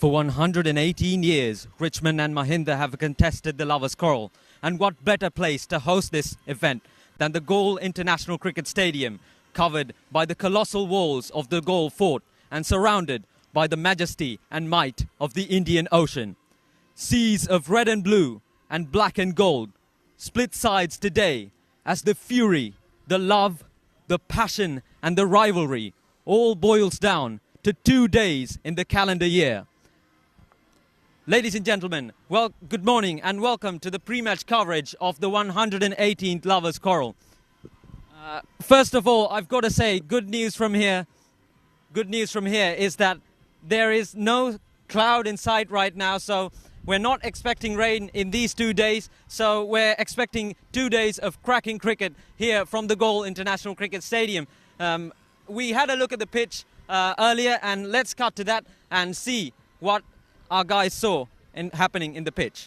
For 118 years, Richmond and Mahinda have contested the Lovers Quarrel. And what better place to host this event than the Galle International Cricket Stadium, covered by the colossal walls of the Galle Fort and surrounded by the majesty and might of the Indian Ocean. Seas of red and blue and black and gold split sides today as the fury, the love, the passion and the rivalry all boils down to 2 days in the calendar year. Ladies and gentlemen, well, good morning and welcome to the pre-match coverage of the 118th Lovers Quarrel. First of all, I've got to say, good news from here is that there is no cloud in sight right now, so we're not expecting rain in these 2 days, so we're expecting 2 days of cracking cricket here from the Galle International Cricket Stadium. We had a look at the pitch earlier, and let's cut to that and see what our guys saw happening in the pitch.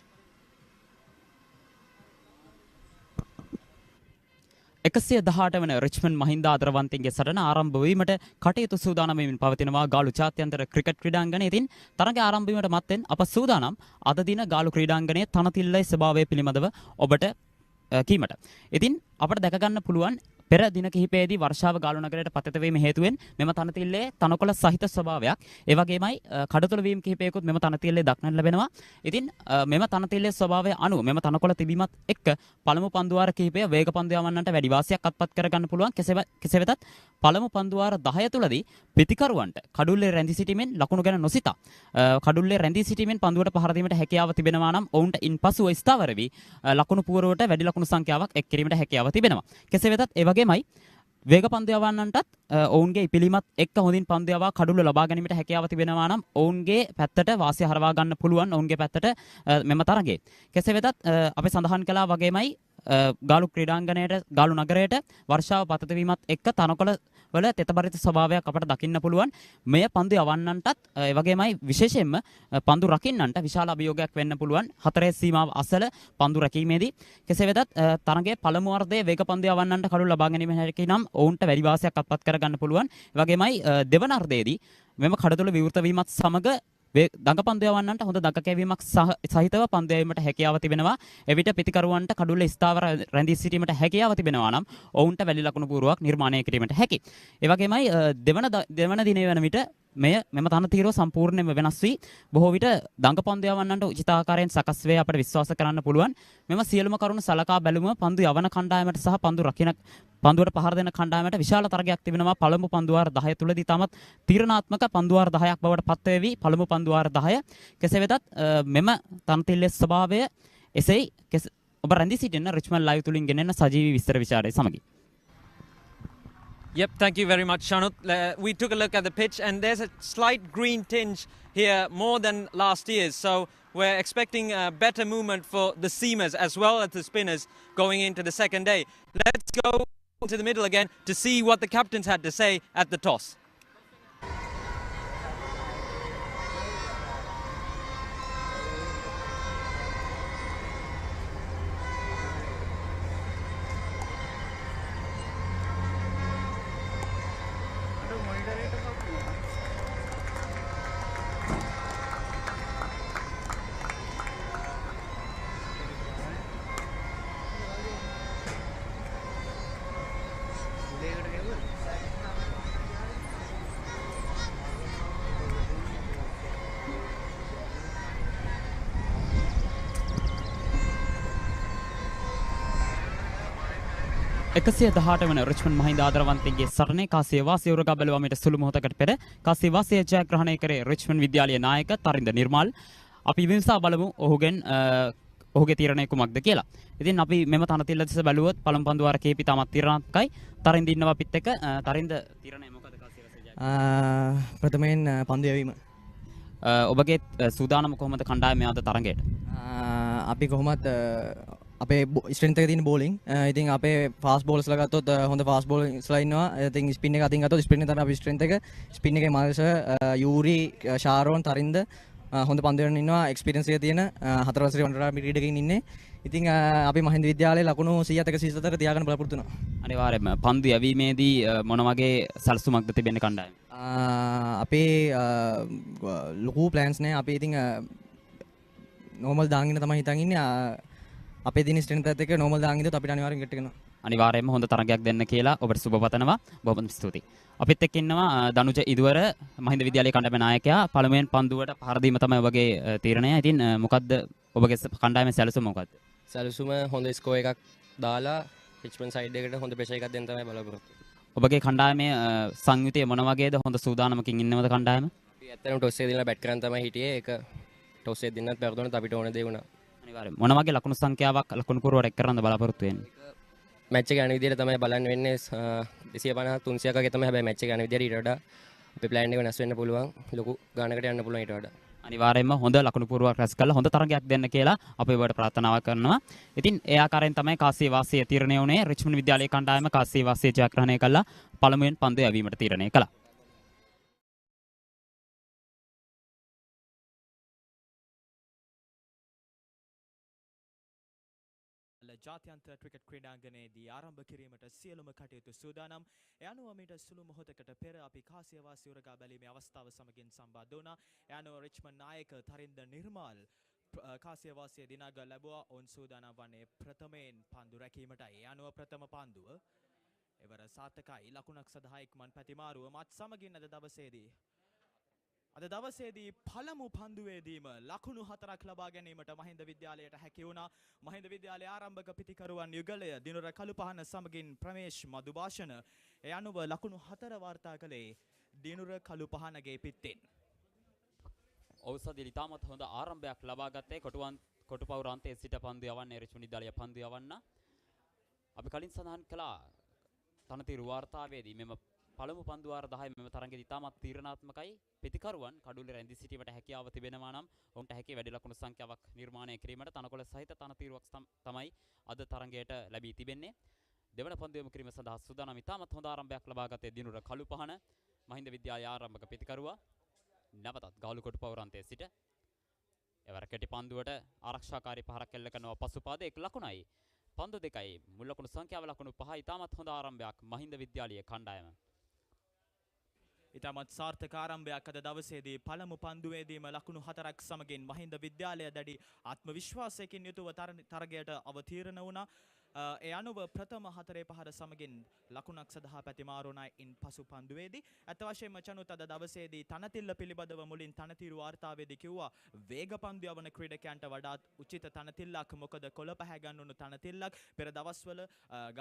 එකසිය 18 වන Richmond මහින්දා ආදරවන්තයින්ගේ සටන ආරම්භ වීමට කටයුතු සූදානම් වෙමින් පවතිනවා ගාලු ජාත්‍යන්තර ක්‍රිකට් ක්‍රීඩාංගණයේ. ඉතින් තරගය ආරම්භ වීමට මත්තෙන් අප සූදානම් අද දින ගාලු ක්‍රීඩාංගණයේ තනතිල්ලේ ස්වභාවය පිළිබඳව ඔබට කීමට. ඉතින් අපට දැක ගන්න පුළුවන් පෙර දින කිහිපයේදී වර්ෂාව ගාලු නගරයට පතිත වීම හේතුවෙන් මෙම තනතිල්ලේ තනකොළ සහිත ස්වභාවයක්, ඒ වගේමයි කඩතොල වීම කිහිපයකුත් මෙම තනතිල්ලේ දක්නට ලැබෙනවා. ඉතින් මෙම තනතිල්ලේ ස්වභාවය අනුව මෙම තනකොළ තිබීමත් එක්ක පළමු පන්දුවාර කිහිපය වේග පන්දු යවන්නන්ට වැඩි වාසියක් අත්පත් කර ගන්න පුළුවන්. කෙසේ වෙතත් පළමු පන්දුවාර 10 තුලදී පිතිකරුවන්ට කඩුල්ලේ රැඳී සිටීමෙන් ලකුණු ගැන නොසිතා කඩුල්ලේ රැඳී සිටීමෙන් පන්දුවට පහර දීමට හැකියාව තිබෙනවා නම් ඔවුන්ට ඉන්පසුව ස්ථාවර වී ලකුණු පුවරුවට වැඩි ලකුණු සංඛ්‍යාවක් එක් කිරීමට හැකියාව තිබෙනවා. කෙසේ වෙතත් ඒ වගේමයි වේග පන්දු යවන්නන්ටත් ඔවුන්ගේ ඉපිලීමත් එක්ක හොඳින් පන්දු යවා කඩුල්ල ලබා ගැනීමට හැකියාව තිබෙනවා නම් ඔවුන්ගේ පැත්තට වාසිය හරවා ගන්න පුළුවන් ඔවුන්ගේ පැත්තට මෙම තරගයේ. කෙසේ වෙතත් අපි සඳහන් කළා වගේමයි ගාලු ක්‍රීඩාංගණයට ගාලු නගරයට වර්ෂාව පතිත වීමත් එක්ක තනකොළ වල තෙතබරිත ස්වභාවයක් අපට දකින්න පුළුවන්. මෙය පන්දු යවන්නන්ටත් ඒ වගේමයි විශේෂයෙන්ම පන්දු රකින්නන්ට විශාල අභියෝගයක් වෙන්න පුළුවන් හතරේ සීමාව අසල පන්දු රැකීමේදී. කෙසේ වෙතත් තරගයේ පළමු වර්ධයේ වේග පන්දු යවන්නන්ට කඩුල්ල ලබා ගැනීම හැකි නම් ඔවුන්ට වැඩි වාසියක් අත්පත් කර ගන්න පුළුවන්. ඒ වගේමයි දෙවන අර්ධයේදී මෙම කඩතොල විවෘත වීමත් සමග දඟ පන්දු යවන්නන්ට හොඳ දඟ කැවීමක් සහිතව පන්දු යැවීමට හැකියාව තිබෙනවා. එවිට පිතිකරුවන්ට කඩුල්ල ස්ථාවර රැඳී සිටීමට හැකියාව තිබෙනවා නම් ඔවුන්ට වැලි ලකුණු පුවරුවක් නිර්මාණය කිරීමට හැකි. ඒ වගේමයි දෙවන දිනේ වන විට මෙම තනතිරව සම්පූර්ණයෙන්ම වෙනස් වී බොහෝ විට දඟ පන්දු යවන්නන්ට උචිත ආකාරයෙන් සකස් වේ අපට විශ්වාස කරන්න පුළුවන්. මෙම සියලුම කරුණු සලකා බැලුම පන්දු යවන කණ්ඩායමට සහ පන්දු රකින පන්දුවට පහර දෙන කණ්ඩායමට විශාල තරගයක් තිබෙනවා. පළමු පන්දුවාර 10 තුලදී තමත් තීරණාත්මක පන්දුවාර 10ක් බවට පත් වේවි පළමු පන්දුවාර 10. කෙසේ වෙතත් මෙම තනතිල්ලේ ස්වභාවය එසේයි ඔබ රැඳී සිටින රිච්මන්ඩ් ලයිව් තුලින් ගෙනෙන සජීවී විස්තර විචාරය සමගි. Yep, thank you very much, Shanut. We took a look at the pitch and there's a slight green tinge here more than last year. So we're expecting a better movement for the seamers as well as the spinners going into the second day. Let's go to the middle again to see what the captains had to say at the toss. එකසිය 18 වන Richmond මහින්දා ආදරවන්තයින්ගේ සටනේ කාසියවාසිය උරගා බැලුවාමට සුළු මොහොතකට පෙර කාසියවාසිය ජයග්‍රහණය කරේ Richmond විද්‍යාලයේ නායක තරින්ද නිර්මාල්. අපි විමසා බලමු ඔහුගේ තීරණය කුමක්ද කියලා. ඉතින් අපි මෙම තනතිල්ල දෙස බැලුවොත් පළමු පන්දුවාර කීපි තාමත් තීරණාත්මකයි. තරින්ද ඉන්නවා අපිත් එක්ක. තරින්ද තීරණය මොකද කාසියවාසිය ජයග්‍රහණය? ප්‍රථමයෙන් පන්දු යැවීම. ඔබගේ සූදානම කොහොමද කණ්ඩායමේ අද තරගයට? අපි කොහොමත් අපේ ස්ට්‍රෙන්ත් එක තියෙන බෝලිං. ඉතින් අපේ ෆාස්ට් බෝලර්ස්ලා ගත්තොත් හොඳ ෆාස්ට් බෝලර්ස්ලා ඉන්නවා. ඉතින් ස්පින් එක අතින් ගත්තොත් ස්පින් එක තමයි අපි ස්ට්‍රෙන්ත් එක. ස්පින් එකේ මාල්ස, යූරි, ෂාරෝන්, තරින්ද හොඳ පන්දුවෙන් ඉන්නවා එක්ස්පීරියන්ස් එක තියෙන 4 වසරේ වන්ඩරා ක්‍රීඩකයින් ඉන්නේ. ඉතින් අපි මහින්ද විද්‍යාලයේ ලකුණු 100ක් 144 තියාගන්න බලාපොරොත්තු වෙනවා. අනිවාර්යයෙන්ම පන්දු යැවීමේදී මොන වගේ සැලසුමක්ද තිබෙන්නේ කණ්ඩායම? අපේ ලොකු ප්ලෑන්ස් නෑ. අපි ඉතින් නෝමල් දාන් ඉන්න තමයි හිතන් ඉන්නේ. අපේ දින ස්ට්‍රෙන්ත් එකත් එක්ක නෝමල් දාන් ඉඳලා අපිට අනිවාර්යෙන් ගෙට් එකනවා. අනිවාර්යයෙන්ම හොඳ තරගයක් දෙන්න කියලා ඔබට සුබ පතනවා. බොහොම ස්තුතියි. අපිත් එක්ක ඉන්නවා දනුජ ඉදුවර මහින්ද විද්‍යාලයේ කණ්ඩායමේ ናයකයා. පළමුවෙන් පන්දුවට පහර දීම තමයි ඔබගේ තීරණය. ඉතින් මොකද්ද ඔබගේ කණ්ඩායමේ සැලසුම මොකද්ද? සැලසුම හොඳ ස්කෝර් එකක් දාලා රිච්මන්ඩ් සයිඩ් එකට හොඳ ප්‍රෙෂර් එකක් දෙන්න තමයි බලාපොරොත්තු. ඔබගේ කණ්ඩායමේ සංයුතිය මොන වගේද? හොඳ සූදානමකින් ඉන්නවද කණ්ඩායම? අපි ඇත්තටම ටොස් එක දීලා බැට් කරන් තමයි හිටියේ. ඒක ටොස් එක දෙන්නත් පෙරදුනත් අපිට ඕන දේ වුණා. අනිවාර්යයෙන්. මොන වගේ ලකුණු සංඛ්‍යාවක් ලකුණු පුරවට එක් කරන්න බලාපොරොත්තු වෙන්නේ? මැච් එක යන විදිහට තමයි බලන්න වෙන්නේ. 250 300ක් වගේ තමයි හැබැයි මැච් එක යන විදිහට ඊට වඩා අපේ ප්ලෑන් එක වෙනස් වෙන්න පුළුවන්. ලොකු ගානකට යන්න පුළුවන් ඊට වඩා. අනිවාර්යයෙන්ම හොඳ ලකුණු පුරවක් රැස් කරලා හොඳ තරගයක් දෙන්න කියලා අපි ඔබට ප්‍රාර්ථනා කරනවා. ඉතින් ඒ ආකාරයෙන් තමයි කාසිය වාසිය තීරණය වුණේ. රිච්මන්ඩ් විද්‍යාලයේ කණ්ඩායම කාසිය වාසිය ජයග්‍රහණය කළා. පළමුවෙන් පන්දු යැවීමට තීරණය කළා. ජාත්‍යන්තර ක්‍රිකට් ක්‍රීඩාංගණයේදී ආරම්භ කිරීමට සියලුම කටයුතු සූදානම්. ඒ අනුව මීට සුළු මොහොතකට පෙර අපි කාසියවාසී උරගා බැලීමේ අවස්ථාව සමගින් සම්බන්ධ වුණා. ඒ අනුව රිච්මන්ඩ් නායක තරින්ද නිර්මාල් කාසියවාසිය දිනාග ලැබුවා. ඔවුන් සූදානම් වන්නේ ප්‍රථමයෙන් පන්දු රැකීමටයි. ඒ අනුව ප්‍රථම පන්දුව එවර සාර්ථකයි. ලකුණක් සඳහා ඉක්මන් පැතිමාරුව මත් සමගින් අද දවසේදී පළමු පන්දුවේදීම ලකුණු 4ක් ලබා ගැනීමට මහින්ද විද්‍යාලයට හැකි වුණා. මහින්ද විද්‍යාලයේ ආරම්භක පිතිකරුවන් යුගලය දිනුර කළුපහන සමගින් ප්‍රමේෂ් මදුභාෂණ ඒ අනුව ලකුණු 4 වාර්තා කළේ දිනුර කළුපහනගේ පිත්තෙන්. ඔව්සදිලි තාමත් හොඳ ආරම්භයක් ලබා ගත්තේ කොටුපවුරාන්තයේ සිට පන්දු යවන්නේ රිච්මන්ඩ් විද්‍යාලය පන්දු යවන්න. අපි කලින් සඳහන් කළා තනතිරු වාර්තාවේදී මෙම පළමු පන්දු වාර 10 මෙම තරඟයේදී තාමත් තීරණාත්මකයි. පිතිකරුවන් කඩුල්ලේ රැඳී සිටීමට හැකියාව තිබෙනවා නම් ඔවුන්ට හැකි වැඩි ලකුණු සංඛ්‍යාවක් නිර්මාණය කිරීමට තනකොළ සහිත තනතිරුවක් තමයි අද තරඟයට ලැබී තිබෙන්නේ. දෙවන පන්දු යොමු කිරීම සඳහා සූදානම් ඉතාමත් හොඳ ආරම්භයක් ලබා ගත්තේ දිනුර කළුපහන මහින්ද විද්‍යාලයේ ආරම්භක පිතිකරුවා. නැවතත් ගාලු කොටුපවුරාන්තයේ සිට එවර කෙටි පන්දුවට ආරක්ෂාකාරී පහරක් එල්ල කරනවා පසුපාදයේ 1 ලකුණයි. පන්දු දෙකයි මුල් ලකුණු සංඛ්‍යාව ලකුණු 5 ඉතාමත් හොඳ ආරම්භයක් මහින්ද විද්‍යාලයේ කණ්ඩායම. ඉතාමත් සාර්ථක ආරම්භයක් අද දවසේදී පළමු පන්දුවේදීම ලකුණු 4ක් සමගින් මහින්ද විද්‍යාලය දැඩි ආත්ම විශ්වාසයකින් යුතුව තරගයට අවතීර්ණ වුණා. ඒ අනුව ප්‍රථම 4 පහර සමගින් ලකුණක් සඳහා පැතිමාරුණා. ඉන් පසු පන්දුවේදී අත වශයෙන්ම චනුත් අද දවසේදී තනතිල්ල පිළිබඳව මුලින් තනතිරු වාර්තාවේදී කිව්වා වේග පන්දු යවන ක්‍රීඩකයන්ට වඩාත් උචිත තනතිල්ලක්. මොකද කොළ පැහැ ගන්නුණු තනතිල්ලක් පෙර දවස්වල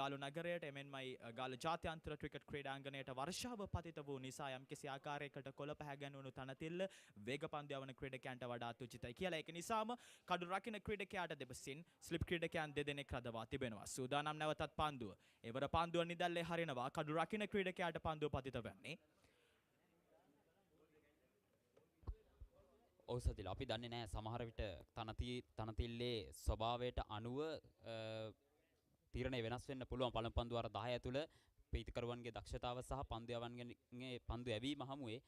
ගාලු නගරයට එමෙන්මයි ගාලු ජාත්‍යන්තර ක්‍රිකට් ක්‍රීඩාංගණයට වර්ෂාව පතිත වූ නිසා යම්කිසි ආකාරයකට කොළ පැහැ ගන්නුණු තනතිල්ල වේග පන්දු යවන ක්‍රීඩකයන්ට වඩාත් උචිතයි කියලා. ඒක නිසාම කඩු රකින්න ක්‍රීඩකයාට දෙපසින් ස්ලිප් ක්‍රීඩකයන් දෙදෙනෙක් රඳවා තිබෙනවා. සූදානම් නැවතත් පන්දුව. එවර පන්දුව නිදැල්ලේ හරිනවා. කඩු රකින්න ක්‍රීඩකයාට පන්දුව පතිත වෙන්නේ. ඔව්සදිල අපි දන්නේ නැහැ සමහර විට තනතිල්ලේ ස්වභාවයට අනුව තීරණය වෙනස් වෙන්න පුළුවන්. පළමු පන්දු වාර 10 ඇතුළ පිතිකරුවන්ගේ දක්ෂතාව සහ පන්දු යැවීම හමුවේ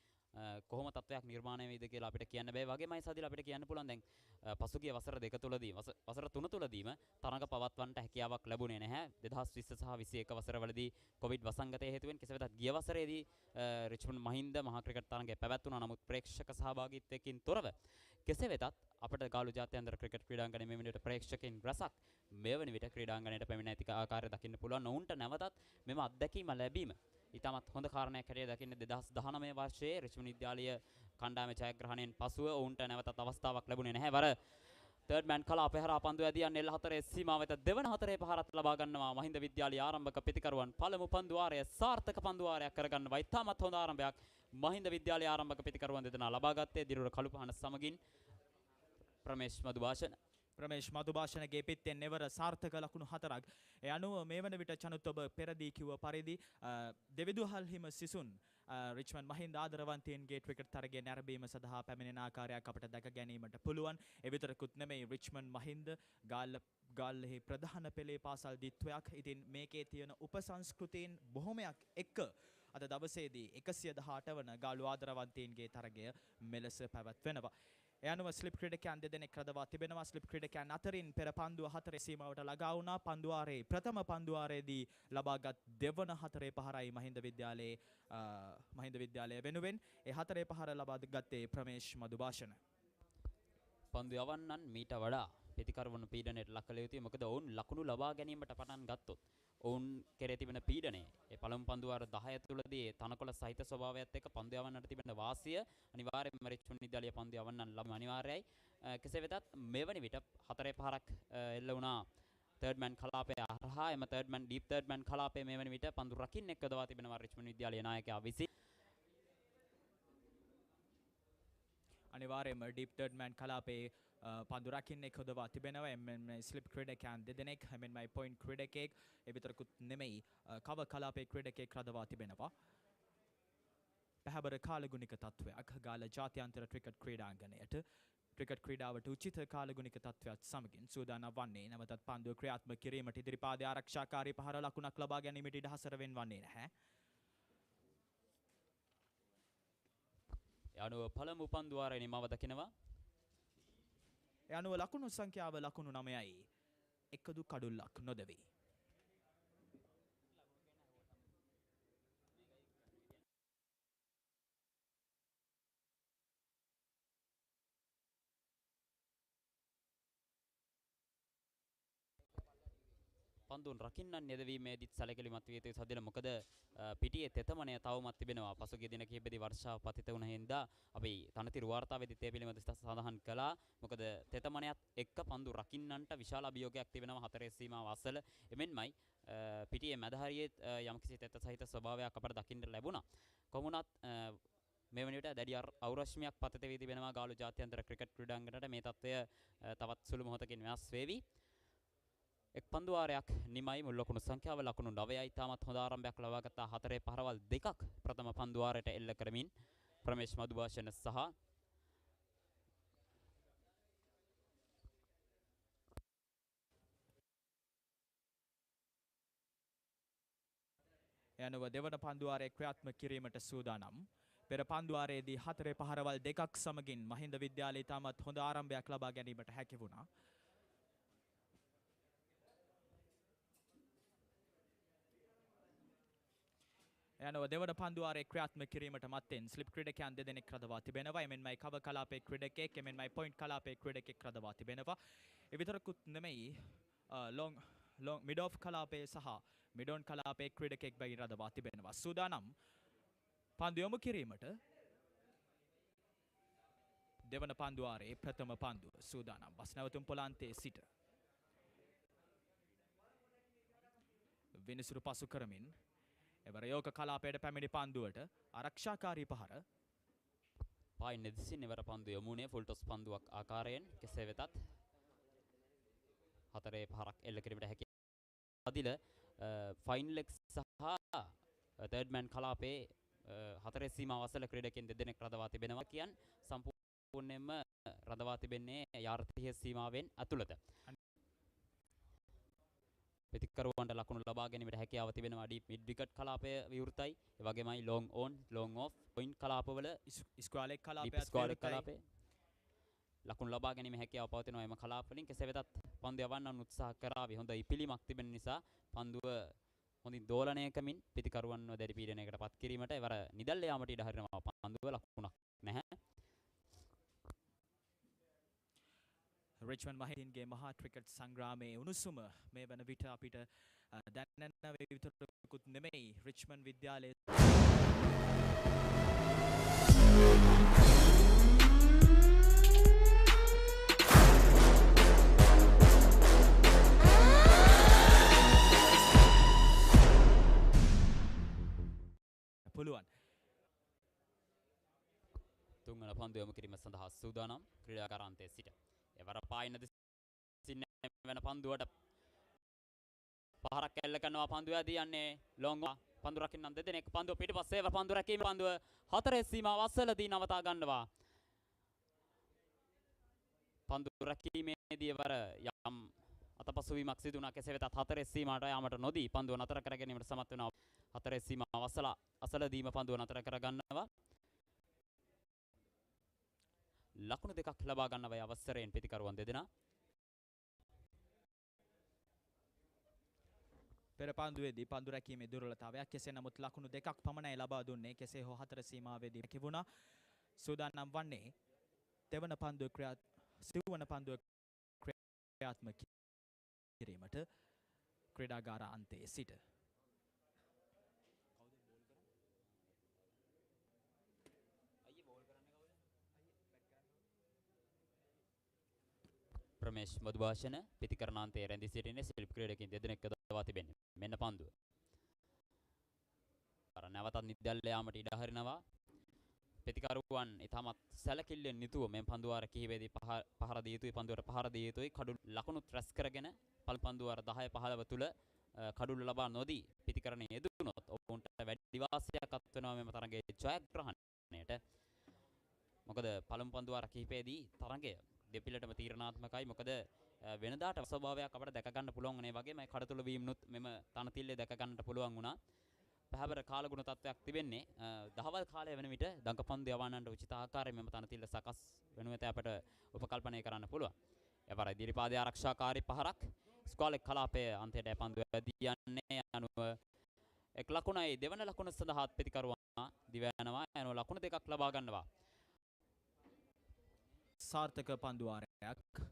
කොහොම තත්වයක් නිර්මාණය වෙයිද කියලා අපිට කියන්න බෑ. වගේමයි සදිල අපිට කියන්න පුළුවන් දැන් පසුගිය වසර 2 තුලදී වසර 3 තුලදීම තරඟ පවත්වන්නට හැකියාවක් ලැබුණේ නැහැ. 2020 සහ 21 වසරවලදී කොවිඩ් වසංගතය හේතුවෙන් කෙසේ වෙතත් ගිය වසරේදී රිච්මන්ඩ් මහින්ද මහා ක්‍රිකට් තරඟය පැවැත්වුණා. නමුත් ප්‍රේක්ෂක සහභාගීත්වයකින් තොරව කෙසේ වෙතත් අපට ගාලු ජාත්‍යන්තර ක්‍රිකට් ක්‍රීඩාංගණයේ මේ වෙනකොට ප්‍රේක්ෂකයන් රැසක් මේ වෙන විට ක්‍රීඩාංගණයට පැමිණ ඇති ආකාරය දකින්න පුළුවන්. ඔවුන්ට නැවතත් මෙම අත්දැකීම ලැබීම ඉතාමත් හොඳ කාරණයක් හැටියට දකින්න 2019 වර්ෂයේ රිච්මන්ඩ් විද්‍යාලය කණ්ඩායම ජයග්‍රහණයෙන් පසුව ඔවුන්ට නැවතත් අවස්ථාවක් ලැබුණේ නැහැ. වර තර්ඩ් මෑන් කලා අපහරා පන්දු ඇදියන් L4 සීමාව වෙත දෙවන 4 පහරත් ලබා ගන්නවා මහින්ද විද්‍යාලයේ ආරම්භක පිතිකරුවන්. පළමු පන්දු වාරය සාර්ථක පන්දු වාරයක් කරගන්නවා. ඉතාමත් හොඳ ආරම්භයක් මහින්ද විද්‍යාලයේ ආරම්භක පිතිකරුවන් දෙදෙනා ලබා ගත්තේ දිරුර කළුපහන සමගින් ප්‍රමේෂ් මදුභාෂණගේ පිත්තෙන් එවර සාර්ථක ලකුණු 4ක්. ඒ අනුව මේ වන විට චනුත් ඔබ පෙරදී කිව්ව පරිදි දෙවිදුහල්හිම සිසුන් රිච්මන්ඩ් මහින්ද ආදරවන්තයන්ගේ ක්‍රිකට් තරගය නැරඹීම සඳහා පැමිණෙන ආකාරයක් අපට දැක ගැනීමට පුළුවන්. ඒ විතරකුත් නෙමෙයි රිච්මන්ඩ් මහින්ද ගාල්ලෙහි ප්‍රධාන පෙළේ පාසල් දිත්වයක්. ඉතින් මේකේ තියෙන උපසංස්කෘතීන් බොහොමයක් එක්ක අද දවසේදී 118 වන ගාලු ආදරවන්තයන්ගේ තරගය මෙලෙස පැවැත්වෙනවා. ඒ අනුව ස්ලිප් ක්‍රීඩකයන් දෙදෙනෙක් රඳවා තිබෙනවා. ස්ලිප් ක්‍රීඩකයන් අතරින් පෙර පන්දුව හතරේ සීමාවට ළඟා වුණා. පන්දුවාරේ ප්‍රථම පන්දුවාරයේදී ලබාගත් දෙවන හතරේ පහරයි මහින්ද විද්‍යාලය වෙනුවෙන්. ඒ හතරේ පහර ලබා ගත්තේ ප්‍රමේෂ් මදුභාෂණ. පන්දු යවන්නන් මීට වඩා ප්‍රතිකර්වන පීඩනයට ලක් කළ යුතුයි. මොකද ඔවුන් ලකුණු ලබා ගැනීමට පටන් ගත්තොත් ඔවුන් කෙරේ තිබෙන පීඩනය ඒ පළමු පන්දු වාර 10 තුළදී තනකොළ සහිත ස්වභාවයත් එක්ක පන්දු යවන්නට තිබෙන වාසිය අනිවාර්යයෙන්ම රිච්මන්ඩ් විද්‍යාලය පන්දු යවන්නන් ලබන අනිවාර්යයි. කෙසේ වෙතත් මෙවැනි විට හතරේ පහරක් එල්ල වුණා තර්ඩ් මෑන් කලාපය හරහා. එම තර්ඩ් මෑන් ඩීප් තර්ඩ් මෑන් කලාපය මෙවැනි විට පන්දු රකින්න එක්කදවා තිබෙනවා රිච්මන්ඩ් විද්‍යාලයේ නායකයා විසින්. අනිවාර්යයෙන්ම ඩීප් තර්ඩ් මෑන් කලාපේ පන්දු රකින්න එක්කදවා තිබෙනවා. එමෙන්ම ස්ලිප් ක්‍රීඩකයන් දෙදෙනෙක් එමෙන්මයි පොයින්ට් ක්‍රීඩකයෙක් ඒ විතරකුත් නෙමෙයි කව කලාපේ ක්‍රීඩකයෙක් රඳවා තිබෙනවා. පැහැබර කාලගුණික තත්වයක් ගාල්ල ජාත්‍යන්තර ක්‍රිකට් ක්‍රීඩාංගණයට ක්‍රිකට් ක්‍රීඩාවට උචිත කාලගුණික තත්වයක් සමගින් සූදානම් වන්නේ. නැවතත් පන්දුව ක්‍රියාත්මක කිරීමට ඉදිරිපාදයේ ආරක්ෂාකාරී පහර ලකුණක් ලබා ගැනීමට ඉඩ හසර වෙන්නේ නැහැ. අනුව පළමු පන්දු වාරයේ නිමව දකිනවා. ඒ අනුව ලකුණු සංඛ්‍යාව ලකුණු 9යි. එකදු කඩුල්ලක් නොදෙවි. පන්දුන් රකින්නන් යෙදවීමේදීත් සැලකිලිමත් විය යුතු සදින. මොකද පිටියේ තෙතමනය තවමත් තිබෙනවා. පසුගිය දින කිහිපෙදී වර්ෂාව පතිත වුණ හින්දා අපි තනතිරු වාර්තාවේදීත් ඒ පිළිබඳව සඳහන් කළා. මොකද තෙතමනයත් එක්ක පන්දු රකින්නන්ට විශාල අභියෝගයක් තිබෙනවා හතරේ සීමාව අසල. එමෙන්මයි පිටියේ මැදහරියේ යම්කිසි තෙත සහිත ස්වභාවයක් අපට දකින්න ලැබුණා. කොහොමුණත් මේ වන විට දැඩි අවරශ්මියක් පතිත වී තිබෙනවා ගාලු ජාත්‍යන්තර ක්‍රිකට් ක්‍රීඩාංගණයට. මේ තත්ත්වය තවත් සුළු මොහොතකින් වෙනස් වෙවි. එක් පන්දු වාරයක් නිමයි. මුල් ලකුණු සංඛ්‍යාව ලකුණු 9යි. තාමත් හොඳ ආරම්භයක් ලබා ගත්තා හතරේ පහරවල් දෙකක් ප්‍රථම පන්දු වාරයට එල්ල කරමින් ප්‍රමේෂ් මදුභාෂණ සහ යනුව දෙවන පන්දුවාරයේ ක්‍රියාත්මක කිරීමට සූදානම්. පෙර පන්දුවාරයේදී හතරේ පහරවල් දෙකක් සමගින් මහින්ද විද්‍යාලය තාමත් හොඳ ආරම්භයක් ලබා ගැනීමට හැකි වුණා. යනුව දෙවන පන්දුවාරයේ ක්‍රියාත්මක කිරීමට මත්තෙන් ස්ලිප් ක්‍රීඩකයන් දෙදෙනෙක් රඳවා තිබෙනවා. එමෙන්මයි කව කලාපේ ක්‍රීඩකයෙක් එමෙන්මයි පොයින්ට් කලාපේ ක්‍රීඩකයෙක් රඳවා තිබෙනවා. ඒ විතරකුත් නෙමෙයි ලොං මිඩ් ඔෆ් කලාපයේ සහ මිඩ් ඔන් කලාපයේ ක්‍රීඩකයෙක් බැගින් රඳවා තිබෙනවා. සූදානම් පන්දු යොමු කිරීමට දෙවන පන්දුවාරයේ ප්‍රථම පන්දුව සූදානම්. බස් නැවතුම් පොළාන්තයේ සිට විනිසුරු පසු කරමින් එවර යෝග කලාපයට පැමිණි පන්දුවට ආරක්ෂාකාරී පහර පායින් දෙසින් එවර පන්දු යමුනේ ෆුල් ටොස් පන්දුවක් ආකාරයෙන්. කෙසේ වෙතත් හතරේ පහරක් එල්ල කිරීමට හැකි අදිල ෆයින් ලෙග් සහ තර්ඩ් මෑන් කලාපේ හතරේ සීමාව අසල ක්‍රීඩකයන් දෙදෙනෙක් රඳවා තිබෙනවා. කියන් සම්පූර්ණයෙන්ම රඳවා තිබෙන්නේ යාර්ථීය සීමාවෙන් ඇතුළත. ප්‍රතිකරුවන්ට ලකුණු ලබා ගැනීමට හැකියාව තිබෙනවා. ඩීප් මිඩ් විකට් කලාපය විවෘතයි. ඒ වගේමයි ලොං ඕන් ලොං ඔෆ් පොයින්ට් කලාපවල ස්ක්වාලෙක් කලාපයත් කලාපේ ලකුණු ලබා ගැනීම හැකියාව පවතිනවා එම කලාප වලින්. කෙසේ වෙතත් පන්දු යවන්නන් උත්සාහ කරાવી. හොඳ ඉපිලීමක් තිබෙන නිසා පන්දුව හොඳින් දෝලනය කරමින් පිටිකරුවන්ව දැඩි පීඩනයකට පත් කිරීමට එවර නිදල් යාමට ඉඩ හරිනවා. පන්දුව ලකුණක් නැහැ. රිච්මන්ඩ් මහින්ගේ මහා ක්‍රිකට් සංග්‍රාමයේ උණුසුම මේ වන විට අපිට දැනෙන විතරකුත් නෙමෙයි. රිච්මන්ඩ් විද්‍යාලයේ පුළුවන්. තුන්වන පන්දු යොමු කිරීම සඳහා සූදානම් ක්‍රීඩාකාරාන්තයේ සිට එවර පායින දෙසින් වෙන පන්දුවට පහරක් එල්ල කරනවා. පන්දුව ඇදී යන්නේ ලොං පන්දු රකින්න දෙදෙනෙක් පන්දුව පිටිපස්සේ එවර පන්දු රැකීම පන්දුව හතරේ සීමාව අසලදී නවතා ගන්නවා. පන්දු රැකීමේදී එවර යම් අතපසුවීමක් සිදු වුණා. කෙසේ වෙතත් හතරේ සීමාවට යාමට නොදී පන්දුව නතර කර ගැනීමට සමත් වෙනවා. හතරේ සීමාව අසලදීම පන්දුව නතර කර ගන්නවා. ලකුණු දෙකක් ලබා ගන්නවයි අවසරයෙන් පිතිකරුවන් දෙදෙනා. පෙර පන්දුවේදී පන්දු රැකීමේ දුර්වලතාවයක් කෙසේ නමුත් ලකුණු දෙකක් පමණයි ලබා දුන්නේ. කෙසේ හෝ හතර සීමාවේදී කිවුණා. සූදානම් වන්නේ දෙවන පන්දුව සිව්වන පන්දුව ක්‍රියාත්මක කිරීමට ක්‍රීඩාගාර අන්තයේ සිට. ප්‍රමේශ් මధుභාෂණ පිතිකරණාන්තයේ රැඳී සිටින ශිල්ප ක්‍රීඩකයන් දෙදෙනෙක් යොදවා තිබෙන්නේ. මෙන්න පන්දුව. අර නැවතත් නිද්දල්ල යාමට ඉඩ හරිනවා. පිතිකරුවන් ඊටමත් සැලකිල්ලෙන් යුතුව මේ පන්දු වාර කිහිපෙදී පහර දී යුතුයි. පන්දුවට පහර දී යුතුයි. කඩු ලකුණු ත්‍රැස් කරගෙන පන්දු වාර 10 15 තුල කඩුළු ලබා නොදී පිතිකරණයේ යෙදුනොත් ඔවුන්ට වැඩි වාසියක් අත් වෙනවා මෙම තරගයේ ජයග්‍රහණයට. මොකද පළමු පන්දු වාර කිහිපෙදී තරගය දෙපිලටම තීරණාත්මකයි. මොකද වෙනදාට ස්වභාවයක් අපිට දැක ගන්න පුළුවන් වුණේ වගේ මේ කඩතුළු වීමනුත් මෙම තනතිල්ලේ දැක ගන්නට පුළුවන් වුණා. පැහැබර කාලගුණ තත්ත්වයක් තිබෙන්නේ. දහවල් කාලය වෙන විට දඟපන්දු යවන්නට උචිත ආකාරයෙන් මෙම තනතිල්ල සකස් වෙනු ඇත අපට උපකල්පනය කරන්න පුළුවන්. එවර ඉදිරිපාදයේ ආරක්ෂාකාරී පහරක් ස්කෝලේ කලාපයේ අන්තයට පන්දු ඇදී යන්නේ අනුව එක් ලකුණයි දෙවන ලකුණ සඳහා පිතිකරුවා දිව යනවා. අනුව ලකුණු දෙකක් ලබා ගන්නවා. සාර්ථක පන්දු වාරයක්.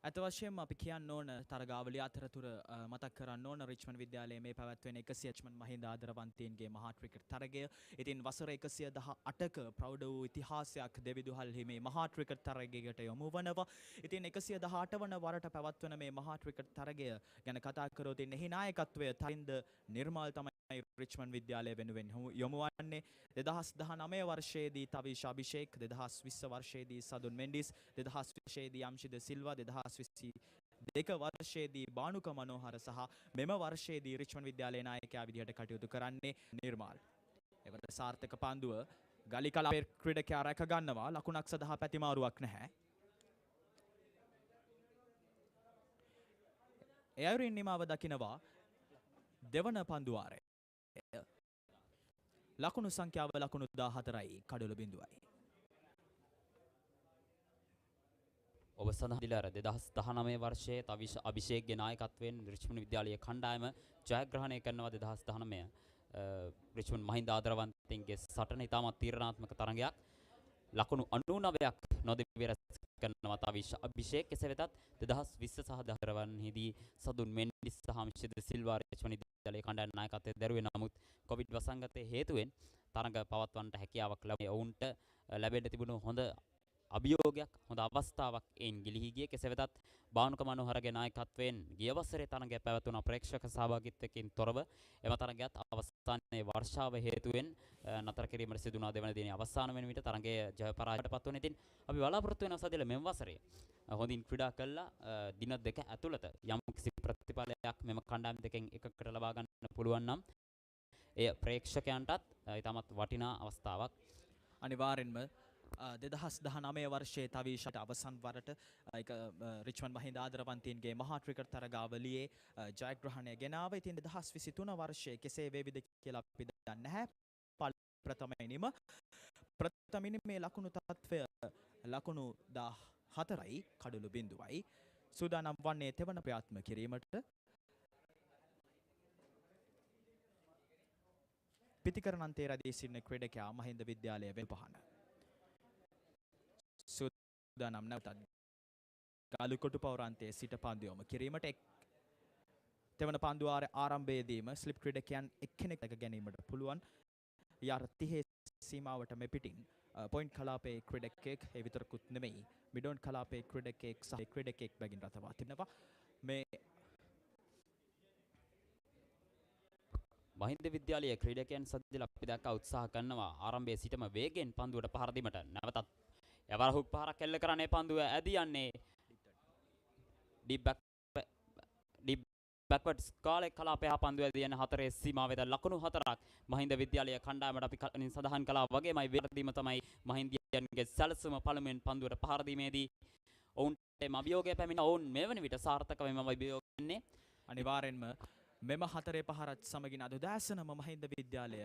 අත වශයෙන්ම අපි කියන්න ඕන තරගාවලිය අතරතුර මතක් කරන්න ඕන රිච්මන්ඩ් විද්‍යාලයේ මේ පැවැත්වෙන 100 රිච්මන්ඩ් මහින්දා ආදරවන්තයින්ගේ මහා ක්‍රිකට් තරගය. ඉතින් වසර 118ක ප්‍රෞಢ වූ ඉතිහාසයක් දෙවිදුහල්හි මේ මහා ක්‍රිකට් තරගයකට යොමු වනවා. ඉතින් 118 වන වරට පැවැත්වෙන මේ මහා ක්‍රිකට් තරගය ගැන කතා කරොත් එහි නායකත්වය තරින්ද නිර්මාල් තමයි රිච්මන්ඩ් විද්‍යාලය වෙනුවෙන් යොමු වන්නේ. 2019 වර්ෂයේදී තවිෂ අභිෂේක්, 2020 වර්ෂයේදී සදුන් මෙන්ඩිස්, 2020දී යම්ෂිද සිල්වා, 2022 වර්ෂයේදී බානුක මනෝහර සහ මෙම වර්ෂයේදී රිච්මන්ඩ් විද්‍යාලයේ නායකයා විදිහට කටයුතු කරන්නේ නිර්මාල්. එවර සාර්ථක පන්දුව ගලි කලාපයේ ක්‍රීඩකයා රැක ගන්නවා. ලකුණක් සඳහා පැතිමාරුවක් නැහැ. ඒ අයුරින් නිමාව දකිනවා දෙවන පන්දු වාරය. ලකුණු සංඛ්‍යාව ලකුණු 14යි කඩොළු බිඳුවයි. ඔබ සඳහන් දිලර 2019 වර්ෂයේ තවිෂ අභිෂේක්ගේ නායකත්වයෙන් රිච්මන්ඩ් විද්‍යාලයේ කණ්ඩායම ජයග්‍රහණය කරනවා. 2019 රිච්මන්ඩ් මහින්දා ආදරවන්තයින්ගේ සටන ඉතාමත් තීරණාත්මක තරගයක්. ලකුණු 99ක් නොදෙවි රැස් කරනවා තවිෂ අභිෂේක්. කෙසේ වෙතත් 2020 සහ 2019 වන්හිදී සදුන් මෙන්ඩිස් සහ මිෂිද සිල්වා රිච්මන්ඩ් විද්‍යාලයේ කණ්ඩායම නායකත්වයේ දරුවේ. නමුත් කොවිඩ් වසංගතයේ හේතුවෙන් තරඟ පවත්වන්නට හැකියාවක් ලැබුණේ ඔවුන්ට ලැබෙන්න තිබුණු හොඳ අභියෝගයක්, හොඳ අවස්ථාවක් එයින් ගිලිහි ගියේ. කෙසේ වෙතත් බානුක මනෝහරගේ නායකත්වයෙන් ගිය වසරේ තරඟය පැවැත්වුණ ප්‍රේක්ෂක සහභාගීත්වයකින් තොරව එම තරගයත් අවසානයේ වර්ෂාව හේතුවෙන් නතර කිරීමට සිදු වුණා. දෙවන දිනේ අවසාන වෙන විට තරගය ජය පරාජයට පත් වුණා. ඉතින් අපි බලාපොරොත්තු වෙනවා සදිල මෙම වසරේ හොඳින් ක්‍රීඩා කළා දින දෙක ඇතුළත යම් කිසි ප්‍රතිඵලයක් මෙම කණ්ඩායම් දෙකෙන් එකකට ලබා ගන්න පුළුවන් නම් එය ප්‍රේක්ෂකයන්ටත් ඉතාමත් වටිනා අවස්ථාවක්. අනිවාර්යෙන්ම 2019 වර්ෂයේ තවීෂට අවසන් වරට රිච්මන්ඩ් මහින්දා ආදරවන්තයින්ගේ මහා ක්‍රිකට් තරගාවලියේ ජයග්‍රහණය ගෙනාව. ඉතින් 2023 වර්ෂයේ කෙසේ වේවිද කියලා අපි දන්නේ නැහැ. ප්‍රථමයෙන්ම මේ ලකුණු තත්ත්වය ලකුණු 14යි කඩලු බිඳුවයි. සූදානම් වන්නේ තෙවන ප්‍රයත්න කිරීමට. පිතිකරණන්තේ රැඳී සිටින ක්‍රීඩකයා මහින්ද විද්‍යාලය වෙල්පහන. සූදානම් නැවතත් ගාලු කොටු පවරන්තයේ සිට පන්දු යොමු කිරීමට තෙවන පන්දු ආරම්භයේදීම ස්ලිප් ක්‍රීඩකයන් එක්කෙනෙක් දැක ගැනීමට පුළුවන්. යාර 30 සීමාවට මෙපිටින් පොයින්ට් කලාපයේ ක්‍රීඩකෙක් ඒ විතරකුත් නෙමෙයි මිඩෝන් කලාපයේ ක්‍රීඩකෙක් සහ ක්‍රීඩකෙක් බැගින් රඳවා තිබෙනවා. මේ මහින්ද විද්‍යාලයේ ක්‍රීඩකයන් සද්දල අපි දැක්ක උත්සාහ කරනවා ආරම්භයේ සිටම වේගෙන් පන්දුවට පහර දීමට. නැවතත් එවර හුක් පහරක් එල්ල කරන්නේ පන්දුව ඇදී යන්නේ ඩීප් බැක්වර්ඩ් ස්කාලේ කලාපයේ පන්දුව ඇදී යන හතරේ සීමාවෙද ලකුණු 4ක් මහින්ද විද්‍යාලයේ කණ්ඩායමට අපි කලින් සඳහන් කළා වගේමයි වේදීම තමයි මහින්දියන්ගේ සැලසුම පළමුවෙන් පන්දුවට පහර දීමේදී ඔවුන්ට අභියෝගය පැමිණ ඔවුන් මෙවැනි විට සාර්ථකව මෙම අභියෝග වෙන්නේ. අනිවාර්යෙන්ම මෙම හතරේ පහරත් සමගින් අද උදෑසනම මහින්ද විද්‍යාලය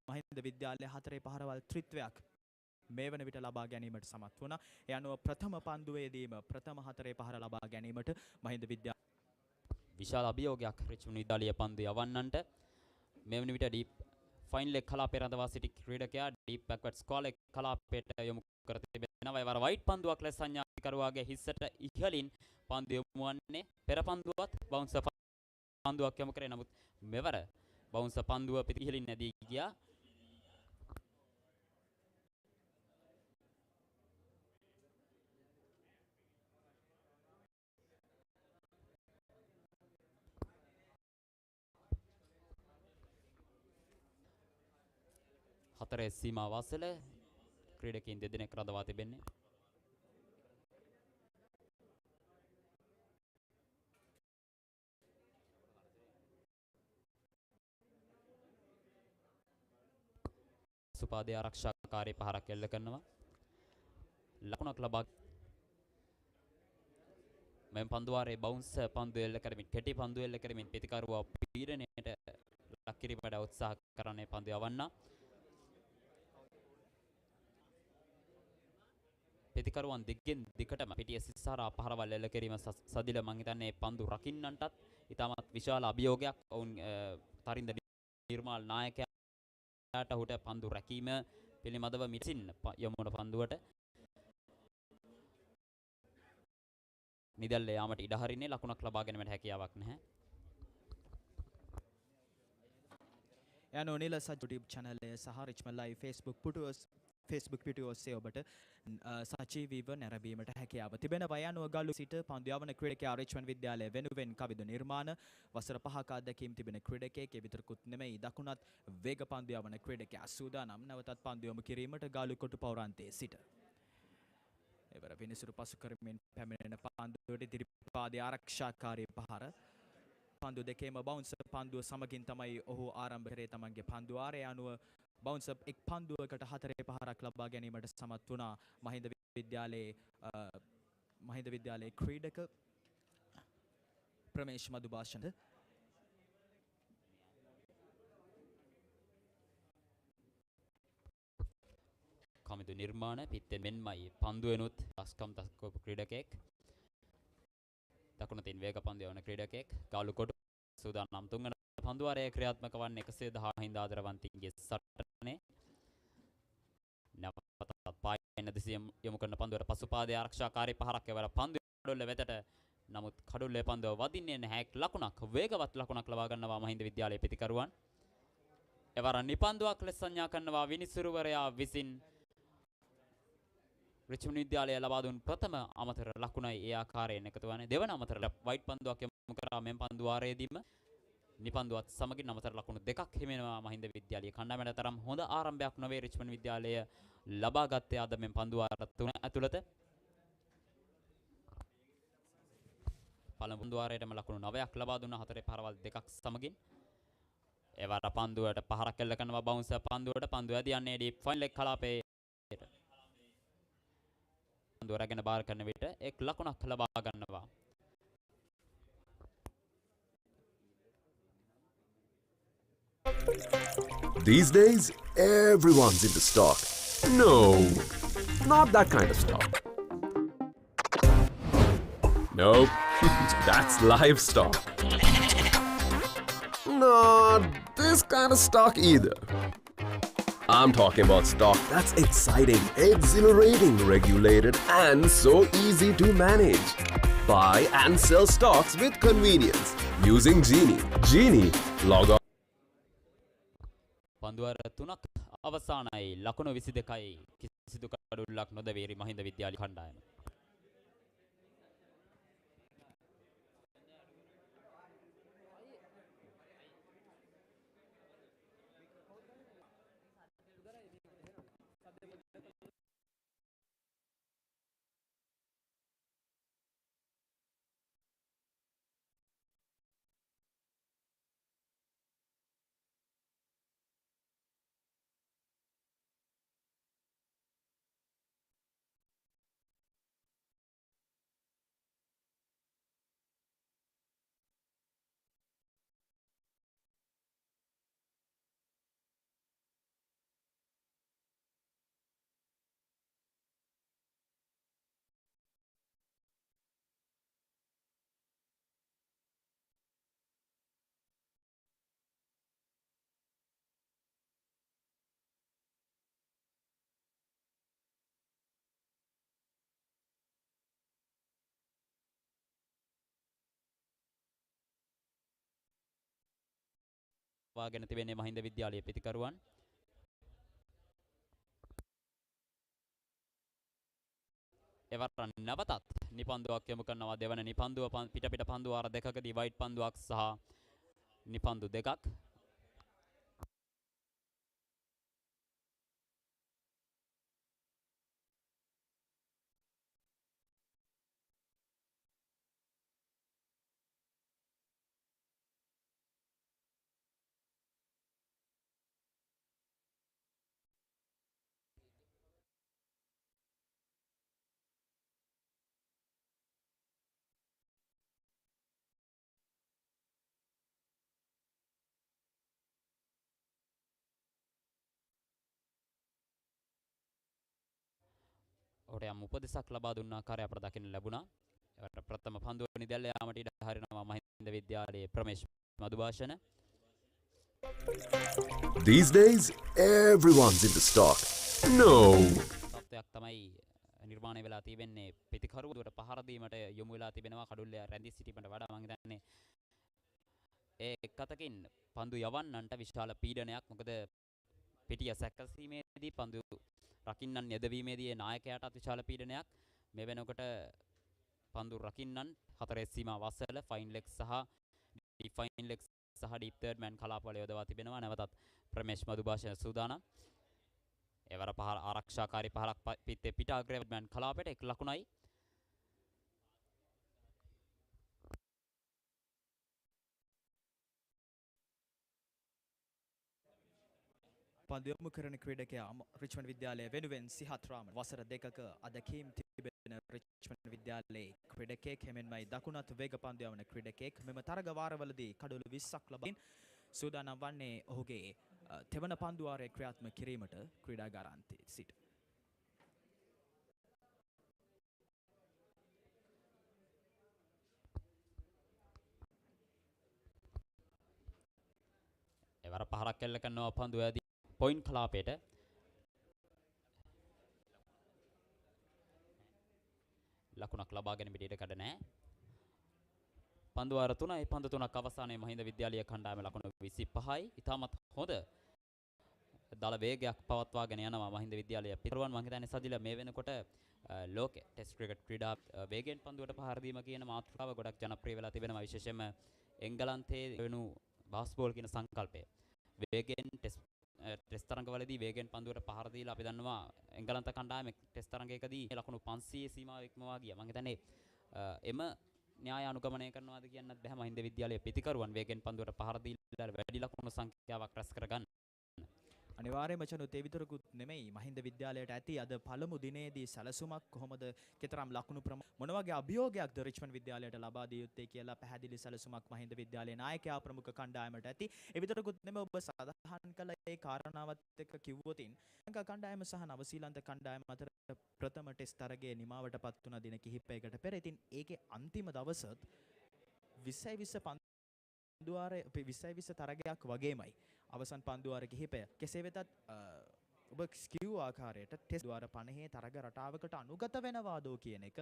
මහින්ද විද්‍යාලය හතරේ පහරවල් ත්‍රිත්වයක් මේ වන විට ලබා ගැනීමට සමත් වුණා. ඒ අනුව ප්‍රථම පන්දුවේදීම ප්‍රථම හතරේ පහර ලබා ගැනීමට මහින්ද විද්‍යා විශාල අභියෝගයක් රිච්මන්ඩ් විද්‍යාලීය පන්දු යවන්නන්ට මේ වන විට ඩීප් ෆයිනල් එක කලාපේ රඳවා සිටි ක්‍රීඩකයා ඩීප් බැක්වර්ඩ් ස්කෝල් එක කලාපයට යොමු කර තිබෙනවා. ඒ වර වයිට් පන්දුවක් ලෙස සංඥාකරුවාගේ හිස්සට ඉහළින් පන්දු යොමු වන්නේ පෙර පන්දුවත් බවුන්සර් පන්දුවක් යොමු කරේ. නමුත් මෙවර බවුන්සර් පන්දුව පිටිහිලින් නැදී ගියා. හතරේ සීමා වාසල ක්‍රීඩකයන් දෙදෙනෙක් රඳවා තිබෙන්නේ. සුපාදේ ආරක්ෂාකාරී පහරක් එල්ල කරනවා. ලකුණක් ලබා මෙම් පන්දුවාරේ බවුන්ස් පන්දු එල්ල කරමින් කෙටි පන්දු එල්ල කරමින් පිටිකරුවා පීඩනයට ලක් කිරීමට උත්සාහ කරන්නේ පන්දු යවන්න. පිටිකරුවන් දිගින් දිගටම පිටිය සිස්සාරා පහරවල් එල්ල කිරීම සදිල මං හිතන්නේ පන්දු රකින්නන්ටත් ඉතාමත් විශාල අභියෝගයක්. ඔවුන් තරින්ද නිර්මාල් නායකයාට ඔහුට පන්දු රැකීම පිළිබඳව මිසින් යමුන පන්දුවට නිදල්ල යාමට ඉඩ හරින්නේ. ලකුණක් ලබා ගැනීමට හැකියාවක් නැහැ. යන ඔනිල සජ් YouTube channel එක සහ Richmond live Facebook පිටුව ඔස්සේ ඔබට සජීවීව නැරඹීමට හැකියාව තිබෙනවා. යනුව ගල්ලු සිට පන්දු යවන ක්‍රීඩකයා රිච්මන්ඩ් විද්‍යාලය වෙනුවෙන් කවිදු නිර්මාණ වසර 5ක අත්දැකීම් තිබෙන ක්‍රීඩකයෙක්. ඒ විතරකුත් නෙමෙයි දකුණත් වේග පන්දු යවන ක්‍රීඩකයා සූදානම් නැවතත් පන්දු යොමු කිරීමට ගාලු කොටු පෞරාන්තයේ සිට. එවර විනිසුරු පසු කරමින් පැමිණෙන පන්දුවට ඉදිරිපාදයේ ආරක්ෂාකාරී පහර පන්දු දෙකේම බවුන්සර් පන්දුව සමගින් තමයි ඔහු ආරම්භ කරේ තමන්ගේ පන්දුවාරය. අනුව බවුන්සර් එක් පන්දුවකට හතරේ පහරක් ලබා ගැනීමට සමත් වුණා මහින්ද විද්‍යාලයේ ක්‍රීඩක ප්‍රමේශ් මදුභාෂණ. කමිදු නිර්මාණ පිත්තෙන් මෙන්මයි පන්දුවෙනුත් අස්කම් දක්වපු ක්‍රීඩකයෙක්. දකුණතින් වේග පන්දු යවන ක්‍රීඩකයෙක්. ගාලු කොටු සූදානම් තුන්වන පන්දුවාරයේ ක්‍රියාත්මක වන්නේ 110 හින්දා ආදරවන්තින්ගේ සටනේ. නැවතත් පායන දිසිය යොමු කරන පන්දුවට පසුපාදයේ ආරක්ෂාකාරී පහරක් එවර පන්දු කඩොල්ල වෙතට. නමුත් කඩොල්ලේ පන්දුව වදින්නේ නැහැ. ලකුණක් වේගවත් ලකුණක් ලබා ගන්නවා මහින්ද විද්‍යාලයේ පිටිකරුවන්. එවර නිපන්දුවක් ලෙස සංඥා කරනවා විනිසුරුවරයා විසින්. රිච්මන්ඩ් විද්‍යාලය ලබා දුන් ප්‍රථම අමතර ලකුණයි ඒ ආකාරයෙන් එකතු වන්නේ. දෙවන අමතර වයිට් පන්දුවක් යොමු කරා මෙම් පන්දුවාරයේදීම නිපන්දුවත් සමගින් අමතර ලකුණු දෙකක් හිමිනවා මහින්ද විද්‍යාලයේ කණ්ඩායමට තරම් හොඳ ආරම්භයක් නොවේ රිච්මන්ඩ් විද්‍යාලය ලබා ගත්තේ අද මෙම් පන්දුවාර තුන ඇතුළත. පළමු පන්දුවාරයේම ලකුණු 9ක් ලබා දුන්නා හතරේ පහරවල් දෙකක් සමගින්. එවර පන්දුවට පහරක් එල්ල කරනවා බවුන්සර් පන්දුවට. පන්දුව ඇදියන්නේ ඩීප් ෆයිනල් එක කලාපේ පන්දුව රැගෙන බාර කරන විට එක් ලකුණක් ලබා ගන්නවා. These days, everyone's into stock. No, not that kind of stock. Nope, that's livestock. Not this kind of stock either. I'm talking about stock that's exciting, exhilarating, regulated, and so easy to manage. Buy and sell stocks with convenience using Genie. Genie, log on. පන්දුවර 3ක් අවසානයි. ලකුණු 22යි. කිසිදු කඩුල්ලක් නොදැවීරි මහින්ද විද්‍යාලය කණ්ඩායම. ලබාගෙන තිබෙන්නේ මහින්ද විද්‍යාලයේ පිතිකරුවන්. එවරන් නැවතත් නිපන්දුවක් යොමු කරනවා දෙවන නිපන්දුව පිට පන්දු වාර දෙකකදී වයිට් පන්දුවක් සහ නිපන්දු දෙකක්. ඔහුට යම් උපදෙසක් ලබා දුන්න ආකාරය අපට දකින්න ලැබුණා. ඒවට ප්‍රථම පන්දුව නිදැල්ල යාමට ඉඩ හරිනවා මහින්ද විද්‍යාලයේ Ramesh මදුභාෂණ. These days, everyone's into stock. No. තත්ත්වයක් තමයි නිර්මාණය වෙලා තිබෙන්නේ. පිතිකරුවට පහර දීමට යොමු වෙලා තිබෙනවා කඩුල්ල රැඳී සිටීමට වඩා මම හිතන්නේ ඒ එක්කතකින් පන්දු යවන්නන්ට විශාල පීඩනයක්. මොකද පිටිය සැකසීමේදී පන්දු රකින්නන් යෙදවීමේදී නායකයාටත් විශාල පීඩනයක්. මේ වෙනකොට පන්දු රකින්නන් හතරේ සීමා වසල ෆයින් ලෙග් සහ ඩිෆයින් ලෙග් සහ ඩීප් තර්ඩ් මෑන් කලාපවල යොදවා තිබෙනවා. නැවතත් ප්‍රමේශ් මදුභාෂණ සූදානම්. එවර පහර ආරක්ෂාකාරී පහරක් පිටේ පිට අග්‍රය මෑන් කලාපයට 1 ලකුණයි. පන්දු යොමු කරන ක්‍රීඩකයා රිච්මන්ඩ් විද්‍යාලය වෙනුවෙන් සිහත් රාමන් වසර දෙකක අදකීම් තිබෙන රිච්මන්ඩ් විද්‍යාලයේ ක්‍රීඩකයෙක් හැමෙන්මයි දකුණත් වේග පන්දු යවන ක්‍රීඩකයෙක්. මෙම තරග වාරවලදී කඩොළු 20ක් ලබමින් සූදානම් වන්නේ ඔහුගේ තෙවන පන්දු වාරයේ ක්‍රියාත්මක කිරීමට ක්‍රීඩාගාරාන්තයේ සිට. එවර පහරක් එල්ල කරනවා පන්දු ඇදී පොයින්ට් කලාපයට. ලකුණක් ලබා ගැනීමට ඉඩ කඩ නැහැ. පන්දු වාර 3යි පන්දු 3ක් අවසානයේ මහින්ද විද්‍යාලීය කණ්ඩායම ලකුණු 25යි. ඉතාමත් හොඳ දල වේගයක් පවත්වාගෙන යනවා මහින්ද විද්‍යාලීය පිටරුවන්. මම හිතන්නේ සදිලා මේ වෙනකොට ලෝක ටෙස්ට් ක්‍රිකට් ක්‍රීඩා වේගෙන් පන්දුවට පහර දීම කියන මාතෘකාව ගොඩක් ජනප්‍රිය වෙලා තිබෙනවා. විශේෂයෙන්ම එංගලන්තයේ වෙනු බාස්කට්බෝල් කියන සංකල්පය. වේගෙන් ටෙස්ට් තරඟවලදී වේගෙන් පන්දුවට පහර දීලා අපි දන්නවා එංගලන්ත කණ්ඩායම ටෙස්ට් තරඟයකදී ලකුණු 500 සීමාව ඉක්මවා ගියා. මම හිතන්නේ එම න්‍යාය අනුගමනය කරනවාද කියන්නත් බෑ. මහින්ද විද්‍යාලයේ පිතිකරුවන් වේගෙන් පන්දුවට පහර දීලා වැඩි ලකුණු සංඛ්‍යාවක් රැස් කරගන්න. අනිවාර්යයෙන්ම චනුත් ඒ විතරකුත් නෙමෙයි මහින්ද විද්‍යාලයට ඇති අද පළමු දිනේදී සැලසුමක් කොහොමද කෙතරම් ලකුණු මොන වගේ අභියෝගයක්ද රිච්මන්ඩ් විද්‍යාලයට ලබා දිය යුත්තේ කියලා පැහැදිලි සැලසුමක් මහින්ද විද්‍යාලයේ නායකයා ප්‍රමුඛ කණ්ඩායමට ඇති. ඒ විතරකුත් නෙමෙයි ඔබ සඳහන් කළ ඒ කාරණාවත් එක්ක කිව්වොතින් ලංකා කණ්ඩායම සහ නවසීලන්ත කණ්ඩායම අතර ප්‍රථම ටෙස්ට් තරගයේ නිමාවටපත් වුණ දින කිහිපයකට පෙර. ඉතින් ඒකේ අන්තිම දවසත් 20 පන්දුවාරයේ 20 තරගයක් වගේමයි අවසන් පන්දුවාර කිහිපය. කෙසේ වෙතත් ඔබ ස්කිව් ආකාරයට ටෙස්ට් ද්වාර 50 තරග රටාවකට අනුගත වෙනවාදෝ කියන එක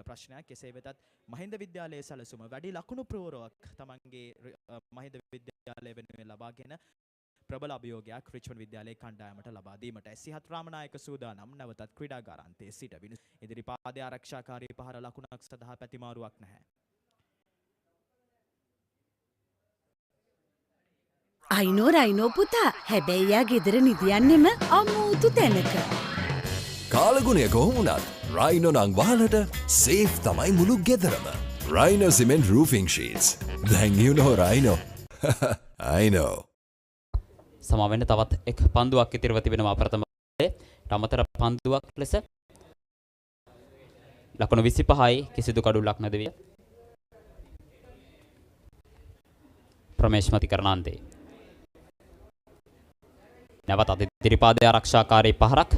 ප්‍රශ්නයක්. කෙසේ වෙතත් මහින්ද විද්‍යාලයේ සැලසුම වැඩි ලකුණු ප්‍රවරයක් තමන්ගේ මහින්ද විද්‍යාලය වෙනුවෙන් ලබාගෙන ප්‍රබල අභියෝගයක් රිච්මන්ඩ් විද්‍යාලයේ කණ්ඩායමට ලබා දීමට සිහත් රාමනායක සූදානම්. නැවතත් ක්‍රීඩාගාරාන්තයේ සිට ඉදිරි පාදයේ ආරක්ෂාකාරී පහර ලකුණක් සඳහා පැතිමාරුවක් නැහැ. අයිනෝ පුතා හැබැයි යා ගෙදර නිදියන්නෙම අමුතු තැනක. කාලගුණය කොහොමුණත් රයිනෝ නං වාලට සේෆ් තමයි මුළු ගෙදරම. Rhino cement roofing sheets. දැන් you know Rhino. I know. සමාවෙන්න තවත් එක් පන්දුවක් ඉතිරිව තිබෙනවා ප්‍රථම පන්දුවේ. අමතර පන්දුවක් ලෙස ලකුණු 25යි කිසිදු කඩුල්ලක් නැදවිය. ප්‍රමේශ් මතිකරණාන්තේ නැවත ඉදිරිපාදයේ ආරක්ෂාකාරී පහරක්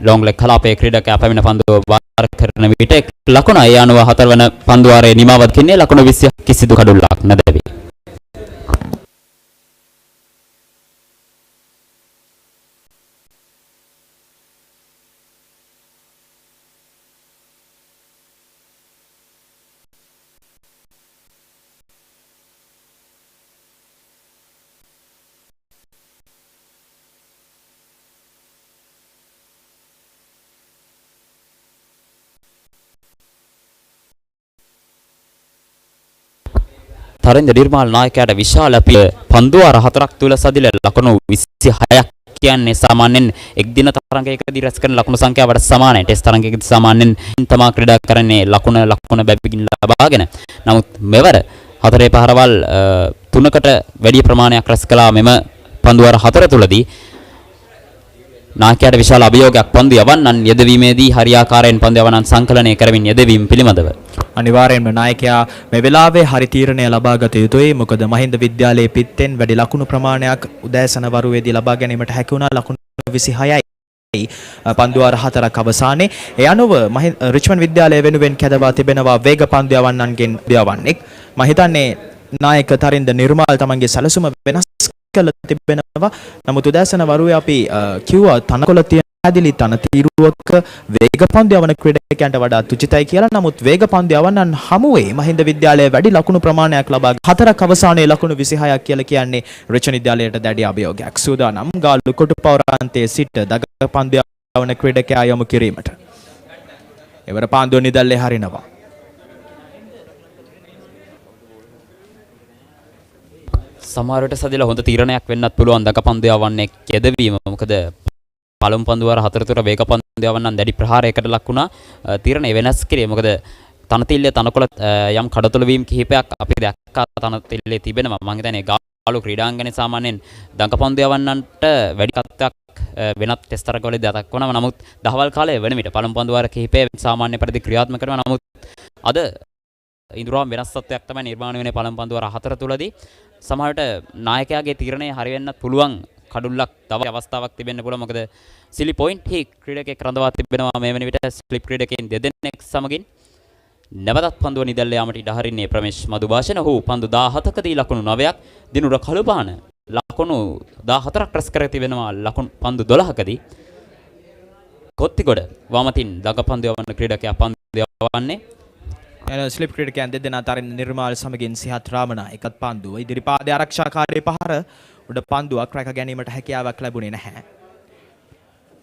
ලොංග් ලෙග් කලාපයේ ක්‍රීඩකයා පැමිණ පන්දුව වාර කරන විට ලකුණයි අනුව 4 වන පන්දුවාරයේ නිමාවත් කින්නේ ලකුණු 20 කිසිදු කඩුල්ලක් නැදවි. තරින්ද නිර්මාල් නායකයාට විශාල පන්දුවාර 4ක් තුල සදිල ලකුණු 26ක් කියන්නේ සාමාන්‍යයෙන් එක් දින තරඟයකදී රැස් කරන ලකුණු සංඛ්‍යාවට සමානයි. ටෙස්ට් තරඟයකදී සාමාන්‍යයෙන් තමා ක්‍රීඩා කරන්නේ ලකුණ බැබිකින් ලබාගෙන. නමුත් මෙවර හතරේ පහරවල් 3කට වැඩි ප්‍රමාණයක් රැස් කළා මෙම පන්දුවාර 4 තුලදී. නායකයාට විශාල අභියෝගයක් පන්දු යවන්නන් යෙදවීමේදී හරියාකාරයෙන් පන්දු යවන්නන් සංකලනය කරමින් යෙදවීම පිළිබඳව අනිවාර්යයෙන්ම නායකයා මේ වෙලාවේ හරි තීරණය ලබා ගත යුතුයි. මොකද මහින්ද විද්‍යාලයේ පිටෙන් වැඩි ලකුණු ප්‍රමාණයක් උදෑසන වරුවේදී ලබා ගැනීමට හැකි වුණා. ලකුණු 26යි පන්දුවාර 4ක් අවසානයේ. ඒ අනුව රිච්මන්ඩ් විද්‍යාලය වෙනුවෙන් කැදවා තිබෙනවා වේග පන්දු යවන්නන්ගෙන් යවන්නෙක්. මම හිතන්නේ නායක තරින්ද නිර්මාල් තමන්ගේ සැලසුම වෙනස් කළ තිබෙනවා. නමුත් උදෑසන වරුවේ අපි කිව්වා තනකොළ තියෙන ඇදිලි තන තීරුවක වේග පන්දු යවන ක්‍රීඩකයන්ට වඩා තුචිතයි කියලා. නමුත් වේග පන්දු යවන්නන් හමුවේ මහින්ද විද්‍යාලය වැඩි ලකුණු ප්‍රමාණයක් ලබා 4ක් අවසානයේ ලකුණු 26ක් කියලා කියන්නේ රිච්මන්ඩ් විද්‍යාලයට දැඩි අභියෝගයක්. සූදානම් ගාල්ලු කොටුපවරාන්තයේ සිට දග පන්දු යවන ක්‍රීඩකයා යොමු කිරීමට. එවර පන්දුව නිදල්ලේ හරිනවා. සමහරවිට සදිලා හොඳ තීරණයක් වෙන්නත් පුළුවන් දක පන්දු යවන්නේ කෙදවීම. මොකද පළමු පන්දුවාර 4 තුර වේග පන්දු යවන්නන් දැඩි ප්‍රහාරයකට ලක් වුණා. තීරණය වෙනස් කළේ මොකද තනතිල්ලේ තනකොළ යම් කඩතොල වීම කිහිපයක් අපි දැක්කා තනතිල්ලේ තිබෙනවා. මම හිතන්නේ ගාලු ක්‍රීඩාංගණයේ සාමාන්‍යයෙන් දඟ පන්දු යවන්නන්ට වැඩි තත්ත්වයක් වෙනත් ටෙස්ට් තරගවලදී දක්වනවා. නමුත් දහවල් කාලයේ වෙන විට පළමු පන්දුවාර කිහිපය සාමාන්‍ය පරිදි ක්‍රියාත්මක කරනවා. නමුත් අද ඉඳුරාම් වෙනස් තත්ත්වයක් තමයි නිර්මාණය වෙන්නේ පළමු පන්දුවාර 4 තුලදී. සමහරට නායකයාගේ තීරණය හරි වෙන්නත් පුළුවන්. කඩුල්ලක් තව අවස්ථාවක් තිබෙන්න පුළුවන්. මොකද සිලි පොයින්ට් හි ක්‍රීඩකයෙක් රඳවා තිබෙනවා මේ වෙන විට ස්ලිප් ක්‍රීඩකයන් දෙදෙනෙක් සමගින්. නැවතත් පන්දුව නිදැල්ල යාමට ඉඩ හරින්නේ ප්‍රමේශ් මදුභාෂණ. ඔහු පන්දු 17කදී ලකුණු 9ක් දිනුර කළුපාන ලකුණු 14ක් රැස් කර තිබෙනවා ලකුණු පන්දු 12කදී. කොත්තිගොඩ වමතින් දඟ පන්දු යවන ක්‍රීඩකයා පන්දු යවන්නේ ස්ලිප් ක්‍රීඩකයන් දෙදෙනා තරින් නිර්මාල් සමගින් සිහත් රාමනා එකත් පන්දුව ඉදිරිපාදයේ ආරක්ෂාකාරී පහර උඩ පන්දුවක් රැක ගැනීමට හැකියාවක් ලැබුණේ නැහැ.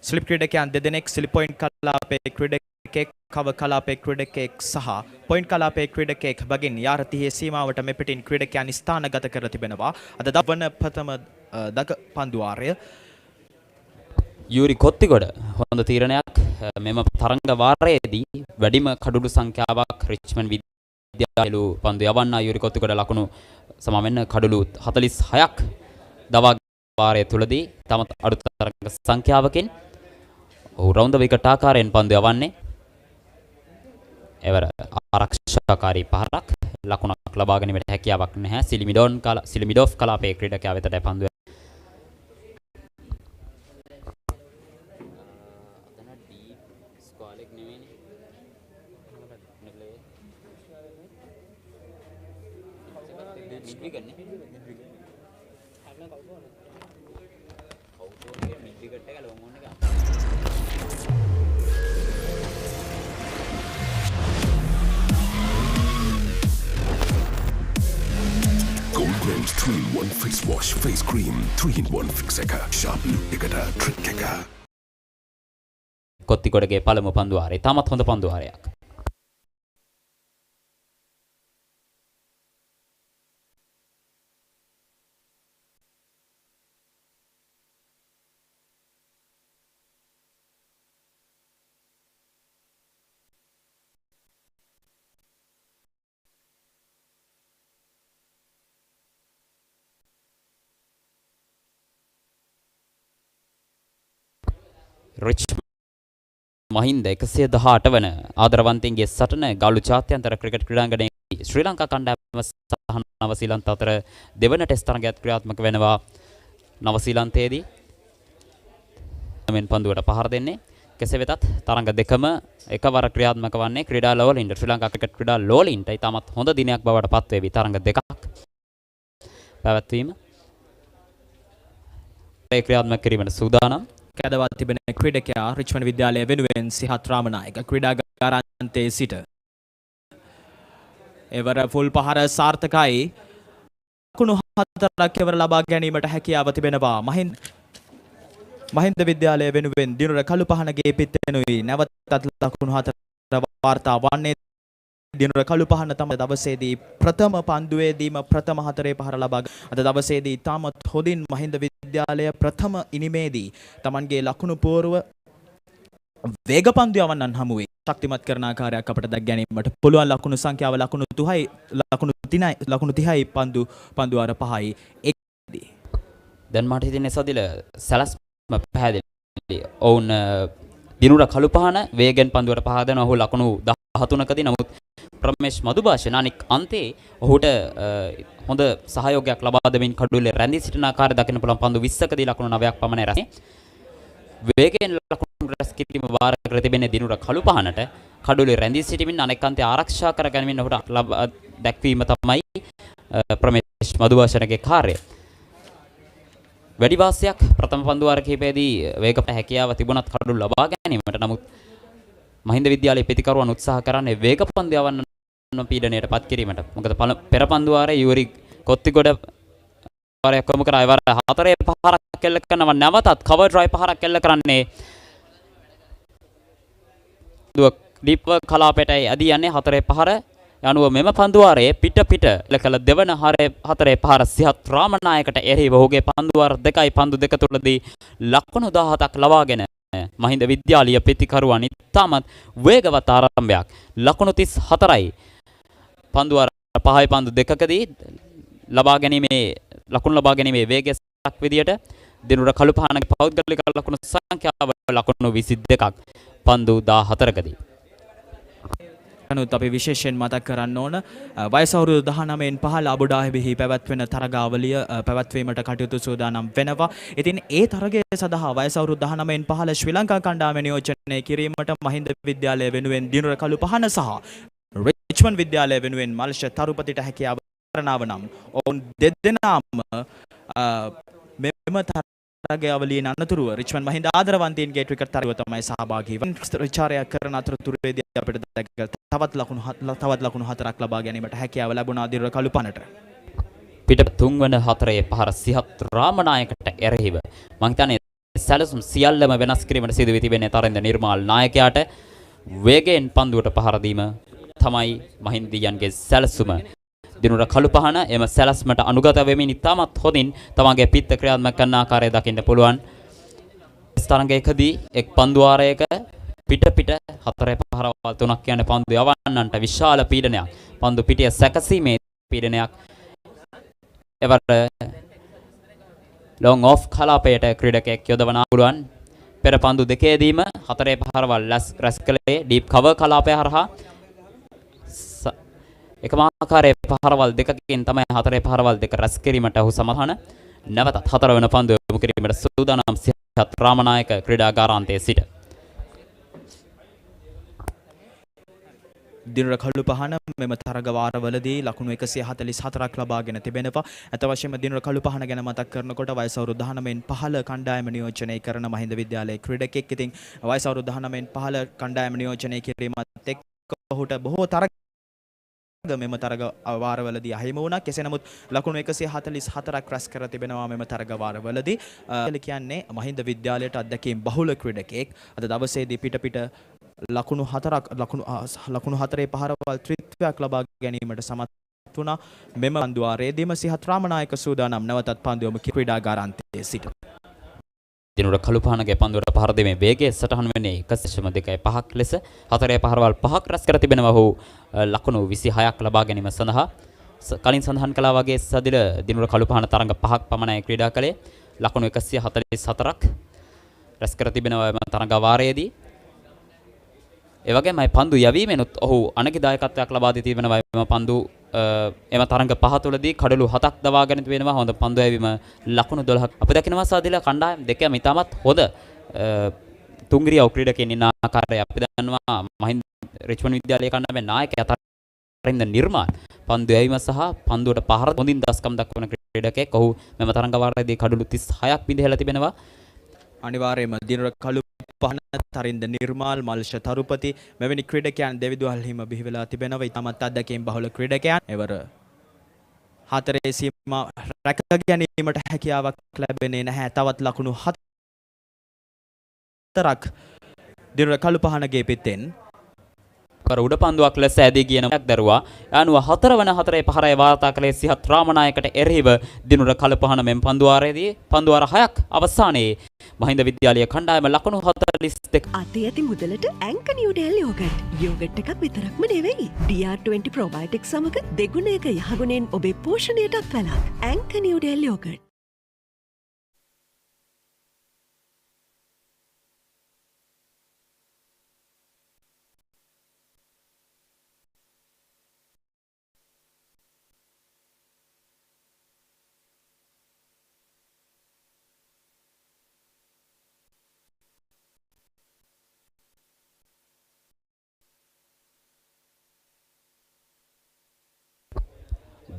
ස්ලිප් ක්‍රීඩකයන් දෙදෙනෙක් ස්ලිප් පොයින්ට් කලාපයේ ක්‍රීඩකෙක් කව කලාපයේ ක්‍රීඩකෙක් සහ පොයින්ට් කලාපයේ ක්‍රීඩකෙක් බගින් යාර 30 සීමාවට මෙපිටින් ක්‍රීඩකයන් ස්ථානගත කර තිබෙනවා. අද දවන ප්‍රථම දක පන්දුවාරය යූරි කොත්තිගොඩ හොඳ තීරණයක්. මෙම තරඟ වාරයේදී වැඩිම කඩුළු සංඛ්‍යාවක් රිච්මන්ඩ් විද්‍යාලය පන්දු යවන්න යූරි කොත්තිගොඩ ලකුණු සමවෙන්න කඩුළු 46ක් දවා වාරය තුලදී තම අඩු තරඟ සංඛ්‍යාවකින් ඔහු රවුන්ඩ් විකට් ආකාරයෙන් පන්දු යවන්නේ. එවර ආරක්ෂාකාරී පහරක් ලකුණක් ලබා ගැනීමට හැකියාවක් නැහැ. සිලිමිඩෝෆ් කලාපයේ ක්‍රීඩකයා වෙතට පන්දු Goldman's 3-in-1 face wash, face cream, 3-in-1 fix එක, sharp look එකට trick එක. කොත්තිගොඩගේ පළමු පන්දුවාරය තාමත් හොඳ පන්දුවාරයක්. Richmond Mahinda 118 වන ආදරවන්තයින්ගේ සටන ගාලු ජාත්‍යන්තර ක්‍රිකට් ක්‍රීඩාංගණයේ ශ්‍රී ලංකා කණ්ඩායම සහ නවසීලන්ත අතර දෙවන ටෙස්ට් තරගයක් ක්‍රියාත්මක වෙනවා. නවසීලන්තයේදී මෙන් පන්දුවට පහර දෙන්නේ. කෙසේ වෙතත් තරග දෙකම එකවර ක්‍රියාත්මක වන්නේ ක්‍රීඩා ලෝලින්ට ශ්‍රී ලංකා ක්‍රිකට් ක්‍රීඩා ලෝලින්ට ඉතාමත් හොඳ දිනයක් බවට පත් වේවි. තරග දෙකක් පැවැත්වීම ඒ ක්‍රියාත්මක කිරීමට සූදානම්. කැදවා තිබෙන ක්‍රීඩකයා රිච්මන්ඩ් විද්‍යාලය වෙනුවෙන් සිහත් රාමනායක ක්‍රීඩාගාරාන්තයේ සිට එවර ෆුල් පහර සාර්ථකයි. ලකුණු 4ක් එවර ලබා ගැනීමට හැකියාව තිබෙනවා. මහින්ද විද්‍යාලය වෙනුවෙන් දිනුර කළුපහනගේ පිටෙනුයි නැවතත් ලකුණු 4 වාර්තා වන්නේ. දිනුර කළු පහන තමයි දවසේදී ප්‍රථම පන්දුවේදීම ප්‍රථම හතරේ පහර ලබා අද දවසේදී තාමත් හොඳින් මහින්ද විද්‍යාලය ප්‍රථම ඉනිමේදී Tamanගේ ලකුණු පෝරුව වේග පන්දු යවන්නන් හමුවේ ශක්තිමත් කරන ආකාරයක් අපට දැක් ගැනීමට පුළුවන්. ලකුණු සංඛ්‍යාව ලකුණු 3යි ලකුණු 30යි පන්දු අර 5යි එකදී. දැන් මට හිතෙන්නේ සදිල සලස්ම පැහැදිලි. ඔවුන් දිනුර කළු පහන වේගෙන් පන්දුවට පහ දෙනවා. ඔහු ලකුණු 13කදී. නමුත් ප්‍රමේෂ් මදුභාෂණ අනික් අන්තේ ඔහුට හොඳ සහයෝගයක් ලබා දෙමින් කඩුල්ලේ රැඳී සිටින ආකාරය දකින්න පුළුවන්. පන්දු 20කදී ලකුණු 9ක් පමණ රැස්නේ. වේගෙන් ලකුණු රැස් කිරීම වාර කර තිබෙන්නේ දිනුර කළු පහනට. කඩුල්ලේ රැඳී සිටීමෙන් අනෙක් අන්තේ ආරක්ෂා කර ගැනීමෙන් ඔහුට දැක්වීම තමයි ප්‍රමේෂ් මදුභාෂණගේ කාර්යය. වැඩි වාසියක් ප්‍රථම පන්දු වාර කිහිපයේදී වේග හැකියාව තිබුණත් කඩුල් ලබා ගැනීමට. නමුත් මහින්ද විද්‍යාලයේ ප්‍රතිකරුවන් උත්සාහ කරන්නේ වේග පන්දු යවන්න පීඩනයට පත් කිරීමට. මොකද පෙර පන්දු වාරයේ යුරි කොත්තිගොඩ වාරයක් කොම කරා වර හතරේ පහරක් කෙල්ල කරනවා. නැවතත් කවර් ඩ්‍රයිව් පහරක් කෙල්ල කරන්නේ දුව ඩීප් වර්ක් කලාපයටයි අදී යන්නේ හතරේ පහර. යනුව මෙම පන්දු වාරයේ පිට කළ දෙවන හතරේ පහර සිහත් රාමනායකට එරෙහිව ඔහුගේ පන්දු වාර දෙකයි පන්දු දෙක තුලදී ලකුණු 17ක් ලබාගෙන මහින්ද විද්‍යාලීය ප්‍රතිකරුවන් ඉතාමත් වේගවත් ආරම්භයක් ලකුණු 34යි පන්දු වාර 5යි පන්දු දෙකකදී ලකුණු ලබා ගැනීමේ වේගයක් විදියට දිනුර කළු පහනගේ පෞද්ගලික ලකුණු සංඛ්‍යාව ලකුණු 22ක් පන්දු 14කදී. අනුත් අපි විශේෂයෙන් මතක් කරන්න ඕන වයස අවුරුදු 19න් පහළ අබුඩාබිහි පැවැත්වෙන තරගාවලිය පැවැත්වීමට කටයුතු සූදානම් වෙනවා. ඉතින් ඒ තරගය සඳහා වයස අවුරුදු 19න් පහළ ශ්‍රී ලංකා කණ්ඩායම නියෝජනය කිරීමට මහින්ද විද්‍යාලය වෙනුවෙන් දිනුර කළු පහන සහ රිච්මන්ඩ් විද්‍යාලය වෙනුවෙන් මල්ෂ තරුපතිට හැකියාව කරනව නම් ඔවුන් දෙදෙනාම මෙම තරගාවලියෙන් අනතුරුව රිච්මන්ඩ් මහින්ද ආදරවන්තයින්ගේ ක්‍රිකට් තරගය තමයි සහභාගී වන විචාරයක් කරන අතරතුරේදී අපිට තවත් ලකුණු 4ක් ලබා ගැනීමට හැකියාව ලැබුණා දිනුර කළු පහනට. පිට තුන්වන හතරේ පහර සිහත් රාමනායකට එරෙහිව මම හිතන්නේ සැලසුම් සියල්ලම වෙනස් කිරීමට සිදු වී තිබෙන්නේ තරෙන්ද නිර්මාල් නායකයාට වේගයෙන් පන්දුවට පහර දීම තමයි මහින්දියන්ගේ සැලසුම. දිනුර කළු පහන එම සැලස්මට අනුගත වෙමින් ඉතාමත් හොඳින් තමන්ගේ පිත්ත ක්‍රියාත්මක කරන ආකාරය දකින්න පුළුවන්. තරගයකදී එක් පන්දු වාරයක පිට හතරේ පහරවල් තුනක් කියන්නේ පන්දු යවන්නන්ට විශාල පීඩනයක්. පන්දු පිටිය සැකසීමේ පීඩනයක්. එවර ලොං ඔෆ් කලාපයට ක්‍රීඩකයෙක් යොදවන පුළුවන්. පෙර පන්දු දෙකේදීම හතරේ පහරවල් රැස් කළේ ඩීප් කවර් කලාපය හරහා. එකම ආකාරයේ පහරවල් දෙකකින් තමයි හතරේ පහරවල් දෙක රැස් කිරීමට ඔහු සමහන. නැවතත් හතර වෙන පන්දුව යොමු කිරීමට සූදානම් සිහත් රාමනායක ක්‍රීඩාගාරාන්තයේ සිට. දිනුර කළු පහන මෙම තරග වාරවලදී ලකුණු 144ක් ලබාගෙන තිබෙනවා. අත වශයෙන්ම දිනුර කළු පහන ගැන මතක් කරනකොට වයස අවුරුදු 19න් පහළ කණ්ඩායම නියෝජනය කරන මහින්ද විද්‍යාලයේ ක්‍රීඩකෙක්. ඉතින් වයස අවුරුදු 19න් පහළ කණ්ඩායම නියෝජනය කිරීමත් එක්ක ඔහුට බොහෝ තරග මෙම තරග වාරවලදී අහිමි වුණා. කෙසේ නමුත් ලකුණු 144ක් රැස් කර තිබෙනවා මෙම තරග වාරවලදී. කියන්නේ මහින්ද විද්‍යාලයට අත්දැකීම් බහුල ක්‍රීඩකෙක්. අද දවසේදී පිට ලකුණු හතරේ පහරවල් ත්‍රිත්වයක් ලබා ගැනීමට සමත් වුණා. මෙම පන්දු වාරයේදීම සිහත් රාමනායක සූදානම් නැවතත් පන්දුවම ක්‍රීඩාගාරාන්තයේ සිට. දිනුර කළු පහනගේ පන්දුවට පහර දෙමේ වේගයේ සටහන් වෙන්නේ 1.25ක් ලෙස. හතරේ පහරවල් 5ක් රැස් කර තිබෙනවා. ඔහු ලකුණු 26ක් ලබා ගැනීම සඳහා කලින් සඳහන් කළා වගේ සදිල දිනුර කළු පහන තරඟ 5ක් පමණයි ක්‍රීඩා කළේ. ලකුණු 144ක් රැස් කර තිබෙනවා එම තරඟ වාරයේදී. ඒ වගේමයි පන්දු යැවීමෙනුත් ඔහු අනගිදායකත්වයක් ලබා දී තිබෙනවා. එම පන්දු එම තරඟ පහ තුළදී කඩලු 7ක් දවාගෙන තිබෙනවා. හොඳ පන්දු යැවීම ලකුණු 12ක්. අපි දකිනවා සාදිල කණ්ඩායම් දෙකම ඉතාමත් හොඳ තුංග්‍රියව ක්‍රීඩකයන් ඉන්න ආකාරය අපි දන්නවා. මහින්ද රිච්මන්ඩ් විද්‍යාලයේ කණ්ඩායමේ නායකයා තරෙන්ද නිර්මාල් පන්දු යැවීම සහ පන්දුවට පහර හොඳින් දස්කම් දක්වන ක්‍රීඩකයෙක්. ඔහු මෙම තරඟ වාරයේදී කඩලු 36ක් බිඳහැලා තිබෙනවා. අනිවාර්යයෙන්ම දිනුර කළු පහන තරින්ද නිර්මාල් මල්ෂ තරුපති මෙවැනි ක්‍රීඩකයන් දෙවිදුවල්හිම බිහි වෙලා තිබෙනවා. ඉතාමත් අත්දැකීම් බහුල ක්‍රීඩකයන්. එවර හතරේ සීමා රැක ගැනීමට හැකියාවක් ලැබෙන්නේ නැහැ. තවත් ලකුණු 4ක් දිනුර කළු පහනගේ පිටෙන් උඩ පන්දුවක් ලෙස ඇදී ගිය නමක් දරුවා. අනුව 4 වන 4 පහරේ වාර්තා කළේ සිහත් රාමනායකට එරෙහිව දිනුර කලපහන මෙන් පන්දුවාරයේදී පන්දුවාර 6ක් අවසානයේ මහින්ද විද්‍යාලය කණ්ඩායම ලකුණු 42 අතේ ඇති මුදලට ඇන්ක නිව්ඩෙල් යෝගට්. යෝගට් එකක් විතරක්ම නෙවෙයි. DR20 ප්‍රොබයොටික් සමග දෙගුණයක යහගුණෙන් ඔබේ පෝෂණයටත් වැළක්. ඇන්ක නිව්ඩෙල් යෝගට්.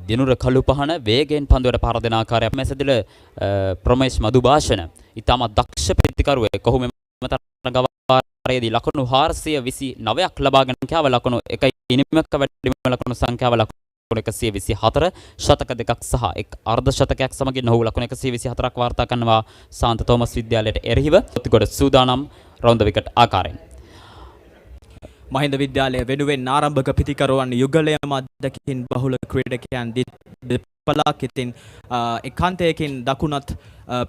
දිනුර කළුපහන වේගයෙන් පන්දුවට පහර දෙන ආකාරයක් මැසදිල ප්‍රමේශ් මදුභාෂණ ඉතාමත් දක්ෂ ප්‍රතිකරුවෙක්. ඔහු මෙම තරගවාරයේදී ලකුණු 429ක් ලබාගෙන කෑව ලකුණු 1 වැඩිම ලකුණු සංඛ්‍යාව ලකුණු 124 ශතක දෙකක් සහ එක් අර්ධ ශතකයක් සමගින් ඔහු ලකුණු 124ක් වාර්තා කරනවා සාන්ත තෝමස් විද්‍යාලයට එරෙහිව. ඔතිගොඩ සූදානම් රවුන්ඩ් විකට් ආකාරයෙන්. මහින්ද විද්‍යාලය වෙනුවෙන් ආරම්භක පිතිකරුවන් යුගලයම අධ්‍යක්ෂින් බහුල ක්‍රීඩකයන් දෙපළක් ඉතින් එකාන්තයකින් දකුණත්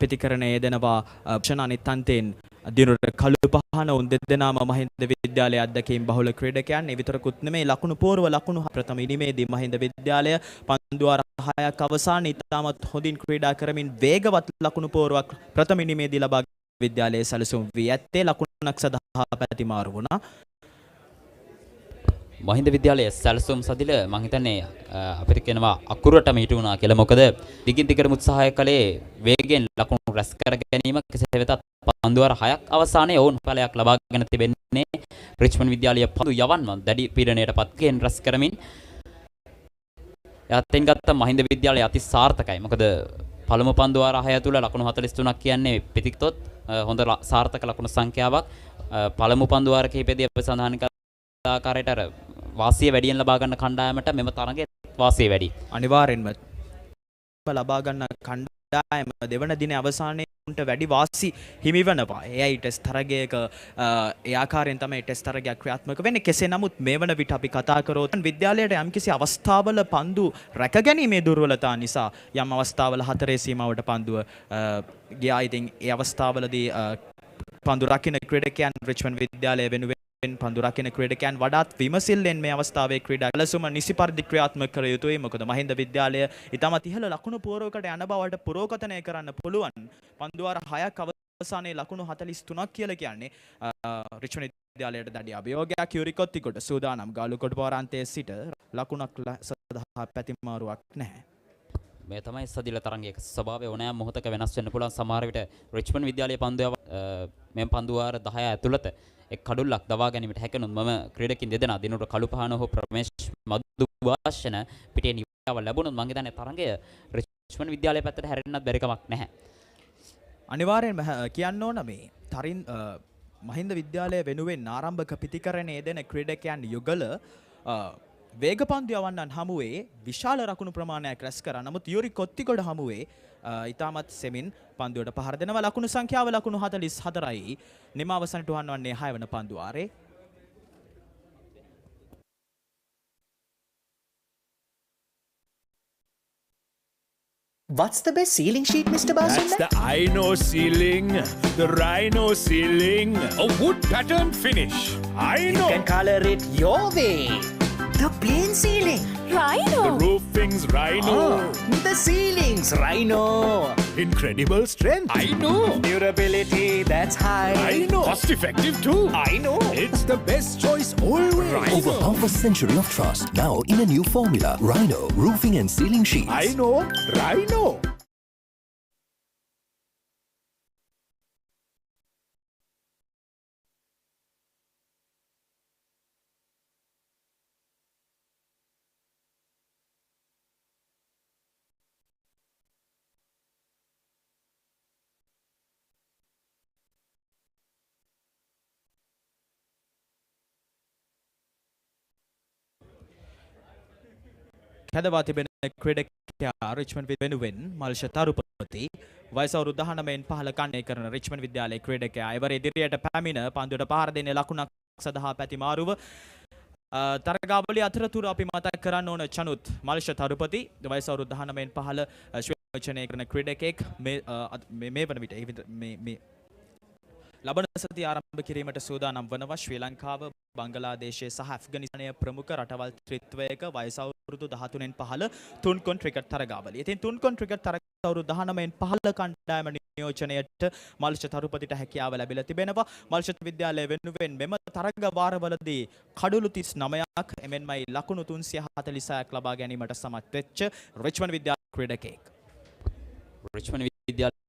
පිතිකරණයේ දෙනවා ක්ෂණ අනිත් අන්තයෙන් දිනුර කළුපහන උන් දෙදෙනාම මහින්ද විද්‍යාලයේ අධ්‍යක්ෂින් බහුල ක්‍රීඩකයන් ඒ විතරකුත් නෙමෙයි ලකුණු පෝරව ලකුණු ප්‍රථම ඉනිමේදී මහින්ද විද්‍යාලය පන්දුවාර 6ක් අවසානයේ ඉතාමත් හොඳින් ක්‍රීඩා කරමින් වේගවත් ලකුණු පෝරුවක් ප්‍රථම ඉනිමේදී ලබා විද්‍යාලයේ සැලසුම් වී ඇත්තේ ලකුණක් සඳහා පැතිමාරු වුණා. මහින්ද විද්‍යාලයේ සැලසුම් සදිල මම හිතන්නේ අපිට කියනවා අකුරටම හිටුණා කියලා. මොකද දිගින් දිගටම උත්සාහය කළේ වේගෙන් ලකුණු රැස් කර ගැනීම. කෙසේ වෙතත් පන්දුවාර 6ක් අවසානයේ ඔවුන් ඵලයක් ලබාගෙන තිබෙන්නේ රිච්මන්ඩ් විද්‍යාලය පන්දු යවන්ම දැඩි පීඩනයටපත් කෙන් රැස් කරමින් යත්ෙන් ගත්ත මහින්ද විද්‍යාලය අති සාර්ථකයි. මොකද පළමු පන්දුවාර 6 තුල ලකුණු 43ක් කියන්නේ පිටික්තොත් හොඳ සාර්ථක ලකුණු සංඛ්‍යාවක්. පළමු පන්දුවාර කිහිපෙදී අපි සඳහන් කළ ආකාරයට අර වාසිය වැඩියෙන් ලබා ගන්න කණ්ඩායමට මෙම තරගයේ වාසිය වැඩි. අනිවාර්යෙන්ම ලබා ගන්න කණ්ඩායම දෙවන දිනේ අවසානයේ උන්ට වැඩි වාසි හිමි වෙනවා. එයයි ටෙස්ට් තරගයක ඒ ආකාරයෙන් තමයි ටෙස්ට් තරගයක් ක්‍රියාත්මක වෙන්නේ. කෙසේ නමුත් මේ වන විට අපි කතා කරොත් විද්‍යාලයට යම්කිසි අවස්ථාවල පන්දු රැකගැනීමේ දුර්වලතා නිසා යම් අවස්ථාවල 4 සීමාවට පන්දුව ගියා. ඉතින් ඒ අවස්ථාවලදී පන්දු රකින්න ක්‍රීඩකයන් රිච්මන්ඩ් විද්‍යාලය වෙනුවෙන් පන්දු රකින්න ක්‍රීඩකයන් වඩාත් විමසිල්ලෙන් මේ අවස්ථාවේ ක්‍රීඩා කළසුම නිසි පරිදි ක්‍රියාත්මක කර යුතුයි. මොකද මහින්ද විද්‍යාලය ඉතාමත් ඉහළ ලකුණු පුරවකට යන බවට පුරෝකතනය කරන්න පුළුවන්. පන්දුවාර 6ක් අවසානයේ ලකුණු 43ක් කියලා කියන්නේ රිච්මන්ඩ් විද්‍යාලයට දැඩි අභියෝගයක්. යුරිකොත් කොට සූදානම් ගාලු කොටපවරන්තයේ සිට ලකුණක් සඳහා පැතිමාරුවක් නැහැ. මේ තමයි සදිල තරගයක ස්වභාවය. ඕනෑම මොහොතක වෙනස් වෙන්න පුළුවන්. සමහර විට රිච්මන්ඩ් විද්‍යාලයේ පන්දුව මෙම් පන්දුවාර 10 ඇතුළත එක් කඩුල්ලක් දවා ගැනීමට හැකෙනුත් මම ක්‍රීඩකින් දෙදෙනා දිනුර කළුපහන හෝ ප්‍රමේශ් මදුභාෂණ පිටේ නිවාව ලැබුණොත් මම හිතන්නේ තරගය රිච්මන්ඩ් විද්‍යාලයේ පැත්තට හැරෙන්නත් බැරි කමක් නැහැ. අනිවාර්යෙන්ම කියන්න ඕන මේ තරින් මහින්ද විද්‍යාලය වෙනුවෙන් ආරම්භක පිතිකරණයේ දෙන ක්‍රීඩකයන් යුගල වේගපන්දු යවන්නන් හමුවේ විශාල රකුණු ප්‍රමාණයක් රැස් කරා. නමුත් යුරි කොත්තිගොඩ හමුවේ ඉතාමත් සෙමින් පන්දුවට පහර දෙනවා. ලකුණු සංඛ්‍යාව ලකුණු 44යි. නිම අවසනට වන්නේ 6 වන පන්දුවාරේ. What's the best ceiling sheet, Mr. Basinda? That's the Ino ceiling, the Rhino ceiling, a wood pattern finish. You can color it your way. The plain ceiling. Rhino. The roofing's Rhino. The ceiling's Rhino. Incredible strength. I know. Durability, that's high. I know. Cost effective too. I know. It's the best choice always. Rhino. Over half a century of trust. Now in a new formula. Rhino Roofing and Ceiling Sheets. I know. Rhino. හැදවා තිබෙන ක්‍රීඩකයා Richmond වෙනුවෙන් මල්ෂ තරුපති වයස අවුරුදු 19න් 15 කන්නේ කරන Richmond විද්‍යාලයේ ක්‍රීඩකයා ඉවර ඉදිරියට පැමිණ පන්දුවට පහර දෙන්නේ ලකුණක් සඳහා පැතිමාරුව තරගාවලිය අතරතුර අපි මතක් කරන්න ඕන චනුත් මල්ෂ තරුපති වයස අවුරුදු 19න් පහළ ශ්‍රේණි කරන ක්‍රීඩකෙක් මේ වන විට මේ ලබන සතිය ආරම්භ කිරීමට සූදානම් වනවා ශ්‍රී ලංකාව බංගලාදේශය සහ ඇෆ්ගනිස්තානය ප්‍රමුඛ රටවල් ත්‍රිත්වයක වයස අවුරුදු 13න් පහළ තුන්කොන් ක්‍රිකට් තරගාවලිය. ඉතින් තුන්කොන් ක්‍රිකට් තරගාවලිය අවුරුදු 19න් පහළ කණ්ඩායම නියෝජනයට මල්ෂ තරුපතිට හැකියාව ලැබිලා තිබෙනවා. මල්ෂ විද්‍යාලය වෙනුවෙන් මෙම තරග වාරවලදී කඩුළු 39ක් එමෙන්මයි ලකුණු 346ක් ලබා ගැනීමට සමත් වෙච්ච රිච්මන්ඩ් විද්‍යාලය ක්‍රීඩකයෙක්. රිච්මන්ඩ් විද්‍යාලය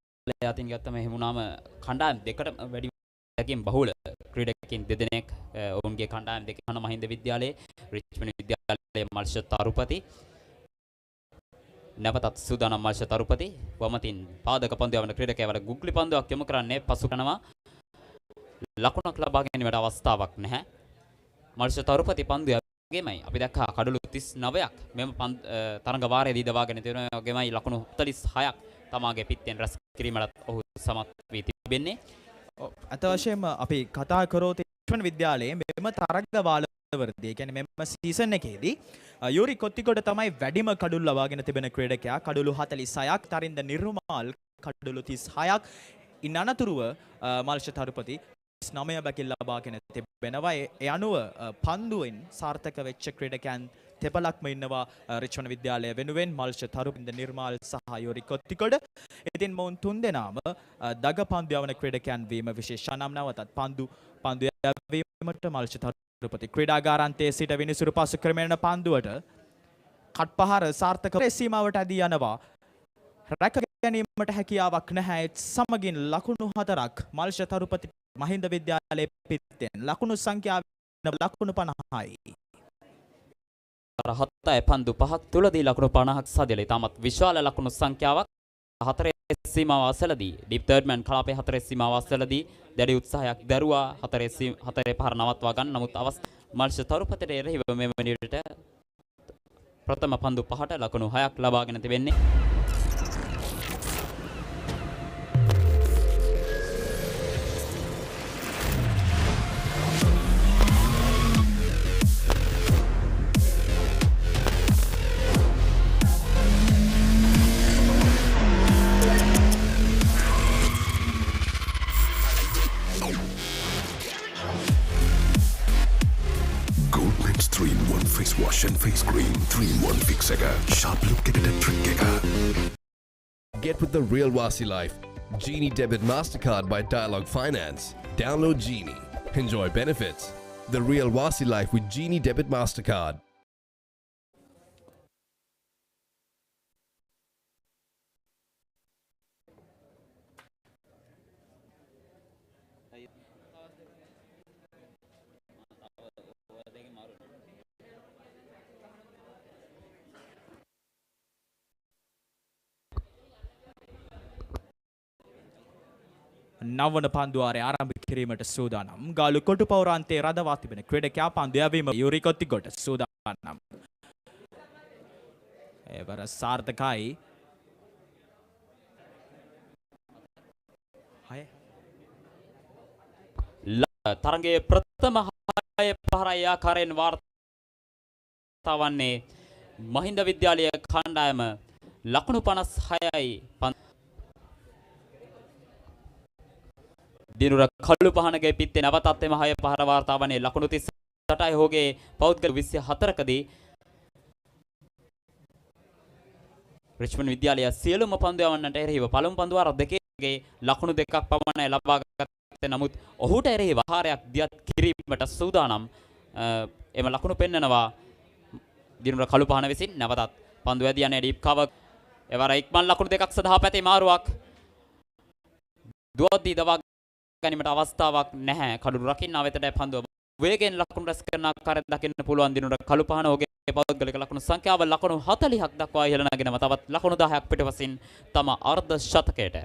අතින් ගත්තම එහෙම වුණාම කණ්ඩායම් දෙකට වැඩිමකින් බහුල ක්‍රීඩකයන් දෙදෙනෙක් ඔවුන්ගේ කණ්ඩායම් දෙක යන මහින්ද විද්‍යාලයේ රිච්මන්ඩ් විද්‍යාලයේ මල්ෂ තරුපති නැවතත් සූදානම් මල්ෂ තරුපති වමතින් පාදක පන්දු යවන ක්‍රීඩකයා ගුග්ලි පන්දුවක් යොමු කරන්නේ පසු කරනවා ලකුණක් ලබා ගැනීමට අවස්ථාවක් නැහැ. මල්ෂ තරුපති පන්දු යවගෙමයි අපි දැක්කා කඩලු 39ක් මෙම තරඟ වාරයේදී දවාගෙන තියෙනවා. වගේමයි ලකුණු 46ක් තමාගේ පිටෙන් රැස් කිරීමට ඔහු සමත් වී තිබෙන්නේ. අත වශයෙන්ම අපි කතා කරොත් රිච්මන්ඩ් විද්‍යාලයේ මෙම තරග වාරවලදී කියන්නේ මෙම සීසන් එකේදී යූරි කොත්තිගොඩ තමයි වැඩිම කඩුළු ලබාගෙන තිබෙන ක්‍රීඩකයා. කඩුළු 46ක්, තරින්ද නිර්මාල් කඩුළු 36ක්. ඉන් අනතුරුව මල්ෂ තරුපති 9 බැකිල් ලබාගෙන තිබෙනවා. ඒ අනුව පන්දුවෙන් සාර්ථක වෙච්ච ක්‍රීඩකයන් තෙපලක්ම ඉන්නවා රිච්මන්ඩ් විද්‍යාලය වෙනුවෙන් මල්ෂ තරුපින්ද නිර්මාල් සහ යෝරි කොත්තිකොඩ. ඉතින් මොවුන් තුන්දෙනාම දග පන්දු යවන ක්‍රීඩකයන් වීම විශේෂ නම් නවතත් පන්දු යැවීමට මල්ෂ තරුපති ක්‍රීඩාගාරාන්තයේ සිට විනිසුරු පසු ක්‍රමයෙන් පන්දුවට කට්පහර සාර්ථක සීමාවට ඇදී යනවා. රැක ගැනීමට හැකියාවක් නැහැ. සමගින් ලකුණු 4ක් මල්ෂ තරුපති මහින්ද විද්‍යාලයේ පිටෙන් ලකුණු සංඛ්‍යාව ලකුණු 50යි. හතයි පන්දු 5ක් තුලදී ලකුණු 50ක් සදියලා ඉතාමත් විශාල ලකුණු සංඛ්‍යාවක් හතරේ සීමාව අසලදී ඩීප් තර්ඩ්මන් කලාපයේ හතරේ සීමාව අසලදී දැඩි උත්සාහයක් දරුවා හතරේ පහර නවත්වා ගන්න. නමුත් මල්ෂ තරුපතිට එරෙහිව මේ වෙනියට ප්‍රථම පන්දු 5ට ලකුණු 6ක් ලබාගෙන තිබෙන්නේ. Face wash and face cream 3-in-1 fix එක sharp look එකට trick එක. Get with the real Wasi life. Genie Debit MasterCard by Dialog Finance. Download Genie. Enjoy benefits. The real Wasi life with Genie Debit MasterCard. නවවන පන්දුවාරය ආරම්භ කිරීමට සූදානම්. ගාලු කොටු පෞරාන්තයේ රඳවා තිබෙන ක්‍රීඩකයා පන්දු යැවීම යූරි කොත්තිගොඩ සූදානම්. එවර සාර්ථකයි. තරගයේ ප්‍රථම 6 පහරයි ආකාරයෙන් වාර්තා වන්නේ මහින්ද විද්‍යාලය කණ්ඩායම ලකුණු 56යි දිනුර කළු පහනගේ පිත්තේ නැවතත් එම 6 පහර වාර්තා වන්නේ ලකුණු 38යි ඔහුගේ පෞද්ගල 24කදී රිච්මන්ඩ් විද්‍යාලය සියලුම පන්දු යවන්නට එරෙහිව පළමු පන්දු වාර දෙකේ ලකුණු දෙකක් පමණයි ලබා ගත්තේ. නමුත් ඔහුට එරෙහිව ආහාරයක් දියත් කිරීමට සූදානම්. එම ලකුණු පෙන්නනවා දිනුර කළු පහන විසින්. නැවතත් පන්දු ඇදී යන්නේ ඩීප් කවර්. එවර ඉක්මන් ලකුණු දෙකක් සඳහා පැතේ මාරුවක්. දුවද්දී දවා ගැනීමට අවස්ථාවක් නැහැ. කඩුළු රකින්න වෙතට පන්දුව වේගෙන් ලකුණු රැස් කරන ආකාරයෙන් දකින්න පුළුවන්. දිනුර කළු පහන ඔහුගේ පෞද්ගලික ලකුණු සංඛ්‍යාව ලකුණු 40ක් දක්වා ඉහළ නැගෙන තවත් ලකුණු 10ක් පිටපසින් තම අර්ධ ශතකයට.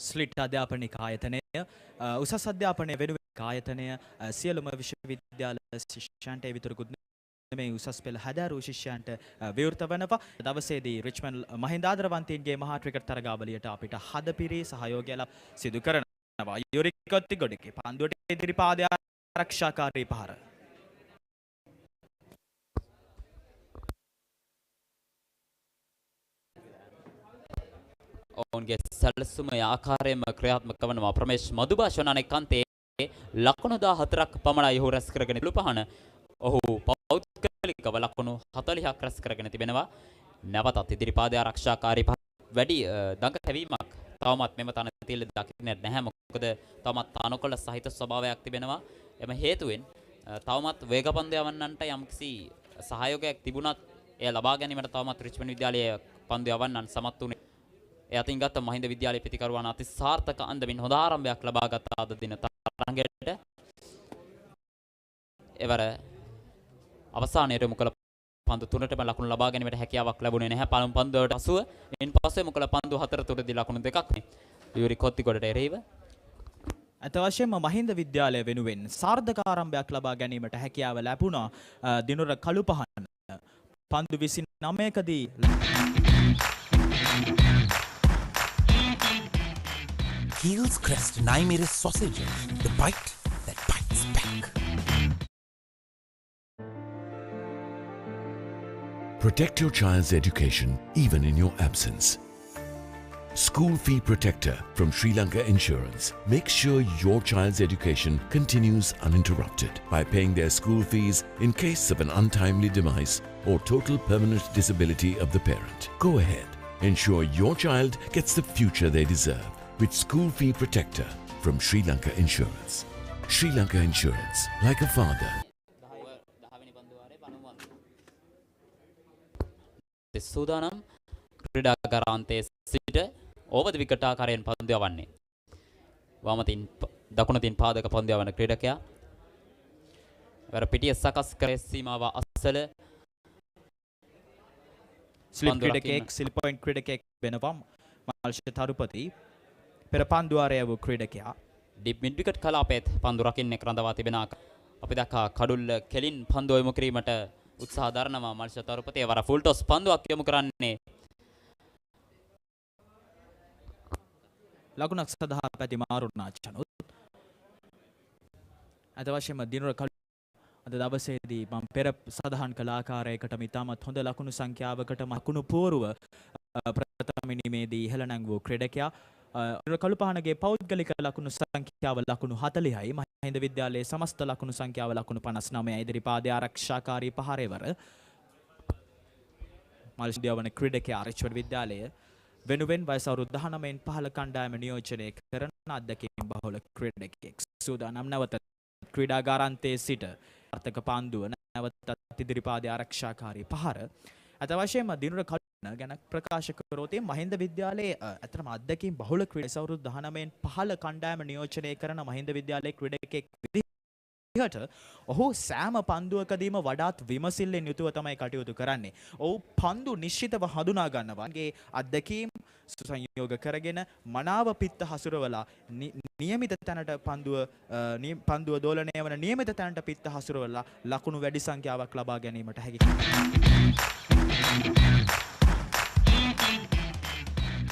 ස්ලිට් අධ්‍යාපනික ආයතනය උසස් අධ්‍යාපනය වෙනුවෙන් ආයතනය සියලුම විශ්වවිද්‍යාල ශිෂ්‍යයන්ට විතරකුත් මේ උසස් පෙළ හැදෑරූ ශිෂ්‍යයන්ට විවෘත වනවා. දවසේදී රිච්මන්ඩ් මහින්දාදරවන්තීන්ගේ මහා ක්‍රිකට් තරගාවලියට අපිට හදපිරි සහයෝගය සිදු කරන ගන්නවා. යුරිකොත්ති ගොඩකේ පන්දුවට ඉදිරි පාදය ආරක්ෂාකාරී පහර. ඔවුන්ගේ සැලසුම ආකාරයෙන්ම ක්‍රියාත්මක වනවා. ප්‍රමේශ් මදුභාෂණ අනෙක් අන්තයේ ලකුණු 14ක් පමණයි ඔහු රැස් කරගෙන ඉලුපහන. ඔහු පෞද්ගලිකව ලකුණු 40ක් රැස් කරගෙන තිබෙනවා. නැවතත් ඉදිරි පාදය ආරක්ෂාකාරී වැඩි දඟ කැවීමක් තවමත් මෙම තනතිල දකින්නේ නැහැ. මොකද තවමත් අනුකල සහිත ස්වභාවයක් තිබෙනවා. එම හේතුවෙන් තවමත් වේගපන්දු යවන්නන්ට යම්කිසි සහයෝගයක් තිබුණත් එය ලබා ගැනීමට තවමත් රිච්මන්ඩ් විද්‍යාලයේ පන්දු යවන්නන් සමත් වුණේ. ඒ අතින් ගත්ත මහින්ද විද්‍යාලයේ පිතිකරුවන් අති සාර්ථක අන්දමින් හොඳ ආරම්භයක් ලබා ගත අද දින තරඟයට. එවර අවසානයේ මුකල පන්දු තුනටම ලකුණු ලබා ගැනීමට හැකියාවක් ලැබුණේ නැහැ. පළමු පන්දුවට පසුව ඉන්පස්සේ මුකල පන්දු හතර තුරදී ලකුණු දෙකක් නේ. යුරි කොත්තිගොඩට එරෙහිව අතවශ්‍යම මහින්ද විද්‍යාලය වෙනුවෙන් සාර්ථක ආරම්භයක් ලබා ගැනීමට හැකියාව ලැබුණා. දිනුර කළුපහන පන්දු 29කදී Heels Crest Naimir's sausages, the bite that bites back. Protect your child's education even in your absence. School Fee Protector from Sri Lanka Insurance makes sure your child's education continues uninterrupted by paying their school fees in case of an untimely demise or total permanent disability of the parent. Go ahead, ensure your child gets the future they deserve with School Fee Protector from Sri Lanka Insurance. Sri Lanka Insurance, like a father. සූදානම් ක්‍රීඩාගාරාන්තයේ සිට over ද wicket ආකාරයෙන් පන්දු යවන්නේ. වමතින් දකුණතින් පාදක පන්දු යවන ක්‍රීඩකයා. වර පිටිය සකස් කර සීමාව අසල ස්ලිප් ක්‍රීඩකයෙක් සිල් පොයින්ට් ක්‍රීඩකයෙක් වෙනවා. මාල්ෂ තරුපති පෙර පන්දුවාරය වූ ක්‍රීඩකයා. ඩිප් මිඩ් විකට් කලාපයේත් පන්දු රකින්නේ රඳවා තිබෙන අපි දක්වා කඩුල්ල කෙලින් පන්දු යොමු කිරීමට උත්සාහ දරනවා මාල්ෂ තරුපති. වර ෆුල් ටොස් පන්දුවක් යොමු කරන්නේ ලකුණක් සඳහා පැති මාරුණාචනුත්. අතවශ්‍යම දිනුර අද දවසේදී මම පෙර සඳහන් කළ ආකාරයකට ඉතාමත් හොඳ ලකුණු සංඛ්‍යාවකට ලකුණු පෝරුව ප්‍රථම ඉනිමේදී ඉහළ නැංවූ ක්‍රීඩකයා. කළුපහනගේ පෞද්ගලික ලකුණු සංඛ්‍යාව ලකුණු 40යි. මහින්ද විද්‍යාලයේ සමස්ත ලකුණු සංඛ්‍යාව ලකුණු 59යි. ඉදිරි පාදයේ ආරක්ෂාකාරී පහරේවර මල්ෂ්දියවන ක්‍රීඩකයා රිච්මන්ඩ් විද්‍යාලය වෙනුවෙන් වයස අවුරුදු 19න් පහළ කණ්ඩායම නියෝජනය කරන අධ්‍යක්ෂක බහුල ක්‍රීඩකයෙක්. සූදානම් නැවත ක්‍රීඩාගාරාන්තයේ සිට අර්ථක පන්දුව නැවතත් ඉදිරි පාදයේ ආරක්ෂාකාරී පහර. අතවශ්‍යම දිනුර කළුපහන ගැන ප්‍රකාශ කරොත් මහින්ද විද්‍යාලයේ අතරම අධ්‍යක්ෂක බහුල ක්‍රීඩක අවුරුදු 19න් පහළ කණ්ඩායම නියෝජනය කරන මහින්ද විද්‍යාලයේ ක්‍රීඩකයෙක් විදිහට ඔහු සෑම පන්දුවකදීම වඩාත් විමසිල්ලෙන් යුතුව තමයි කටයුතු කරන්නේ. ඔහු පන්දු නිශ්චිතව හඳුනා ගන්නවා. ගේ අත්දැකීම් සංයෝග කරගෙන මනාව පිත්ත හසුරවලා නියමිත තැනට පන්දුව දෝලනය වන නියමිත තැනට පිත්ත හසුරවලා ලකුණු වැඩි සංඛ්‍යාවක් ලබා ගැනීමට හැකි.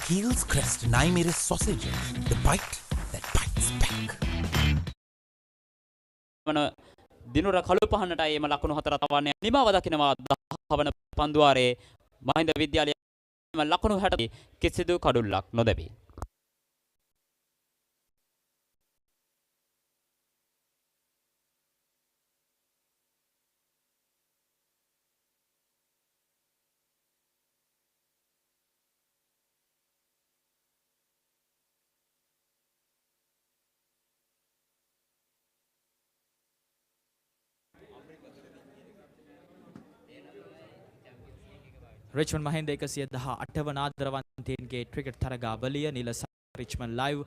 Heels Crest Naimir's sausages, the bite that bites back. දිනුර කළුපහනට එම ලකුණු 4 තවන්නේ නිමාව දකිනවා 10 වන පන්දුවාරයේ මහින්ද විද්‍යාලයේ ලකුණු 60 කිසිදු කඩුල්ලක් නොදැබේ. රිච්මන්ඩ් මහින්ද 118 වන ආදරවන්තයින්ගේ ක්‍රිකට් තරගාවලිය නිලස රිච්මන්ඩ් ලයිව්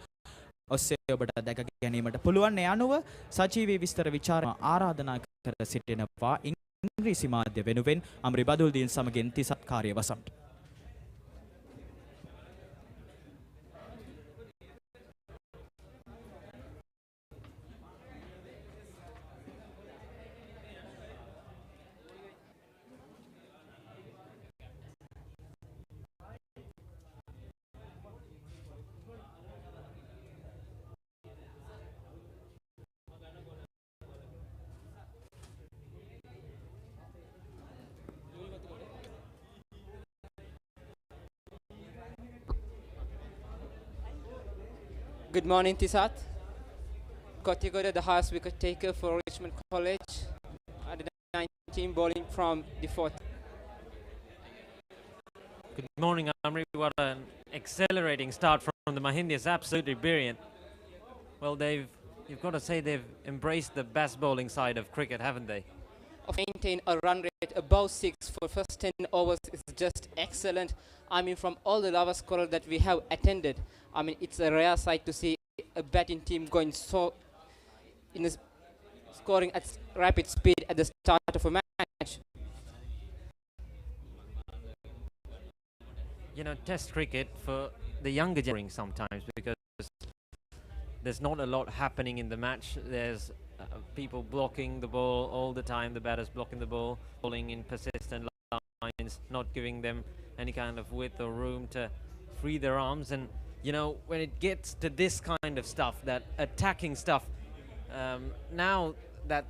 ඔස්සේ ඔබට දැක ගැනීමට පුළුවන්. ඒ අනුව සජීවී විස්තර විචාරණ ආරාධනා කර සිටිනවා ඉංග්‍රීසි මාධ්‍ය වෙනුවෙන් අම්රි බදුල්දීන් සමගින් තිසත් කාර්යවසම්ට. Good morning, Tisat. Kotigoda, the highest wicket taker for Richmond College. At the 19 bowling from the fourth. Good morning, Amri. What an accelerating start from the Mahinda. It's absolutely brilliant. Well, you've got to say they've embraced the best bowling side of cricket, haven't they? Maintain a run rate above 6 for first 10 overs is just excellent. I mean, from all the Lovers Quarrel that we have attended, I mean, it's a rare sight to see a batting team going so scoring at rapid speed at the start of a match. You know, Test cricket for the younger generation sometimes, because there's not a lot happening in the match. There's people blocking the ball all the time, the batters blocking the ball, bowling in persistent lines, not giving them any kind of width or room to free their arms. And you know, when it gets to this kind of stuff, that attacking stuff, now that,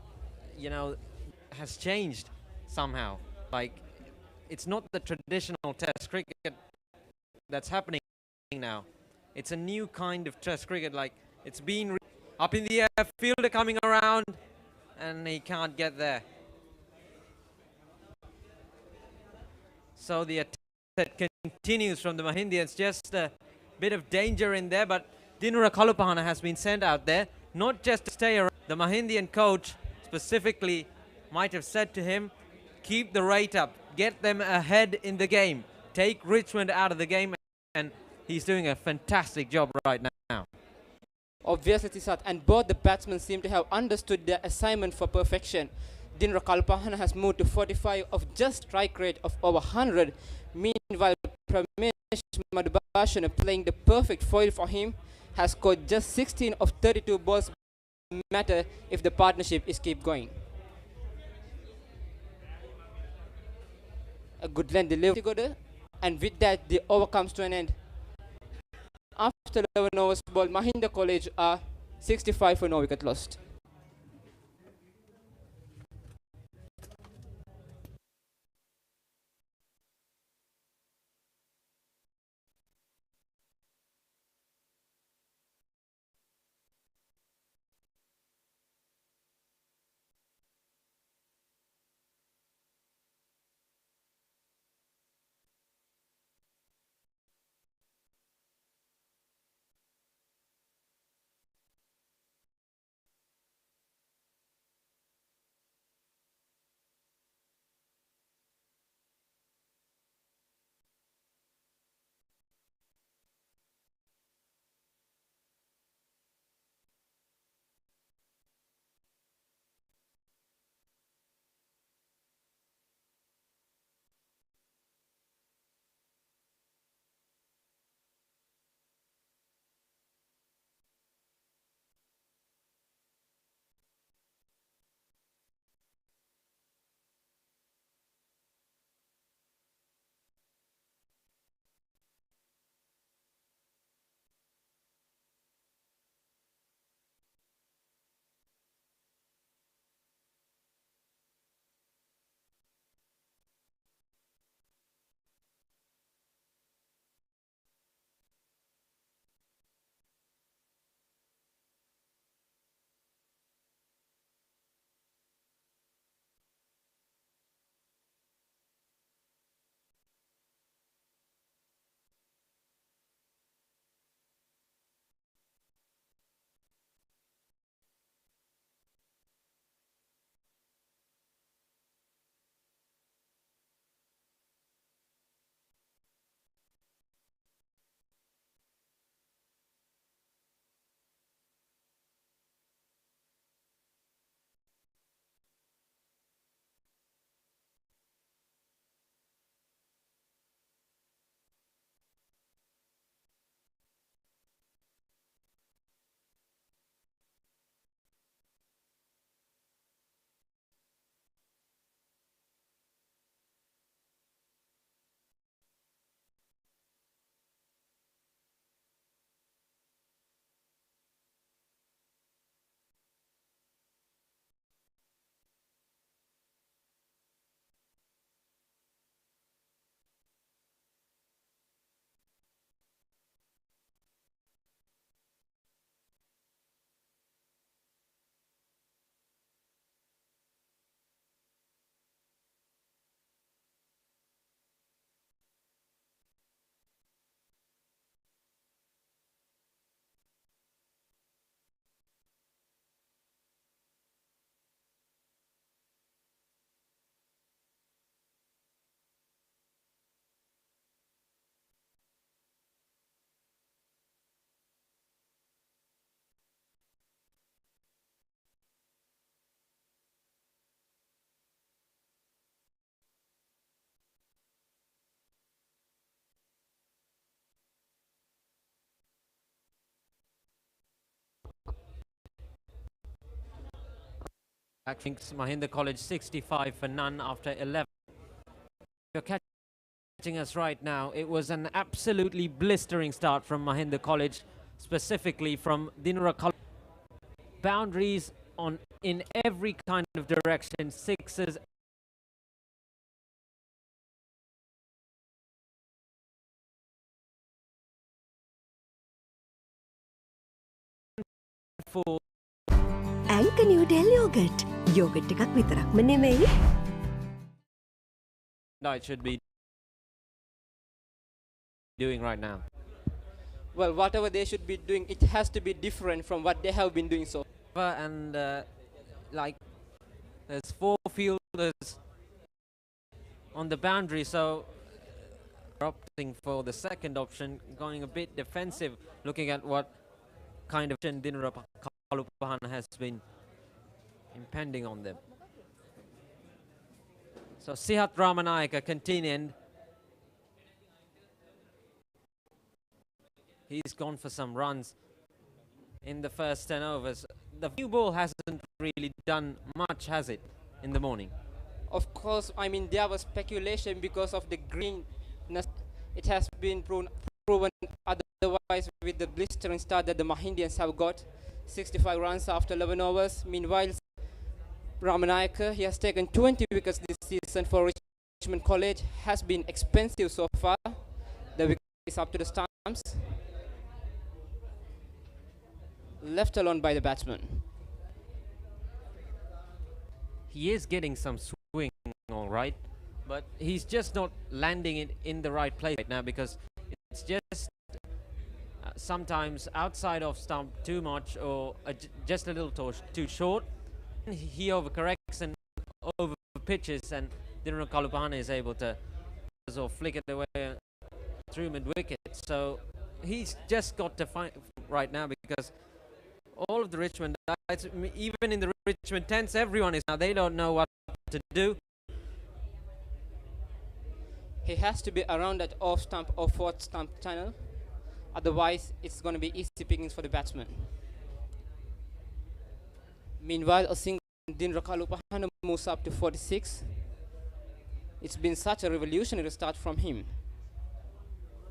you know, has changed somehow. Like, it's not the traditional Test cricket that's happening now. It's a new kind of Test cricket. Like, it's been up in the air, fielder coming around, and he can't get there. So the attack continues from the Mahindians. Just a bit of danger in there, but Dinura Kalupahana has been sent out there, not just to stay around. The Mahindian coach specifically might have said to him, keep the rate up, get them ahead in the game, take Richmond out of the game, and he's doing a fantastic job right now. Obviously, Tisat, and both the batsmen seem to have understood their assignment for perfection. Dinra Kalpahana has moved to 45 of just strike rate of over 100. Meanwhile, Pramesh Madhubhashana, playing the perfect foil for him, has scored just 16 of 32 balls. Matter if the partnership is keep going. A good length delivery, and with that, the over comes to an end. After 11 overs ball, Mahinda College are 65 for no wicket lost. thinks Mahinda College 65 for none after 11. You're catching us right now. It was an absolutely blistering start from Mahinda College, specifically from Dinura College. Boundaries in every kind of direction, sixes. For ඇංක Newdale yoghurt yoghurt එකක් විතරක්ම නෙමෙයි it should be doing right now. Well, whatever they should be doing, it has to be different from what they have been doing so. And like there's 4 fielders on the boundary, so opting for the second option, going a bit defensive, looking at what kind of Dinara Kalupahan has been impending on them. So Sihat Ramanayaka continuing. He's gone for some runs in the first 10 overs. The new ball hasn't really done much, has it, in the morning? Of course, I mean, there was speculation because of the greenness. It has been proven otherwise with the blistering start that the Mahindians have got. 65 runs after 11 overs. Meanwhile, Ramanayaka, he has taken 20 wickets this season for Richmond College. Has been expensive so far. The wicket is up to the stumps. Left alone by the batsman. He is getting some swing, all right, but he's just not landing it in the right place right now because it's just sometimes outside of stump too much or just a little too short. He overcorrects and over pitches, and Dinara Kalupana is able to sort of flick it away through mid-wicket. So he's just got to find right now because all of the Richmond guys, even in the Richmond tents, everyone is now, they don't know what to do. He has to be around that off stump or fourth stump channel. Otherwise, it's going to be easy pickings for the batsman. Meanwhile, a single Dinara Kalupahana moves up to 46. It's been such a revolutionary start from him.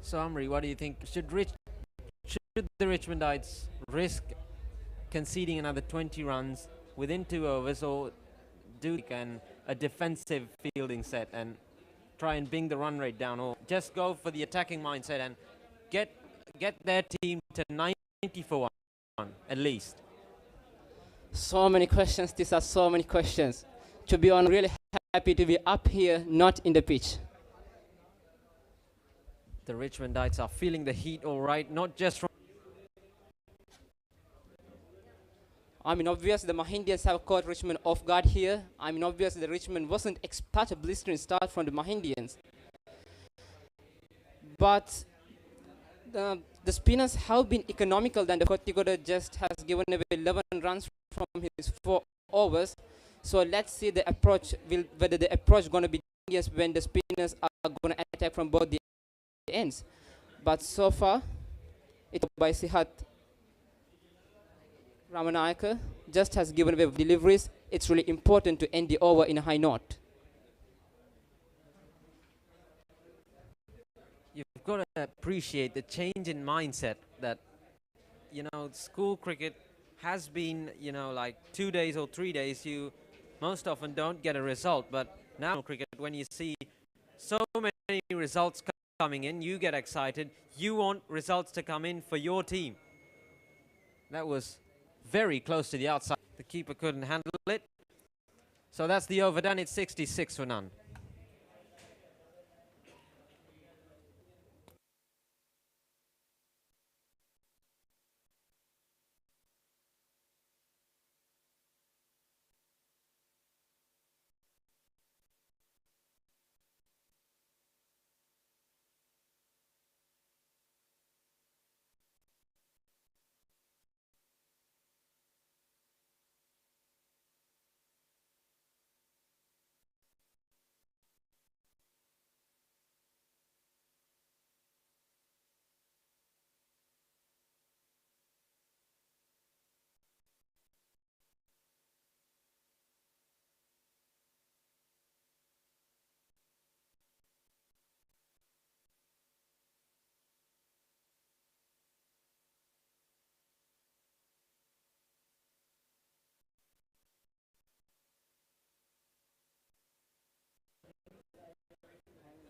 So, Amri, what do you think? Should the Richmondites risk conceding another 20 runs within 2 overs, or do a defensive fielding set and try and bring the run rate down, or just go for the attacking mindset and get their team to 90 for 1 at least? So many questions. These are so many questions. To be honest, really happy to be up here, not in the pitch. The Richmondites are feeling the heat all right, not just from... I mean, obviously, the Mahindians have caught Richmond off guard here. I mean, obviously, the Richmond wasn't such a blistering start from the Mahindians. But the spinners have been economical than the Kotikoda just has given away 11 runs from his 4 overs. So let's see the approach, whether the approach going to be yes when the spinners are going to attack from both the ends. But so far, it's by Sihat Ramanayaka just has given away deliveries. It's really important to end the over in a high note. You've got to appreciate the change in mindset that, you know, school cricket has been, you know, like 2 days or 3 days, you most often don't get a result. But now cricket, when you see so many results coming in, you get excited. You want results to come in for your team. That was very close to the outside. The keeper couldn't handle it. So that's the over done. It's 66 for none.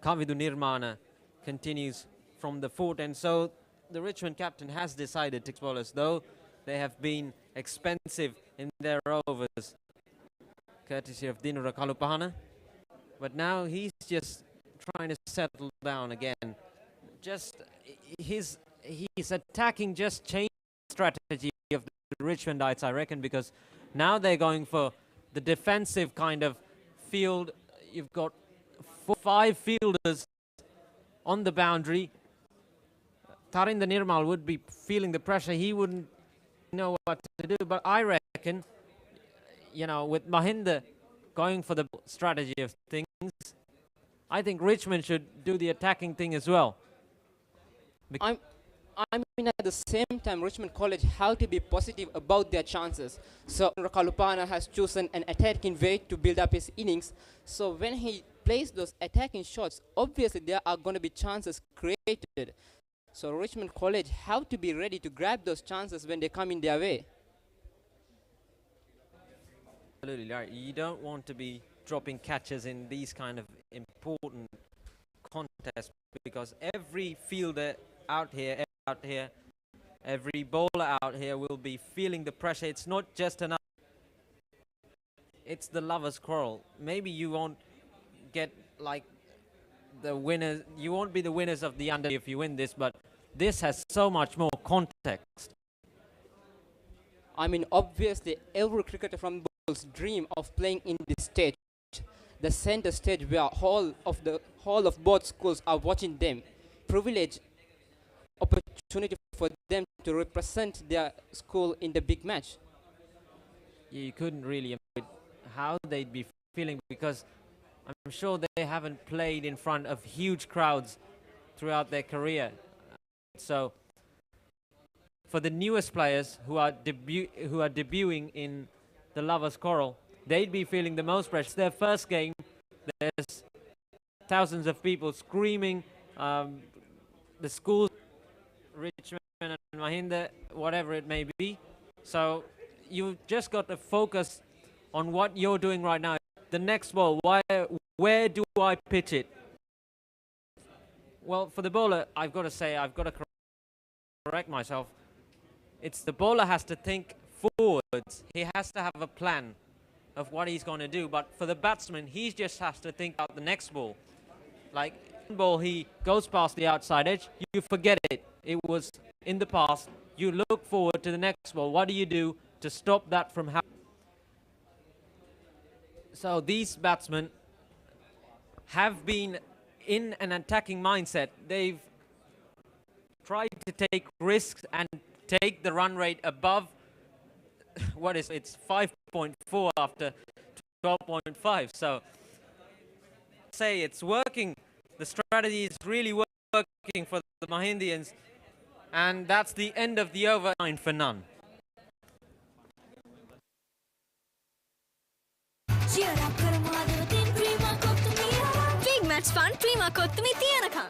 Kavidu Nirmana continues from the fort, and so the Richmond captain has decided to bowlers, though they have been expensive in their overs, courtesy of Dinura Kalupahana. But now he's just trying to settle down again. Just his attacking just changed the strategy of the Richmondites, I reckon, because now they're going for the defensive kind of field. You've got 5 fielders on the boundary. Tarinder Nirmal would be feeling the pressure. He wouldn't know what to do. But I reckon, you know, with Mahinda going for the strategy of things, I think Richmond should do the attacking thing as well. I mean, at the same time, Richmond College have to be positive about their chances. So Rakalupana has chosen an attacking way to build up his innings. So when he plays those attacking shots, obviously there are going to be chances created. So Richmond College have to be ready to grab those chances when they come in their way. Absolutely right. You don't want to be dropping catches in these kind of important contests, because every fielder out here, every bowler out here will be feeling the pressure. It's not just enough. It's the Lovers Quarrel. Maybe you won't get like the winners. You won't be the winners of the under if you win this, but this has so much more context. I mean, obviously, every cricketer from bowls dream of playing in this stage, the center stage where whole of both schools are watching them. Privilege, opportunity for them to represent their school in the big match. Yeah, you couldn't really imagine how they'd be feeling, because I'm sure they haven't played in front of huge crowds throughout their career. So for the newest players who are debuting in the Lovers Quarrel, they'd be feeling the most pressure. It's their first game. There's thousands of people screaming. The schools, Richmond and Mahinda, whatever it may be. So you've just got to focus on what you're doing right now. The next ball, where do I pitch it? Well, for the bowler, I've got to correct myself. It's the bowler has to think forwards. He has to have a plan of what he's going to do. But for the batsman, he just has to think out the next ball. Like, ball, he goes past the outside edge, you forget it. It was in the past. You look forward to the next ball. What do you do to stop that from happening? So these batsmen have been in an attacking mindset. They've tried to take risks and take the run rate above it's 5.4 after 12.5. So say it's working. The strategy is really working for the Mahindians, and that's the end of the over. 9 for none. Big match fun, Prima Kottumi Tiyanaka.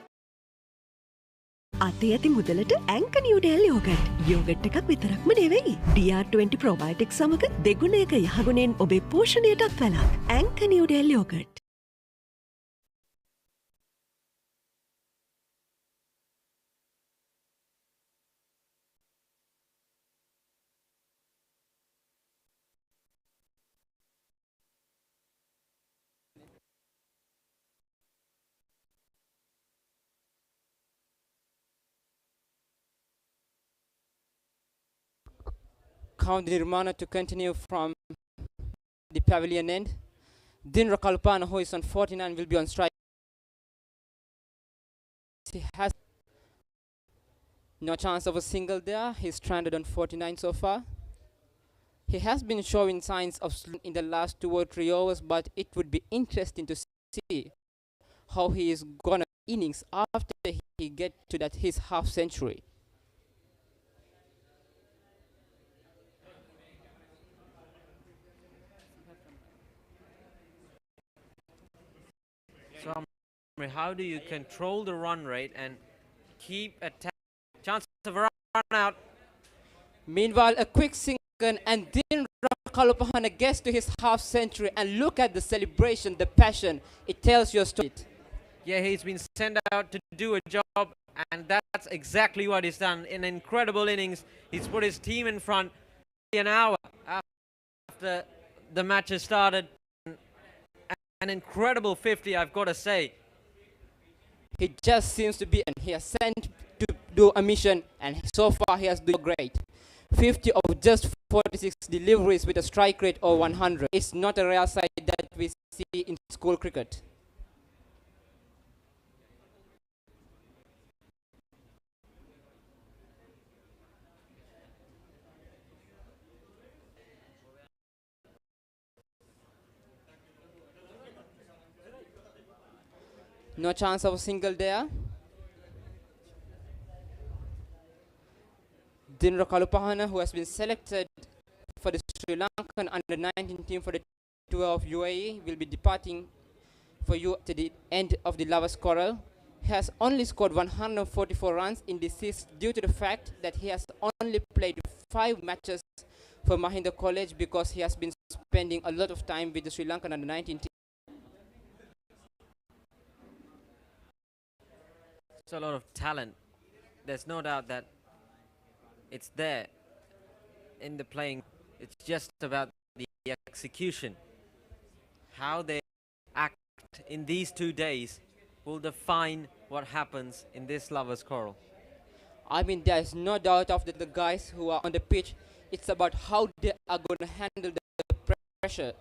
අතේ ඇති මුදලට ඇංක Newdale yoghurt. Yoghurt එකක් විතරක්ම නෙවෙයි. DR20 ප්‍රොබයොටික් සමග දෙගුණයක යහගුණෙන් ඔබේ පෝෂණයටත් වැළක්. ඇංක Newdale yoghurt. Count Nirmana to continue from the pavilion end. Din Rakalpana, who is on 49, will be on strike. He has no chance of a single there. He's stranded on 49 so far. He has been showing signs of in the last 2 or 3 overs, but it would be interesting to see how he is gonna innings after he get to that his half century. So, how do you control the run rate and keep attack? Chance of a run out. Meanwhile, a quick single, and then Kalupahana gets to his half century, and look at the celebration, the passion. It tells your story. Yeah, he's been sent out to do a job, and that's exactly what he's done. In incredible innings, he's put his team in front an hour after the match has started. An incredible 50, I've got to say. He just seems to be, and he has sent to do a mission, and so far he has done great. 50 of just 46 deliveries with a strike rate of 100. It's not a rare sight that we see in school cricket. No chance of a single there. Dinra Kalupahana, who has been selected for the Sri Lankan under-19 team for the tour of UAE, will be departing for you to the end of the Lovers Quarrel. He has only scored 144 runs in this season due to the fact that he has only played 5 matches for Mahinda College because he has been spending a lot of time with the Sri Lankan under-19 team. It's a lot of talent. There's no doubt that it's there in the playing. It's just about the execution. How they act in these 2 days will define what happens in this Lovers Quarrel. I mean, there's no doubt of the guys who are on the pitch. It's about how they are going to handle the pressure.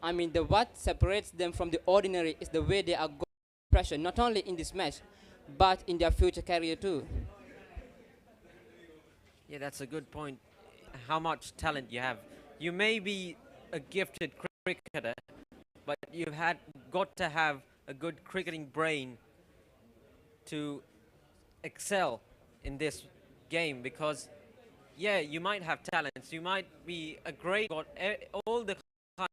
I mean, what separates them from the ordinary is the way they are going to pressure, not only in this match, but in their future career too. Yeah, that's a good point. How much talent you have. You may be a gifted cricketer, but you've got to have a good cricketing brain to excel in this game, because yeah, you might have talents, you might be a great, got all the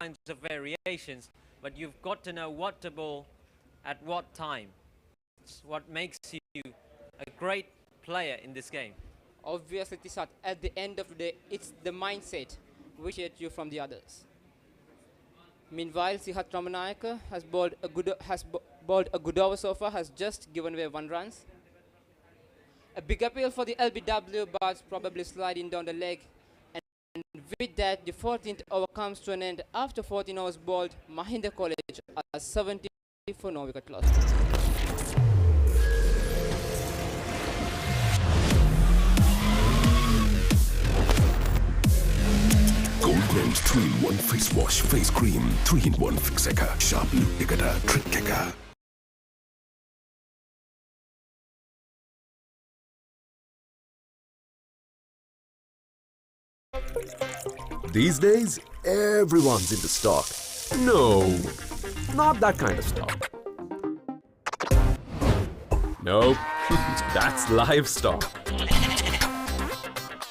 kinds of variations, but you've got to know what to bowl at what time. It's what makes you a great player in this game. Obviously, Tisat, at the end of the day, it's the mindset which separates you from the others. Meanwhile, Sihat Ramanayaka has bowled a good over so far, has just given away 1 run. A big appeal for the LBW, but probably sliding down the leg. And with that, the 14th over comes to an end. After 14 overs bowled, Mahinda College are 70 for no wicket loss. Gold 3-in-1 face wash, face cream, 3-in-1 fixer, sharp loop digger, trick kicker. These days, everyone's into stock. No, not that kind of stock. Nope, that's livestock.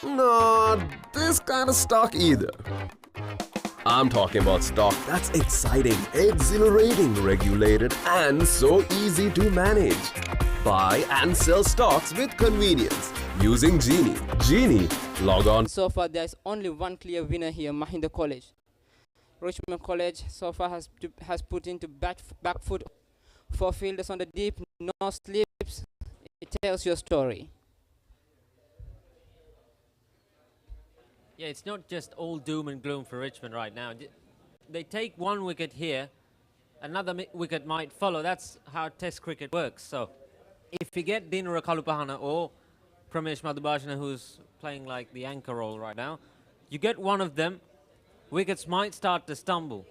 Not this kind of stock either. I'm talking about stock that's exciting, exhilarating, regulated, and so easy to manage. Buy and sell stocks with convenience using Genie. Genie, log on. So far, there's only one clear winner here, Mahinda College. Richmond College so far has put into back foot 4 fielders on the deep, no slips. It tells your story. Yeah, it's not just all doom and gloom for Richmond right now. They take 1 wicket here, another wicket might follow. That's how Test cricket works. So, if you get Dinra Kalupahana or Pramesh Madhubhashana, who's playing like the anchor role right now, you get one of them, wickets might start to stumble.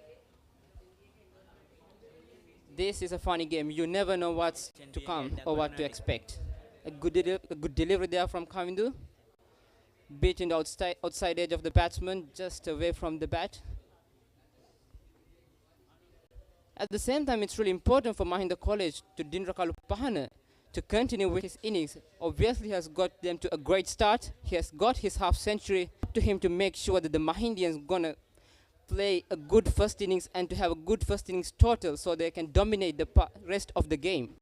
This is a funny game. You never know what's to come or what to expect. A good delivery there from Kavindu. Beating the outside edge of the batsman, just away from the bat. At the same time, it's really important for Mahinda College to Dinra Kalupahana to continue with his innings. Obviously, he has got them to a great start. He has got his half century to him to make sure that the Mahindians gonna play a good first innings and to have a good first innings total so they can dominate the rest of the game.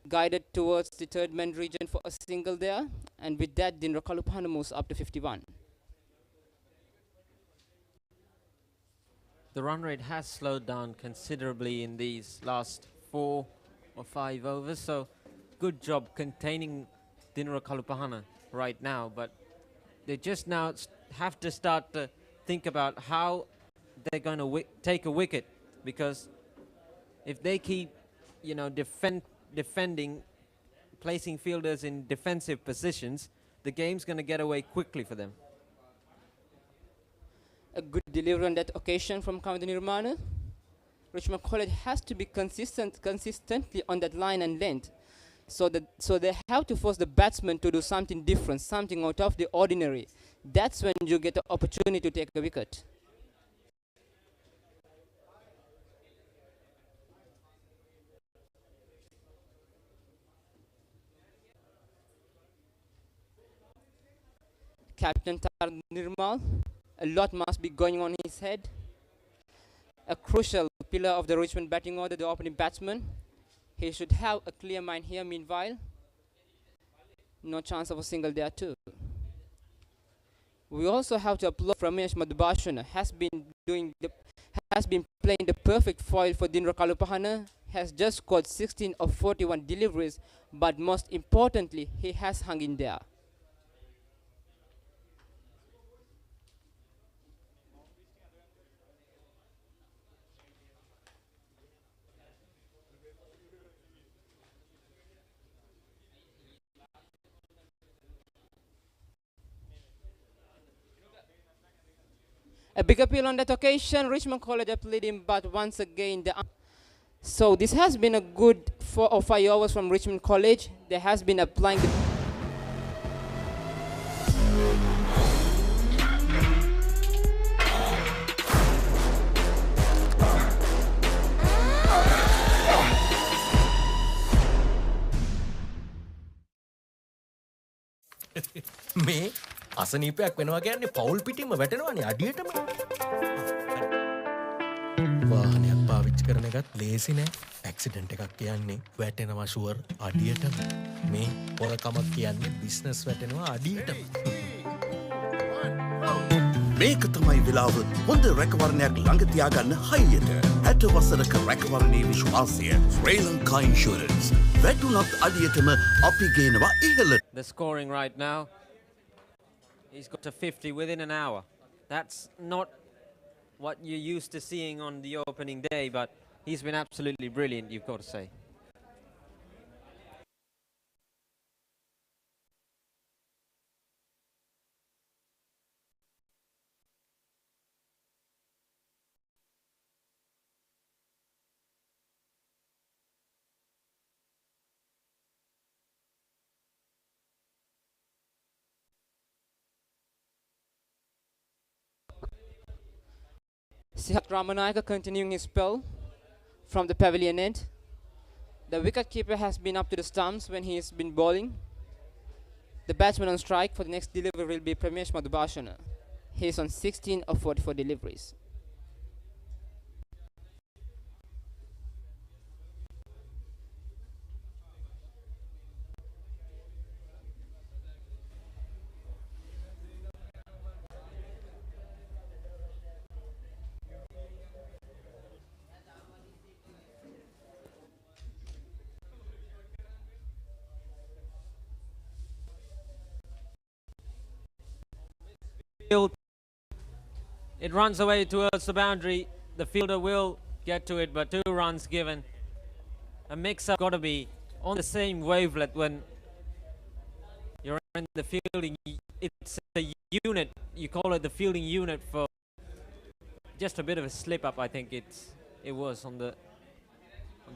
Guided towards the 3rd man region for a single there, and with that, Dinra Kalupahana moves up to 51. the run rate has slowed down considerably in these last 4 or 5 overs. So good job containing Dinra Kalupahana right now. But they just now have to start to think about how they're going to take a wicket. Because if they keep, you know, defending, placing fielders in defensive positions, the game's going to get away quickly for them. A good delivery on that occasion from Kamada Nirmana. Richmond College has to be consistently on that line and length. So they have to force the batsman to do something different, something out of the ordinary. That's when you get the opportunity to take a wicket. Captain Tar Nirmal, a lot must be going on his head. A crucial pillar of the Richmond batting order, the opening batsman. He should have a clear mind here meanwhile. No chance of a single there too. We also have to applaud Ramesh Madhubhashana, has been playing the perfect foil for Dinra Kalupahana, has just scored 16 of 41 deliveries, but most importantly, he has hung in there. A big appeal on that occasion. Richmond College are leading, but once again, so this has been a good 4 or 5 overs from Richmond College. There has been applying the මේ අසනීපයක් වෙනවා කියන්නේ පවුල් පිටින්ම වැටෙනවානේ අඩියටම. වාහනයක් පාවිච්චි කරන එකත් ලේසි නෑ. ඇක්සිඩන්ට් එකක් කියන්නේ වැටෙනවා ෂුවර් අඩියටම. මේ පොරකමක් කියන්නේ බිස්නස් වැටෙනවා අඩියටම. මේක තමයි වෙලාව හොඳ රැකවරණයක් ළඟ තියාගන්න හයියට. 60 වසරක රැකවරණයේ විශ්වාසය ශ්‍රී ලංකා ඉන්ෂුරන්ස්. වැටුණත් අඩියටම අපි ගේනවා ඉහළට. The scoring right now, he's got to 50 within an hour. That's not what you're used to seeing on the opening day, but he's been absolutely brilliant, you've got to say. Sihat Ramanayaka continuing his spell from the pavilion end. The wicketkeeper has been up to the stumps when he has been bowling. The batsman on strike for the next delivery will be Pramesh Madhubhashana. He is on 16 of 44 deliveries. It runs away towards the boundary. The fielder will get to it, but 2 runs given. A mix-up got to be on the same wavelength when you're in the fielding. It's a unit. You call it the fielding unit for just a bit of a slip-up. I think it was on the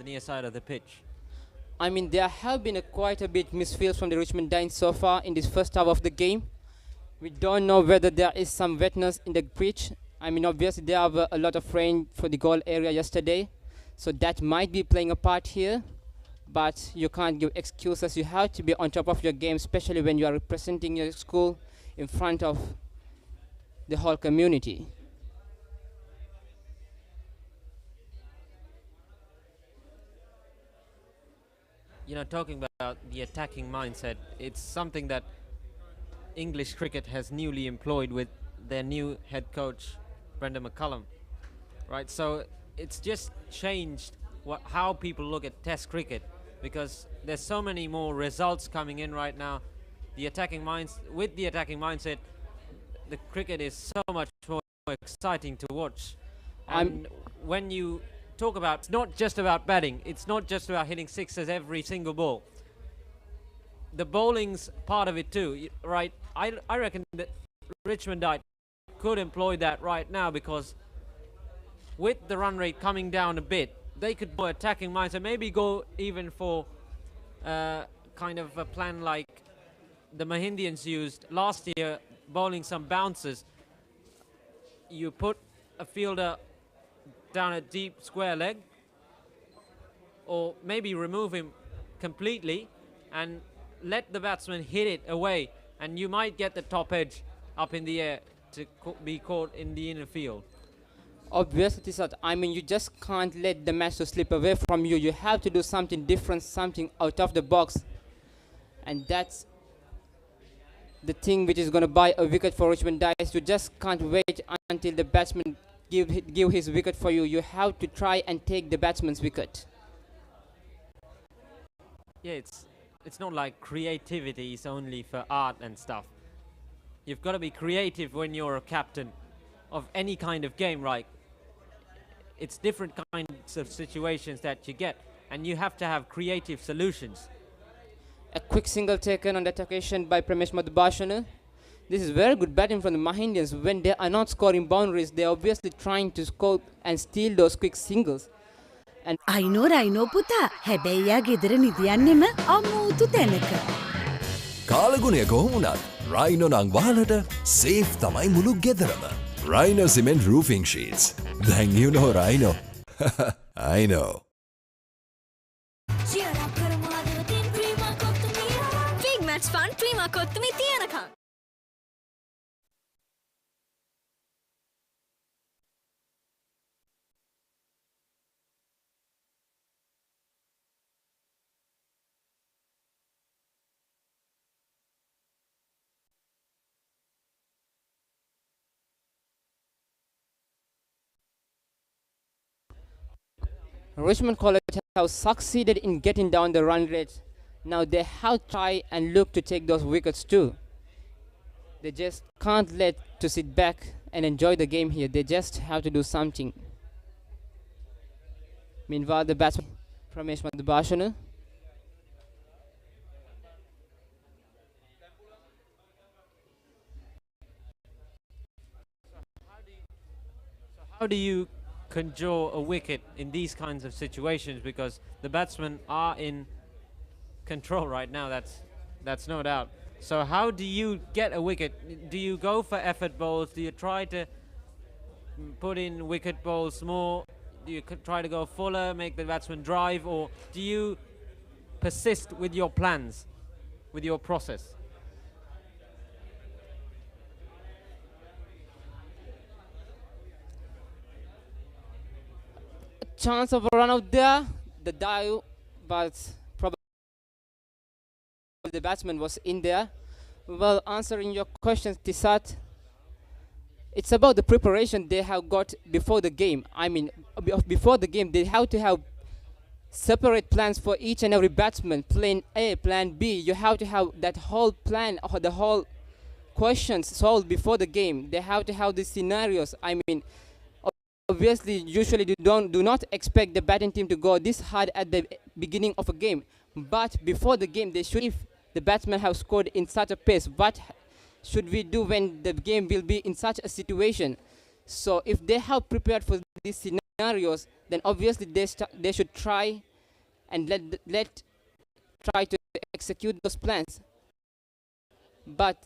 near side of the pitch. I mean, there have been quite a bit misfields from the Richmond Dines so far in this first half of the game. We don't know whether there is some wetness in the pitch. I mean, obviously there have a lot of rain for the goal area yesterday, so that might be playing a part here. But you can't give excuses. You have to be on top of your game, especially when you are representing your school in front of the whole community. You know, talking about the attacking mindset, it's something that English cricket has newly employed with their new head coach, Brendan McCullum. right? So it's just changed how people look at Test cricket, because there's so many more results coming in right now. With the attacking mindset, the cricket is so much more exciting to watch. And when you talk about, it's not just about batting, it's not just about hitting sixes every single ball. The bowling's part of it too, right? I reckon that Richmond could employ that right now, because with the run rate coming down a bit, they could go attacking mindset, maybe go even for kind of a plan like the Mahindians used last year, bowling some bounces. You put a fielder down a deep square leg, or maybe remove him completely and let the batsman hit it away, and you might get the top edge up in the air to be caught in the inner field. Obviously, I mean, you just can't let the match to slip away from you. You have to do something different, something out of the box. And that's the thing which is going to buy a wicket for Richmond Dice. You just can't wait until the batsman give his wicket for you. You have to try and take the batsman's wicket. Yeah, it's not like creativity is only for art and stuff. You've got to be creative when you're a captain of any kind of game, right? It's different kinds of situations that you get, and you have to have creative solutions. A quick single taken on that occasion by Pramesh Madhubhashana. This is very good batting from the Mahindians. When they are not scoring boundaries, they are obviously trying to score and steal those quick singles. And I know පුතා හැබැයි යා ගෙදර නිදියන්නෙම අමෝතු තැනක. කාලගුණය කොහොමුණත් Rhino නං වහලට safe තමයි මුළු ගෙදරම. Rhino cement roofing sheets. Then you know Rhino. I know. Big match fun, prima kottumi tiyanaka. Richmond College have succeeded in getting down the run rate. Now they have to try and look to take those wickets too. They just can't let to sit back and enjoy the game here. They just have to do something. Meanwhile, the batsman Pramesh Madhubhashana. How do you conjure a wicket in these kinds of situations, because the batsmen are in control right now, that's no doubt. So how do you get a wicket? Do you go for effort bowls? Do you try to put in wicket bowls more? Do you try to go fuller, make the batsman drive, or do you persist with your plans, with your process? Chance of a run out there, the dive, but probably the batsman was in there. Well, answering your question, Tisat, it's about the preparation they have got before the game. I mean, before the game, they have to have separate plans for each and every batsman. Plan A, plan B. You have to have that whole plan, or the whole questions solved before the game. They have to have these scenarios. I mean, obviously, usually do not expect the batting team to go this hard at the beginning of a game. But before the game, they should, if the batsmen have scored in such a pace, what should we do when the game will be in such a situation? So if they have prepared for these scenarios, then obviously they should try and try to execute those plans. But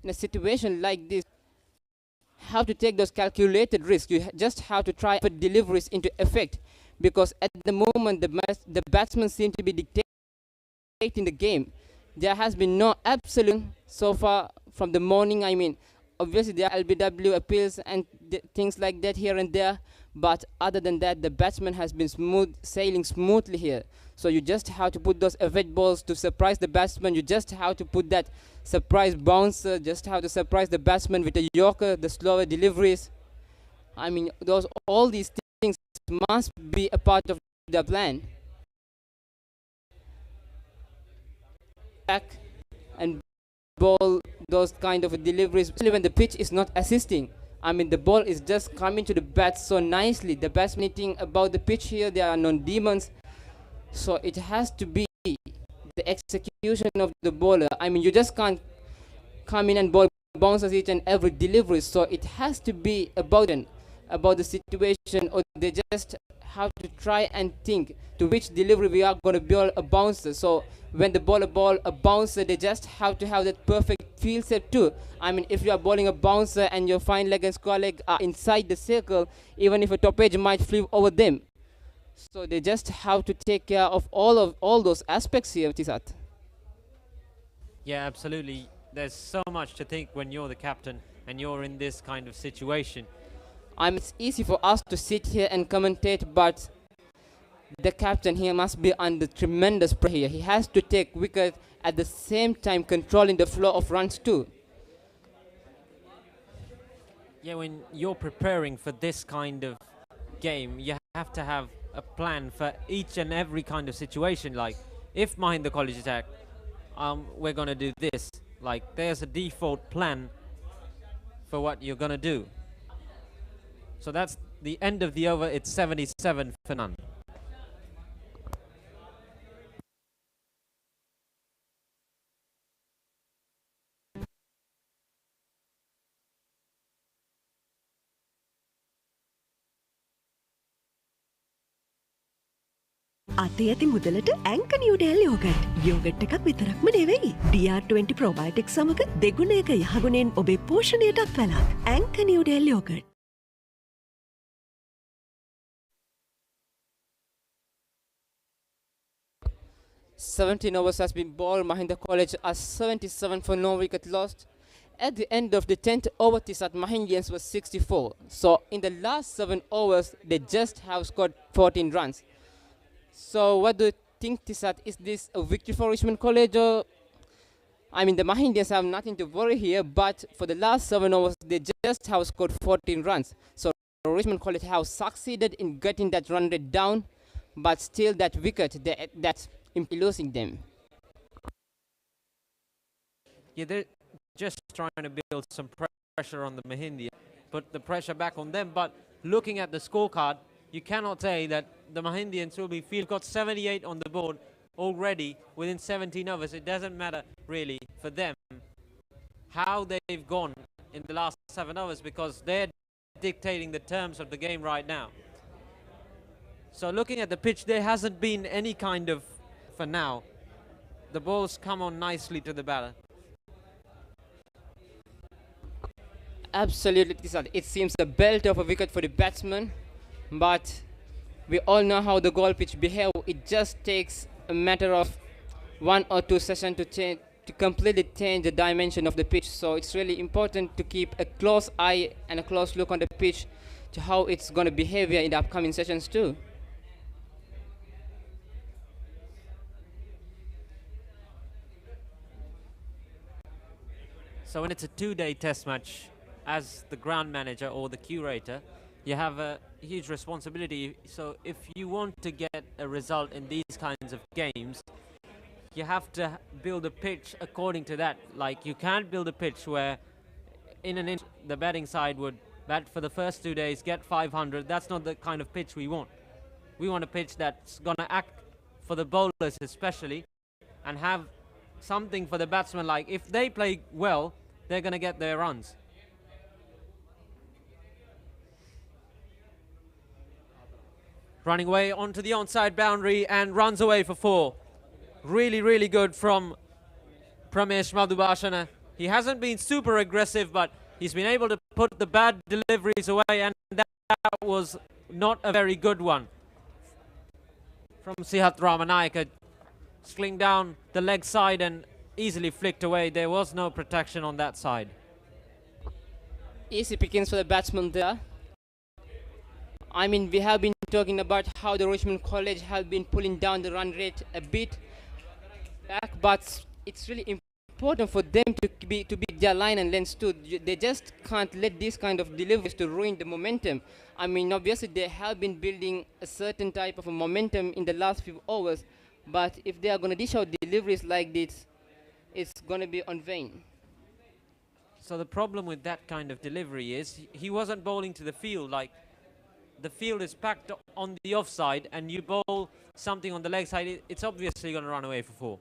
in a situation like this, have to take those calculated risks. You just have to try put deliveries into effect, because at the moment the batsmen seem to be dictating the game. There has been no absolute so far from the morning. I mean, obviously there are LBW appeals and things like that here and there, but other than that, the batsman has been sailing smoothly here. So you just have to put those effort balls to surprise the batsman. You just have to put that surprise bouncer, just have to surprise the batsman with a yorker, the slower deliveries. I mean, all these things must be a part of the plan. Back and ball those kind of deliveries, especially when the pitch is not assisting. I mean, the ball is just coming to the bat so nicely. The batsman thing about the pitch here, there are no demons. So it has to be the execution of the bowler. I mean, you just can't come in and ball bounces each and every delivery. So it has to be about the situation, or they just have to try and think to which delivery we are going to bowl a bouncer. So when the bowler ball a bouncer, they just have to have that perfect field set too. I mean, if you are bowling a bouncer and your fine leg and square leg are inside the circle, even if a top edge might flew over them. So they just have to take care of all those aspects here, Tisat. Yeah, absolutely. There's so much to think when you're the captain and you're in this kind of situation. It's easy for us to sit here and commentate, but the captain here must be under tremendous pressure. He has to take wicket at the same time controlling the flow of runs too. Yeah, when you're preparing for this kind of game, you have to have a plan for each and every kind of situation. Like, if Mahinda College attack, we're going to do this. Like, there's a default plan for what you're going to do. So that's the end of the over. It's 77 for none. අතේ ඇති මුදලට ඇංක Newdale yoghurt. Yoghurt එකක් විතරක්ම නෙවෙයි. DR20 ප්‍රොබයොටික් සමග දෙගුණයක යහගුණෙන් ඔබේ පෝෂණයටත් වැළක්. ඇංක Newdale yoghurt. "17 overs has been bowled. Mahinda College are 77 for no wicket lost. At the end of the 10th over, Tisat Mahindians was 64. So in the last 7 overs, they just have scored 14 runs. So what do you think, Tisat? Is this a victory for Richmond College? Or, I mean, the Mahindians have nothing to worry here, but for the last 7 overs, they just have scored 14 runs. So Richmond College have succeeded in getting that run rate down, but still that wicket, that's losing them. Yeah, they're just trying to build some pressure on the Mahindians, put the pressure back on them. But looking at the scorecard, you cannot say that the Mahindians will be got 78 on the board already within 17 overs. It doesn't matter really for them how they've gone in the last 7 overs, because they're dictating the terms of the game right now. So looking at the pitch, there hasn't been any kind of, for now, the balls come on nicely to the batter. Absolutely, it seems a belt of a wicket for the batsman, but we all know how the goal pitch behave. It just takes a matter of 1 or 2 sessions to completely change the dimension of the pitch. So it's really important to keep a close eye and a close look on the pitch to how it's going to behave here in the upcoming sessions too. So when it's a 2-day test match, as the ground manager or the curator, you have a huge responsibility. So if you want to get a result in these kinds of games, you have to build a pitch according to that. Like, you can't build a pitch where in an inch the batting side would bat for the first 2 days, get 500. That's not the kind of pitch we want. We want a pitch that's going to act for the bowlers especially, and have something for the batsmen. Like, if they play well, they're going to get their runs. Running away onto the onside boundary and runs away for 4. Really, really good from Pramesh Madhubhashana. He hasn't been super aggressive, but he's been able to put the bad deliveries away, and that was not a very good one. From Sihat Ramanayaka, sling down the leg side and easily flicked away. There was no protection on that side. Easy pickings for the batsman there. I mean, we have been talking about how the Richmond College have been pulling down the run rate a bit back, but it's really important for them to be their line and lens too. They just can't let this kind of deliveries to ruin the momentum. I mean, obviously they have been building a certain type of a momentum in the last few hours, but if they are going to dish out deliveries like this, it's going to be on vain. So the problem with that kind of delivery is he wasn't bowling to the field. Like, the field is packed on the offside and you bowl something on the leg side, it's obviously going to run away for 4.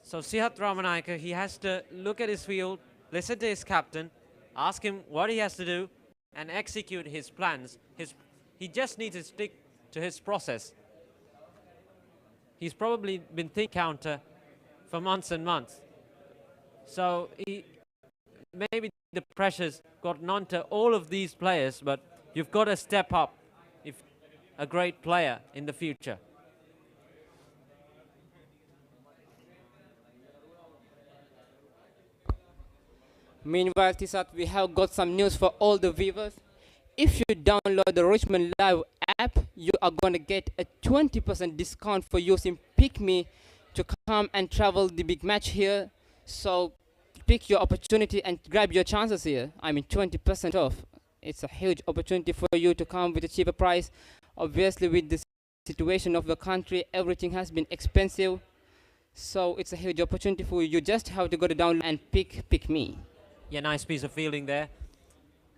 So Sihat Ramanayaka, he has to look at his field, listen to his captain, ask him what he has to do and execute his plans. He just needs to stick to his process. He's probably been thinking counter for months and months. So maybe the pressure's gotten onto all of these players, but you've got to step up if a great player in the future. Meanwhile, Tisat, we have got some news for all the viewers. If you download the Richmond Live app, you are going to get a 20% discount for using Pick Me to come and travel the big match here. So pick your opportunity and grab your chances here. I mean, 20% off. It's a huge opportunity for you to come with a cheaper price. Obviously, with the situation of the country, everything has been expensive. So it's a huge opportunity for you. You just have to go to download and pick me. Yeah, nice piece of fielding there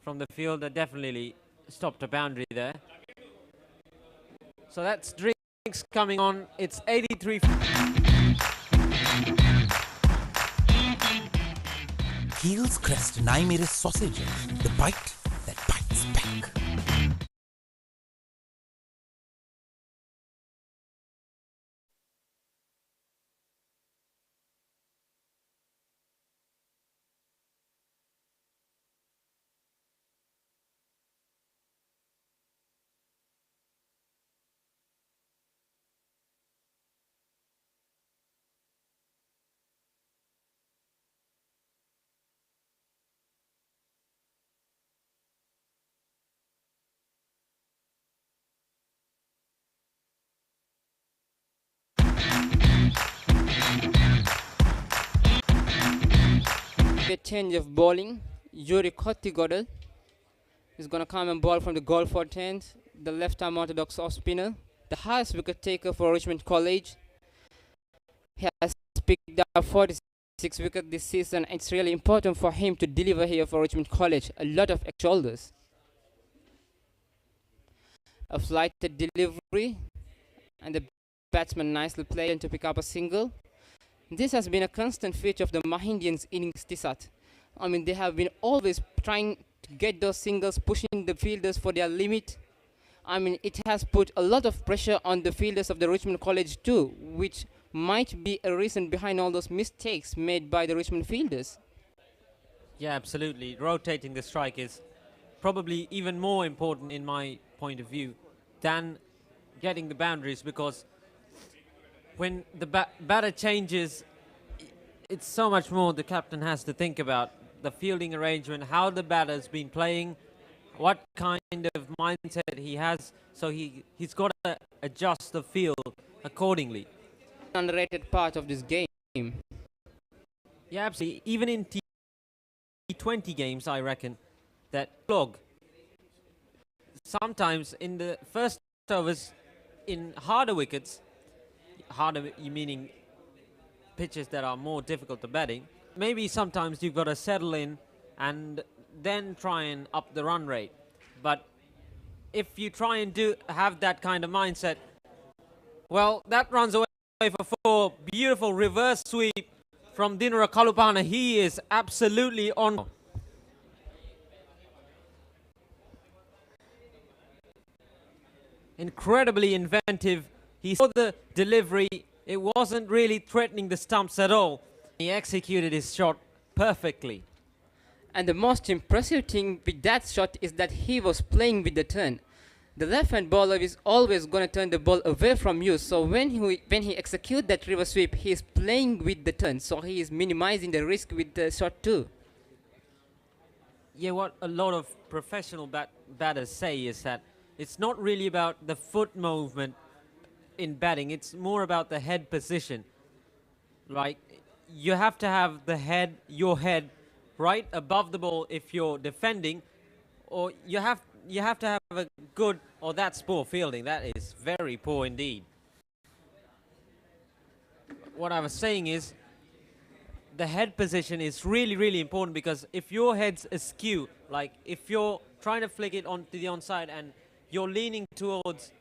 from the field. That definitely stopped a boundary there. So that's drinks coming on. It's 83. Heels Crest 9 sausage, the bite that bites back. A change of bowling. Yuri Kottigodel is going to come and bowl from the goal for 10, the left-arm orthodox off spinner, the highest wicket taker for Richmond College. He has picked up 46 wickets this season. It's really important for him to deliver here for Richmond College. A lot of shoulders. A flighted delivery, and the batsman nicely played to pick up a single. This has been a constant feature of the Mahindians innings, Tisat. I mean, they have been always trying to get those singles, pushing the fielders for their limit. I mean, it has put a lot of pressure on the fielders of the Richmond College too, which might be a reason behind all those mistakes made by the Richmond fielders. Yeah, absolutely. Rotating the strike is probably even more important in my point of view than getting the boundaries, because when the batter changes, it's so much more the captain has to think about. The fielding arrangement, how the batter's been playing, what kind of mindset he has. So he's got to adjust the field accordingly. Underrated part of this game. Yeah, absolutely. Even in T20 games, I reckon that log. Sometimes in the first overs, in harder wickets, harder meaning pitches that are more difficult to batting, maybe sometimes you've got to settle in and then try and up the run rate. But if you try and have that kind of mindset, well, that runs away for 4. Beautiful reverse sweep from Dinara Kalupana. He is absolutely on. Incredibly inventive. He saw the delivery. It wasn't really threatening the stumps at all. He executed his shot perfectly. And the most impressive thing with that shot is that he was playing with the turn. The left-hand bowler is always going to turn the ball away from you. So when he executes that reverse sweep, he is playing with the turn. So he is minimizing the risk with the shot too. Yeah, what a lot of professional batters say is that it's not really about the foot movement in batting. It's more about the head position. Like, you have to have your head right above the ball if you're defending, or you have to have a good, or that's poor fielding. That is very poor indeed. What I was saying is, the head position is really, really important, because if your head's askew, like if you're trying to flick it onto the onside and you're leaning towards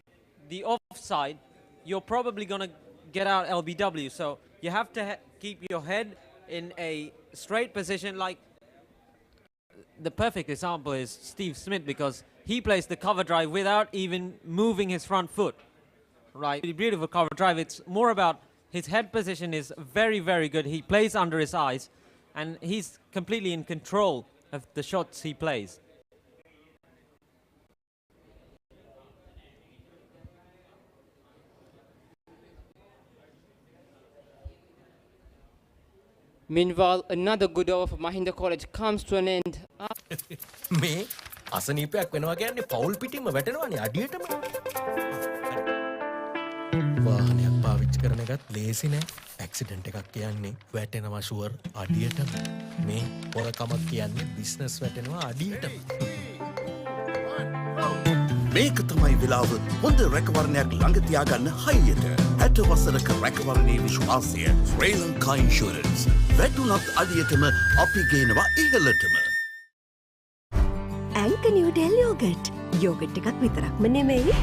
the offside, you're probably going to get out LBW. So you have to keep your head in a straight position. Like, the perfect example is Steve Smith, because he plays the cover drive without even moving his front foot. Right, really beautiful cover drive. It's more about his head position is very, very good. He plays under his eyes, and he's completely in control of the shots he plays. Meanwhile, another good over for Mahinda College comes to an end. මේ අසනීපයක් වෙනවා කියන්නේ පවුල් පිටින්ම වැටෙනවානේ අඩියටම. වාහනයක් පාවිච්චි කරන එකත් ලේසි නෑ. ඇක්සිඩන්ට් එකක් කියන්නේ වැටෙනවා ෂුවර් අඩියටම. මේ පොරකමක් කියන්නේ බිස්නස් වැටෙනවා අඩියටම. මේක තමයි වෙලාව හොඳ රැකවරණයක් ළඟ තියාගන්න හයියට. 60 වසරක රැකවරණයේ විශ්වාසය ශ්‍රී ලංකා ඉන්ෂුරන්ස්. වැටුණත් අඩියටම අපි ගේනවා ඉහළටම. ඇංක නිව්ඩෙල් යෝගට්. යෝගට් එකක් විතරක්ම නෙමෙයි.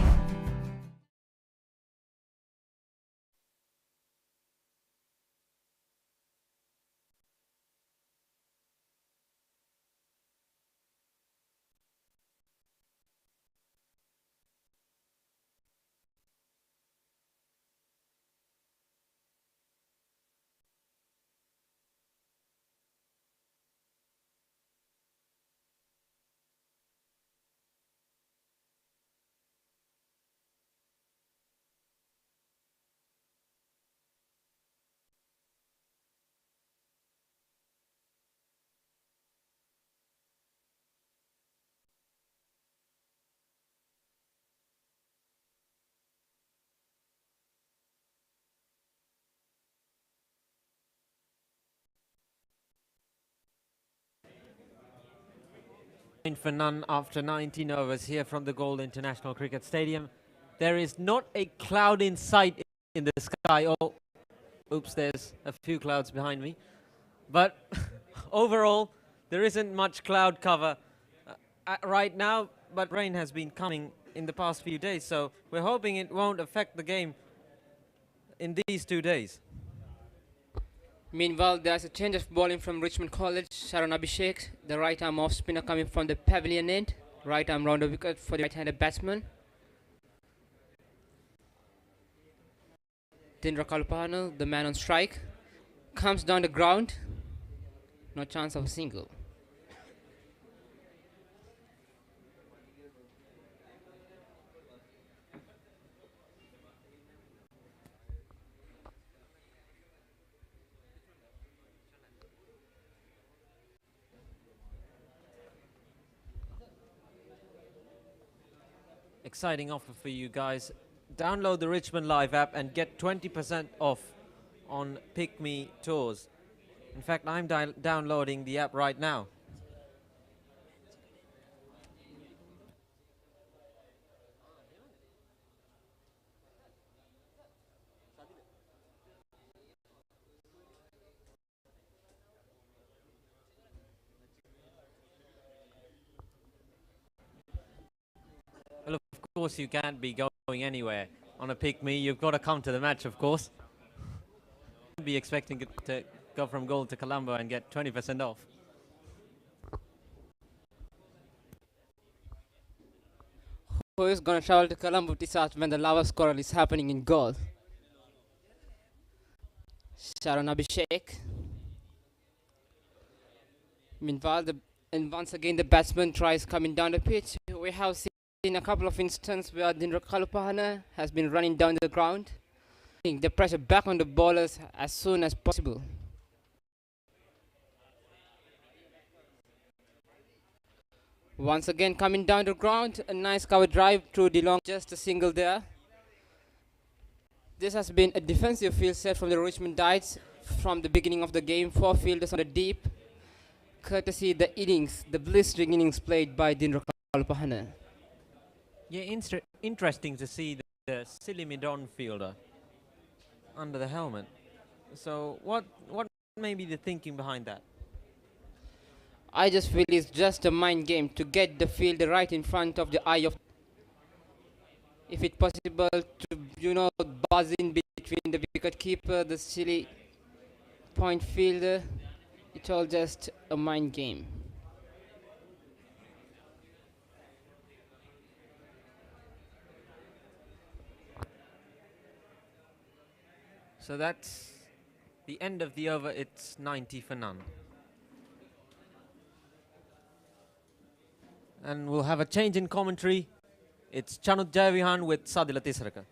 For none after 19 overs here from the Galle International Cricket Stadium. There is not a cloud in sight in the sky. Oh, oops, there's a few clouds behind me. But overall, there isn't much cloud cover right now, but rain has been coming in the past few days, so we're hoping it won't affect the game in these 2 days. Meanwhile, there's a change of bowling from Richmond College. Sharon Abhishek, the right arm off spinner coming from the pavilion end. Right arm round the wicket for the right-handed batsman. Dindra Kalpana, the man on strike, comes down the ground. No chance of a single. Exciting offer for you guys. Download the Richmond Live app and get 20% off on Pick Me tours. In fact, I'm downloading the app right now. Well, of course, you can't be going anywhere on a Pick Me. You've got to come to the match, of course. Be expecting it to go from Galle to Colombo and get 20% off. Who is going to travel to Colombo Tisat when the Lovers Quarrel is happening in Galle? Sharon Abhishek. Meanwhile, and once again the batsman tries coming down the pitch. We have seen a couple of instances where Dindra Kalpana has been running down the ground. The pressure back on the bowlers as soon as possible. Once again coming down the ground, a nice cover drive through DeLong, just a single there. This has been a defensive field set from the Richmond Dites from the beginning of the game. 4 fielders on the deep, courtesy the innings, the blistering innings played by Dinro Kalpahana. Yeah, interesting to see the silly mid-on fielder under the helmet. So what may be the thinking behind that? I just feel it's just a mind game to get the fielder right in front of the eye of. If it's possible to, buzz in between the wicket keeper, the silly point fielder, it's all just a mind game. So that's the end of the over. It's 90 for none. And we'll have a change in commentary. It's Chanut Jayavihan with Sadila Tisraka.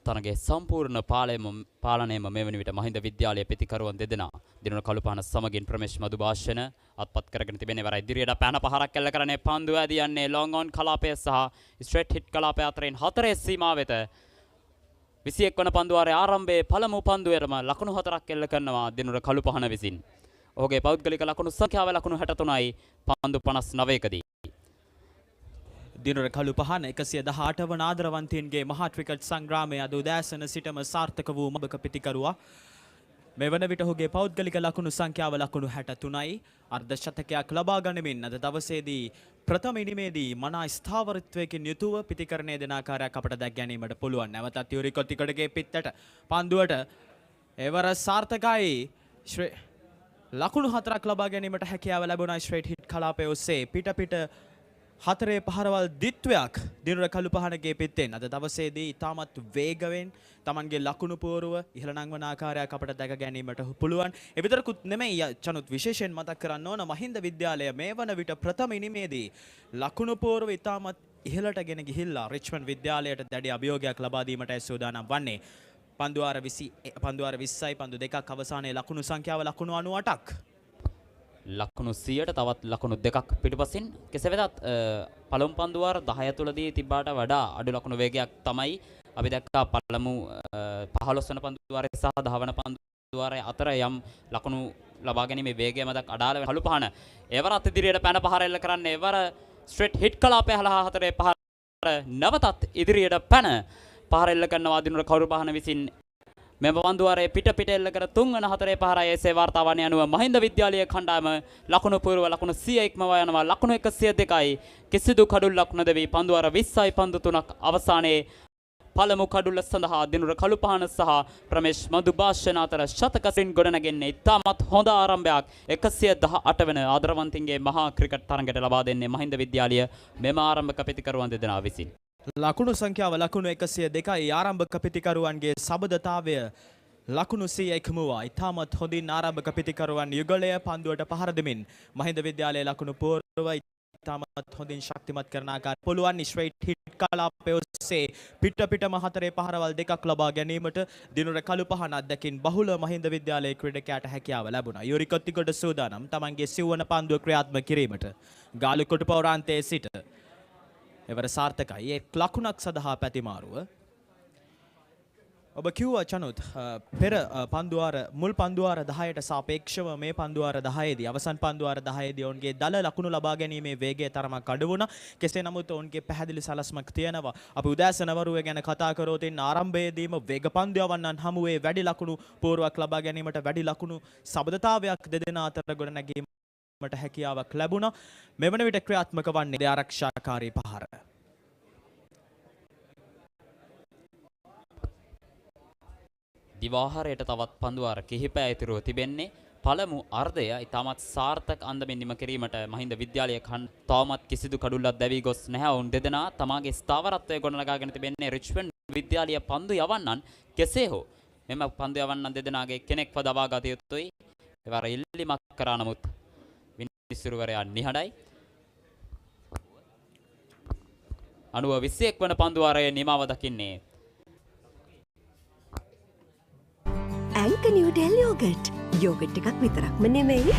තනගේ සම්පූර්ණ පාලනයම මෙවැනි විට මහින්ද විද්‍යාලයේ පිතිකරුවන් දෙදෙනා දිනුන කළුපහන සමගින් ප්‍රමේශ් මදුභාෂණ අත්පත් කරගෙන තිබෙන ඉවරයි. ඉදිරියට පැන පහරක් කැල්ල කරන්නේ පන්දු ඇදියන්නේ ලොං ඔන් කලාපය සහ ස්ට්‍රේට් හිට් කලාපය අතරින් 4 සීමාව වෙත 21 වන පන්දුවාරයේ ආරම්භයේ පළමු පන්දුවේම ලකුණු 4ක් එල්ල කරනවා දිනුන කළුපහන විසින්. ඔහුගේ පෞද්ගලික ලකුණු සංඛ්‍යාව ලකුණු 63යි පන්දු 59කදී. දිනුර කළුපහන 118 වන ආදරවන්තයින්ගේ මහා ක්‍රිකට් සංග්‍රාමයේ අද උදෑසන සිටම සාර්ථක වූ මබක පිටිකරුවා. මෙවන විට ඔහුගේ පෞද්ගලික ලකුණු සංඛ්‍යාව ලකුණු 63යි. අර්ධ ශතකයක් ලබා ගනිමින් අද දවසේදී ප්‍රථම ඉනිමේදී මනා ස්ථාවරත්වයකින් යුතුව පිටිකරණයේ දෙන ආකාරයක් අපට දැක් ගැනීමට පුළුවන්. නැවතත් යුරි කොටිකඩගේ පිටතට පන්දුවට එවර සාර්ථකයි. ලකුණු 4ක් ලබා ගැනීමට හැකියාව ලැබුණා ස්ට්‍රේට් හිට් කලාපයේ ඔස්සේ පිට 4 පහරවල් දිත්වයක් දිනුර කළුපහනගේ පිටෙන් අද දවසේදී ඉතාමත් වේගවෙන් Tamanගේ ලකුණු පෝරුව ඉහළ නංවන ආකාරයක් අපට දැක ගැනීමට පුළුවන්. ඒ විතරකුත් නෙමෙයි චනුත් විශේෂයෙන් මතක් කරන්න ඕන මහින්ද විද්‍යාලය මේ වන විට ප්‍රථම ඉනිමේදී ලකුණු පෝරුව ඉතාමත් ඉහළට ගෙන ගිහිල්ලා රිච්මන්ඩ් විද්‍යාලයට දැඩි අභියෝගයක් ලබා දීමට සූදානම් වන්නේ. පන්දුවාර 20යි පන්දු දෙකක් අවසානයේ ලකුණු සංඛ්‍යාව ලකුණු 98ක්. ලකුණු 100ට තවත් ලකුණු දෙකක් පිටුපසින් කෙසේ වෙතත් පළමු පන්දුවාර 10 තුලදී තිබ්බාට වඩා අඩු ලකුණු වේගයක් තමයි අපි දැක්කා පළමු 15 වන පන්දුවාරයේ සහ 10 වන පන්දුවාරයේ අතර යම් ලකුණු ලබා ගැනීමේ වේගය මතක් අඩාල වෙන කළුපහන එවරත් ඉදිරියට පැන පහර එල්ල කරන්නේ එවර ස්ට්‍රේට් හිට් කලාපය හලහා 4 පහර නැවතත් ඉදිරියට පැන පහර එල්ල කරනවා දිනුර කළුපහන විසින් මෙම පන්දුවාරයේ පිට එල්ල කර 3 වන 4 පහරයි එසේ වාර්තාවන්නේ අනුව මහින්ද විද්‍යාලයේ කණ්ඩායම ලකුණු පූර්ව ලකුණු 100 ඉක්මවා යනවා ලකුණු 102යි කිසිදු කඩුල් ලකුණු දෙවි පන්දුවාර 20යි පන්දු 3ක් අවසානයේ පළමු කඩුල්ල සඳහා දිනුර කළුපහන සහ ප්‍රමේශ් මදුභාෂණ අතර ශතකසින් ගොඩනැගෙන්නේ ඉතාමත් හොඳ ආරම්භයක් 118 වන ආදරවන්තින්ගේ මහා ක්‍රිකට් තරඟයට ලබා දෙන්නේ මහින්ද විද්‍යාලය මෙම ආරම්භක පිතිකරුවන් දෙදෙනා විසින්. ලකුණු සංඛ්‍යාව ලකුණු 102යි ආරම්භක පිතිකරුවන්ගේ සබඳතාවය ලකුණු 100 ඉක්මුවා. ඉතාමත් හොඳින් ආරම්භක පිතිකරුවන් යුගලය පන්දුවට පහර දෙමින් මහින්ද විද්‍යාලයේ ලකුණු පෝරුව ඉතාමත් හොඳින් ශක්තිමත් කරන ආකාරය පුළුවන් ස්ට්‍රේට් හිට් කලාපයේ ඔස්සේ පිටම 4 පහරවල් දෙකක් ලබා ගැනීමට දිනුර කළුපහන අද්දකින් බහුල මහින්ද විද්‍යාලයේ ක්‍රීඩකයාට හැකියාව ලැබුණා. යුරි කොත්තිකොට සූදානම් තමන්ගේ 90 වන පන්දුව ක්‍රියාත්මක කිරීමට ගාලු කොටුපවරාන්තයේ සිට එවර සාර්ථකයි. ඒ ලකුණක් සඳහා පැතිමාරුව ඔබ කිව්වා චනුත් පෙර පන්දුවාර මුල් පන්දුවාර 10ට සාපේක්ෂව මේ පන්දුවාර 10දී අවසන් පන්දුවාර 10දී ඔවුන්ගේ දල ලකුණු ලබා ගැනීමේ වේගය තරමක් අඩු වුණා. කෙසේ නමුත් ඔවුන්ගේ පැහැදිලි සලස්මක් තියෙනවා. අපි උදෑසන වරුවේ ගැන කතා කරොත් ආරම්භයේදීම වේග පන්දු යවන්නන් හමුවේ වැඩි ලකුණු පෝරුවක් ලබා ගැනීමට වැඩි ලකුණු සබඳතාවයක් දෙදෙනා අතර ගොඩනැගීමට හැකියාවක් ලැබුණා. මෙවන විට ක්‍රියාත්මක වන්නේ ආරක්ෂාකාරී පහර. දිවාහාරයට තවත් පන්දුවාර කිහිපය ඉතුරුව තිබෙන්නේ. පළමු අර්ධය ඉතාමත් සාර්ථක අන්දමින් නිම කිරීමට මහින්ද විද්‍යාලයේ තවමත් කිසිදු කඩුල්ලක් දැවී ගොස් නැහැ. ඔවුන් දෙදෙනා තමාගේ ස්ථාවරත්වය ගොඩනගාගෙන තිබෙන්නේ රිච්මන්ඩ් විද්‍යාලය පන්දු යවන්නන් කෙසේ හෝ මෙම පන්දු යවන්නන් දෙදෙනාගේ කෙනෙක්ව දබා ගත යුතුයි. ඒවර ඉල්ලීමක් කරා නමුත් විනිසුරුවරයා නිහඬයි. 91 වන පන්දු වාරයේ නිමාව දකින්නේ. ඇන්ක නිව්ඩෙල් යෝගට්. යෝගට් එකක් විතරක්ම නෙමෙයි.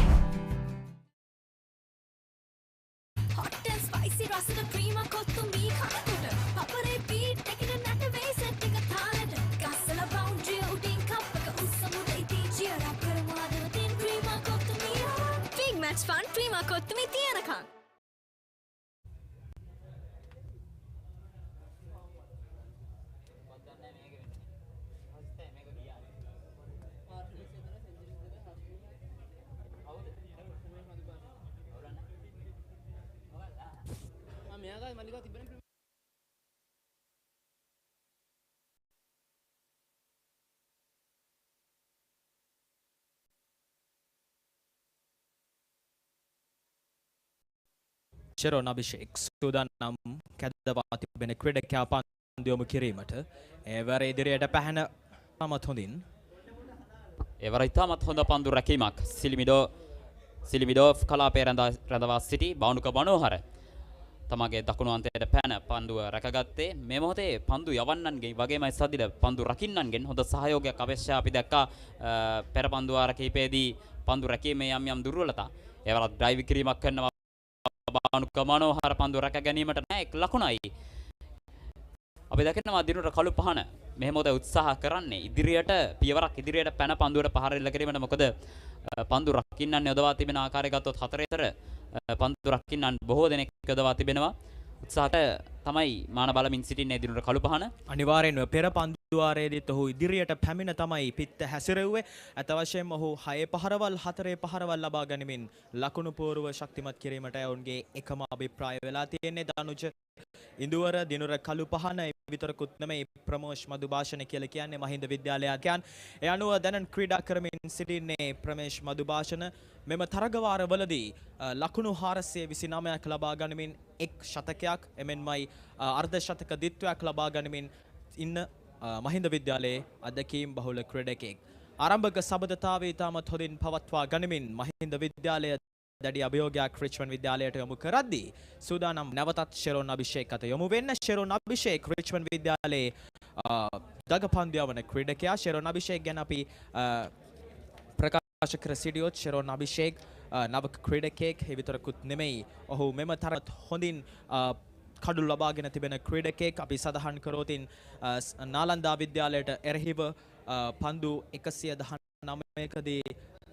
hot and spicy රසට ක්‍රීම කොත්තු මී කනකොට පපරේ බීට් එකේ නැට වෙයි සෙට් එක තාලෙට ගස්සලා බවුන්ඩරි උඩින් කප් එක උස්සමුද ඉතින් චියර් අප් කරමු අද තින් ක්‍රීම කොත්තු මී big match fun Prima Kottu Mee තියනකම් ශෙරොන් අභිෂේක් සූදානම් කැදවා තිබෙන ක්‍රීඩකයා පන්දු යොමු කිරීමට එවර ඉදිරියට පැහැන තමත් හොඳින් එවර ඉතාමත් හොඳ පන්දු රැකීමක් සිලිමිඩෝ කලාපයේ රැඳවා සිටි බවුණුක මනෝහර තමගේ දකුණු අන්තයට පැන පන්දුව රැකගත්තේ මේ මොහොතේ පන්දු යවන්නන්ගේ වගේමයි සදිල පන්දු රකින්නන්ගෙන් හොඳ සහයෝගයක් අවශ්‍යයි අපි දැක්කා පෙර පන්දු වාර කිහිපයේදී පන්දු රැකීමේ යම් දුර්වලතා එවරත් ඩ්‍රයිව් කිරීමක් කරනවා බවුණුක මනෝහර පන්දු රැක ගැනීමට නැහැ එක් ලකුණයි අපි දකිනවා දිනුට කළු පහන මෙහෙම උදේ උත්සාහ කරන්නේ ඉදිරියට පියවරක් ඉදිරියට පැන පන්දුවට පහර එල්ල කිරීමට මොකද පන්දු රකින්නන් යොදවා තිබෙන ආකාරය ගත්තොත් හතරේතර පන්දු රකින්නන් බොහෝ දෙනෙක් යොදවා තිබෙනවා උත්සාහට තමයි මාන බලමින් සිටින්නේ දිනුට කළු පහන අනිවාර්යෙන්ම පෙර පන්දු වාරයේදීත් ඔහු ඉදිරියට පැමිණ තමයි පිට හැසිරෙව්වේ අත වශයෙන්ම ඔහු 6 පහරවල් 4 පහරවල් ලබා ගනිමින් ලකුණු පෝරුව ශක්තිමත් කිරීමට ඔවුන්ගේ එකම අභිප්‍රාය වෙලා තියෙන්නේ දනුජ ඉඳුවර දිනුර කළු පහන විතරකුත් නෙමෙයි ප්‍රමෝෂ් මදුභාෂණ කියලා කියන්නේ මහින්ද විද්‍යාලයයන් ඒ අනුව දැනන් ක්‍රීඩා කරමින් සිටින්නේ ප්‍රමේෂ් මදුභාෂණ මෙම තරගවාරවලදී ලකුණු 429ක් ලබා ගනිමින් එක් ශතකයක් එමෙන්මයි අර්ධ ශතක දිත්වයක් ලබා ගනිමින් ඉන්න මහින්ද විද්‍යාලයේ අධ්‍යක්ීම් බහුල ක්‍රීඩකෙක් ආරම්භක සබඳතාවය ඉතාමත් හොඳින් පවත්වා ගනිමින් මහින්ද විද්‍යාලය දැඩි අභියෝගයක් රිච්මන්ඩ් විද්‍යාලයට යොමු කරද්දී සූදානම් නැවතත් ශෙරොන් අභිෂේක් අත යොමු වෙන්න ශෙරොන් අභිෂේක් රිච්මන්ඩ් විද්‍යාලයේ දගපන්දු යවන ක්‍රීඩකයා ශෙරොන් අභිෂේක් ගැන අපි ප්‍රකාශ කර සිටියොත් ශෙරොන් අභිෂේක් නවක ක්‍රීඩකයෙක් ඒ විතරකුත් නෙමෙයි ඔහු මෙම තරත් හොඳින් කඩු ලබාගෙන තිබෙන ක්‍රීඩකයෙක් අපි සඳහන් කරෝතින් නාලන්දා විද්‍යාලයට එරෙහිව පන්දු 119කදී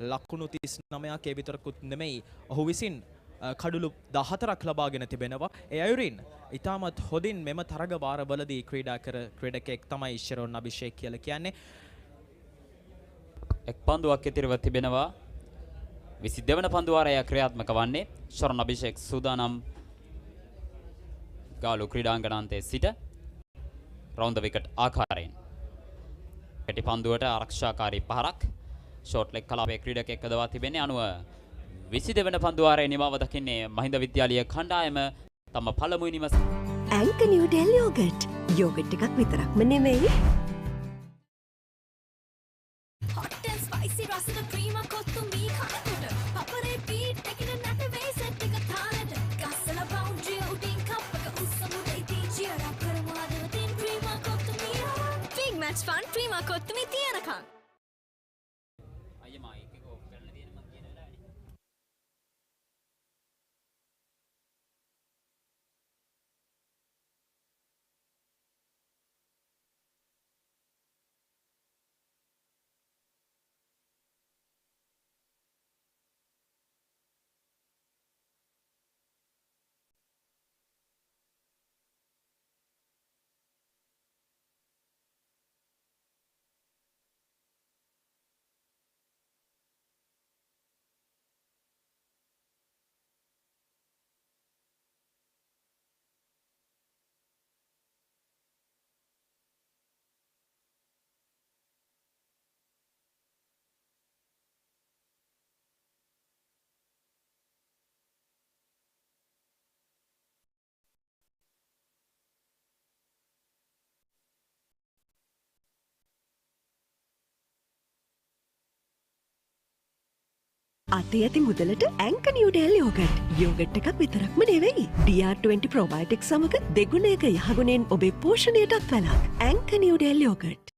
ලකුණු 39ක් ඒ විතරකුත් නෙමෙයි ඔහු විසින් කඩුළු 14ක් ලබාගෙන තිබෙනවා ඒ අයුරින් ඉතාමත් හොඳින් මෙම තරග වාරවලදී ක්‍රීඩා කර ක්‍රීඩකයෙක් තමයි ශෙරොන් අභිෂේක් කියලා කියන්නේ එක් පන්දුවක් ඉතිරිව තිබෙනවා 22 වන පන්දු වාරය ක්‍රියාත්මක වන්නේ ශරණ අභිෂේක් සූදානම් ගාලු ක්‍රීඩාංගණාන්තයේ සිට රවුන්ඩ් විකට් ආකාරයෙන් කෙටි පන්දුවට ආරක්ෂාකාරී පහරක් ෂෝට් ලෙග් කලාපයේ ක්‍රීඩකයෙක් යොදවා තිබෙන්නේ අනුව 22 වන පන්දු වාරයේ නිමාව දකින්නේ මහින්ද විද්‍යාලීය කණ්ඩායම තම පළමු ඉනිම ඇන්ක නිව්ඩෙල් යෝගට්. යෝගට් එකක් විතරක්ම නෙමෙයි hot and spicy රසට ක්‍රීම කොත්තු මී කනකොට පපරේ බීට් එකේ නැට වෙයි සෙට් එක තාලෙට ගස්සලා බවුන්ඩරි උඩින් කප් එක උස්සමුද ඉතින් චියර් අප් කරමු අද තින් ක්‍රීම කොත්තු මී big match fun Prima Kottu Mee තියනකම් අතේ ඇති මුදලට ඇංක නිව්ඩෙල් යෝගට්. යෝගට් එකක් විතරක්ම නෙවෙයි. DR20 ප්‍රෝබයෝටික් සමග දෙගුණයක යහගුණෙන් ඔබේ පෝෂණයටත් වැළක්. ඇංක නිව්ඩෙල් යෝගට්.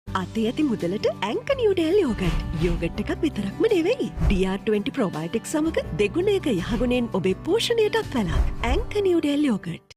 අතේ ඇති මුදලට ඇංක නිව්ඩෙල් යෝගට්. යෝගට් එකක් විතරක්ම නෙවෙයි. DR20 ප්‍රෝබයෝටික් සමග දෙගුණයක යහගුණෙන් ඔබේ පෝෂණයටත් වැළක්. ඇංක Newdale yoghurt.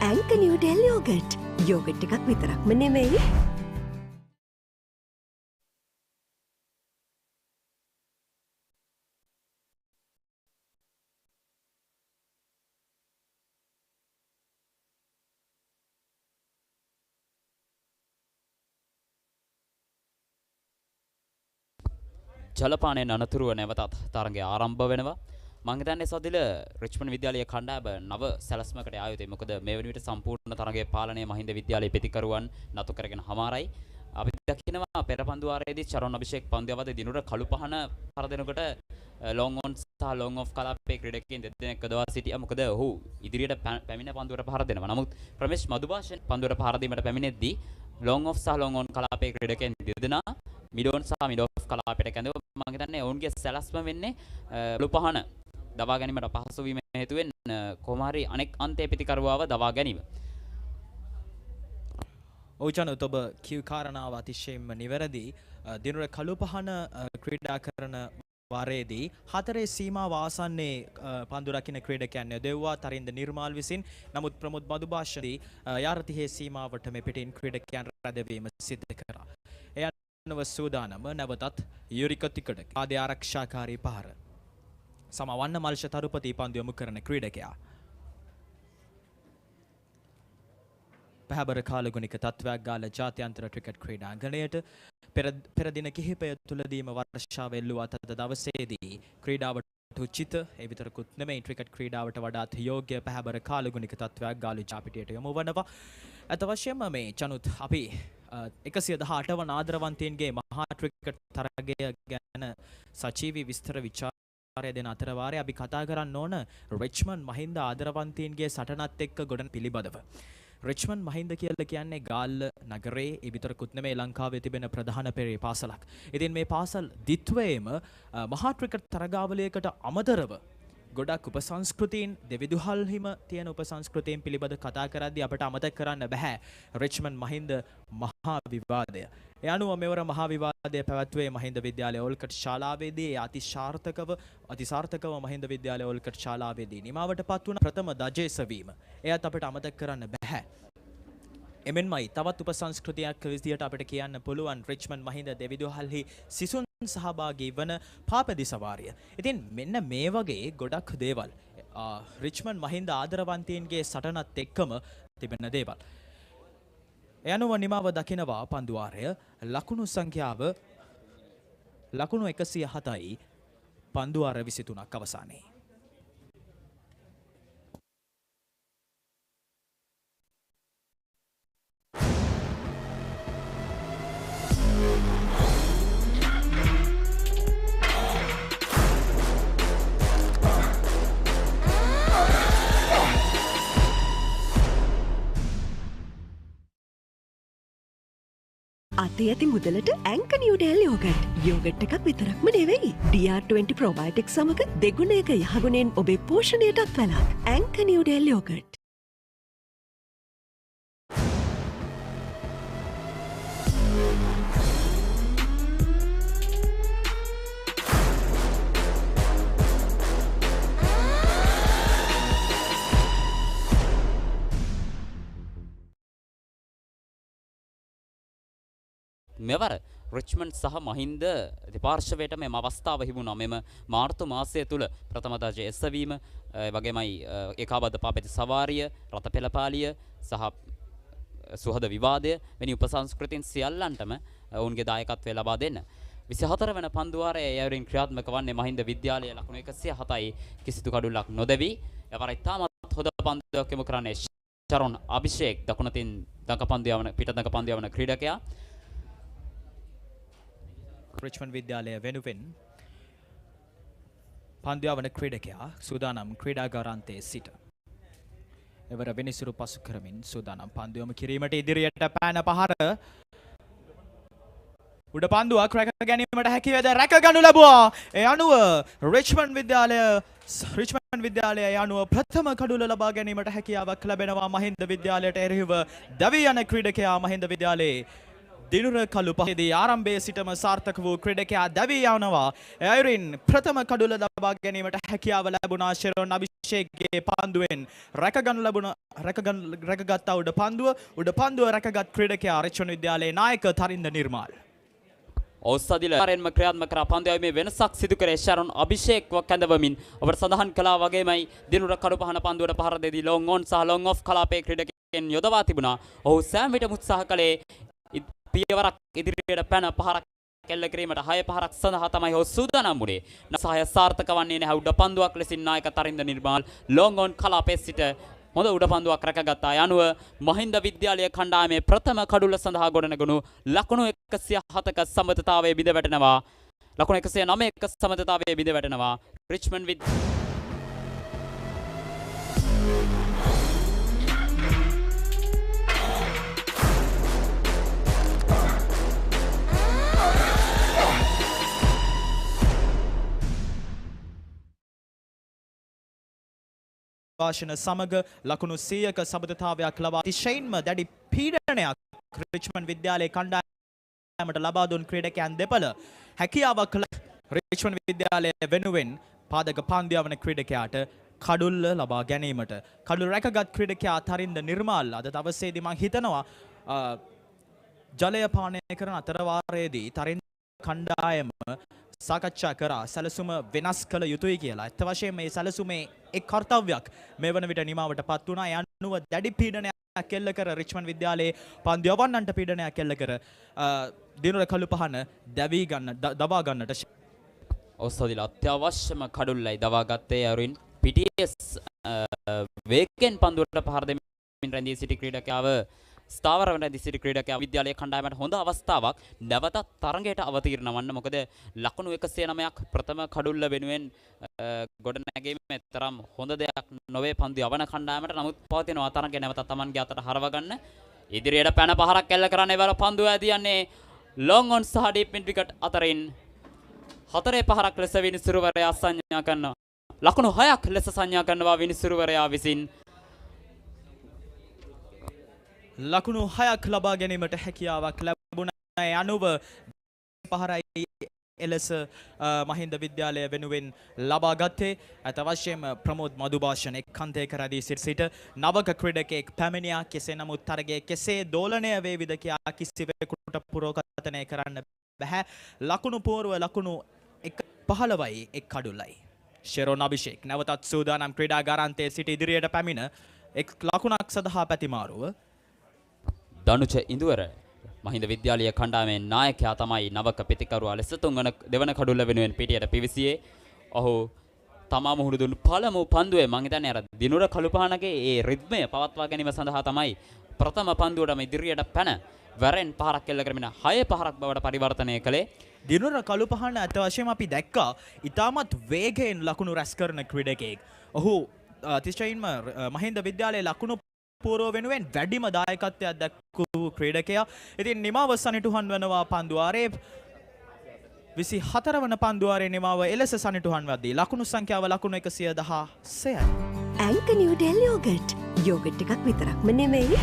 ඇංක Newdale yoghurt. Yoghurt එකක් විතරක්ම නෙවෙයි. ජලපානයෙන් අනතුරුව නැවතත් තරගය ආරම්භ වෙනවා. මම හිතන්නේ සදිල රිච්මන්ඩ් විද්‍යාලයේ කණ්ඩායම නව සැලැස්මකට ආයුතේ. මොකද මේ වෙන විට සම්පූර්ණ තරගයේ පාලනය මහින්ද විද්‍යාලයේ ප්‍රතිකරුවන් නතු කරගෙන හමාරයි. අපි දකිනවා පෙර පන්දු වාරයේදී චරණ අභිෂේක් පන්දු අවදී දිනුර කළු පහන පරදෙනකොට ලොං ඔන් සහ ලොං ඔෆ් කලාපයේ ක්‍රීඩකයන් දෙදෙනෙක් කදවා සිටියා. මොකද ඔහු ඉදිරියට පැමිණ පන්දුවට පහර දෙනවා. නමුත් ප්‍රමේෂ් මදුභාෂන් පන්දුවට පහර දීමට පැමිණෙද්දී ලොං ඔෆ් සහ ලොං ඔන් කලාපයේ ක්‍රීඩකයන් දෙදෙනා මිඩෝන් සහ මිඩ් ඔෆ් කලාපයට කැඳව මම හිතන්නේ ඔවුන්ගේ සැලැස්ම වෙන්නේ කළු පහන දවා ගැනීමට පහසු වීම හේතුවෙන් කොහොම හරි අනෙක් අන්තයේ ප්‍රතිකරුවාව දවා ගැනීම. ඔව්චනත් ඔබ කියු කාරණාව අතිශයින්ම නිවැරදි. දිනුර කළු පහන ක්‍රීඩා කරන වාරයේදී හතරේ සීමාව ආසන්නයේ පන්දු රකින්න ක්‍රීඩකයන් යොදවුවා තරින්ද නිර්මාල් විසින්. නමුත් ප්‍රමුද් මදුභාෂදී යාරතිහේ සීමාවට මෙපිටින් ක්‍රීඩකයන් රැඳවීම සිදු කරා. එය අනුව සූදානම නැවතත් යුරිකතිකඩ ආදී ආරක්ෂාකාරී පහර සමවන්න මල්ෂ තරුපති පන්දු යොමු කරන ක්‍රීඩකයා පැහැබර කාලගුණික තත්ත්වයක් ගාල්ල ජාත්‍යන්තර ක්‍රිකට් ක්‍රීඩාංගණයට පෙර දින කිහිපය තුලදීම වර්ෂාව එල්ලුවා. අද දවසේදී ක්‍රීඩාවට උචිත ඒ විතරකුත් නෙමෙයි ක්‍රිකට් ක්‍රීඩාවට වඩාත් යෝග්‍ය පැහැබර කාලගුණික තත්ත්වයක් ගාල්ල ජාපිටියට යොමු වනවා. අත වශයෙන්ම මේ චනුත් අපි 118 වන ආදරවන්තයන්ගේ මහා ක්‍රිකට් තරගය ගැන සජීවී විස්තර විචාරය දෙන අතර වාරයේ අපි කතා කරන්න ඕන රිච්මන්ඩ් මහින්ද ආදරවන්තයන්ගේ සටනත් එක්ක ගොඩන පිළිබඳව. රිච්මන්ඩ් මහින්ද කියලා කියන්නේ ගාල්ල නගරේ ඒ විතරකුත් නෙමෙයි ලංකාවේ තිබෙන ප්‍රධාන පෙරේ පාසලක්. ඉතින් මේ පාසල් දිත්වයේම මහා ක්‍රිකට් තරගාවලියකට අමතරව ගොඩක් උපසංස්කෘතීන් දෙවිදුහල්හිම තියෙන උපසංස්කෘතීන් පිළිබඳ කතා කරද්දී අපට අමතක කරන්න බෑ රිච්මන්ඩ් මහින්ද මහා විවාදය. ඒ අනුව මෙවර මහා විවාදය පැවැත්වුවේ මහින්ද විද්‍යාලය ඕල්කට් ශාලාවේදී. අතිසාර්ථකව මහින්ද විද්‍යාලය ඕල්කට් ශාලාවේදී නිමාවට පත් වුණ ප්‍රථම දජය සෙවීම. එයත් අපට අමතක කරන්න බෑ. එමෙන්මයි තවත් උපසංස්කෘතියක් විදියට අපිට කියන්න පුළුවන් රිච්මන්ඩ් මහින්ද දෙවිදුහල්හි සිසුන් සහභාගී වන පාපැදි සවාරිය. ඉතින් මෙන්න මේ වගේ ගොඩක් දේවල් රිච්මන්ඩ් මහින්ද ආදරවන්තයන්ගේ සටනත් එක්කම තිබෙන දේවල්. ඒ අනුව නිමාව දකිනවා පන්දුවාරය ලකුණු සංඛ්‍යාව ලකුණු 107යි පන්දුවාර 23ක් අවසානයේ. අතේ ඇති මුදලට ඇංක නිව්ඩෙල් යෝගට්. යෝගට් එකක් විතරක්ම නෙවෙයි. DR20 ප්‍රොබයොටික් සමග දෙගුණයක යහගුණෙන් ඔබේ පෝෂණයටත් වැළක්. ඇංක නිව්ඩෙල් යෝගට්. මෙවර රිච්මන්ඩ් සහ මහින්ද දෙපාර්ශවයට මෙම අවස්ථාව හිමුණා. මෙම මාර්තු මාසය තුල ප්‍රථම දර්ජය එසවීම වගේමයි ඒකාබද්ධ පාපැති සවාරිය, රත පෙළපාලිය සහ සුහද විවාදය වැනි උපසංස්කෘතින් සියල්ලන්ටම ඔවුන්ගේ දායකත්වය ලබා දෙන්න 24 වන පන්දුවාරයේ යවරින් ක්‍රියාත්මක වන්නේ මහින්ද විද්‍යාලය ලකුණු 107යි කිසිදු කඩුල්ලක් නොදැවි. එවර ඉතාමත් හොඳ පන්දුවක් යොමු කරන්නේ ශරොන් අභිෂේක් දකුණතින් දඟපන්දු යවන පිට දඟපන්දු යවන ක්‍රීඩකයා. රිච්මන්ඩ් විද්‍යාලය වෙනුවෙන් පන්දුවවන ක්‍රීඩකයා සූදානම් ක්‍රීඩාගාරාන්තයේ සිට එවර වෙනිසුරු පසු කරමින් සූදානම් පන්දුවම කිරීමට ඉදිරියට පෑන පහර උඩ පන්දුවක් රැක ගැනීමට හැකියද රැකගනු ලැබුවා. ඒ අනුව රිච්මන්ඩ් විද්‍යාලය අනුව ප්‍රථම කඩුල ලබා ගැනීමට හැකියාවක් ලැබෙනවා. මහින්ද විද්‍යාලයට එරෙහිව දැවී යන ක්‍රීඩකයා මහින්ද විද්‍යාලයේ දිනුර කළු පහේදී ආරම්භයේ සිටම සාර්ථක වූ ක්‍රීඩකයා දැවී යනවා. අයුරින් ප්‍රථම කඩුල ලබා ගැනීමට හැකියාව ලැබුණා. ශෙරොන් අභිෂේක්ගේ පන්දුවෙන් රැකගත්තා උඩ පන්දුව රැකගත් ක්‍රීඩකයා රිච්මන්ඩ් විද්‍යාලයේ නායක තරින්ද නිර්මාල්. ඔස්සදිලරෙන්ම ක්‍රියාත්මක කර පන්දුවේ මේ වෙනසක් සිදු කරේ ශරොන් අභිෂේක්ව කැඳවමින් ඔබට සඳහන් කළා වගේමයි දිනුර කඩු පහන පන්දුවට පහර දෙදී ලොං ඔන් සහ ලොං ඔෆ් කලාපයේ ක්‍රීඩකයන් යොදවා තිබුණා. ඔහු සෑම විටම උත්සාහ කළේ පියවරක් ඉදිරියට පැන පහරක් කෙල්ල කිරීමට 6 පහරක් සඳහා තමයි ඔහු සූදානම් වුණේ. සහය සාර්ථක වන්නේ නැහැ. උඩ පන්දුවක් ලෙසින් නායක තරින්ද නිර්මාල් ලොං ඔන් කලාපයේ සිට හොඳ උඩ පන්දුවක් රැකගත්තා. යනුව මහින්ද විද්‍යාලය කණ්ඩායමේ ප්‍රථම කඩුල සඳහා ගොඩනගුණු ලකුණු 107ක සමතතාවයේ බිඳ වැටෙනවා. ලකුණු 109ක සමතතාවයේ බිඳ වැටෙනවා. රිච්මන්ඩ් වාශන සමග ලකුණු 100ක සබඳතාවයක් ලබා අතිශයින්ම දැඩි පීඩනයක් රිච්මන්ඩ් විද්‍යාලයේ කණ්ඩායමට ලබා දුන් ක්‍රීඩකයන් දෙපළ හැකියාවක් රිච්මන්ඩ් විද්‍යාලය වෙනුවෙන් පාදක පන්දු යවන ක්‍රීඩකයාට කඩුල්ල ලබා ගැනීමට කඩුල් රැකගත් ක්‍රීඩකයා තරින්ද නිර්මාල් අද දවසේදී මම හිතනවා ජලය පානය කරන අතරවාරයේදී තරින්ද කණ්ඩායම සාකච්ඡා කරා සැලසුම වෙනස් කළ යුතුයි කියලා. ඇත්ත වශයෙන්ම මේ සැලසුමේ එක් කර්තව්‍යයක් මේ වන විට නිමාවට පත් වුණා. ඒ අනුව දැඩි පීඩනයක් එල්ල කර රිච්මන්ඩ් විද්‍යාලයේ පන්දු යවන්නන්ට පීඩනයක් එල්ල කර දිනුර කළු පහන දවා ගන්නට ඔස්සදිල අත්‍යවශ්‍යම කඩුල්ලයි දවාගත්තේ අරුන් පිටියස් වේගෙන් පන්දුවට පහර දෙමින් රැඳී සිටි ක්‍රීඩකයාව ස්ථාවර වන දිසිරි ක්‍රීඩකයා විද්‍යාලයේ කණ්ඩායමට හොඳ අවස්ථාවක් නැවතත් තරඟයට අවතීර්ණ වන්න. මොකද ලකුණු 109ක් ප්‍රථම කඩුල්ල වෙනුවෙන් ගොඩනැගීමේ තරම් හොඳ දෙයක් නොවේ පන්දු යවන කණ්ඩායමට. නමුත් පවතිනවා තරඟය නැවතත් Tamanගේ අතට හරව ගන්න. ඉදිරියට පැන පහරක් එල්ල කරන්න එවර පන්දුව ඇදියන්නේ ලොං ඔන් සහ ඩීප් මිඩ් විකට් අතරින් 4 පහරක් ලෙස විනිසුරුවරයා සංඥා කරනවා. ලකුණු 6ක් ලෙස සංඥා කරනවා විනිසුරුවරයා විසින්. ලකුණු 6ක් ලබා ගැනීමට හැකියාවක් ලැබුණා. ඒ අනුව පහරයි එලෙස මහින්ද විද්‍යාලය වෙනුවෙන් ලබා ගත්තේ. අත වශයෙන්ම ප්‍රමෝද් මදුභාෂණ එක්කන්තයක රැඳී සිට නවක ක්‍රීඩකයෙක් පැමිණියා. කෙසේ නමුත් තරගයේ කෙසේ දෝලනය වේවිද කියා කිසිවෙකුට පුරෝකථනය කරන්න බැහැ. ලකුණු පෝරුව ලකුණු 15යි එක් කඩුල්ලයි. ශෙරොන් අභිෂේක් නැවතත් සූදානම් ක්‍රීඩාගාරාන්තයේ සිට ඉදිරියට පැමිණ එක් ලකුණක් සඳහා පැතිමාරුව දනුච ඉඳුවර මහින්ද විද්‍යාලීය කණ්ඩායමේ නායකයා තමයි නවක පිතිකරුවා ලෙස දෙවන කඩුල්ල වෙනුවෙන් පිටියට පිවිසියේ. ඔහු තමා මුහුණු දුන් පළමු පන්දුවේ මං හිතන්නේ අර දිනුර කළුපහනගේ ඒ රිද්මය පවත්වා ගැනීම සඳහා තමයි ප්‍රථම පන්දුවටම ඉදිරියට පැන වැරෙන් පහරක් එල්ල කරමින 6 පහරක් බවට පරිවර්තනය කළේ. දිනුර කළුපහන අත වශයෙන්ම අපි දැක්කා ඉතාමත් වේගයෙන් ලකුණු රැස් කරන ක්‍රීඩකයෙක්. ඔහු අතිශයින්ම මහින්ද විද්‍යාලයේ ලකුණු පූර්ව වෙනුවෙන් වැඩිම දායකත්වයක් දක්වපු ක්‍රීඩකයා. ඉතින් නිමාව සනිටුහන් වනවා පන්දුවාරේ 24 වන පන්දුවාරේ නිමාව එලෙස සනිටුහන් වද්දී ලකුණු සංඛ්‍යාව ලකුණු 116යි. ඇන්ක නිව්ඩෙල් යෝගට්. යෝගට් එකක් විතරක්ම නෙමෙයි.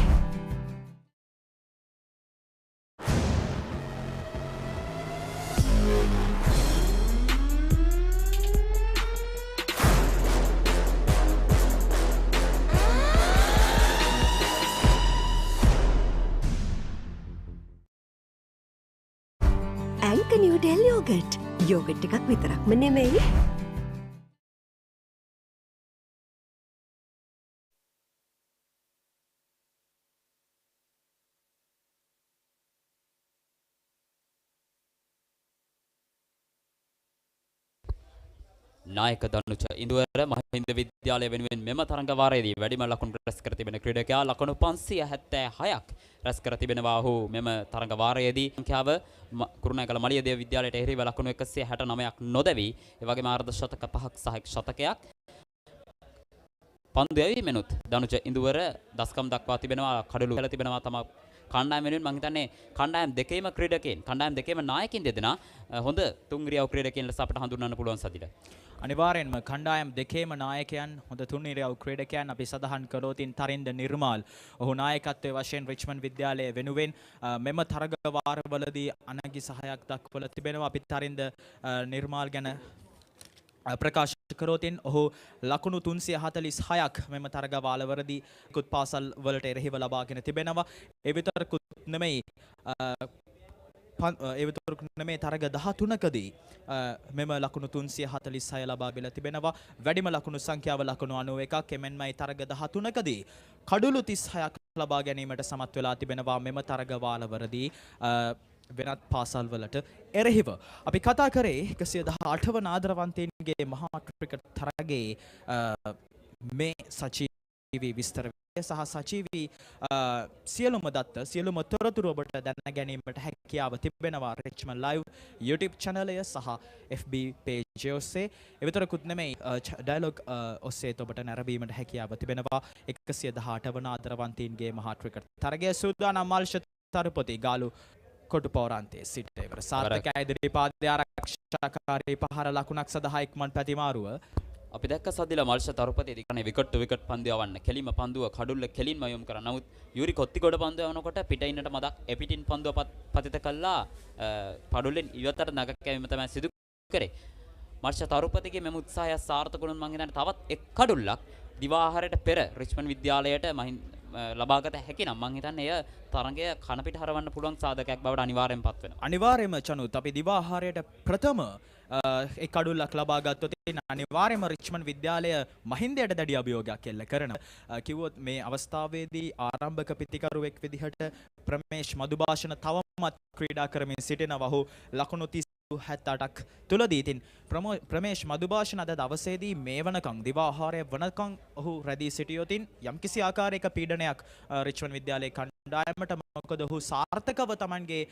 ඇන්ක නිව්ඩෙල් යෝගට්. යෝගට් එකක් විතරක්ම නෙමෙයි. නායක දනුච ඉන්දුවර මහින්ද විද්‍යාලය වෙනුවෙන් මෙම තරඟ වාරයේදී වැඩිම ලකුණු රැස් කර තිබෙන ක්‍රීඩකයා ලකුණු 576ක් රැස් කර තිබෙනවා. ඔහු මෙම තරඟ වාරයේදී සංඛ්‍යාව කුරුණෑගල මලියදේව විද්‍යාලයට එරෙහිව ලකුණු 169ක් නොදැවි ඒ වගේම අර්ධ ශතක 5ක් සහ ශතකයක් පන්දු යැවීමෙනුත් දනුච ඉන්දුවර දස්කම් දක්වා තිබෙනවා. කඩලු කළ තිබෙනවා තම කණ්ඩායම වෙනුවෙන් මම හිතන්නේ කණ්ඩායම් දෙකේම ක්‍රීඩකයන් කණ්ඩායම් දෙකේම නායකින් දෙදෙනා හොඳ තුන්ගිරියව් ක්‍රීඩකයන් ලෙස අපට හඳුන්වන්න පුළුවන් සදිල. අනිවාර්යෙන්ම කණ්ඩායම් දෙකේම නායකයන් හොඳ තුන්නිරියව් ක්‍රීඩකයන් අපි සඳහන් කළොතින් තරින්ද නිර්මාල් ඔහු නායකත්වයේ වශයෙන් රිච්මන්ඩ් විද්‍යාලය වෙනුවෙන් මෙම තරග වාරවලදී අනගි සහයක් දක්වලා තිබෙනවා. අපි තරින්ද නිර්මාල් ගැන ප්‍රකාශ කරොතින් ඔහු ලකුණු 346ක් මෙම තරග වාරවලදී කුත් පාසල් වලට එරෙහිව ලබාගෙන තිබෙනවා. ඒ විතරකුත් නෙමෙයි තරග 13කදී මෙම ලකුණු 346 ලබාගෙන තිබෙනවා. වැඩිම ලකුණු සංඛ්‍යාව ලකුණු 91ක්. එමෙන්ම මේ තරග 13කදී කඩුළු 36ක් ලබා ගැනීමට සමත් වෙලා තිබෙනවා මෙම තරග වාරවලදී වෙනත් පාසල් වලට එරෙහිව. අපි කතා කරේ 118 වන ආදරවන්තයින්ගේ මහා ක්‍රිකට් තරගයේ මේ සජීවී විස්තර සහ සජීවී සියලුම දත්ත සියලුම තොරතුරු ඔබට දැන ගැනීමට හැකියාව තිබෙනවා Richmond Live YouTube channel එක සහ FB page ඔස්සේ. ඒ විතරකුත් නෙමෙයි Dialog ඔස්සේ ඔබට නැරඹීමට හැකියාව තිබෙනවා. 118 වන ආදරවන්තයින්ගේ මහා ක්‍රිකට් තරගයේ සූදානම් මල්ෂ තරුපති ගාලු කොටු පෞරාන්තයේ සිට ඉවර සාර්ථක ඉදිරිපාදයේ ආරක්ෂාකාරී පහර ලකුණක් සඳහා ඉක්මන් පැතිමාරුව අපි දැක්ක සද්දිලා මල්ෂ තරුපති දිකනේ විකට් ටු විකට් පන්දු යවන්න කෙලිම පන්දුව කඩුල්ල කෙලින්ම යොමු කරා. නමුත් යූරි කොත්තිගොඩ පන්දුව යවනකොට පිටින්නට මදක් එපිටින් පන්දුව පතිත කළා පඩුල්ලෙන් ඉවතට නග කැවීම තමයි සිදු කරේ. මල්ෂ තරුපතිගේ මෙම උත්සාහය සාර්ථක වුණොත් මම හිතන්නේ තවත් එක් කඩුල්ලක් දිවාහාරයට පෙර රිච්මන්ඩ් විද්‍යාලයට ලබාගත හැකි නම් මම හිතන්නේ එය තරගය කන පිට හරවන්න පුළුවන් සාධකයක් බවට අනිවාර්යෙන් පත් වෙනවා. අනිවාර්යයෙන්ම චනුත් අපි දිවාහාරයට ප්‍රථම ඒ කඩුල්ලක් ලබා ගත්තොත් අනිවාර්යයෙන්ම රිච්මන්ඩ් විද්‍යාලය මහින්දයට දැඩි අභියෝගයක් එල්ල කරනවා. කිව්වොත් මේ අවස්ථාවේදී ආරම්භක පිතිකරුවෙක් විදිහට ප්‍රමේෂ් මදුභාෂණ තවමත් ක්‍රීඩා කරමින් සිටිනවා. ඔහු ලකුණු 78ක් තුලදී ඉතින් ප්‍රමේෂ් මදුභාෂණ අද දවසේදී මේ වනකම් දිවාහාරය වනකම් ඔහු රැඳී සිටියොතින් යම්කිසි ආකාරයක පීඩනයක් රිච්මන්ඩ් විද්‍යාලයේ කණ්ඩායමට මොකද ඔහු සාර්ථකව Tamanගේ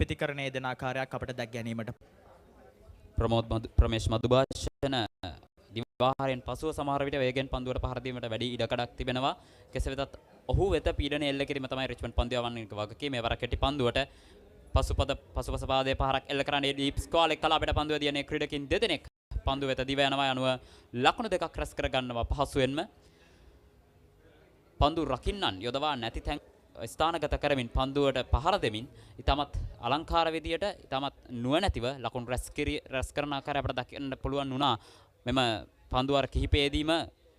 පිතිකරණයේ දෙන ආකාරයක් අපට දැක් ගැනීමට ප්‍රමේෂ් මදුභාෂණ දිවාහාරයෙන් පසුව සමහර විට වේගෙන් පන්දුවට පහර දීමට වැඩි ඉඩකඩක් තිබෙනවා. කෙසේ වෙතත් ඔහු වෙත පීඩනය එල්ල කිරීම තමයි රිච්මන්ඩ් පන්දු යවන්නේ වගකීම. මෙවර කෙටි පන්දුවට පසුපස පාදයේ පහරක් එල්ල කරන්නේ ඩීප් ස්කෝල් එක කලාපයට පන්දුව දියන්නේ ක්‍රීඩකින් දෙදෙනෙක් පන්දු වෙත දිව යනවා. අනුව ලකුණු දෙකක් රැස් කර ගන්නවා පහසුවෙන්ම. පන්දු රකින්නන් යොදවා නැති තැන් ස්ථානගත කරමින් පන්දුවට පහර දෙමින් ඊටමත් අලංකාර විදියට ඊටමත් නුවණැතිව ලකුණු රැස් කරන ආකාරය අපට දකින්න පුළුවන් වුණා. මෙම පන්දුවර කිහිපයේදීම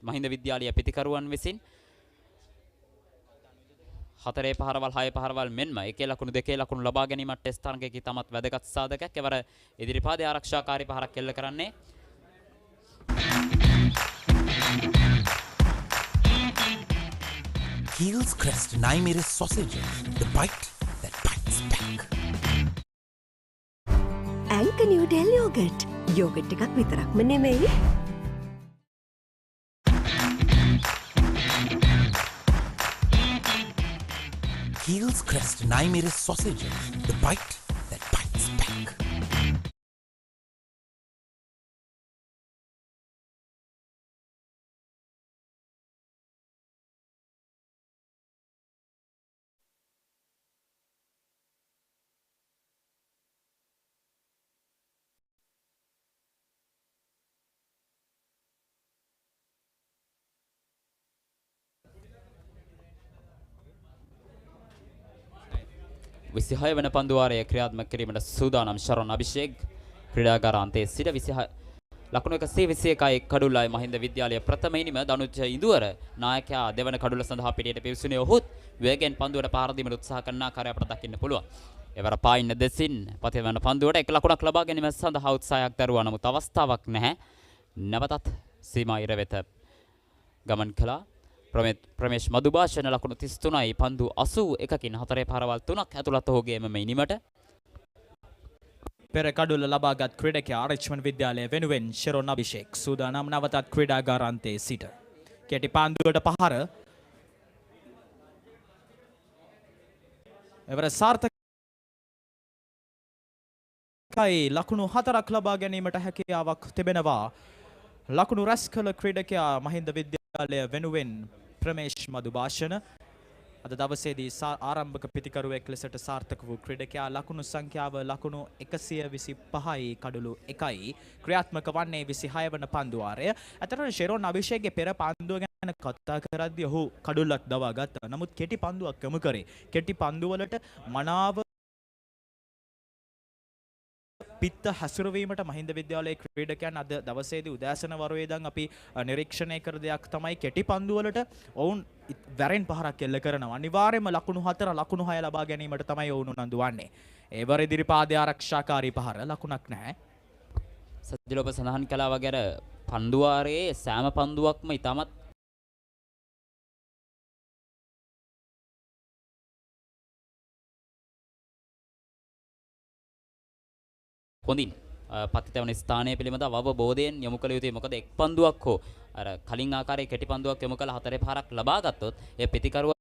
මහින්ද විද්‍යාලීය පිතිකරුවන් විසින් 4 පහරවල් 6 පහරවල් මෙන්ම එකේ ලකුණු දෙකේ ලකුණු ලබා ගැනීමට ටෙස්ට් තරගයක තමත් වැදගත් සාධකයක්. එවර ඉදිරිපාදයේ ආරක්ෂාකාරී පහරක් එල්ල කරන්නේ Heels Crest 9mm sausages, the bite that bites back. ඇන්ක නිව්ඩෙල් යෝගට්. යෝගට් එකක් විතරක්ම නෙමෙයි. Heels Crest 9mm sausages, the bite that bites back. 26 වන පන්දුවාරය ක්‍රියාත්මක කිරීමට සූදානම් ශරණ අභිෂේක් ක්‍රීඩාගාරාන්තයේ සිට 26 ලකුණු 121යි කඩුල්ලයි මහින්ද විද්‍යාලය ප්‍රථම ඉනිම දනුජ ඉඳුවර නායකයා දෙවන කඩුල්ල සඳහා පිටියට පිවිසුනේ ඔහුත් වේගෙන් පන්දුවට පාර දීමට උත්සාහ කරන ආකාරය අපට දකින්න පුළුවන්. එවර පායින්න දෙසින් පතිවන පන්දුවට 1 ලකුණක් ලබා ගැනීම සඳහා උත්සාහයක් දරුවා නමුත් අවස්ථාවක් නැහැ. නැවතත් සීමා ඉර වෙත ගමන් කළා. ප්‍රමේෂ් මදුභාෂණ ලකුණු 33යි පන්දු 81කින් 4 පාරවල් 3ක් ඇතුළත් ඔහුගේ මෙම ඉනිමට පෙර කඩුල්ල ලබාගත් ක්‍රීඩකයා රිච්මන්ඩ් විද්‍යාලය වෙනුවෙන් ශරණ අභිෂේක් සූදානම් නවතත් ක්‍රීඩාගාරාන්තයේ සිට කෙටි පන්දුවට පහර එවර සාර්ථකයි ලකුණු 4ක් ලබා ගැනීමට හැකියාවක් තිබෙනවා. ලකුණු රැස් කළ ක්‍රීඩකයා මහින්ද විද්‍යාලය වෙනුවෙන් ප්‍රමේෂ් මදුභාෂණ අද දවසේදී ආරම්භක පිතිකරුවෙක් ලෙසට සාර්ථක වූ ක්‍රීඩකයා ලකුණු සංඛ්‍යාව ලකුණු 125යි කඩලු 1යි ක්‍රියාත්මක වන්නේ 26 වන පන්දුවාරය. අතරම ශරණ අභිෂේක්ගේ පෙර පන්දුව ගැන කතා කරද්දී ඔහු කඩුල්ලක් දවා ගත්තා. නමුත් කෙටි පන්දුවක් යොමු කරේ. කෙටි පන්දුවලට මනාව පිත්ත හැසිරවීමට මහින්ද විද්‍යාලයේ ක්‍රීඩකයන් අද දවසේදී උදෑසන වරුවේ ඉඳන් අපි නිරීක්ෂණය කර දෙයක් තමයි කෙටි පන්දුවලට ඔවුන් වැරෙන් පහරක් එල්ල කරනවා. අනිවාර්යයෙන්ම ලකුණු 4 ලකුණු 6 ලබා ගැනීමට තමයි ඔවුන් උනන්දු වන්නේ. ඒවර ඉදිරිපාදයේ ආරක්ෂාකාරී පහර ලකුණක් නැහැ. සජ්ජල ඔබ සඳහන් කළා වගේ අර පන්දුවාරයේ සෑම පන්දුවක්ම ඉතාමත් හොඳින් පතිතවන ස්ථානය පිළිබඳව අවබෝධයෙන් යොමු කළ යුතුයි. මොකද එක් පන්දුවක් හෝ අර කලින් ආකාරයේ කෙටි පන්දුවක් යොමු කළ 4 පාරක් ලබා ගත්තොත් ඒ පිතිකරුව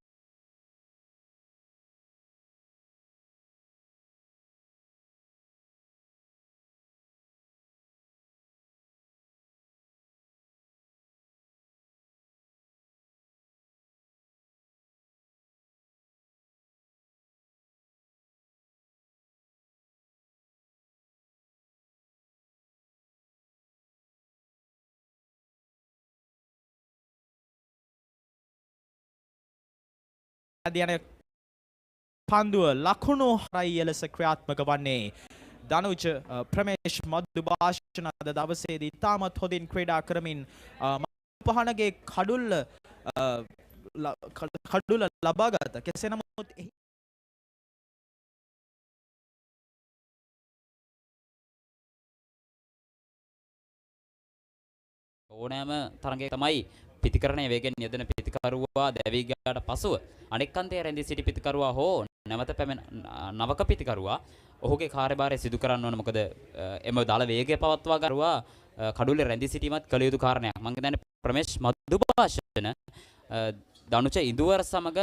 යන පන්දුව ලකුණු 6යි එලෙස ක්‍රියාත්මක වන්නේ. දනුජ ප්‍රමේෂ් මදුභාෂණ අද දවසේදී තාමත් හොඳින් ක්‍රීඩා කරමින් පහනගේ කඩුල්ල ලබා ගත්ත. කෙසේ නමුත් ඕනෑම තරගයක තමයි පිතිකරණය වේගෙන් යෙදෙන පිතිකරුවා දැවී ගියාට පසුව අනෙක් අන්තයේ රැඳී සිටි පිතිකරුවා හෝ නැවත පැමිණ නවක පිතිකරුවා ඔහුගේ කාර්යභාරය සිදු කරන්න ඕන. මොකද එම දල වේගය පවත්වා ගන්නවා කඩුල්ලේ රැඳී සිටීමත් කළ යුතු කාරණයක්. මම කියන්නේ ප්‍රමේෂ් මදුභාෂණ දනුච ඉඳුවර සමග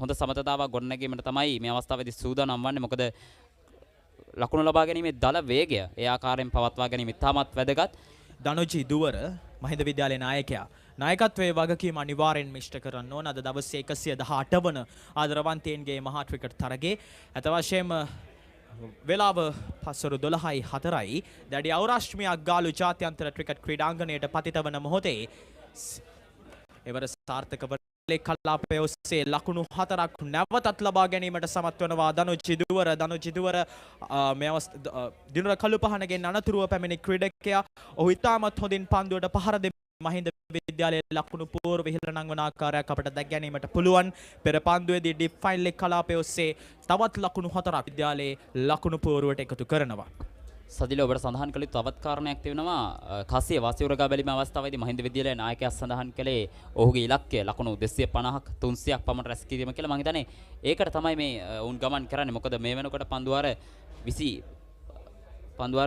හොඳ සමතතාවක් ගොඩනැගීමට තමයි මේ අවස්ථාවේදී සූදානම් වන්නේ. මොකද ලකුණු ලබා ගැනීමේ දල වේගය ඒ ආකාරයෙන් පවත්වා ගැනීම ඉතාමත් වැදගත්. දනුජ ඉඳුවර මහින්ද විද්‍යාලයේ නායකයා නායකත්වයේ වගකීම අනිවාර්යෙන් මිෂ්ඨ කරන්න ඕන. අද දවසේ 118 වන ආදරවන්තයන්ගේ මහා ක්‍රිකට් තරගයේ අතවශ්‍යම වෙලාව පසරු 12:04යි දැඩි අවරාශ්මියක් ගාලු ජාත්‍යන්තර ක්‍රිකට් ක්‍රීඩාංගණයට පතිත වන මොහොතේ එවර සාර්ථක වලේ කලාපයේ ඔස්සේ ලකුණු 4ක් නැවතත් ලබා ගැනීමට සමත් වෙනවා දනුජ ඉඳුවර. මේ දිනුර කළුපහනගෙන් අනතුරුව පැමිණි ක්‍රීඩකයා ඔහු ඉතාමත් හොඳින් පන්දුවට පහර දෙමින් මහින්ද විද්‍යාලයේ ලකුණු පූර්ව විහිළන වන ආකාරයක් අපට දැක ගැනීමට පුළුවන්. පෙර පන්දුවේදී ඩිප් ෆයින් ලෙග් කලාපයේ ඔස්සේ තවත් ලකුණු 4ක් විද්‍යාලයේ ලකුණු පූර්වට එකතු කරනවා. සදිල ඔබට සඳහන් කළ තවත් කාරණයක් තියෙනවා. කසිය වාසියුරගා බැලීමේ අවස්ථාවේදී මහින්ද විද්‍යාලයේ නායකයා සඳහන් කළේ ඔහුගේ ඉලක්කය ලකුණු 250ක් 300ක් පමණ රැස් කිරීම කියලා. මම හිතන්නේ ඒකට තමයි මේ උන් ගමන් කරන්නේ. මොකද මේ වෙනකොට පන්දුවාර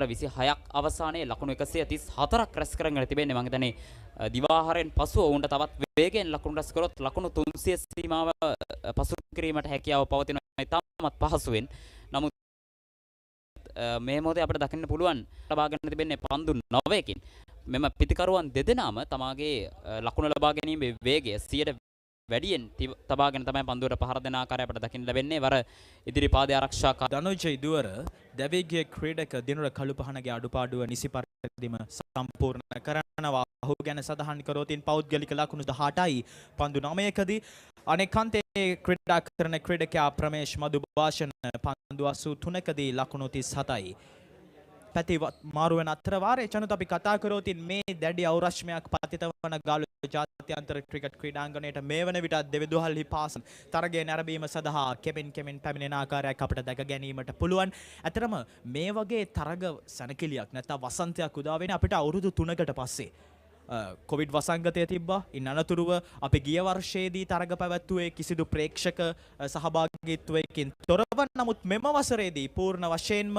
26ක් අවසානයේ ලකුණු 134ක් රැස් කරගෙන තිබෙන්නේ. මම හිතන්නේ දිවාහාරයෙන් පසුව උන්ට තවත් වේගයෙන් ලකුණු රැස් කරොත් ලකුණු 300 සීමාව පසු කිරීමට හැකියාව පවතිනවා. ඉතාමත් පහසුවෙන්. නමුත් මේ මොහොතේ අපිට දකින්න පුළුවන් ලබා ගන්න තිබෙන්නේ පන්දු 9කින්. මෙම පිතිකරුවන් දෙදෙනාම තමාගේ ලකුණු ලබා ගැනීමේ වේගය 100ට වැඩියෙන් තබාගෙන තමයි පන්දුවට පහර දෙන ආකාරය අපිට දකින්න ලැබෙන්නේ. වර ඉදිරි පාදයේ ආරක්ෂා දනුජ ඉඳුවර දැවීගේ ක්‍රීඩක දිනුර කළුපහනගේ අඩුපාඩුව නිසි පරිදිම සම්පූර්ණ කරන්න තිබෙනවා. ඔහු ගැන සඳහන් කරොතින් පෞද්ගලික ලකුණු 18යි පන්දු 9කදී. අනෙක් අන්තයේ ක්‍රීඩා කරන ක්‍රීඩකයා ප්‍රමේෂ් මදුභාෂණ පන්දු 83කදී ලකුණු 37යි. පැති මාරු වෙන අතර වාරයේ චනුත් අපි කතා කරොතින් මේ දැඩි අවරශ්මයක් පතිත වන ගාලු ජාත්‍යන්තර ක්‍රිකට් ක්‍රීඩාංගණයට මේ වන විටත් දෙවිදුහල්හි පාසන් තරගය නැරඹීම සඳහා කෙමෙන් පැමිණෙන ආකාරයක් අපිට දැක ගැනීමට පුළුවන්. ඇතරම මේ වගේ තරග සැනකිලියක් නැත්නම් වසන්තයක් උදා වෙන්නේ අපිට අවුරුදු 3කට පස්සේ. කොවිඩ් වසංගතය තිබ්බා. ඉන් අනතුරුව අපි ගිය වර්ෂයේදී තරග පැවැත්වුවේ කිසිදු ප්‍රේක්ෂක සහභාගීත්වයකින් තොරව. නමුත් මෙම වසරේදී පූර්ණ වශයෙන්ම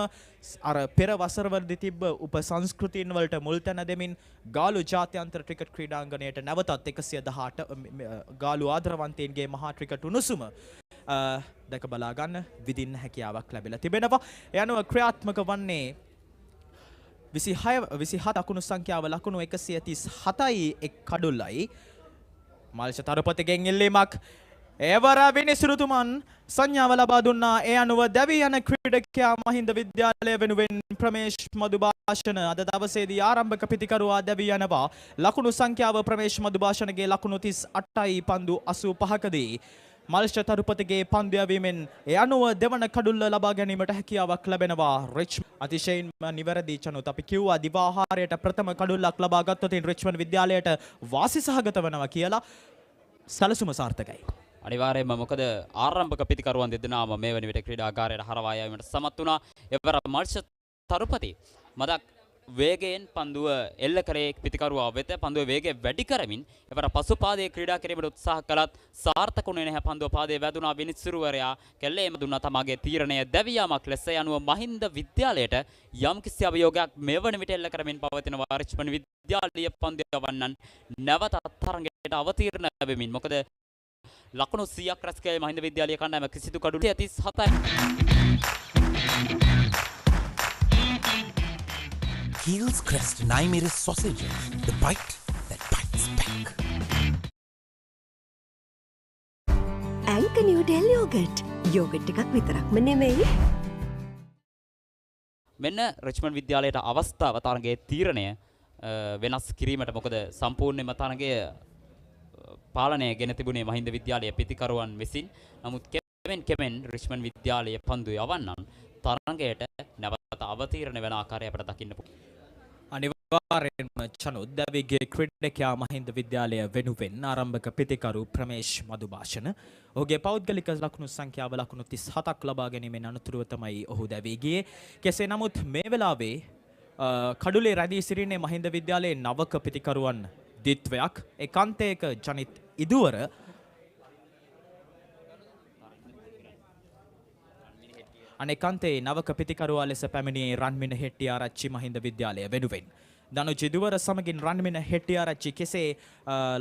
අර පෙර වසරවලදී තිබ්බ උපසංස්කෘතීන් වලට මුල් තැන දෙමින් ගාලු ජාත්‍යන්තර ක්‍රිකට් ක්‍රීඩාංගණයට නැවතත් 118 ගාලු ආදරවන්තයින්ගේ මහා ක්‍රිකට් උණුසුම දැක බලා ගන්න විදින්න හැකියාවක් ලැබිලා තිබෙනවා. ඒ අනුව ක්‍රියාත්මක වන්නේ 27 අකුණු සංඛ්‍යාව ලකුණු 137යි එක් කඩුල්ලයි. මල්ෂ තරපතිගෙන් ඉල්ලීමක් එවර විනිසුරුතුමන් සංඥාව ලබා දුන්නා. ඒ අනුව දැවී යන ක්‍රීඩකයා මහින්ද විද්‍යාලය වෙනුවෙන් ප්‍රමේෂ් මදුභාෂණ අද දවසේදී ආරම්භක පිතිකරුවා දැවී යනවා. ලකුණු සංඛ්‍යාව ප්‍රමේෂ් මදුභාෂණගේ ලකුණු 38යි පන්දු 85කදී. මල්ෂ තරුපතිගේ පන්දු යැවීමෙන් ඒ අනුව දෙවන කඩුල්ල ලබා ගැනීමට හැකියාවක් ලැබෙනවා. රිච්මන්ඩ් අතිශයින්ම නිවැරදි චනුත් අපි කිව්වා දිවාහාරයට ප්‍රථම කඩුල්ලක් ලබා ගත්තොත් රිච්මන්ඩ් විද්‍යාලයට වාසි සහගත වෙනවා කියලා. සැලසුම සාර්ථකයි. අනිවාර්යයෙන්ම මොකද ආරම්භක පිතිකරුවන් දෙදෙනාම මේ වන විට ක්‍රීඩාගාරයට හරවා යාමට සමත් වුණා. එවර මල්ෂ තරුපති මදක් වේගයෙන් පන්දුව එල්ල කරේ පිතිකරුවා වෙත. පන්දුවේ වේගය වැඩි කරමින් එවර පසු පාදයේ ක්‍රීඩා කිරීමට උත්සාහ කළත් සාර්ථක වුණේ නැහැ. පන්දුව පාදයේ වැදුනා. විනිසුරුවරයා කැල්ලේම දුන්නා තමාගේ තීරණය දැවියාමක් ලෙස. යනුව මහින්ද විද්‍යාලයට යම් කිසි අභියෝගයක් මෙවන විට එල්ල කරමින් පවතිනවා. රිච්මන්ඩ් විද්‍යාලීය පන්දු යවන්නන් නැවත තරඟයට අවතීර්ණ වෙමින් මොකද ලකුණු 100ක් රැස් කළේ මහින්ද විද්‍යාලීය කණ්ඩායම කිසිදු කඩුළු 37යි. Heels Crest Naimeris sausage, the bite that bites back. Anchor New Del Yogurt. Yogurt එකක් විතරක්ම නෙමෙයි. මෙන්න රිච්මන්ඩ් විද්‍යාලයට අවස්ථාව තරගයේ තීරණය වෙනස් කිරීමට මොකද සම්පූර්ණයෙන්ම තරගය පාලනය ගෙන තිබුණේ මහින්ද විද්‍යාලයේ පිතිකරුවන් විසින්. නමුත් කෙමෙන් රිච්මන්ඩ් විද්‍යාලයේ පන්දු යවන්නන් තරගයට නැවත අවතීර්ණ වෙන ආකාරය අපට දකින්න පුළුවන්. අනිවාර්යෙන්ම චනුත් දැවිගේ ක්‍රීඩකයා මහින්ද විද්‍යාලය වෙනුවෙන් ආරම්භක පිතිකරු ප්‍රමේෂ් මදුභාෂණ ඔහුගේ පෞද්ගලික ලකුණු සංඛ්‍යාව ලකුණු 37ක් ලබා ගැනීමෙන් අනතුරුව තමයි ඔහු දැවී ගියේ. කෙසේ නමුත් මේ වෙලාවේ කඩුලේ රැඳී සිටින්නේ මහින්ද විද්‍යාලයේ නවක පිතිකරුවන් දිත්වයක්. ඒකාන්තයක ජනිත් ඉදුවර අනෙකන්තේ නවක පිතිකරුවා ලෙස පැමිණියේ රන්මින හෙට්ටිආරච්චි මහින්ද විද්‍යාලය වෙනුවෙන්. දනුජ් ඉදුවර සමගින් රන්මින හෙට්ටිආරච්චි කෙසේ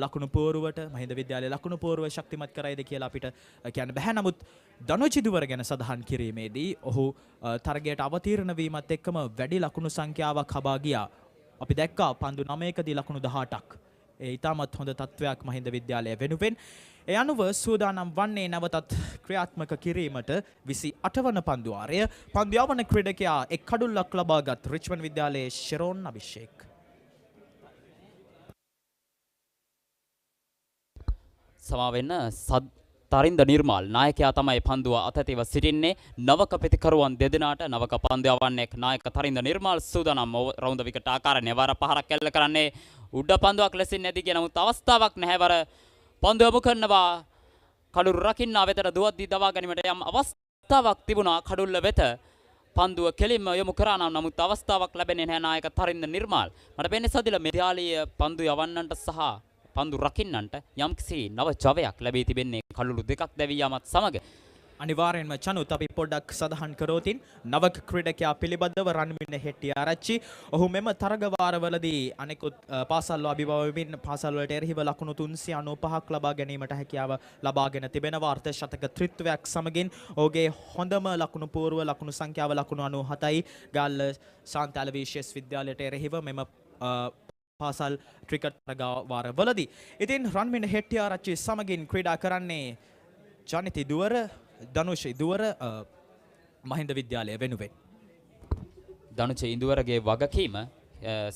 ලකුණු පෝරුවට මහින්ද විද්‍යාලයේ ලකුණු පෝරුව ශක්තිමත් කරයිද කියලා අපිට කියන්න බෑ. නමුත් දනුජ් ඉදුවර ගැන සඳහන් කිරීමේදී ඔහු තරගයට අවතීර්ණ වීමත් එක්කම වැඩි ලකුණු සංඛ්‍යාවක් හබා ගියා. අපි දැක්කා පන්දු 9කදී ලකුණු 18ක්. ඒ ඉතාමත් හොඳ තත්වයක් මහින්ද විද්‍යාලය වෙනුවෙන්. ඒ අනුව සූදානම් වන්නේ නැවතත් ක්‍රියාත්මක කිරීමට 28 වන පන්දු වාරය. පන්දු යවන ක්‍රීඩකයා එක් කඩුල්ලක් ලබාගත් රිච්මන්ඩ් විද්‍යාලයේ ෂෙරෝන් අභිෂේක්. සමාවෙන්න තරින්ද නිර්මාල් නායකයා තමයි පන්දුව අතතිව සිටින්නේ. නවක පිතිකරුවන් දෙදෙනාට නවක පන්දු යවන්නේ නායක තරින්ද නිර්මාල් සූදානම් රවුන්ද විකට ආකාරයෙන් වර පහරක් එල්ල කරන්නේ උඩ පන්දුවක් ලෙසින් නැති කියන නමුත් අවස්ථාවක් නැහැ. වර පන්දු යොමු කරනවා කඩුළු රකින්නා වෙතට දුවද්දී දවා ගැනීමට යම් අවස්ථාවක් තිබුණා කඩුල්ල වෙත. පන්දුව කෙලින්ම යොමු කරා නම් නමුත් අවස්ථාවක් ලැබෙන්නේ නැහැ නායක තරින්ද නිර්මාල්. මට පේන්නේ සදිල මෙදියාලීය පන්දු යවන්නන්ට සහ පන්දු රකින්නන්ට යම්කිසි නව ජවයක් ලැබී තිබෙන්නේ කඩුළු දෙකක් දැවී යාමත් සමග. අනිවාර්යෙන්ම චනුත් අපි පොඩ්ඩක් සඳහන් කරෝතින් නවක ක්‍රීඩකයා පිළිබඳව රන්මින හෙට්ටිආරච්චි. ඔහු මෙම තරග වාරවලදී අනෙකුත් පාසල් අභිභවමින් පාසල් වලට එරෙහිව ලකුණු 395ක් ලබා ගැනීමට හැකියාව ලබාගෙන තිබෙනවා. අර්ථ ශතක ත්‍රිත්වයක් සමගින් ඔහුගේ හොඳම ලකුණු පූර්ව ලකුණු සංඛ්‍යාව ලකුණු 97යි. ගාල්ල සාන්ත ඇලවීෂියස් විද්‍යාලයට එරෙහිව මෙම පාසල් ක්‍රිකට් තරග වාරවලදී. ඉතින් රන්මින හෙට්ටිආරච්චි සමගින් ක්‍රීඩා කරන්නේ ජනිත ඉදුවර දනුෂ ඉදුවර මහින්ද විද්‍යාලය වෙනුවෙන්. දනුෂ ඉදුවරගේ වගකීම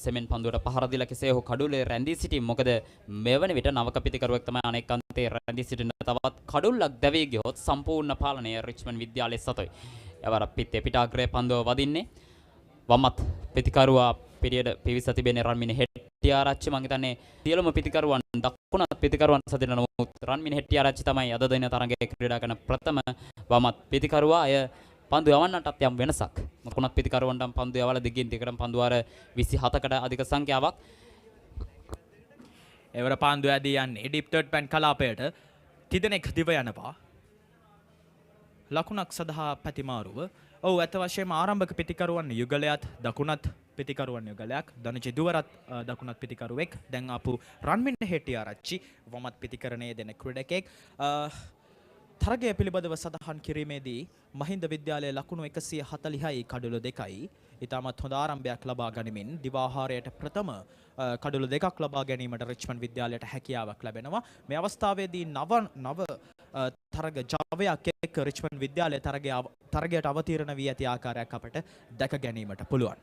සෙමෙන් පන්දුවට පහර දීලා කෙසේ හෝ කඩුල්ලේ රැඳී සිටි. මොකද මෙවැනි විට නවක පිටිකරුවෙක් තමයි අනෙක් අන්තයේ රැඳී සිටින තවත් කඩුල්ලක් දැවී ගියොත් සම්පූර්ණ පාලනය රිච්මන්ඩ් විද්‍යාලයේ සතුයි. එවර පිටේ පිටාග්‍රේ පන්දුව වදින්නේ වමත් පිටිකරුවා පිරියඩ පිවිස තිබෙන රන්මින හෙට්ටිආරච්චි. මම හිතන්නේ සියලුම පිටිකරුවන් දකුණත් පිටිකරුවන් සදින නමුත් රන්මින හෙට්ටිආරච්චි තමයි අද දින තරගයේ ක්‍රීඩා කරන ප්‍රථම වමත් පිටිකරුවා. අය පන්දු යවන්නටත් යම් වෙනසක්. මොකනත් පිටිකරුවන්ටම පන්දු යවලා දිගින් දිගටම පන්දු අර 27කට අධික සංඛ්‍යාවක්. එවර පන්දු ඇදී යන්නේ ඩීප් තර්ඩ් පැන් කලාපයට. තිදෙනෙක් දිව යනවා. ලකුණක් සඳහා පැතිමාරුව. ඔව් ඇත්ත වශයෙන්ම ආරම්භක පිටිකරුවන් යුගලයත් දකුණත් පිටිකරුවන් යුගලයක්. ධනුජ දුවරත් දකුණත් පිටිකරුවෙක්. දැන් ආපු රන්මින් හෙට්ටිආරච්චි වමත් පිටිකරණයේ දෙන ක්‍රීඩකෙක්. තරගය පිළිබඳව සඳහන් කිරීමේදී මහින්ද විද්‍යාලයේ ලකුණු 140යි කඩුළු 2යි. ඉතාමත් හොඳ ආරම්භයක් ලබා ගනිමින් දිවාහාරයට ප්‍රථම කඩුළු 2ක් ලබා ගැනීමට රිච්මන්ඩ් විද්‍යාලයට හැකියාවක් ලැබෙනවා. මේ අවස්ථාවේදී නව තරග ජවයක් එක්ක රිච්මන්ඩ් විද්‍යාලයේ තරගයට අවතීර්ණ වී ඇති ආකාරයක් අපට දැක ගැනීමට පුළුවන්.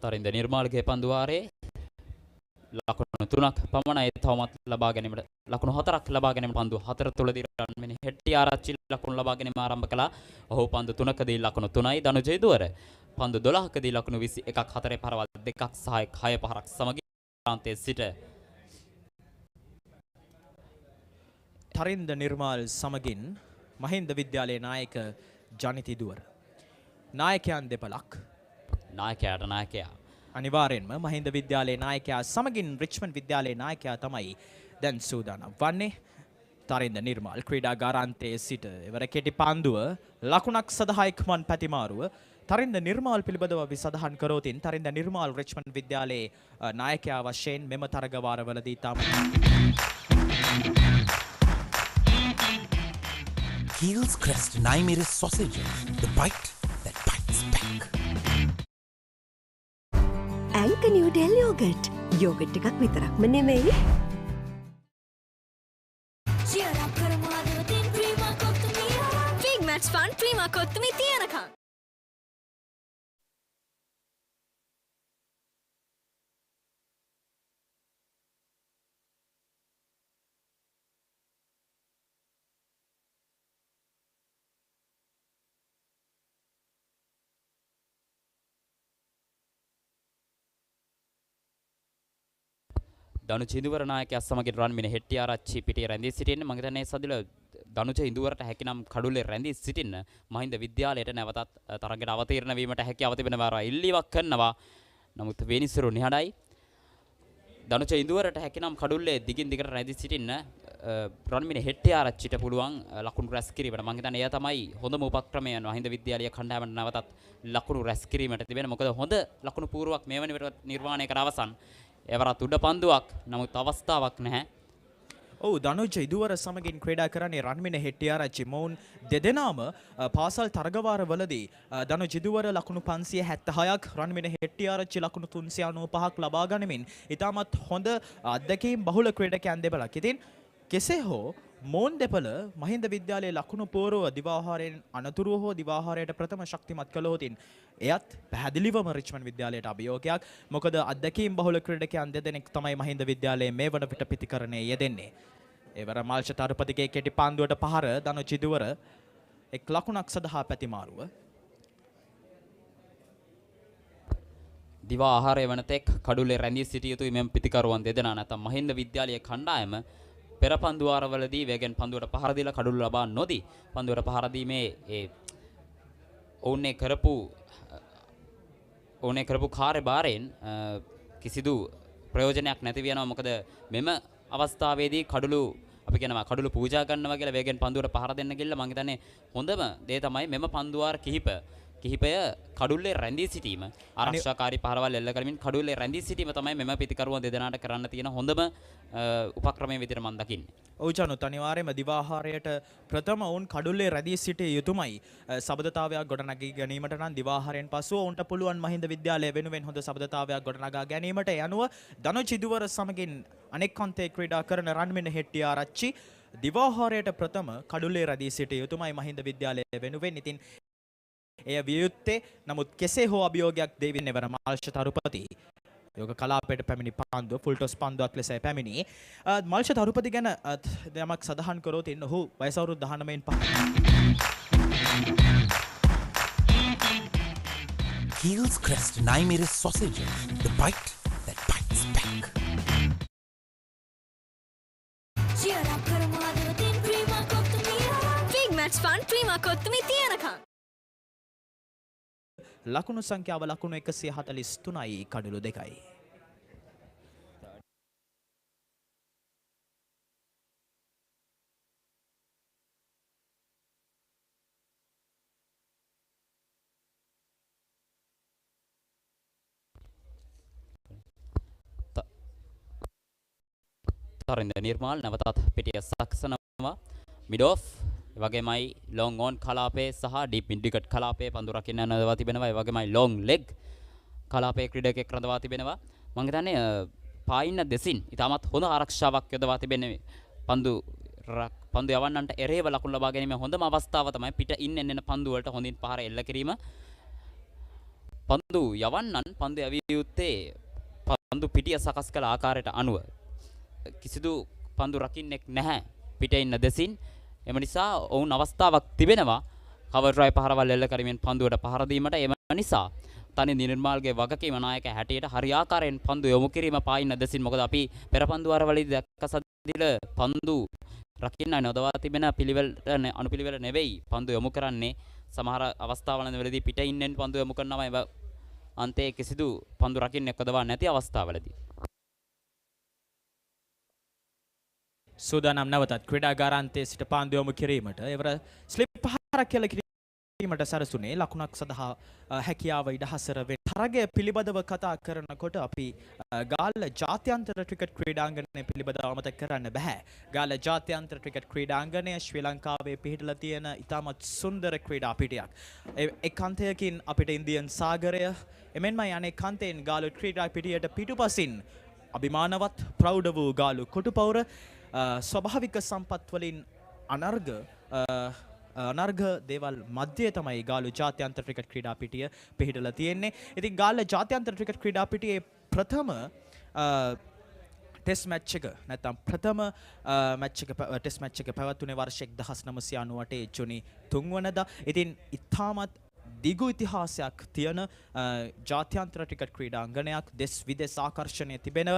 තරින්ද නිර්මාල්ගේ පන්දු වාරයේ ලකුණු 3ක් පමණයි තවමත් ලබා ගැනීමට ලකුණු 4ක් ලබා ගැනීමට පන්දු 4 තුලදී රන්මින හෙට්ටිආරච්චි ලකුණු ලබා ගැනීම ආරම්භ කළා. ඔහු පන්දු 3කදී ලකුණු 3යි. ධනුජ දුවර පන්දු 12කදී ලකුණු 21ක් 4 පරවල් 2ක් සහ 6 පහරක් සමගින් ප්‍රාන්තයේ සිට තරින්ද නිර්මාල් සමගින් මහින්ද විද්‍යාලයේ නායක ජනිති දුවර. නායකයන් දෙපළක්. නායකයාට නායකයා අනිවාර්යෙන්ම මහින්ද විද්‍යාලයේ නායකයා සමගින් රිච්මන්ඩ් විද්‍යාලයේ නායකයා තමයි දැන් සූදානම් වන්නේ. තරින්ද නිර්මාල් ක්‍රීඩාගාරාන්තයේ සිට එවර කෙටි පන්දුව ලකුණක් සඳහා ඉක්මන් පැතිමාරුව. තරින්ද නිර්මාල් පිළිබඳව අපි සඳහන් කරෝතින් තරින්ද නිර්මාල් රිච්මන්ඩ් විද්‍යාලයේ නායකයා වශයෙන් මෙම තරග වාරවලදී Heels Crest 9mm sausages, the bite that bites back. ඇංක නිව්ඩෙල් යෝගට්. යෝගට් එකක් විතරක්ම නෙමෙයි. Big match fun Prima Kottu Mee තියනකම්. ධනුජ ඉඳුවර නායකයා සමගින් රන්මින හෙට්ටිආරච්චි පිටියේ රැඳී සිටින්නේ. මම හිතන්නේ සදිල ධනුජ ඉඳුවරට හැකිනම් කඩුල්ලේ රැඳී සිටින්න මහින්ද විද්‍යාලයට නැවතත් තරගයට අවතීර්ණ වීමට හැකියාව තිබෙන වාර ඉල්ලීමක් කරනවා. නමුත් වෙනිසරු නිහඬයි. ධනුජ ඉඳුවරට හැකිනම් කඩුල්ලේ දිගින් දිගට රැඳී සිටින්න රන්මින හෙට්ටිආරච්චිට පුළුවන් ලකුණු රැස් කිරීමට. මම හිතන්නේ එය තමයි හොඳම උපක්‍රමය මහින්ද විද්‍යාලීය කණ්ඩායමට නැවතත් ලකුණු රැස් කිරීමට තිබෙන. මොකද හොඳ ලකුණු පූර්වක් මේ වන විට නිර්මාණය කර අවසන්. එවරත් උඩ පන්දුවක් නමුත් අවස්ථාවක් නැහැ. ඔව් ධනුජ ඉදුවර සමගින් ක්‍රීඩා කරන්නේ රන්මින හෙට්ටිආරච්චි. මොවුන් දෙදෙනාම පාසල් තරගවාරවලදී ධනුජ ඉදුවර ලකුණු 576ක් රන්මින හෙට්ටිආරච්චි ලකුණු 395ක් ලබා ගනිමින් ඉතාමත් හොඳ අත්දැකීම් බහුල ක්‍රීඩකයන් දෙපළක්. ඉතින් කෙසේ හෝ මොවුන් දෙපළ මහින්ද විද්‍යාලයේ ලකුණු පෝරුව දිවාහාරයෙන් අනතුරුව හෝ දිවාහාරයට ප්‍රථම ශක්තිමත් කළොතින් එයත් පැහැදිලිවම රිච්මන්ඩ් විද්‍යාලයට අභියෝගයක්. මොකද අත්දැකීම් බහුල ක්‍රීඩකයන් දෙදෙනෙක් තමයි මහින්ද විද්‍යාලයේ මේ වන විට පිටිකරණයේ යෙදෙන්නේ. එවර මාල්ෂ තරුපතිගේ කෙටි පන්දුවට පහර ධනුජ ඉදුවර එක් ලකුණක් සඳහා පැතිමාරුව. දිවාහාරය වන තෙක් කඩුල්ලේ රැඳී සිටිය යුතුයි මෙම පිටිකරුවන් දෙදෙනා. නැත්නම් මහින්ද විද්‍යාලීය කණ්ඩායම පෙර පන්දු වාරවලදී වේගෙන් පන්දුවට පහර දීලා කඩුල්ල ලබා නොදී පන්දුවට පහර දීමේ ඕනේ කරපු කාර්යභාරයෙන් කිසිදු ප්‍රයෝජනයක් නැති වෙනවා. මොකද මෙම අවස්ථාවේදී කඩුළු අපි කියනවා කඩුළු පූජා කරනවා කියලා වේගෙන් පන්දුවට පහර දෙන්න ගිහලා මම හිතන්නේ හොඳම දේ තමයි මෙම පන්දු වාර කිහිපය කඩුල්ලේ රැඳී සිටීම. ආරක්ෂාකාරී පහරවල් එල්ල කරමින් කඩුල්ලේ රැඳී සිටීම තමයි මෙම පිටිකරුවන් දෙදෙනාට කරන්න තියෙන හොඳම උපක්‍රමයේ විදිහට මම දකින්නේ. ඔව් ජනුත් අනිවාර්යයෙන්ම දිවාහාරයට ප්‍රථම වුන් කඩුල්ලේ රැඳී සිටිය යුතුමයි. සබඳතාවයක් ගොඩනගා ගැනීමට නම් දිවාහාරයෙන් පසුව උන්ට පුළුවන් මහින්ද විද්‍යාලය වෙනුවෙන් හොඳ සබඳතාවයක් ගොඩනගා ගැනීමට. ඒ අනුව ධනුජ ඉදුවර සමගින් අනෙක් අන්තයේ ක්‍රීඩා කරන රන්මින හෙට්ටිආරච්චි දිවාහාරයට ප්‍රථම කඩුල්ලේ රැඳී සිටිය යුතුමයි මහින්ද විද්‍යාලය වෙනුවෙන්. ඉතින් එය වියුත්තේ නමුත් කෙසේ හෝ අභියෝගයක් දෙවියන් එවර මල්ෂ තරුපති යෝග කලාපයට පැමිණි පන්දුව ෆුල් ටොස් පන්දුවක් ලෙස පැමිණි. මල්ෂ තරුපති ගැන යමක් සඳහන් කරොත් ඉන්න ඔහු වයස අවුරුදු 19න් Heels Crest 9mm sausage, the bite that bites back. Cheer up කරමු හදවතින් Prima Kottu Mee big match fun Prima Kottu Mee තියනකම්. ලකුණු සංඛ්‍යාව ලකුණු 143යි කඩලු 2යි. තරින්ද නිර්මාල් නැවතත් පිටිය සක්සනවා මිඩ් ඔෆ් වගේමයි ලොං ඔන් කලාපයේ සහ ඩීප් මිඩ් විකට් කලාපයේ පන්දු රකින්න යනවා තිබෙනවා. ඒ වගේමයි ලොං ලෙග් කලාපයේ ක්‍රීඩකයෙක් රඳවා තිබෙනවා. මම හිතන්නේ පායින්න දෙසින් ඉතාමත් හොඳ ආරක්ෂාවක් යොදවා තිබෙන්නේ පන්දු යවන්නන්ට එරෙහිව ලකුණු ලබා ගැනීම හොඳම අවස්ථාව තමයි පිට ඉන්න එන්න පන්දු වලට හොඳින් පහර එල්ල කිරීම. පන්දු යවන්නන් පන්දු යවිය යුත්තේ පන්දු පිටිය සකස් කළ ආකාරයට අනුව කිසිදු පන්දු රකින්නෙක් නැහැ පිටේ ඉන්න දෙසින්. එම නිසා ඔවුන් අවස්ථාවක් තිබෙනවා කවර් ඩ්‍රයිව් පහරවල් එල්ල කරමින් පන්දුවට පහර දීමට. එම නිසා තනි නිර්මාල්ගේ වගකීම නායක හැටියට හරියාකාරයෙන් පන්දු යොමු කිරීම පායින්න දෙසින්. මොකද අපි පෙර පන්දු වලදී දැක්ක සදිල පන්දු රකින්න නොදවා තිබෙන අනුපිළිවෙල නෙවෙයි පන්දු යොමු කරන්නේ. සමහර අවස්ථාවලදී පිටේ ඉන්නෙන් පන්දු යොමු කරනවා. අන්තයේ කිසිදු පන්දු රකින්නෙක් යොදවා නැති අවස්ථාවලදී සූදානම් නැවතත් ක්‍රීඩාගාරාන්තයේ සිට පන්දු යොමු කිරීමට එවර ස්ලිප් පහරක් කෙල කිරීමට සැරසුනේ ලකුණක් සඳහා හැකියාව ඉඩහසර වෙන තරගය පිළිබඳව කතා කරනකොට අපි ගාල්ල ජාත්‍යන්තර ක්‍රිකට් ක්‍රීඩාංගණය පිළිබඳව අමතක කරන්න බෑ. ගාල්ල ජාත්‍යන්තර ක්‍රිකට් ක්‍රීඩාංගණය ශ්‍රී ලංකාවේ පිහිටලා තියෙන ඉතාමත් සුන්දර ක්‍රීඩා පිටියක්. එක් අන්තයකින් අපිට ඉන්දියන් සාගරය එමෙන්මයි අනෙක් අන්තයෙන් ගාල්ල ක්‍රීඩා පිටියට පිටුපසින් අභිමානවත් ප්‍රෞඩ වූ ගාලු කොටුපවුර ස්වභාවික සම්පත් වලින් අනර්ඝ දේවල් මැද්දේ තමයි ගාලු ජාත්‍යන්තර ක්‍රිකට් ක්‍රීඩා පිටිය පිහිටලා තියෙන්නේ. ඉතින් ගාල්ල ජාත්‍යන්තර ක්‍රිකට් ක්‍රීඩා පිටියේ ප්‍රථම ටෙස්ට් මැච් එක නැත්නම් ප්‍රථම ටෙස්ට් මැච් එක පැවැත්වුණේ වර්ෂ 1998 ජුනි 3 වෙනිදා. ඉතින් ඉතාමත් දිගු ඉතිහාසයක් තියෙන ජාත්‍යන්තර ක්‍රිකට් ක්‍රීඩාංගණයක් දෙස් විදෙස් ආකර්ෂණය තිබෙන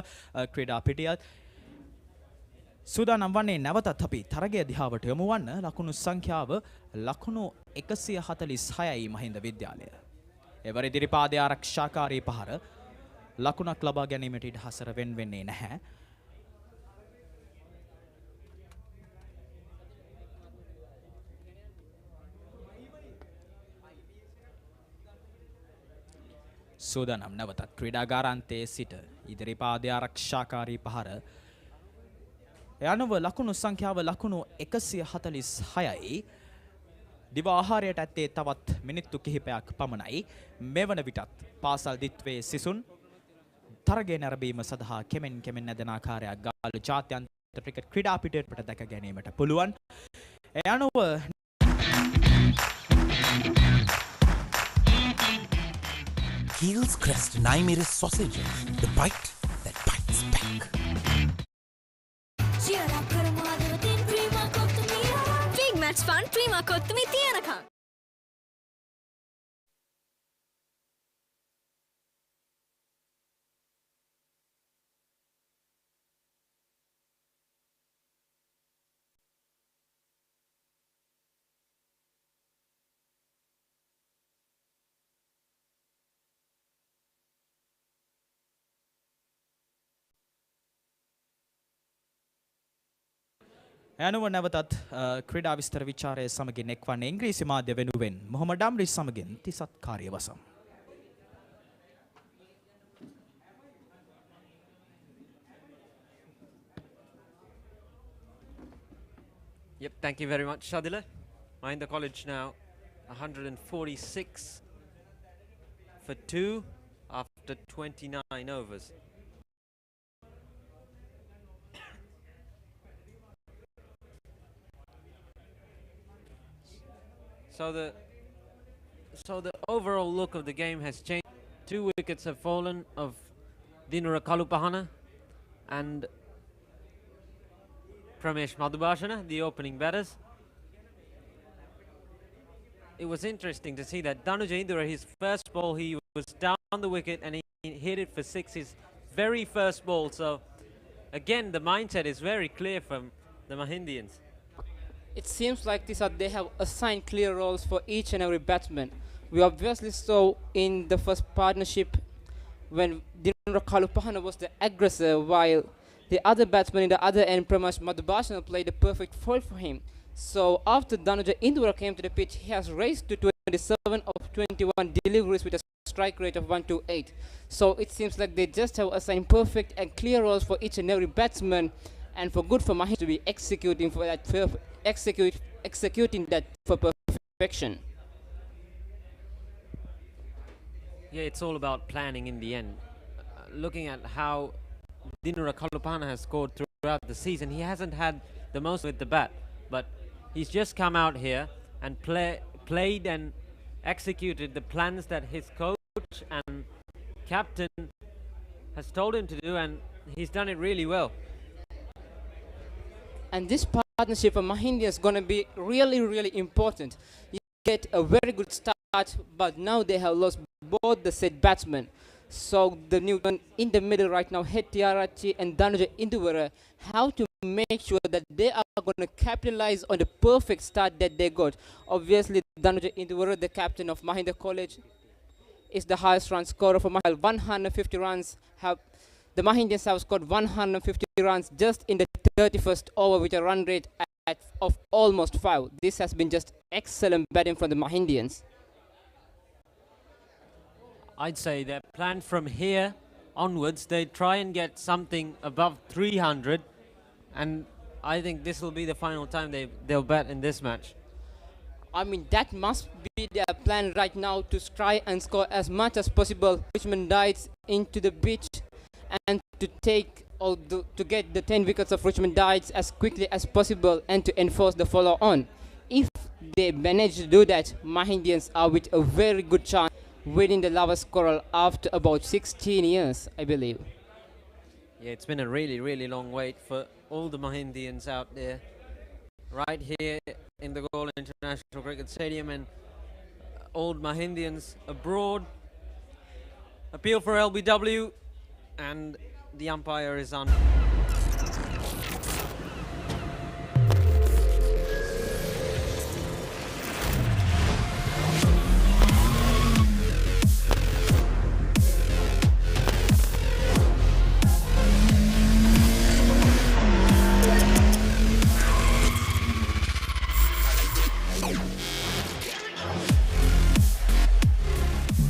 ක්‍රීඩා පිටියක්. සූදානම් වන්නේ නැවතත් අපි තරගය දිහාවට යොමු වන්න. ලකුණු සංඛ්‍යාව ලකුණු 146යි මහින්ද විද්‍යාලය. එවර ඉදිරිපාදයේ ආරක්ෂාකාරී පහර ලකුණක් ලබා ගැනීමට ඉඩහසර වෙන්නේ නැහැ. සූදානම් නැවතත් ක්‍රීඩාගාරාන්තයේ සිට ඉදිරිපාදයේ ආරක්ෂාකාරී පහර යනුව ලකුණු සංඛ්‍යාව ලකුණු 146යි. දිව ආහාරයට ඇත්තේ තවත් මිනිත්තු කිහිපයක් පමණයි. මෙවන විටත් පාසල් දිත්වේ සිසුන් තරගය නැරඹීම සඳහා කෙමෙන් නැදෙන ආකාරයක් ගාල්ල ජාත්‍යන්තර ක්‍රිකට් ක්‍රීඩා පිටියට දැක ගැනීමට පුළුවන්. යනුව Heels Crest 9mm sausage, the bite that bites back. Cheer up කරමු හදවතින් Prima Kottu Mee big match fun Prima Kottu Mee තියනකම්. යනුව නැවතත් ක්‍රීඩා විස්තර විචාරය සමගින් එක්වන්නේ ඉංග්‍රීසි මාධ්‍ය වෙනුවෙන් මොහොමඩ් අම්රිස් සමගින් තිසත් කාර්යවසම්. Yep, thank you very much, Shadila. Mahinda College now 146 for 2 after 29 overs. So the So the overall look of the game has changed. 2 wickets have fallen of Dinura Kalupahana and Pramesh Madhubhashana, the opening batters. It was interesting to see that Danuja Indira, his first ball, he was down the wicket and he hit it for 6, his very first ball. So again, the mindset is very clear from the Mahindians. It seems like they have assigned clear roles for each and every batsman. We obviously saw in the first partnership when Dinura Kalupahana was the aggressor, while the other batsman in the other end, Pramesh Madhubhashana, played a perfect foil for him. So after Danuja Indira came to the pitch, he has raised to 27 of 21 deliveries with a strike rate of 128. So it seems like they just have assigned perfect and clear roles for each and every batsman, and for good for Mahinda to be executing for that executing that for perfection. Yeah, it's all about planning in the end. Looking at how Dinura Kalupahana has scored throughout the season, he hasn't had the most with the bat, but he's just come out here and played and executed the plans that his coach and captain has told him to do, and he's done it really well. And this partnership for Mahinda is going to be really, really important. You get a very good start, but now they have lost both the set batsmen. So the new one in the middle right now, Hettiarachchi and Danuja Indira, how to make sure that they are going to capitalize on the perfect start that they got. Obviously, Danuja Indira, the captain of Mahinda College, is the highest run scorer for Mahindra. 150 runs the Mahindians have scored 150 runs just in the 31st over with a run rate of almost 5. This has been just excellent batting from the Mahindians. I'd say their plan from here onwards, they try and get something above 300, and I think this will be the final time they'll bat in this match. I mean, that must be their plan right now, to try and score as much as possible Richmond Dites into the pitch and to take or to get the 10 wickets of Richmond Dites as quickly as possible and to enforce the follow on. If they manage to do that, Mahindians are with a very good chance winning the Lovers Quarrel after about 16 years, I believe. Yeah, it's been a really, really long wait for all the Mahindians out there, right here in the Galle International Cricket Stadium, and old Mahindians abroad. Appeal for LBW, and the umpire is on.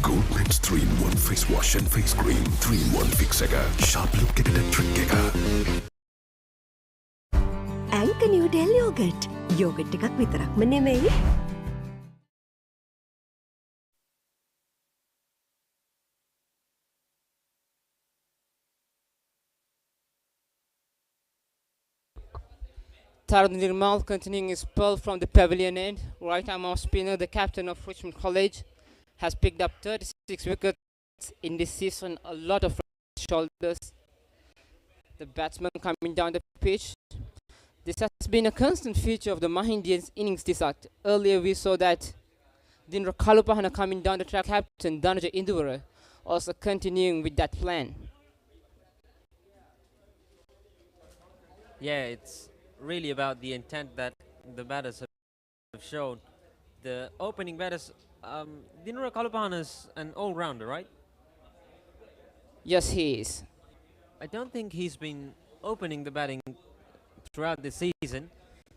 Goldman's 3-in-1 face wash and face cream. 3-in-1 fix එක. Sharp look එකට trick එක. Anchor New Del Yogurt. Yogurt එකක් විතරක්ම නෙමෙයි. Tarun Nirmal continuing his spell from the pavilion end. Right arm off spinner, the captain of Richmond College, has picked up 36 wickets in this season. A lot of shoulders. The batsman coming down the pitch. This has been a constant feature of the Mahindians' innings this act. Earlier we saw that Dinura Kalupahana coming down the track, captain Danuja Indira also continuing with that plan. Yeah, it's really about the intent that the batters have shown. The opening batters, Dinura Kalupahana is an all-rounder, right? Yes, he is. I don't think he's been opening the batting throughout the season.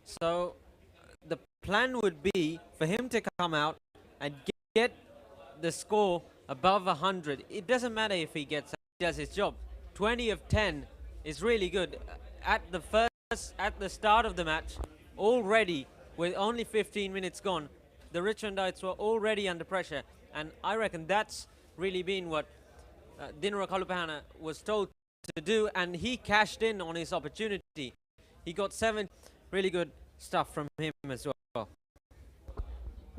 So the plan would be for him to come out and get the score above 100. It doesn't matter if he does his job. 20 of 10 is really good. At the start of the match, already with only 15 minutes gone, the Richmond Dites were already under pressure, and I reckon that's really been what Dinura Kalupahana was told to do, and he cashed in on his opportunity. He got 7. Really good stuff from him as well.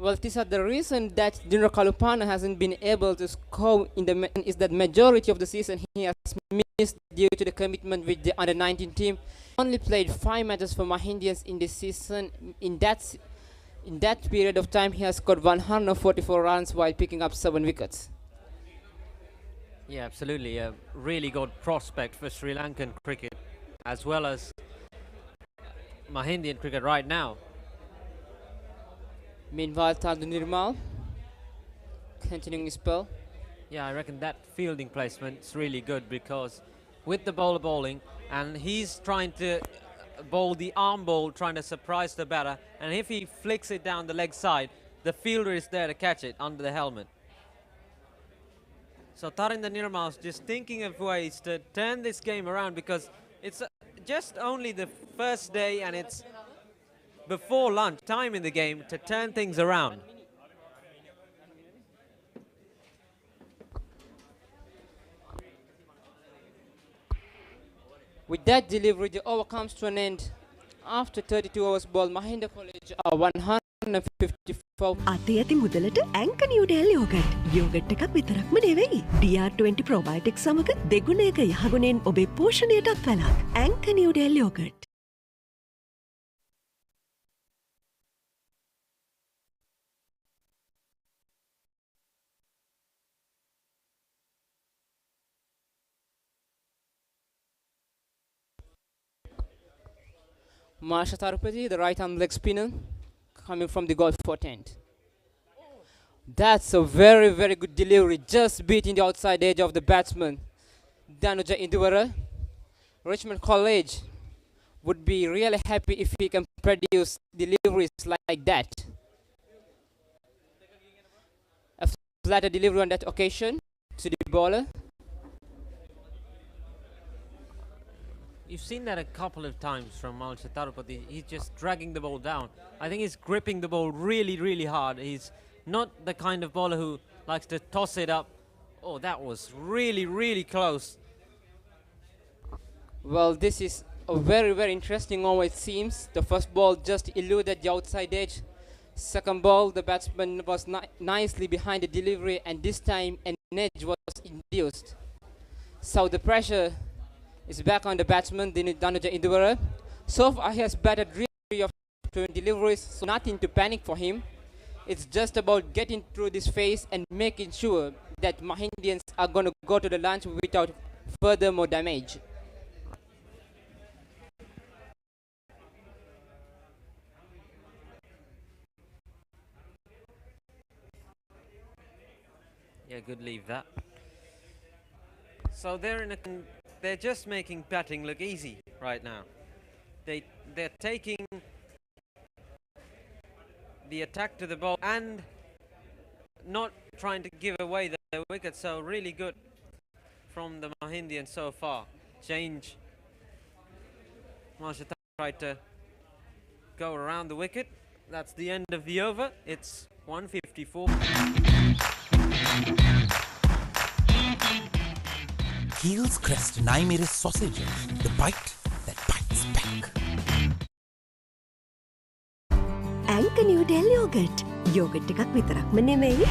Well, Tisa, the reason that Dino Kalupana hasn't been able to score in the is that majority of the season he has missed due to the commitment with the under-19 team. Only played 5 matches for Mahindians in this season. In that period of time, he has scored 144 runs while picking up 7 wickets. Yeah, absolutely. A really good prospect for Sri Lankan cricket as well as Mahindian cricket right now. Meanwhile, Tandu Nirmal continuing his spell. Yeah, I reckon that fielding placement is really good because with the bowler bowling and he's trying to bowl the arm ball, trying to surprise the batter, and if he flicks it down the leg side, the fielder is there to catch it under the helmet. So Tarinder Nirmal's just thinking of ways to turn this game around because it's just only the first day and it's before lunch time in the game to turn things around. With that delivery, the over comes to an end. After 32 hours ball, Mahinda College are 154. අතේ ඇති මුදලට ඇංක Newdale yoghurt. Yoghurt එකක් විතරක්ම නෙවෙයි. DR20 probiotics සමග දෙගුණයක යහගුණෙන් ඔබේ පෝෂණයටත් වැළක්. ඇංක Newdale yoghurt. Marsha Tarupati, the right arm leg spinner, coming from the golf for tent. That's a very, very good delivery, just beating the outside edge of the batsman. Danuja Induvara, Richmond College would be really happy if he can produce deliveries like that. A flatter delivery on that occasion to the bowler. You've seen that a couple of times from Marsha Tarupati. He's just dragging the ball down. I think he's gripping the ball really, really hard. He's not the kind of bowler who likes to toss it up. Oh, that was really, really close. Well, this is a very, very interesting over it seems. The first ball just eluded the outside edge. Second ball, the batsman was nicely behind the delivery, and this time an edge was induced. So the pressure is back on the batsman, Danuja Induvara. So far, he has batted really of 20 deliveries, so nothing to panic for him. It's just about getting through this phase and making sure that Mahindians are going to go to the lunch without further more damage. Yeah, good leave that. So they're just making batting look easy right now. They're taking the attack to the ball and not trying to give away their wicket. So really good from the Mahindians so far. Change. Marsha tried to go around the wicket. That's the end of the over. It's 154. Heels Crest 9 sausage, the bite that bites back. ඇංක Newdale yoghurt. Yoghurt එකක් විතරක්ම නෙවෙයි.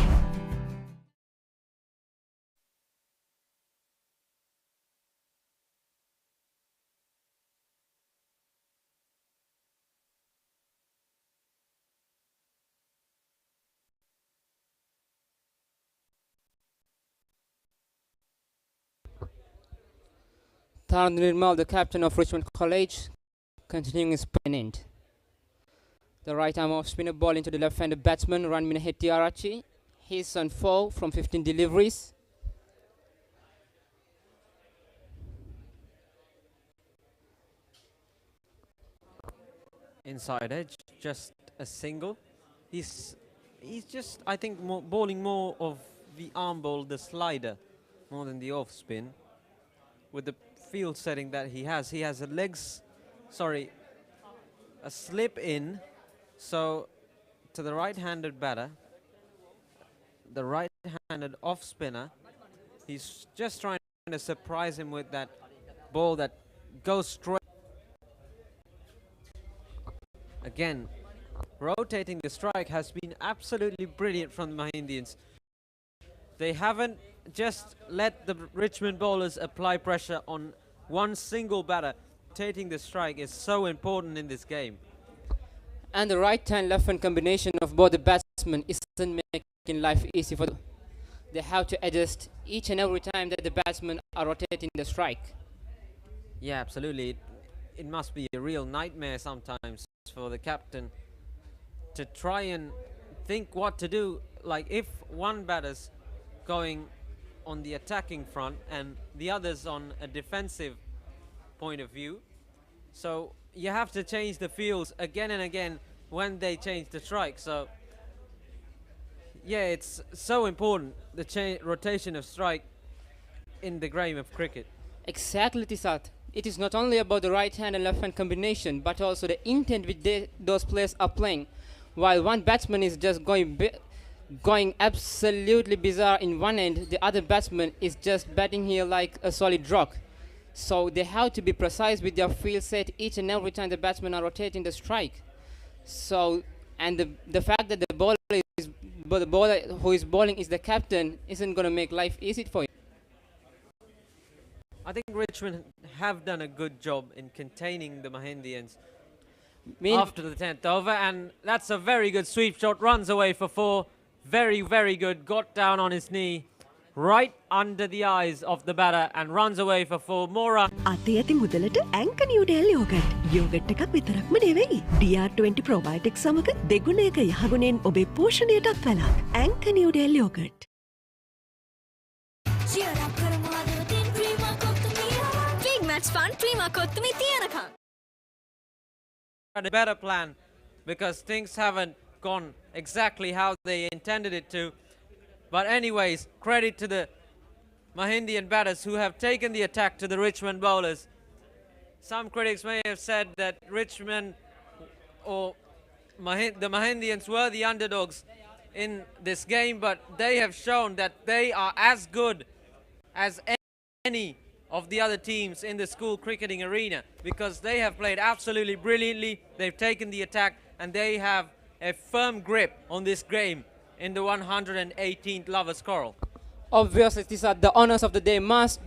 Taran Nirmal, the captain of Richmond College, continuing his pennant. The right arm off spinner ball into the left-handed batsman, Ranmina Hettiarachchi. He's on 4 from 15 deliveries. Inside edge, just a single. He's just, I think, bowling more of the arm ball, the slider, more than the off spin. With the field setting that he has a slip in. So to the right-handed batter, the right-handed off spinner, he's just trying to surprise him with that ball that goes straight. Again, rotating the strike has been absolutely brilliant from the Mahindians. They haven't just let the Richmond bowlers apply pressure on one single batter. Rotating the strike is so important in this game. And the right-hand, left-hand combination of both the batsmen isn't making life easy for them. They have to adjust each and every time that the batsmen are rotating the strike. Yeah, absolutely. It must be a real nightmare sometimes for the captain to try and think what to do. Like if one batter's going on the attacking front and the other's on a defensive point of view. So you have to change the fields again and again when they change the strike. So yeah, it's so important, the rotation of strike in the game of cricket. Exactly, Tisat. It is not only about the right hand and left hand combination, but also the intent with those players are playing. While one batsman is just going absolutely bizarre in one end, the other batsman is just batting here like a solid rock. So they have to be precise with their field set each and every time the batsmen are rotating the strike. So, and the fact that the bowler who is bowling is the captain isn't going to make life easy for him. I think Richmond have done a good job in containing the Mahindians after the 10th over, and that's a very good sweep shot. Runs away for 4. Very, very good. Got down on his knee right under the eyes of the batter and runs away for 4 more runs. අතේ ඇති මුදලට ඇංක Newdale yoghurt. Yoghurt එකක් විතරක්ම නෙවෙයි. DR20 probiotics සමග දෙගුණයක යහගුණෙන් ඔබේ පෝෂණයටත් වැළක්. ඇංක Newdale yoghurt. Big match fun, Prima Kottumi Tiyanaka. Had a better plan because things haven't gone exactly how they intended it to. But anyways, credit to the Mahindian batters who have taken the attack to the Richmond bowlers. Some critics may have said that Richmond or the Mahindians were the underdogs in this game, but they have shown that they are as good as any of the other teams in the school cricketing arena because they have played absolutely brilliantly. They've taken the attack and they have a firm grip on this game in the 118th Lovers Quarrel. Obviously, the honours of the day must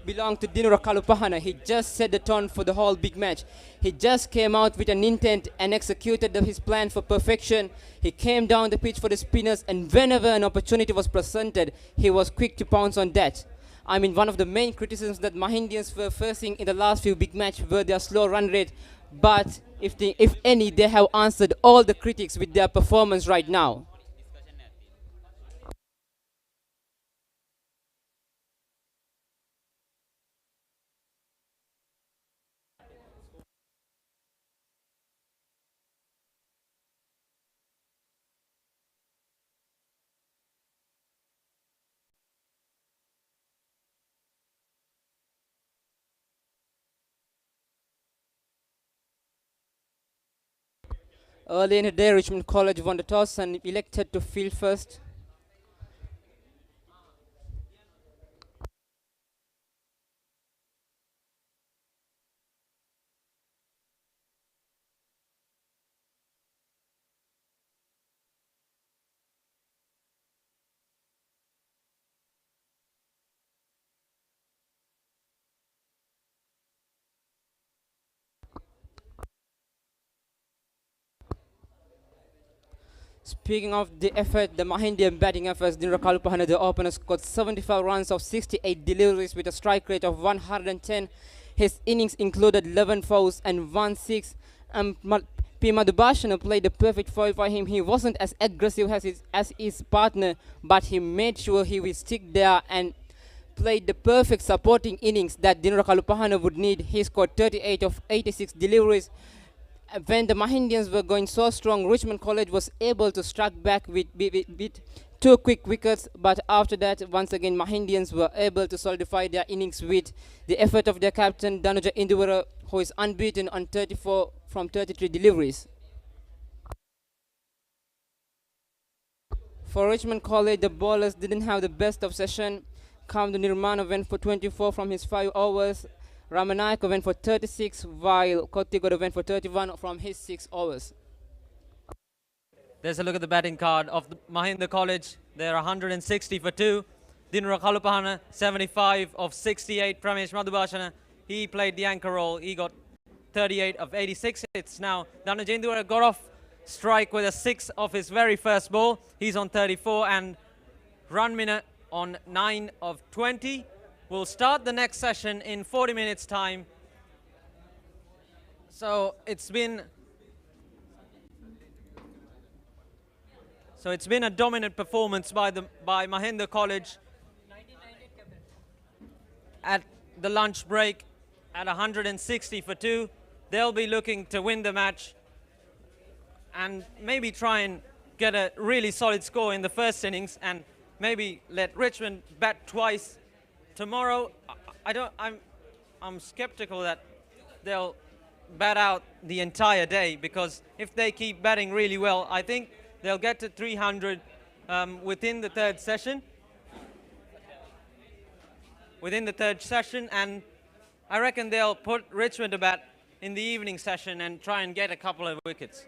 belong to Dinura Kalupahana. He just set the tone for the whole big match. He just came out with an intent and executed his plan for perfection. He came down the pitch for the spinners, and whenever an opportunity was presented, he was quick to pounce on that. I mean, one of the main criticisms that Mahindians were facing in the last few big matches were their slow run rate. But if any, they have answered all the critics with their performance right now. Early in the day, Richmond College won the toss and elected to field first. Speaking of the effort, the Mahindian batting efforts, Dinra Kalupahana, the opener, scored 75 runs of 68 deliveries with a strike rate of 110. His innings included 11 fours and 1 6. P. Madhubhashana played the perfect foil for him. He wasn't as aggressive as his partner, but he made sure he would stick there and played the perfect supporting innings that Dinra Kalupahana would need. He scored 38 of 86 deliveries. When the Mahindians were going so strong, Richmond College was able to strike back with 2 quick wickets. But after that, once again, Mahindians were able to solidify their innings with the effort of their captain, Danuja Induvara, who is unbeaten on 34 from 33 deliveries. For Richmond College, the bowlers didn't have the best of session. Kamdu Nirmana went for 24 from his 5 overs. Ramanayaka went for 36, while Kottigoda went for 31 from his 6 overs. There's a look at the batting card of the Mahinda College. They're 160 for 2. Dinra Kalupahana, 75 of 68. Pramesh Madhubhashana, he played the anchor role. He got 38 of 86. It's now Dhanajendra got off strike with a 6 of his very first ball. He's on 34, and Ranmina on 9 of 20. We'll start the next session in 40 minutes time. So it's been a dominant performance by Mahinda College at the lunch break at 160 for 2. They'll be looking to win the match and maybe try and get a really solid score in the first innings and maybe let Richmond bat twice tomorrow. I'm skeptical that they'll bat out the entire day, because if they keep batting really well, I think they'll get to 300 within the third session. And I reckon they'll put Richmond to bat in the evening session and try and get a couple of wickets.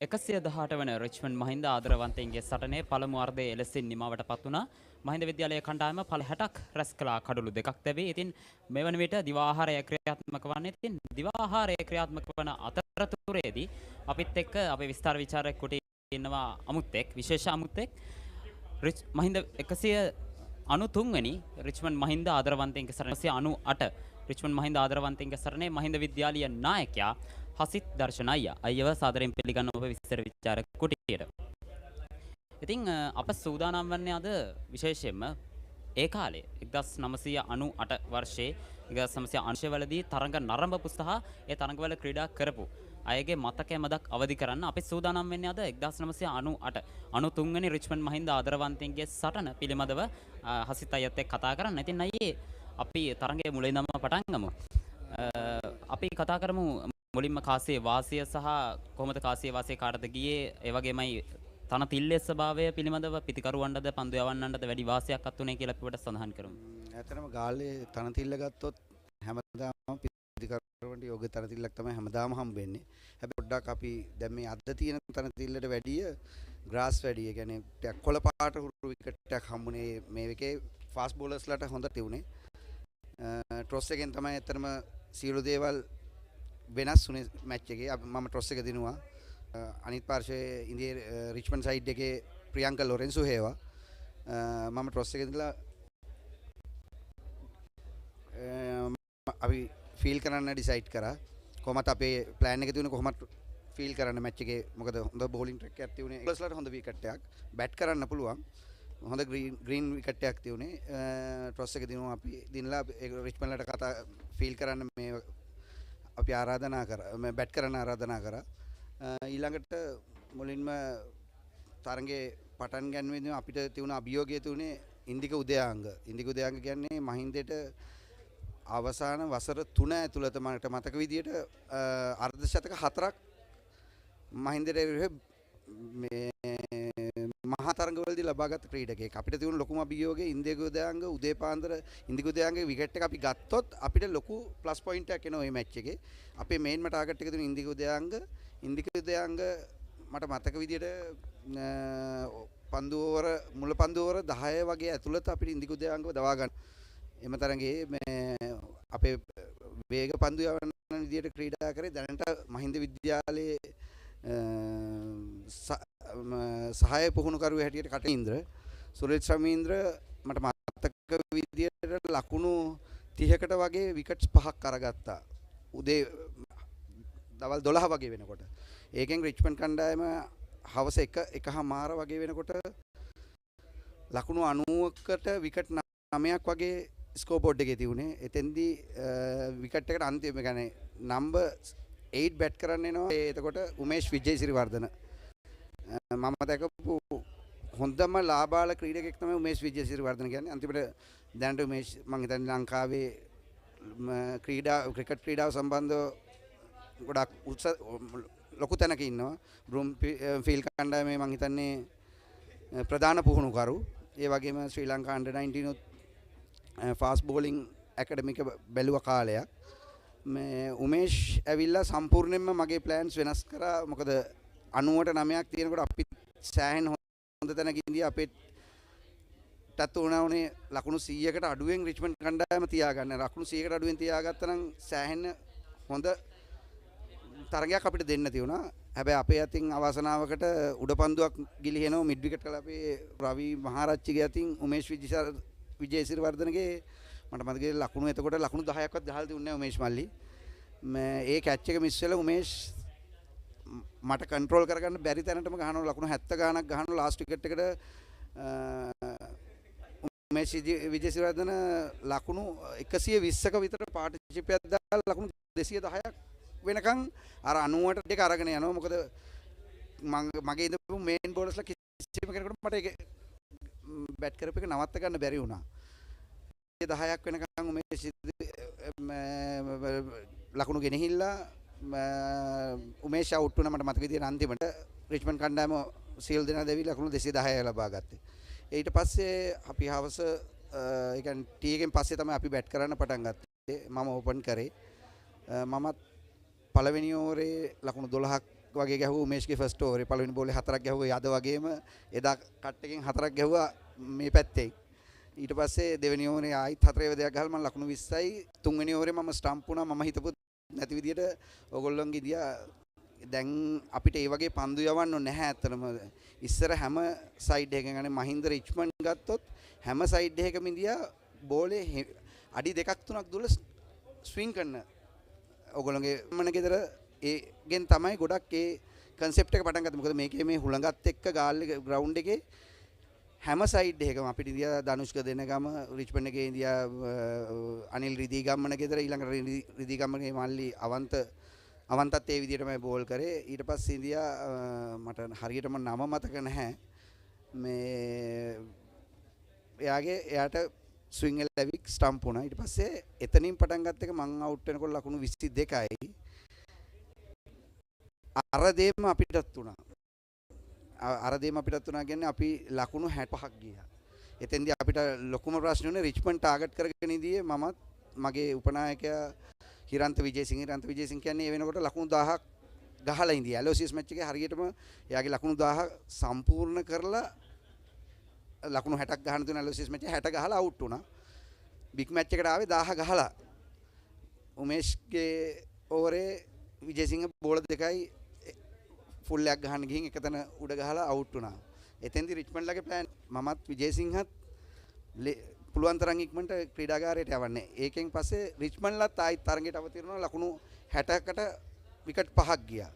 එකසිය දහට වන Richmond Mahinda ආදරවන්තයින්ගේ සටනේ පළමු අර්ධයේ එලෙසින් නිමවට පත් වුණා. මහින්ද විද්‍යාලයේ කණ්ඩායම පළ 60ක් රැස් කළා කඩලු දෙකක් දැවී. ඉතින් මෙවන විට දිවාහාරය ක්‍රියාත්මක වන්නේ. ඉතින් දිවාහාරය ක්‍රියාත්මක වන අතරතුරේදී අපිත් එක්ක අපේ විස්තර විචාරක කොට ඉන්නවා අමුත්තෙක්, විශේෂ අමුත්තෙක්. මහින්ද 193 වෙනි රිච්මන්ඩ් මහින්ද ආදරවන්තයින්ගේ සටනේ 198 රිච්මන්ඩ් මහින්ද ආදරවන්තයින්ගේ සටනේ මහින්ද විද්‍යාලීය නායකයා හසිත් දර්ශන අයියව සාදරයෙන් පිළිගන්න ඔබ විස්තර විචාරක කුටියට. ඉතින් අප සූදානම් වන්නේ අද විශේෂයෙන්ම ඒ කාලේ 1998 වර්ෂයේ 1990 වලදී තරඟ නරඹපු සහ ඒ තරඟවල ක්‍රීඩා කරපු අයගේ මතකය මදක් අවදි කරන්න අපි සූදානම් වෙන්නේ අද 1998 93 වෙනි රිච්මන්ඩ් මහින්ද ආදරවන්තයින්ගේ සටන පිළිබඳව හසිත් අයියත් එක්ක කතා කරන්න. ඉතින් අයියේ අපි තරඟයේ මුලින් ඉඳන්ම පටන් ගමු. අපි කතා කරමු මුලින්ම කාසියේ වාසිය සහ කොහොමද කාසියේ වාසිය කාටද ගියේ, ඒ වගේමයි තන තිල්ලේ ස්වභාවය පිළිබඳව පිටිකරුවන්ටද පන්දු යවන්නන්ටද වැඩි වාසියක් අත් උනේ කියලා අපි පොඩ්ඩක් සඳහන් කරමු. ඇත්තටම ගාල්ලේ තන තිල්ල ගත්තොත් හැමදාම පිටිකරුවන්ට යෝග්‍ය තන තිල්ලක් තමයි හැමදාම හම්බෙන්නේ. හැබැයි පොඩ්ඩක් අපි දැන් මේ අද තියෙන තන තිල්ලට වැඩිය ග්‍රාස් වැඩි. ඒ කියන්නේ ටිකක් කොළ පාට හුරු විකට් එකක් හම්බුනේ මේ එකේ ෆාස්ට් බෝලර්ස්ලාට හොඳට තියුනේ. ටොස් එකෙන් තමයි ඇත්තටම සියලු දේවල් වෙනස් වුණේ මැච් එකේ. මම ටොස් එක දිනුවා. අනිත් පාර්ශ්වයේ ඉන්දියා රිච්මන්ඩ් සයිඩ් එකේ ප්‍රියංක ලොරෙන්සෝ හේවා. මම ටොස් එකේ ඉඳලා අපි ෆීල් කරන්න ඩිසයිඩ් කරා. කොහොමත් අපේ ප්ලෑන් එකේ තිබුණේ කොහොමත් ෆීල් කරන්න මැච් එකේ. මොකද හොඳ බෝලින් ට්‍රැක් එකක් තිබුණේ. බෝලර්ස්ලාට හොඳ විකට් එකක්. බැට් කරන්න පුළුවන්. හොඳ ග්‍රීන් විකට් එකක් තිබුණේ. ටොස් එකේ දිනුවා අපි. දිනලා රිච්මන්ඩ්ලට කතා ෆීල් කරන්න මේ අපි ආරාධනා කරා. මේ බැට් කරන්න ආරාධනා කරා. ඊළඟට මුලින්ම තරඟේ පටන් ගැන්වෙන්නේ අපිට තිබුණ අභියෝගය තිබුණේ ඉන්දික උදයාංග. ඉන්දික උදයාංග කියන්නේ මහින්දට අවසාන වසර 3 ඇතුළත මට මතක විදියට අර්ධ ශතක 4ක් මහින්දට මේ මහා තරඟවලදී ලබාගත් ක්‍රීඩකයෙක්. අපිට තිබුණු ලොකුම අභියෝගය ඉන්දික උදයාංග උදේ පාන්දර ඉන්දික උදයාංගගේ විකට් එක අපි ගත්තොත් අපිට ලොකු ප්ලස් පොයින්ට් එකක් එනවා මේ මැච් එකේ. අපේ මේන්ම ටාගට් එක තිබුණේ ඉන්දික උදයාංග. ඉන්දික උදයාංග මට මතක විදියට පන්දු ඕවර මුල පන්දු ඕවර 10 වගේ ඇතුළත අපිට ඉන්දික උදයාංගව දවා ගන්න. එම තරඟේ මේ අපේ වේග පන්දු යවන විදියට ක්‍රීඩා කරේ දැනට මහින්ද විද්‍යාලයේ සහාය පුහුණුකරුවෙ හැටියට කටින්ද්‍ර සුරේල් ශ්‍රමීන්ද්‍ර මට මතක විදියට ලකුණු 30කට වගේ විකට්ස් 5ක් අරගත්තා උදේ දවල් 12 වගේ වෙනකොට. ඒකෙන් රිච්මන්ඩ් කණ්ඩායම හවස 1:00 වගේ වෙනකොට ලකුණු 90කට විකට් 9ක් වගේ ස්කෝර් බෝඩ් එකේ තියුනේ. එතෙන්දී විකට් එකට අන්තිම يعني නම්බර් 8 බැට් කරන්න එනවා. එතකොට උමේෂ් විජේසිරිවර්ධන මම දැකපු හොඳම ලාබාල ක්‍රීඩකයෙක් තමයි උමේෂ් විජේසිරිවර්ධන කියන්නේ. අන්තිමට දැනට උමේෂ් මම හිතන්නේ ලංකාවේ ක්‍රිකට් ක්‍රීඩාව සම්බන්ධව ගොඩක් ලොකු තැනක ඉන්නවා. බ්‍රූම් ෆීල්ඩ් කණ්ඩායමේ මම හිතන්නේ ප්‍රධාන පුහුණුකරු. ඒ වගේම ශ්‍රී ලංකා අන්ඩර් 19 උත් ෆාස්ට් බෝලිං ඇකඩමික බැලුව කාලයක්. මේ උමේෂ් ඇවිල්ලා සම්පූර්ණයෙන්ම මගේ ප්ලෑන්ස් වෙනස් කරා. මොකද 90ට 9ක් තියෙනකොට අපි සෑහෙන හොඳ තැනක ඉඳී අපේ තත් උනේ ලකුණු 100කට අඩුවෙන් රිච්මන්ඩ් කණ්ඩායම තියාගන්න. ලකුණු 100කට අඩුවෙන් තියාගත්තා නම් සෑහෙන හොඳ තරගයක් අපිට දෙන්න තියුණා. හැබැයි අපේ අතින් අවාසනාවකට උඩපන්දුවක් ගිලිහෙනවා මිඩ් විකට් කළා අපේ රවි මහරච්චිගේ අතින් උමේෂ් විජේසිරිවර්ධනගේ මට මතකයි ලකුණු එතකොට ලකුණු 10ක්වත් ගහලා තියුන්නේ නැහැ උමේෂ් මල්ලි. ඒ කැච් එක මිස් වෙලා උමේෂ් මට කන්ට්‍රෝල් කරගන්න බැරි තැනටම ගහනවා ලකුණු 70 ගාණක් ගහනවා ලාස්ට් විකට් එකට උමේෂ් විජේසිරිවර්ධන ලකුණු 120ක විතර පාර්ට්නර්ෂිප් එකක් දාලා ලකුණු 210ක් වෙනකන් අර 90ට දෙක අරගෙන යනවා. මොකද මගේ ඉඳපු මේන් බෝලර්ස්ලා කිසිම කෙනෙකුට මට ඒක බැට් කරපු එක නවත්ත ගන්න බැරි වුණා. 10ක් වෙනකන් උමේෂ් ලකුණු ගෙනහිල්ලා උමේෂ් අවුට් වුණා. මට මතක විදියට අන්තිමට රිච්මන්ඩ් කණ්ඩායම සීල් දෙනා දෙවි ලකුණු 210 ලබා ගත්තේ. ඊට පස්සේ අපි හවස ඒ කියන්නේ ටී එකෙන් පස්සේ තමයි අපි බැට් කරන්න පටන් ගත්තේ. මම ඕපන් කරේ. මමත් පළවෙනි ඕවරේ ලකුණු 12ක් වගේ ගැහුවා උමේෂ්ගේ ෆස්ට් ඕවරේ. පළවෙනි බෝලේ 4ක් ගැහුවා යද වගේම එදා කට් එකෙන් 4ක් ගැහුවා මේ පැත්තේ. ඊට පස්සේ දෙවෙනි ඕවරේ ආයිත් 4 වේදයක් ගහලා මම ලකුණු 20යි. තුන්වෙනි ඕවරේ මම ස්ටම්ප් වුණා. මම හිතපු නැති විදියට ඕගොල්ලෝන්ගේ දියා දැන් අපිට ඒ වගේ පන්දු යවන්න නැහැ ඇත්තටම. ඉස්සර හැම සයිඩ් එකකින් يعني මහින්ද රිච්මන්ඩ් ගත්තොත් හැම සයිඩ් එකකම ඉඳියා බෝලේ අඩි 2ක් 3ක් දුර ස්විං කරන ඔයගොල්ලෝගේ මන ගෙදර ඒගෙන් තමයි ගොඩක් ඒ concept එක පටන් ගත්තේ. මොකද මේකේ මේ හුළඟත් එක්ක ගාල්ලේ ග්‍රවුන්ඩ් එකේ හැම සයිඩ් එකකම අපිට ඉඳියා ධනුෂ්ක දෙනගම රිච්මන්ඩ් එකේ ඉඳියා අනිල් රිදීගම්මන ගෙදර ඊළඟ රිදීගම්මගේ මල්ලි අවන්තත් ඒ විදිහටමයි බෝල් කරේ. ඊට පස්සේ ඉඳියා මට හරියටම නම මතක නැහැ. මේ එයාට ස්විං එක ලැබික් ස්ටම්ප් වුණා. ඊට පස්සේ එතනින් පටන් ගත්ත එක මං අවුට් වෙනකොට ලකුණු 22යි. අර දෙයම අපිටත් වුණා. අර දෙයම අපිටත් වුණා කියන්නේ අපි ලකුණු 65ක් ගියා. එතෙන්දී අපිට ලොකුම ප්‍රශ්නේ උනේ රිච්මන්ඩ් ටාගට් කරගෙන ඉදී මමත් මගේ උපනායකයා හිරන්ත විජේසිංහ කියන්නේ ඒ වෙනකොට ලකුණු 1000ක් ගහලා ඉඳී. ඇලෝසියස් මැච් එකේ හරියටම එයාගේ ලකුණු 1000 සම්පූර්ණ කරලා ලකුණු 60ක් ගහන තුන ඇලෝසියස් මැච් එක 60 ගහලා අවුට් වුණා. බිග් මැච් එකට ආවේ 1000 ගහලා. උමේෂ්ගේ ඕවරේ විජේසිංහ බෝල දෙකයි ෆුල් එකක් ගහන්න ගිහින් එකතන උඩ ගහලා අවුට් වුණා. එතෙන්දී රිච්මන්ඩ්ලගේ ප්ලෑන් මමත් විජේසිංහත් පුළුවන් තරම් ඉක්මනට ක්‍රීඩාගාරයට යවන්නේ. ඒකෙන් පස්සේ රිච්මන්ඩ්ලත් ආයිත් තරඟයට අවතීර්ණ වුණා ලකුණු 60කට විකට් 5ක් ගියා.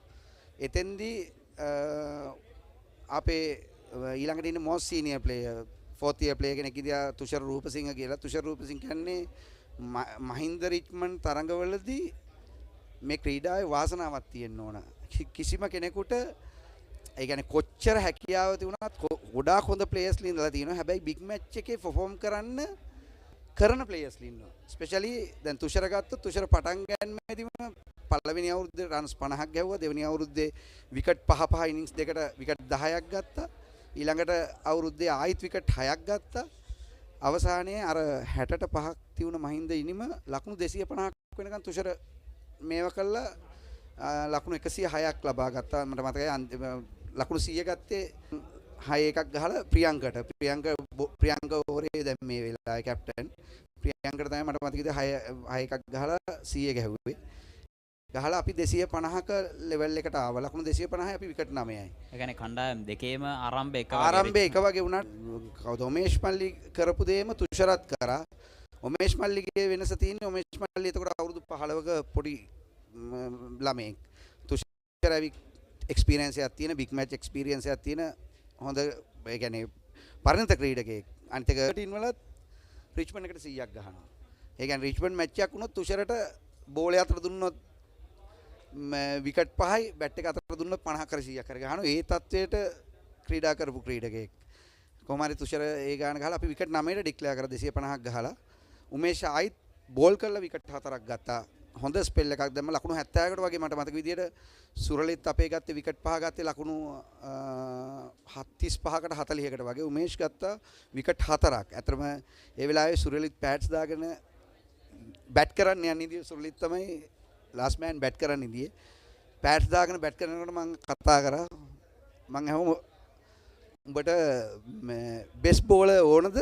එතෙන්දී අපේ ඊළඟට ඉන්න most senior player fourth year player කෙනෙක් ඉදියා තුෂාර රූපසිංහ කියලා. තුෂාර රූපසිංහ කියන්නේ මහින්ද රිච්මන්ඩ් තරඟවලදී මේ ක්‍රීඩාවේ වාසනාවක් තියෙන්න ඕන. කිසිම කෙනෙකුට ඒ කියන්නේ කොච්චර හැකියාව තිබුණත් ගොඩාක් හොඳ ප්ලේයර්ස් ලා ඉඳලා තියෙනවා. හැබැයි බිග් මැච් එකේ perform කරන ප්ලේයර්ස් ලා ඉන්නවා. ස්පෙෂලි දැන් තුෂාර ගත්තොත් තුෂාර පටන් ගන්නමේදීම පළවෙනි අවුරුද්දේ රන්ස් 50ක් ගැහුවා. දෙවෙනි අවුරුද්දේ විකට් 5 ඉනින්ස් දෙකට විකට් 10ක් ගත්තා. ඊළඟට අවුරුද්දේ ආයිත් විකට් 6ක් ගත්තා. අවසානයේ අර 60ට 5ක් තියුණ මහින්ද ඉනිම ලකුණු 250ක් වෙනකන් තුෂාර මේව කළා ලකුණු 106ක් ලබා ගත්තා. මට මතකයි ලකුණු 100 ගත්තේ 6 එකක් ගහලා ප්‍රියංක ඕරේ දැන් මේ වෙලාවේ කැප්ටන් ප්‍රියංකට තමයි මට මතකයි 6 එකක් ගහලා 100 ගැහුවේ. ගහලා අපි 250ක ලෙවල් එකට ආවා. ලකුණු 250යි අපි විකට් 9යි. ඒ කියන්නේ කණ්ඩායම් දෙකේම ආරම්භය එක වගේ වුණත් කවුද උමේෂ් මල්ලි කරපු දේම තුෂාරත් කරා. උමේෂ් මල්ලිගේ වෙනස තියෙන්නේ උමේෂ් මල්ලි එතකොට අවුරුදු 15ක පොඩි ළමෙක්. තුෂාර එක්ස්පීරියන්ස් එකක් තියෙන බිග් මැච් එක්ස්පීරියන්ස් එකක් තියෙන හොඳ ඒ කියන්නේ පරිණත ක්‍රීඩකයෙක්. අනිත් එක ටීම් වලත් රිච්මන්ඩ් එකට 100ක් ගහනවා. ඒ කියන්නේ රිච්මන්ඩ් මැච් එකක් වුණොත් තුෂාරට බෝලේ අතර දුන්නොත් විකට් 5යි බැට් එක අතර දුන්නොත් 50 කර 100ක් කර ගහනවා. ඒ තත්වයට ක්‍රීඩා කරපු ක්‍රීඩකයෙක්. කොහොම හරි තුෂාර ඒ ගාන ගහලා අපි විකට් 9ට ඩික්ලෙයාර් කරා 250ක් ගහලා. උමේෂ් ආයිත් බෝල් කරලා විකට් 4ක් ගත්තා. හොඳ ස්පෙල් එකක් දැම්ම ලකුණු 70කට වගේ මට මතක විදියට සුරලිත් අපේ ගත්තේ විකට් 5 ගත්තේ ලකුණු 35කට 40කට වගේ. උමේෂ් ගත්තා විකට් 4ක්. අතරම ඒ වෙලාවේ සුරලිත් පැඩ්ස් දාගෙන බැට් කරන්න යන්නේ ඉතින් සුරලිත් තමයි ලාස්ට් මෑන් බැට් කරන්න ඉදියේ. පැඩ්ස් දාගෙන බැට් කරනකොට මම කතා කරා. මම අහුව උඹට බෙස් බෝලර් ඕනද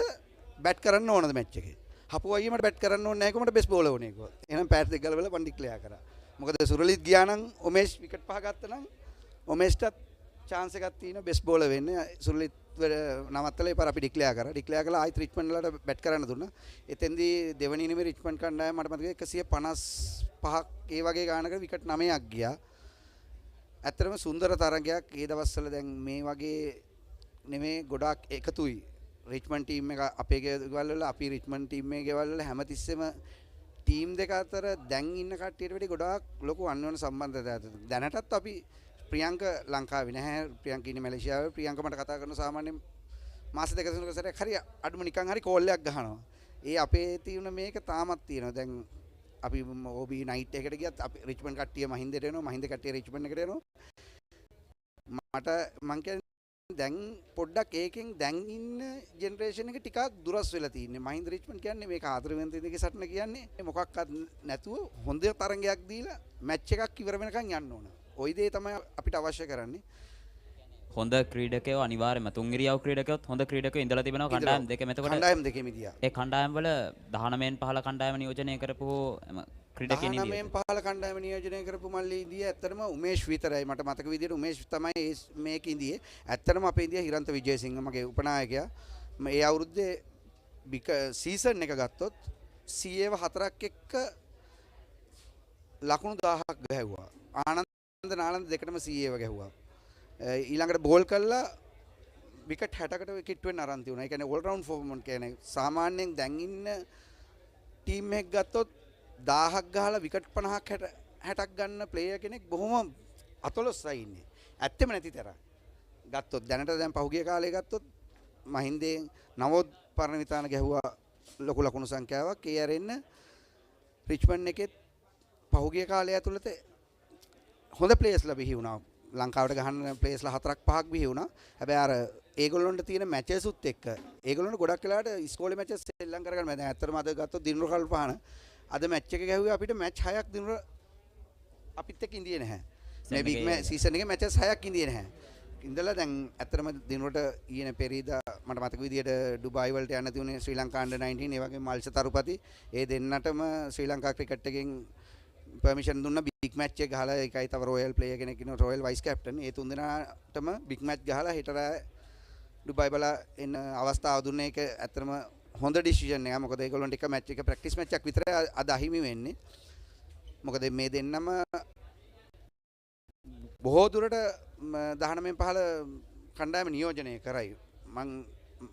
බැට් කරන්න ඕනද මැච් එකේ? හපු අයියේ මට බැට් කරන්න ඕනේ නැහැ කොහොමද බෙස් බෝලර් ඕනේ කිව්වා. එහෙනම් පැඩ්ස් දෙක ගලවලා මම ඩික්ලෙයාර් කරා. මොකද සුරලිත් ගියා නම් උමේෂ් විකට් 5 ගත්තා නම් උමේෂ්ටත් chance එකක් තියෙනවා බෙස් බෝලර් වෙන්න. සුරලිත් නවත්තලා ඒ පාර අපි ඩික්ලෙයාර් කරා. ඩික්ලෙයාර් කළා ආයිත් රිච්මන්ඩ් වලට බැට් කරන්න දුන්නා. එතෙන්දී දෙවෙනි ඉනිමේ රිච්මන්ඩ් කණ්ඩායම මට මතකයි 155ක් ඒ වගේ ගානකට විකට් 9ක් ගියා. ඇත්තටම සුන්දර තරගයක්. ඒ දවස්වල දැන් මේ වගේ නෙමේ ගොඩාක් එකතුයි. රිච්මන්ඩ් ටීම් එක අපේ ගෙවල් වල අපි රිච්මන්ඩ් ටීම් එකේ ගෙවල් වල හැමතිස්සෙම ටීම් දෙක අතර දැන් ඉන්න කට්ටියට වඩා ගොඩාක් ලොකු අන්‍යෝන්‍ය සම්බන්ධතාවයක් දැනටත් අපි ප්‍රියංක ලංකාවේ නැහැ. ප්‍රියංක ඉන්නේ මැලේසියාවේ. ප්‍රියංක මට කතා කරන සාමාන්‍යයෙන් මාස දෙක තුනක සැරයක් හරි අඩුම නිකන් හරි කෝල් එකක් ගහනවා. ඒ අපේ තියෙන මේක තාමත් තියෙනවා. දැන් අපි OB නයිට් එකකට ගියත් අපි රිච්මන්ඩ් කට්ටිය මහින්දට එනවා. මහින්ද කට්ටිය රිච්මන්ඩ් එකට එනවා. මට මං කියන්නේ දැන් පොඩ්ඩක් ඒකෙන් දැන් ඉන්න ජෙනරේෂන් එක ටිකක් දුරස් වෙලා තියෙන්නේ. මහින්ද රිච්මන්ඩ් කියන්නේ මේක ආදරවෙන් දෙකේ සටන කියන්නේ මොකක්වත් නැතුව හොඳ තරඟයක් දීලා මැච් එකක් ඉවර වෙනකන් යන්න ඕන. ওই දේ තමයි අපිට අවශ්‍ය කරන්නේ. හොඳ ක්‍රීඩකයෝ අනිවාර්යයෙන්ම තුන් ඉරියව් ක්‍රීඩකයොත් හොඳ ක්‍රීඩකයෝ ඉඳලා තිබෙනවා කණ්ඩායම් දෙකෙම. එතකොට කණ්ඩායම් දෙකෙම ඉදියා. ඒ කණ්ඩායම් වල 19න් 15 කණ්ඩායම නියෝජනය කරපු ක්‍රීඩකයන් ඉදියා. 19න් 15 කණ්ඩායම නියෝජනය කරපු මල්ලි ඉදියා. ඇත්තටම උමේෂ් විතරයි. මට මතක විදියට උමේෂ් තමයි මේක ඉදියේ. ඇත්තටම අපේ ඉදියා හිරන්ත විජේසිංහ මගේ උපනායකයා. මේ අවුරුද්දේ සීසන් එක ගත්තොත් CA 4ක් එක්ක ලකුණු 1000ක් ගැහුවා. ආනන්ද නාලන්ද දෙකටම CA ගැහුවා. ඊළඟට බෝල් කළා විකට් 60කට විකට් වෙන්න අරන් තියුණා. ඒ කියන්නේ ඕල් රවුන්ඩ් ෆෝර්මන් කියන්නේ සාමාන්‍යයෙන් දැන් ඉන්න ටීම් එකක් ගත්තොත් 1000ක් ගහලා විකට් 50ක් 60ක් ගන්න ප්ලේයර් කෙනෙක් බොහොම අතලොස්සයි ඉන්නේ. ඇත්තෙම නැති තරම්. ගත්තොත් දැනට දැන් පහුගිය කාලේ ගත්තොත් මහින්දේ නවෝද් පරණවිතාන ගැහුවා ලොකු ලකුණු සංඛ්‍යාවක්. ඒ ඇරෙන්න රිච්මන්ඩ් එකෙත් පහුගිය කාලය ඇතුළත හොඳ ප්ලේයර්ස්ලා බිහි වුණා. ලංකාවට ගහන්න ප්ලේස්ලා 4ක් 5ක් බිහි වුණා. හැබැයි අර ඒගොල්ලොන්ට තියෙන මැචස් උත් එක්ක ඒගොල්ලොන්ට ගොඩක් වෙලාවට ඉස්කෝලේ මැචස් සෙල්ලම් කරගන්න බෑ. දැන් ඇත්තටම අද ගත්තොත් දිනුර කල්පහන අද මැච් එක ගැහුවේ අපිට මැච් 6ක් දිනුර අපිත් එක්ක ඉඳියේ නැහැ. මේ බිග් මැච් සීසන් එකේ මැචස් 6ක් ඉඳියේ නැහැ. ඉඳලා දැන් ඇත්තටම දිනුරට ඊයේ පෙරීදා මට මතක විදියට ඩුබායි වලට යන්න තියුනේ ශ්‍රී ලංකා අන්ඩර් 19 ඒ වගේ මල්ෂ තරුපති ඒ දෙන්නටම ශ්‍රී ලංකා ක්‍රිකට් එකෙන් පර්මිෂන් දුන්න බිග් මැච් එක ගහලා ඒකයි තව රොයල් ප්ලේයර් කෙනෙක් ඉන්නවා රොයල් වයිස් කැප්ටන් ඒ තුන් දෙනාටම බිග් මැච් ගහලා හෙට රෑ ඩුබයි බලා එන්න අවස්ථාව දුන්නේ ඒක ඇත්තටම හොඳ ඩිසිෂන් එකක්. මොකද ඒගොල්ලන්ට එක මැච් එක ප්‍රැක්ටිස් මැච් එකක් විතරයි අද අහිමි වෙන්නේ. මොකද මේ දෙන්නම බොහෝ දුරට 19 15 කණ්ඩායම නියෝජනය කරයි.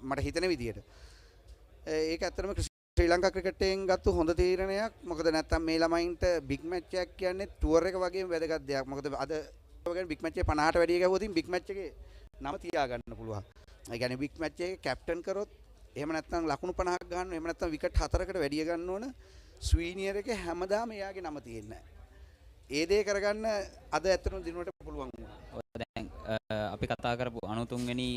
මට හිතෙන විදියට. ඒක ඇත්තටම ශ්‍රී ලංකා ක්‍රිකට් එකෙන් ගත්ත හොඳ තීරණයක්. මොකද නැත්තම් මේ ළමයින්ට බිග් මැච් එකක් කියන්නේ ටුවර් එක වගේම වැදගත් දෙයක්. මොකද අද වගේ බිග් මැච් එකේ 50ට වැඩිය ගැහුවොත් බිග් මැච් එකේ නම තියාගන්න පුළුවන්. ඒ කියන්නේ බිග් මැච් එකේ කැප්ටන් කරොත් එහෙම නැත්තම් ලකුණු 50ක් ගන්න, එහෙම නැත්තම් විකට් 4කට වැඩිය ගන්න ඕන. ස්වීනියර් එකේ හැමදාම එයාගේ නම තියෙන්නේ. ඒ දේ කරගන්න අද ඇත්තටම දිනුවට පුළුවන් වුණා. දැන් අපි කතා කරපු 93 වෙනි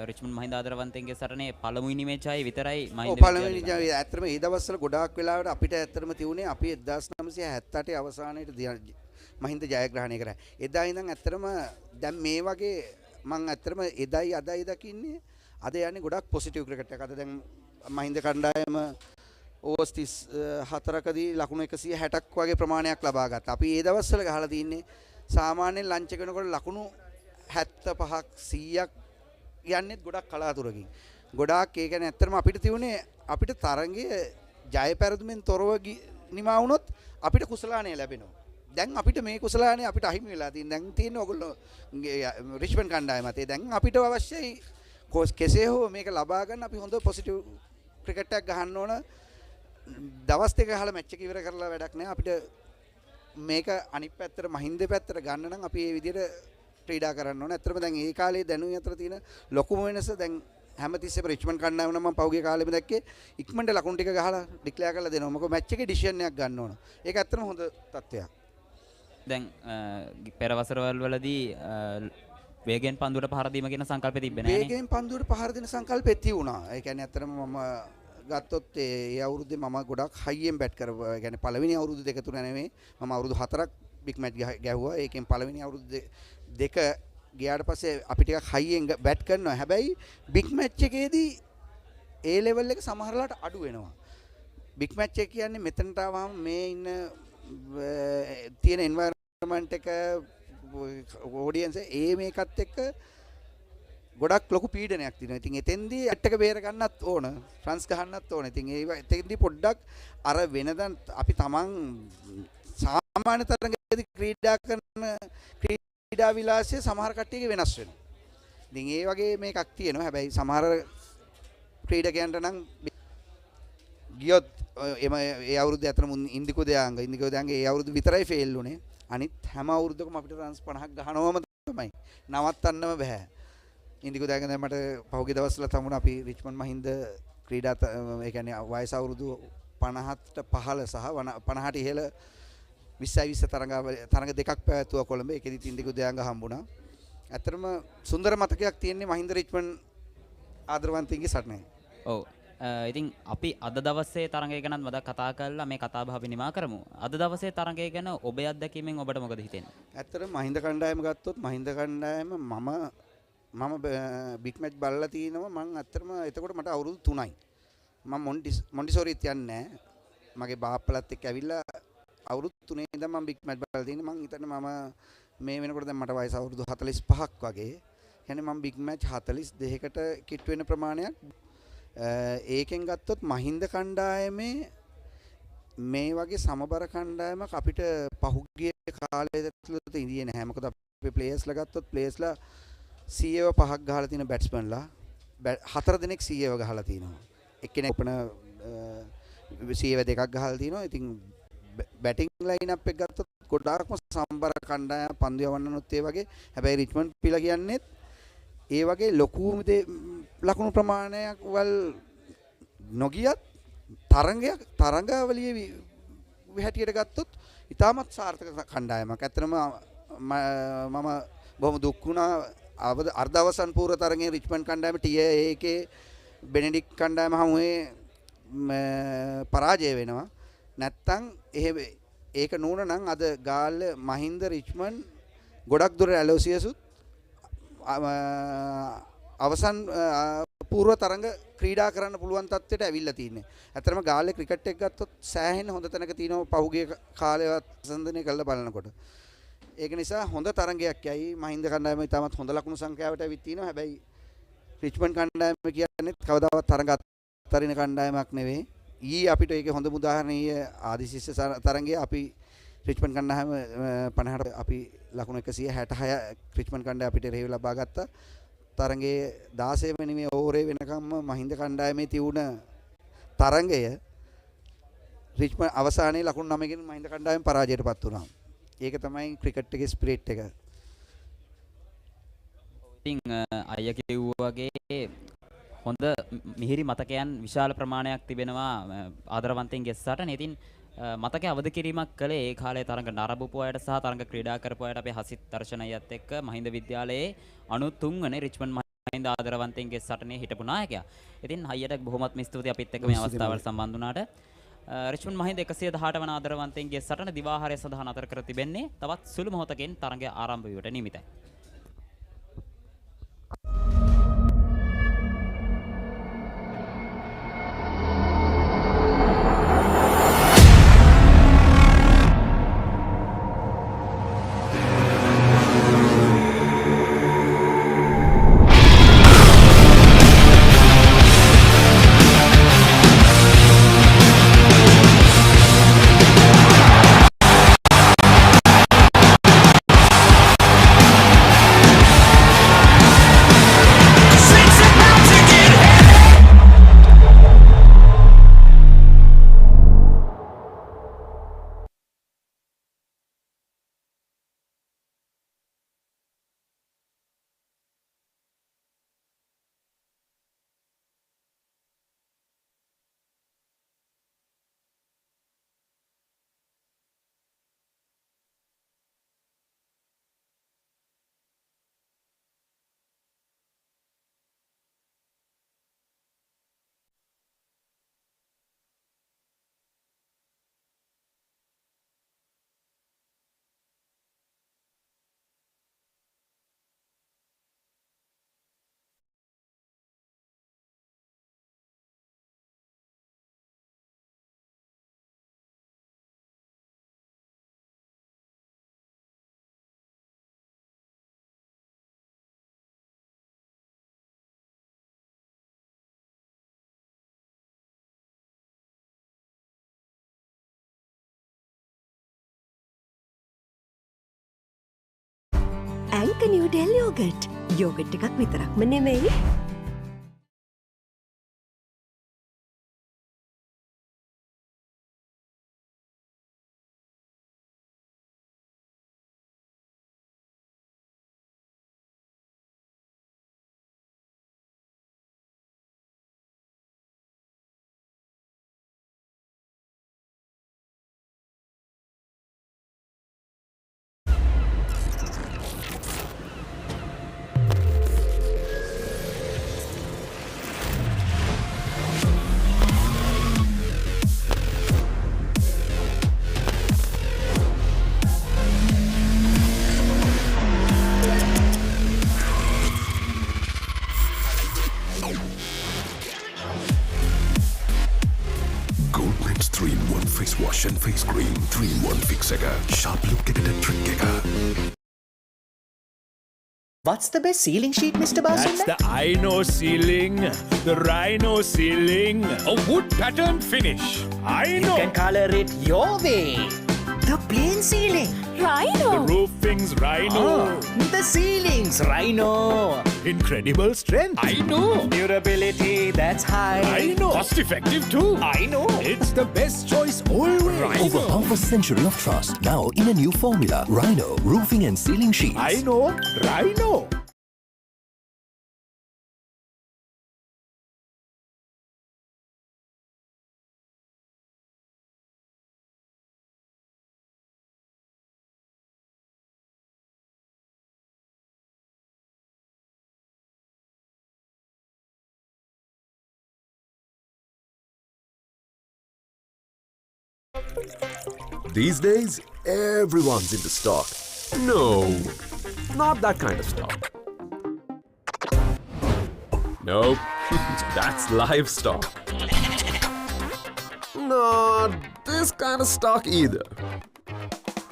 රිච්මන්ඩ් මහින්ද ආදරවන්තයන්ගේ සරණේ පළමුවෙනි මැච් ආයේ විතරයි මහින්ද පළමුවෙනි ඇත්තටම ඒ දවස්වල ගොඩාක් වෙලාවට අපිට ඇත්තටම තියුනේ අපි 1978 අවසානයේදී මහින්ද ජයග්‍රහණය කරා. එදා ඉඳන් ඇත්තටම දැන් මේ වගේ මම ඇත්තටම එදයි අදයි දකින්නේ අද යන්නේ ගොඩාක් පොසිටිව් ක්‍රිකට් එකක්. අද දැන් මහින්ද කණ්ඩායම ඕවර්ස් 34කදී ලකුණු 160ක් වගේ ප්‍රමාණයක් ලබා ගත්තා. අපි ඒ දවස්වල ගහලා තින්නේ සාමාන්‍යයෙන් ලන්ච් එක වෙනකොට ලකුණු 75ක් 100ක් යන්නේ ගොඩක් කලාතුරකින්. ගොඩාක් ඒ කියන්නේ ඇත්තටම අපිට තියුනේ අපිට තරඟයේ ජය පෙරදුමෙන් තොරව නිමා වුණොත් අපිට කුසලාණය ලැබෙනවා. දැන් අපිට මේ කුසලාණය අපිට අහිමි වෙලා තියෙන. දැන් තියෙන්නේ ඔයගොල්ලෝ රිච්මන්ඩ් කණ්ඩායමත්. දැන් අපිට අවශ්‍යයි කෙසේ හෝ මේක ලබා ගන්න අපි හොඳ පොසිටිව් ක්‍රිකට් එකක් ගහන්න ඕන. දවස් දෙක ගහලා මැච් එක ඉවර කරලා වැඩක් නැහැ. අපිට මේක අනිත් පැත්තට මහින්ද පැත්තට ගන්න නම් අපි මේ විදිහට ක්‍රීඩා කරන්න ඕන. ඇත්තටම දැන් ඒ කාලේ දැනුයි අතර තියෙන ලොකුම වෙනස දැන් හැමතිස්සෙම රිච්මන්ඩ් කණ්ඩායම නම් මම පහුගිය කාලෙම දැක්කේ ඉක්මනට ලකුණු ටික ගහලා ඩික්ලෙයාර් කරලා දෙනවා. මොකද මැච් එකේ ඩිසිෂන් එකක් ගන්න ඕන. ඒක ඇත්තටම හොඳ තත්ත්වයක්. දැන් පෙර වසරවල වලදී වේගෙන් පන්දුවට පහර දීම කියන සංකල්පය තිබ්බේ නැහැ නේ. වේගෙන් පන්දුවට පහර දෙන සංකල්පෙ තියුණා. ඒ කියන්නේ ඇත්තටම මම ගත්තොත් ඒ අවුරුද්දේ මම ගොඩක් හයියෙන් බැට් කරපුවා. ඒ කියන්නේ පළවෙනි අවුරුදු දෙක තුන නෙමෙයි. මම අවුරුදු 4ක් බිග් මැච් ගැහුවා. ඒකෙන් පළවෙනි අවුරුදු දෙක ගියාට පස්සේ අපි ටිකක් හයියෙන් බැට් කරනවා. හැබැයි බිග් මැච් එකේදී ඒ ලෙවල් එක සමහරලාට අඩු වෙනවා. බිග් මැච් එක කියන්නේ මෙතනට ආවම මේ ඉන්න තියෙන එන්වයරන්මන්ට් එක ඔඩියන්ස් ඒ මේකත් එක්ක ගොඩක් ලොකු පීඩනයක් තියෙනවා. ඉතින් එතෙන්දී ඇට් එක බේර ගන්නත් ඕන. ෆ්‍රන්ස් ගහන්නත් ඕන. ඉතින් ඒ එතෙන්දී පොඩ්ඩක් අර වෙනදන් අපි තමන් සාමාන්‍ය තරඟයේදී ක්‍රීඩා කරන ක්‍රීඩා විලාසය සමහර කට්ටියගේ වෙනස් වෙනවා. ඉතින් ඒ වගේ මේකක් තියෙනවා. හැබැයි සමහර ක්‍රීඩකයන්ට නම් ගියොත් එම ඒ අවුරුද්දේ අතර ඉන්දිකෝ දයාංග ඒ අවුරුදු විතරයි ෆේල් වුනේ. අනිත් හැම අවුරුද්දකම අපිට රන්ස් 50ක් ගහනවම තමයි. නවත්තන්නම බෑ. ඉන්දිකෝ දයාංග දැන් මට පහුගිය දවස්වල තමුණ අපි රිච්මන්ඩ් මහින්ද ක්‍රීඩා ඒ කියන්නේ වයස අවුරුදු 50ට පහළ සහ 50ට ඉහළ 20 තරඟ දෙකක් පැවැත්වුවා කොළඹ. ඒකෙදිත් ඉන්දිකෝ දයාංග හම්බුණා. ඇත්තටම සුන්දර මතකයක් තියෙන්නේ මහින්ද රිච්මන්ඩ් ආදරවන්තයින්ගේ සටනේ. ඔව්. ඉතින් අපි අද දවසේ තරඟය ගැන මම කතා කරලා මේ කතාබහ අපි නිමා කරමු. අද දවසේ තරඟය ගැන ඔබේ අත්දැකීමෙන් ඔබට මොකද හිතෙන්නේ? ඇත්තටම මහින්ද කණ්ඩායම ගත්තොත් මහින්ද කණ්ඩායම මම බිග් මැච් බලලා තිනවා. මම ඇත්තටම එතකොට මට අවුරුදු 3යි. මම මොන්ටිසෝරිත් යන්නේ නැහැ. මගේ බාප්පලත් එක්ක ඇවිල්ලා අවුරුදු 3 ඉඳන් මම බිග් මැච් බලලා තින්නේ. මම හිතන්නේ මම මේ වෙනකොට දැන් මට වයස අවුරුදු 45ක් වගේ. يعني මම බිග් මැච් 42කට කිට් වෙන ප්‍රමාණයක් ඒකෙන් ගත්තොත් මහින්ද කණ්ඩායමේ මේ වගේ සමබර කණ්ඩායමක් අපිට පහුගිය කාලේ ඇතුළත ඉඳියේ නැහැ. මොකද අපි ප්ලේයර්ස්ලා ගත්තොත් ප්ලේයර්ස්ලා 100ව 5ක් ගහලා තියෙන බැට්ස්මන්ලා 4 දෙනෙක් 100ව ගහලා තිනවා. එක්කෙනෙක් ඔපන 100ව දෙකක් ගහලා තිනවා. ඉතින් බැටිං ලයින් අප් එක ගත්තොත් ගොඩාක්ම සමබර කණ්ඩායම පන්දු යවන්නනොත් ඒ වගේ. හැබැයි රිච්මන්ඩ් පිලා කියන්නේත් ඒ වගේ ලොකු ලකුණු ප්‍රමාණයක් වල් නොගියත් තරඟාවලියේ හැටියට ගත්තොත් ඉතාමත් සාර්ථක කණ්ඩායමක්. ඇත්තටම මම බොහොම දුක් වුණා අර්ධ අවසන් පූර්ව තරඟයේ රිච්මන්ඩ් කණ්ඩායම TA බෙනෙඩික් කණ්ඩායම හමුවේ පරාජය වෙනවා. නැත්තම් ඒක නෝන නම් අද ගාල්ල මහින්ද රිච්මන්ඩ් ගොඩක් දුර ඇලෝසියසුත් අවසන් පූර්ව තරඟ ක්‍රීඩා කරන්න පුළුවන් තත්ත්වයට ඇවිල්ලා තින්නේ. ඇත්තටම ගාල්ලේ ක්‍රිකට් එක ගත්තොත් සෑහෙන හොඳ තැනක තියෙනවා පහුගිය කාලේවත් සම්සන්දනය කරලා බලනකොට. ඒක නිසා හොඳ තරඟයක් යයි මහින්ද කණ්ඩායම ඉතාමත් හොඳ ලකුණු සංඛ්‍යාවට ඇවිත් තිනවා. හැබැයි රිච්මන්ඩ් කණ්ඩායම කියන්නේ කවදාවත් තරඟ අත්තරින කණ්ඩායමක් නෙවෙයි. ඊයේ අපිට ඒකේ හොඳම උදාහරණය ආදිශිෂ්‍ය තරඟයේ අපි රිච්මන්ඩ් කණ්ඩායම 50ට අපි ලකුණු 166 රිච්මන්ඩ් කණ්ඩායම අපිට රේව ලබා ගත්තා. තරඟයේ 16 වෙනි මේ ඕවරේ වෙනකම්ම මහින්ද කණ්ඩායමේ තියුණ තරඟය රිච්මන්ඩ් අවසානයේ ලකුණු 9කින් මහින්ද කණ්ඩායම පරාජයටපත් වුණා. ඒක තමයි ක්‍රිකට් එකේ ස්පිරිට් එක. ඉතින් අයියා කිව්වා වගේ හොඳ මිහිරි මතකයන් විශාල ප්‍රමාණයක් තිබෙනවා ආදරවන්තයින්ගේ සටනේ. ඉතින් මතකයේ අවදි කිරීමක් කළේ ඒ කාලේ තරඟ නරඹපු අයට සහ තරඟ ක්‍රීඩා කරපු අයට අපේ හසිත් දර්ශනයත් එක්ක මහින්ද විද්‍යාලයේ 93 වෙනි රිච්මන්ඩ් මහින්ද ආදරවන්තයින්ගේ සටනේ හිටපු ናයකයා. ඉතින් අයියට බොහොමත්ම ස්තුතියි අපිත් එක්ක මේ අවස්ථාවට සම්බන්ධ වුණාට. රිච්මන්ඩ් මහින්ද 118 වන ආදරවන්තයින්ගේ සටන දිවාහාරය සඳහා නතර කර තිබෙන්නේ තවත් සුළු මොහොතකින් තරඟය ආරම්භ වීමට නියමිතයි. ඇංක නිව්ඩෙල් යෝගට්. යෝගට් එකක් විතරක්ම නෙමෙයි. wash and face cream 3-in-1 fix එක sharp look එකට trick එක. What's the best ceiling sheet, Mr. Basunda? That's the Ino ceiling, the Rhino ceiling, a wood pattern finish. You can color it your way. The plain ceiling. Rhino. The roofing's Rhino. The ceiling's Rhino. Incredible strength. I know. Durability, that's high. I know. Cost effective too. I know. It's the best choice always. Rhino. Over half a century of trust. Now in a new formula. Rhino. Roofing and ceiling sheets. I know. Rhino. These days, everyone's into stock. No, not that kind of stock. Nope, that's livestock. Not this kind of stock either.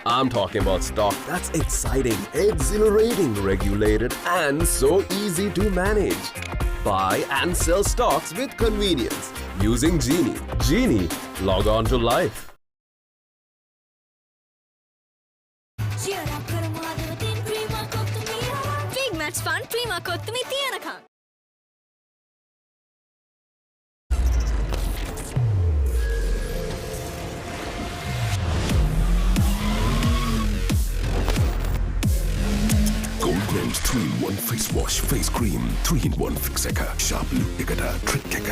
I'm talking about stock that's exciting, exhilarating, regulated, and so easy to manage. Buy and sell stocks with convenience using Genie. Genie, log on to life. Big match fun, Prima Kottumi Tianaka. Goldman's 3-in-1 face wash, face cream, 3-in-1 fix එක sharp look එකට trick එක.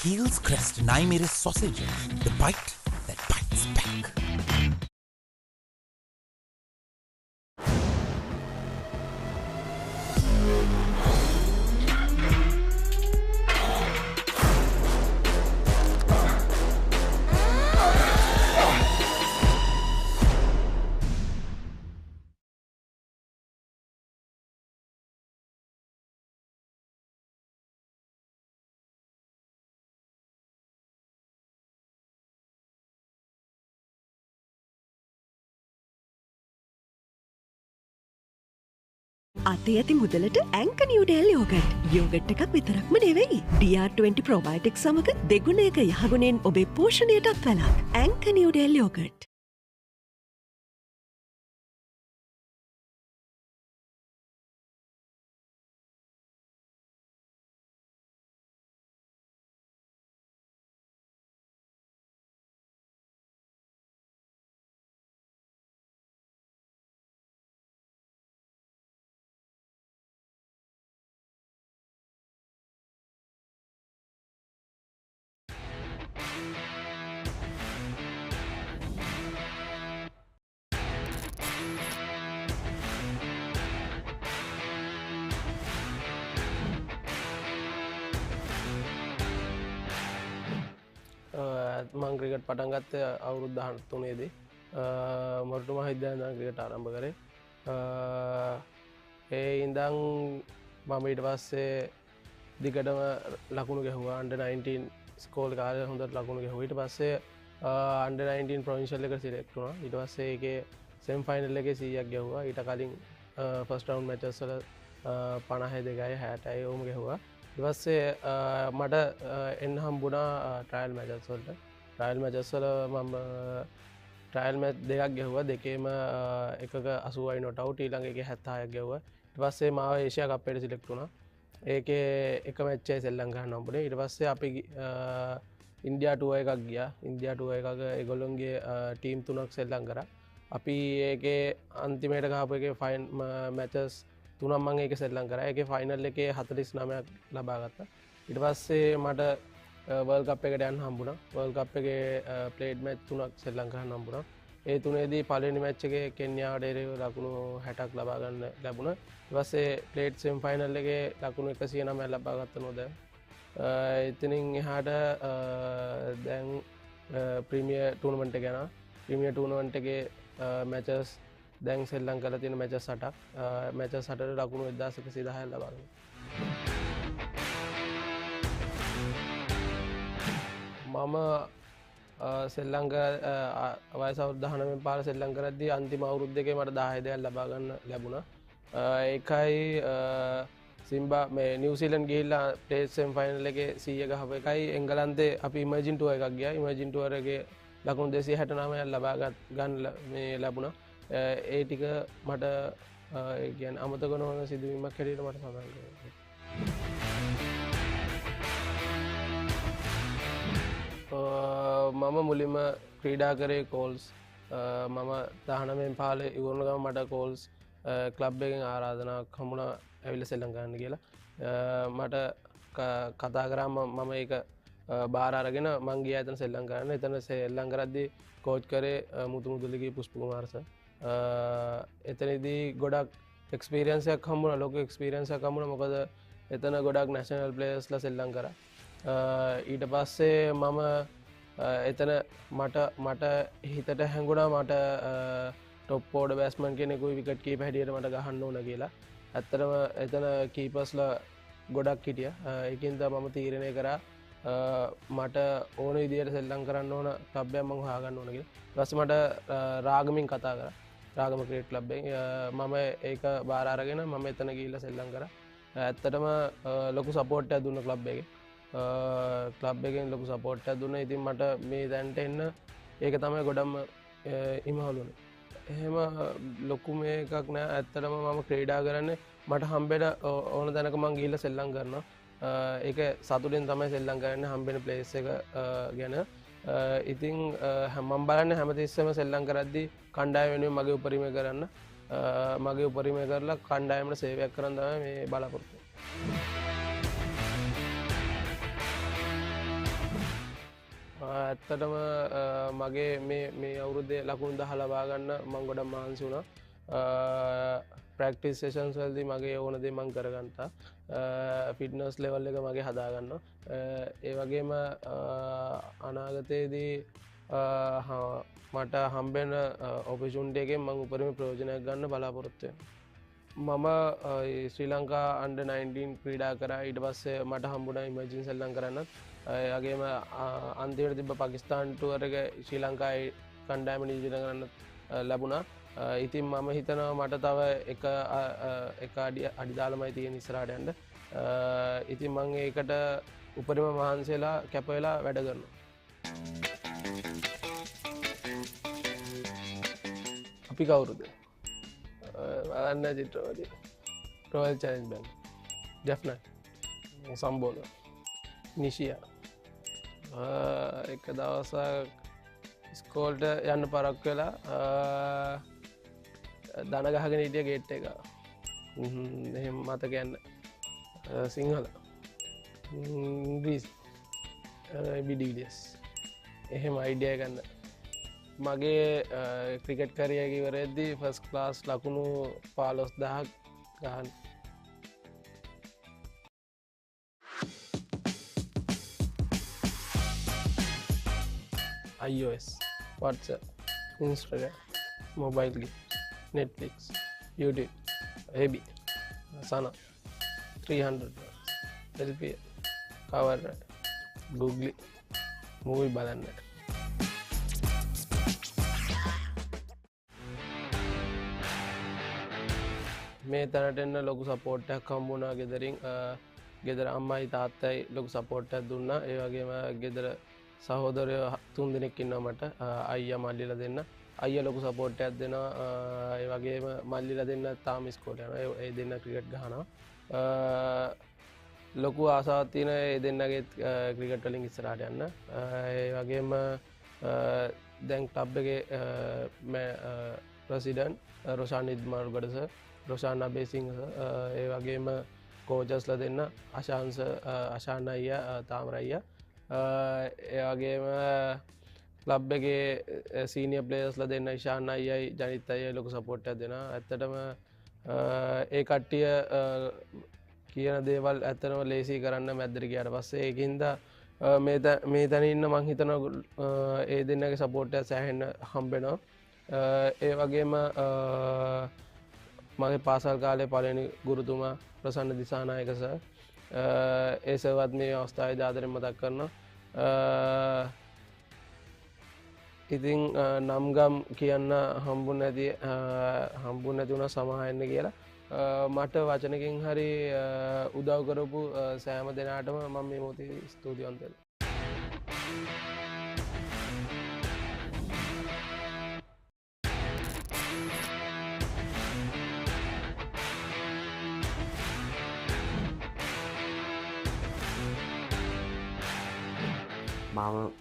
Heels Crest Naimeris sausages, the bite that bites back. අතේ ඇති මුදලට ඇංක Newdale yoghurt. Yoghurt එකක් විතරක්ම නෙවෙයි. DR20 ප්‍රොබයොටික් සමග දෙගුණයක යහගුණෙන් ඔබේ පෝෂණයටත් වැළක්. ඇංක නිව්ඩෙල් යෝගට්. මං ක්‍රිකට් පටන් ගත්තේ අවුරුදු 13 දී මොරටු මහවිද්‍යාලයෙන් ක්‍රිකට් ආරම්භ කරේ. ඒ ඉඳන් මම ඊට පස්සේ දිගටම ලකුණු ගැහුවා. අන්ඩර් 19 ස්කෝල් කාලේ හොඳට ලකුණු ගැහුවා. ඊට පස්සේ අන්ඩර් 19 ප්‍රොවින්ෂල් එකට සිලෙක්ට් වුණා. ඊට පස්සේ ඒකේ සෙමි ෆයිනල් එකේ 100ක් ගැහුවා. ඊට කලින් ෆස්ට් රවුන්ඩ් මැචස් වල 52යි 60යි ඕම ගැහුවා. ඊට පස්සේ මට එන්න හම්බුණා ට්‍රයල් මැචස් වලට. ට්‍රයල් මැචස් වල මම ට්‍රයල් මැච් දෙකක් ගැහුවා. දෙකේම එකක 80යි නොට් අවුට්, ඊළඟ එකේ 76ක් ගැහුවා. ඊට පස්සේ මාව ඒෂියා කප්පේට සිලෙක්ට් වුණා. ඒකේ එක මැච් එකයි සෙල්ලම් ගන්න හම්බුනේ. ඊට පස්සේ අපි ඉන්දියා ටුවර් එකක් ගියා. ඉන්දියා ටුවර් එකක ඒගොල්ලොන්ගේ ටීම් 3ක් සෙල්ලම් කරා. අපි ඒකේ අන්තිමයට ගහපු එකේ මැචස් 3ක් මම ඒක සෙල්ලම් කරා. ඒකේ ෆයිනල් එකේ 49ක් ලබා ගත්තා. ඊට පස්සේ මට වර්ල්ඩ් කප් එකට යන්න හම්බුණා. වර්ල්ඩ් කප් එකේ ප්ලේඩ් මැච් 3ක් සෙල්ලම් කරන්න හම්බුණා. ඒ තුනේදී පළවෙනි මැච් එකේ කෙන්යාවට එරෙහිව ලකුණු 60ක් ලබා ගන්න ලැබුණා. ඊට පස්සේ ප්ලේඩ් සෙමි ෆයිනල් එකේ ලකුණු 109ක් ලබා ගත්ත නෝද. එතනින් එහාට දැන් ප්‍රීමියර් ටූර්නමන්ට් එක යනවා. ප්‍රීමියර් ටූර්නමන්ට් එකේ මැචස් දැන් සෙල්ලම් කරලා තියෙන මැචස් 8ක්. මැචස් 8ට ලකුණු 1110ක් ලබා ගන්නවා. මම සෙල්ලම් වයස අවුරුදු 19 පාර සෙල්ලම් කරද්දී අන්තිම අවුරුදු දෙකේ මට 10 දෙයක් ලබා ගන්න ලැබුණා. ඒකයි සිම්බා මේ නිව්සීලන්ඩ් ගිහිල්ලා ප්ලේට් සෙමි ෆයිනල් එකේ 100 ගහපු එකයි එංගලන්තේ අපි ඉමර්ජින් ටුවර් එකක් ගියා. ඉමර්ජින් ටුවර් එකේ ලකුණු 269ක් ලබා ගන්න මේ ලැබුණා. ඒ ටික මට ඒ කියන්නේ අමතක නොවන සිදුවීමක් හැටියට මට සඳහන් කරනවා. මම මුලින්ම ක්‍රීඩා කරේ කෝල්ස්. මම 19 පාලේ ඉවරන ගම මට කෝල්ස් ක්ලබ් එකෙන් ආරාධනාවක් හම්බුණා ඇවිල්ලා සෙල්ලම් ගන්න කියලා. මට කතා කරා මම ඒක බාර අරගෙන මං ගියා එතන සෙල්ලම් කරන්න. එතන සෙල්ලම් කරද්දී කෝච් කරේ මුතු මුදලිගේ පුෂ්ප කුමාර සර්. එතනදී ගොඩක් එක්ස්පීරියන්ස් එකක් හම්බුණා. ලොකු එක්ස්පීරියන්ස් එකක් හම්බුණා. මොකද එතන ගොඩක් නැෂනල් ප්ලේයර්ස්ලා සෙල්ලම් කරා. ඊට පස්සේ මම එතන මට හිතට හැඟුණා මට ටොප්පෝඩ බැස්මන් කෙනෙකුයි විකට් කීප හැටියට මට ගහන්න ඕන කියලා. ඇත්තටම එතන කීපස්ලා ගොඩක් හිටිය. ඒකින්ද මම තීරණය කරා මට ඕන විදියට සෙල්ලම් කරන්න ඕන ක්ලබ් එකක් මම හොයාගන්න ඕන කියලා. ඊට පස්සේ මට රාගමින් කතා කරා. රාගම ක්‍රිකට් ක්ලබ් එකෙන් මම ඒක බාර අරගෙන මම එතන ගිහිල්ලා සෙල්ලම් කරා. ඇත්තටම ලොකු සපෝට් එකක් දුන්න ක්ලබ් එකේ. ක්ලබ් එකෙන් ලොකු සපෝට් එකක් දුන්නා. ඉතින් මට මේ දැනට එන්න ඒක තමයි ගොඩක්ම ඉමහලුනේ. එහෙම ලොකු මේකක් නෑ. ඇත්තටම මම ක්‍රීඩා කරන්නේ මට හම්බෙන ඕන තැනක මං ගිහිල්ලා සෙල්ලම් කරනවා. ඒක සතුටින් තමයි සෙල්ලම් කරන්නේ හම්බෙන ප්ලේස් එක ගැන. ඉතින් මම බලන්නේ හැමතිස්සෙම සෙල්ලම් කරද්දී කණ්ඩායම වෙනුවෙන් මගේ උපරිමය කරන්න. මගේ උපරිමය කරලා කණ්ඩායමට සේවයක් කරන්න තමයි මේ බලාපොරොත්තු ඇත්තටම මගේ මේ අවුරුද්දේ ලකුණු 10 ලබා ගන්න මම ගොඩක් මහන්සි වුණා. ප්‍රැක්ටිස් සෙෂන්ස් වලදී මගේ ඕන දේ මම කරගන්නවා. ෆිට්නස් ලෙවල් එක මගේ හදා ගන්නවා. ඒ වගේම අනාගතයේදී මට හම්බෙන ඔපචුනිටි එකෙන් මම උපරිම ප්‍රයෝජනයක් ගන්න බලාපොරොත්තු වෙනවා. මම ශ්‍රී ලංකා අන්ඩර් 19 ක්‍රීඩා කරා. ඊට පස්සේ මට හම්බුණා ඉමර්ජන්සි සෙල්ලම් කරන්නත්. ඒ වගේම අන්තිමට තිබ්බ පාකිස්තාන් ටුවර් එක ශ්‍රී ලංකාවේ කණ්ඩායම නියෝජනය කරන්න ලැබුණා. ඉතින් මම හිතනවා මට තව එක අඩි දාලමයි තියෙන ඉස්සරහට යන්න. ඉතින් මම ඒකට උපරිම මහන්සි වෙලා කැප වෙලා වැඩ කරනවා. අපි කවුරුද? බලන්න චිත්‍රපටි. Royal Challenge Bank. ජෙෆ්නට්. සම්බෝල. නිෂියා. එක දවසක් ස්කෝල්ට යන්න පරක් වෙලා දන ගහගෙන හිටිය ගේට් එක. එහෙම මතක යන්න. සිංහල. ඉංග්‍රීසි. බිඩිවිලියස්. එහෙම අයිඩියා ගන්න. මගේ ක්‍රිකට් කරියර් එක ඉවරෙද්දී ෆස්ට් ක්ලාස් ලකුණු 15000ක් ගහන්න. iOS, WhatsApp, Instagram, mobile game, Netflix, YouTube, Hebi, Sana, 300, LPA, Cover, Google, movie බලන්න. මේ තැනට එන්න ලොකු සපෝට් එකක් හම්බුණා ගෙදරින්. ගෙදර අම්මයි තාත්තයි ලොකු සපෝට් එකක් දුන්නා. ඒ වගේම ගෙදර සහෝදරයෝ 3 දෙනෙක් ඉන්නවා මට. අයියා මල්ලිලා දෙන්න. අයියා ලොකු සපෝට් එකක් දෙනවා. ඒ වගේම මල්ලිලා දෙන්න තාම ඉස්කෝලේ යනවා. ඒ දෙන්න ක්‍රිකට් ගහනවා. ලොකු ආසාවක් තියෙන ඒ දෙන්නගේ ක්‍රිකට් වලින් ඉස්සරහට යන්න. ඒ වගේම දැන් ක්ලබ් එකේ ප්‍රෙසිඩන්ට් රොෂාන් ඉද්මාර්ගඩ සර්, රොෂාන් අබේසිංහ සර්, ඒ වගේම කෝචස්ලා දෙන්න අශාන් අයියා, තාමර අයියා, ඒ වගේම ක්ලබ් එකේ සීනියර් ප්ලේයර්ස්ලා දෙන්න ඉෂාන් අයියයි ජනිත් අයියයි ලොකු සපෝට් එකක් දෙනවා. ඇත්තටම ඒ කට්ටිය කියන දේවල් ඇත්තටම ලේසි කරන්න මැද්දට ගියාට පස්සේ ඒකින්ද මේ තැන ඉන්න මං හිතනවා ඒ දෙන්නගේ සපෝට් එක සෑහෙන්න හම්බෙනවා. ඒ වගේම මගේ පාසල් කාලේ පළවෙනි ගුරුතුමා ප්‍රසන්න දිසානායක සර්, ඒ සර්වත් මේ අවස්ථාවේදී ආදරෙන් මතක් කරනවා. ඉතින් නම්ගම් කියන්න හම්බුනේ නැති වුණා සමාවෙන්න කියලා. මට වචනකින් හරි උදව් කරපු සෑම දෙනාටම මම මේ මොහොතේ ස්තුතිවන්ත වෙනවා.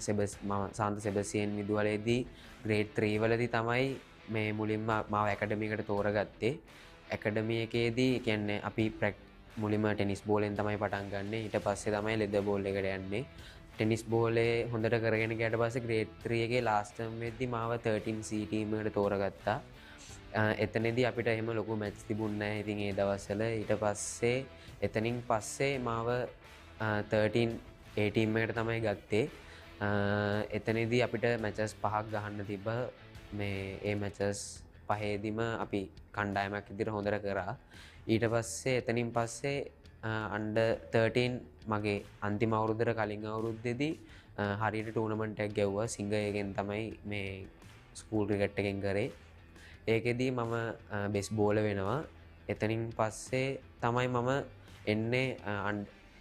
මම සාන්ත සෙබස්තියන් විදුහලේදී ග්‍රේඩ් 3 වලදී තමයි මේ මුලින්ම මාව ඇකඩමි එකට තෝරගත්තේ. ඇකඩමි එකේදී කියන්නේ අපි මුලින්ම ටෙනිස් බෝලෙන් තමයි පටන් ගන්න. ඊට පස්සේ තමයි ලෙදර් බෝල් එකට යන්නේ. ටෙනිස් බෝලේ හොඳට කරගෙන ගියාට පස්සේ ග්‍රේඩ් 3 එකේ ලාස්ට් ටර්ම් වෙද්දී මාව 13C ටීම් එකට තෝරගත්තා. එතනදී අපිට එහෙම ලොකු මැච් තිබුණේ නැහැ ඉතින් ඒ දවස්වල. ඊට පස්සේ එතනින් පස්සේ මාව 13A ටීම් එකට තමයි ගත්තේ. එතනදී අපිට මැචස් 5ක් ගහන්න තිබ්බ. මේ ඒ මැචස් පහේදීම අපි කණ්ඩායමක් විදිහට හොඳට කරා. ඊට පස්සේ එතනින් පස්සේ under 13 මගේ අන්තිම අවුරුද්දට කලින් අවුරුද්දේදී හරියට ටූර්නමන්ට් එකක් ගැව්වා. සිංගයගෙන් තමයි මේ ස්කූල් ක්‍රිකට් එකෙන් කරේ. ඒකෙදී මම බෙස් බෝලර් වෙනවා. එතනින් පස්සේ තමයි මම එන්නේ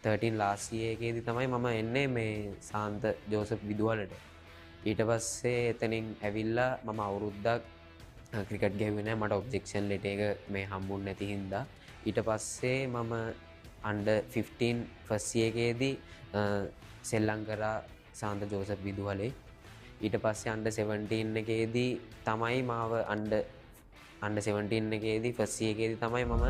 13 last year එකේදී තමයි මම එන්නේ මේ සාන්ත ජෝසප් විදුවලට. ඊට පස්සේ එතනින් ඇවිල්ලා මම අවුරුද්දක් ක්‍රිකට් ගැහුවේ නැහැ. මට ඔබ්ජෙක්ෂන් ලෙටර් එක මේ හම්බුනේ නැති හින්දා. ඊට පස්සේ මම under 15 first year එකේදී සෙල්ලම් කරා සාන්ත ජෝසප් විදුවලේ. ඊට පස්සේ under 17 එකේදී තමයි මාව under 17 එකේදී first year එකේදී තමයි මම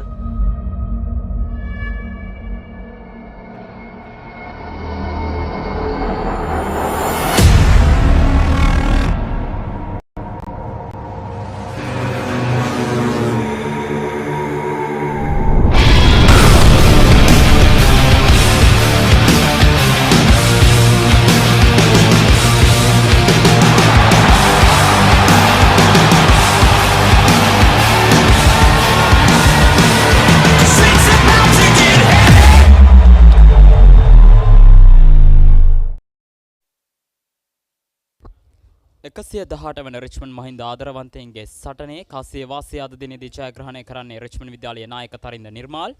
එකසිය දහට වන රිච්මන්ඩ් මහින්ද ආදරවන්තයන්ගේ සටනේ කාසිය වාසිය අද දිනේදී ජයග්‍රහණය කරන්නේ රිච්මන්ඩ් විද්‍යාලයේ නායක තරින්ද නිර්මාල්.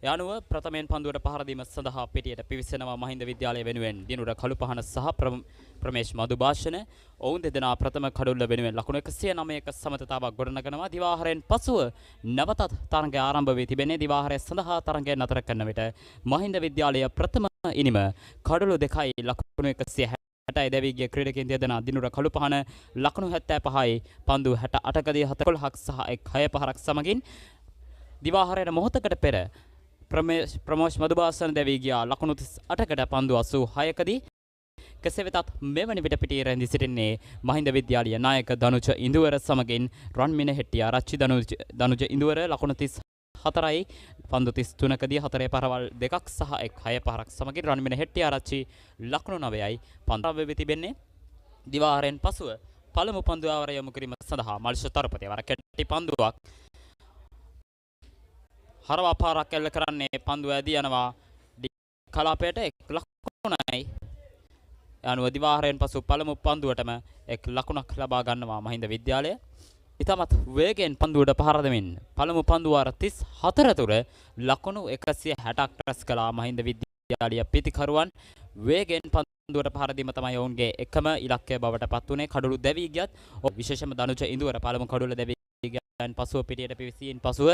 ඒ අනුව ප්‍රථමයෙන් පන්දුවට පහර දීම සඳහා පිටියට පිවිසෙනවා මහින්ද විද්‍යාලය වෙනුවෙන් දිනුර කළුපහන සහ ප්‍රමේශ් මදුභාෂණ. ඔවුන් දෙදෙනා ප්‍රථම කඩුල්ල වෙනුවෙන් ලකුණු 109ක සමතතාවක් ගොඩනගනවා. දිවාහරයෙන් පසුව නැවතත් තරඟය ආරම්භ වී තිබෙන්නේ. දිවාහරය සඳහා තරඟය නතර කරන විට මහින්ද විද්‍යාලය ප්‍රථම ඉනිම කඩුළු 2යි ලකුණු 160 හැටයි දැවීගිය ක්‍රීඩකයන් දෙදෙනා දිනුර කළුපහන ලකුණු 75යි පන්දු 68කදී 7ක් සහ 6 පහරක් සමගින් දිවාහරයට මොහොතකට පෙර ප්‍රමෝෂ් මදුභාෂණ දැවී ගියා ලකුණු 38කට පන්දු 86කදී. කෙසේ වෙතත් මෙවැනි විට පිටියේ රැඳී සිටින්නේ මහින්ද විද්‍යාලීය නායක දනුජ ඉඳුවර සමගින් රන්මින හෙට්ටිආරච්චි දනුජ ඉඳුවර ලකුණු 34යි පන්දු 33කදී 4 පහරවල් 2ක් සහ 6 පහරක් සමගින් රන්මින හෙට්ටිආරච්චි ලකුණු 9යි පන්දු වෙවි තිබෙන්නේ. දිවාහරයෙන් පසුව පළමු පන්දු ආවරය යොමු කිරීම සඳහා මල්ෂ තරපතේ වර කැටි පන්දුවක් හරවා පාරක් එල්ල කරන්නේ පන්දු ඇදී යනවා කලාපයට 1 ලකුණයි. අනුව දිවාහරයෙන් පසු පළමු පන්දුවටම 1 ලකුණක් ලබා ගන්නවා මහින්ද විද්‍යාලය. ඉතමත් වේගෙන් පන්දුවට පහර දෙමින් පළමු පන්දු වාර 34 තුර ලකුණු 160ක් රැස් කළා මහින්ද විද්‍යාලීය පිතිකරුවන්. වේගෙන් පන්දුවට පහර දීම තමයි ඔවුන්ගේ එකම ඉලක්කය බවට පත් වුණේ. කඩළු දැවී ගියත් විශේෂම දනුජ ඉඳුවර පළමු කඩුල්ල දැවී ගියන් පසුව පිටියට පිවිසීන් පසුව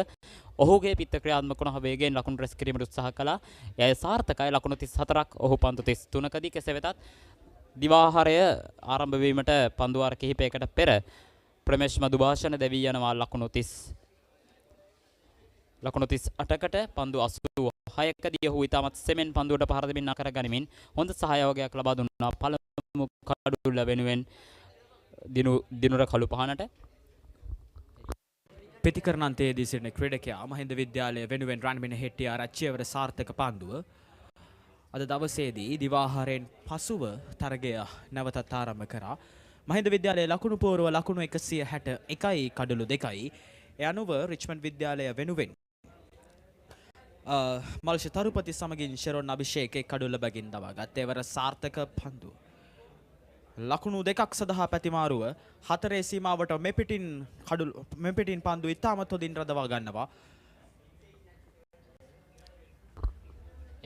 ඔහුගේ පිට ක්‍රියාත්මක වුණ වේගෙන් ලකුණු රැස් කිරීමට උත්සාහ කළා. එය සාර්ථකයි. ලකුණු 34ක් ඔහු පන්දු 33කදී. කෙසේ වෙතත් දිවාහරය ආරම්භ වීමට පන්දු වාර කිහිපයකට පෙර ප්‍රමේශ් මදුභාෂණ දැවී යනවා ලකුණු 38කට පන්දු 86කදී ඔහු ඉතාමත් සෙමෙන් පන්දුවට පහර දෙමින් නතර ගනිමින් හොඳ සහයෝගයක් ලබා දුන්නා පළමු කඩුල්ල වෙනුවෙන් දිනුර කළුපහනට. ප්‍රතිකරණන්තයේදී සිටින ක්‍රීඩකයා මහින්ද විද්‍යාලය වෙනුවෙන් රන්මින හෙට්ටිආරච්චිවර සාර්ථක පන්දුව අද දවසේදී දිවාහාරයෙන් පසුව තරගය නැවතත් ආරම්භ කරා. මහින්ද විද්‍යාලයේ ලකුණු පෝරුව ලකුණු 161යි කඩළු 2යි. ඒ අනුව රිච්මන්ඩ් විද්‍යාලය වෙනුවෙන් මල්ෂ තරුපති සමගින් ෂෙරොන් අභිෂේක් කඩුල්ල බැගින් දවා ගත්තේ වර සාර්ථක පන්දු. ලකුණු 2ක් සඳහා පැතිමාරුව 4 සීමාවට මෙපිටින් පන්දු ඉතාමත් හොඳින් රඳවා ගන්නවා.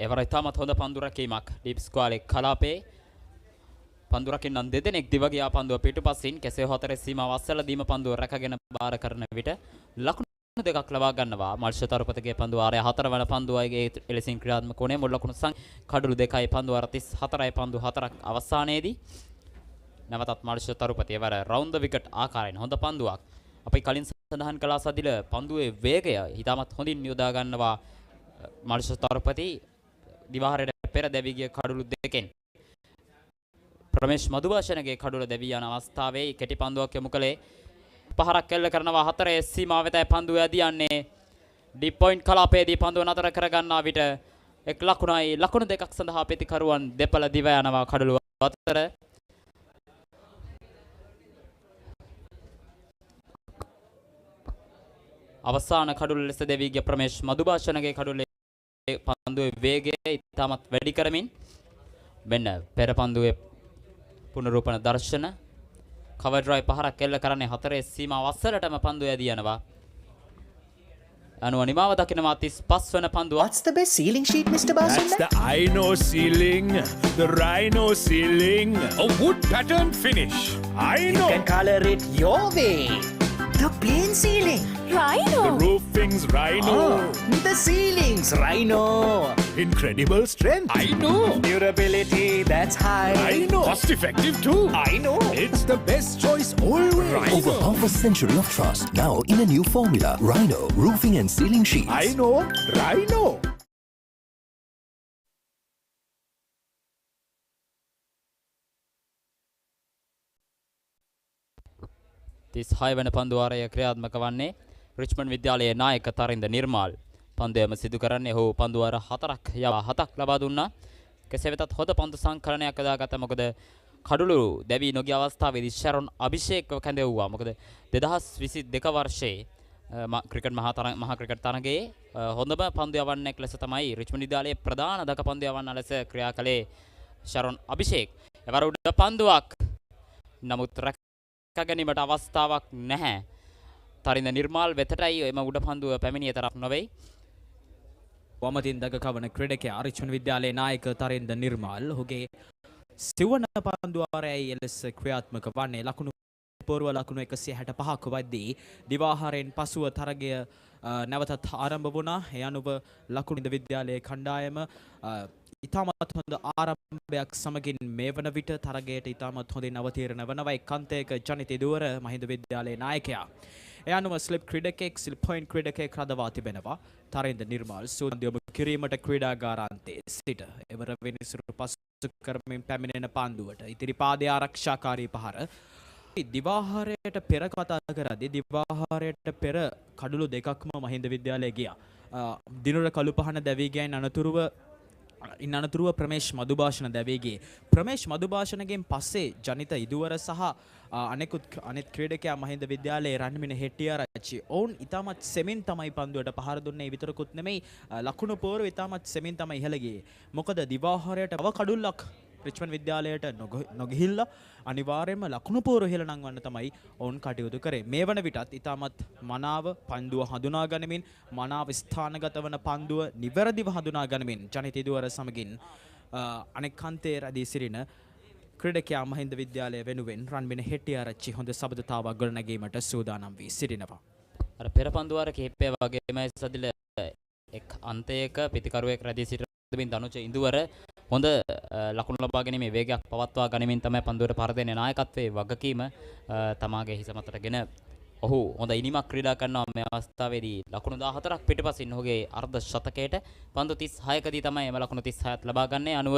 එවර ඉතාමත් හොඳ පන්දු රැකීමක් ඩීප් ස්ක්වාලේ කලාපේ පන්දු රකින්නන් දෙදෙනෙක් දිව ගියා පන්දුව පිටුපසින්. කෙසේ හෝ 4 සීමාව අස්සලා දීම පන්දුව රැකගෙන බාර කරන විට ලකුණු 2ක් ලබා ගන්නවා මල්ෂ තරුපතගේ පන්දුව ආරය 4 වන පන්දුවයිගේ එලෙසින් ක්‍රියාත්මක වුණේ. මුල් ලකුණු කඩළු 2යි පන්දුව 34යි පන්දු 4ක් අවසානයේදී නැවතත් මල්ෂ තරුපතේ වර රවුන්ඩ් ද විකට් ආකාරයෙන් හොඳ පන්දුවක්. අපි කලින් සඳහන් කළා සදිල පන්දුවේ වේගය ඉතාමත් හොඳින් යොදා ගන්නවා මල්ෂ තරුපති. දිවාහරයට පෙර දැවී ගිය කඩළු 2කින් ප්‍රමේශ් මදුභාෂණගේ කඩුල දැවී යන අවස්ථාවේ කෙටි පන්දුවක් යොමු කළේ. පහරක් එල්ල කරනවා 4 සීමාව වෙතයි පන්දුව ඇදී යන්නේ. ඩීප් පොයින්ට් කලාපයේදී පන්දුව නතර කර ගන්නා විට 1 ලකුණයි ලකුණු 2ක් සඳහා පිතිකරුවන් දෙපළ දිව යනවා කඩළු අතර. අවසාන කඩුල ලෙස දෙවි ගිය ප්‍රමේෂ් මදුභාෂණගේ කඩුලේ පන්දුවේ වේගය ඉතාමත් වැඩි කරමින් මෙන්න පෙර පන්දුවේ පුනරූපන දර්ශන කවර් ඩ්‍රයිව් පහරක් එල්ල කරන්නේ 4 සීමාව අස්සලටම පන්දුව ඇදී යනවා. අනුව නිමාව දකිනවා 35 වන පන්දුව. What's the best ceiling sheet, Mr. Basunda? That's the Rhino ceiling. The Rhino ceiling. A wood pattern finish. I know. You can color it your way. The plain ceiling. Rhino. The roofing's Rhino. The ceiling's Rhino. Incredible strength. I know. Durability, that's high. I know. Cost effective too. I know. It's the best choice always. Rhino. Over half a century of trust. Now in a new formula. Rhino. Roofing and ceiling sheets. I know. Rhino. තිස් 6 වන පන්දු වාරය ක්‍රියාත්මක වන්නේ Richmond විද්‍යාලයේ නායක තරින්ද නිර්මාල්. පන්දුවම සිදු කරන්නේ ඔහු පන්දු වාර 4ක් යවා 7ක් ලබා දුන්නා. කෙසේ වෙතත් හොඳ පන්දු සංකලනයක් යොදාගත්තා. මොකද කඩුළු දැවි නොගිය අවස්ථාවේදී ශරොන් අභිෂේක්ව කැඳෙව්වා. මොකද 2022 වර්ෂයේ ක්‍රිකට් මහා ක්‍රිකට් තරගයේ හොඳම පන්දු යවන්නෙක් ලෙස තමයි රිච්මන්ඩ් විද්‍යාලයේ ප්‍රධාන දක පන්දු යවන්න ලෙස ක්‍රියා කළේ ශරොන් අභිෂේක්. එවර උඩ පන්දුවක්. නමුත් ගැනීමට අවස්ථාවක් නැහැ. තරින්ද නිර්මාල් වෙතටයි එම උඩ පන්දුව පැමිණිය තරක් නොවේ. වමතින් දග කවන ක්‍රීඩකයා රිච්මන්ඩ් විද්‍යාලයේ නායක තරින්ද නිර්මාල් ඔහුගේ සිවන පන්දු වාරයයි එලෙස ක්‍රියාත්මක වන්නේ. ලකුණු පෝරුව ලකුණු 165ක වද්දී දිවාහාරයෙන් පසුව තරගය නැවතත් ආරම්භ වුණා. ඒ අනුව ලකුණු විද්‍යාලයේ කණ්ඩායම ඉතාමත් හොඳ ආරම්භයක් සමගින් මේ වන විට තරගයට ඉතාමත් හොඳින් අවතීර්ණ වනවා. එක් අන්තයක ජනිත දුවර මහින්ද විද්‍යාලයේ නායකයා. ඒ අනුව ස්ලිප් ක්‍රීඩකෙක් ස්ලිප් පොයින්ට් ක්‍රීඩකෙක් රඳවා තිබෙනවා. තරින්ද නිර්මාල් සූදානම් කිරීමට ක්‍රීඩාගාරාන්තයේ සිට එවර විනිසුරු පසු කරමින් පැමිණෙන පන්දුවට ඉතිරි පාදයේ ආරක්ෂාකාරී පහර දිවාහාරයට පෙර කතා කරද්දී දිවාහාරයට පෙර කඩුළු දෙකක්ම මහින්ද විද්‍යාලයේ ගියා. දිනුර කළු පහන දැවී ගියන් අනතුරුව ප්‍රමේෂ් මදුභාෂණ දැවීගේ ප්‍රමේෂ් මදුභාෂණගෙන් පස්සේ ජනිත ඉදුවර සහ අනෙත් ක්‍රීඩකයා මහින්ද විද්‍යාලයේ රන්මින හෙට්ටිආරච්චි ඔවුන් ඉතාමත් සෙමින් තමයි පන්දුවට පහර දුන්නේ. විතරකුත් නෙමෙයි ලකුණු පෝරුව ඉතාමත් සෙමින් තමයි ඉහළ ගියේ. මොකද දිවාහාරයට තව කඩුල්ලක් රිච්මන්ඩ් විද්‍යාලයට නොගිහිල්ලා අනිවාර්යයෙන්ම ලකුණු පෝරුව ඉහළ නංවන්න තමයි ඔවුන් කටයුතු කරේ. මේ වන විටත් ඉතාමත් මනාව පන්දුව හඳුනා ගනිමින් මනාව ස්ථානගත වන පන්දුව නිවැරදිව හඳුනා ගනිමින් ජනිත ඉදුවර සමගින් අනෙක් අන්තයේ රැඳී සිටින ක්‍රීඩකයා මහින්ද විද්‍යාලය වෙනුවෙන් රන්මින හෙට්ටිආරච්චි හොඳ සබඳතාවක් ගොඩනැගීමට සූදානම් වී සිටිනවා. අර පෙර පන්දු වාර කිහිපය වගේම සදිල එක් අන්තයක පිටිකරුවෙක් රැඳී සිටින දනුච ඉදුවර හොඳ ලකුණු ලබා ගැනීමේ වේගයක් පවත්වා ගනිමින් තමයි පන්දුවට පහර දෙන්නේ. නායකත්වයේ වගකීම තමාගේ හිස මතටගෙන ඔහු හොඳ ඉනිමක් ක්‍රීඩා කරනවා. මේ අවස්ථාවේදී ලකුණු 14ක් පිටපසින් ඔහුගේ අර්ධ ශතකයට පන්දු 36කදී තමයි එම ලකුණු 36ත් ලබා ගන්නේ. අනුව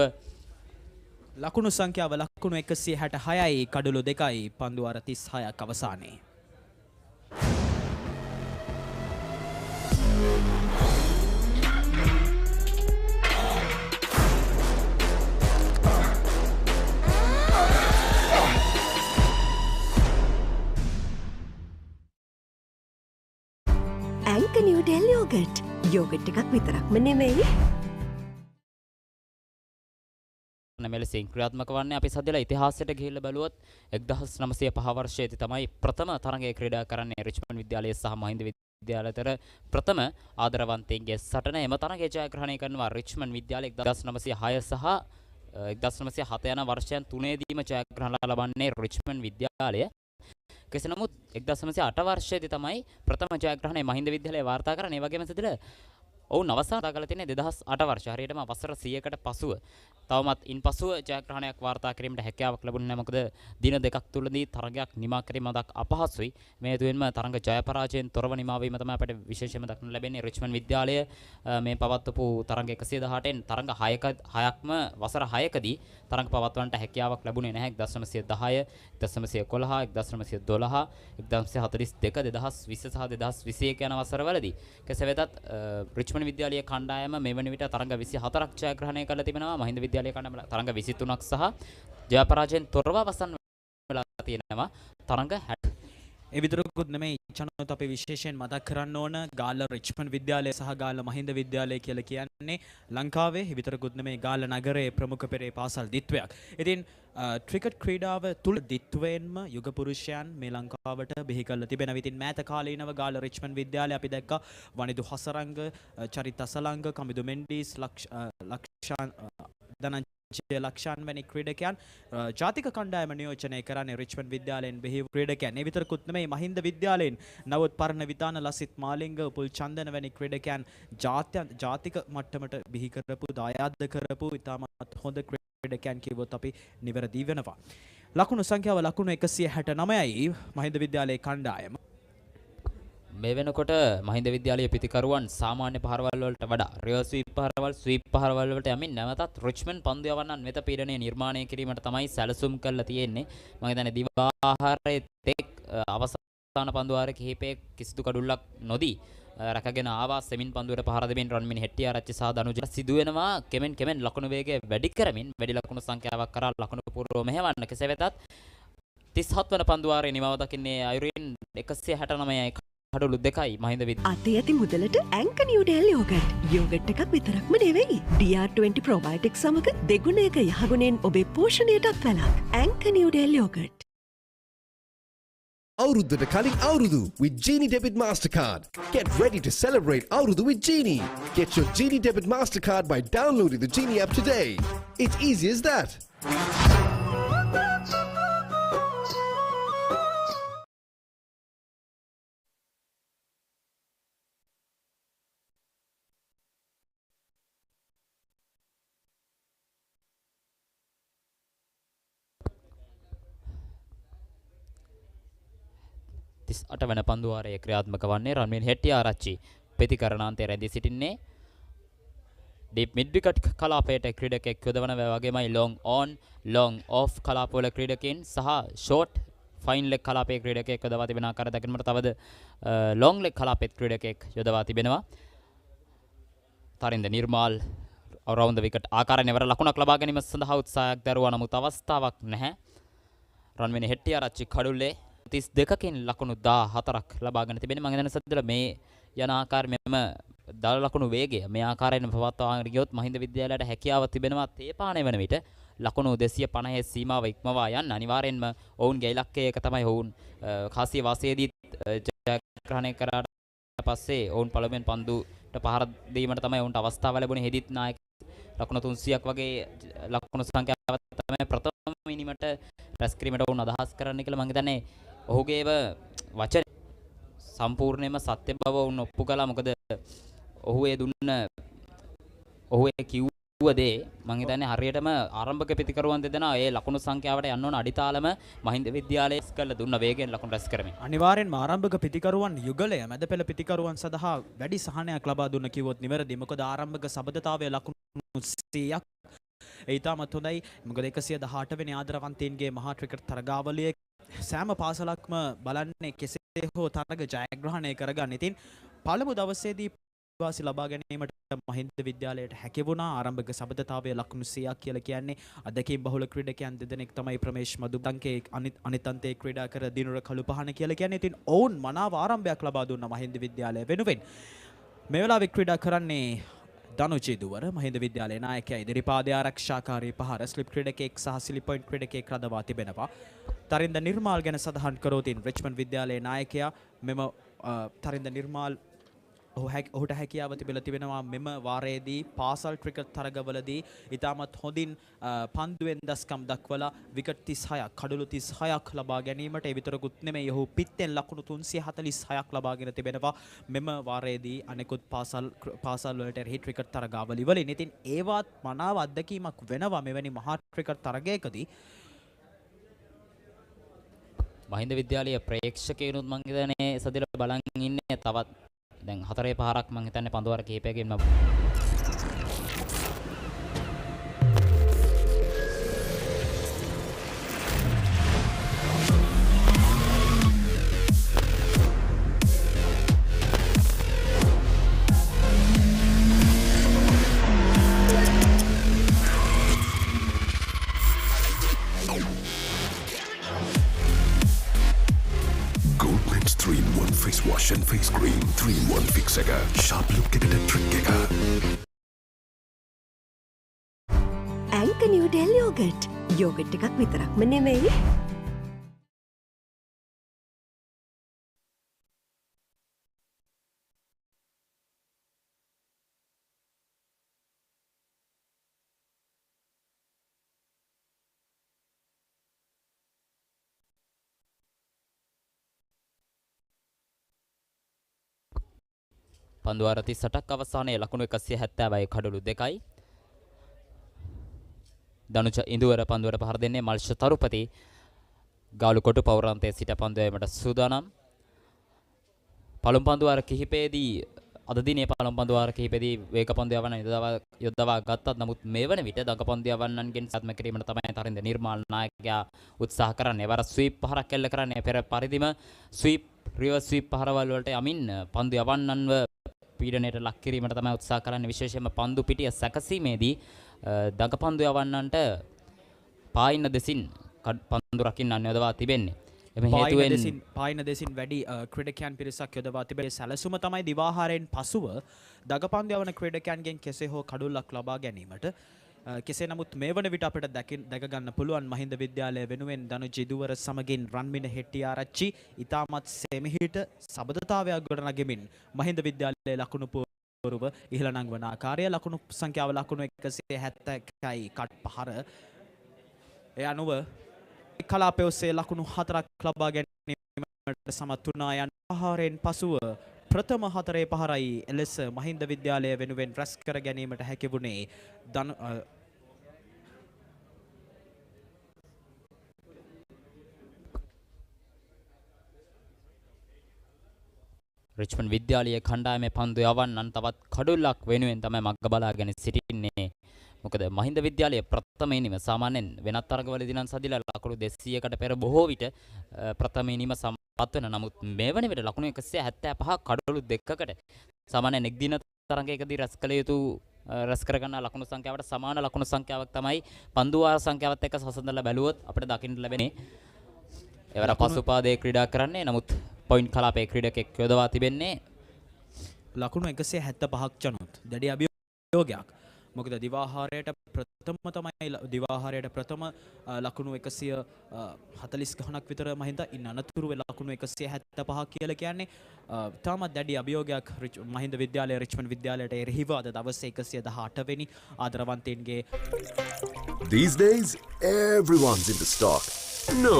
ලකුණු සංඛ්‍යාව ලකුණු 166යි කඩුළු 2යි පන්දු වාර 36ක් අවසානයේ. ඇංක නිව්ඩෙල් යෝගට්. යෝගට් එකක් විතරක්ම නෙමෙයි. මෙලෙසින් ක්‍රියාත්මක වන්නේ. අපි සද්දලා ඉතිහාසයට ගිහිල්ලා බැලුවොත් 1905 වර්ෂයේදී තමයි ප්‍රථම තරගය ක්‍රීඩා කරන්නේ රිච්මන්ඩ් විද්‍යාලය සහ මහින්ද විද්‍යාලය අතර ප්‍රථම ආදරවන්තයින්ගේ සටන. එම තරගය ජයග්‍රහණය කරනවා රිච්මන්ඩ් විද්‍යාලය 1906 සහ 1907 යන වර්ෂයන් තුනේදීම ජයග්‍රහණ ලබන්නේ රිච්මන්ඩ් විද්‍යාලය. කෙසේ නමුත් 1908 වර්ෂයේදී තමයි ප්‍රථම ජයග්‍රහණය මහින්ද විද්‍යාලය වාර්තා කරන්නේ. ඒ වගේම සදිල ඔවුන් අවසන් දාගලා තියෙන්නේ 2008 වර්ෂය. හරියටම වසර 100කට පසුව. තවමත් ඉන්පසුව ජයග්‍රහණයක් වාර්තා කිරීමට හැකියාවක් ලැබුණේ නැහැ. මොකද දින දෙකක් තුලදී තරගයක් නිමා කිරීම මතක් අපහසුයි. මේ හේතුවෙන්ම තරග ජය පරාජයෙන් තොරව නිමා වීම තමයි අපිට විශේෂයෙන්ම දක්නට ලැබෙන්නේ. රිච්මන්ඩ් විද්‍යාලය මේ පවත්වපු තරග 118න් තරග 6ක්ම වසර 6කදී තරග පවත්වන්නට හැකියාවක් ලැබුණේ නැහැ. 1910, 1911, 1912, 1942, 2020 සහ 2021 යන වසරවලදී. කෙසේ වෙතත් රිච්මන්ඩ් විද්‍යාලයේ කණ්ඩායම මෙවැනි විට තරග 24ක් ජයග්‍රහණය කරලා තිබෙනවා. මහින්ද විද්‍යාලයේ කණ්ඩායම තරග 23ක් සහ ජය පරාජයෙන් තොරව අවසන් වෙලා තියෙනවා තරග 60. ඒ විතරකුත් නෙමෙයි චනොත් අපි විශේෂයෙන් මතක් කරන්න ඕන ගාල්ල රිච්මන්ඩ් විද්‍යාලය සහ ගාල්ල මහින්ද විද්‍යාලය කියලා කියන්නේ ලංකාවේ ඒ විතරකුත් නෙමෙයි ගාල්ල නගරයේ ප්‍රමුඛ පෙරේ පාසල් දිත්වයක්. ඉතින් ක්‍රිකට් ක්‍රීඩාව තුල දිත්වයෙන්ම යුග පුරුෂයන් මේ ලංකාවට බිහි කරලා තිබෙනවා. ඉතින් මෑත කාලීනව ගාල්ල රිච්මන්ඩ් විද්‍යාලය අපි දැක්කා වනිදු හසරංග, චරිත අසලංග, කමිදු මෙන්ඩිස්, ලක්ෂාන් ලක්ෂාන් වැනි ක්‍රීඩකයන් ජාතික කණ්ඩායම නියෝජනය කරන්නේ රිච්මන්ඩ් විද්‍යාලයෙන් බිහි ක්‍රීඩකයන්. ඒ විතරකුත් නෙමෙයි මහින්ද විද්‍යාලයෙන් නවත් පරණ විතාන ලසිත් මාලිංග, උපුල් චන්දන වැනි ක්‍රීඩකයන් ජාතික මට්ටමට බිහි කරපු දායාද කරපු ඉතාමත් හොඳ ක්‍රීඩකයන් කිව්වොත් අපි නිවැරදි වෙනවා. ලකුණු සංඛ්‍යාව ලකුණු 169යි මහින්ද විද්‍යාලයේ කණ්ඩායම. මේ වෙනකොට මහින්ද විද්‍යාලයේ පිතිකරුවන් සාමාන්‍ය පහරවල් වලට වඩා රිවර්ස් ස්වීප් පහරවල් ස්වීප් පහරවල් වලට යමින් නැවතත් රිච්මන්ඩ් පන්දු යවන්නන් වෙත පීඩනය නිර්මාණය කිරීමට තමයි සැලසුම් කරලා තියෙන්නේ. මම හිතන්නේ දිවාහාරයේ තෙක් අවසාන පන්දු වාර කිහිපයක කිසිදු කඩුල්ලක් නොදී රැකගෙන ආවා. සෙමින් පන්දුවට පහර දෙමින් රන්මින් හෙට්ටිආරච්චි සහ දනුජ සිදුවෙනවා කෙමෙන් ලකුණු වේගය වැඩි කරමින් වැඩි ලකුණු සංඛ්‍යාවක් කරා ලකුණු පුරව මෙහෙවන්න. කෙසේ වෙතත් 37 වන පන්දු වාරයේ නිමව දකින්නේ අයුරින් 169යි කඩලු දෙකයි මහින්ද විද්‍යාලය. අතේ ඇති මුදලට ඇංක නිව්ඩෙල් යෝගට්. යෝගට් එකක් විතරක්ම නෙවෙයි. DR20 ප්‍රොබයොටික් සමග දෙගුණයක යහගුණෙන් ඔබේ පෝෂණයටත් වැලක්. ඇංක නිව්ඩෙල් යෝගට්. Auruduට කලින් අවුරුදු with Genie Debit Mastercard. Get ready to celebrate Aurudu with Genie. Get your Genie Debit Mastercard by downloading the Genie app today. It's easy as that. අට වන පන්දු වාරයේ ක්‍රියාත්මක වන්නේ රන්මින් හෙට්ටිආරච්චි ප්‍රතිකරණාන්තයේ රැඳී සිටින්නේ ඩීප් මිඩ් විකට් කලාපයට ක්‍රීඩකෙක් යොදවන වගේමයි ලොං ඔන් ලොං ඔෆ් කලාපවල ක්‍රීඩකයන් සහ short fine leg කලාපයේ ක්‍රීඩකෙක් යොදවා තිබෙන ආකාරය දකින්නට තවද ලොං ලෙග් කලාපයේ ක්‍රීඩකෙක් යොදවා තිබෙනවා. තරින්ද නිර්මාල් අරවුන්ද විකට් ආකාරයෙන් ඉවර ලකුණක් ලබා ගැනීම සඳහා උත්සාහයක් දරුවා නමුත් අවස්ථාවක් නැහැ. රන්මින් හෙට්ටිආරච්චි කඩුල්ලේ 32කින් ලකුණු 14ක් ලබාගෙන තිබෙනවා. මම හිතන්නේ සද්දල මේ යන ආකාර මෙම දල ලකුණු වේගය මේ ආකාරයෙන් පවත්වාගෙන ගියොත් මහින්ද විද්‍යාලයට හැකියාව තිබෙනවා තේපාණය වන විට ලකුණු 250 සීමාව ඉක්මවා යන්න. අනිවාර්යෙන්ම ඔවුන්ගේ ඉලක්කය එක තමයි ඔවුන් කාසිය වාසයේදී ජයග්‍රහණය කරාට පස්සේ ඔවුන් පළමුවෙන් පන්දුට පහර දීමට තමයි ඔවුන්ට අවස්ථාව ලැබුණේ. හෙදිත් නායක ලකුණු 300ක් වගේ ලකුණු සංඛ්‍යාව තමයි ප්‍රථම මිනිමට රැස් කිරීමට ඔවුන් අදහස් කරන්න කියලා මම හිතන්නේ. ඔහුගේව වචන සම්පූර්ණයෙන්ම සත්‍ය බව වුණ ඔප්පු කළා. මොකද ඔහු ඒ දුන්න ඔහු ඒ කිව්ව දේ මම හිතන්නේ හරියටම ආරම්භක ප්‍රතිකරුවන් දෙදෙනා ඒ ලකුණු සංඛ්‍යාවට යන්න ඕන අඩිතාලම මහින්ද විද්‍යාලයේ ස්කල්ල දුන්න වේගයෙන් ලකුණු රැස් කරමින්. අනිවාර්යෙන්ම ආරම්භක ප්‍රතිකරුවන් යුගලය මැද පෙළ ප්‍රතිකරුවන් සඳහා වැඩි සහනයක් ලබා දුන්න කිව්වොත් නිවැරදි. මොකද ආරම්භක සබඳතාවය ලකුණු 100ක් ඒ ඉතාමත් හොඳයි. මොකද 118 වෙනි ආදරවන්තයින්ගේ මහා ක්‍රිකට් තරගාවලියේ සෑම පාසලක්ම බලන්නේ කෙසේ හෝ තරග ජයග්‍රහණය කරගන්න. ඉතින් පළමු දවසේදී වාසි ලබා ගැනීමට මහින්ද විද්‍යාලයට හැකි වුණා. ආරම්භක සබඳතාවය ලකුණු 100ක් කියලා කියන්නේ අදකින් බහුල ක්‍රීඩකයන් දෙදෙනෙක් තමයි ප්‍රමේෂ් මදුබංකේ අනිත් අන්තයේ ක්‍රීඩා කර දිනුර කළුපහන කියලා කියන්නේ. ඉතින් ඔවුන් මනාව ආරම්භයක් ලබා දුන්නා මහින්ද විද්‍යාලය වෙනුවෙන්. මේ වෙලාවේ ක්‍රීඩා කරන්නේ දනුජ දුවර මහින්ද විද්‍යාලයේ නායකයා ඉදිරිපාදයේ ආරක්ෂාකාරී පහර ස්ලිප් ක්‍රීඩකෙක් සහ සිලි පොයින්ට් ක්‍රීඩකෙක් රඳවා තිබෙනවා. තරින්ද නිර්මාල් ගැන සඳහන් කරෝතින් රිච්මන්ඩ් විද්‍යාලයේ නායකයා මෙම තරින්ද නිර්මාල් ඔහුට හැකියාව තිබිලා තිබෙනවා මෙම වාරයේදී පාසල් ක්‍රිකට් තරගවලදී ඉතාමත් හොඳින් පන්දුවෙන් දස්කම් දක්වලා විකට් 36ක් කඩලු 36ක් ලබා ගැනීමට ඒ විතරකුත් නෙමෙයි ඔහු පිත්තෙන් ලකුණු 346ක් ලබාගෙන තිබෙනවා මෙම වාරයේදී අනෙකුත් පාසල් වලට එරෙහි ක්‍රිකට් තරගාවලි වලින්. ඉතින් ඒවත් මනාව අත්දැකීමක් වෙනවා මෙවැනි මහා ක්‍රිකට් තරගයකදී. මහින්ද විද්‍යාලයේ ප්‍රේක්ෂකයනුත් මං හිතන්නේ සදිර බලන් ඉන්නේ තවත් දැන් 4-5ක් මං හිතන්නේ පන්දුවාර කිහිපයකින්ම Good 3-in-1 fix එක. Sharp look එකට trick එක. ඇංක නිව්ඩෙල් යෝගට්. යෝගට් එකක් විතරක්ම නෙමෙයි. පන්දුවාර 38ක් අවසානයේ ලකුණු 170යි කඩලු 2යි. දනුච ඉඳුවර පන්දුවට පහර දෙන්නේ මල්ෂ තරුපති. ගාලු කොටු පෞරාන්තයේ සිට පන්දුවීමට සූදානම්. පළමු පන්දුවාර කිහිපයේදී අද දිනේ පළමු පන්දුවාර කිහිපයේදී වේග පන්දු යවන්න යොදවා ගත්තත් නමුත් මේ වන විට දඟ පන්දු යවන්නන්ගෙන් සත්ම කිරීමට තමයි තරින්ද නිර්මාල් නායකයා උත්සාහ කරන්නේ. වර ස්වීප් පහරක් එල්ල කරන්නේ පෙර පරිදිම ස්වීප් රිවර්ස් ස්වීප් පහරවල් වලට යමින් පන්දු යවන්නන්ව පීඩනයට ලක් කිරීමට තමයි උත්සාහ කරන්නේ. විශේෂයෙන්ම පන්දු පිටිය සැකසීමේදී දඟ පන්දු යවන්නන්ට පායින දෙසින් පන්දු රකින්න යොදවා තිබෙන්නේ. එම හේතුවෙන් පායින දෙසින් වැඩි ක්‍රීඩකයන් පිරිසක් යොදවා තිබෙන සැලසුම තමයි දිවාහාරයෙන් පසුව දඟ පන්දු යවන ක්‍රීඩකයන්ගෙන් කෙසේ හෝ කඩුල්ලක් ලබා ගැනීමට. කෙසේ නමුත් මේ වන විට අපිට දැක ගන්න පුළුවන් මහින්ද විද්‍යාලය වෙනුවෙන් දනුජ ඉදුවර සමගින් රන්මින හෙට්ටිආරච්චි ඉතාමත් සෙමිහිට සබඳතාවයක් ගොඩනගෙමින් මහින්ද විද්‍යාලයේ ලකුණු පුවරුව ඉහළ නංවන ආකාරය ලකුණු සංඛ්‍යාව ලකුණු 170යි කට් පහර. ඒ අනුව කලාපයේ ඔස්සේ ලකුණු 4ක් ලබා ගැනීමට සමත් වුණා. යන ආහාරයෙන් පසුව ප්‍රථම 4 පහරයි එලෙස මහින්ද විද්‍යාලය වෙනුවෙන් රැස් කර ගැනීමට හැකි වුණේ. රිච්මන්ඩ් විද්‍යාලයේ කණ්ඩායමේ පන්දු යවන්නන් තවත් කඩුල්ලක් වෙනුවෙන් තමයි මග බලාගෙන සිටින්නේ. මොකද මහින්ද විද්‍යාලයේ ප්‍රථම ඉනිම සාමාන්‍යයෙන් වෙනත් තරගවලදී නම් සදිලා ලකුණු 200කට පෙර බොහෝ විට ප්‍රථම ඉනිම සමත් වෙන. නමුත් මේ වන විට ලකුණු 175 කඩලු දෙකකට සාමාන්‍යයෙන් එක් දින තරගයකදී රැස් කරගන්න ලකුණු සංඛ්‍යාවට සමාන ලකුණු සංඛ්‍යාවක් තමයි පන්දු වාර සංඛ්‍යාවත් එක්ක සසඳලා බැලුවොත් අපිට දකින්න ලැබෙන්නේ. එවර පසුපාදයේ ක්‍රීඩා කරන්නේ. නමුත් පොයින්ට් කලාපයේ ක්‍රීඩකෙක් යොදවා තිබෙන්නේ ලකුණු 175ක් ජනොත්. දැඩි අභියෝගයක්. මොකද දිවාහාරයට ප්‍රථම ලකුණු 140 ගණනක් විතර මහින්ද ඉන්න අනතුරු ලකුණු 175 කියලා කියන්නේ තාමත් දැඩි අභියෝගයක් මහින්ද විද්‍යාලය රිච්මන්ඩ් විද්‍යාලයට එරෙහිව අද දවසේ 118 වෙනි ආදරවන්තයින්ගේ. These days everyone's into stock. No,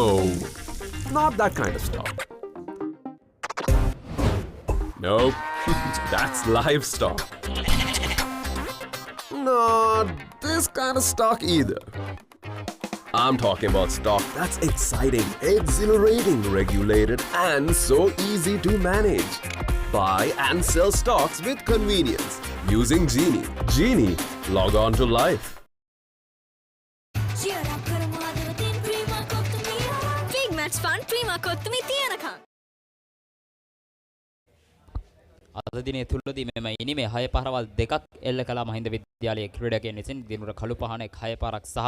not that kind of stock. Nope, that's livestock. Not this kind of stock either. I'm talking about stock that's exciting, exhilarating, regulated, and so easy to manage. Buy and sell stocks with convenience using Genie. Genie, log on to life. Big match fun, prima kottumi tiyanaka. අද දිනේ තුලදී මෙම ඉනිමේ 6 පහරවල් දෙකක් එල්ල කළා මහින්ද විද්‍යාලයේ ක්‍රීඩකයන් විසින්. දිනුර කළු පහනේ 6 පාරක් සහ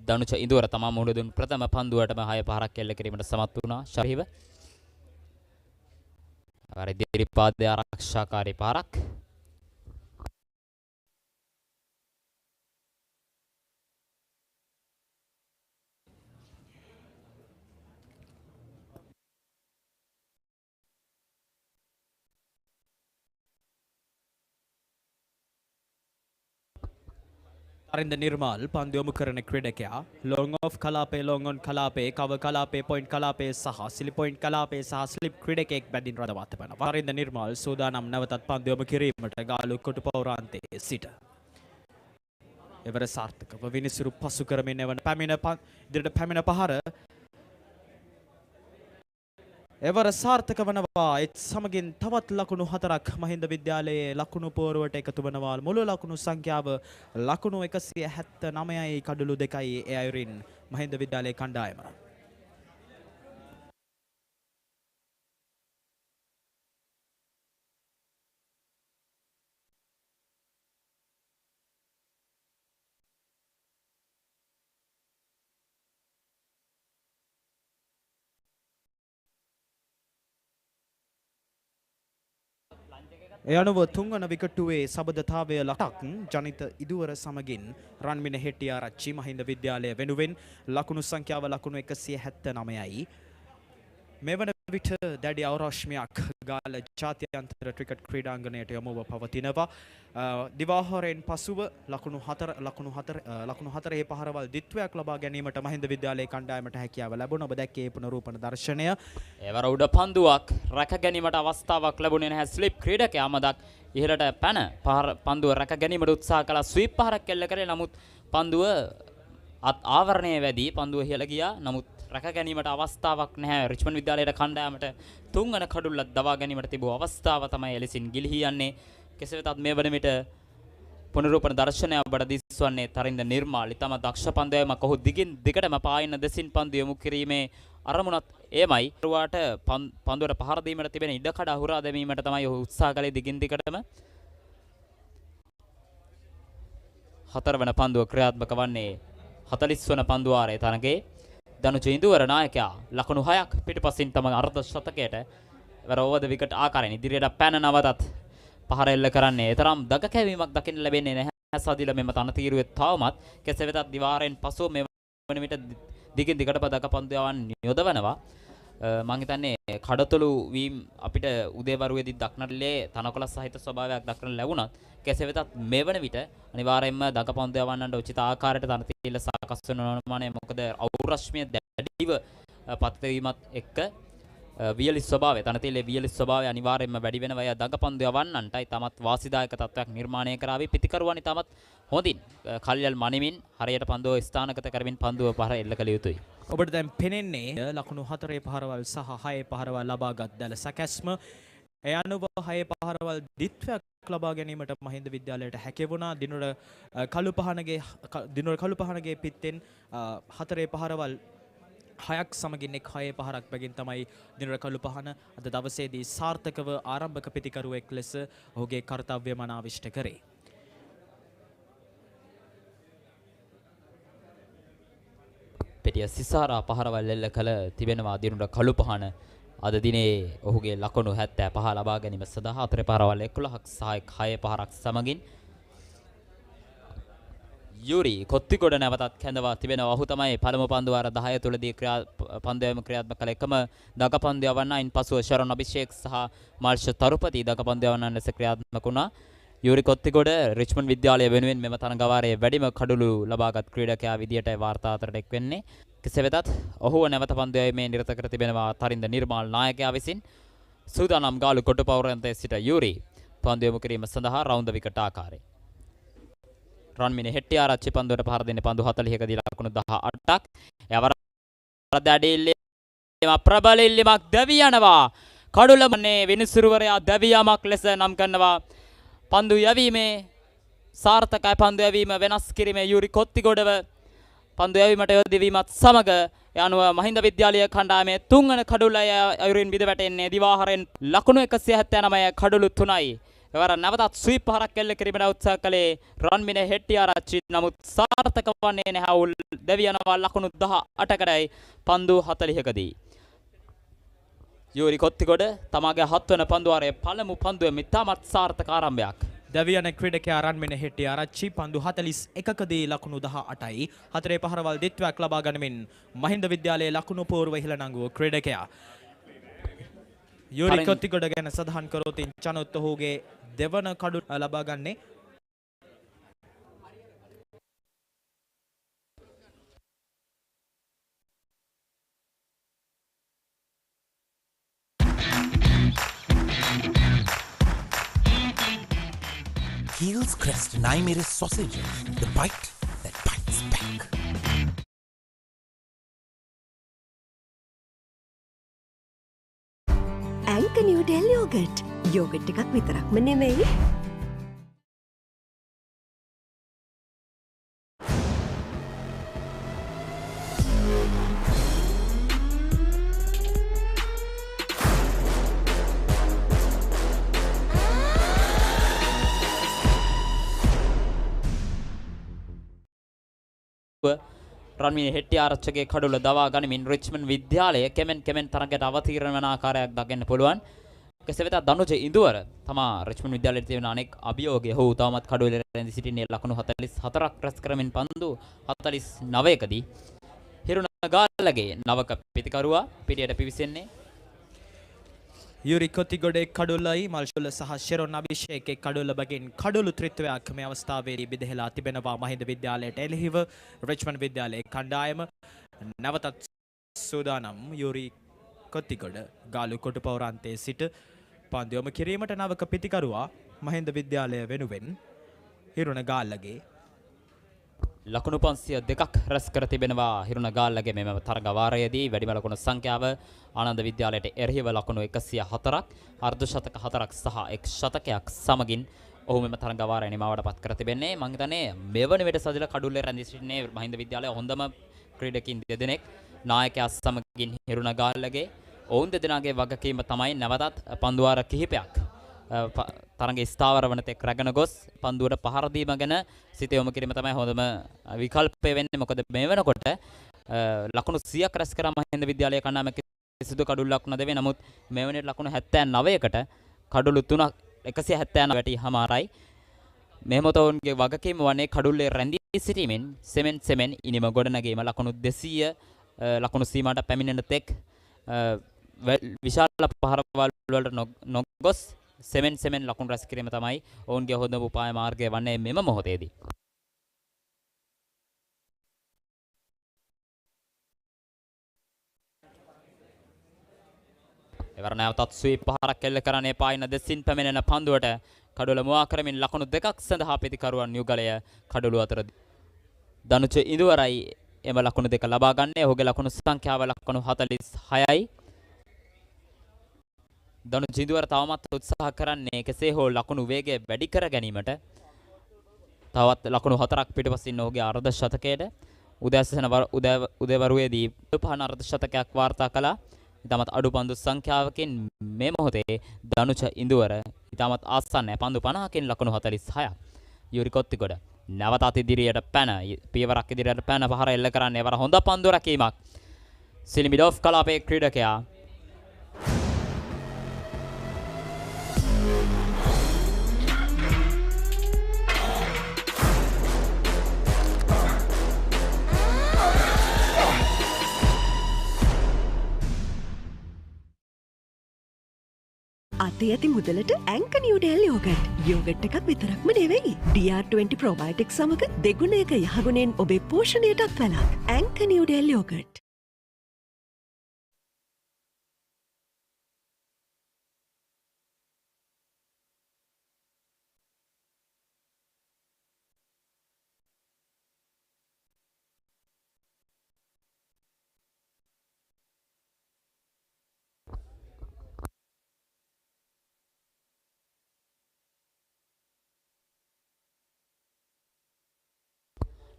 දනුච ඉඳුවර තමා මුහුණ දුන් ප්‍රථම පන්දුවටම 6 පහරක් එල්ල කිරීමට සමත් වුණා. ශරීව අර ඉදිරිපාදයේ ආරක්ෂාකාරී පාරක්. අරින්ද නිර්මාල් පන්දු යොමු කරන ක්‍රීඩකයා ලොං ඔෆ් කලාපේ ලොං ඔන් කලාපේ කව කලාපේ පොයින්ට් කලාපේ සහ සිලි පොයින්ට් කලාපේ සහ ස්ලිප් ක්‍රීඩකයෙක් බැඳින් රඳවා තිබෙනවා. අරින්ද නිර්මාල් සූදානම් නැවතත් පන්දු යොමු කිරීමට ගාලු කොටු පෞරාන්තයේ සිට. එවර සාර්ථකව විනිසුරු පසු කරමින් එවන ඉදිරියට පැමිණ පහර එවර සාර්ථක වනවා. ඒත් සමගින් තවත් ලකුණු 4ක් මහින්ද විද්‍යාලයේ ලකුණු පුවරුවට එකතු වෙනවා. මුළු ලකුණු සංඛ්‍යාව ලකුණු 179යි කඩලු 2යි ඒ අයුරින් මහින්ද විද්‍යාලයේ කණ්ඩායම. ඒ අනුව තුන්වන විකටුවේ සබඳතාවය ලක් ජනිත ඉදුවර සමගින් රන්මින හෙට්ටිආරච්චි මහින්ද විද්‍යාලය වෙනුවෙන් ලකුණු සංඛ්‍යාව ලකුණු 179යි. මෙවන විට දැඩි අවරශ්මයක් ගාල්ල ජාත්‍යන්තර ක්‍රිකට් ක්‍රීඩාංගණයට යොමුව පවතිනවා. දිවාහාරයෙන් පසුව ලකුණු 4 පහරවල් දිත්වයක් ලබා ගැනීමට මහින්ද විද්‍යාලයේ කණ්ඩායමට හැකියාව ලැබුණා. ඔබ දැක්කේ පුනරූපණ දර්ශනය. එවර උඩ පන්දුවක් රැක ගැනීමට අවස්ථාවක් ලැබුණේ නැහැ. ස්ලිප් ක්‍රීඩකයා මදක් ඉහළට පැන පන්දුව රැක ගැනීමට උත්සාහ කළා. ස්වීප් පහරක් කෙල්ල කරේ. නමුත් පන්දුව ආවරණයේ වැඩි පන්දුව ඉහළ ගියා. නමුත් රැක ගැනීමට අවස්ථාවක් නැහැ. රිච්මන්ඩ් විද්‍යාලයේ කණ්ඩායමට තුන්වන කඩුල්ලක් දවා ගැනීමට තිබූ අවස්ථාව තමයි එලෙසින් ගිලිහී යන්නේ. කෙසේ වෙතත් මේ වන විට පුනරූපණ දර්ශනය ඔබට දිස්වන්නේ තරින්ද නිර්මාල්. ඊටම දක්ෂ පන්දයමක් ඔහු දිගින් දිගටම පායන දෙසින් පන්දු යොමු කිරීමේ අරමුණත් එමයි. රුවාට පන්දුවට පහර දීමට තිබෙන ඉඩකඩ අහුරා දැමීමට තමයි ඔහු උත්සාහ කළේ දිගින් දිගටම. හතරවන පන්දුව ක්‍රියාත්මක වන්නේ 40 වන පන්දුවාරයේ තරගයේ දනුජ ඉන්දුවර නායකයා ලකුණු 6ක් පිටපසින් තම අර්ධ ශතකයට වර ඕවර් ද විකට් ආකාරයෙන් ඉදිරියට පැන නවතත් පහර එල්ල කරන්නේ. තරම් දග කැවීමක් දකින්න ලැබෙන්නේ නැහැ සදිල මෙම තනතිරුවේ තවමත්. කෙසේ වෙතත් දිවාරයෙන් පසුව මේ වන විට දිගින් දිගට දග පන්දුවන් යොදවනවා. මම හිතන්නේ කඩතොළු වීම අපිට උදේවරුවේදී දක්නටලේ තනකොළ සහිත ස්වභාවයක් දක්නට ලැබුණත් කෙසේ වෙතත් මේ වන විට අනිවාර්යයෙන්ම දග පන්දුවන්ට උචිත ආකාරයට තනතිල සකස් වෙන ඕනමනේ. මොකද අවුරශ්මිය දැඩිව පතිත වීමත් එක්ක වියලි ස්වභාවය තනතිලේ වියලි ස්වභාවය අනිවාර්යයෙන්ම වැඩි වෙනවා. එය දග පන්දුවන්ටයි තමත් වාසිදායක තත්වයක් නිර්මාණය කරાવી. පිටිකරුවනි තමත් හොඳින් කල්යල් මනිමින් හරියට පන්දුව ස්ථානගත කරමින් පන්දුව පහර එල්ල කළ යුතුයි. ඔබට දැන් පෙනෙන්නේ ලකුණු 4 පහරවල් සහ 6 පහරවල් ලබාගත් දැල සැකැස්ම. ඒ අනුව 6 පහරවල් දිත්වයක් ලබා ගැනීමට මහින්ද විද්‍යාලයට හැකි වුණා. දිනුර කළුපහනගේ පිත්තෙන් 4 පහරවල් 6ක් සමගින් එක් 6 පහරක් බැගින් තමයි දිනුර කළුපහන අද දවසේදී සාර්ථකව ආරම්භක පිටිකරුවෙක් ලෙස ඔහුගේ කාර්යය මනාවිෂ්ඨ කරේ. පෙටිය සිසාරා පහරවල් එල්ල කළ තිබෙනවා දිනුර කළුපහන. අද දිනේ ඔහුගේ ලකුණු 75 ලබා ගැනීම සඳහා 4 පහරවල් 11ක් සහ 6 පහරක් සමගින් යුරි කොත්තිගොඩ නැවතත් කැඳවා තිබෙනවා. ඔහු තමයි පළමු පන්දු වාර 10 තුලදී පන්දුවම ක්‍රියාත්මක කළ එකම දග පන්දුවවන්න. ඉන් පසුව ශරණ අභිෂේක් සහ මාර්ෂ තරුපති දග පන්දුවවන්න ලෙස ක්‍රියාත්මක වුණා. යුරි කොත්තිගොඩ රිච්මන්ඩ් විද්‍යාලය වෙනුවෙන් මෙම තරඟවාරයේ වැඩිම කඩුළු ලබාගත් ක්‍රීඩකයා විදියට වාර්තා අතරට එක් වෙන්නේ. කෙසේ වෙතත් ඔහුව නැවත පන්දුවේ නිරත කර තිබෙනවා තරින්ද නිර්මාල් නායකයා විසින්. සූදානම් ගාලු කොටුපවුරෙන්තේ සිට යුරි පන්දු යොමු කිරීම සඳහා රවුන්ද විකට් ආකාරයේ රන්මිනේ හෙට්ටිආරච්චි පන්දුවට පහර දෙන්නේ පන්දු 40කදී ලකුණු 18ක්. එවර දැඩි ඉල්ලීම ප්‍රබල ඉල්ලීමක් දැවි යනවා. කඩුලමනේ විනිසුරුවරයා දැවි යමක් ලෙස නම් කරනවා. පන්දු යැවීමේ සාර්ථකයි. පන්දු යැවීම වෙනස් කිරීමේ යුරි කොත්තිගොඩව පන්දු යැවීමට යොදවීමත් සමග යනුව මහින්ද විද්‍යාලය කණ්ඩායමේ තුන්වන කඩුල්ල අයුරින් බිඳ වැටෙන්නේ. දිවාහාරයෙන් ලකුණු 179 කඩුළු 3යි. එවර නැවතත් ස්වීප් පහරක් එල්ල කිරීමට උත්සාහ කළේ රන්මිනේ හෙට්ටිආරච්චි. නමුත් සාර්ථක වන්නේ නැහැ. දැවි යනවා ලකුණු 18කටයි පන්දු 40කදී. යුරි කොත්තිගොඩ තමාගේ 7 වන පන්දුවාරයේ පළමු පන්දුවේ මිතාමත් සාර්ථක ආරම්භයක්. දැවියන ක්‍රීඩකයා රන්මිනේ හෙට්ටිආරච්චි පන්දු 41කදී ලකුණු 18යි. 4 පහරවල් දිත්වයක් ලබා ගනිමින් මහින්ද විද්‍යාලයේ ලකුණු පෝරුව ඉහළ නංගුව ක්‍රීඩකයා. යුරි කොත්තිගොඩ ගැන සඳහන් කරොත් චනොත් ඔහුගේ දෙවන කඩු ලබා ගන්නේ. Heels Crest 9mm sausage, the bite that bites back. ඇංක නිව්ඩෙල් යෝගට්. යෝගට් එකක් විතරක්ම නෙමෙයි. රන්මිනේ හෙට්ටිආරච්චිගේ කඩුල දවා ගනිමින් රිච්මන්ඩ් විද්‍යාලය කෙමෙන් තරගයට අවතීර්ණ වන ආකාරයක් දකින්න පුළුවන්. කෙසේ වෙතත් දනුජ ඉඳුවර තමා රිච්මන්ඩ් විද්‍යාලයේ තියෙන අනෙක් අභියෝගය ඔහු තවමත් කඩුවෙල රැඳී සිටින්නේ ලකුණු 44ක් රැස් කරමින් පන්දු 49කදී හිරුණ ගාල්ලගේ නවක පිතිකරුවා පිටියට පිවිසෙන්නේ යුරි කොතිගොඩේ කඩුල්ලයි මල්ෂුල සහ ෂෙරොන් අභිෂේකේ කඩුල්ල බගින් කඩුළු ත්‍රිත්වයක් මේ අවස්ථාවේදී බෙදෙලා තිබෙනවා මහින්ද විද්‍යාලයට එළෙහිව රිච්මන්ඩ් විද්‍යාලයේ කණ්ඩායම නැවතත් සූදානම් යුරි කොතිගොඩ ගාලු කොටු පෞරාන්තයේ සිට පන්දු යොමු කිරීමට නවක පිතිකරුවා මහින්ද විද්‍යාලය වෙනුවෙන් හිරුණ ගාල්ලගේ ලකුණු 502ක් රැස් කර තිබෙනවා හිරුණ ගාල්ලගේ මෙම තරග වාරයේදී වැඩිම ලකුණු සංඛ්‍යාව ආනන්ද විද්‍යාලයට එරෙහිව ලකුණු 104ක් අර්ධ ශතක 4ක් සහ එක් ශතකයක් සමගින් ඔහු මෙම තරග වාරය නිමවට පත් කර තිබෙන්නේ මම හිතන්නේ මෙවන විට සදිල කඩුල්ලේ රැඳී සිටින්නේ මහින්ද විද්‍යාලයේ හොඳම ක්‍රීඩකින් දෙදෙනෙක් නායකයා සමගින් හිරුණ ගාල්ලගේ ඔවුන් දෙදෙනාගේ වගකීම තමයි නැවතත් පන්දුවාර කිහිපයක් තරඟ ස්ථාවර වන තෙක් රැගෙන ගොස් පන්දුවට පහර දීම ගැන සිත යොමු කිරීම තමයි හොඳම විකල්පය වෙන්නේ. මොකද මේ වෙනකොට ලකුණු 100ක් රැස් කරා මහින්ද විද්‍යාලයේ කණ්ඩායම කිසිදු කඩුල්ලක් නොදෙවේ. නමුත් මේ වෙනට ලකුණු 79කට කඩුළු 3ක් 179 වැටිහමාරයි. මෙහෙම තවුන්ගේ වගකීම වන්නේ කඩුල්ලේ රැඳී සිටීමෙන් සෙමෙන් ඉනිම ගොඩනැගීම ලකුණු 200 ලකුණු සීමාවට පැමිණෙන තෙක් විශාල පහරවල් වලට නොගොස් සෙමෙන් ලකුණු රැස් කිරීම තමයි ඔවුන්ගේ හොඳම උපාය මාර්ගය වන්නේ මෙම මොහොතේදී. එවර නැවතත් ස්වීප් පහරක් එල්ල කරන්නේ පායින දෙසින් පැමිණෙන පන්දුවට කඩුල මුවා කරමින් ලකුණු 2ක් සඳහා පිතිකරුවන් යුගලය කඩුළු අතර දනුච ඉඳුවරයි එම ලකුණු 2 ලබා ගන්නේ. ඔහුගේ ලකුණු සංඛ්‍යාව ලකුණු 46යි. දනු ජිඳුවර තවමත් උත්සාහ කරන්නේ කෙසේ හෝ ලකුණු වේගය වැඩි කර ගැනීමට. තවත් ලකුණු 4ක් පිටපසින් ඔහුගේ අර්ධ ශතකයට උදේවරුවේදී පහන අර්ධ ශතකයක් වාර්තා කළා. ඉතාමත් අඩු පන්දු සංඛ්‍යාවකින් මේ මොහොතේ දනුච ඉඳුවර ඉතාමත් ආසන්නයි පන්දු 50කින් ලකුණු 46ක්. යුරි කොත්තිගොඩ නැවතත් ඉදිරියට පැන පියවරක් ඉදිරියට පැන පහර එල්ල කරන්නේ වර හොඳ පන්දු රැකීමක්. සිලිමිඩෝෆ් කලාපයේ ක්‍රීඩකයා අතේ ඇති මුදලට ඇංක නිව්ඩෙල් යෝගට්. යෝගට් එකක් විතරක්ම නෙවෙයි. DR20 ප්‍රොබයොටික් සමග දෙගුණයක යහගුණෙන් ඔබේ පෝෂණයටත් වැළක්. ඇංක නිව්ඩෙල් යෝගට්.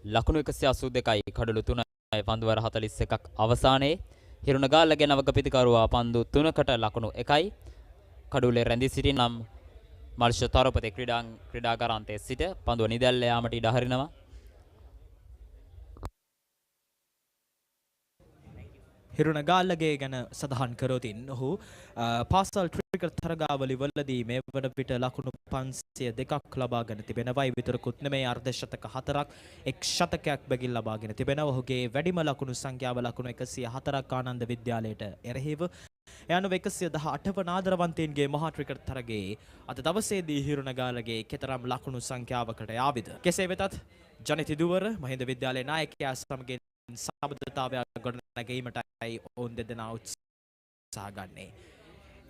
ලකුණු 182යි කඩලු 3යි පන්දුවර 41ක් අවසානයේ හිරුණ ගාල්ලගේ නවක පිතිකරුවා පන්දු 3කට ලකුණු 1යි කඩුලේ රැඳී සිටින නම් මල්ෂ තරපතේ ක්‍රීඩාගාරාන්තයේ සිට පන්දුව නිදැල්ල යාමට ඉඩ හරිනවා. හිරුණ ගාල්ලගේ ගැන සඳහන් කරොතින් ඔහු පාසල් ක්‍රිකට් තරගාවලි වලදී මේ වන විට ලකුණු 502ක් ලබාගෙන තිබෙනවා. ඒ විතරකුත් නෙමෙයි අර්ධ ශතක 4ක් එක් ශතකයක් බැගින් ලබාගෙන තිබෙනවා. ඔහුගේ වැඩිම ලකුණු සංඛ්‍යාව ලකුණු 104ක් ආනන්ද විද්‍යාලයට එරෙහිව යනු 118 වන ආදරවන්තයින්ගේ මහා ක්‍රිකට් තරගයේ අද දවසේදී හිරුණ ගාල්ලගේ කෙතරම් ලකුණු සංඛ්‍යාවකට යාවිද. කෙසේ වෙතත් ජනිත දුවර මහින්ද විද්‍යාලයේ නායකයා සමගින් සබඳතාවයක් ගොඩනැගීමටයි ඔවුන් දෙදෙනා උත්සාහ ගන්නේ.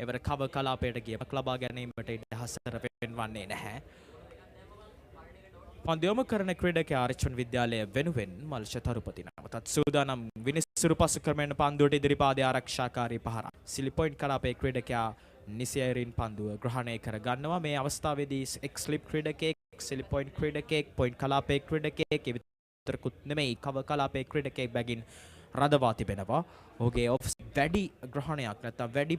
එවර කව කලාපයට ගියමක් ලබා ගැනීමට ඉඩහසර පෙන්වන්නේ නැහැ. පන්දු යොමු කරන ක්‍රීඩකයා රිච්මන්ඩ් විද්‍යාලය වෙනුවෙන් මල්ෂ තරුපති නැවතත් සූදානම් විනිසුරු පසු ක්‍රමයෙන් පන්දුවට ඉදිරිපාදයේ ආරක්ෂාකාරී පහර. සිලි පොයින්ට් කලාපයේ ක්‍රීඩකයා නිසියරින් පන්දුව ග්‍රහණය කර ගන්නවා. මේ අවස්ථාවේදී එක් ස්ලිප් ක්‍රීඩකයෙක්, සිලි පොයින්ට් ක්‍රීඩකයෙක්, පොයින්ට් කලාපයේ ක්‍රීඩකයෙක් විතරකුත් නෙමෙයි කව කලාපයේ ක්‍රීඩකයෙක් බැගින් රඳවා තිබෙනවා. ඔහුගේ ඔෆ්ස් වැඩි ග්‍රහණයක් නැත්නම් වැඩි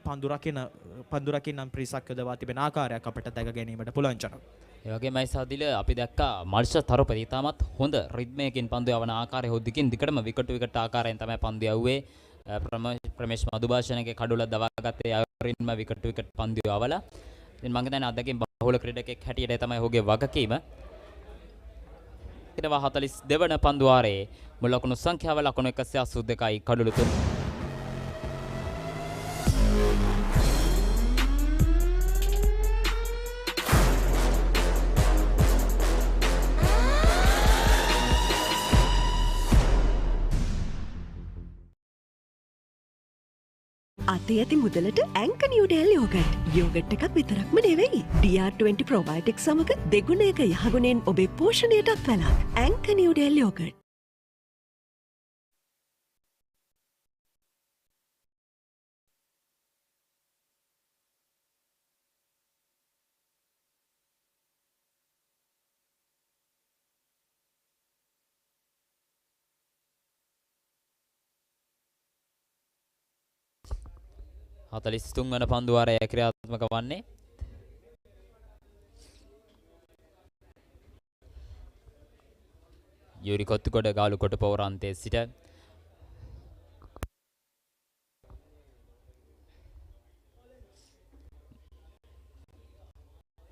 පන්දු රකින්නම් ප්‍රීසක් යොදවා තිබෙන ආකාරයක් අපිට දැක ගැනීමට පුළුවන් චනක්. ඒ වගේමයි සාදිල අපි දැක්කා මල්ෂ තරපති තාමත් හොඳ රිද්මයකින් පන්දු යවන ආකාරය හොද්දකින් දිකටම විකට ආකාරයෙන් තමයි පන්දු යවුවේ. ප්‍රමේශ් මදුභාෂණගේ කඩුල දවාගත්තේ අරින්ම විකට් පන්දු අවලා. ඉතින් මම හිතන්නේ අදකින් බහුල ක්‍රීඩකෙක් හැටියට තමයි ඔහුගේ වගකීම. ඉතින්වා 42 වන පන්දු වාරයේ මුල් ලකුණු සංඛ්‍යාව ලකුණු 182යි කඩුළු 3. අතේ ඇති මුදලට ඇංක නිවඩෙල් යෝගට්. යෝගට් එකක් විතරක්ම නෙවෙයි. DR20 ප්‍රොබයොටික් සමග දෙගුණයක යහගුණෙන් ඔබේ පෝෂණයටත් වැළක්. ඇංක නිවඩෙල් යෝගට්. හතලිස්තුන් වන පන්දුවාරය ක්‍රියාත්මක වන්නේ යුරි කොත්තුකොඩ ගාලු කොට පවරන්තයේ සිට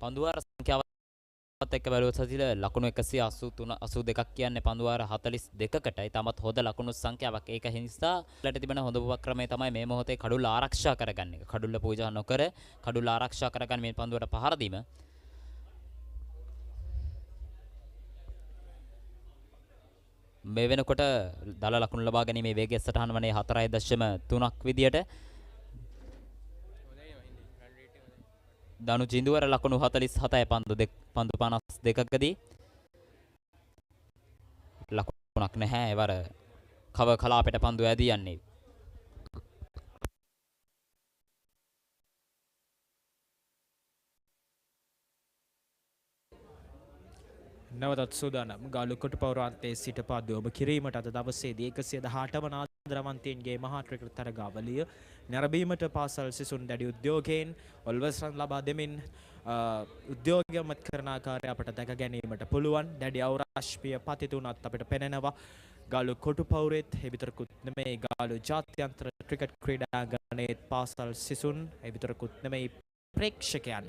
පන්දුවාර සංඛ්‍යාවත් එක්ක බැලුවොත් සතිල ලකුණු 183 82ක් කියන්නේ පන්දුවාර 42කට ඊටමත් හොඳ ලකුණු සංඛ්‍යාවක්. ඒක හින්සා ලට තිබෙන හොඳ උපක්‍රමය තමයි මේ මොහොතේ කඩුල්ල ආරක්ෂා කරගන්න එක. කඩුල්ල පූජා නොකර කඩුල්ල ආරක්ෂා කරගන්න මේ පන්දුවට පහර දීම. මේ වෙනකොට දල ලකුණු ලබා ගැනීමේ වේගය සටහන් වනේ 4.3ක් විදියට දනු ජිඳුවර ලකුණු 47යි පන්දු 52කදී ලකුණක් නැහැ. එවර කව කලාපයට පන්දු ඇදී යන්නේ. නැවතත් සූදානම් ගාලු කොට පෞරාන්තයේ සිට පාදු ඔබ කිරීමට අද දවසේදී 118 වන ආදරවන්තයින්ගේ මහා ක්‍රිකට් තරගාවලිය නැරඹීමට පාසල් සිසුන් දැඩි උද්‍යෝගයෙන් ඔල්වස් රන් ලබා දෙමින් උද්‍යෝගයමත් කරන ආකාරය අපට දැක ගැනීමට පුළුවන්. දැඩි අවරාශ්පිය පතිතුණත් අපිට පෙනෙනවා. ගාලු කොටු පෞරෙත් එවිතරකුත් නෙමෙයි ගාලු ජාත්‍යන්තර ක්‍රිකට් ක්‍රීඩාංගණයේ පාසල් සිසුන් එවිතරකුත් නෙමෙයි ප්‍රේක්ෂකයන්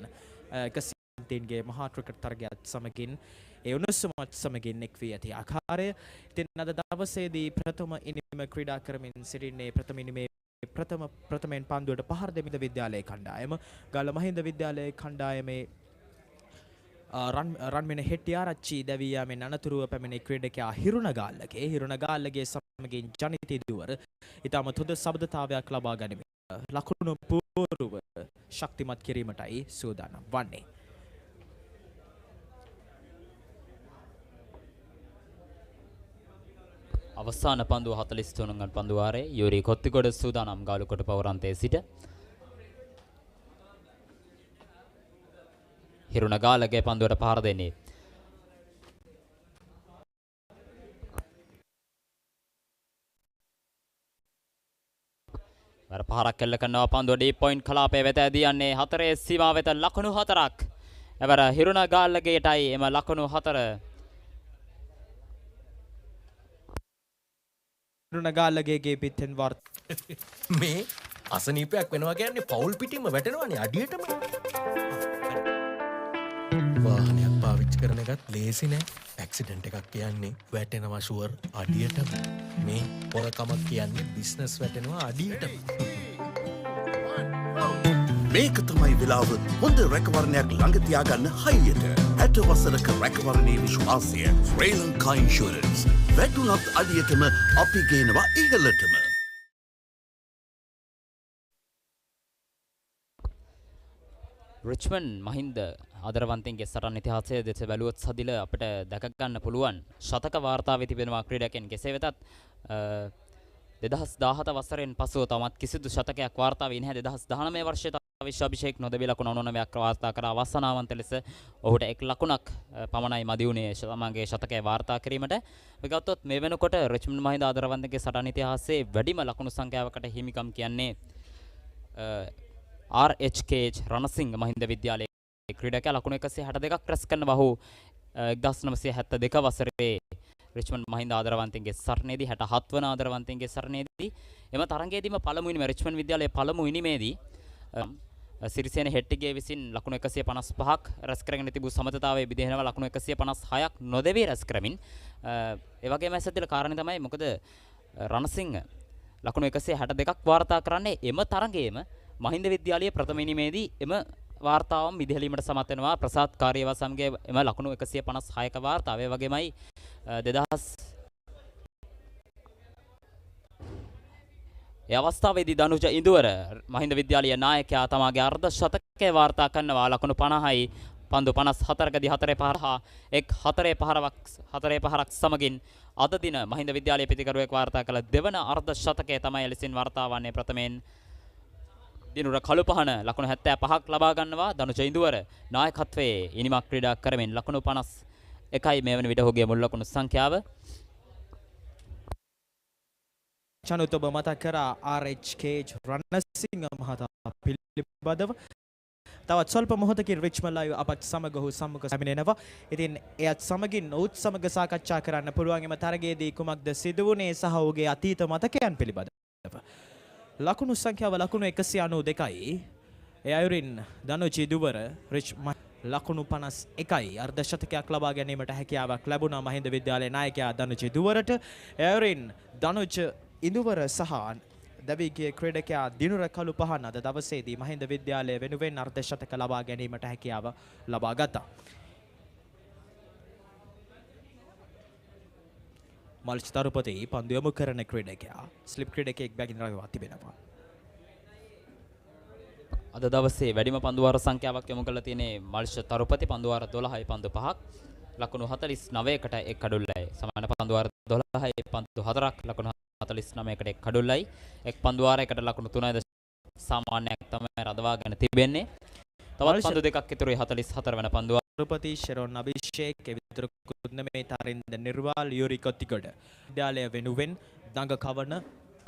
118ගේ මහා ක්‍රිකට් තරගයත් සමගින් ඒ උණුසුමත් සමගින් එක් වී ඇති ආකාරය. ඉතින් අද දවසේදී ප්‍රථම ඉනිම ක්‍රීඩා කරමින් සිටින්නේ ප්‍රථම ඉනිමේ ප්‍රථමයෙන් පන්දුවට පහර දෙමින් විද්‍යාලයේ කණ්ඩායම. ගල්ල මහින්ද විද්‍යාලයේ කණ්ඩායමේ රන්මින හෙට්ටිආරච්චි දැවී යාමෙන් අනතුරුව පැමිණි ක්‍රීඩකයා හිරුණගාල්ලගේ සමගින් ජනිත දුවර ඉතාමත් හොඳ ශබ්දතාවයක් ලබා ගනිමින් ලකුණු පූර්ව ශක්තිමත් කිරීමටයි සූදානම් වන්නේ. අවසාන පන්දුව 43 වන පන්දුවාරයේ යුරි කොත්තිගොඩ සූදානම් ගාලු කොට පවරන්තයේ සිට හිරුණගාලගේ පන්දුවට පහර දෙන්නේ. වර පහරක් කෙල්ල කරනවා පන්දුව ඩීප් පොයින්ට් කලාපයේ වෙත ඇදී යන්නේ 4 සීමාව වෙත ලකුණු 4ක්. එවර හිරුණගාලගේටයි එම ලකුණු 4 හිරුණගාලගේ පිටෙන් වර්ත මේ අසනීපයක් වෙනවා කියන්නේ පවුල් පිටින්ම වැටෙනවානේ අඩියටම. වාහනයක් පාවිච්චි කරන එකත් ලේසි නෑ. ඇක්සිඩන්ට් එකක් කියන්නේ වැටෙනවා ෂුවර් අඩියටම. මේ පොරකමක් කියන්නේ බිස්නස් වැටෙනවා අඩියටම. මේක තමයි වෙලාව හොඳ රැකවරණයක් ළඟ තියාගන්න හයියට. 60 වසරක රැකවරණයේ විශ්වාසය ශ්‍රී ලංකා ඉන්ෂුරන්ස්. වැටුණත් අඩියටම අපි ගේනවා ඉහළටම. රිච්මන්ඩ් මහින්ද ආදරවන්තයින්ගේ සටන් ඉතිහාසය දෙස බැලුවොත් සදිල අපිට දැක ගන්න පුළුවන් ශතක වාර්තාවේ තිබෙනවා ක්‍රීඩකයන්. කෙසේ වෙතත් 2017 වසරෙන් පසුව තවත් කිසිදු ශතකයක් වාර්තා වී නැහැ. 2019 වර්ෂයේ විශ්ව අභිෂේක් නොදෙවි ලකුණු 99ක් වාර්තා කර අවසනාවන්ත ලෙස ඔහුට 1 ලකුණක් පමණයි මදි වුණේ තමන්ගේ ශතකය වාර්තා කිරීමට. ගත්තොත් මේ වෙනකොට රිච්මන්ඩ් මහින්ද ආදරවන්තගේ සටන් ඉතිහාසයේ වැඩිම ලකුණු සංඛ්‍යාවකට හිමිකම් කියන්නේ RHK රණසිංහ මහින්ද විද්‍යාලයේ ක්‍රීඩකයා ලකුණු 162ක් රැස් කරන බහු 1972 වසරේ රිච්මන්ඩ් මහින්ද ආදරවන්තයන්ගේ සරණේදී 67 වන ආදරවන්තයන්ගේ සරණේදී එම තරගයේදීම පළමු ඉනිමේ රිච්මන්ඩ් විද්‍යාලයේ පළමු ඉනිමේදී සිරිසේන හෙට්ටිගේ විසින් ලකුණු 155ක් රැස් කරගෙන තිබූ සමතතාවයේ බිඳෙනවා ලකුණු 156ක් නොදෙවි රැස් කරමින් ඒ වගේම ඇසදිල කාරණේ තමයි මොකද රණසිංහ ලකුණු 162ක් වාර්තා කරන්නේ එම තරගයේම මහින්ද විද්‍යාලයේ ප්‍රථම ඉනිමේදී එම වාර්තාවම විදිහලීමට සමත් වෙනවා ප්‍රසාද් කාර්යවසම්ගේ එම ලකුණු 156ක වාර්තාව ඒ වගේමයි 2000 ඒ අවස්ථාවේදී දනුජ ඉඳුවර මහින්ද විද්‍යාලීය නායකයා තමාගේ අර්ධ ශතකයේ වාර්තා කරනවා ලකුණු 50යි පන්දු 54කදී 4 පහර හා එක් 4 පහරක් සමගින් අද දින මහින්ද විද්‍යාලයේ පිටිකරුවෙක් වාර්තා කළ දෙවන අර්ධ ශතකයේ තමයි එලෙසින් වාර්තා වන්නේ ප්‍රථමයෙන් දිනුර කළුපහන ලකුණු 75ක් ලබා ගන්නවා දනුජ ඉඳුවර නායකත්වයේ ඉනිමක් ක්‍රීඩා කරමින් ලකුණු 51යි මේ වන විට ඔහුගේ මුල් ලකුණු සංඛ්‍යාව චනුත් ඔබ මතක් කරා RHK රණසිංහ මහතා පිළිබඳව තවත් ස්වල්ප මොහොතකින් රිච්මන්ඩ් ලයිව් අපත් සමග ඔහු සම්මුඛ පැමිණෙනවා. ඉතින් එයත් සමගින් ඔහුත් සමග සාකච්ඡා කරන්න පුළුවන් එම තරගයේදී කුමක්ද සිදු වුණේ සහ ඔහුගේ අතීත මතකයන් පිළිබඳව. ලකුණු සංඛ්‍යාව ලකුණු 192යි. ඒ අයුරින් දනුජි දුවර ලකුණු 51යි අර්ධ ශතකයක් ලබා ගැනීමට හැකියාවක් ලැබුණා මහින්ද විද්‍යාලයේ නායකයා දනුජි දුවරට. ඒ අයුරින් දනුජ ඉඳුවර සහ දවිගේ ක්‍රීඩකයා දිනුර කළු පහන් අද දවසේදී මහින්ද විද්‍යාලය වෙනුවෙන් අර්ධ ශතක ලබා ගැනීමට හැකියාව ලබා ගත්තා. මල්ච් තරුපති පන්දු යොමු කරන ක්‍රීඩකයා ස්ලිප් ක්‍රීඩකයෙක් බැගින් රවවා තිබෙනවා. අද දවසේ වැඩිම පන්දුවාර සංඛ්‍යාවක් යොමු කරලා තියෙන්නේ මල්ච් තරුපති පන්දුවාර 12යි පන්දු 5ක් ලකුණු 49කට එක් කඩුල්ලයි සමාන පන්දුවාර 12යි පන්දු 4ක් ලකුණු 49කට එක් කඩුල්ලයි එක් පන්දුවාරයකට ලකුණු 3යි සාමාන්‍යයක් තමයි රඳවාගෙන තිබෙන්නේ. තවත් පන්දු දෙකක් ඉතුරුයි 44 වෙනි පන්දුවාර. රුපති ශරොන් අභිෂේක් විතර කුද්නමේ තරින්ද නිර්වාල් යුරි කොත්තිගොඩ විද්‍යාලය වෙනුවෙන් දඟ කවන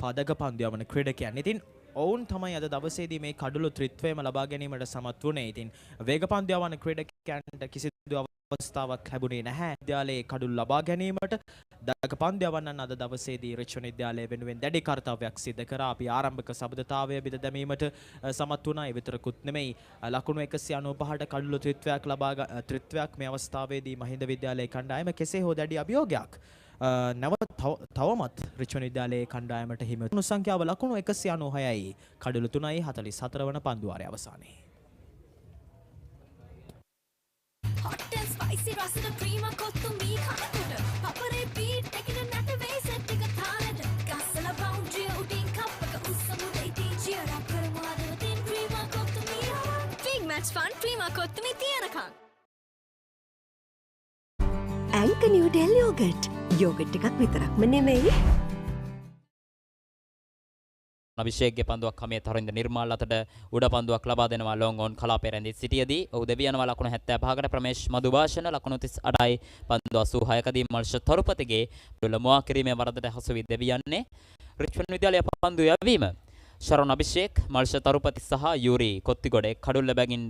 පදක පන්දු යවන ක්‍රීඩකයන්. ඉතින් ඔවුන් තමයි අද දවසේදී මේ කඩුළු ත්‍රිත්වයම ලබා ගැනීමට සමත් වුණේ. ඉතින් වේග පන්දු යවන ක්‍රීඩකයන්ට කිසිදු අවස්ථාවක් ලැබුණේ නැහැ. විද්‍යාලයේ කඩුළු ලබා ගැනීමට දඟ පන්දු යවන්නන් අද දවසේදී රිච්මන්ඩ් විද්‍යාලය වෙනුවෙන් දැඩි කාර්යයක් සිදු කරා. අපි ආරම්භක සබඳතාවය බිඳ දැමීමට සමත් වුණා. ඒ විතරකුත් නෙමෙයි ලකුණු 195ට කඩුළු ත්‍රිත්වයක් මේ අවස්ථාවේදී මහින්ද විද්‍යාලයේ කණ්ඩායම කෙසේ හෝ දැඩි අභියෝගයක් තවමත් රිච්මන්ඩ් විද්‍යාලයේ කණ්ඩායමට හිමි වුණු සංඛ්‍යාව ලකුණු 196යි කඩුළු 3යි 44 වන පන්දුවාරයේ අවසානයේ. Hot and spicy රසද ක්‍රීම කොත්තු මී කනකොට පපරේ බීට් එකන නැට වේසට් එක තාලට ගස්සල බවුන්ඩරි උඩින් කප් එක උස්සමුද ඉතින් චියර් අප් කරමු හදවතින් ක්‍රීම කොත්තු මී big match fun cream Kottu Mee තියනකම් ඇන්ක Newdale yoghurt yoghurt එකක් විතරක්ම නෙමෙයි අභිෂේක්ගේ පන්දුවක් කමේ තරින්ද නිර්මාල් අතට උඩ පන්දුවක් ලබා දෙනවා ලොං ඔන් කලාපේ රැඳී සිටියේදී ඔහු දෙවි යනවා ලකුණු 75කට ප්‍රමේෂ් මදුභාෂණ ලකුණු 38යි පන්දු 86කදී මල්ෂ තරුපතිගේ ලොමුවා කිරීමේ වරදට හසු වී දෙවි යන්නේ රිච්මන්ඩ් විද්‍යාලය පන්දු යැවීම ශරොන් අභිෂේක් මල්ෂ තරුපති සහ යූරි කොත්තිගොඩ කඩුල්ල බැගින්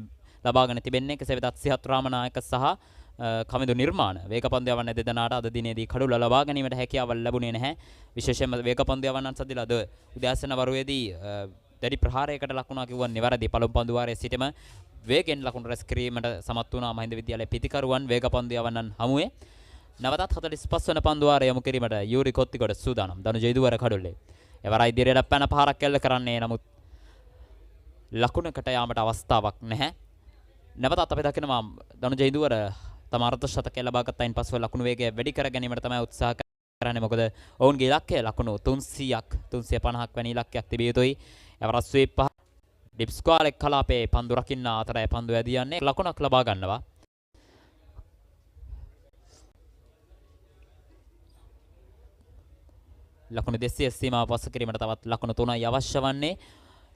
ලබාගෙන තිබෙන්නේ කෙසේ වෙතත් සිහත් රාමනායක සහ කමිදු නිර්මාණ වේග පන්දු යවන්න දෙදෙනාට අද දිනේදී කඩුල්ල ලබා ගැනීමට හැකියාව ලැබුණේ නැහැ. විශේෂයෙන්ම වේග පන්දු යවන්නන් සදිලා අද උදෑසන වරුවේදී දැඩි ප්‍රහාරයකට ලකුණා කිව්වන් නිවැරදි පළමු පන්දු වාරයේ සිටම වේගෙන් ලකුණු රැස් කිරීමට සමත් වුණා මහින්ද විද්‍යාලයේ පිටිකරුවන් වේග පන්දු යවන්නන් හමුවේ. නැවතත් 45 වන පන්දු වාරය යොමු කිරීමට යූරි කොත්තිගොඩ සූදානම්. දනුජ ඉදුවර කඩුල්ලේ. එවරයි ඉදිරියට පැන පහරක් එල්ල කරන්නේ නමුත් ලකුණකට යාමට අවස්ථාවක් නැහැ. නැවතත් අපි දකිනවා දනුජ ඉදුවර තම අර්ධ ශතකය ලබා ගත්තයින් පසුව ලකුණු වේගය වැඩි කර ගැනීමට තමයි උත්සාහ කරන්නේ. මොකද ඔවුන්ගේ ඉලක්කය ලකුණු 300ක් 350ක් වැනි ඉලක්කයක් තිබිය යුතුයි. එවරස් ස්වීප් පහ ඩිප් ස්ක්වාල් එක් කලාපේ පන්දු රකින්න අතරයි පන්දු ඇදී යන්නේ ලකුණක් ලබා ගන්නවා. ලකුණු 200 සීමාව පසු කිරීමට තවත් ලකුණු 3යි අවශ්‍ය වන්නේ.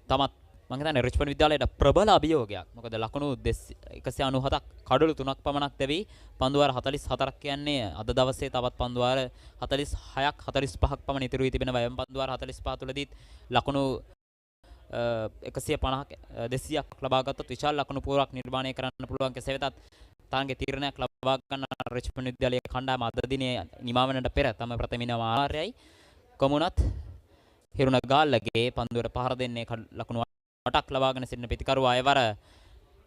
තමත් මම හිතන්නේ රිච්මන්ඩ් විද්‍යාලයට ප්‍රබල අභියෝගයක්. මොකද ලකුණු 197ක් කඩළු 3ක් පමණක් දෙවි පන්දුවාර 44ක් කියන්නේ අද දවසේ තවත් පන්දුවාර 46ක් 45ක් පමණ ඉතුරු වී තිබෙනවා. එම් පන්දුවාර 45 තුලදීත් ලකුණු 150ක් 200ක් ලබා ගත්තොත් විශාල ලකුණු පුරක් නිර්මාණය කරන්න පුළුවන්. කෙසේ වෙතත් තරඟේ තීරණයක් ලබා ගන්න රිච්මන්ඩ් විද්‍යාලයේ කණ්ඩායම අද දිනේ නිමාවනට පෙර තම ප්‍රථම ඉනිම ආරයයි කොමුණත් හිරුණ ගාල්ලගේ පන්දුවට පහර දෙන්නේ ලකුණු 8ක් ලබාගෙන සිටින පිටිකරුවා එවර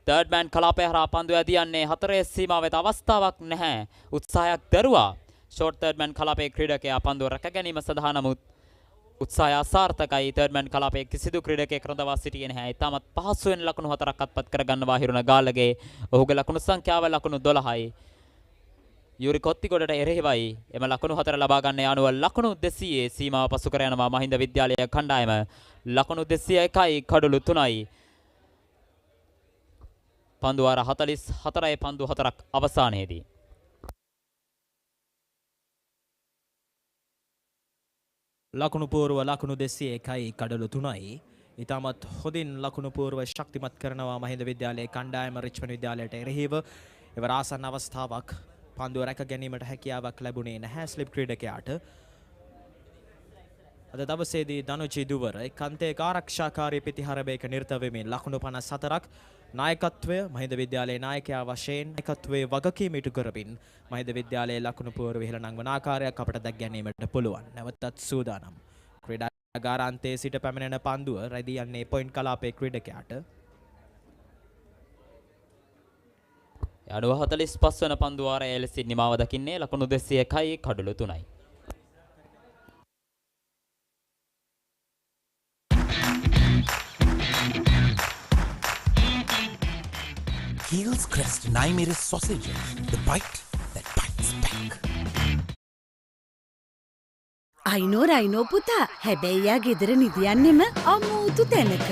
තර්ඩ් මෑන් කලාපය හරහා පන්දුව ඇදියන්නේ 4 සීමාවෙත අවස්ථාවක් නැහැ උත්සාහයක් දරුවා ෂෝට් තර්ඩ් මෑන් කලාපයේ ක්‍රීඩකයා පන්දුව රැක ගැනීම සඳහා නමුත් උත්සාහය අසාර්ථකයි තර්ඩ් මෑන් කලාපයේ කිසිදු ක්‍රීඩකයෙක් රඳවා සිටියේ නැහැ ඊටමත් පහසුවෙන් ලකුණු 4ක් අත්පත් කරගන්නවා හිරුණ ගාල්ලගේ ඔහුගේ ලකුණු සංඛ්‍යාව ලකුණු 12යි යුරි කොත්තිගොඩට එරෙහිවයි එම ලකුණු 4 ලබා ගන්න යනුව ලකුණු 200 සීමාව පසු කර යනවා මහින්ද විද්‍යාලයේ කණ්ඩායම ලකුණු 201යි කඩලු 3යි පන්දු වාර 44යි පන්දු 4ක් අවසානයේදී ලකුණු පූර්ව ලකුණු 201යි කඩලු 3යි ඊටමත් හොඳින් ලකුණු පූර්ව ශක්තිමත් කරනවා මහින්ද විද්‍යාලයේ කණ්ඩායම රිච්මන්ඩ් විද්‍යාලයට එරෙහිව එවර ආසන්න අවස්ථාවක් පන්දුව රැක ගැනීමට හැකියාවක් ලැබුණේ නැහැ ස්ලිප් ක්‍රීඩකයාට අද දවසේදී ධනුජි දුවර එක්කන්තයක ආරක්ෂාකාරී පිටිහරබයක නිරත වෙමින් ලකුණු 54ක් නායකත්වය මහින්ද විද්‍යාලයේ නායකයා වශයෙන් නායකත්වයේ වගකීම ඉටු කරමින් මහින්ද විද්‍යාලයේ ලකුණු පූර්ව ඉහළ නංවන ආකාරයක් අපට දැක් ගැනීමට පුළුවන්. නැවතත් සූදානම්. ක්‍රීඩාගාරාන්තයේ සිට පැමිණෙන පන්දුව රැදී යන්නේ පොයින්ට් කලාපයේ ක්‍රීඩකයාට. යනුව 45 වන පන්දු වාරයේ එලෙසින් නිමාව දකින්නේ ලකුණු 201යි කඩලු 3යි. Heels Crest 9mm sausages. The bite that bites back. I know Rhino පුතා හැබැයි යා ගෙදර නිදියන්නෙම අමුතු තැනක.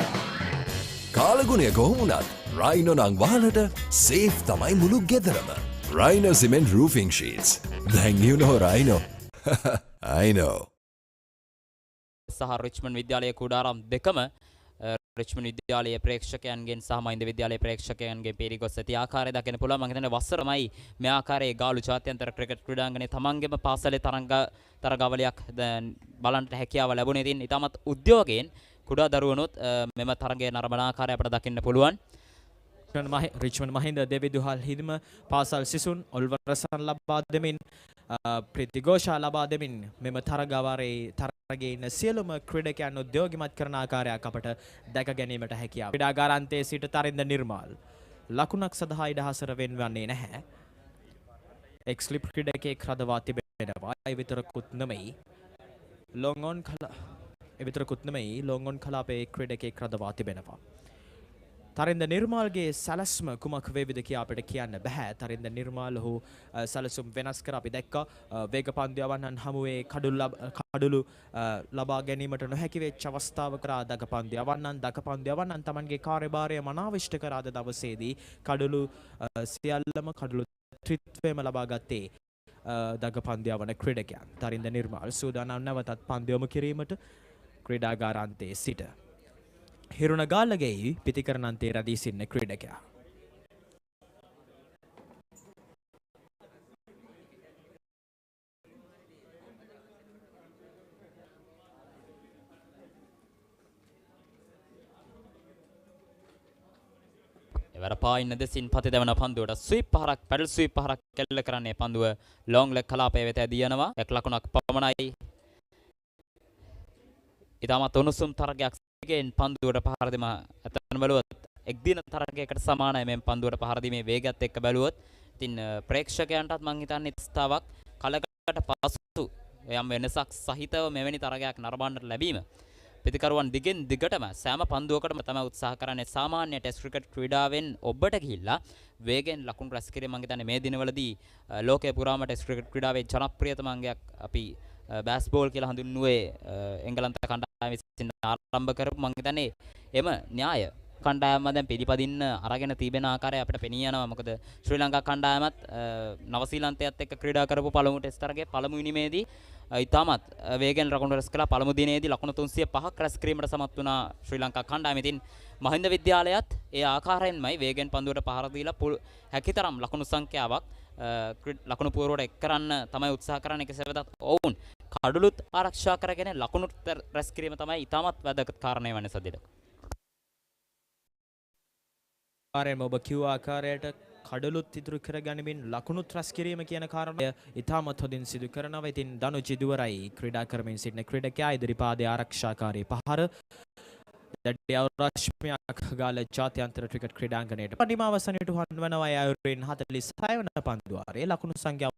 කාලගුණය කොහොමුණත් රයිනෝ නං වාහනට සේෆ් තමයි මුළු ගෙදරම. Rhino cement roofing sheets. Then you know Rhino. I know. සහ රිච්මන්ඩ් විද්‍යාලයේ කුඩාරම් දෙකම රිච්මන්ඩ් විද්‍යාලයේ ප්‍රේක්ෂකයන්ගෙන් සහ මහින්ද විද්‍යාලයේ ප්‍රේක්ෂකයන්ගෙන් පිරිගොස් ඇති ආකාරය දකින්න පුළුවන්. මම හිතන්නේ වසරමයි මේ ආකාරයේ ගාලු ජාත්‍යන්තර ක්‍රිකට් ක්‍රීඩාංගණයේ තමන්ගේම පාසලේ තරගාවලියක් බලන්නට හැකියාව ලැබුණේ. ඉතින් ඊටමත් උද්‍යෝගයෙන් කුඩා දරුවනුත් මෙම තරගයේ නරඹන ආකාරය අපට දකින්න පුළුවන්. රිච්මන්ඩ් මහින්ද දෙවිදුහල් හිදම පාසල් සිසුන් ඔල්වරසන් ලබා දෙමින් ප්‍රතිඝෝෂා ලබා දෙමින් මෙම තරගාවාරයේ තරගයේ ඉන්න සියලුම ක්‍රීඩකයන් උද්‍යෝගිමත් කරන ආකාරයක් අපට දැක ගැනීමට හැකියාව. ක්‍රීඩාගාරාන්තයේ සිට තරින්ද නිර්මාල් ලකුණක් සඳහා ඉඩහසර වෙන්වන්නේ නැහැ. එක් ස්ලිප් ක්‍රීඩකයෙක් රඳවා තිබෙනවා. ඒ විතරකුත් නෙමෙයි ලොං ඔන් කලාපයේ ක්‍රීඩකයෙක් රඳවා තිබෙනවා. තරින්ද නිර්මාල්ගේ සැලස්ම කුමක් වේවිද කියා අපිට කියන්න බෑ. තරින්ද නිර්මාල් ඔහු සැලසුම් වෙනස් කර අපි දැක්කා. වේග පන්දු යවන්නන් හමුවේ කඩුළු ලබා ගැනීමට නොහැකි වෙච්ච අවස්ථාව කරා දක පන්දු යවන්නන් තමන්ගේ කාර්යභාරය මනාව ඉෂ්ට කර අද දවසේදී කඩුළු සියල්ලම කඩුළු ත්‍රිත්වයම ලබා ගත්තේ දක පන්දු යවන ක්‍රීඩකයන්. තරින්ද නිර්මාල් සූදානම් නැවතත් පන්දු යොමු කිරීමට ක්‍රීඩාගාරාන්තයේ සිට. හිරුණ ගාල්ලගේ පිතිකරණන්තේ රැඳී සිටින ක්‍රීඩකයා. එවර පායින්න දෙසින් පති දෙවන පන්දුවට ස්වීප් පහරක් පැඩල් ස්වීප් පහරක් කෙල්ල කරන්නේ පන්දුව ලොං ලෙග් කලාපයේ වෙත ඇදී යනවා. එක් ලකුණක් පමණයි. ඊටමත් උණුසුම් තරගයක් ගෙන් පන්දුවට පහර දෙම ඇතන බැලුවොත් එක් දින තරගයකට සමානයි මේ පන්දුවට පහර දීමේ වේගයත් එක්ක බැලුවොත්. ඉතින් ප්‍රේක්ෂකයන්ටත් මම හිතන්නේ ස්ථාවක් කලකට පසු යම් වෙනසක් සහිතව මෙවැනි තරගයක් නරඹන්නට ලැබීම පිටිකරුවන් දිගෙන් දිගටම සෑම පන්දුවකටම තමයි උත්සාහ කරන්නේ. සාමාන්‍ය ටෙස්ට් ක්‍රිකට් ක්‍රීඩාවෙන් ඔබට ගිහිල්ලා වේගෙන් ලකුණු රැස් කිරීම මම හිතන්නේ මේ දිනවලදී ලෝකයේ පුරාම ටෙස්ට් ක්‍රිකට් ක්‍රීඩාවේ ජනප්‍රියතම අංගයක් අපි බෑස්බෝල් කියලා හඳුන්වුවේ එංගලන්ත කණ්ඩායම විසින් ආරම්භ කරපු මම හිතන්නේ එම න්‍යාය කණ්ඩායම දැන් පිළිපදින්න අරගෙන තිබෙන ආකාරය අපිට පෙනී යනවා. මොකද ශ්‍රී ලංකා කණ්ඩායමත් නවසීලන්තයත් එක්ක ක්‍රීඩා කරපු පළමු ටෙස්ට් තරගයේ පළමු ඉනිමේදී ඉතාමත් වේගෙන් ලකුණු රැස් කළා. පළමු දිනේදී ලකුණු 305ක් රැස් කිරීමට සමත් වුණා ශ්‍රී ලංකා කණ්ඩායම. ඉතින් මහින්ද විද්‍යාලයත් ඒ ආකාරයෙන්මයි වේගෙන් පන්දුවට පහර දීලා හැකිතරම් ලකුණු සංඛ්‍යාවක් ලකුණු පුවරුවට එක් කරන්න තමයි උත්සාහ කරන්නේ. කෙසේ වෙතත් ඔවුන් කඩුළුත් ආරක්ෂා කරගෙන ලකුණු රැස් කිරීම තමයි ඉතාමත් වැදගත් කාරණය වන්නේ සදින. ආරෙම ඔබ කිව් ආකාරයට කඩලුත් ඉතුරු කරගනිමින් ලකුණුත් රැස් කිරීම කියන කාරණය ඉතාමත් හොඳින් සිදු කරනවා. ඉතින් දනුජ් ඉදුවරයි ක්‍රීඩා කරමින් සිටින ක්‍රීඩකයා ඉදිරිපාදයේ ආරක්ෂාකාරී පහර දැඩි අවරක්ෂකයක් ගාල්ල ජාත්‍යන්තර ක්‍රිකට් ක්‍රීඩාංගණයට පරිම අවසනයට හොන්වනවා. අයුරින් 46 වන පන්දුවාරයේ ලකුණු සංඛ්‍යාව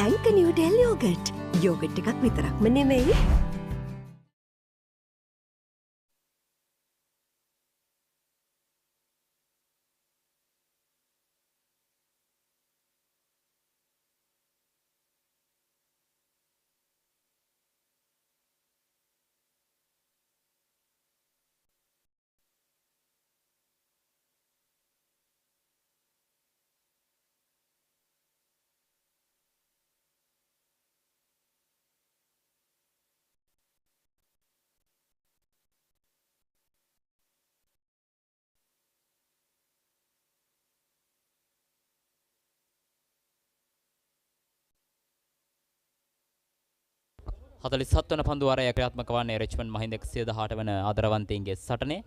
ඇංක නිව්ඩෙල් යෝගට්. යෝගට් එකක් විතරක්ම නෙමෙයි. හතලිස් වන පන්දුවාරය ක්‍රියාත්මක වන්නේ රිච්මන්ඩ් මහින්ද 118 වන ආදරවන්තයින්ගේ සටනේ.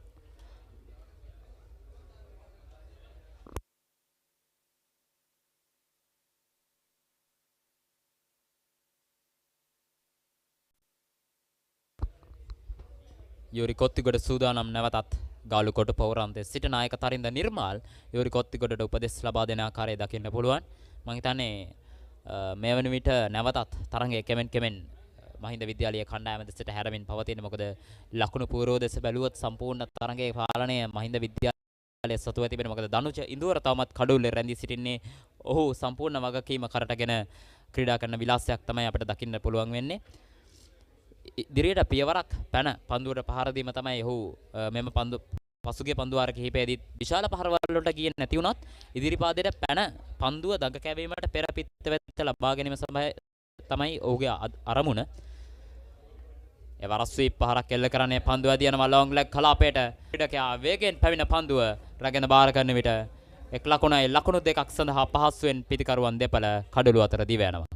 යෝරි කොත්තිගොඩ සූදානම් නැවතත් ගාලු කොට පෞරාන්තයේ සිට නායක තරින්ද නිර්මාල් යෝරි කොත්තිගොඩට උපදෙස් ලබා දෙන ආකාරය දකින්න පුළුවන්. මම හිතන්නේ මේ වන විට නැවතත් තරඟයේ කෙමෙන් මහින්ද විද්‍යාලීය කණ්ඩායම දෙසට හැරමින් පවතින. මොකද ලකුණු පූර්ව දෙස බැලුවොත් සම්පූර්ණ තරඟයේ පාලනය මහින්ද විද්‍යාලය සතුව තිබෙන. මොකද දනුජ ඉන්දුවර තවමත් කඩුල්ලේ රැඳී සිටින්නේ. ඔහු සම්පූර්ණ වගකීම කරටගෙන ක්‍රීඩා කරන විලාසයක් තමයි අපිට දකින්න පුළුවන් වෙන්නේ. ඉදිරියට පියවරක් පැන පන්දුවට පහර දීම තමයි ඔහු මෙම පසුගිය පන්දුවාර කිහිපයේදී විශාල පහරවල් වලට ගියේ නැති වුණත් ඉදිරිපාදයට පැන පන්දුව දඟ කැවීමට පෙර පිටවෙත ලබා ගැනීම තමයි ඔහුගේ අරමුණ. ඒ වරස් ස්වීප් පහරක් එල්ල කරන්නේ පන්දුව දිනන ලොංග් ලෙග් කලාපයට ක්‍රීඩකයා වේගෙන් පැමිණ පන්දුව රැගෙන බාර කරන විට එක් ලකුණයි ලකුණු දෙකක් සඳහා පහසුවෙන් පිටිකරුවන් දෙපළ කඩළු අතර දිව යනවා.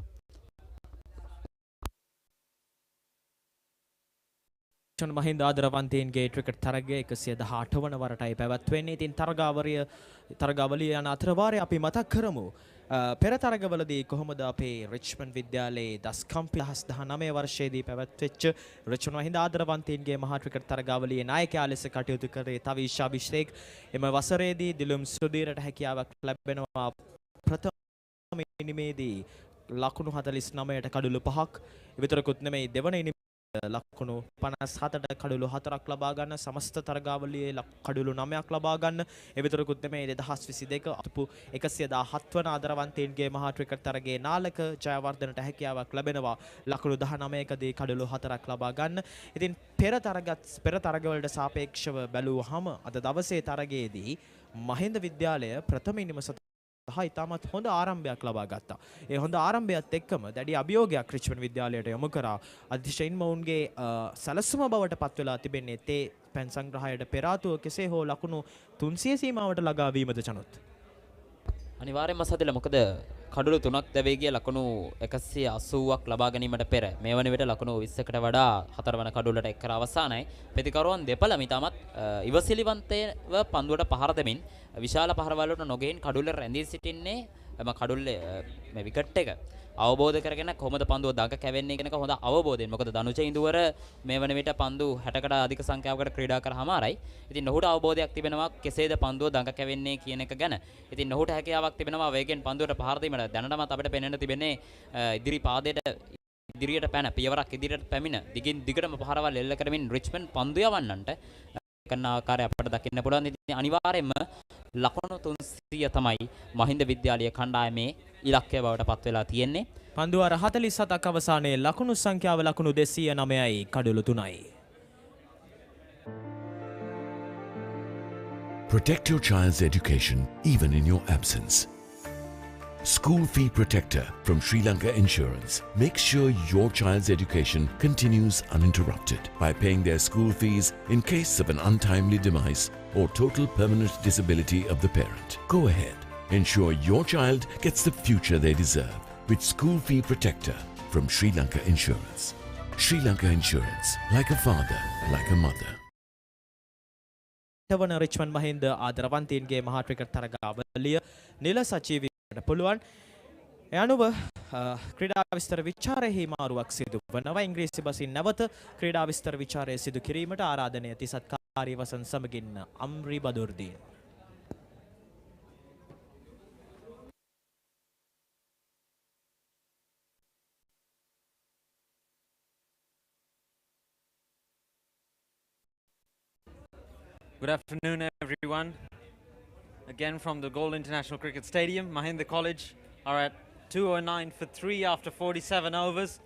මහින්ද ආදරවන්තයින්ගේ ක්‍රිකට් තරගය 118 වන වරටයි පැවැත්වෙන්නේ. ඉතින් තරගාවලිය යන අතරවාරයේ අපි මතක් කරමු පෙර තරගවලදී කොහොමද අපේ රිච්මන්ඩ් විද්‍යාලයේ දස්කම්පි 2019 වර්ෂයේදී පැවැත්වෙච්ච රිච්මන්ඩ් මහින්ද ආදරවන්තයින්ගේ මහා ක්‍රිකට් තරගාවලියේ නායකයා ලෙස කටයුතු කරේ තවීෂ් අභිෂේක්. එම වසරේදී දිලුම් සුදීරට හැකියාවක් ලැබෙනවා. ප්‍රථම ඉනිමේදී ලකුණු 49ට කඩලු 5ක් විතරකුත් නෙමෙයි දෙවන ඉනිමේ ලකුණු 57ට කඩලු 4ක් ලබා ගන්න. සමස්ත තරගාවලියේ කඩලු 9ක් ලබා ගන්න. ඒ විතරකුත් නෙමෙයි 2022 අතුපු 117 වන ආදරවන්තයින්ගේ මහා ක්‍රිකට් තරගයේ නාලක ජයවර්ධනට හැකියාවක් ලැබෙනවා ලකුණු 19කදී කඩලු 4ක් ලබා ගන්න. ඉතින් පෙර තරගවලට සාපේක්ෂව බැලුවහම අද දවසේ තරගයේදී මහින්ද විද්‍යාලය ප්‍රථම ඉනිම ඉතාමත් හොඳ ආරම්භයක් ලබා ගත්තා. ඒ හොඳ ආරම්භයත් එක්කම දැඩි අභියෝගයක් රිච්මන්ඩ් විද්‍යාලයට යොමු කරා. අධිශයින්ම ඔවුන්ගේ සැලසුම බවට පත් වෙලා තිබෙන්නේ තේ පැන් සංග්‍රහයට පෙර ආතුව කෙසේ හෝ ලකුණු 300 සීමාවට ළඟා වීමද චනොත්. අනිවාර්යයෙන්ම සතිල මොකද කඩලු 3ක් දැවී ගිය ලකුණු 180ක් ලබා ගැනීමට පෙර මේ වන විට ලකුණු 20කට වඩා 4 වන කඩුලට එක් කර අවසానයි. ප්‍රතිකරුවන් දෙපළ මිතාමත් ඉවසිලිවන්තව පන්දුවට පහර දෙමින් විශාල පහරවල් වලට නොගෙන් කඩුල්ලේ රැඳී සිටින්නේ එම කඩුල්ලේ මේ විකට් එක අවබෝධ කරගෙන කොහොමද පන්දුව දඟ කැවෙන්නේ කියන එක හොඳ අවබෝධයෙන්. මොකද දනුජ ඉඳුවර මේ වන විට පන්දු 60කට අධික සංඛ්‍යාවකට ක්‍රීඩා කරාමාරයි. ඉතින් ඔහුට අවබෝධයක් තිබෙනවා කෙසේද පන්දුව දඟ කැවෙන්නේ කියන එක ගැන. ඉතින් ඔහුට හැකියාවක් තිබෙනවා වේගෙන් පන්දුවට පහර දීමට. දැනටමත් අපිට පෙනෙන්න තිබෙන්නේ ඉදිරි පාදයට ඉදිරියට පැන පියවරක් ඉදිරියට පැමිණ දිගින් දිගටම පහරවල් එල්ල කරමින් රිච්මන්ඩ් පන්දු යවන්නන්ට කරන ආකාරය අපිට දකින්න පුළුවන්. ඉතින් අනිවාර්යයෙන්ම ලකුණු 300 තමයි මහින්ද විද්‍යාලීය කණ්ඩායමේ ඉලක්කය බවට පත් වෙලා තියෙන්නේ. පන්දුවාර 47ක් අවසානයේ ලකුණු සංඛ්‍යාව ලකුණු 209යි කඩලු 3යි. Protect your child's education even in your absence. School Fee Protector from Sri Lanka Insurance. Make sure your child's education continues uninterrupted by paying their school fees in case of an untimely demise or total permanent disability of the parent. Go ahead. Ensure your child gets the future they deserve with School Fee Protector from Sri Lanka Insurance. Sri Lanka Insurance, like a father, like a mother. වන Richmond Mahinda ආදරවන්තයින්ගේ මහා cricket තරගාවලිය නිල සජීවීවට පුළුවන්. ඒ අනුව ක්‍රීඩා විස්තර විචාරයේ මාරුවක් සිදු වනවා. ඉංග්‍රීසි බසින් නැවත ක්‍රීඩා විස්තර විචාරය සිදු කිරීමට ආරාධනය ඇති සත්කාරී වසන් සමගින් අම්රි බදුර්දීන්. Good afternoon, everyone. Again from the Galle International Cricket Stadium. Mahinda College are at 209 for 3 after 47 overs.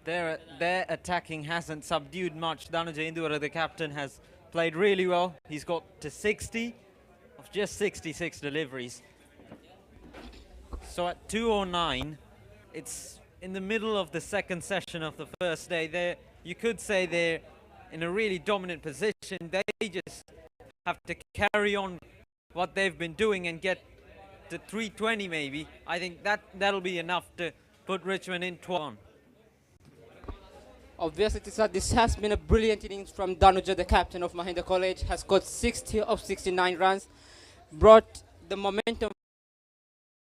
Their attacking hasn't subdued much. Dhanuja Indura, the captain, has played really well. He's got to 60 of just 66 deliveries. So at 209, it's in the middle of the second session of the first day. You could say they're in a really dominant position. They just have to carry on what they've been doing and get to 320 maybe. I think that'll be enough to put Richmond in 12. Obviously, this has been a brilliant innings from Dhanuja, the captain of Mahinda College. Has scored 60 of 69 runs. Brought the momentum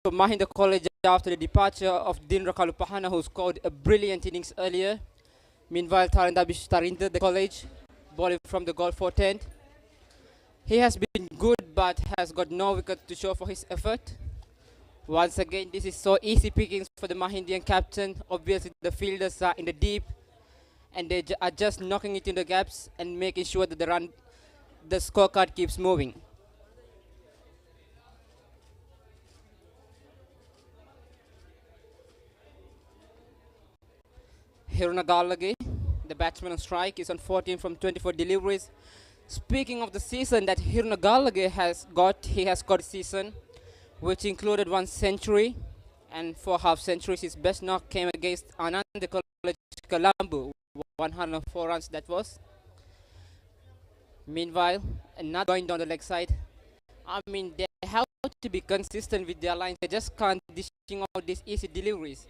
for Mahinda College after the departure of Dinra Kalupahana, who scored a brilliant innings earlier. Meanwhile, Tarinda, the college, bowling from the goal for 10. He has been good but has got no wicket to show for his effort. Once again, this is so easy pickings for the Mahindian captain. Obviously, the fielders are in the deep and they are just knocking it in the gaps and making sure that the scorecard keeps moving. Hiruna Galle, the batsman on strike, is on 14 from 24 deliveries. Speaking of the season that Hiruna Galle has got, he has got a season which included 1 century and 4 half centuries. His best knock came against Anand College Colombo, 104 runs that was. Meanwhile, another going down the leg side. I mean, they have to be consistent with their lines. They just can't dishing out these easy deliveries.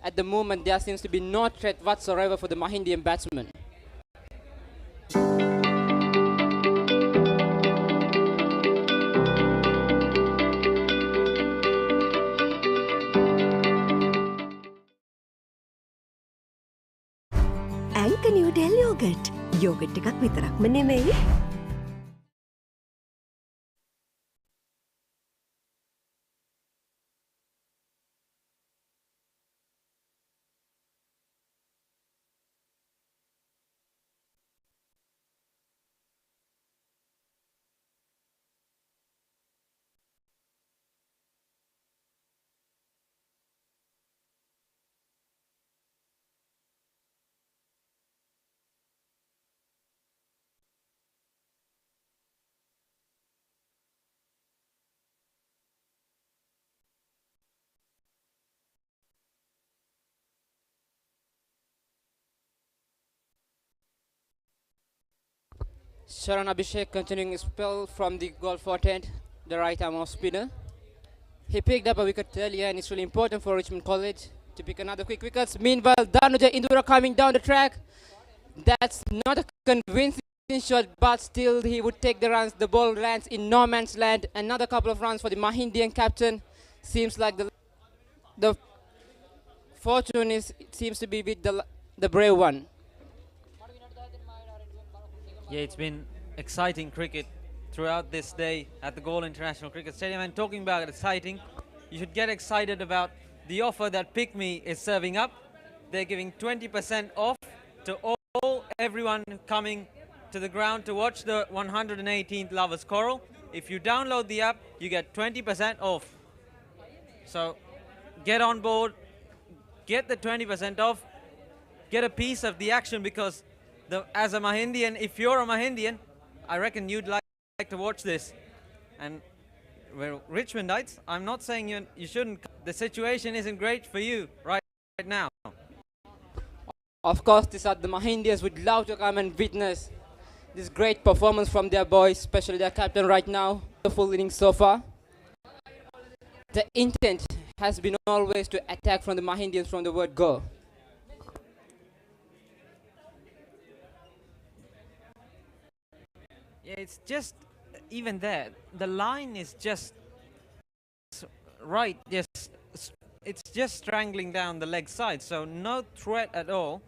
At the moment, there seems to be no threat whatsoever for the Mahindian batsmen. Anchor Noodle Yogurt. Yogurt එකක් විතරක්ම නෙමෙයි. Sharan Abhishek continuing his spell from the goal for 10, the right arm off spinner. He picked up a wicket earlier and it's really important for Richmond College to pick another quick wickets. Meanwhile, Dhanuja Indura coming down the track. That's not a convincing shot, but still he would take the runs. The ball lands in no man's land. Another couple of runs for the Mahindian captain. Seems like the fortune seems to be with the brave one. Yeah, it's been exciting cricket throughout this day at the Galle International Cricket Stadium. And talking about exciting, you should get excited about the offer that Pick Me is serving up. They're giving 20% off to everyone coming to the ground to watch the 118th Lovers Quarrel. If you download the app, you get 20% off. So get on board, get the 20% off, get a piece of the action, because as a Mahindian, if you're a Mahindian, I reckon you'd like to watch this. And well, Richmondites, I'm not saying you shouldn't. The situation isn't great for you right now. Of course, the Mahindians would love to come and witness this great performance from their boys, especially their captain right now. The full inning so far. The intent has been always to attack from the Mahindians from the word go. Yeah, it's just, even there, the line is just right, it's just strangling down the leg side, so no threat at all,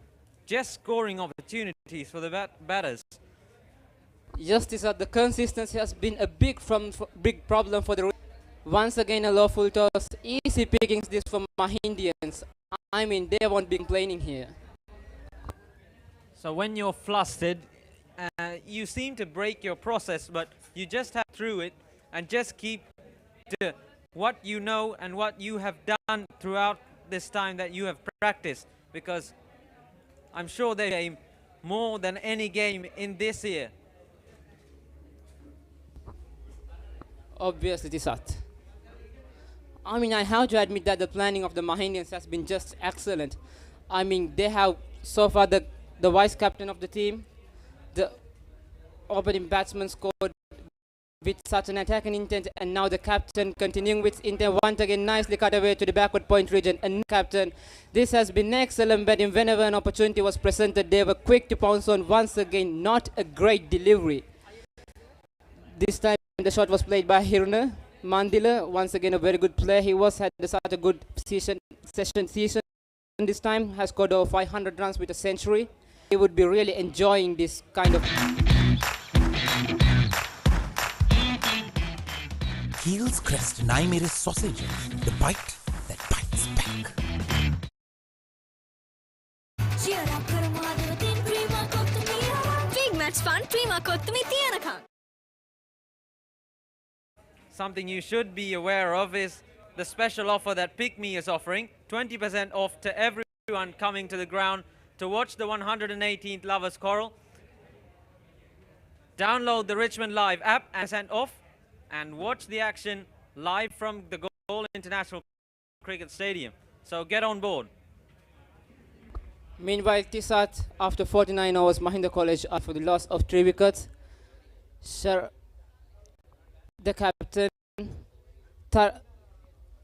just scoring opportunities for the batters. Justice the consistency has been a big problem for the. Once again, a low full toss, easy pickings this from Mahindians. I mean, they won't be complaining here. So when you're flustered, you seem to break your process, but you just have through it and just keep to what you know and what you have done throughout this time that you have practiced, because I'm sure they game more than any game in this year. Obviously, Tisat. I mean, I have to admit that the planning of the Mahindians has been just excellent. I mean, they have so far the vice captain of the team, the opening batsman scored with such an attacking intent, and now the captain continuing with intent once again, nicely cut away to the backward point region. And captain, this has been excellent batting. Whenever an opportunity was presented, they were quick to pounce on. Once again, not a great delivery. This time the shot was played by Hirna Mandila. Once again, a very good play. He had such a good season this time. Has scored over 500 runs with a century. He would be really enjoying this kind of. Heels Crest 9 sausages. The bite that bites back. Big match fun, Prima Kottumi Tianaka. Something you should be aware of is the special offer that Pick Me is offering. 20% off to everyone coming to the ground to watch the 118th Lovers Quarrel. Download the Richmond Live app and send off and watch the action live from the Galle International Cricket Stadium. So get on board. Meanwhile, Tisat, after 49 hours, Mahinda College are for the loss of 3 wickets. The captain, Tar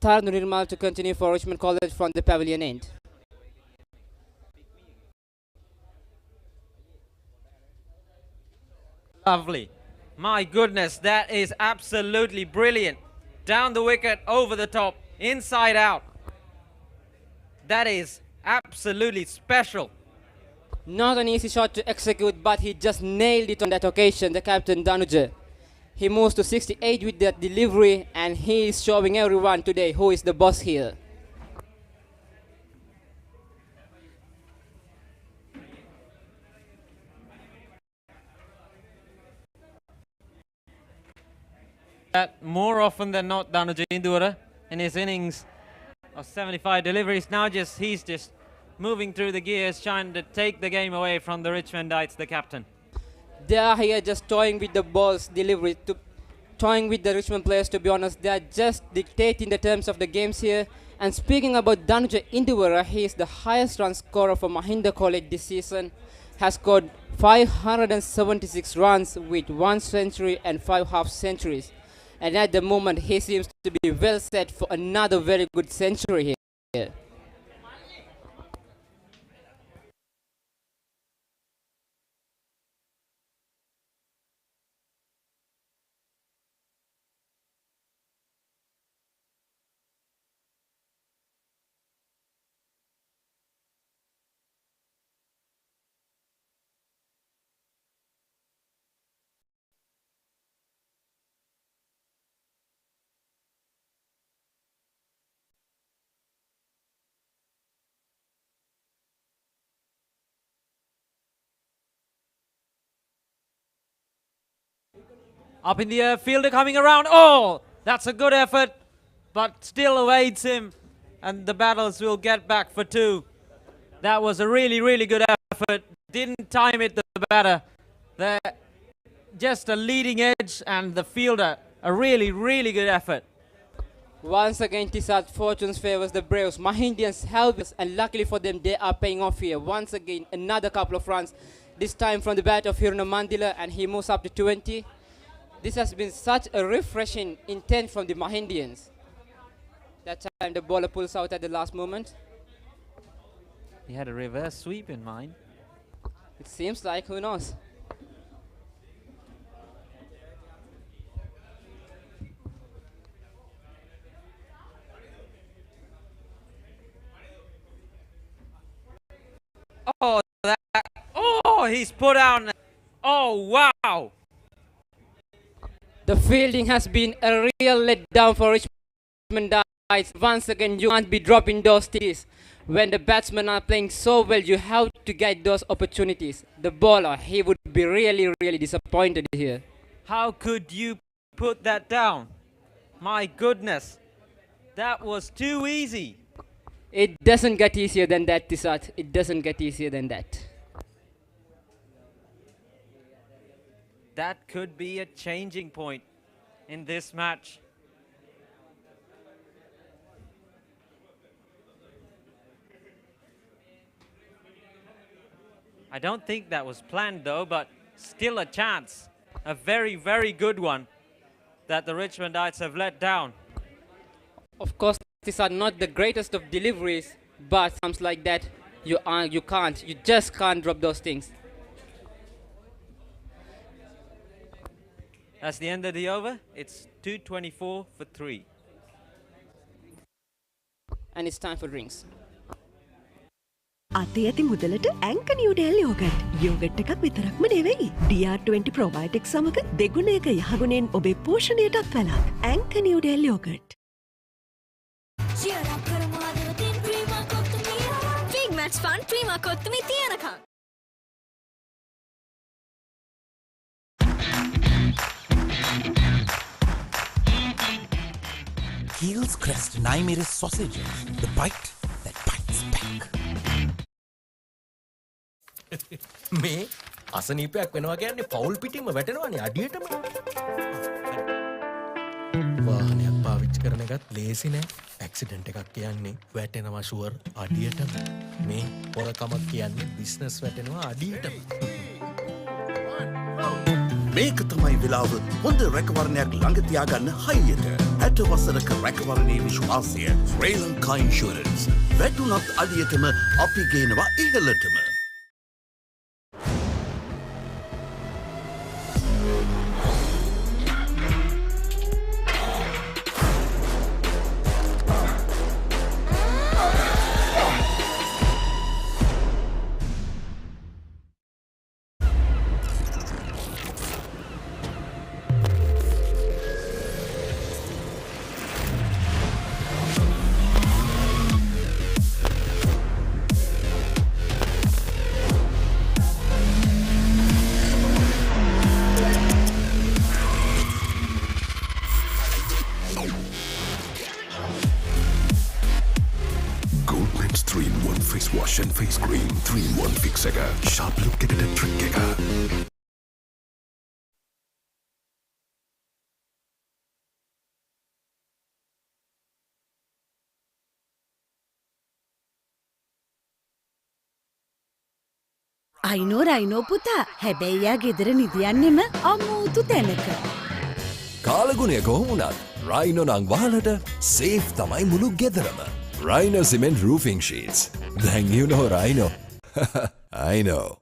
Nirmal, to continue for Richmond College from the pavilion end. Lovely. My goodness, that is absolutely brilliant. Down the wicket, over the top, inside out. That is absolutely special. Not an easy shot to execute, but he just nailed it on that occasion, the captain Danuja. He moves to 68 with that delivery, and he is showing everyone today who is the boss here. More often than not, Danuja Indura in his innings of 75 deliveries. Now he's just moving through the gears, trying to take the game away from the Richmondites, the captain. They are here just toying with the ball's delivery, toying with the Richmond players, to be honest. They are just dictating the terms of the games here. And speaking about Danuja Indura, he is the highest run scorer for Mahinda College this season. Has scored 576 runs with 1 century and 5 half centuries. And at the moment, he seems to be well set for another very good century here. Up in the air, fielder coming around. Oh, that's a good effort, but still evades him, and the Battles will get back for 2. That was a really, really good effort. Didn't time it, the batter. Just a leading edge, and the fielder A really, really good effort. Once again, Tisat, fortunes favors the Braves. Mahindians help us, and luckily for them, they are paying off here. Once again, another couple of runs, this time from the bat of Hirno Mandila, and he moves up to 20. This has been such a refreshing intent from the Mahindians. That time the bowler pulls out at the last moment. He had a reverse sweep in mind. It seems like, who knows? Oh, he's put out. Oh, wow. The fielding has been a real letdown for Richmond. Once again, you can't be dropping those tees. When the batsmen are playing so well, you have to get those opportunities. The bowler, he would be really, really disappointed here. How could you put that down? My goodness. That was too easy. It doesn't get easier than that, Tisat. It doesn't get easier than that. That could be a changing point in this match. I don't think that was planned though, but still a chance. A very, very good one that the Richmondites have let down. Of course, these are not the greatest of deliveries, but something like that, you just can't drop those things. That's the end of the over. It's 224 for 3. And it's time for drinks. අතේ ඇති මුදලට ඇංක Newdale yoghurt. Yoghurt එකක් විතරක්ම නෙවෙයි. DR20 probiotics සමග දෙගුණයක යහගුණෙන් ඔබේ පෝෂණයටත් වැළක්. ඇංක Newdale yoghurt. Big match fun, prima kottumi tiyanaka. Heels Crest 9 sausages. The bite that bites back. මේ අසනීපයක් වෙනවා කියන්නේ පවුල් පිටින්ම වැටෙනවානේ අඩියටම. වාහනයක් පාවිච්චි කරන එකත් ලේසි නෑ. ඇක්සිඩන්ට් එකක් කියන්නේ වැටෙනවා ෂුවර් අඩියටම. මේ පොරකමක් කියන්නේ බිස්නස් වැටෙනවා අඩියටම. මේක තමයි වෙලාව හොඳ රැකවරණයක් ළඟ තියාගන්න හයියට. 60 වසරක රැකවරණයේ විශ්වාසය ශ්‍රී ලංකා ඉන්ෂුරන්ස්. වැටුණත් අඩියටම අපි ගේනවා ඉහළටම. Face wash and face cream 3-in-1 fix එක sharp look එකට trick එක අයිනෝ පුතා හැබැයි යා ගෙදර නිදියන්නෙම අමූතු තැනක. කාලගුණය කොහොමුණත් රයිනෝ නං වාලට සේෆ් තමයි මුළු ගෙදරම. Rhino cement roofing sheets. Then you know Rhino. I know.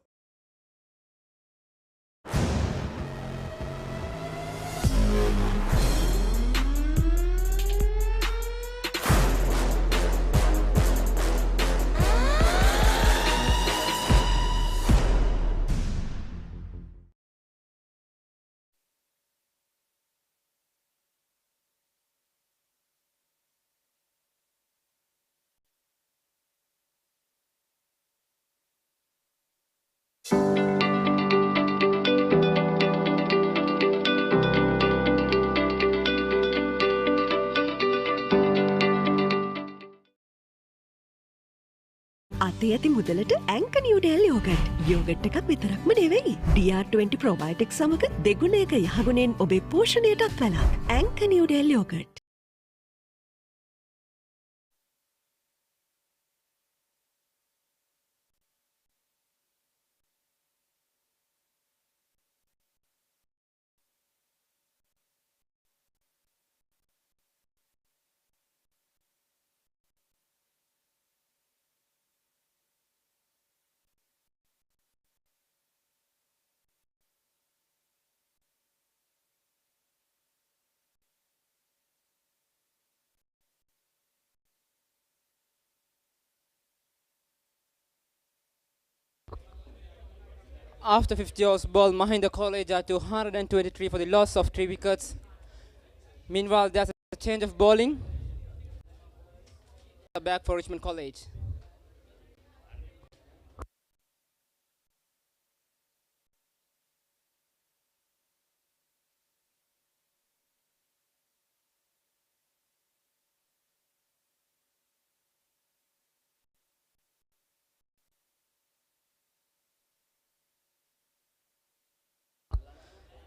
අතේ ඇති මුදලට ඇංක නිවඩෙල් යෝගට්. යෝගට් එකක් විතරක්ම නෙවෙයි. DR20 ප්‍රොබයොටික් සමග දෙගුණයක යහගුණෙන් ඔබේ පෝෂණයටත් වැළක්. ඇංක Newdale yoghurt. After 50 overs ball, Mahinda College are 223 for the loss of 3 wickets. Meanwhile, there's a change of bowling. Back for Richmond College.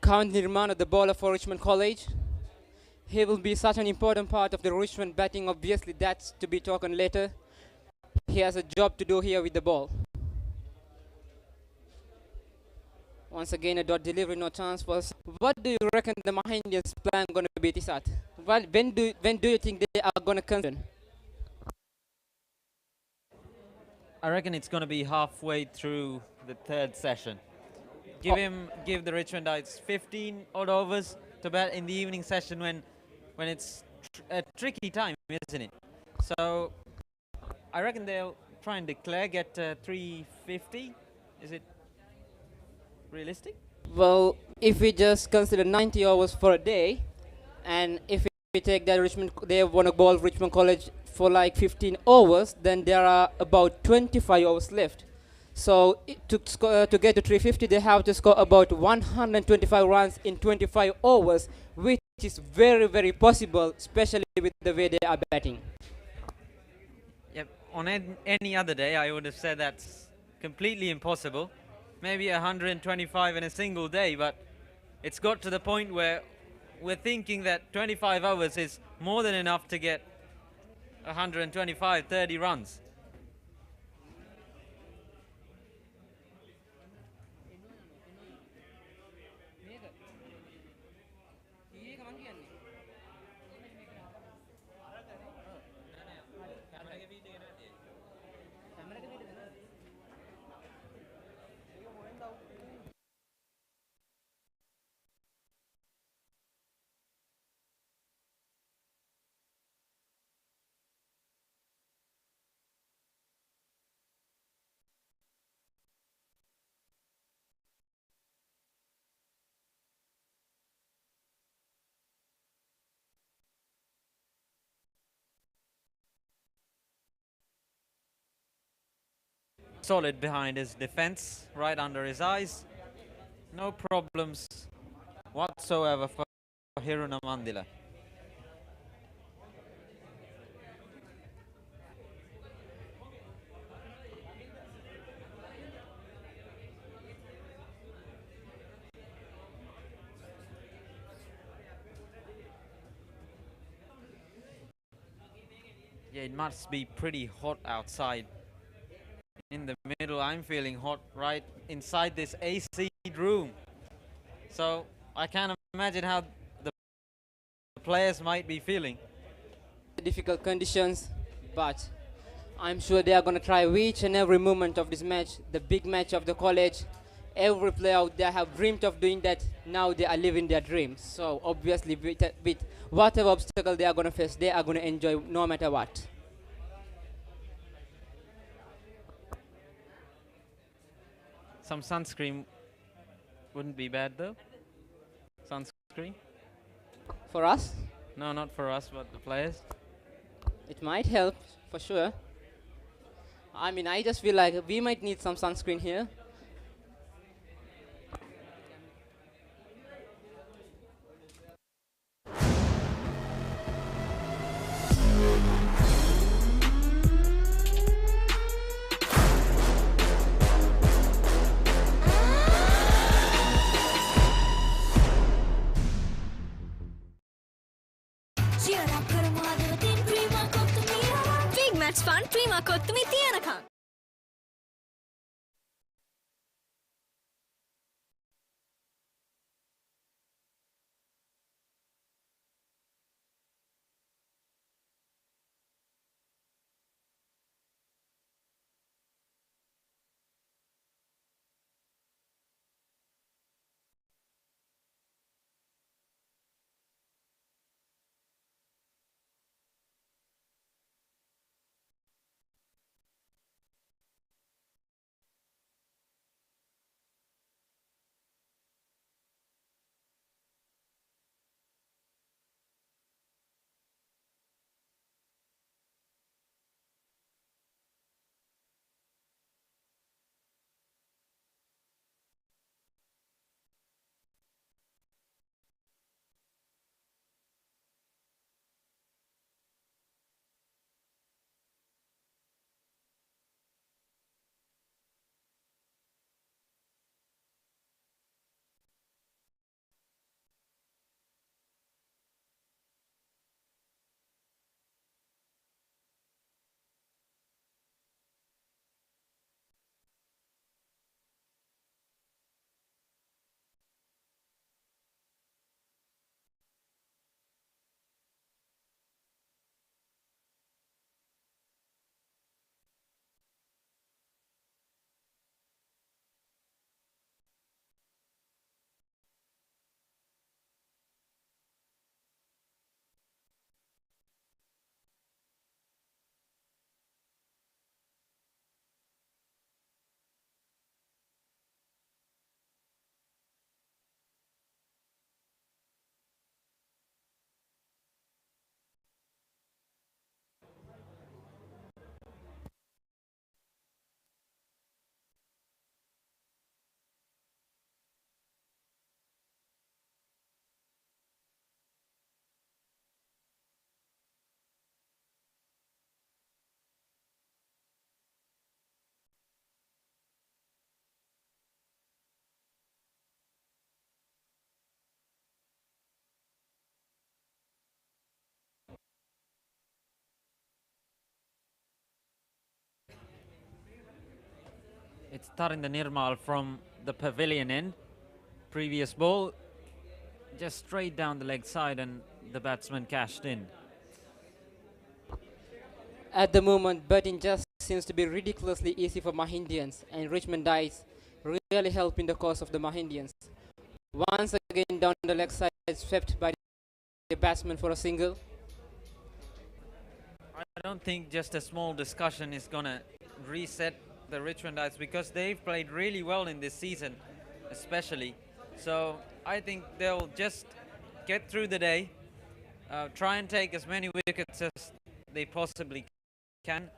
Count Nirman, the bowler for Richmond College. He will be such an important part of the Richmond batting. Obviously, that's to be talked later. He has a job to do here with the ball. Once again, a dot delivery, no chance for us. What do you reckon the Mahinda's plan going to be this at? Well, when do you think they are going to concern? I reckon it's going to be halfway through the third session. Give the Richmondites 15 odd overs to bat in the evening session when it's a tricky time, isn't it? So I reckon they'll try and declare, get 350. Is it realistic? Well, if we just consider 90 overs for a day, and if we take that they want to bowl Richmond College for like 15 overs, then there are about 25 overs left. So to get to 350, they have to score about 125 runs in 25 overs, which is very, very possible, especially with the way they are batting. Yep. On any other day, I would have said that's completely impossible. Maybe 125 in a single day, but it's got to the point where we're thinking that 25 overs is more than enough to get 125, 30 runs. Solid behind his defense, right under his eyes. No problems whatsoever for Hiruna Mandila. Yeah, it must be pretty hot outside. In the middle, I'm feeling hot right inside this AC room. So I can't imagine how the players might be feeling. Difficult conditions, but I'm sure they are going to try each and every moment of this match, the big match of the college. Every player out there have dreamed of doing that. Now they are living their dreams. So obviously with whatever obstacle they are going to face, they are going to enjoy no matter what. Some sunscreen wouldn't be bad though. Sunscreen? For us? No, not for us, but the players. It might help, for sure. I mean, I just feel like we might need some sunscreen here. match fun Prima Kottu Mee තියනකම්. It's Tarinder Nirmal from the pavilion end. Previous ball, just straight down the leg side, and the batsman cashed in. At the moment, batting just seems to be ridiculously easy for Mahindians, and Richmond dice really helping the cause of the Mahindians. Once again down the leg side, swept by the batsman for a single. I don't think just a small discussion is going to reset the Richmondites, because they've played really well in this season, especially. So I think they'll just get through the day, try and take as many wickets as they possibly can.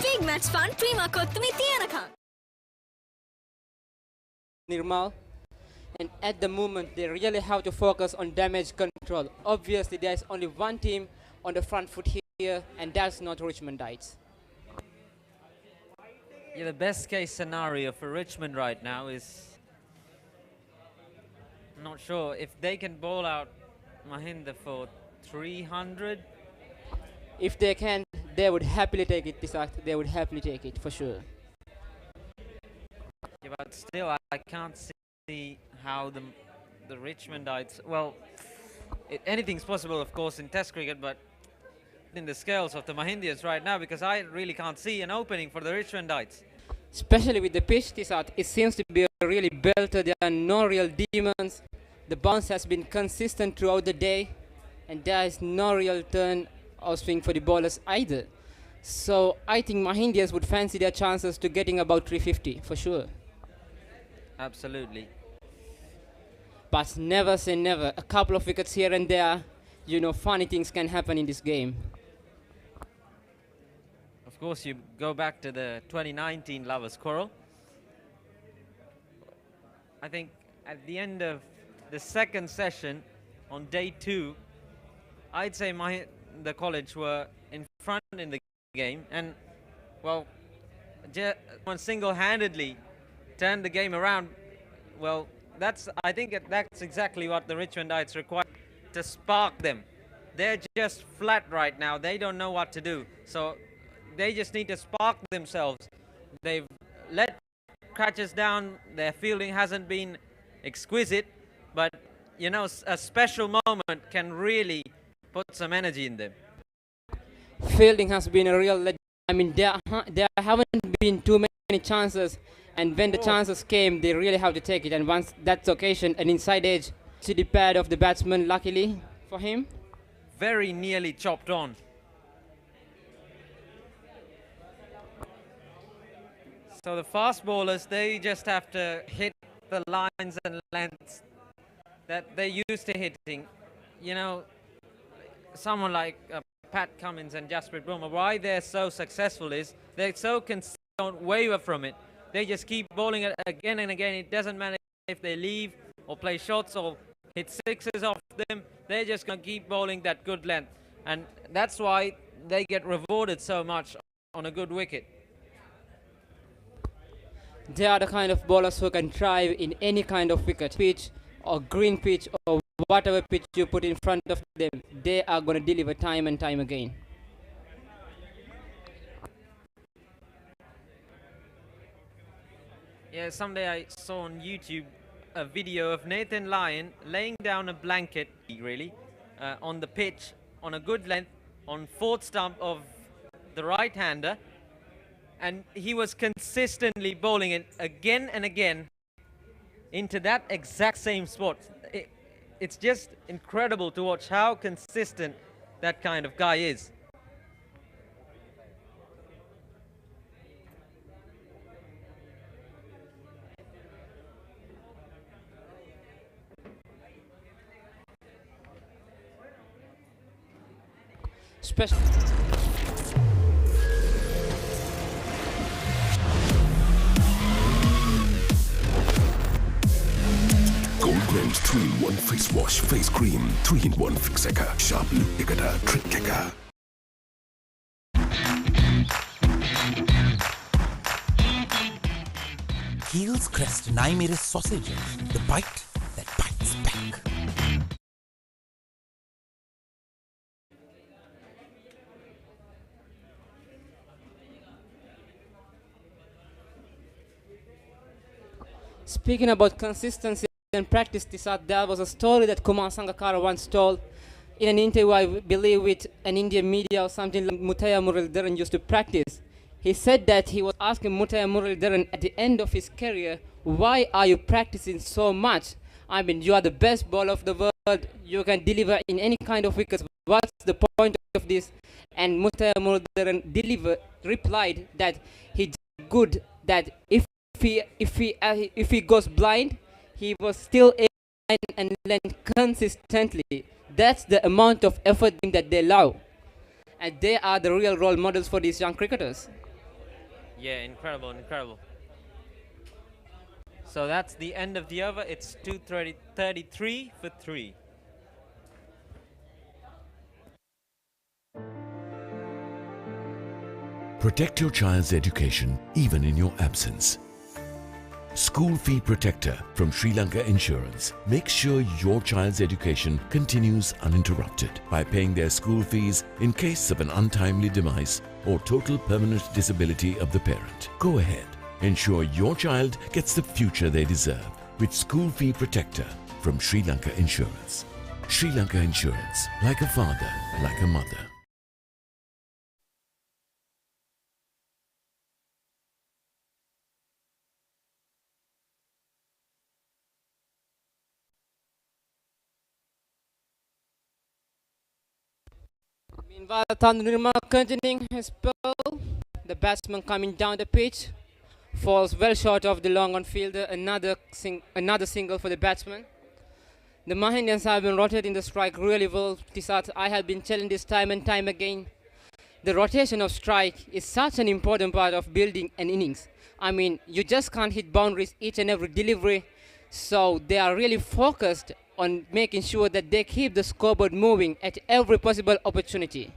Big match fun Prima Kottu Mee තියනකම්. Nirmal. And at the moment, they really have to focus on damage control. Obviously, there's only one team on the front foot here, and that's not Richmondites. Yeah, the best case scenario for Richmond right now is, I'm not sure, if they can bowl out Mahinda for 300. If they can, they would happily take it, Tisat. They would happily take it, for sure. Yeah, but still, I can't see how the Richmondites, well, anything's possible, of course, in Test cricket, but in the scales of the Mahindians right now, because I really can't see an opening for the Richmondites. Especially with the pitch, Tisat, it seems to be a really belter. There are no real demons. The bounce has been consistent throughout the day, and there is no real turn or swing for the bowlers either. So I think Mahindians would fancy their chances to getting about 350 for sure. Absolutely. But never say never. A couple of wickets here and there, you know, funny things can happen in this game. Of course, you go back to the 2019 Lovers Quarrel. I think at the end of the second session on day 2, I'd say the college were in front in the game, and well, single-handedly turned the game around. Well, I think that's exactly what the Richmondites require, to spark them. They're just flat right now. They don't know what to do. So they just need to spark themselves. They've let catches down. Their fielding hasn't been exquisite, but you know, a special moment can really put some energy in them. Fielding has been a real I mean, there haven't been too many chances, and when the chances came, they really have to take it. And once that's the occasion, an inside edge to the pad of the batsman, luckily for him. Very nearly chopped on. So the fast bowlers, they just have to hit the lines and lengths that they're used to hitting. You know, someone like Pat Cummins and Jasprit Bumrah, why they're so successful is they're so consistent, don't waver from it. They just keep bowling it again and again. It doesn't matter if they leave or play shots or hit sixes off them. They're just going to keep bowling that good length. And that's why they get rewarded so much on a good wicket. They are the kind of bowlers who can thrive in any kind of wicket, pitch or green pitch or whatever pitch you put in front of them. They are going to deliver time and time again. Yeah, someday I saw on YouTube a video of Nathan Lyon laying down a blanket, really, on the pitch, on a good length, on fourth stump of the right-hander, and he was consistently bowling it again and again into that exact same spot. It's just incredible to watch how consistent that kind of guy is. Special. Gold Blend 3-in-1 Face Wash, Face Cream, 3-in-1 Fixeka, Sharp Look Ekata, Trick Keka. Heels Crest Naimiri sausages, the bite that bites back. Speaking about consistency and practice, there was a story that Kumar Sangakkara once told in an interview, I believe, with an Indian media or something like Muttiah Muralidharan used to practice. He said that he was asking Muttiah Muralidharan at the end of his career, why are you practicing so much? I mean, you are the best bowler of the world. You can deliver in any kind of wickets. What's the point of this? And Muttiah Muralidharan replied that he's good, that if he goes blind, he was still able and learn consistently. That's the amount of effort that they allow. And they are the real role models for these young cricketers. Yeah, incredible, incredible. So that's the end of the over. It's 233 for 3. Protect your child's education even in your absence. School Fee Protector from Sri Lanka Insurance makes sure your child's education continues uninterrupted by paying their school fees in case of an untimely demise or total permanent disability of the parent. Go ahead, ensure your child gets the future they deserve with School Fee Protector from Sri Lanka Insurance. Sri Lanka Insurance, like a father, like a mother. Meanwhile, Tandurima continuing his spell. The batsman coming down the pitch falls well short of the long on fielder. Another single for the batsman. The Mahindans have been rotating the strike really well. Tisat, I have been telling this time and time again. The rotation of strike is such an important part of building an innings. I mean, you just can't hit boundaries each and every delivery. So they are really focused on making sure that they keep the scoreboard moving at every possible opportunity.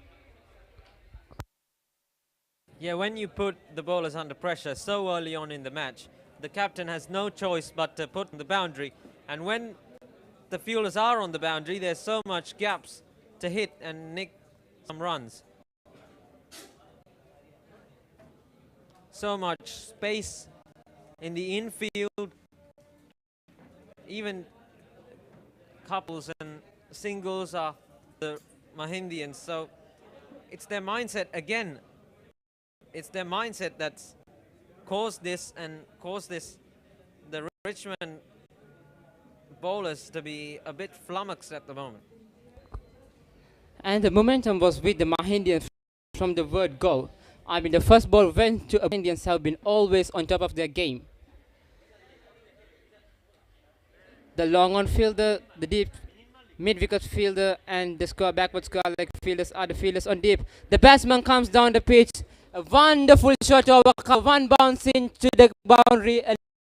Yeah, when you put the bowlers under pressure so early on in the match, the captain has no choice but to put the boundary. And when the fielders are on the boundary, there's so much gaps to hit and nick some runs. So much space in the infield, even couples and singles are the Mahindians. So it's their mindset again. It's their mindset that's caused this the Richmond bowlers to be a bit flummoxed at the moment. And the momentum was with the Mahindians from the word go. I mean, the first ball went to Indians have been always on top of their game. The long on fielder, the deep mid-wicket fielder, and the square backward square leg fielders are the fielders on deep. The batsman comes down the pitch. A wonderful shot over, one bounce into the boundary.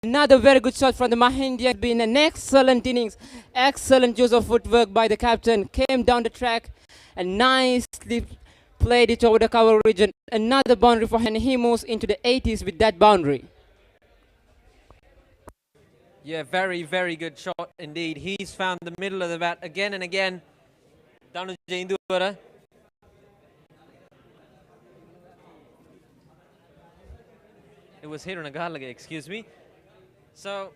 Another very good shot from the Mahindian. Been an excellent innings, excellent use of footwork by the captain. Came down the track and nicely played it over the cover region. Another boundary for him. He moves into the 80s with that boundary. Yeah, very, very good shot indeed. He's found the middle of the bat again and again. Danuja Indura. It was Hiruna Galle, excuse me. So,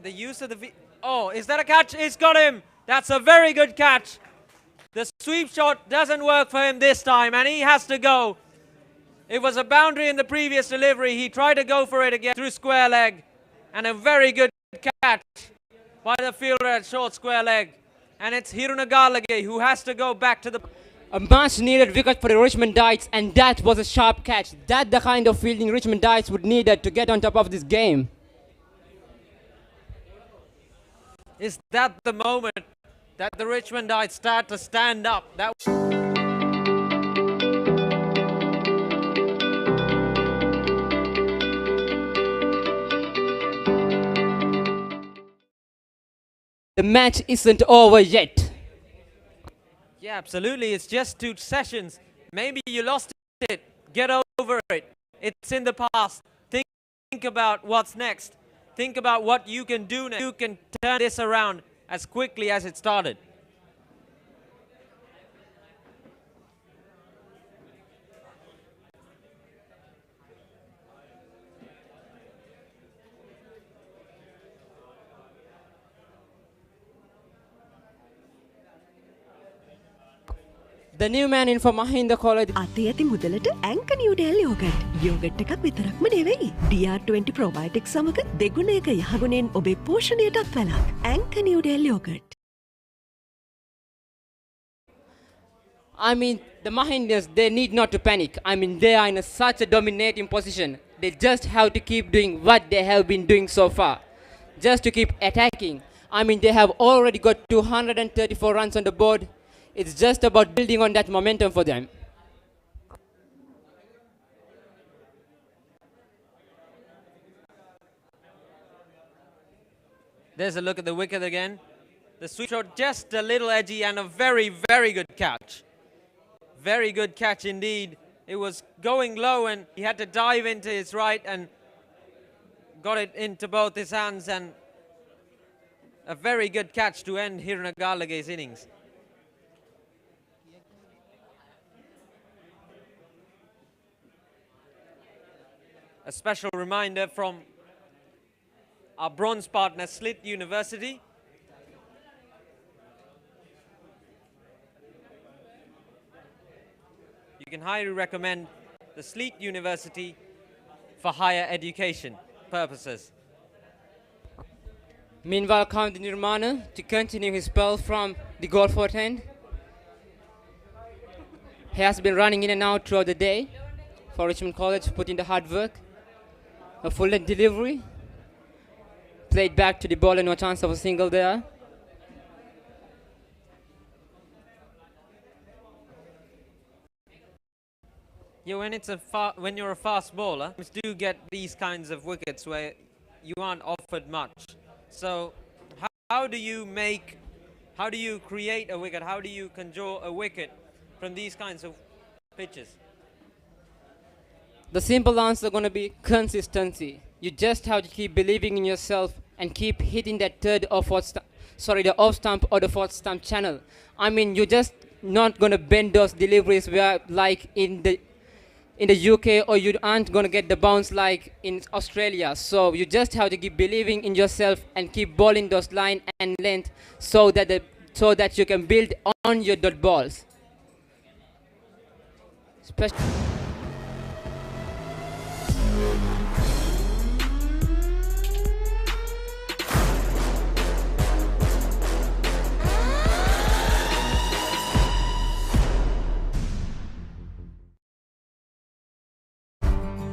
the use of the... Oh, is that a catch? It's got him! That's a very good catch. The sweep shot doesn't work for him this time, and he has to go. It was a boundary in the previous delivery. He tried to go for it again through square leg. And a very good catch by the fielder at short square leg. And it's Hiruna Galle who has to go back to the... A much needed wicket for the Richmond Dites, and that was a sharp catch. That's the kind of fielding Richmond Dites would need to get on top of this game. Is that the moment that the Richmond Dites start to stand up? The match isn't over yet. Yeah, absolutely. It's just 2 sessions. Maybe you lost it. Get over it. It's in the past. Think about what's next. Think about what you can do now. You can turn this around as quickly as it started. The new man in for Mahinda College. අතේ ඇති මුදලට ඇංක Newdale yoghurt. Yoghurt එකක් විතරක්ම නෙවෙයි. DR20 probiotics සමග දෙගුණයක යහගුණෙන් ඔබේ පෝෂණයටත් වැළක්. ඇංක Newdale yoghurt. I mean, the Mahindians, they need not to panic. I mean, they are in such a dominating position. They just have to keep doing what they have been doing so far. Just to keep attacking. I mean, they have already got 234 runs on the board. It's just about building on that momentum for them. There's a look at the wicket again. The sweep shot just a little edgy and a very, very good catch. Very good catch indeed. It was going low and he had to dive into his right and got it into both his hands, and a very good catch to end Hiruna Galle's innings. A special reminder from our bronze partner, Slit University. You can highly recommend the Slit University for higher education purposes. Meanwhile, County Nirmana to continue his spell from the goal fort end. He has been running in and out throughout the day for Richmond College, put in the hard work. A full length delivery. Played back to the ball and no chance of a single there. Yeah, when you're a fast bowler, you do get these kinds of wickets where you aren't offered much. So how do you create a wicket? How do you conjure a wicket from these kinds of pitches? The simple answer gonna be consistency. You just have to keep believing in yourself and keep hitting that third or fourth the off stump or the fourth stump channel. I mean, you're just not gonna bend those deliveries where like in the UK, or you aren't gonna get the bounce like in Australia. So you just have to keep believing in yourself and keep bowling those line and length so that you can build on your dot balls.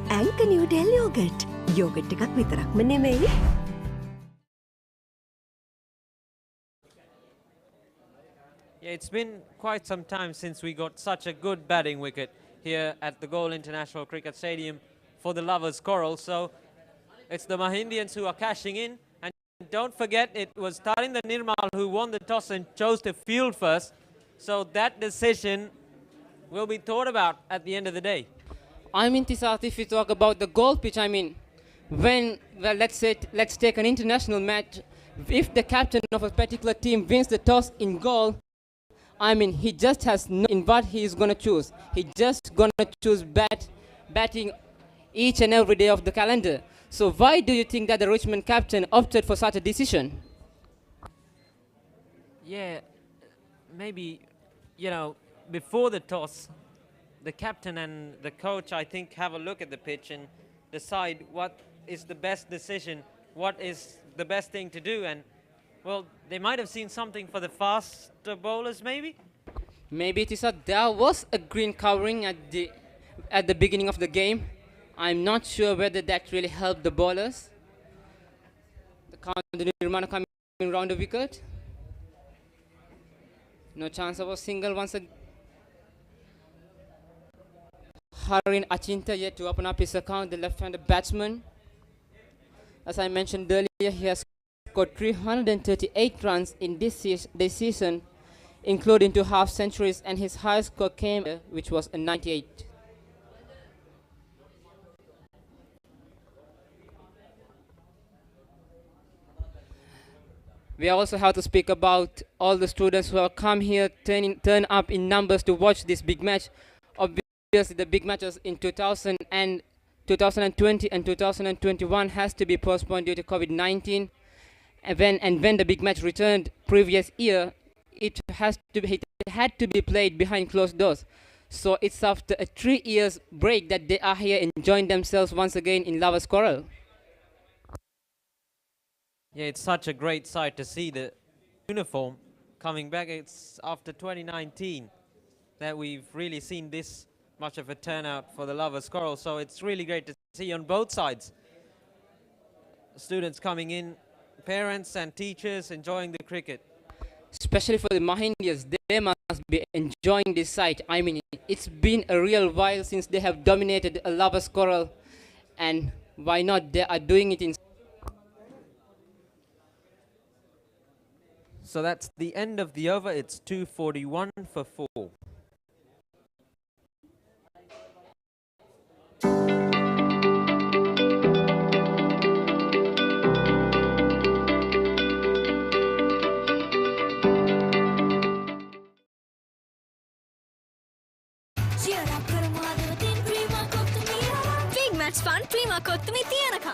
Anchor Noodle Yogurt. Yogurt එකක් විතරක්ම නෙමෙයි. Yeah, it's been quite some time since we got such a good batting wicket here at the Galle International Cricket Stadium for the Lovers Quarrel. So it's the Mahindians who are cashing in. And don't forget, it was Tarinda Nirmal who won the toss and chose to field first. So that decision will be thought about at the end of the day. I mean, Tisat, if we talk about the goal pitch, I mean, let's take an international match. If the captain of a particular team wins the toss in goal, I mean, he just has no in what he is going to choose. He just going to choose batting each and every day of the calendar. So why do you think that the Richmond captain opted for such a decision? Yeah, maybe, you know, before the toss, the captain and the coach, I think, have a look at the pitch and decide what is the best decision, what is the best thing to do. And, well, they might have seen something for the faster bowlers, maybe? Maybe it is there was a green covering at the beginning of the game. I'm not sure whether that really helped the bowlers. The Nirmana coming round the wicket. No chance of a single once again. Harin Achinta yet to open up his account, the left-handed batsman. As I mentioned earlier, he has scored 338 runs in this season, including 2 half centuries, and his highest score came, which was a 98. We also have to speak about all the students who have come here, turn up in numbers to watch this big match. Obviously, the big matches in 2020 and 2021 has to be postponed due to COVID-19. And when the big match returned previous year, it had to be played behind closed doors. So it's after a 3 years break that they are here enjoying themselves once again in Lovers Quarrel. Yeah, it's such a great sight to see the uniform coming back. It's after 2019 that we've really seen this much of a turnout for the Lovers Quarrel. So it's really great to see on both sides. Students coming in, parents and teachers enjoying the cricket. Especially for the Mahindians, they must be enjoying this sight. I mean, it's been a real while since they have dominated a Lovers Quarrel, and why not? They are doing it in. So that's the end of the over. It's 2:41 for 4. Big match fun, prima kottumi tiyanaka.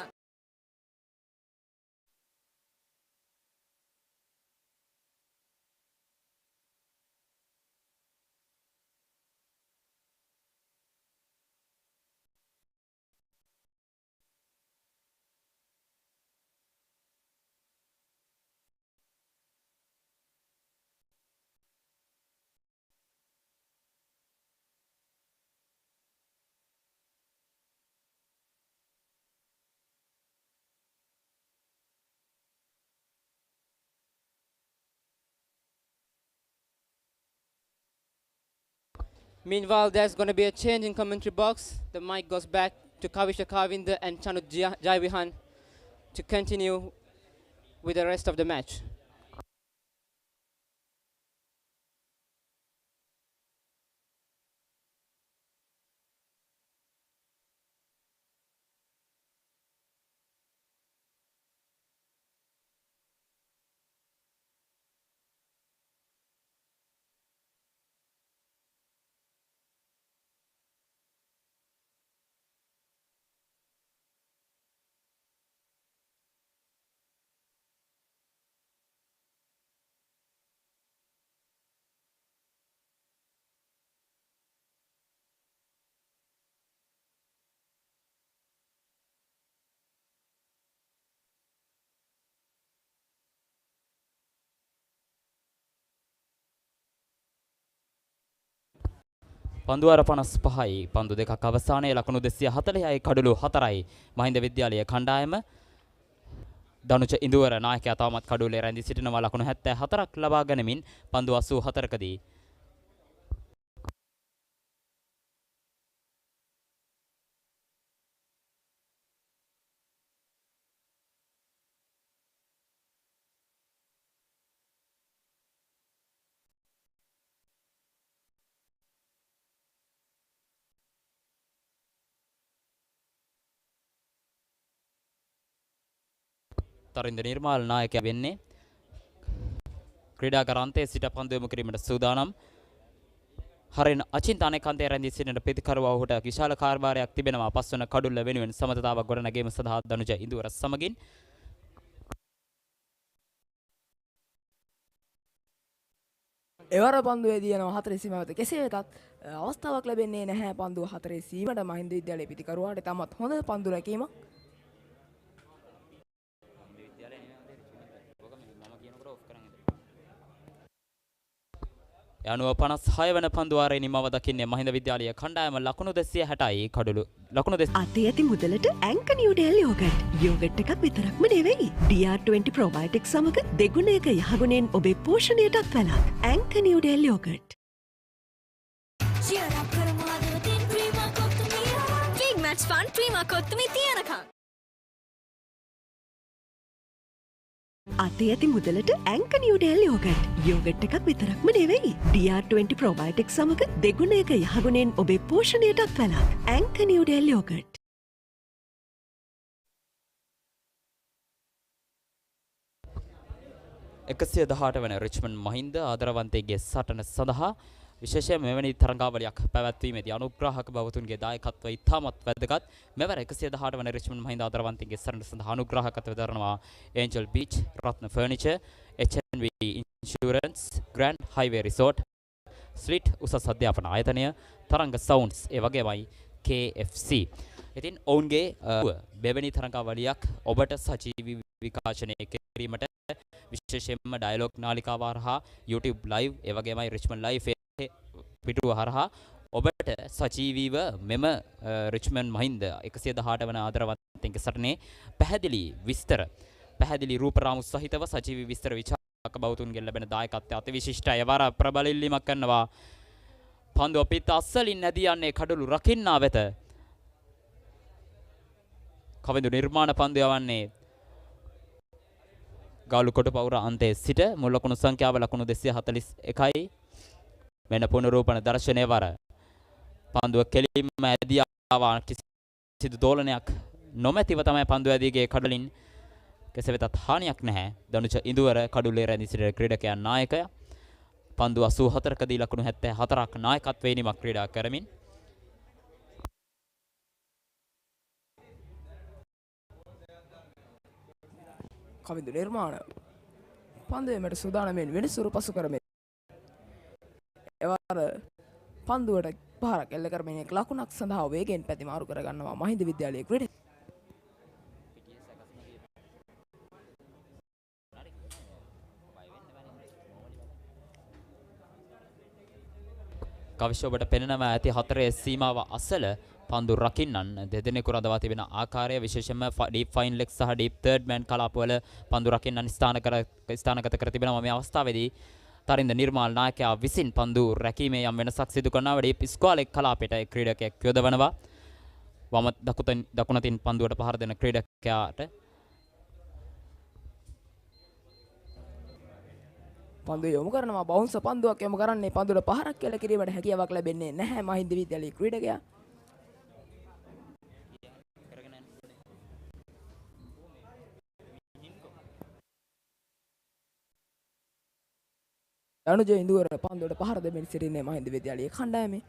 Meanwhile, there's going to be a change in commentary box. The mic goes back to Kavisha Kavinda and Chanu Jaivihan to continue with the rest of the match. පන්දු අර 55යි. පන්දු දෙකක් අවසානයේ ලකුණු 240යි කඩලු 4යි. මහින්ද විද්‍යාලය කණ්ඩායම දනුච ඉඳුවර නායකයා තවමත් කඩුල්ලේ රැඳී සිටිනවා ලකුණු 74ක් ලබා ගනිමින් පන්දු 84කදී තරින්ද නිර්මාල් නායකයා වෙන්නේ ක්‍රීඩාගාරාන්තයේ සිට පන්දු යොමු කිරීමට සූදානම්. හරින අචින්ත අනේකාන්තයේ රැඳී සිටින ප්‍රතිකරුවා ඔහුට විශාල කාර්යභාරයක් තිබෙනවා. පස්වන කඩුල්ල වෙනුවෙන් සමතතාවක් ගොඩනැගීම සඳහා දනුජ ඉඳුවර සමගින් එවර පන්දුවේදී යනවා 4 සීමාවට. කෙසේ වෙතත් අවස්ථාවක් ලැබෙන්නේ නැහැ පන්දුව 4 සීමට. මහින්ද විද්‍යාලයේ පිටිකරුවාට තමත් හොඳ පන්දු රැකීමක්. යනුව 56 වන පන්දුවාරේ නිමව දකින්නේ මහින්ද විද්‍යාලීය කණ්ඩායම ලකුණු 260යි කඩලු ලකුණු 2 අතේ ඇති මුදලට ඇංක නිව්ඩෙල් යෝගට්. යෝගට් එකක් විතරක්ම නෙවෙයි. DR20 ප්‍රොබයොටික් සමග දෙගුණයක යහගුණෙන් ඔබේ පෝෂණයටත් වැළක්. ඇංක Newdale yoghurt. Big match fun prima Kottu Mee තියනකම්. අතේ ඇති මුදලට ඇංක නිව්ඩෙල් යෝගට්. යෝගට් එකක් විතරක්ම නෙවෙයි. DR20 ප්‍රොබයොටික් සමග දෙගුණයක යහගුණෙන් ඔබේ පෝෂණයටත් වැළක්. ඇංක නිව්ඩෙල් යෝගට්. එකසිය 18 වන රිච්මන්ඩ් මහින්ද ආදරවන්තයෙක්ගේ සටන සඳහා විශේෂයෙන් මෙවැනි තරඟාවලියක් පැවැත්වීමේදී අනුග්‍රාහක බවතුන්ගේ දායකත්වය ඉතාමත් වැදගත්. මෙවර 118 වන රිච්මන්ඩ් මහින්ද ආදරවන්තයෙක්ගේ සටන සඳහා අනුග්‍රාහකත්වය දරනවා Angel Beach, Ratna Furniture, HNV Insurance, Grand Highway Resort, SLIIT උසස් අධ්‍යාපන ආයතනය, තරංග සවුන්ඩ්ස්, ඒ වගේමයි KFC. ඉතින් ඔවුන්ගේ මෙවැනි තරඟාවලියක් ඔබට සජීවී විකාශනය කිරීමට විශේෂයෙන්ම ඩයලොග් නාලිකාව හරහා YouTube live ඒ වගේමයි රිච්මන්ඩ් live පිටුව හරහා ඔබට සජීවීව මෙම රිච්මන්ඩ් මහින්ද 118 වන ආදරවන්තයින්ගේ සටනේ පැහැදිලි විස්තර පැහැදිලි රූප රාමු සහිතව සජීවී විස්තර විචාරක බවතුන්ගෙන් ලැබෙන දායකත්වය අතිවිශිෂ්ටයි. වර ප්‍රබල ඉල්ලීමක් කරනවා. පන්දුව පිට අස්සලින් නැදී යන්නේ කඩලු රකින්නා වෙත. කවිඳු නිර්මාණ පන්දු යවන්නේ ගාලු කොටපවුර අන්තයේ සිට මුල් ලකුණු සංඛ්‍යාව ලකුණු 241යි. වෙන පුනරූපණ දර්ශනය වර පන්දුව කෙලින්ම ඇදී ආවා. කිසිදු දෝලනයක් නොමැතිව තමයි පන්දුව ඇදීගේ කඩලින් කෙසේ වෙතත් හානියක් නැහැ. දනුච ඉඳුවර කඩුල්ලේ රැඳී සිටින ක්‍රීඩකයන් නායකයා පන්දු 84කදී ලකුණු 74ක් නායකත්වයේ නිමක් ක්‍රීඩා කරමින් කවිඳු නිර්මාණ පන්දුවේමට සූදානම්ෙන් වෙනසුරු පසු කරමින් එවර පන්දුවට පාරක් එල්ල කරමින් එක් ලකුණක් සඳහා වේගයෙන් පැති මාරු කරගන්නවා මහින්ද විද්‍යාලයේ ක්‍රීඩක. කවිෂ ඔබට පෙනෙනවා ඇති 4 සීමාව අසල පන්දු රකින්නන් දෙදෙනෙකු රඳවා තිබෙන ආකාරය විශේෂයෙන්ම ඩීප් ෆයින් ලෙග් සහ ඩීප් තර්ඩ් මෑන් කලාපවල පන්දු රකින්නන් ස්ථානගත කර තිබෙනවා. මේ අවස්ථාවේදී තරින්ද නිර්මාල් නායකයා විසින් පන්දු රැකීමේ යම් වෙනසක් සිදු කරනවා. ඩීප් ස්ක්වාලෙක් කලාපයට ක්‍රීඩකයෙක් යොදවනවා. වම දකුණතින් පන්දුවට පහර දෙන ක්‍රීඩකයාට පන්දුව යොමු කරනවා. බවුන්ස් පන්දුවක් යොමු කරන්නේ පන්දුවට පහරක් කෙල කිරීමට හැකියාවක් ලැබෙන්නේ නැහැ මහින්ද විද්‍යාලයේ ක්‍රීඩකයා. අනුජ ඉඳුවර පන්දුවට පහර දෙමින් සිටින්නේ මහින්ද විද්‍යාලයේ කණ්ඩායමේ.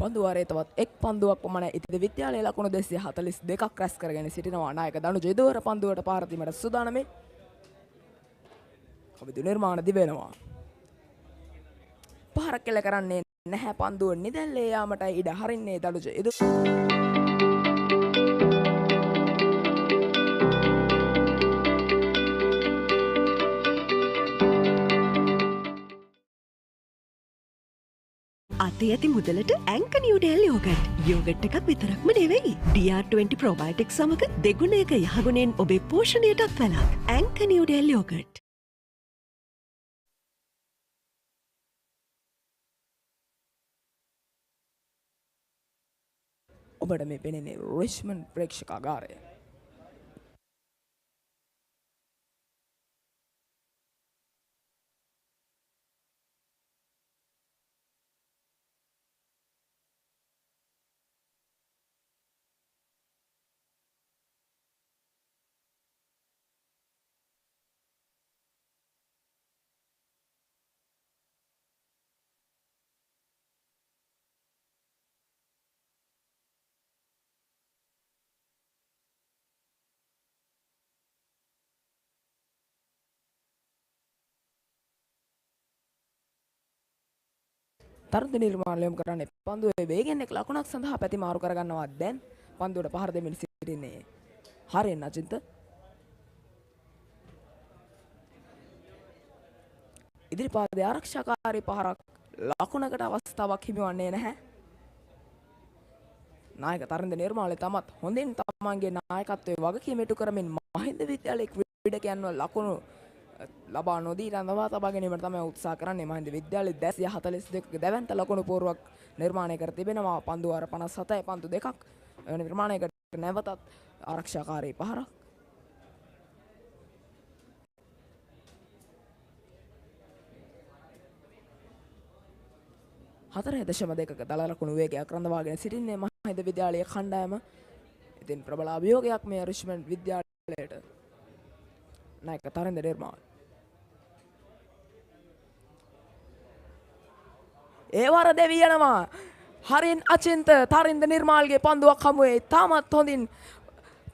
පන්දු වාරයේ තවත් එක් පන්දුවක් පමණ ඉතිරි විද්‍යාලයේ ලකුණු 242ක් රැස් කරගෙන සිටිනවා. නායක දනුජ යුදවර පන්දුවට පාර දීමට සූදානම්ේ. කවිදු නිර්මාණ දිවෙනවා. පහරක් කෙල කරන්නේ නැහැ පන්දුව නිදැල්ලේ යාමට ඉඩ හරින්නේ දනුජ යුදවර. අතේ ඇති මුදලට ඇංක නිව්ඩෙල් යෝගට්. යෝගට් එකක් විතරක්ම නෙවෙයි. DR20 ප්‍රොබයොටික් සමග දෙගුණයක යහගුණෙන් ඔබේ පෝෂණයටත් වැළක්. ඇංක නිව්ඩෙල් යෝගට්. ඔබට මේ පෙනෙන්නේ රිච්මන්ඩ් ප්‍රේක්ෂකාගාරය. තරුණ නිර්මාණ යොමු කරන්නේ පන්දුවේ වේගෙන් එක් ලකුණක් සඳහා පැති මාරු කරගන්නවා. දැන් පන්දුවට පහර දෙමින් සිටින්නේ හරින් අචින්ත. ඉදිරිපාදයේ ආරක්ෂාකාරී පහරක් ලකුණකට අවස්ථාවක් හිමිවන්නේ නැහැ. නායක තරුණ නිර්මාණය තමත් හොඳින් තමන්ගේ නායකත්වයේ වගකීම ඉටු කරමින් මහින්ද විද්‍යාලයේ ක්‍රීඩකයන්ව ලකුණු ලබා නොදී රඳවා තබා ගැනීමට තමයි උත්සාහ කරන්නේ. මහින්ද විද්‍යාලයේ 242ක දැවැන්ත ලකුණු පූර්වක් නිර්මාණය කර තිබෙනවා. පන්දු වාර 57යි පන්දු දෙකක් නිර්මාණය කර නැවතත් ආරක්ෂාකාරී පහරක්. හතරේ දශම දෙකක දල ලකුණු වේගයක් රඳවාගෙන සිටින්නේ මහින්ද විද්‍යාලයේ කණ්ඩායම. ඉතින් ප්‍රබල අභියෝගයක් මේ රිච්මන්ඩ් විද්‍යාලයට. නායක තරින්ද නිර්මාණ. ඒ වර දෙවි යනවා. හරින් අචින්ත තරින්ද නිර්මාල්ගේ පන්දුවක් හමුවේ. තාමත් හොඳින්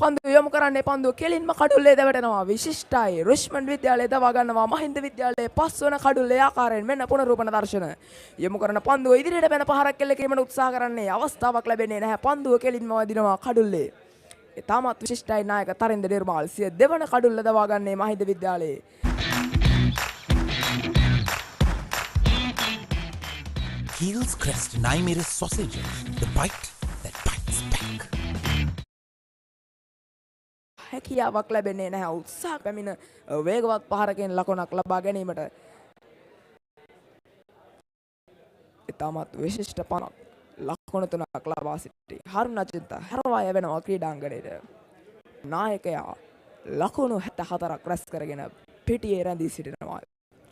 පන්දුව යොමු කරන්නේ පන්දුව කෙලින්ම කඩුල්ලේ දැවටෙනවා. විශිෂ්ටයි. රිච්මන්ඩ් විද්‍යාලයේ දවා ගන්නවා. මහින්ද විද්‍යාලයේ පස්වන කඩුල්ලේ ආකාරයෙන් මෙන්න පුනරූපන දර්ශන. යොමු කරන පන්දුව ඉදිරියට පැන පහරක් කෙල්ල කිරීමට උත්සාහ කරන්නේ අවස්ථාවක් ලැබෙන්නේ නැහැ. පන්දුව කෙලින්ම වදිනවා කඩුල්ලේ. තාමත් විශිෂ්ටයි නායක තරින්ද නිර්මාල්. සිය දෙවන කඩුල්ල දවා ගන්නේ මහින්ද විද්‍යාලයේ. Heels Crest 9mm sausages. The bite that bites back. හැකියාවක් ලැබෙන්නේ නැහැ. උත්සාහ පැමිණ වේගවත් පහරකින් ලකුණක් ලබා ගැනීමට. තාමත් විශිෂ්ට පනක් ලකුණු තුනක් ලබා සිටි හරුණ අචින්ත හැරවා යවෙනවා ක්‍රීඩාංගණයට. නායකයා ලකුණු 74ක් රැස් කරගෙන පිටියේ රැඳී සිටිනවා.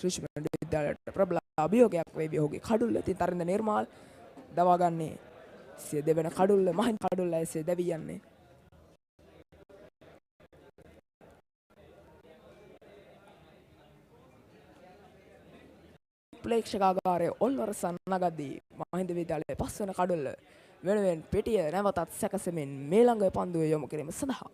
රිච්මන්ඩ් විද්‍යාලයට ප්‍රබල අභියෝගයක් වේවි ඔහුගේ කඩුල්ල. ඉතින් තරින්ද නිර්මාල් දවා ගන්නේ සිය දෙවන කඩුල්ල. මහින්ද කඩුල්ල ඇසේ දැවී යන්නේ. ප්‍රේක්ෂකාගාරයේ ඔල්වරසන් නගද්දී මහින්ද විද්‍යාලයේ පස්වන කඩුල්ල වෙනුවෙන් පිටිය නැවතත් සැකසෙමින් මේ ළඟ පන්දුවේ යොමු කිරීම සඳහා.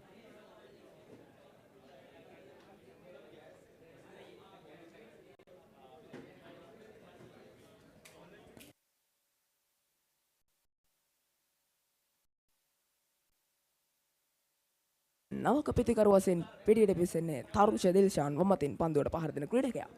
නවක පිතිකරු වශයෙන් පිටියට පිසෙන්නේ තරුෂ දිල්ෂාන් වමතින් පන්දුවට පහර දෙන ක්‍රීඩකයා.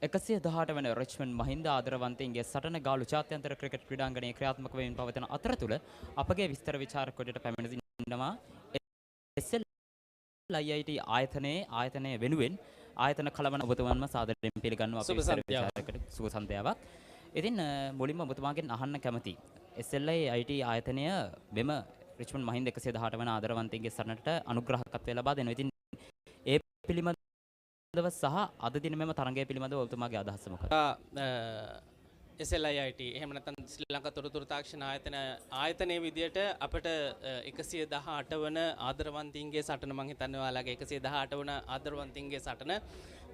118 වන රිච්මන්ඩ් මහින්ද ආදරවන්තයින්ගේ සටන ගාලු ජාත්‍යන්තර ක්‍රිකට් ක්‍රීඩාංගණයේ ක්‍රියාත්මක වෙමින් පවතින අතරතුර අපගේ විස්තර විචාරක කොටට පැමිණ සිටිනවා SLIIT ආයතනයේ වෙනුවෙන් ආයතන කලවන ඔබතුමන්ම සාදරයෙන් පිළිගන්නවා අපේ විස්තර විචාරකට සුබ සන්ධ්‍යාවක්. ඉතින් මුලින්ම ඔබතුමාගෙන් අහන්න කැමති SLIIT ආයතනය මෙම රිච්මන්ඩ් මහින්ද 118 වන ආදරවන්තයින්ගේ සටනට අනුග්‍රහකත්වය ලබා දෙනවා. ඉතින් ඒ පිළිබඳව සහ අද දින මෙම තරගය පිළිබඳව ඔබතුමාගේ අදහස මොකක්ද? SLIIT එහෙම නැත්නම් ශ්‍රී ලංකා තොරතුරු තාක්ෂණ ආයතනයේ විදියට අපිට 118 වන ආදරවන්තයින්ගේ සටන මම හිතන්නේ ඔයාලගේ 118 වන ආදරවන්තයින්ගේ සටන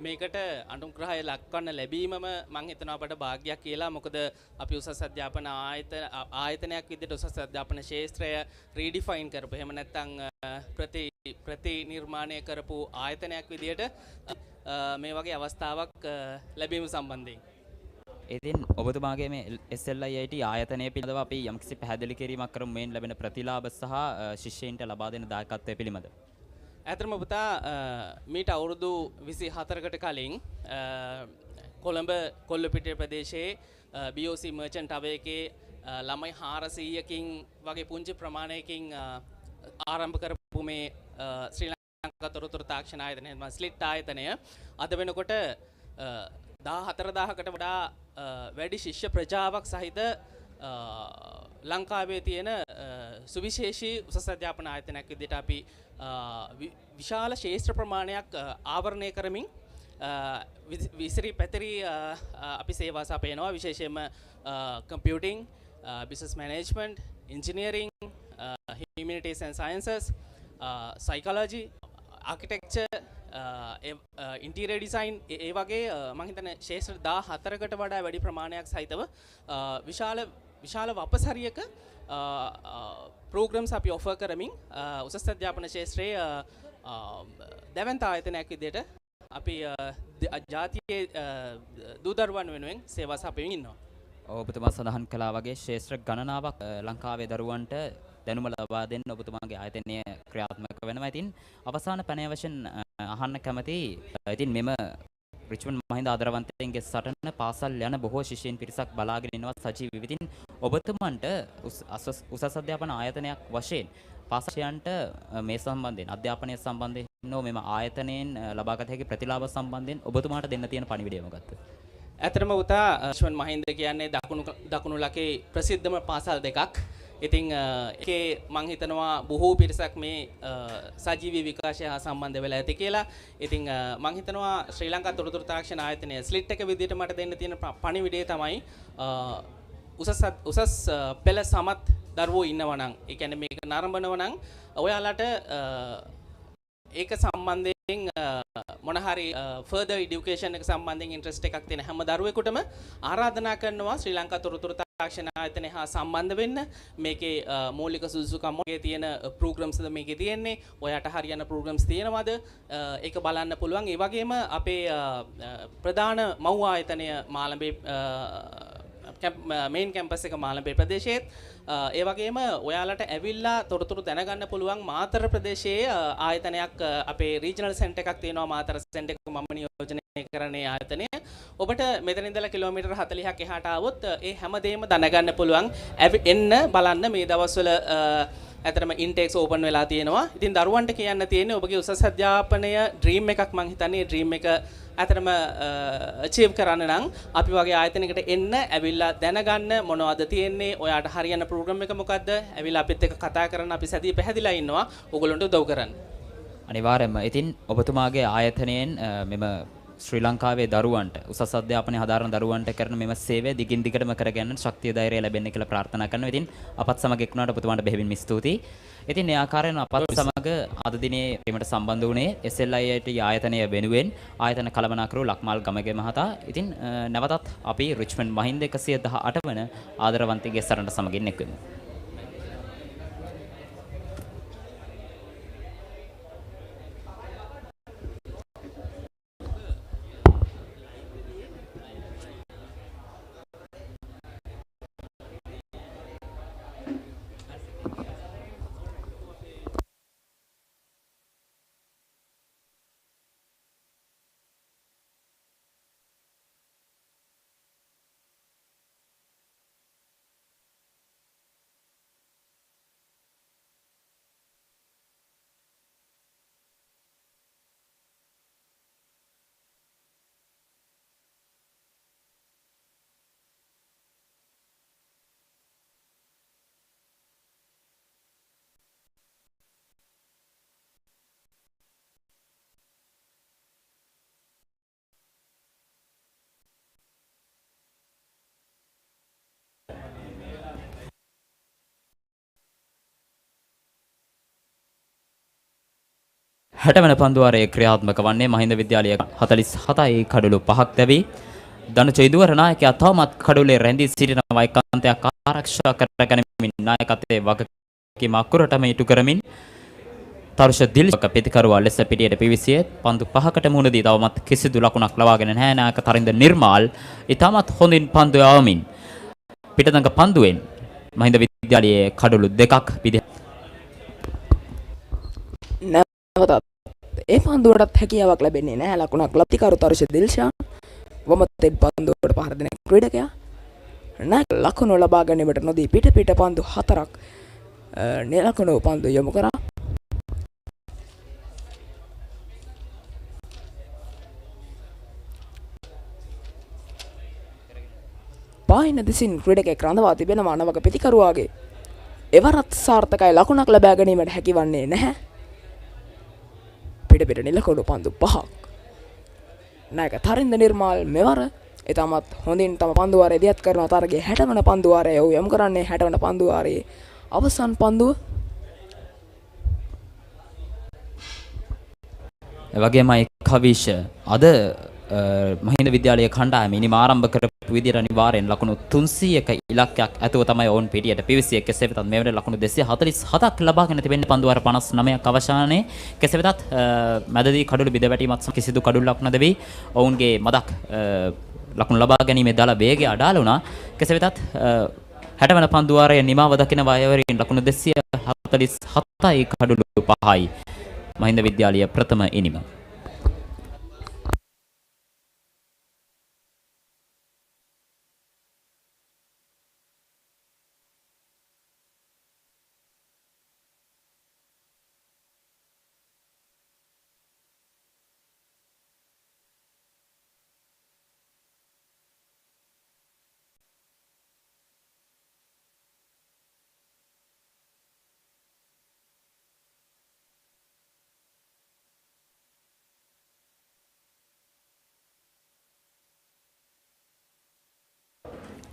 මේකට අනුග්‍රහය ලක්වන්න ලැබීමම මම හිතනවා අපට වාග්යක් කියලා. මොකද අපි උසස් අධ්‍යාපන ආයතනයක් විදියට උසස් අධ්‍යාපන ශාස්ත්‍රය රීඩිෆයින් කරපු එහෙම නැත්නම් ප්‍රතිනිර්මාණය කරපු ආයතනයක් විදියට මේ වගේ අවස්ථාවක් ලැබීම සම්බන්ධයෙන් ඉතින් ඔබතුමාගේ මේ SLIIT ආයතනය පිළිබඳව අපි යම්කිසි පැහැදිලි කිරීමක් කරමු මේන් ලැබෙන ප්‍රතිලාභ සහ ශිෂ්‍යයින්ට ලබා දෙන දායකත්වය පිළිබඳව. ඇත්තටම පුතා මීට අවුරුදු 24කට කලින් කොළඹ කොල්ලපිටිය ප්‍රදේශයේ BOC මර්චන්ට් අවයකේ ළමයි 400කින් වගේ පුංචි ප්‍රමාණයකින් ආරම්භ කරපු මේ ශ්‍රී ලංකා තොරතුරු තාක්ෂණ ආයතනය ස්ලිට් ආයතනය අද වෙනකොට 14000කට වඩා වැඩි ශිෂ්‍ය ප්‍රජාවක් සහිත ලංකාවේ තියෙන සුවිශේෂී උසස් අධ්‍යාපන ආයතනයක් විදිහට අපි විශාල ශාස්ත්‍ර ප්‍රමාණයක් ආවරණය කරමින් විසිරි පැතිරි අපි සේවා සපයනවා. විශේෂයෙන්ම computing, business management, engineering, humanities and sciences, psychology, architecture, interior design ඒ වගේ මම හිතන්නේ ශාස්ත්‍ර 14කට වඩා වැඩි ප්‍රමාණයක් සහිතව විශාල වපසරියක programs අපි offer කරමින් උසස් අධ්‍යාපන ශාස්ත්‍රයේ දැවැන්ත ආයතනයක් විදිහට අපි ජාතියේ දූදරුවන් වෙනුවෙන් සේවා සපයමින් ඉන්නවා. ඔබතුමා සඳහන් කළා වගේ ශාස්ත්‍ර ගණනාවක් ලංකාවේ දරුවන්ට දැනුම ලබා දෙන්න ඔබතුමාගේ ආයතනය ක්‍රියාත්මක වෙනවා. ඉතින් අවසාන පැනය වශයෙන් අහන්න කැමති ඉතින් මෙම රිච්මන්ඩ් මහින්ද ආදරවන්තයින්ගේ සටන පාසල් යන බොහෝ ශිෂ්‍යයන් පිරිසක් බලාගෙන ඉනවා සජීවීව. ඉතින් ඔබතුමන්ට උසස් අධ්‍යාපන ආයතනයක් වශයෙන් පාසලයන්ට මේ සම්බන්ධයෙන් අධ්‍යාපනය සම්බන්ධයෙන් නෝ මෙම ආයතනයෙන් ලබාගත හැකි ප්‍රතිලාභ සම්බන්ධයෙන් ඔබතුමාට දෙන්න තියෙන පණිවිඩය මොකක්ද? ඇත්තටම උතා රිච්මන්ඩ් මහින්ද කියන්නේ දකුණු ලකේ ප්‍රසිද්ධම පාසල් දෙකක්. ඉතින් ඒකේ මම හිතනවා බොහෝ පිරිසක් මේ සජීවී විකාශය හා සම්බන්ධ වෙලා ඇති කියලා. ඉතින් මම හිතනවා ශ්‍රී ලංකා තොරතුරු තාක්ෂණ ආයතනය ස්ලිට් එක විදිහට මට දෙන්න තියෙන පණිවිඩය තමයි උසස් පෙළ සමත් දරුවෝ ඉන්නවා නම්, ඒ කියන්නේ මේක නරඹනවා නම් ඔයාලට ඒක සම්බන්ධයෙන් මොන හරි further education එක සම්බන්ධයෙන් interest එකක් තියෙන හැම දරුවෙකුටම ආරාධනා කරනවා ශ්‍රී ලංකා තොරතුරු තාක්ෂණ ආයතනය හා සම්බන්ධ වෙන්න. මේකේ මූලික සුදුසුකම් මොකේ තියෙන programs ද මේකේ තියෙන්නේ, ඔයාට හරියන programs තියෙනවද ඒක බලන්න පුළුවන්. ඒ වගේම අපේ ප්‍රධාන මව් ආයතනය මාළඹේ මේන් කැම්පස් එක මාළඹේ ප්‍රදේශයේත් ඒ වගේම ඔයාලට ඇවිල්ලා තොරතුරු දැනගන්න පුළුවන් මාතර ප්‍රදේශයේ ආයතනයක් අපේ රීජනල් සෙන්ටර් එකක් තියෙනවා. මාතර සෙන්ටර් එක මම නියෝජනය කරන්නේ ආයතනය. ඔබට මෙතන ඉඳලා කිලෝමීටර් 40ක් එහාට ආවොත් ඒ හැමදේම දැනගන්න පුළුවන්. එන්න බලන්න මේ දවස්වල ඇතරම ඉන්ටේක්ස් ඕපන් වෙලා තියෙනවා. ඉතින් දරුවන්ට කියන්න තියෙන්නේ ඔබගේ උසස් අධ්‍යාපනය ඩ්‍රීම් එකක්. මම හිතන්නේ ඩ්‍රීම් එක ඇතරම අචීව් කරන්න නම් අපි වගේ ආයතනයකට එන්න, ඇවිල්ලා දැනගන්න මොනවද තියෙන්නේ, ඔයාට හරියන ප්‍රෝග්‍රෑම් එක මොකද්ද, ඇවිල්ලා අපිත් එක්ක කතා කරන්න අපි සැදී පැහැදිලා ඉන්නවා ඔයගොල්ලන්ට උදව් කරන්න. අනිවාර්යයෙන්ම. ඉතින් ඔබතුමාගේ ආයතනයෙන් මෙම ශ්‍රී ලංකාවේ දරුවන්ට උසස් අධ්‍යාපනය හදාරන දරුවන්ට කරන මෙම සේවය දිගින් දිගටම කරගන්න ශක්තිය ධෛර්යය ලැබෙන්න කියලා ප්‍රාර්ථනා කරනවා. ඉතින් අපත් සමග එක්ුණාට ඔබතුමාට බෙහෙවින්ම ස්තුතියි. ඉතින් ඒ ආකාරයෙන් අපත් සමග අද දිනේ ක්‍රීමට සම්බන්ධ වුණේ SLIIT ආයතනය වෙනුවෙන් ආයතන කළමනාකරු ලක්මාල් ගමගේ මහතා. ඉතින් නැවතත් අපි රිච්මන්ඩ් මහින්ද 118 වන ආදරවන්තගේ සරණට සමගින් එක්වෙමු. 60 වන පන්දුවාරයේ ක්‍රියාත්මක වන්නේ මහින්ද විද්‍යාලය 47යි කඩලු 5ක් දැවි ධනුච ඉදුවර නායකයා තවමත් කඩුලේ රැඳී සිටිනවා ඒකාන්තයක් ආරක්ෂා කරගැනීමේ නායකත්වයේ වගකීම අකුරටම ඉටු කරමින් තරුෂ දිල්ෂක පිටිකරුවා ලෙස පිටියට පිවිසියේ පන්දු 5කට මුහුණ දී තවමත් කිසිදු ලකුණක් ලබාගෙන නැහැ නායක තරින්ද නිර්මාල් ඊටමත් හොඳින් පන්දු යවමින් පිටතඟ පන්දුවෙන් මහින්ද විද්‍යාලයේ කඩලු 2ක් නැවතත් ඒ පන්දුවටත් හැකියාවක් ලැබෙන්නේ නැහැ ලකුණක් ලබ්ධිකරු තරුෂ දිල්ෂා වමතෙන් පන්දුවට පහර දෙන ක්‍රීඩකයා නායක ලකුණු ලබා ගැනීමට නොදී පිට පන්දු 4ක් නිලකුණු පන්දු යොමු කරා පායින දිසින් ක්‍රීඩකයෙක් රඳවා තිබෙනවා නවක පිටිකරුවාගේ එවරත් සාර්ථකයි ලකුණක් ලබා ගැනීමට හැකිවන්නේ නැහැ පිට නිලකුණු පන්දු 5ක් නායක තරින්ද නිර්මාල් මෙවර ඊටමත් හොඳින් තම පන්දුවාරය දියත් කරන තරගයේ 60 වන පන්දුවාරය ඔහු යොමු කරන්නේ 60 වන පන්දුවාරයේ අවසන් පන්දුව එවැගේමයි කවිෂ අද මහින්ද විද්‍යාලයේ කණ්ඩායම ඉනිම ආරම්භ කරපු විදියට අනිවාර්යෙන් ලකුණු 300ක ඉලක්කයක් ඇතුව තමයි ඔවුන් පිටියට පිවිසියේ කෙසේ වෙතත් මේ වෙනකොට ලකුණු 247ක් ලබාගෙන තිබෙන්නේ පන්දුවාර 59ක් අවසානයේ කෙසේ වෙතත් මැදදී කඩළු බිඳ වැටීමත් කිසිදු කඩුල්ලක් නැදවි ඔවුන්ගේ මදක් ලකුණු ලබා ගැනීමේ දල වේගය අඩාල වුණා කෙසේ වෙතත් 60 වන පන්දුවාරයේ නිමාව දකින වයවරින් ලකුණු 247යි කඩළු 5යි මහින්ද විද්‍යාලයේ ප්‍රථම ඉනිම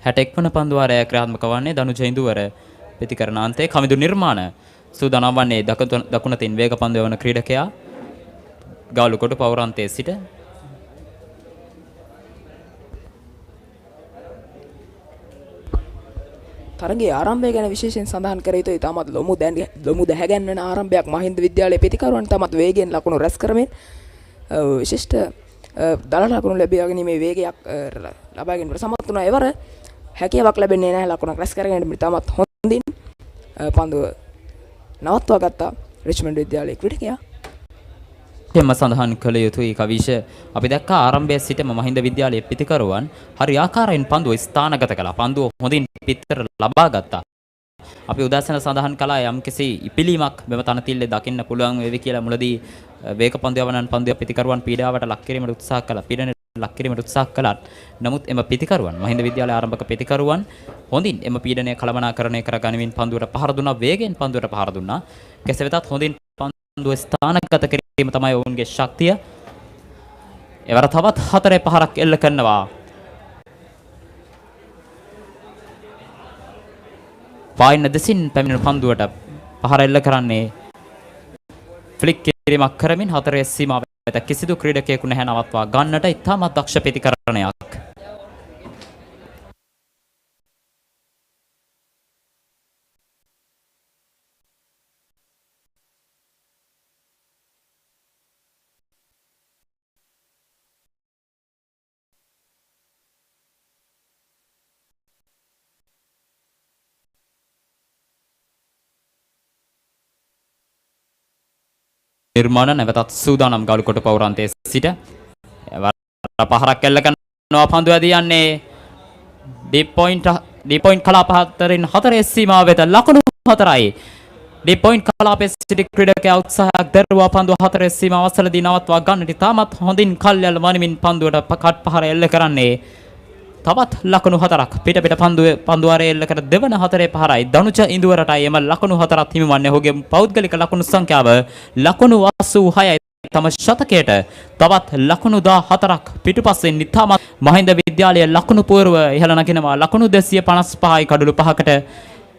හැටෙක් වන පන්දුවාරය ක්‍රියාත්මක වන්නේ ධනුච ඉඳුවර ප්‍රතිකරණාන්තයේ කමිදු නිර්මාණ සූදානම් වන්නේ දකුණතින් වේග පන්දු යවන ක්‍රීඩකයා ගාලුකොට පෞරාන්තයේ සිට තරගයේ ආරම්භය ගැන විශේෂයෙන් සඳහන් කර යුතුයි. තාමත් ලොමු දැහැගැන්වෙන ආරම්භයක් මහින්ද විද්‍යාලයේ ප්‍රතිකරුවන් තාමත් වේගයෙන් ලකුණු රැස් කරමින් විශිෂ්ට දල ලකුණු ලැබියා ගැනීමේ වේගයක් ලබා ගැනීමට සමත් වුණා. එවර හැකියාවක් ලැබෙන්නේ නැහැ ලකුණක් රැස් කර ගැනීමට. තාමත් හොඳින් පන්දුව නවත්වා ගත්තා රිච්මන්ඩ් විද්‍යාලයේ ක්‍රීඩකයා. එම සඳහන් කළ යුතුයි කවිෂ අපි දැක්ක ආරම්භයේ සිටම මහින්ද විද්‍යාලයේ පිටිකරුවන් හරි ආකාරයෙන් පන්දුව ස්ථානගත කළා. පන්දුව හොඳින් පිටතට ලබා ගත්තා. අපි උදාසන සඳහන් කළා යම්කිසි ඉපිලීමක් මෙම තනතිල්ලේ දකින්න පුළුවන් වේවි කියලා මුලදී වේග පන්දු යවනන් පන්දුව පිටිකරුවන් පීඩාවට ලක් කිරීමට උත්සාහ කළා. පීඩනයට ලක් කිරීමට උත්සාහ කළා. නමුත් එම පිටිකරුවන් මහින්ද විද්‍යාලයේ ආරම්භක පිටිකරුවන් හොඳින් එම පීඩනය කළමනාකරණය කර ගනිමින් පන්දුවට පහර දුන්නා. වේගයෙන් පන්දුවට පහර දුන්නා. කෙසේ වෙතත් හොඳින් පන්දුව ස්ථානගත කිරීම තමයි ඔවුන්ගේ ශක්තිය. එවර තවත් 4 පහරක් එල්ල කරනවා. පායින දෙසින් පැමිණෙන පන්දුවට පහර එල්ල කරන්නේ ෆ්ලික් කිරීමක් කරමින් 4 සීමාව වෙත කිසිදු ක්‍රීඩකයෙකු නැහැ නවත්වා ගන්නට ඉතාමත් දක්ෂ ප්‍රතිකරණයක්. නිර්මාණ නැවතත් සූදානම් ගාලුකොට පෞරාන්තයේ සිට පහරක් එල්ල කරනවා. පන්දුව ඇදී යන්නේ ඩීප් පොයින්ට් කලාප හතරෙන් 4 සීමාව වෙත ලකුණු 4යි. ඩීප් පොයින්ට් කලාපයේ සිටි ක්‍රීඩකයා උත්සාහයක් දරුවා පන්දුව 4 සීමාව අසලදී නවත්වා ගන්නට තාමත් හොඳින් කල්යල් වනිමින් පන්දුවට කට් පහර එල්ල කරන්නේ. තවත් ලකුණු 4ක් පිට පන්දුවාරයේ එල්ල කර දෙවන 4 පහරයි ධනුච ඉඳුවරටයි එම ලකුණු 4ක් හිමිවන්නේ. ඔහුගේ පෞද්ගලික ලකුණු සංඛ්‍යාව ලකුණු 86යි. තම ශතකයට තවත් ලකුණු 14ක් පිටුපස්සෙන් ඉතාමත් මහින්ද විද්‍යාලයේ ලකුණු පුවරුව ඉහළ නගිනවා. ලකුණු 255යි කඩලු 5කට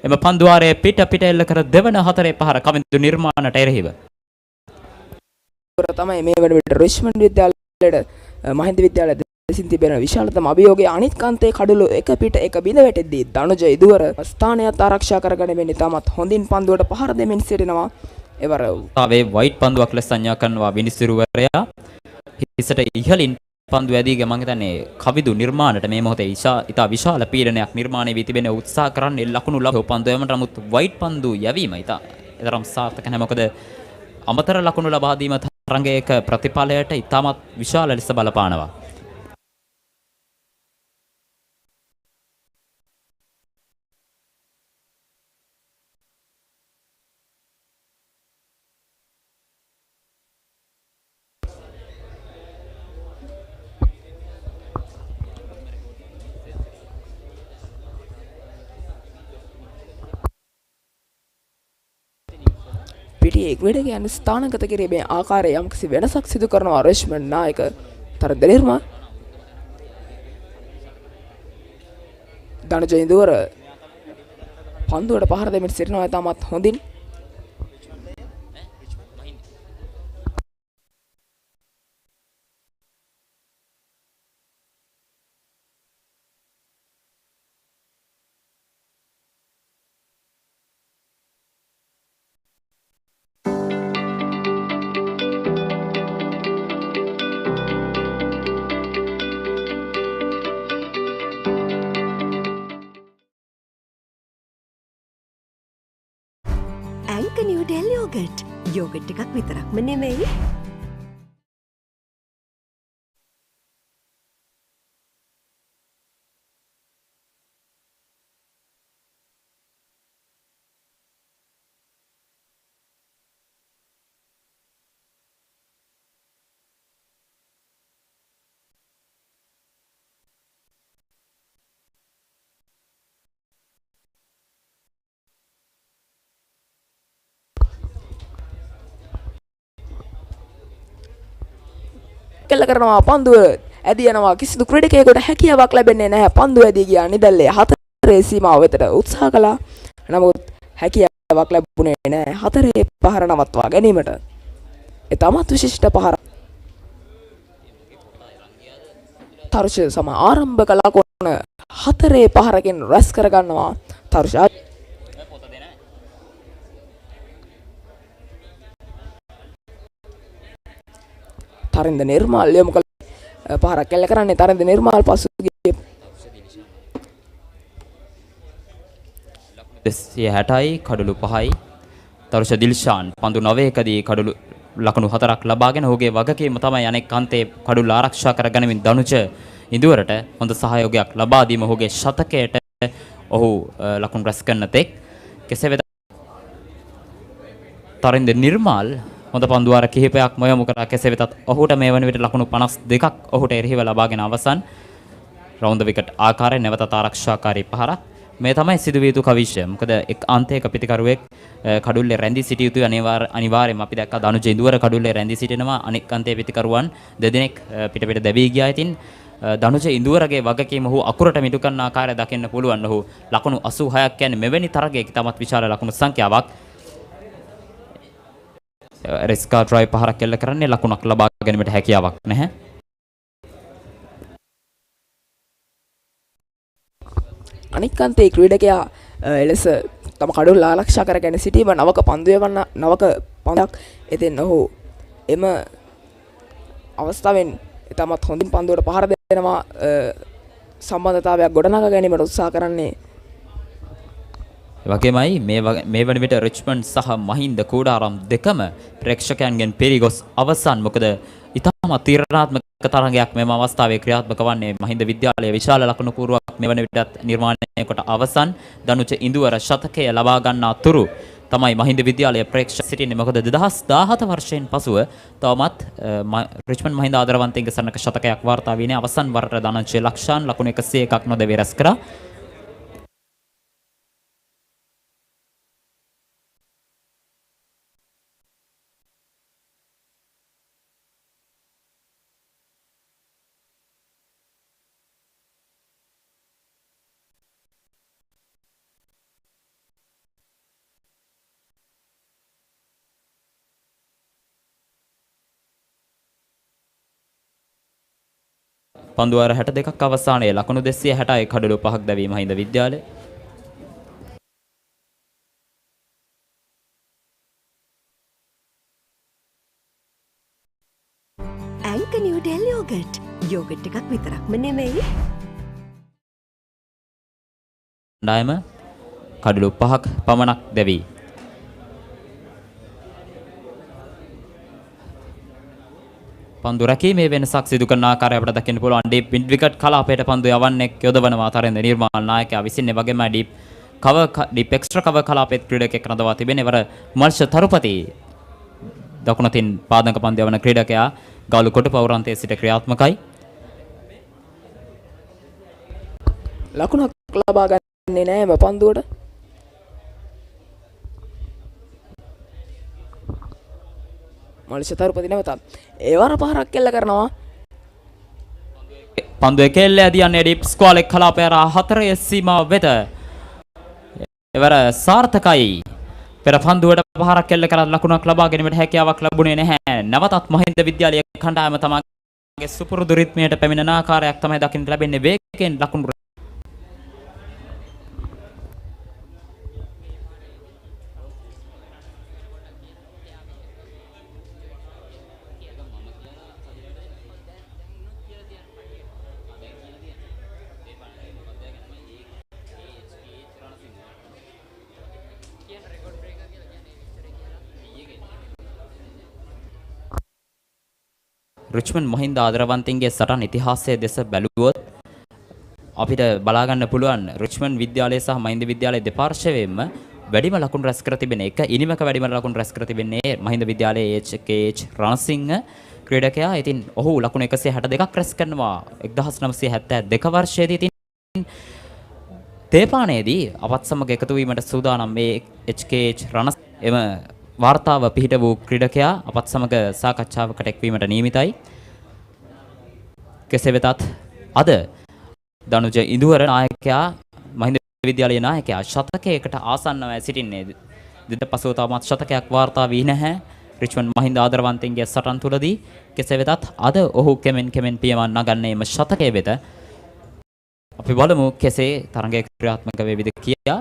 එම පන්දුවාරයේ පිට එල්ල කර දෙවන 4 පහර කමින්දු නිර්මාණට එරෙහිව තමයි මේ වන විට රිච්මන්ඩ් විද්‍යාලයට මහින්ද විද්‍යාලය දෙසින් තිබෙන විශාලතම අභියෝගයේ අනිත් කාන්තේ කඩළු එක පිට එක බිඳ වැටෙද්දී දනුජ ඉදුවර ස්ථානයත් ආරක්ෂා කරගැනීමෙන් ඉතාමත් හොඳින් පන්දුවට පහර දෙමින් සිටිනවා. එවර තාවේ වයිට් පන්දුවක් ලෙස සංඥා කරනවා විනිසිරුවරයා. හිසට ඉහළින් පන්දු ඇදී ගමන් හිතන්නේ කවිදු නිර්මාණයට මේ මොහොතේ ඉතා විශාල පීඩනයක් නිර්මාණය වී තිබෙන උත්සාහ කරන්නේ ලකුණු ලබන පන්දු යවීමට. නමුත් වයිට් පන්දු යැවීම ඊතරම් සාර්ථක නැහැ. මොකද අමතර ලකුණු ලබා දීම තරඟයක ප්‍රතිඵලයට ඉතාමත් විශාල ලෙස බලපානවා. පිටියේ ක්‍රීඩකයන් ස්ථානගත කිරීමේ ආකාරය යම්කිසි වෙනසක් සිදු කරනවා රිච්මන්ඩ් නායක තරද නිර්මා. දනුජ ඉඳුවර පන්දුවට පහර දෙමින් සිටිනවා ඉතාමත් හොඳින්. නිව්ඩෙල් යෝගට් එකක් විතරක්ම නෙමෙයි. කෙල්ල කරනවා පන්දුව ඇදී යනවා. කිසිදු ක්‍රීඩකයෙකුට හැකියාවක් ලැබෙන්නේ නැහැ. පන්දුව ඇදී ගියා නිදැල්ලේ හතරේ සීමාව වෙතට උත්සාහ කළා. නමුත් හැකියාවක් ලැබුණේ නැහැ හතරේ පහර නවත්වා ගැනීමට. ඒ තමත් විශිෂ්ට පහර. තරුෂ සම ආරම්භක ලකුණ හතරේ පහරකින් රැස් කරගන්නවා තරුෂ. තරින්ද නිර්මාල් යොමු කළ පහරක් කෙල්ල කරන්නේ තරින්ද නිර්මාල් පසුගිය 260යි කඩලු 5යි. තරුෂ දිල්ෂාන් පන්දු 9කදී කඩලු ලකුණු 4ක් ලබාගෙන ඔහුගේ වගකීම තමයි අනෙක් අන්තයේ කඩලු ආරක්ෂා කරගැනීමෙන් දනුජ ඉඳුවරට හොඳ සහයෝගයක් ලබා දීම ඔහුගේ ශතකයට ඔහු ලකුණු රැස් කරන තෙක්. කෙසේ වෙතත් තරින්ද නිර්මාල් හොඳ පන්දුවාර කිහිපයක් යොමු කරා. කෙසේ වෙතත් ඔහුට මේ වන විට ලකුණු 52ක් ඔහුට එරෙහිව ලබාගෙන අවසන් රවුන්ඩ් විකට් ආකාරයෙන් නැවතත් ආරක්ෂාකාරී පහරක්. මේ තමයි සිදු විය යුතු කවිෂය. මොකද එක් අන්තයක පිටිකරුවෙක් කඩුල්ලේ රැඳී සිටිය යුතු අනිවාර්යයෙන්ම අපි දැක්කා දනුජ ඉඳුවර කඩුල්ලේ රැඳී සිටිනවා. අනෙක් අන්තයේ පිටිකරුවන් දෙදෙනෙක් පිට දැවී ගියා. ඉතින් දනුජ ඉඳුවරගේ වගකීම ඔහු අකුරට මිටු කරන ආකාරය දකින්න පුළුවන්. ඔහු ලකුණු 86ක් කියන්නේ මෙවැනි තරගයක තමත් විශාල ලකුණු සංඛ්‍යාවක්. රෙස්කා ඩ්‍රයිව් පහරක් කෙල්ල කරන්නේ ලකුණක් ලබා ගැනීමට හැකියාවක් නැහැ. අනික් අන්තයේ ක්‍රීඩකයා එලෙස තම කඩුල්ල ආරක්ෂා කරගෙන සිටීම නවක පන්දු යවන්න නවක පන්දක්. එතෙන් ඔහු එම අවස්ථාවෙන් තමත් හොඳින් පන්දුවට පහර දෙනවා. සම්බන්ධතාවයක් ගොඩනගා ගැනීමට උත්සාහ කරන්නේ. වගේමයි මේ වන විට රිච්මන්ඩ් සහ මහින්ද කූඩාරම් දෙකම ප්‍රේක්ෂකයන්ගෙන් පිරිගොස් අවසන්. මොකද ඉතාමත් තීරණාත්මක තරගයක් මෙම අවස්ථාවේ ක්‍රියාත්මක වන්නේ. මහින්ද විද්‍යාලයේ විශාල ලකුණු කූරුවක් මේ වන විටත් නිර්මාණය කොට අවසන්. දනුජ ඉඳුවර ශතකය ලබා ගන්නා තුරු තමයි මහින්ද විද්‍යාලයේ ප්‍රේක්ෂක සිටින්නේ. මොකද 2017 වර්ෂයෙන් පසුව තවමත් රිච්මන්ඩ් මහින්ද ආදරවන්තයින්ගේ සරණක ශතකයක් වාර්තා වීනේ. අවසන් වරට දනංජය ලක්ෂාන් ලකුණු 101ක් නොදැවී රැස් කරා. පන්දු වාර 62ක් අවසානයේ ලකුණු 260යි කඩලු 5ක් දැවීම මහින්ද විද්‍යාලය. ඇංක නිව්ඩෙල් යෝගට්. යෝගට් එකක් විතරක්ම නෙමෙයි. ණයම කඩලු 5ක් පමණක් දැවී පන්දු රැකීමේ වෙනසක් සිදු කරන ආකාරය අපිට දකින්න පුළුවන්. ඩීප් මිඩ් විකට් කලාපයට පන්දු යවන්නේ යොදවනවා තරෙන්ද නිර්මාල් නායකයා විසින්. ඒ වගේම ඩීප් එක්ස්ට්‍රා කවර් කලාපෙත් ක්‍රීඩකෙක් රඳවා තිබෙනවා. ඉවර මර්ෂ තරුපති දකුණතින් පාදක පන්දු යවන ක්‍රීඩකයා ගාලු කොට පෞරාන්තයේ සිට ක්‍රියාත්මකයි. ලකුණක් ලබා ගන්නේ නැහැ පන්දුවට. මල්ෂ තරුපති නැවතත් ඒවර පහරක් කෙල්ල කරනවා. පන්දු එකෙල්ල ඇදියන්නේ ඩීප් ස්ක්වාලෙක් කලාපය හතරේ සීමාව වෙත. එවර සාර්ථකයි. පෙර පන්දුවට පහරක් කෙල්ල කරලා ලකුණක් ලබා ගැනීමට හැකියාවක් ලැබුණේ නැහැ. නැවතත් මහින්ද විද්‍යාලයේ කණ්ඩායම තමගේ සුපුරුදු රිද්මයට පැමිණෙන ආකාරයක් තමයි දකින්න ලැබෙන්නේ. වේගයෙන් ලකුණු රිච්මන්ඩ් මහින්දා ආදරවන්තින්ගේ සටන් ඉතිහාසයේ දෙස බැලුවොත් අපිට බලා ගන්න පුළුවන් රිච්මන්ඩ් විද්‍යාලය සහ මහින්ද විද්‍යාලයේ දෙපාර්ශ්වයෙන්ම වැඩිම ලකුණු රැස් කර තිබෙන එක ඉනිමක වැඩිම ලකුණු රැස් කර තිබෙන්නේ මහින්ද විද්‍යාලයේ HKH රණසිංහ ක්‍රීඩකයා. ඉතින් ඔහු ලකුණු 162ක් රැස් කරනවා 1972 වර්ෂයේදී. ඉතින් තේපානයේදී අපත් සමග එකතු වීමට සූදානම් මේ HKH රණසිංහ එම වාර්තාව පිහිට වූ ක්‍රීඩකයා අපත් සමග සාකච්ඡාවකට එක්වීමට නියමිතයි. කෙසේ වෙතත් අද දනුජ ඉඳුවර නායකයා මහින්ද විද්‍යාලයේ නායකයා ශතකයකට ආසන්නව සිටින්නේ. දින පසුව තවමත් ශතකයක් වාර්තා වී නැහැ රිච්මන්ඩ් මහින්ද ආදරවන්තින්ගේ සටන් තුලදී. කෙසේ වෙතත් අද ඔහු කෙමෙන් පියවන්න නගන්නේ එම ශතකයේ වෙත. අපි බලමු කෙසේ තරගයේ ක්‍රියාත්මක වේවිද කියා.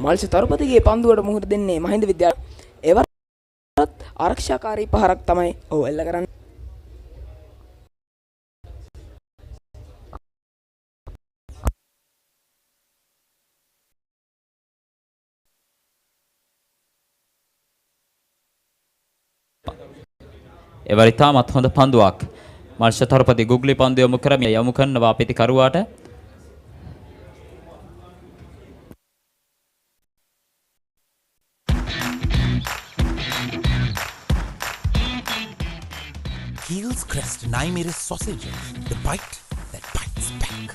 මල්ෂ තරුපතිගේ පන්දුවට මුහුණ දෙන්නේ මහින්ද විද්‍යාලය. ඒවත් ආරක්ෂාකාරී පහරක් තමයි ඔහු එල්ල කරන්නේ. එවර ඉතාමත් හොඳ පන්දුවක්. මල්ෂ තරුපති ගුග්ලි පන්දු යොමු කරනවා පිටිකරුවාට. Heels Crest 9mm sausages. The bite that bites back.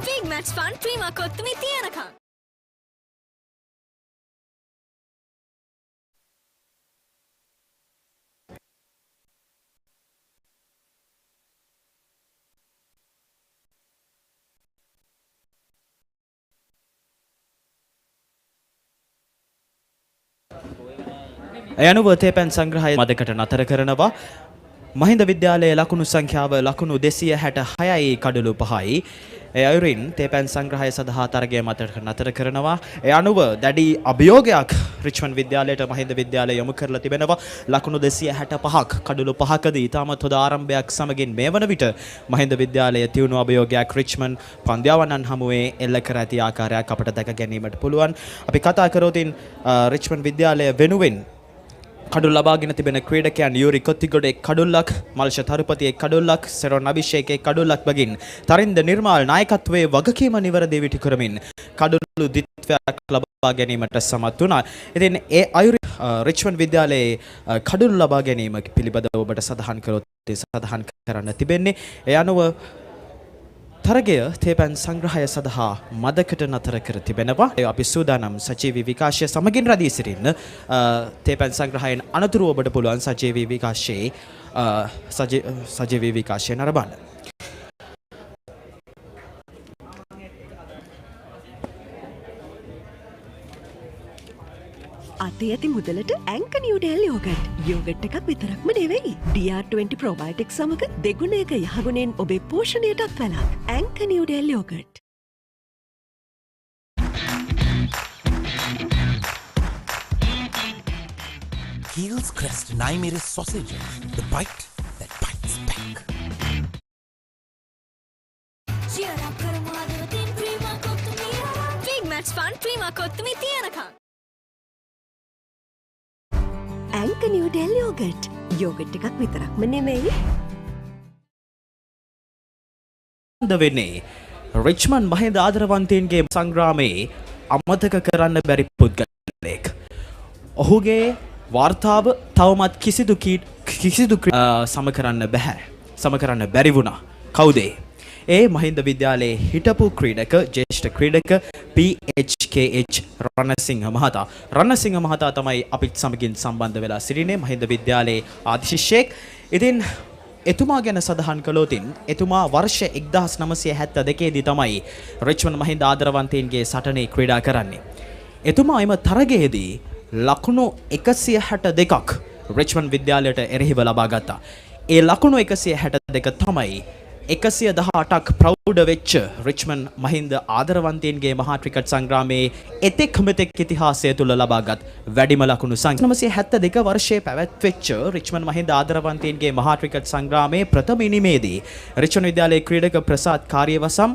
Big match fun, Prima Kottumi Tianaka. යනුව තේපැන් සංග්‍රහය මදකට නතර කරනවා. මහින්ද විද්‍යාලයේ ලකුණු සංඛ්‍යාව ලකුණු 266යි කඩලු 5යි. ඒ අයුරින් තේපැන් සංග්‍රහය සඳහා තරගය මතට නතර කරනවා. ඒ අනුව දැඩි අභියෝගයක් රිච්මන්ඩ් විද්‍යාලයට මහින්ද විද්‍යාලය යොමු කරලා තිබෙනවා. ලකුණු 265ක් කඩලු 5කදී ඉතාමත් හොඳ ආරම්භයක් සමගින් මේ වන විට මහින්ද විද්‍යාලයේ තියුණු අභියෝගයක් රිච්මන්ඩ් පන්දියාවන්නන් හමුවේ එල්ල කර ඇති ආකාරයක් අපට දැක ගැනීමට පුළුවන්. අපි කතා කරෝතින් රිච්මන්ඩ් විද්‍යාලය වෙනුවෙන් කඩුල් ලබාගෙන තිබෙන ක්‍රීඩකයන් යූරි කොත්තිගොඩ එක් කඩුල්ලක්, මල්ෂ තරුපති එක් කඩුල්ලක්, සෙරොන් අභිෂේක එක් කඩුල්ලක් බගින් තරින්ද නිර්මාල් නායකත්වයේ වගකීම නිවැරදි විටි කරමින් කඩුළු දිත්වයක් ලබා ගැනීමට සමත් වුණා. ඉතින් ඒ අයුරින් රිච්මන්ඩ් විද්‍යාලයේ කඩුළු ලබා ගැනීම පිළිබඳව ඔබට සඳහන් කරන්න තිබෙන්නේ. ඒ අනුව තරගය තේපැන් සංග්‍රහය සඳහා මදකට නතර කර තිබෙනවා. අපි සූදානම් සජීවී විකාශය සමගින් රැඳී සිටින්න. තේපැන් සංග්‍රහයෙන් අනතුරු ඔබට පුළුවන් සජීවී විකාශය නරඹන්න. අට අතේ ඇති මුදලට ඇංක නිව්ඩෙල් යෝගට්. යෝගට් එකක් විතරක්ම නෙවෙයි. DR20 ප්‍රොබයොටික් සමග දෙගුණයක යහගුණෙන් ඔබේ පෝෂණයටත් වැළක්. ඇංක Newdale yoghurt. Heels Crest 9mm sausages. The bite that bites back. Cheer up කරමු හදවතින් Prima Kottu Mee Big Match Fun Prima Kottu Mee තියනකම්. ඇංක නිව්ඩෙල් යෝගට්. යෝගට් එකක් විතරක්ම නෙමෙයි. වෙන්නේ රිච්මන්ඩ් මහින්ද ආදරවන්තයින්ගේ සංග්‍රාමයේ අමතක කරන්න බැරි පුද්ගලයෙක්. ඔහුගේ වාර්තාව තවමත් කිසිදු සම කරන්න බැහැ. සම කරන්න බැරි වුණා. කවුද? ඒ මහින්ද විද්‍යාලයේ හිටපු ක්‍රීඩක ජ්‍යෙෂ්ඨ ක්‍රීඩක PHKH රණසිංහ මහතා. රණසිංහ මහතා තමයි අපිත් සමගින් සම්බන්ධ වෙලා සිටින්නේ මහින්ද විද්‍යාලයේ ආදි ශිෂ්‍යෙක්. ඉතින් එතුමා ගැන සඳහන් කළොතින් එතුමා වර්ෂ 1972 දී තමයි රිච්මන්ඩ් මහින්ද ආදරවන්තයින්ගේ සටනේ ක්‍රීඩා කරන්නේ. එතුමා එම තරගයේදී ලකුණු 162ක් රිච්මන්ඩ් විද්‍යාලයට එරෙහිව ලබා ගත්තා. ඒ ලකුණු 162 තමයි 118ක් ප්‍රෞඩ වෙච්ච රිච්මන්ඩ් මහින්ද ආදරවන්තයින්ගේ මහා ක්‍රිකට් සංග්‍රාමයේ එතෙක් මෙතෙක් ඉතිහාසය තුල ලබාගත් වැඩිම ලකුණු සංඛ්‍යාව. 1972 වර්ෂයේ පැවැත්වෙච්ච රිච්මන්ඩ් මහින්ද ආදරවන්තයින්ගේ මහා ක්‍රිකට් සංග්‍රාමයේ ප්‍රථම ඉනිමේදී රිච්මන්ඩ් විද්‍යාලයේ ක්‍රීඩක ප්‍රසාද් කාර්යවසම්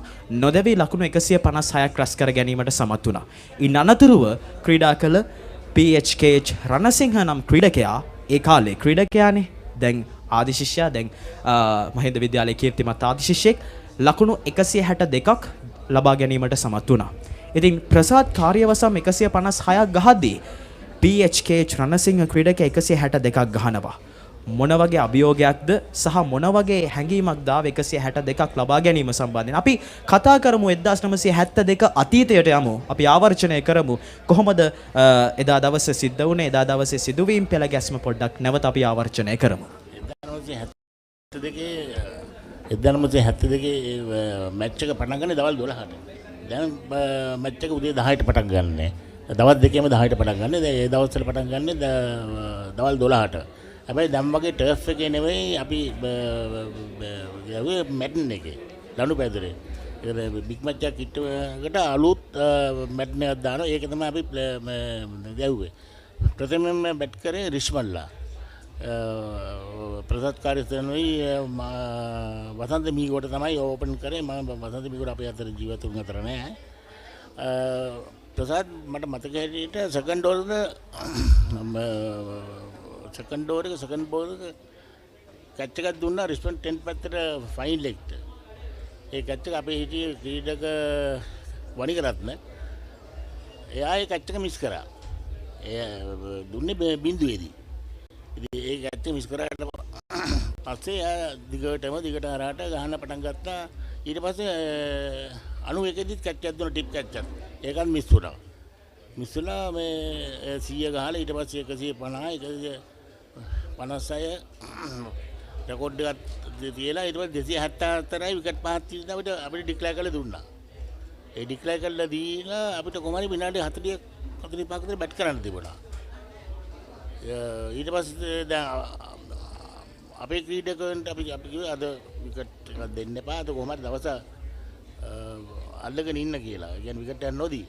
නොදැවී ලකුණු 156ක් රැස් කර ගැනීමට සමත් වුණා. ඉන් අනතුරුව ක්‍රීඩා කළ PHKH රණසිංහ නම් ක්‍රීඩකයා ඒ කාලේ ක්‍රීඩකයානේ දැන් ආදි ශිෂ්‍යයා දැන් මහින්ද විද්‍යාලයේ කීර්තිමත් ආදි ශිෂ්‍යෙක් ලකුණු 162ක් ලබා ගැනීමට සමත් වුණා. ඉතින් ප්‍රසාද් කාර්යවසම් 156ක් ගහද්දී PHKH රණසිංහ ක්‍රීඩකයා 162ක් ගහනවා. මොන වගේ අභියෝගයක්ද සහ මොන වගේ හැඟීමක්ද 162ක් ලබා ගැනීම සම්බන්ධයෙන් අපි කතා කරමු 1972 අතීතයට යමු. අපි ආවර්ජනය කරමු කොහොමද එදා දවසේ සිද්ධ වුණේ එදා දවසේ සිදුවීම් පෙළ ගැස්ම පොඩ්ඩක් නැවත අපි ආවර්ජනය කරමු. 1972 මැච් එක පටන් ගන්නේ දවල් 12ට. දැන් මැච් එක උදේ 10ට පටන් ගන්න. දවස් දෙකේම 10ට පටන් ගන්න. ඒ දවස්වල පටන් ගන්න දවල් 12ට. හැබැයි දැන් වගේ ටර්ෆ් එකේ නෙවෙයි අපි යුවේ මැටන් එකේ. ලනුපැදුරේ. ඒක බිග් මැච් එකක් ඉන්නකට අලුත් මැටන් එකක් දානවා. ඒක තමයි අපි යුවේ. ප්‍රථමයෙන්ම බැට් කරේ රිච්මන්ඩ්ලා. ප්‍රසාද් කාර්යසේනයි වසන්ත මීගොඩ තමයි ඕපන් කරේ. මම වසන්ත මීගොඩ අපේ අතර ජීවත් වුණ අතර නෑ. ප්‍රසාද් මට මතක හැටියට සෙකන්ඩ් ඕවර් එක සෙකන්ඩ් බෝල් එක කැච් එකක් දුන්නා රිස්පොන්ඩ් 10 පැත්තට ෆයින් ලෙග්ට. ඒ කැච් එක අපේ හිටියේ ක්‍රීඩක වණිකරත්න. එයා ඒ කැච් එක මිස් කරා. එයා දුන්නේ බිඳුවේදී. ඉතින් ඒ කැච් එක මිස් කරාට පස්සේ එයා දිගට හරහාට ගහන්න පටන් ගත්තා. ඊට පස්සේ 91 දිත් කැච් එකක් දුන්නා ටිප් කැච් එකක්. ඒකත් මිස් වුණා. මිස් වුණා මේ 100 ගහලා ඊට පස්සේ 150 156 රෙකෝඩ් එකක් තියලා ඊට පස්සේ 274යි විකට් පහක් තියලා අපිට ඩික්ලෙයාර් කරලා දුන්නා. ඒ ඩික්ලෙයාර් කරලා දීලා අපිට කොහමරි විනාඩි 45ක විතර බැට් කරන්න තිබුණා. ඊට පස්සේ දැන් අපේ ක්‍රීඩකයන්ට අපි කිව්වා අද විකට් එකක් දෙන්න එපා. අද කොහමරි දවස අල්ලගෙන ඉන්න කියලා. ඒ කියන්නේ විකට් එකක් නොදී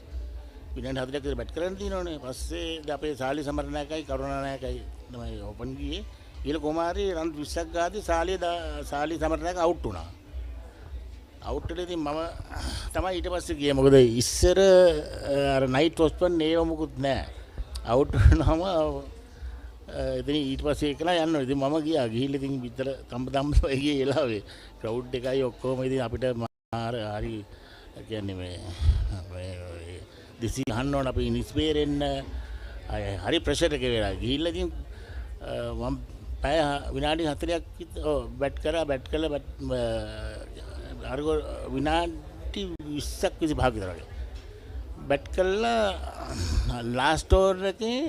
විනාඩි 40ක් විතර බැට් කරන්න තියෙනවනේ. පස්සේ අපේ සාලි සමරනායකයි කරුණානායකයි තමයි ඕපන් ගියේ. ඊළ කුමාරි රන් 20ක් ගාදී සාලි සමරනායක අවුට් වුණා. අවුට් වෙලා ඉතින් මම තමයි ඊට පස්සේ ගියේ. මොකද ඉස්සර අර නයිට් ඔස්පන් ඒව මොකුත් නැහැ. අවුට් වුණාම ඉතින් ඊට පස්සේ එකලා යන්න ඕනේ. ඉතින් මම ගියා. ගිහිල්ලා ඉතින් විතර තම්බ ගියේ එලාවේ. ක්‍රවුඩ් එකයි ඔක්කොම ඉතින් අපිට හරි කියන්නේ මේ දෙසි අහන්න ඕන අපි ඉන්ස්පයර් වෙන්න හරි ප්‍රෙෂර් එක වෙලා ගිහිල්ලා ඉතින් මම පැය විනාඩි 40ක් බැට් කළා අර විනාඩි 20ක් 25ක් විතර වගේ බැට් කළා ලාස්ට් ඕවර් එකේ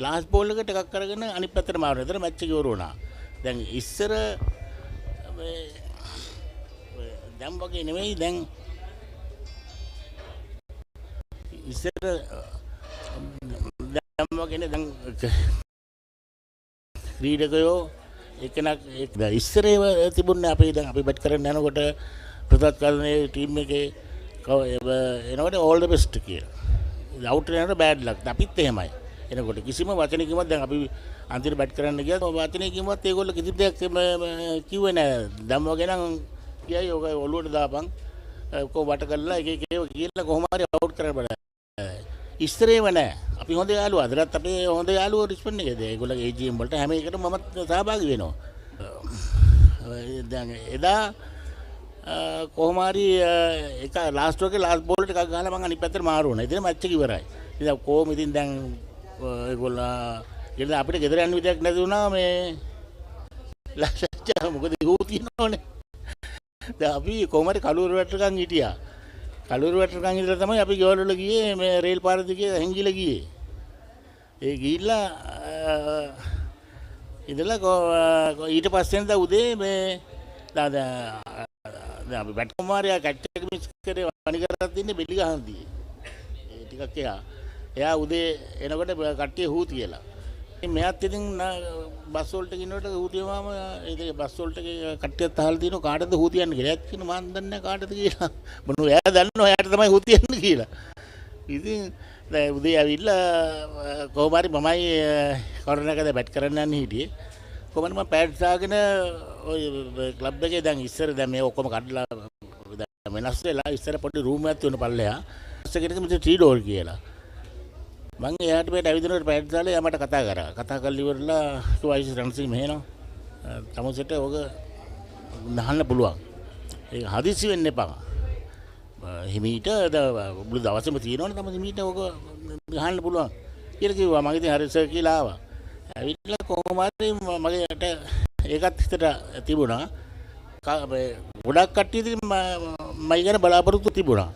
ලාස්ට් බෝල් එකට එකක් කරගෙන අනිත් පැත්තට මාරුණා. ඒතර මැච් එක ඉවර වුණා. දැන් ඉස්සර දැන් වගේ නෙමෙයි දැන් ඉස්සර දැන් වගේනේ දැන් ක්‍රීඩකයෝ එකනක් ඉස්සරේව තිබුණේ අපි දැන් අපි බැට් කරන්න යනකොට ප්‍රසාද් කරන්නේ ටීම් එකේ එනකොට all the best කියලා. අවුට් වෙනකොට bad luck. අපිත් එහෙමයි. එනකොට කිසිම වචනයකින්වත් දැන් අපි අන්තිමට බැට් කරන්න ගියා වචනයකින්වත් ඒගොල්ලෝ කිසි දෙයක් කිව්වේ නැහැ. දැන් වගේ නම් කියයි ඔක ඔළුවට දාපන් කො වට කරලා එක එක ඒවා කියලා කොහොම හරි අවුට් කරන්න බෑ. ඉස්සරේව නැහැ. අපි හොඳ යාළුවා. අදටත් අපේ හොඳ යාළුවෝ රිස්පොන්ඩ් එකේද ඒගොල්ලෝගේ AGM වලට හැම එකටම මමත් සහභාගී වෙනවා. දැන් එදා කොහොම හරි එක ලාස්ට් එකේ ලාස්ට් බෝල් එකක් ගහලා මම අනිත් පැත්තට මාරු වුණා. ඉතින් මැච් එක ඉවරයි. ඉතින් කොහොම ඉතින් දැන් ඒගොල්ලෝ අපිට ගෙදර යන්න විදියක් නැති වුණා මේ ලක්ෂ මොකද හෝ තියනවනේ. දැන් අපි කොහොම හරි කලුවර වැටකන් හිටියා. කලුවර වැටකන් ඉඳලා තමයි අපි ගෙවල් වල ගියේ මේ රේල් පාර දිගේ හැංගිලා ගියේ. ඒ ගිහිල්ලා ඉඳලා ඊට පස්සේ ඉඳලා උදේ මේ දැන් අපි බැට් කුමාරයා කැට් එක මිස් කරේ වණිකරත් ඉන්නේ බෙලි ගහන්දී. ඒ ටිකක් එයා උදේ එනකොට කට්ටිය හූ තියලා. ඉතින් මෙයාත් ඉතින් බස් වලට ගිනනකොට හූ තියවම ඒ බස් වලට කට්ටියත් අහලා තිනවා කාටද හූ තියන්නේ කියලා. එයාත් කියන මන් දන්නේ නැහැ කාටද කියලා. මොනවා එයා දන්නවා එයාට තමයි හූ තියන්නේ කියලා. ඉතින් දැන් උදේ ඇවිල්ලා කොහොම හරි මමයි කරුණාකද බැට් කරන්න යන්න හිටියේ. කොහොමද මම පැඩ්ස් දාගෙන ඔය ක්ලබ් එකේ දැන් ඉස්සර දැන් මේ ඔක්කොම කඩලා වෙනස් වෙලා ඉස්සර පොඩි රූම් එකක් තියෙන පල්ලෙහා ඉස්සරකට මෙතන ටී ඩෝර් කියලා මම එයාට මේට ඇවිදිනකොට පැඩ්ස් දාලා එයා මට කතා කරා කරලා ඉවරලා කිව්වා රන්සිං මෙහෙනවා තමසෙට ඔක නහන්න පුළුවන් ඒක හදිසි වෙන්න එපා හිමීට බුදු දවසේම තියෙනවනේ තමයි හිමීට ඔක ගහන්න පුළුවන් කියලා කිව්වා මම ඉතින් හරි සර් කියලා ආවා ඇවිල්ලා කොහොම හරි මගේට ඒකත් හිතට තිබුණා ගොඩක් කට්ටිය ඉතින් මම ගැන බලාපොරොත්තු තිබුණා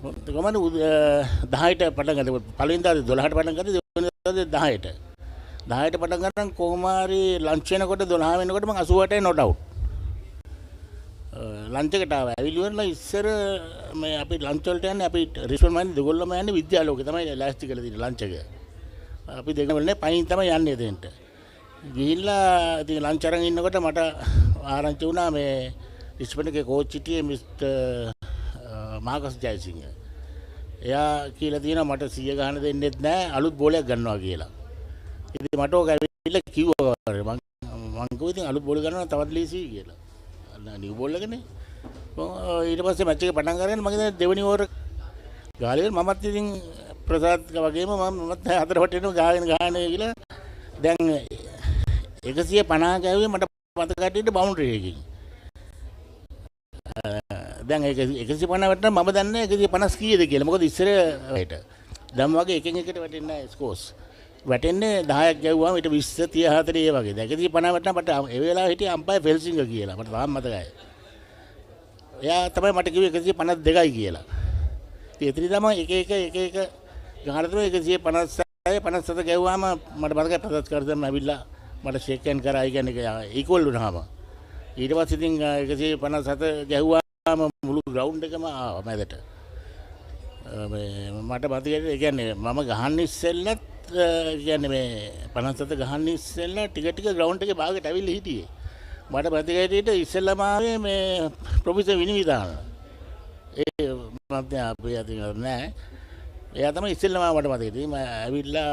කොහමද 10ට පටන් ගත්තා පළවෙනි දාසේ 12ට පටන් ගත්තා දෙවෙනි දාසේ 10ට පටන් ගන්න කොහොම හරි ලන්ච් වෙනකොට 12 වෙනකොට මම 88ට නොට් අවුට් ලන්ච් එකට ආවා ඇවිල්ලා ඉස්සර මේ අපි ලන්ච් වලට යන්නේ අපි රිස්පොන්ඩ් මයින් දෙගොල්ලම යන්නේ විද්‍යාලෝකේ තමයි ලෑස්ති කරලා තියෙන ලන්ච් එක අපි දෙගොල්ලෝ පයින් තමයි යන්නේ එතෙන්ට ගිහිල්ලා ඉතින් ලන්ච් අරන් ඉන්නකොට මට ආරංචි වුණා මේ රිස්පොන්ඩ් එකේ කෝච් හිටියේ මිස්ටර් මාකස් ජයසිංහ එයා කියලා තියෙනවා මට 100 ගහන්න දෙන්නෙත් නැහැ අලුත් බෝලයක් ගන්නවා කියලා ඉතින් මට ඕක ඇවිල්ලා කිව්වා මං කිව්වා ඉතින් අලුත් බෝල ගන්නවා තවත් ලීසි කියලා නිව් බෝල් එකනේ ඊට පස්සේ මැච් එක පටන් ගන්න මගේ දෙවෙනි ඕවර ගාලේ මමත් ඉතින් ප්‍රසාද් වගේම මමත් හතර වටේම ගාගෙන කියලා දැන් 150 ගාවේ මට මතක කටියට බවුන්ඩරි එකකින් දැන් ඒක 150 වටන මම දන්නේ 150 කීයද කියලා මොකද ඉස්සර වලට දැන් වගේ එකෙන් එකට වැටෙන්නේ නැහැ ස්කෝර්ස් වැටෙන්නේ 10ක් ගැව්වාම ඊට 20 30 40 ඒ වගේ දැන් 150 වටන මට ඒ වෙලාවේ හිටිය අම්පයර් ෆෙල්සිංග කියලා මට තාම මතකයි එයා තමයි මට කිව්වේ 152යි කියලා ඉතින් තමයි එක ගහන තමයි 156 57 ගැව්වාම මට මතකයි ප්‍රසාද් කරදම් ඇවිල්ලා මට ෂේක් හෑන්ඩ් කරා කියන්නේ ඉක්වල් වුණාම ඊට පස්සේ ඉතින් 157 ගැහුවාම මුළු ග්‍රවුන්ඩ් එකම ආවා මැදට මට මතකයි ඒ කියන්නේ මම ගහන්න ඉස්සෙල්ලත් කියන්නේ මේ 57 ගහන්න ඉස්සෙල්ලා ටික ග්‍රවුන්ඩ් එකේ භාගයට ඇවිල්ලා හිටියේ මට මතකයි ඉස්සෙල්ලාම ආවේ මේ ප්‍රොෆෙසර් විනිවිදාන ඒ මම අපි අතින් නෑ එයා තමයි ඉස්සෙල්ලාම මට මතකයි ඉතින් මම ඇවිල්ලා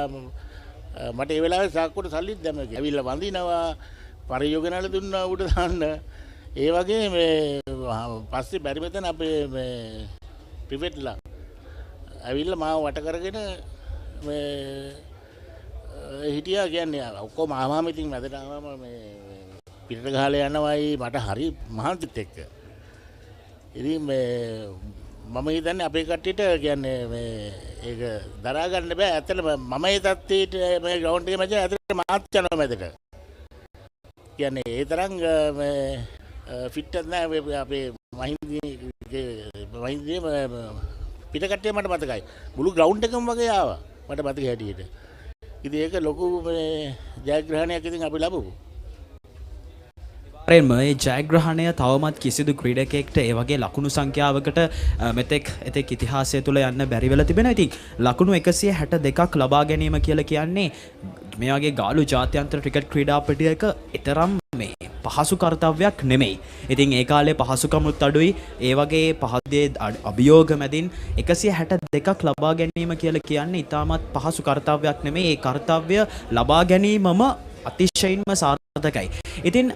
මට ඒ වෙලාවේ සාක්කුවට සල්ලිත් දැම්මා කියලා ඇවිල්ලා වඳිනවා පරියෝගනල දුන්නා උඩ දාන්න ඒ වගේ මේ පස්සේ බැරි මෙතන අපේ මේ ප්‍රිවෙට්ලා ඇවිල්ලා මාව වට කරගෙන මේ හිටියා කියන්නේ ඔක්කොම ආවම ඉතින් මැදට ආවම මේ පිටට ගහලා යනවායි මට හරි මහන්සිත් එක්ක ඉතින් මේ මම හිතන්නේ අපේ කට්ටියට කියන්නේ මේ ඒක දරා ගන්න බෑ ඇත්තටම මම ඒ තත්ත්වයට මේ ග්‍රවුන්ඩ් එකේ මැද ඇත්තට මාත් යනවා මැදට කියන්නේ ඒ තරම් මේ ෆිට් නැහැ අපේ මහින්දේ පිට කට්ටිය මට මතකයි මුළු ග්‍රවුන්ඩ් එකම වගේ ආවා මට මතක හැටියට ඉතින් ඒක ලොකු මේ ජයග්‍රහණයක් ඉතින් අපි ලැබුවා මේ ජයග්‍රහණය තවමත් කිසිදු ක්‍රීඩකයෙක්ට ඒ වගේ ලකුණු සංඛ්‍යාවකට එතෙක් ඉතිහාසය තුළ යන්න බැරි වෙලා තිබෙනවා. ඉතින් ලකුණු 162ක් ලබා ගැනීම කියලා කියන්නේ මේ වගේ ගාලු ජාත්‍යන්තර ක්‍රිකට් ක්‍රීඩාපටියක ඊතරම් මේ පහසු කාර්යයක් නෙමෙයි. ඉතින් ඒ කාලේ පහසුකමුත් අඩුයි. ඒ වගේ පහදේ අභියෝග මැදින් 162ක් ලබා ගැනීම කියලා කියන්නේ ඊටමත් පහසු කාර්යයක් නෙමෙයි. ඒ කාර්යය ලබා ගැනීමම අතිශයින්ම සාර්ථකයි. ඉතින්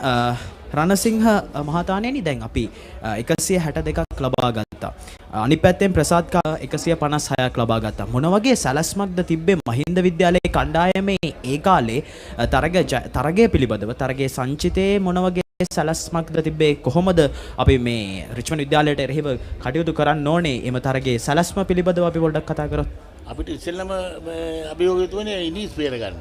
රණසිංහ මහතාණෙනි දැන් අපි 162ක් ලබා ගත්තා. අනිත් පැත්තෙන් ප්‍රසාද් 156ක් ලබා ගත්තා. මොන වගේ සැලැස්මක්ද තිබ්බේ මහින්ද විද්‍යාලයේ කණ්ඩායමේ ඒ කාලේ තරගය පිළිබඳව තරගයේ සංචිතයේ මොන වගේ සැලැස්මක්ද තිබ්බේ? කොහොමද අපි මේ රිච්මන්ඩ් විද්‍යාලයට එරෙහිව කටයුතු කරන්න ඕනේ? එම තරගයේ සැලැස්ම පිළිබඳව අපි පොඩ්ඩක් කතා කරමු. අපිට ඉස්සෙල්ලම අභියෝගය තුනේ ඉනිස් බේර ගන්න.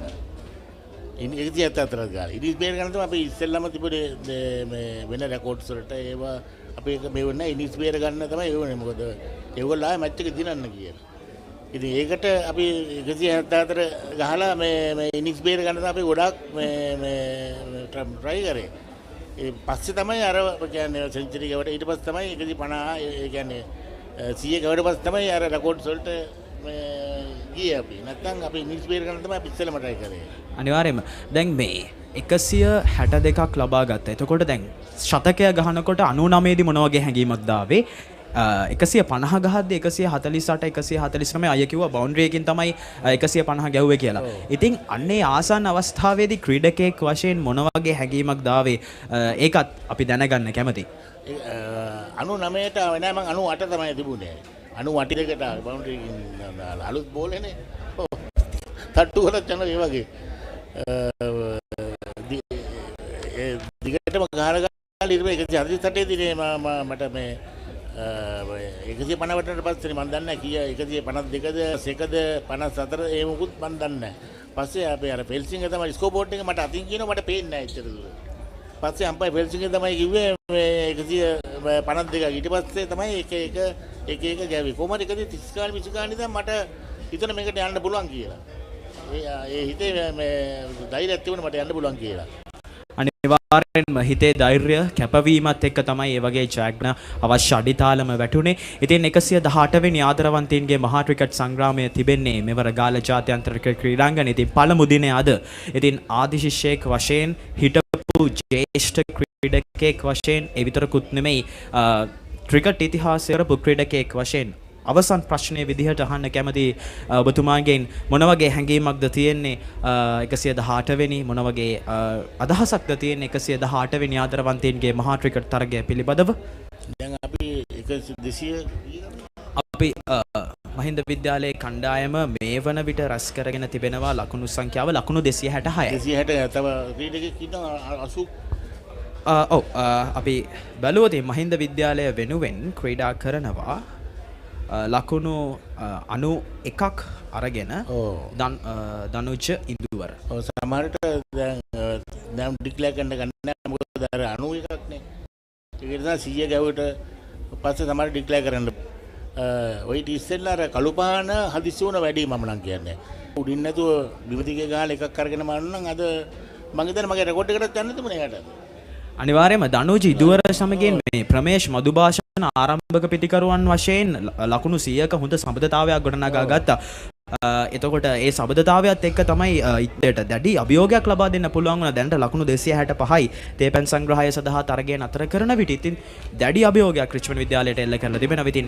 ඉනිස් 174ක් ගාලා. ඉනිස් බේර ගන්න තමයි අපි ඉස්සෙල්ලම තිබුණේ මේ වෙන රෙකෝඩ්ස් වලට ඒවා අපි එක මෙවන්න ඉනිස් බේර ගන්න තමයි ඒවනේ. මොකද ඒගොල්ලෝ ආයේ මැච් එක දිනන්න කියලා. ඉතින් ඒකට අපි 174 ගහලා මේ ඉනිස් බේර ගන්න තමයි අපි ගොඩාක් මේ try කරේ. ඒ පස්සේ තමයි අර කියන්නේ සෙන්චරි ගවට ඊට පස්සේ තමයි 150 ඒ කියන්නේ 100 ගවට පස්සේ තමයි අර රෙකෝඩ්ස් වලට ගියේ අපි. නැත්නම් අපි ඉනිස් බේර ගන්න තමයි අපි ඉස්සෙල්ලම try කරේ. අනිවාර්යයෙන්ම දැන් මේ 162ක් ලබා ගත්තා. එතකොට දැන් ශතකය ගහනකොට 99 දී මොන වගේ හැඟීමක්ද ආවේ? 150 ගහද්දී 148 149 අය කිව්වා බවුන්ඩරි එකකින් තමයි 150 ගැහුවේ කියලා. ඉතින් අන්නේ ආසන්න අවස්ථාවේදී ක්‍රීඩකයෙක් වශයෙන් මොන වගේ හැඟීමක්ද ආවේ? ඒකත් අපි දැනගන්න කැමතියි. 99ට ආවේ නෑ, මම 98 තමයි තිබුණේ. 98 දෙකට ආවේ බවුන්ඩරි එකකින් අලුත් බෝලේනේ. ඔව්. තට්ටු කරලා යන ඒ වගේ. දිගටම ගහලා ඊට පස්සේ 148 දිනේ මට මේ 150 වටනට පස්සේ මම දන්නේ නැහැ කීය 152ද 1ද 54 ඒ මොකුත් මම දන්නේ නැහැ. පස්සේ අපේ අර ෆෙල්සිං එක තමයි ස්කෝර් බෝඩ් එක මට අතින් කියනවා මට පේන්නේ නැහැ එච්චර දුර. පස්සේ අම්පයි ෆෙල්සිං එක තමයි කිව්වේ මේ 152ක් ඊට පස්සේ තමයි එක එක ගෑවේ. කොහමද 130 කාලේ 20 කාලේ ඉඳන් මට හිතන මේකට යන්න පුළුවන් කියලා. ඒ හිතේ මේ ධෛර්යයක් තිබුණා මට යන්න පුළුවන් කියලා. අනිවාර්යෙන්ම හිතේ ධෛර්යය කැපවීමත් එක්ක තමයි මේ වගේ ජයග්‍රහණ අවශ්‍ය අඩිතාලම වැටුනේ. ඉතින් 118 වෙනි ආදරවන්තයින්ගේ මහා ක්‍රිකට් සංග්‍රාමය තිබෙන්නේ මෙවර ගාල්ල ජාත්‍යන්තර ක්‍රීඩාංගණයේ. ඉතින් පළමු දිනේ අද. ඉතින් ආදි ශිෂ්‍යයෙක් වශයෙන් හිටපු ජ්‍යෙෂ්ඨ ක්‍රීඩකයෙක් වශයෙන් ඒ විතරකුත් නෙමෙයි ක්‍රිකට් ඉතිහාසයේ රපු ක්‍රීඩකයෙක් වශයෙන් අවසන් ප්‍රශ්නයේ විදිහට අහන්න කැමති ඔබතුමාගෙන් මොන වගේ හැඟීමක්ද තියෙන්නේ 118 වෙනි මොන වගේ අදහසක්ද තියෙන්නේ 118 වෙනි ආදරවන්තයින්ගේ මහා ක්‍රිකට් තරගය පිළිබඳව? දැන් අපි 200 අපි මහින්ද විද්‍යාලයේ කණ්ඩායම මේ වන විට රැස් කරගෙන තිබෙනවා ලකුණු සංඛ්‍යාව ලකුණු 266. 260 තව ක්‍රීඩකෙක් ඉන්නවා 80. ඔව් අපි බැලුවොත් මහින්ද විද්‍යාලය වෙනුවෙන් ක්‍රීඩා කරනවා ලකුණු 91ක් අරගෙන දනුජ ඉන්දුවර. ඔව් සමහරට දැන් ඩික්ලෙයාර් කරන්න ගන්න නැහැ මොකද අර 91ක් නේ. ඒක නිසා 100 ගැවුවට පස්සේ සමහර ඩික්ලෙයාර් කරන්න. ඔය ඉතිස්සෙල්ලා අර කළුපාන හදිස්සි වුණ වැඩි මම නම් කියන්නේ. උඩින් නැතුව විවිධකේ ගහලා එකක් අරගෙන මරන්න නම් අද මම හිතන්නේ මගේ රෙකෝඩ් එකටත් යන්න තිබුණේ ඒකට. අනිවාර්යයෙන්ම දනුජ ඉදුවර සමගින් මේ ප්‍රමේෂ් මදුභාෂණ ආරම්භක පිටිකරුවන් වශයෙන් ලකුණු 100ක හොඳ සබඳතාවයක් ගොඩනගා ගත්තා. එතකොට ඒ සබඳතාවයත් එක්ක තමයි ඉක්දයට දැඩි අභියෝගයක් ලබා දෙන්න පුළුවන් වුණා. දැනට ලකුණු 265යි තේපැන් සංග්‍රහය සඳහා තරගය නතර කරන විට ඉතින් දැඩි අභියෝගයක් රිච්මන්ඩ් විද්‍යාලයට එල්ල කරලා තිබෙනවා. ඉතින්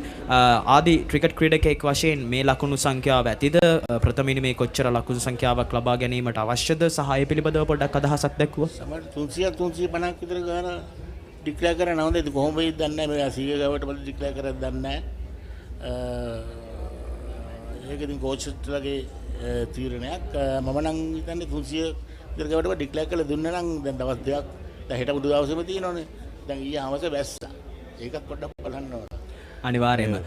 ආදි ක්‍රිකට් ක්‍රීඩකයෙක් වශයෙන් මේ ලකුණු සංඛ්‍යාව ඇතිද? ප්‍රථම ඉනිමේ කොච්චර ලකුණු සංඛ්‍යාවක් ලබා ගැනීමට අවශ්‍යද? සහාය පිළිබඳව පොඩ්ඩක් අදහසක් දක්වුවා. සමහර 300 350ක් විතර ගාන ඩික්ලෙයාර් කරන්න හොඳ. ඒක කොහොම වෙයිද දන්නේ නැහැ. මේ 100 ගාවට බල ඩික්ලෙයාර් කරද්ද දන්නේ නැහැ. ඒක ඉතින් කෝච්ලගේ තීරණයක්. මම නම් හිතන්නේ 300 විතර ගාවට ඩික්ලෙයාර් කරලා දුන්නා නම් දැන් දවස් දෙකක් දැන් හෙට බුදු දවසේම තියෙනවනේ. දැන් ඊයේ හවස වැස්සා. ඒකත් පොඩ්ඩක් බලන්න ඕන. අනිවාර්යයෙන්ම.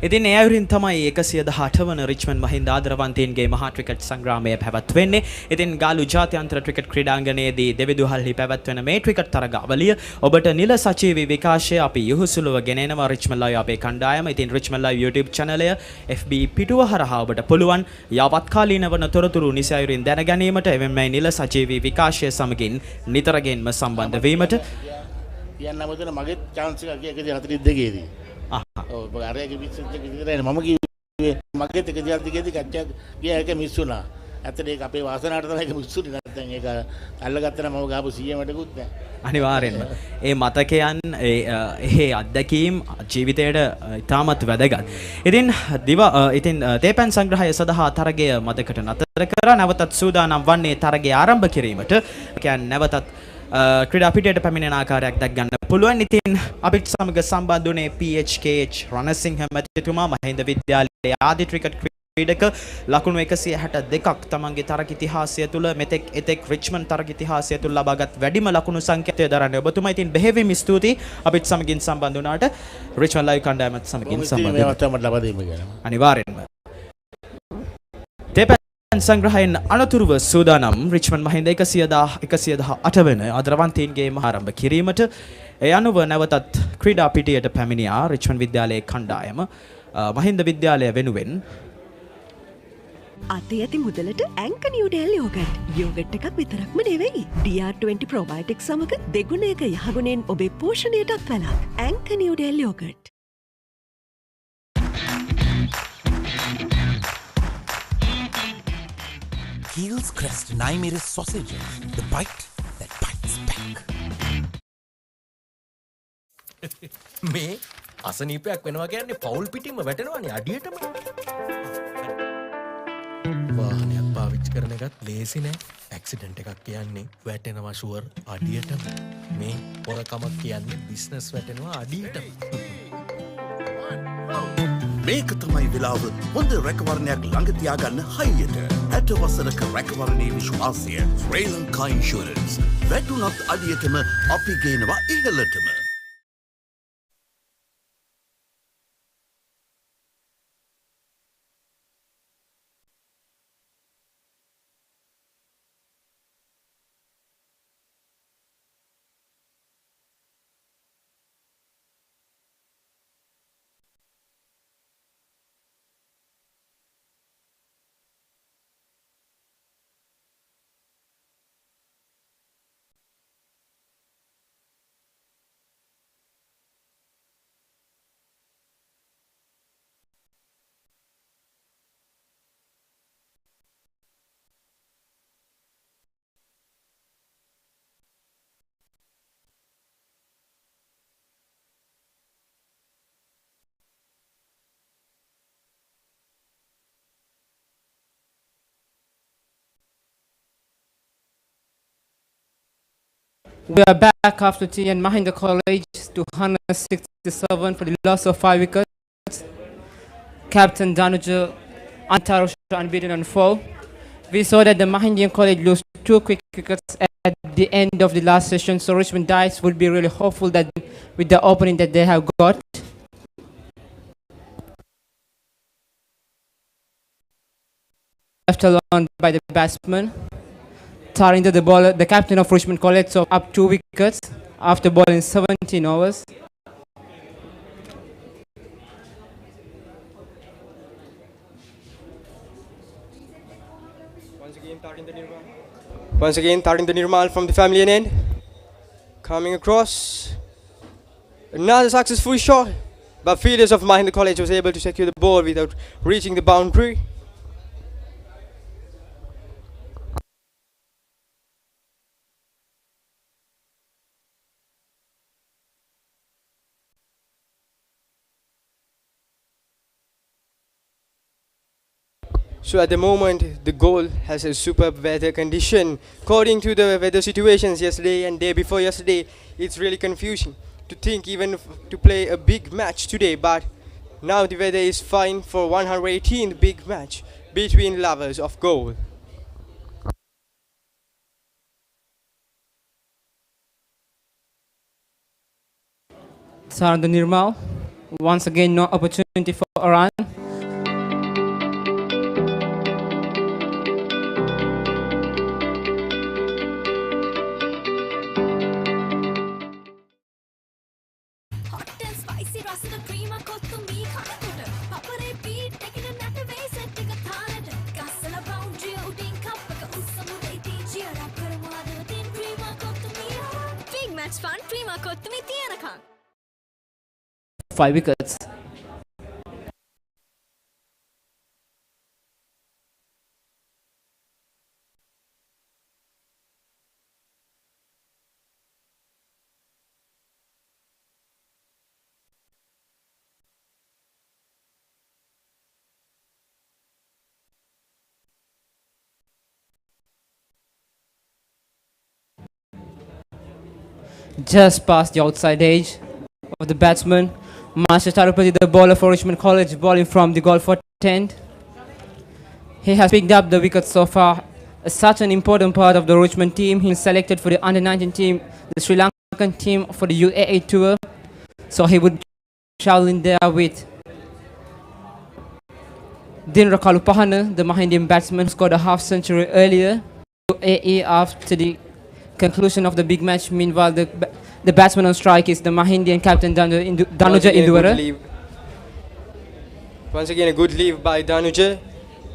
ඉතින් ඒ අයුරින් තමයි 118 වන රිච්මන්ඩ් මහින්ද ආදරවන්තයින්ගේ මහා ක්‍රිකට් සංග්‍රාමය පැවැත්වෙන්නේ. ඉතින් ගාලු ජාත්‍යන්තර ක්‍රිකට් ක්‍රීඩාංගණයේදී දෙවිදුහල්හි පැවැත්වෙන මේ ක්‍රිකට් තරගාවලිය ඔබට නිල සජීවී විකාශය අපි යහුසුලුව ගෙනෙනවා රිච්මන්ඩ් ලයිව් අපේ කණ්ඩායම. ඉතින් රිච්මන්ඩ් ලයිව් YouTube channelය FB පිටුව හරහා ඔබට පුළුවන් යාවත්කාලීන වන තොරතුරු නිසි අයුරින් දැන ගැනීමට එවෙන්මයි නිල සජීවී විකාශය සමගින් නිතරගෙන්ම සම්බන්ධ වීමට. කියන්න අමතන මගේ chance එකක් 142ේදී. ඔව් අරගේ මිස් එක විතරයි මම කිව්වේ මගේ 142ේදී කච්චක් ගියා එක මිස් වුණා. ඇත්තට ඒක අපේ වාසනාවට තමයි ඒක මිස් වුනේ. නැත්නම් ඒක අල්ලගත්තා නම් මම ගාපු 100 මටකුත් නැහැ. අනිවාර්යෙන්ම ඒ මතකයන් ඒ අත්දැකීම් ජීවිතයට ඉතාමත් වැදගත්. ඉතින් තේපැන් සංග්‍රහය සඳහා තරගය මතකට නතර කර නැවතත් සූදානම් වන්නේ තරගය ආරම්භ කිරීමට. කියන්නේ නැවතත් ක්‍රීඩා පිටියට පැමිණෙන ආකාරයක් දැක් ගන්න පුළුවන්. ඉතින් අපිට සමග සම්බන්ධ වුණේ PHKH රණසිංහ මැතිතුමා මහින්ද විද්‍යාලයේ ආදි ක්‍රිකට් ක්‍රීඩක ලකුණු 162ක් තමන්ගේ තරග ඉතිහාසය තුළ මෙතෙක් එතෙක් රිච්මන්ඩ් තරග ඉතිහාසය තුළ ලබාගත් වැඩිම ලකුණු සංඛ්‍යාතය දරන්නේ ඔබතුමා. ඉතින් බෙහෙවින් ස්තුතියි අපිට සමගින් සම්බන්ධ වුණාට රිච්මන්ඩ් ලයිව් කණ්ඩායමත් සමගින් සම්බන්ධ වෙනවා. අනිවාර්යෙන්ම තේපැන් සංග්‍රහයෙන් අනතුරුව සූදානම් රිච්මන්ඩ් මහින්ද 118 වෙන අදරවන්තීන්ගේ ආරම්භ කිරීමට. ඒ අනුව නැවතත් ක්‍රීඩා පිටියට පැමිණියා රිච්මන්ඩ් විද්‍යාලයේ කණ්ඩායම මහින්ද විද්‍යාලය වෙනුවෙන් අතේ ඇති මුදලට ඇංක නිව්ඩෙල් යෝගට්. යෝගට් එකක් විතරක්ම නෙවෙයි. DR20 ප්‍රොබයොටික් සමග දෙගුණයක යහගුණෙන් ඔබේ පෝෂණයටත් වැළක්. ඇංක Newdale yoghurt. Heels Crest 9mm sausages. The bite that bites back. මේ අසනීපයක් වෙනවා කියන්නේ පවුල් පිටින්ම වැටෙනවානේ අඩියටම. වාහනයක් පාවිච්චි කරන එකත් ලේසි නෑ. ඇක්සිඩන්ට් එකක් කියන්නේ වැටෙනවා ෂුවර් අඩියටම. මේ හොරකමක් කියන්නේ බිස්නස් වැටෙනවා අඩියටම. මේක තමයි වෙලාව හොඳ රැකවරණයක් ළඟ තියාගන්න හයියට. 60 වසරක රැකවරණයේ විශ්වාසය ශ්‍රී ලංකා ඉන්ෂුරන්ස්. වැටුණත් අඩියටම අපි ගේනවා ඉහළටම. We are back after tea and Mahinda College 267 for the loss of 5 wickets. Captain Danuja Antarusha unbeaten on 4. We saw that the Mahindian College lost 2 quick wickets at the end of the last session, so Richmond Dice would be really hopeful that with the opening that they have got. Left alone by the batsman. Tarinda, the captain of Richmond College, so up 2 wickets after bowling 17 overs. Once again, Tarinda Nirmal from the family end. Coming across. Another successful shot. But fielders of Mahinda College was able to secure the ball without reaching the boundary. So at the moment, the goal has a superb weather condition. According to the weather situations yesterday and day before yesterday, it's really confusing to think even to play a big match today. But now the weather is fine for 118th big match between lovers of goal. Tarinda Nirmal, once again no opportunity for a run. match fun prima kottumi tiyanaka. 5 wickets. Just past the outside edge of the batsman. Master Tarupati, the bowler for Richmond College, bowling from the goal for 10. He has picked up the wicket so far. Such an important part of the Richmond team. He's selected for the under-19 team, the Sri Lankan team for the UAE tour. So he would travel in there with Dinra Kalupahana, the Mahindian batsman, scored a half century earlier. UAE after the conclusion of the big match. Meanwhile, the batsman on strike is the Mahindian captain Danuja Induvara. Once again, a good leave by Danuja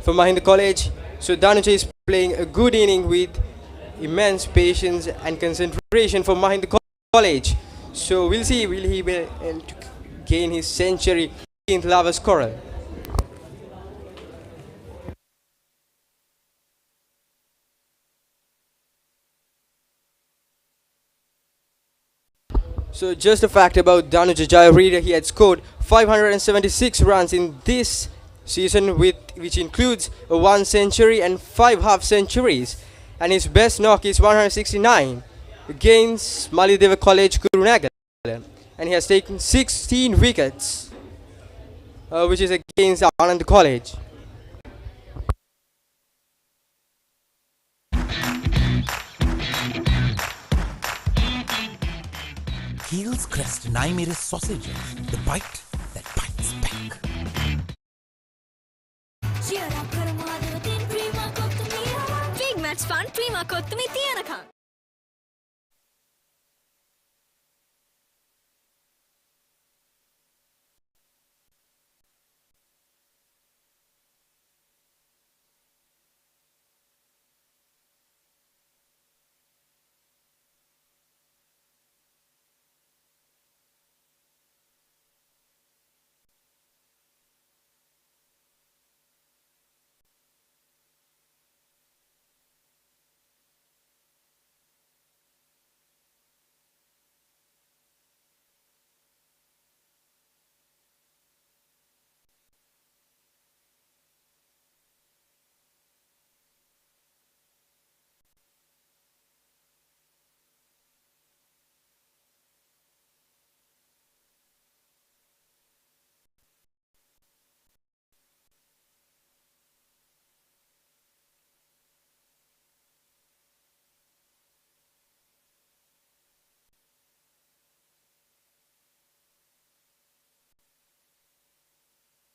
for Mahinda College. So Danuja is playing a good inning with immense patience and concentration for Mahinda College. So we'll see, will he be able to gain his century in Lovers Quarrel? So just a fact about Danuja Jayarida, he had scored 576 runs in this season, which includes a 1 century and 5 half centuries. And his best knock is 169 against Malideva College, Kurunagal. And he has taken 16 wickets, which is against Anand College. Heels crest and I made a sausage. The bite that bites back. Big match fun prima kottumi tiyanaka.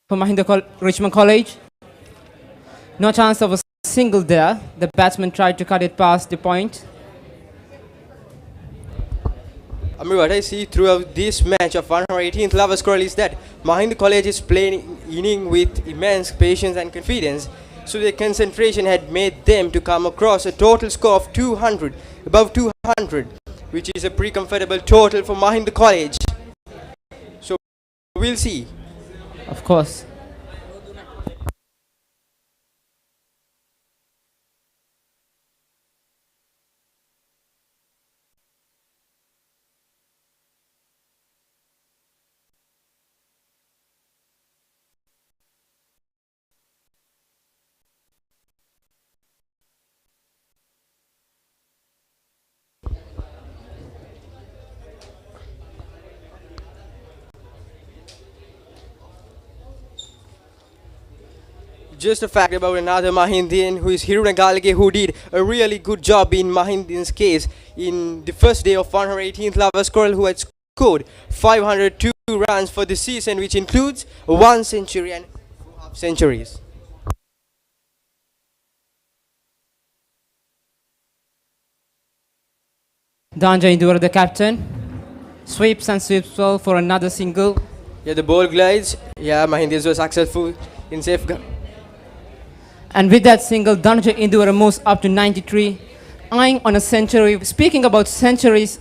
For Mahinda Richmond College, no chance of a single there. The batsman tried to cut it past the point. I mean, what I see throughout this match of 118th Lovers Quarrel is that Mahinda College is playing inning with immense patience and confidence. So their concentration had made them to come across a total score of 200, above 200, which is a pretty comfortable total for Mahinda College. So we'll see. Of course. Just a fact about another Mahindian who is Hiruna Galge, who did a really good job in Mahindian's case in the first day of 118th Lovers Quarrel, who had scored 502 runs for the season, which includes 1 century and 4 half centuries. Danja Indura, the captain, sweeps and sweeps well for another single. Yeah, the ball glides. Yeah, Mahindians were successful in safeguard. And with that single, Danja Indura moves up to 93, eyeing on a century. Speaking about centuries,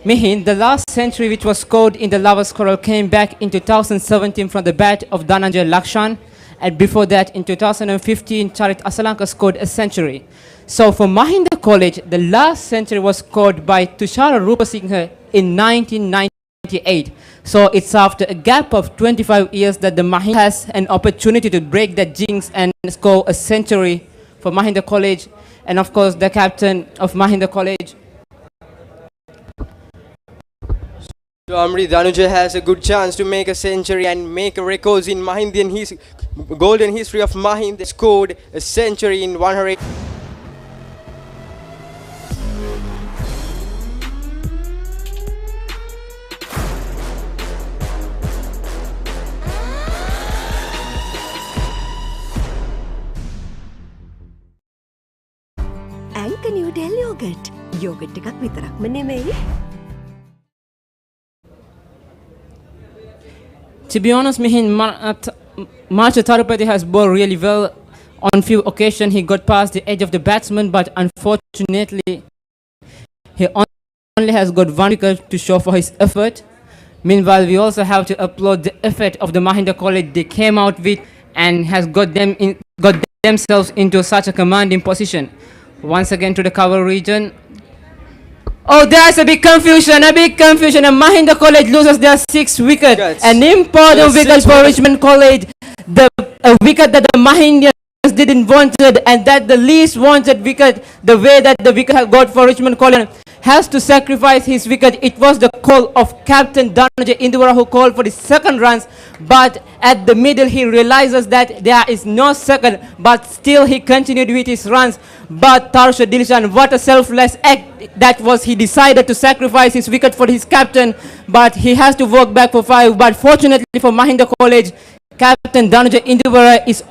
Mihin, the last century which was scored in the Lovers Quarrel came back in 2017 from the bat of Dhananjay Lakshan, and before that in 2015 Charit Asalanka scored a century. So for Mahinda College, the last century was scored by Tushara Rupasinghe in 1998. So it's after a gap of 25 years that the Mahinda has an opportunity to break that jinx and score a century for Mahinda College, and of course the captain of Mahinda College. So Amri, Dhanuja has a good chance to make a century and make a records in Mahindian golden history of Mahinda. Scored a century in 100. ඇංක Newdale yoghurt yoghurt එකක් විතරක්ම නෙමෙයි. To be honest, Mihin, Marcha Tarupati has bowled really well. On few occasions he got past the edge of the batsman, but unfortunately he only has got one wicket to show for his effort. Meanwhile, we also have to applaud the effort of the Mahinda College they came out with and has got themselves into such a commanding position. Once again to the cover region. Oh, there's a big confusion. And Mahinda College loses their 6th wicket. An important wicket for Richmond College. The wicket that the Mahindians didn't wanted, and that the least wanted wicket, the way that the wicket had got for Richmond College, has to sacrifice his wicket. It was the call of Captain Dhananjay Induvara who called for the second runs, but at the middle he realizes that there is no second, but still he continued with his runs. But Tarsha Dilshan, what a selfless act that was. He decided to sacrifice his wicket for his captain, but he has to work back for 5. But fortunately for Mahinda College, Captain Dhananjay Induvara is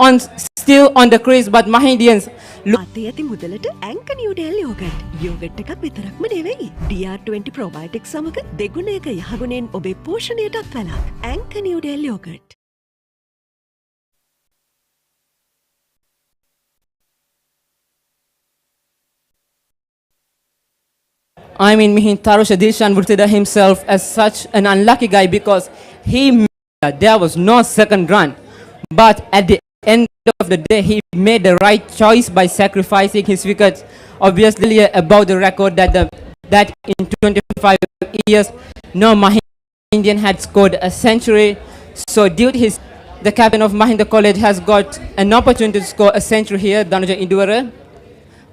still on the crease, but Mahindians අතේ ඇති මුදලට ඇංක Newdale yoghurt yoghurt එකක් විතරක්ම නෙවෙයි. DR20 ප්‍රොබයොටික් සමග දෙගුණයක යහගුණෙන් ඔබේ පෝෂණයටත් වැළක්. ඇංක Newdale yoghurt. I mean, Mihin, Tarusha Dilshan would consider himself as such an unlucky guy because there was no second run. But at the end of the day, he made the right choice by sacrificing his wickets. Obviously, about the record that in 25 years, no Mahindian had scored a century. So due to the captain of Mahinda College has got an opportunity to score a century here, Dhananjay Induvara.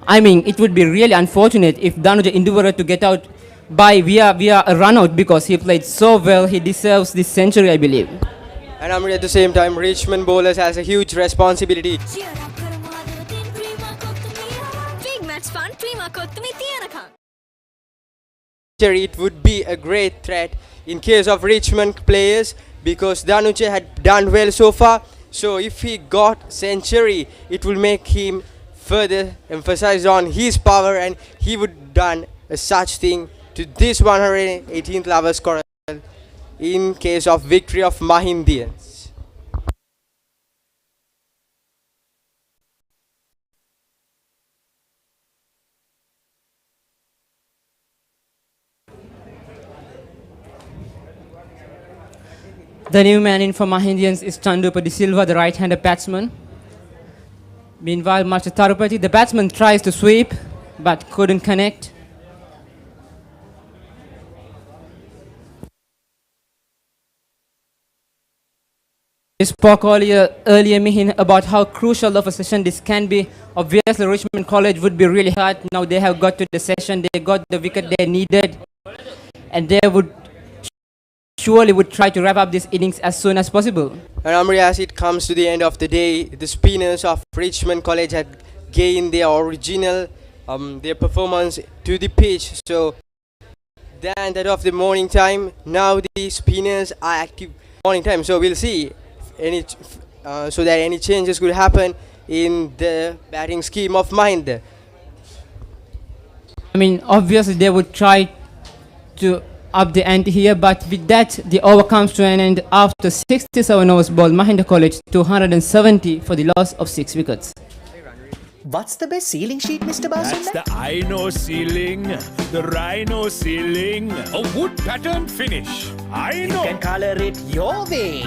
I mean, it would be really unfortunate if Dhananjay Induvara to get out via a run out because he played so well. He deserves this century, I believe. And at the same time, Richmond bowlers has a huge responsibility. It would be a great threat in case of Richmond players because Dhanuja had done well so far. So if he got century, it will make him further emphasize on his power, and he would done such thing to this 118th Lovers Quarrel in case of victory of Mahindians. The new man in for Mahindians is Chandupa De Silva, the right-handed batsman. Meanwhile, Marcha Tarupati, the batsman tries to sweep but couldn't connect. We spoke earlier Mihin, about how crucial of a session this can be. Obviously, Richmond College would be really hard. Now they have got to the session, they got the wicket they needed, and they would surely try to wrap up this innings as soon as possible. And Amri, as it comes to the end of the day, the spinners of Richmond College had gained their original their performance to the pitch. So then that of the morning time, now the spinners are active morning time. So we'll see so that any changes could happen in the batting scheme of Mahinda. I mean, obviously they would try to up the ante here, but with that the over comes to an end after 67 overs ball. Mahinda College 270 for the loss of 6 wickets. What's the best ceiling sheet, Mr. That's Basinda? the Rhino ceiling. The Rhino ceiling. A wood pattern finish. You Rhino. can color it your way.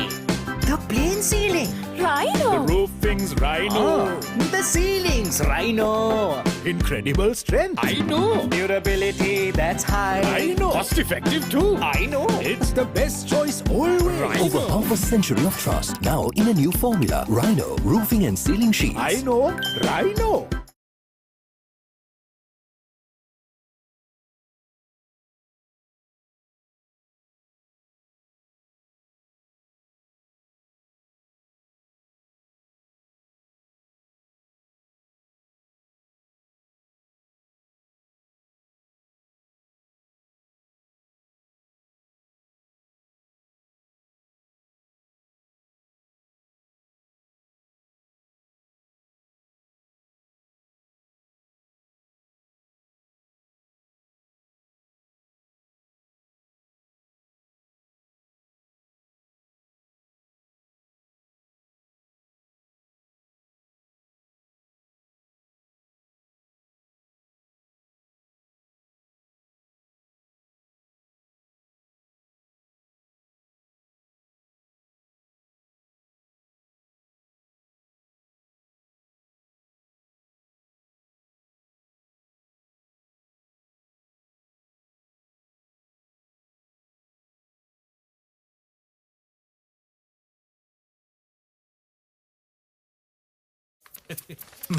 The plain ceiling. The roofing's Rhino. The ceiling's Rhino. Incredible strength. I know. Durability that's high. I know. Cost effective too. I know. It's the best choice always. Over half a century of trust, now in a new formula. Rhino, roofing and ceiling sheets. I know. Rhino.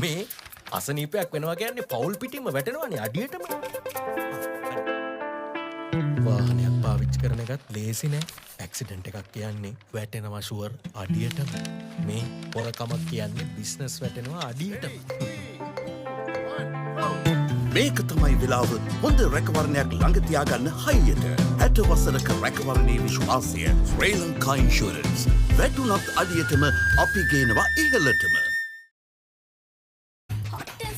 මේ අසනීපයක් වෙනවා කියන්නේ පවුල් පිටින්ම වැටෙනවානේ අඩියටම. වාහනයක් පාවිච්චි කරන එකත් ලේසි නෑ. ඇක්සිඩන්ට් එකක් කියන්නේ වැටෙනවා ෂුවර් අඩියටම. මේ පොරකමක් කියන්නේ බිස්නස් වැටෙනවා අඩියටම. මේක තමයි වෙලාව හොඳ රැකවරණයක් ළඟ තියාගන්න හයියට. 60 වසරක රැකවරණයේ විශ්වාසය ශ්‍රී ලංකා ඉන්ෂුරන්ස්. වැටුණත් අඩියටම අපි ගේනවා ඉහළටම.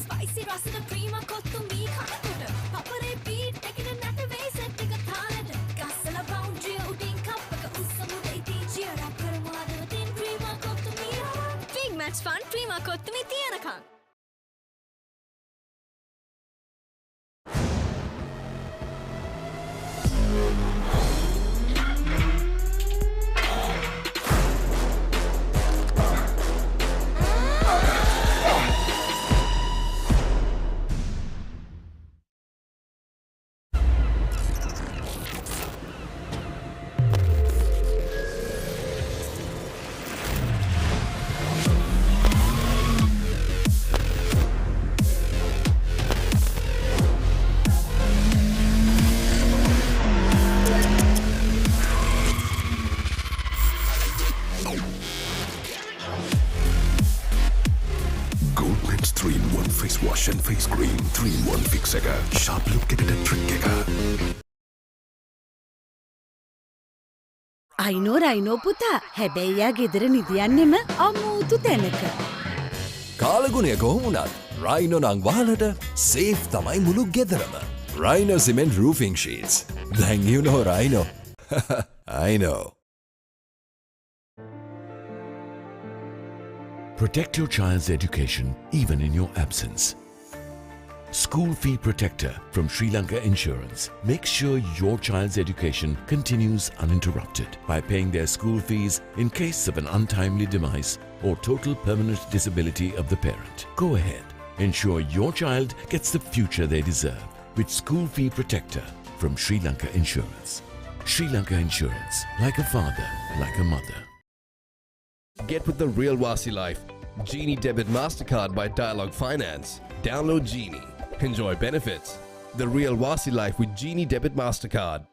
spicy රසද ක්‍රීම කොත්තු මී කනකොට පපරේ බීට් එකේ නැට වෙයි සෙට් එක තාලෙට ගස්සලා බවුන්ඩරි උඩින් කප් එක උස්සමුද ඉතින් චියර් අප් කරමු අද තින් ක්‍රීම කොත්තු මී big match fun Prima Kottu Mee තියනකම් face wash and face cream 3-in-1 fix එක sharp look එකට trick එක අයිනෝ රයිනෝ පුතා හැබැයි යා ගෙදර නිදියන්නෙම අමූතු තැනක කාලගුණය කොහොමුණත් රයිනෝ නං වාලට සේෆ් තමයි මුළු ගෙදරම Rhino cement roofing sheets දැන් you know Rhino I know Protect your child's education even in your absence. School Fee Protector from Sri Lanka Insurance makes sure your child's education continues uninterrupted by paying their school fees in case of an untimely demise or total permanent disability of the parent. Go ahead, ensure your child gets the future they deserve with School Fee Protector from Sri Lanka Insurance. Sri Lanka Insurance, like a father, like a mother. Get with the real Wasi life. Genie Debit MasterCard by Dialog Finance. Download Genie. Enjoy benefits. The real Wasi life with Genie Debit MasterCard.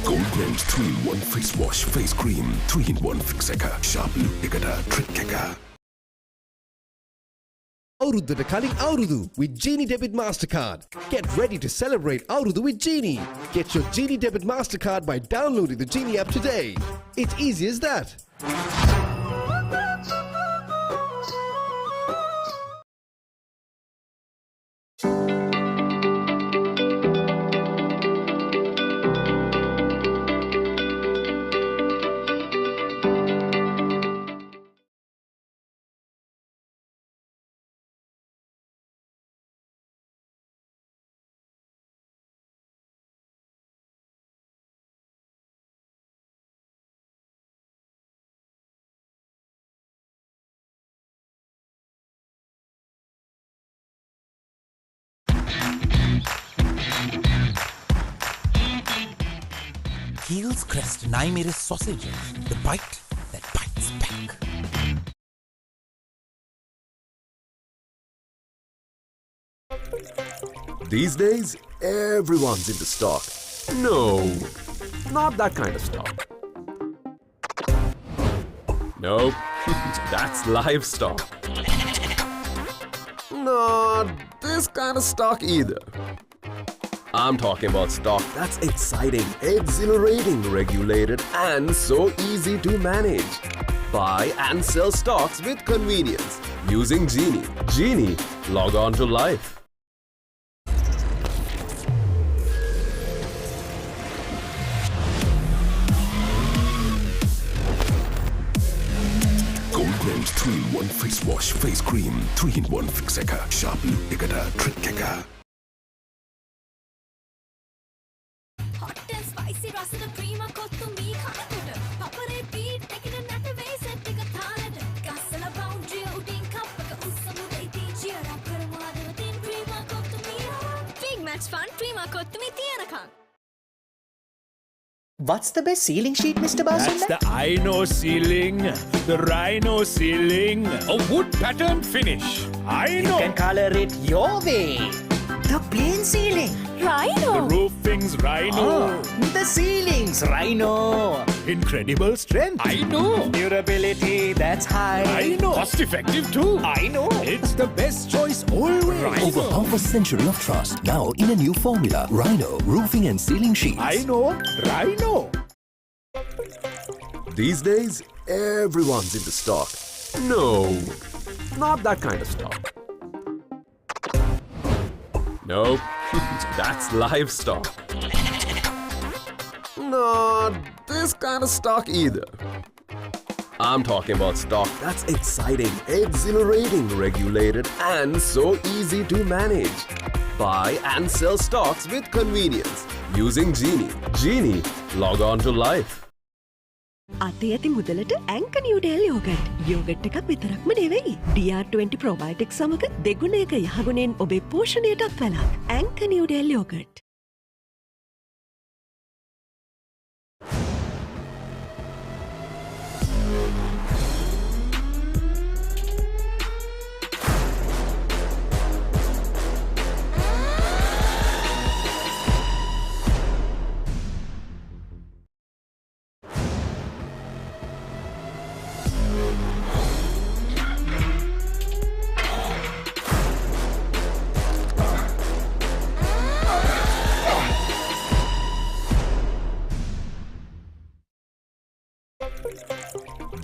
Gold Blends 3-in-1 face wash, face cream 3-in-1 fix එක sharp look එකට trick එක Auruddata Kaling Aurudu with Genie Debit MasterCard. Get ready to celebrate Aurudu with Genie. Get your Genie Debit MasterCard by downloading the Genie app today. It's easy as that. Heels Crest 9mm sausage. The bite that bites back. These days, everyone's into stock. No, not that kind of stock. Nope, that's livestock. Not this kind of stock either. I'm talking about stock that's exciting, exhilarating, regulated, and so easy to manage. Buy and sell stocks with convenience using Genie. Genie, log on to life. Goldman's 3-in-1 face wash, face cream, 3-in-1 fix එක sharp look එකට trick එක. Hot and spicy රසද Prima Kottu Mee කනකොට Papare beat එකන නැට වෙයි set එක තාලෙට ගස්සලා boundary උඩින් කප් එක උස්සමු දෙයිති cheer up කරමු අදවතින් ක්‍රීම කොත්තු මී big match fun Prima Kottu Mee තියනකම්. What's the best ceiling sheet, Mr. Basunda? That's the Rhino ceiling. The Rhino ceiling. A wood pattern finish. I know. You can color it your way. The plain ceiling. Rhino. The roofing's Rhino. The ceiling's Rhino. Incredible strength. I know. Durability, that's high. I know. Cost effective too. I know. It's the best choice always. Rhino. Over half a century of trust, now in a new formula. Rhino Roofing and Ceiling Sheets. I know. Rhino. These days, everyone's into stock. No, not that kind of stock. Nope, that's livestock. Not this kind of stock either. I'm talking about stock that's exciting, exhilarating, regulated, and so easy to manage. Buy and sell stocks with convenience using Genie. Genie, log on to life. අතේ ඇති මුදලට ඇංක නිවඩේල් yoghurt. Yoghurt එකක් විතරක්ම නෙවෙයි. DR20 ප්‍රොබයොටික් සමග දෙගුණයක යහගුණෙන් ඔබේ පෝෂණයටත් වැළක්. ඇංක නිවඩේල් yoghurt.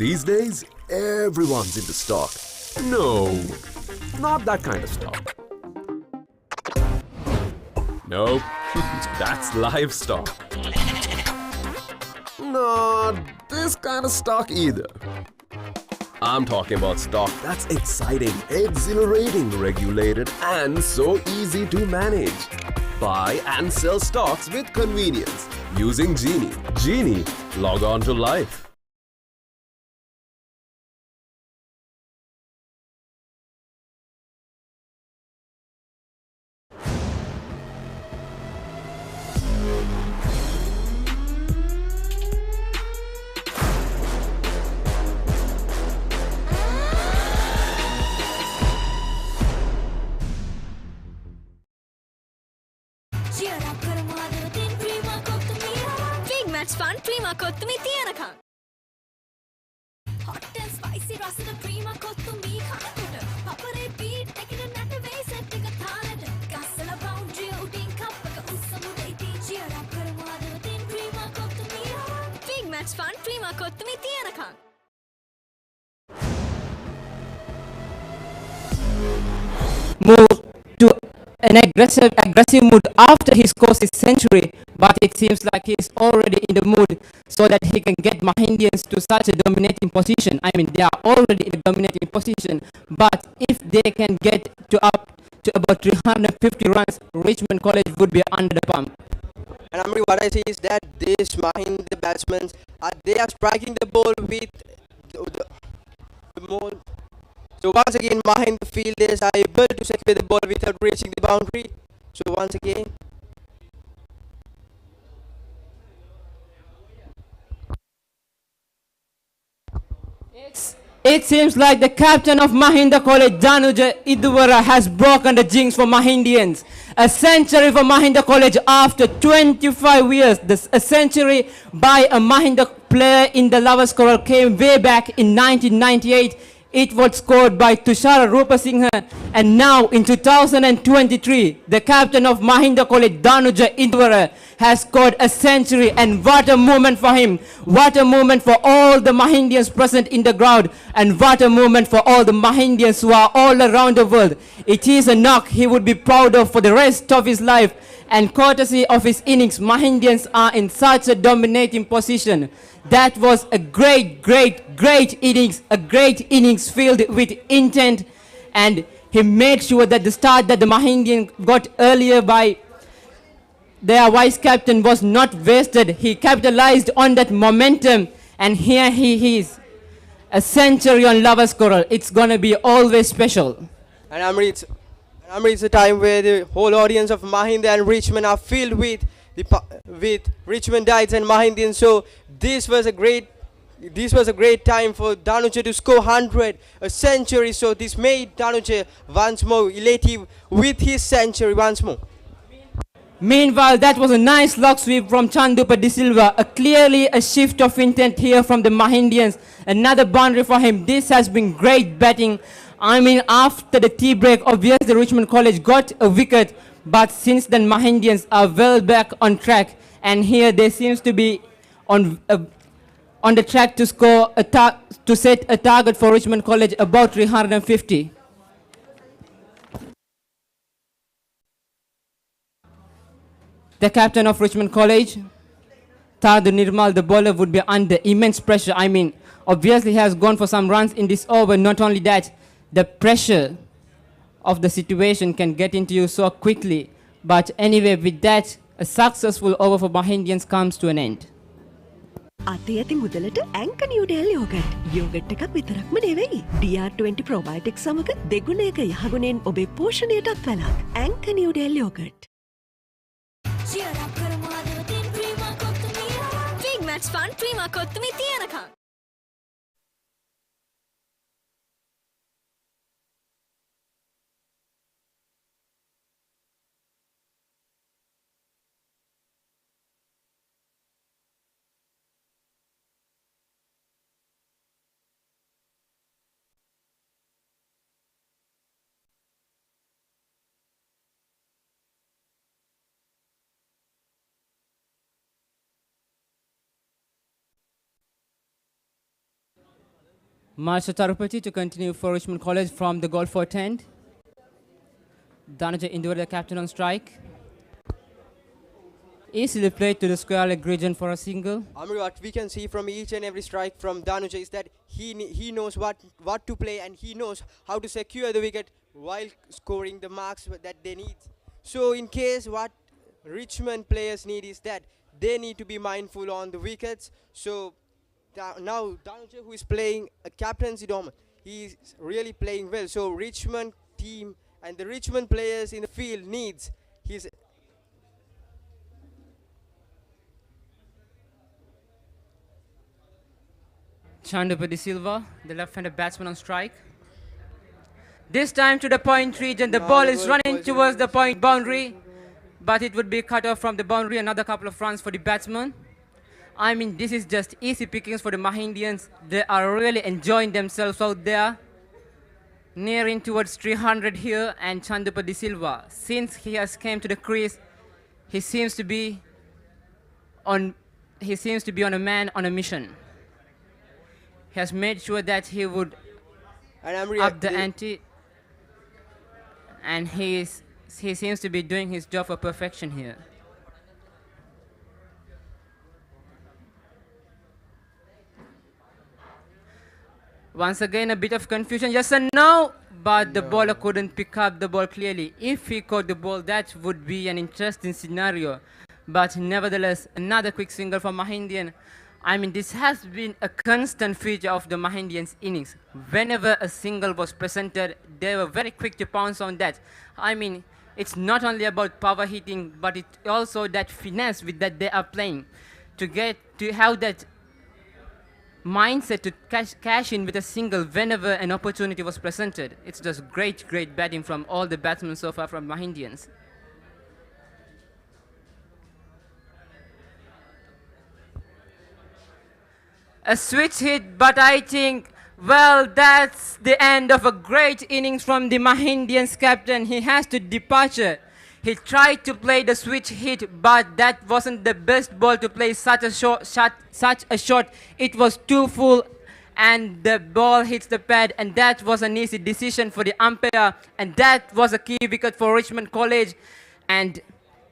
These days, everyone's into stock. No, not that kind of stock. Nope, that's livestock. Not this kind of stock either. I'm talking about stock that's exciting, exhilarating, regulated, and so easy to manage. Buy and sell stocks with convenience using Genie. Genie, log on to life. Big match fun Prima Kottu Mee තියනකම්. Hot and spicy රසද Prima Kottu Mee කනකොට Papare beat එකන නැට වෙයි set එක තාලෙට ගස්සලා boundary උඩින් කප් එක උස්සමු දෙයිති cheer up කරමු අදවතින් ක්‍රීම කොත්තු මී big match fun Prima Kottu Mee තියනකම්. Move to an aggressive mood after he scores his century, but it seems like he is already in the mood so that he can get Mahindians to such a dominating position. I mean, they are already in a dominating position, but if they can get to up to about 350 runs, Richmond College would be under the pump. And Amri, what I see is that these Mahinda batsmen, they are striking the ball with the more. So once again, Mahinda fielders are able to secure the ball without reaching the boundary. So once again, It seems like the captain of Mahinda College, Danuja Iduvara, has broken the jinx for Mahindians. A century for Mahinda College after 25 years. A century by a Mahinda player in the Lovers Quarrel came way back in 1998. It was scored by Tushara Rupasinghe, and now in 2023, the captain of Mahinda College, Danuja Iduvara, has scored a century, and what a moment for him. What a moment for all the Mahindians present in the ground, and what a moment for all the Mahindians who are all around the world. It is a knock he would be proud of for the rest of his life, and courtesy of his innings, Mahindians are in such a dominating position. That was a great innings, a great innings filled with intent, and he made sure that the start that the Mahindian got earlier by their vice captain was not wasted. He capitalized on that momentum, and here he is. A century on Lovers Quarrel. It's gonna be always special. And it's a time where the whole audience of Mahinda and Richmond are filled with Richmondites and Mahindians. So this was a great time for Danuja to score 100, a century. So this made Danuja once more elative with his century once more. Meanwhile, that was a nice lock sweep from Chandupa De Silva. Clearly a shift of intent here from the Mahindians. Another boundary for him. This has been great batting. I mean, after the tea break, obviously Richmond College got a wicket, but since then Mahindians are well back on track, and here they seems to be on the track to score to set a target for Richmond College about 350. The captain of Richmond College, Tadu Nirmal, the bowler, would be under immense pressure. I mean, obviously he has gone for some runs in this over. Not only that, the pressure of the situation can get into you so quickly. But anyway, with that, a successful over for Mahindians comes to an end. අතේ ඇති මුදලට ඇංක Newdale yoghurt. Yoghurt එකක් විතරක්ම නෙවෙයි. DR20 probiotic සමග දෙගුණයක යහගුණෙන් ඔබේ පෝෂණයටත් වැළක්. ඇංක Newdale yoghurt. Big match fun, Prima Kottumi Tianaka. Marsha Tarupati to continue for Richmond College from the goal for 10. Danuja Iduvara, the captain, on strike. Easily played to the square leg region for a single. What we can see from each and every strike from Danuja is that he knows what to play, and he knows how to secure the wicket while scoring the marks that they need. So in case what Richmond players need is that they need to be mindful on the wickets. So now Danuja, who is playing a captaincy dom, he is really playing well. So Richmond team and the Richmond players in the field needs his. Chandupa De Silva, the left-handed batsman, on strike. This time to the point region, the ball is running towards the point boundary, but it would be cut off from the boundary. Another couple of runs for the batsman. I mean, this is just easy pickings for the Mahindians. They are really enjoying themselves out there. Nearing towards 300 here, and Chandupa De Silva, since he has came to the crease, he seems to be on a man on a mission. He has made sure that he would up the ante, and he seems to be doing his job for perfection here. Once again, a bit of confusion, yes and no, but the bowler couldn't pick up the ball clearly. If he caught the ball, that would be an interesting scenario. But nevertheless, another quick single for Mahindian. I mean, this has been a constant feature of the Mahindians' innings. Whenever a single was presented, they were very quick to pounce on that. I mean, it's not only about power hitting, but it's also that finesse with that they are playing. To have that mindset to cash in with a single whenever an opportunity was presented. It's just great, great batting from all the batsmen so far from Mahindians. A switch hit, but I think, well, that's the end of a great innings from the Mahindians captain. He has to departure. He tried to play the switch hit, but that wasn't the best ball to play such a shot. It was too full, and the ball hits the pad, and that was an easy decision for the umpire, and that was a key wicket for Richmond College. And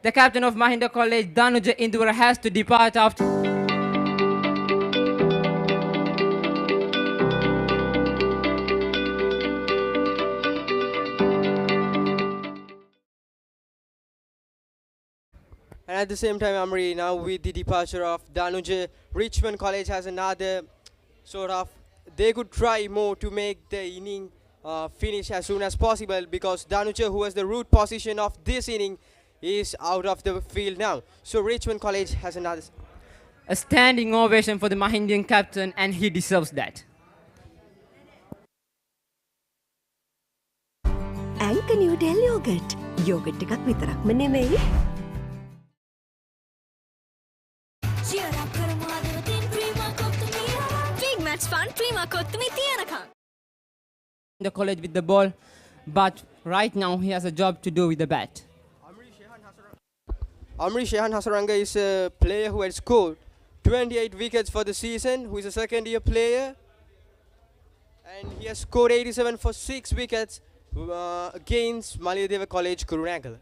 the captain of Mahinda College, Danuja Indura, has to depart after. And at the same time, Amri, now with the departure of Danuja, Richmond College has another sort of, they could try more to make the inning finish as soon as possible, because Danuja, who was the root position of this inning, is out of the field now. So Richmond College has another. A standing ovation for the Mahindian captain, and he deserves that. ඇංක Newdale yoghurt yoghurt එකක් විතරක්ම නෙමෙයි The college with the ball, but right now he has a job to do with the bat. Amri Shehan Hasaranga is a player who had scored 28 wickets for the season, who is a second-year player, and he has scored 87 for 6 wickets against Maliyadeva College, Kurunegala.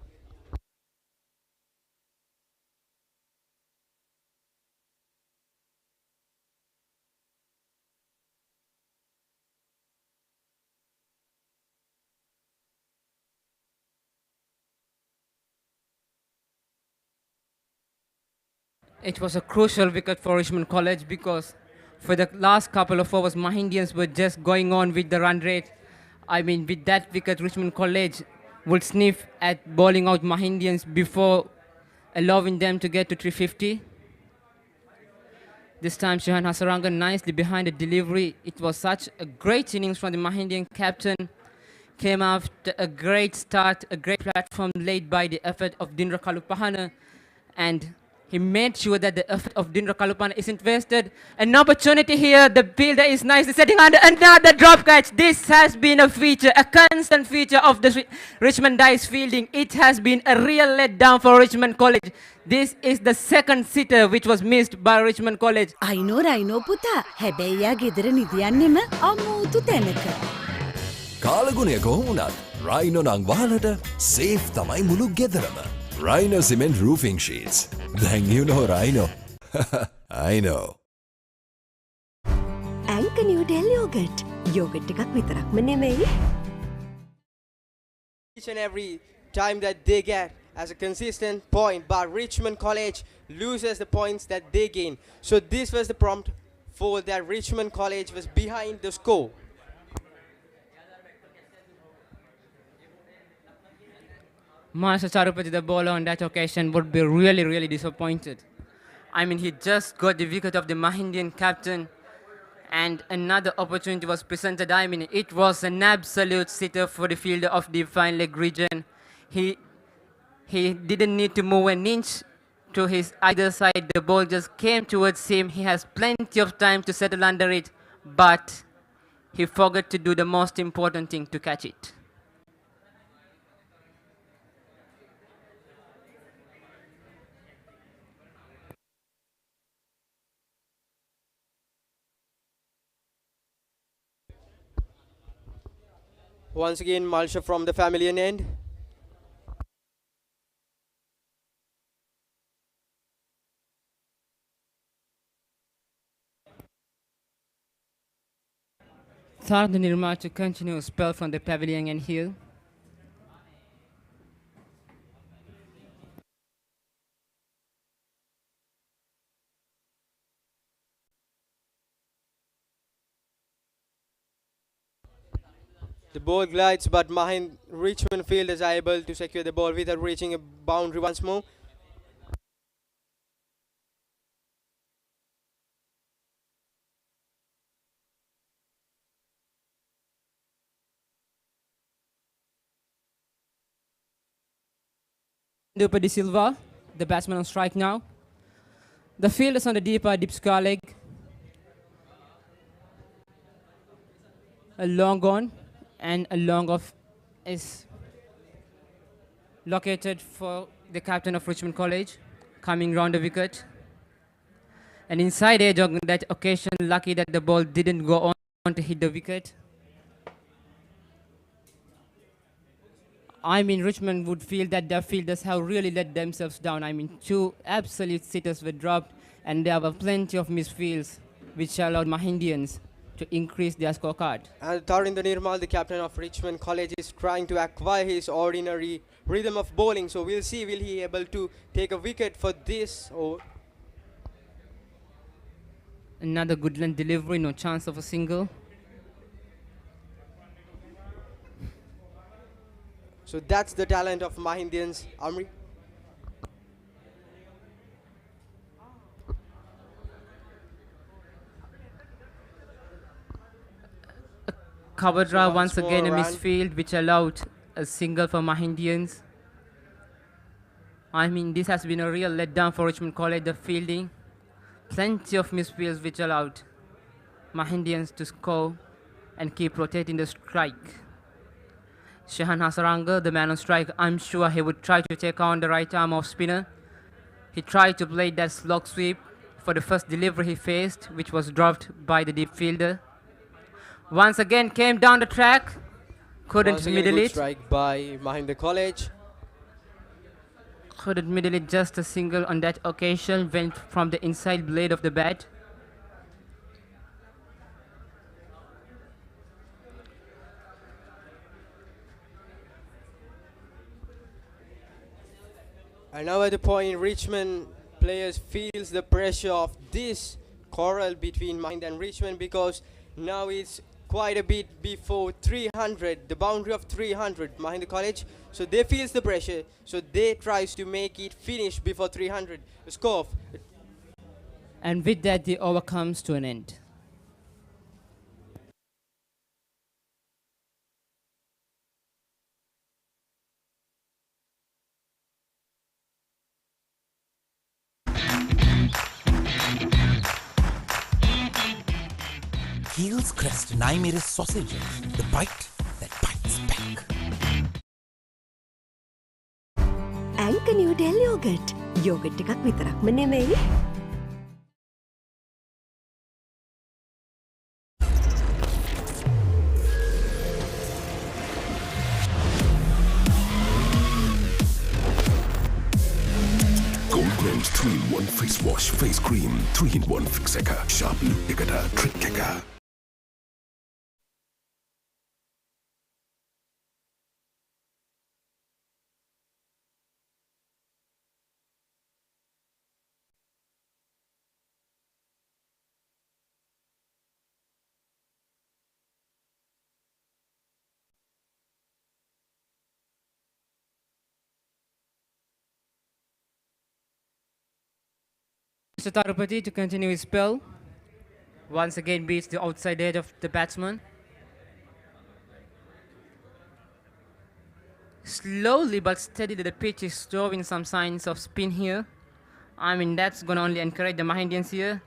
It was a crucial wicket for Richmond College, because for the last couple of overs, Mahindians were just going on with the run rate. I mean, with that wicket, Richmond College would sniff at bowling out Mahindians before allowing them to get to 350. This time, Shehan Hasaranga nicely behind the delivery. It was such a great innings from the Mahindian captain. Came after a great start, a great platform laid by the effort of Dindra Kalupahana, and he made sure that the effort of Dindra Kalupahana isn't wasted. An opportunity here. The fielder is nicely setting under another drop catch. This has been a feature, a constant feature of the Richmond Dice fielding. It has been a real letdown for Richmond College. This is the second sitter which was missed by Richmond College. I know Rhino පුතා හැබැයි යා ගෙදර නිදියන්නෙම අමෝතු තැනක. කාලගුණය කොහොමුණත් Rhino නං වහලට safe තමයි මුළු ගෙදරම. Rhino cement roofing sheets. Then you know Rhino. I know. ඇංක Newdale yoghurt yoghurt එකක් විතරක්ම නෙමෙයි Each and every time that they get as a consistent point, but Richmond College loses the points that they gain. So this was the prompt for that Richmond College was behind the score. Master Charupati, the bowler on that occasion, would be really, really disappointed. I mean, he just got the wicket of the Mahindian captain, and another opportunity was presented. I mean, it was an absolute sitter for the fielder of the fine leg region. He didn't need to move an inch to his either side. The ball just came towards him. He has plenty of time to settle under it, but he forgot to do the most important thing, to catch it. Once again, Malsha from the Familian end. Tharda Nirma to continue a spell from the pavilion and hill. The ball glides, but Richmond fielders are able to secure the ball without reaching a boundary once more. Dupa de Silva, the batsman on strike now. The field is on the deep square leg. A long on and a long off is located for the captain of Richmond College, coming round the wicket. And inside edge on that occasion, lucky that the ball didn't go on to hit the wicket. I mean, Richmond would feel that their fielders have really let themselves down. I mean, 2 absolute sitters were dropped, and there were plenty of misfields, which allowed Mahindians to increase their scorecard. And Tarinder Nirmal, the captain of Richmond College, is trying to acquire his ordinary rhythm of bowling. So we'll see, will he able to take a wicket for this? Or another good length delivery, no chance of a single. So that's the talent of Mahindians. Amri? Cover draw So once again a run. misfield, which allowed a single for Mahindians. I mean, this has been a real letdown for Richmond College, the fielding. Plenty of misfields which allowed Mahindians to score and keep rotating the strike. Shehan Hasaranga, the man on strike, I'm sure he would try to take on the right arm off spinner. He tried to play that slog sweep for the first delivery he faced, which was dropped by the deep fielder. Once again came down the track, couldn't Once again, middle good it. strike by Mahinda College. Couldn't middle it, just a single on that occasion, went from the inside blade of the bat. And now at the point, Richmond players feels the pressure of this quarrel between Mahinda and Richmond, because now it's quite a bit before 300, the boundary of 300, Mahinda College. So they feels the pressure, so they tries to make it finish before 300. Score. And with that, the over comes to an end. Heels Crest 9 sausages. The bite that bites back. ඇංක Newdale yoghurt yoghurt එකක් විතරක්ම නෙමෙයි. Gold Range 3-in-1 face wash, face cream, 3-in-1 fix එක, sharp look එකට trick එක. Mr. Tarupati to continue his spell. Once again beats the outside edge of the batsman. Slowly but steadily the pitch is showing some signs of spin here. I mean, that's going to only encourage the Mahindians here.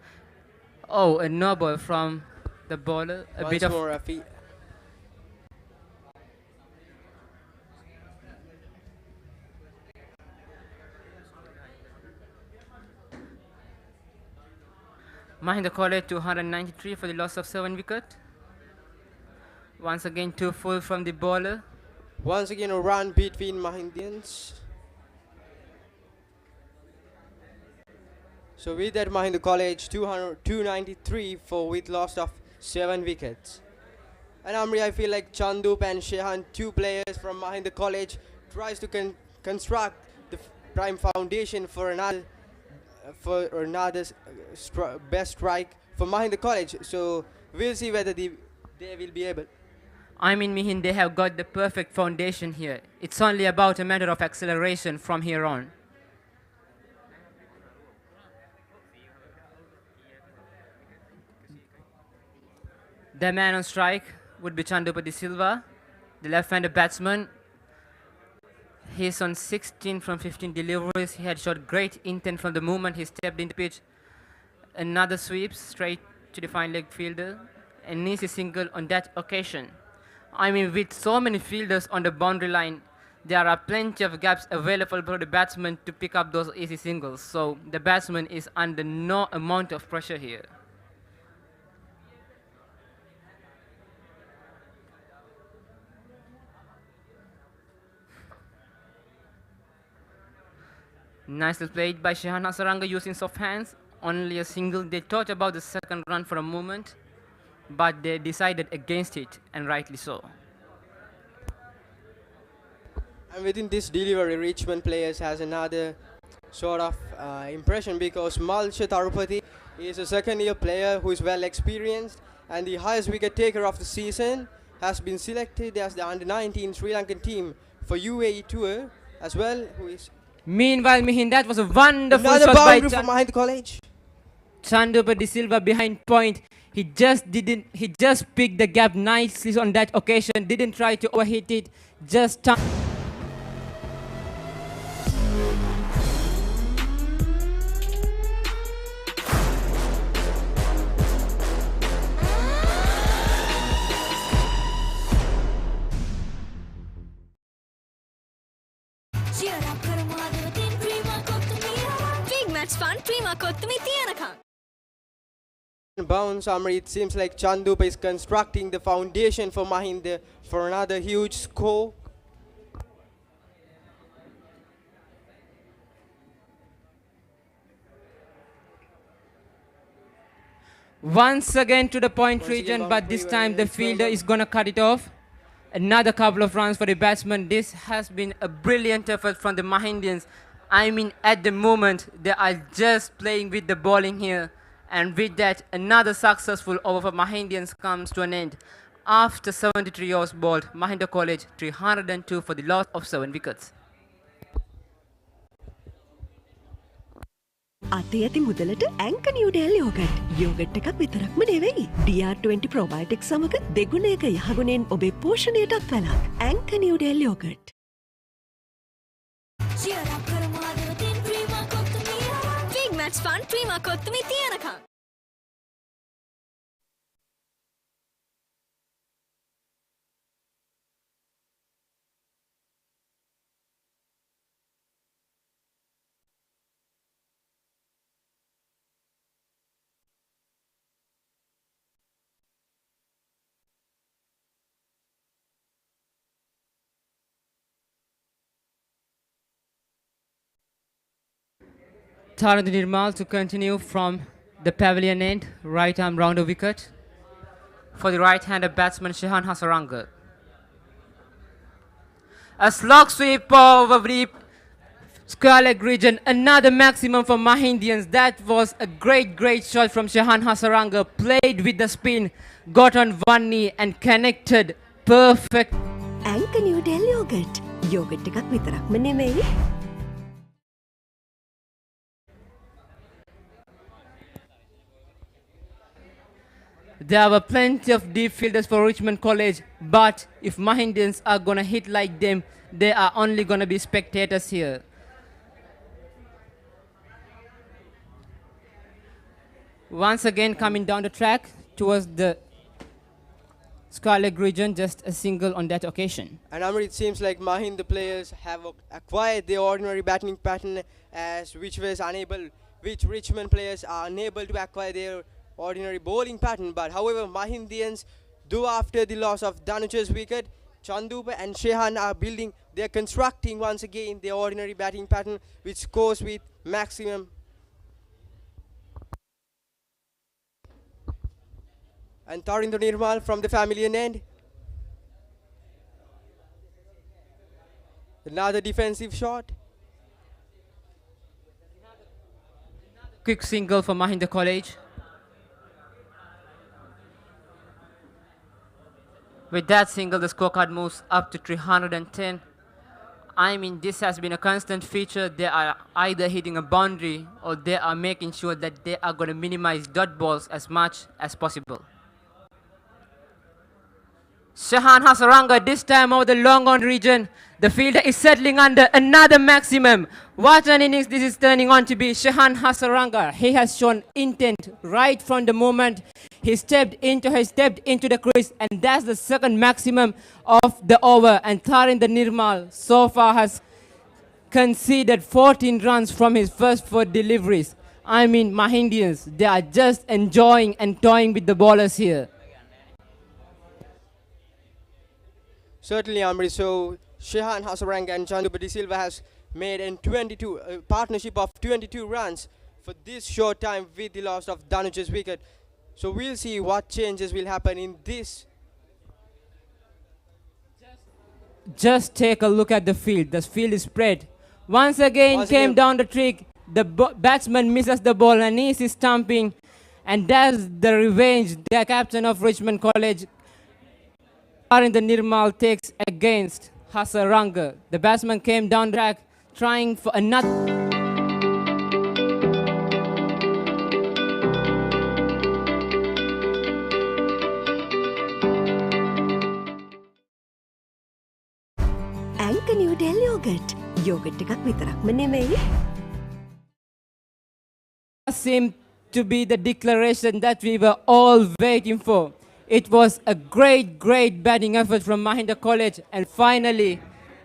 Oh, a no ball from the bowler. A bit of more, Rafi. Mahinda College 293 for the loss of 7 wickets. Once again 2 full from the bowler. Once again a run between Mahindians. So with that, Mahinda College 293 for with loss of 7 wickets. And Amri, I feel like Chandup and Shehan, 2 players from Mahinda College, tries to construct the prime foundation for another best strike for Mahinda College. So we'll see whether they will be able. I mean, Mihin, they have got the perfect foundation here. It's only about a matter of acceleration from here on. The man on strike would be Chandupa de Silva, the left-handed batsman. He's on 16 from 15 deliveries. He had showed great intent from the moment he stepped into pitch. Another sweep straight to the fine leg fielder. An easy single on that occasion. I mean, with so many fielders on the boundary line, there are plenty of gaps available for the batsman to pick up those easy singles. So the batsman is under no amount of pressure here. Nicely played by Shehan Hasaranga using soft hands. Only a single. They thought about the second run for a moment, but they decided against it, and rightly so. And within this delivery, Richmond players has another sort of impression because Malsha Tarupati is a second-year player who is well experienced and the highest wicket taker of the season, has been selected as the under-19 Sri Lankan team for UAE tour as well. Who is Meanwhile, Mihin, that was a wonderful another shot by boundary from Mahinda College. Chandupa De Silva behind point. He just picked the gap nicely on that occasion. Didn't try to overhit it. Just Big match fun, prima kottumi tiyanaka. Bounce, Amri. It seems like Chandupa is constructing the foundation for Mahinda for another huge score. once again to the point region, but this time the fielder is gonna cut it off. Another couple of runs for the batsman. This has been a brilliant effort from the Mahindians. I mean, at the moment, they are just playing with the bowling here. And with that, another successful over for Mahindians comes to an end. After 73 overs bowled, Mahinda College 302 for the loss of 7 wickets. අතේ ඇති මුදලට ඇංක Newdale yoghurt. Yoghurt එකක් විතරක්ම නෙවෙයි. DR20 ප්‍රොබයොටික් සමග දෙගුණයක යහගුණෙන් ඔබේ පෝෂණයටත් වැළක්. ඇංක Newdale yoghurt. Big match fun, prima kottumi tiyanaka. Tarun Nirmal to continue from the pavilion end, right arm round the wicket for the right-hander batsman Shehan Hasaranga. A slog sweep over the square leg region, another maximum for Mahindians. That was a great shot from Shehan Hasaranga. Played with the spin, got on one knee and connected perfect. ඇංක Newdale yoghurt. Yoghurt එකක් විතරක්ම නෙවෙයි. There were plenty of deep fielders for Richmond College, but if Mahindians are gonna hit like them, they are only gonna be spectators here. Once again coming down the track towards the square leg region, just a single on that occasion. And Amrit, it seems like Mahinda players have acquired the ordinary batting pattern as which Richmond players are unable to acquire their ordinary bowling pattern. But however, Mahindians do, after the loss of Danuja's wicket, Chandupa and Shehan are they're constructing once again their ordinary batting pattern, which scores with maximum. And Tarinder Nirmal from the Familian end. Another defensive shot. Quick single for Mahinda College. With that single, the scorecard moves up to 310. I mean, this has been a constant feature. They are either hitting a boundary or they are making sure that they are going to minimize dot balls as much as possible. Shahan Hasaranga, this time over the long on region. The fielder is settling under another maximum. What an innings this is turning on to be. Shahan Hasaranga, he has shown intent right from the moment he stepped into the crease, and that's the second maximum of the over. And Tarin the Nirmal so far has conceded 14 runs from his first 4 deliveries. I mean, Mahindians, they are just enjoying and toying with the bowlers here. Certainly, Amri. So, Shehan Hasaranga and Chandupati Silva has made a partnership of 22 runs for this short time with the loss of Danuja's wicket. So, we'll see what changes will happen in this. Just take a look at the field. The field is spread. Once again down the trick. The batsman misses the ball and he is stamping. And that's the revenge the captain of Richmond College, Karin the Nirmal, takes against Hasaranga. The batsman came down the track trying for another. Anchor New Delhi yogurt. Yogurt එකක් විතරක්ම නෙමෙයි. Seemed to be the declaration that we were all waiting for. It was a great batting effort from Mahinda College, and finally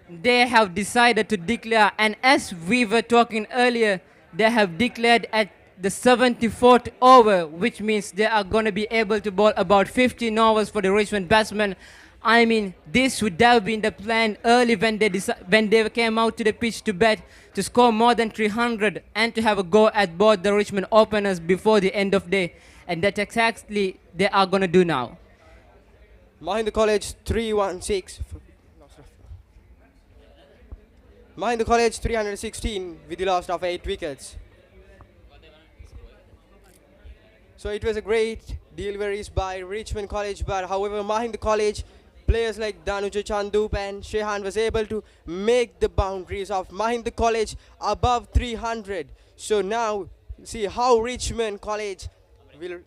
they have decided to declare, and as we were talking earlier, they have declared at the 74th over, which means they are going to be able to bowl about 15 overs for the Richmond batsmen. I mean, this would have been the plan early when they came out to the pitch to bat, to score more than 300 and to have a go at both the Richmond openers before the end of day. And that's exactly they are going to do now. Mahinda College 316. Mahinda College 316 with the loss of 8 wickets. So it was a great deliveries by Richmond College, but however Mahinda College players like Danuja Chandup and Shehan was able to make the boundaries of Mahinda College above 300. So now see how Richmond College will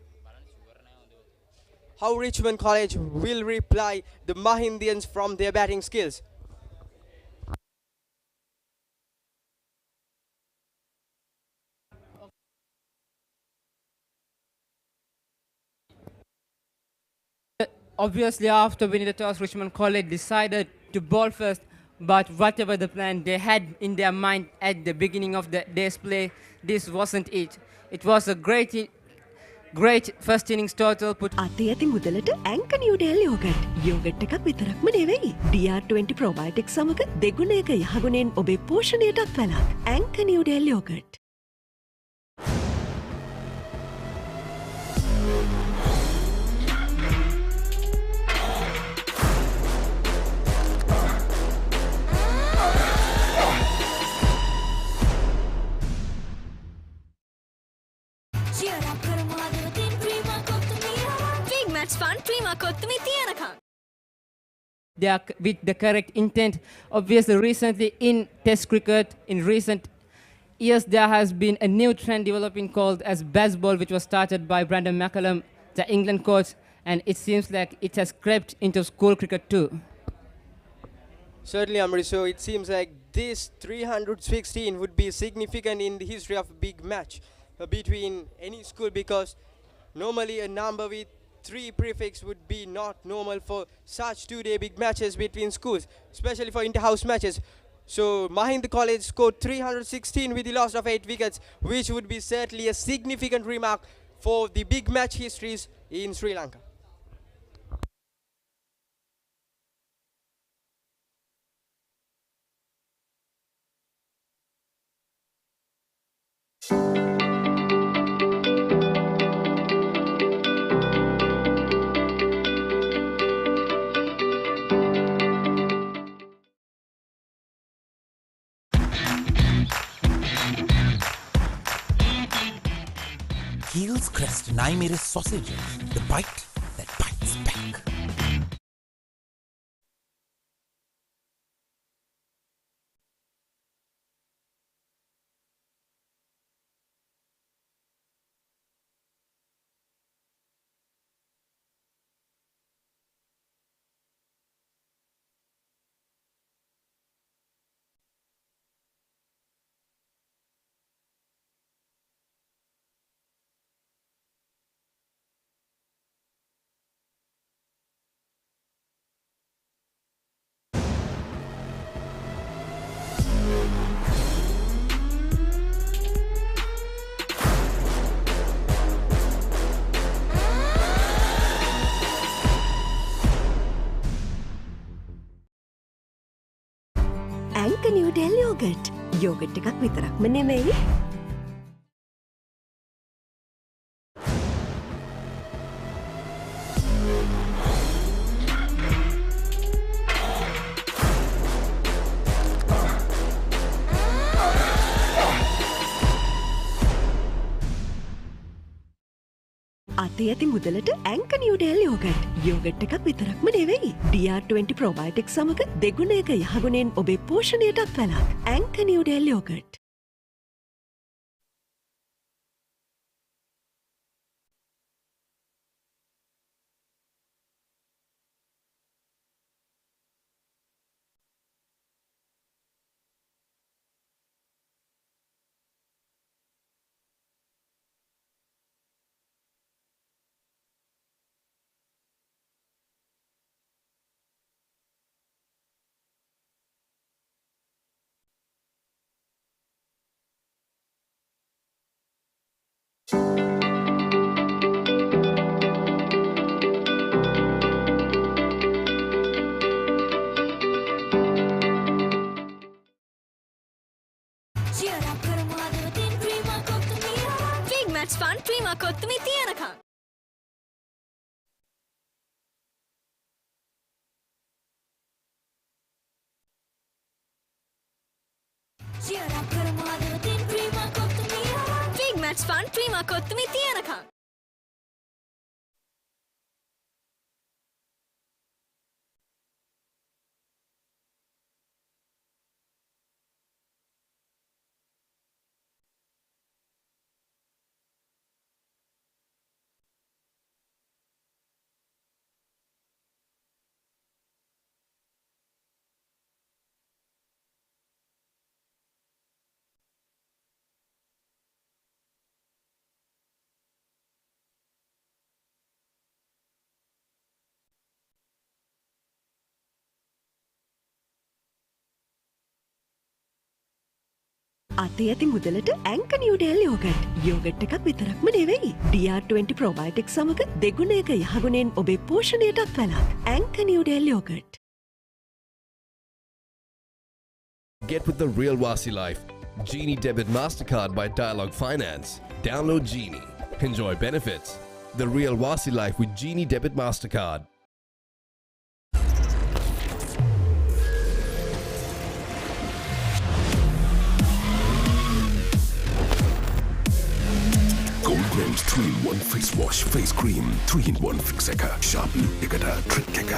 reply the Mahindians from their batting skills. Obviously, after winning the toss, Richmond College decided to bowl first, but whatever the plan they had in their mind at the beginning of the day's play, this wasn't it. It was a great first innings total. අතේ ඇති මුදලට Anchor New Delhi yogurt. Yogurt එකක් විතරක්ම නෙවෙයි. DR20 probiotics සමග දෙගුණයක යහගුණෙන් ඔබේ පෝෂණයටත් වැළක්. Anchor New Delhi yogurt. They are with the correct intent. Obviously, recently in Test cricket, in recent years, there has been a new trend developing called as baseball, which was started by Brandon McCallum, the England coach, and it seems like it has crept into school cricket too. Certainly, Amri. So it seems like this 316 would be significant in the history of a big match between any school, because normally a number with 3 prefix would be not normal for such 2-day big matches between schools, especially for inter-house matches. So Mahinda College scored 316 with the loss of 8 wickets, which would be certainly a significant remark for the big match histories in Sri Lanka. Heels Crest 9 sausages, the bite that bites back. Newdale yoghurt. Yoghurt එකක් විතරක්ම නෙමෙයි. අතේ ඇති මුදලට ඇංක Newdale yoghurt. Yoghurt එකක් විතරක්ම නෙවෙයි. DR20 ප්‍රොබයොටික් සමග දෙගුණයක යහගුණෙන් ඔබේ පෝෂණයටත් වැලක්. ඇංක Newdale yoghurt. Big match fun, dreamer Kottu Mee තියනකම්. Big match fun, dreamer Kottu Mee තියනකම්. අතේ ඇති මුදලට ඇංක නිව්ඩෙල් යෝගට්. යෝගට් එකක් විතරක්ම නෙවෙයි. DR20 ප්‍රොබයොටික් සමග දෙගුණයක යහගුණෙන් ඔබේ පෝෂණයටත් වැලක්. ඇංක Newdale yoghurt. Get with the real Wasi life. Genie Debit MasterCard by Dialog Finance. Download Genie. Enjoy benefits. The real Wasi life with Genie Debit MasterCard. Gold Grams 3-in-1 face wash, face cream, 3-in-1 fix එක. Sharp look එකට trick එක.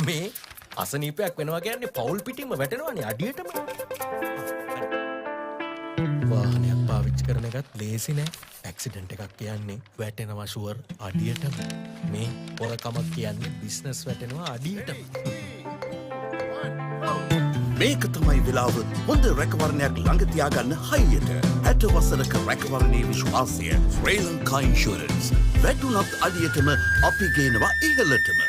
මේ අසනීපයක් වෙනවා කියන්නේ පවුල් පිටින්ම වැටෙනවානේ අඩියටම. වාහනයක් පාවිච්චි කරන එකත් ලේසි නෑ. ඇක්සිඩන්ට් එකක් කියන්නේ වැටෙනවා ෂුවර් අඩියටම. මේ පොරකමක් කියන්නේ බිස්නස් වැටෙනවා අඩියටම. මේක තමයි වෙලාව හොඳ රැකවරණයක් ළඟ තියාගන්න හයියට. 60 වසරක රැකවරණයේ විශ්වාසය ශ්‍රී ලංකා ඉන්ෂුරන්ස්. වැටුණත් අඩියටම අපි ගේනවා ඉහළටම.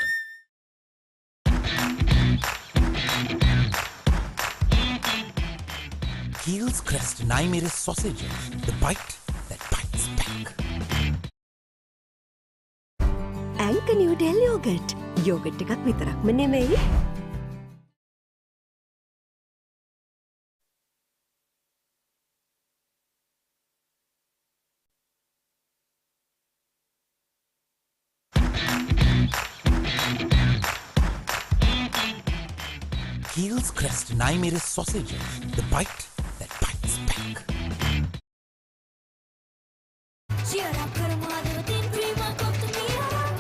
Heels Crest 9mm sausages. The bite that bites back. ඇංක නිව්ඩෙල් යෝගට්. යෝගට් එකක් විතරක්ම නෙමෙයි. Heels Crest 9mm sausages. The bite that bites back.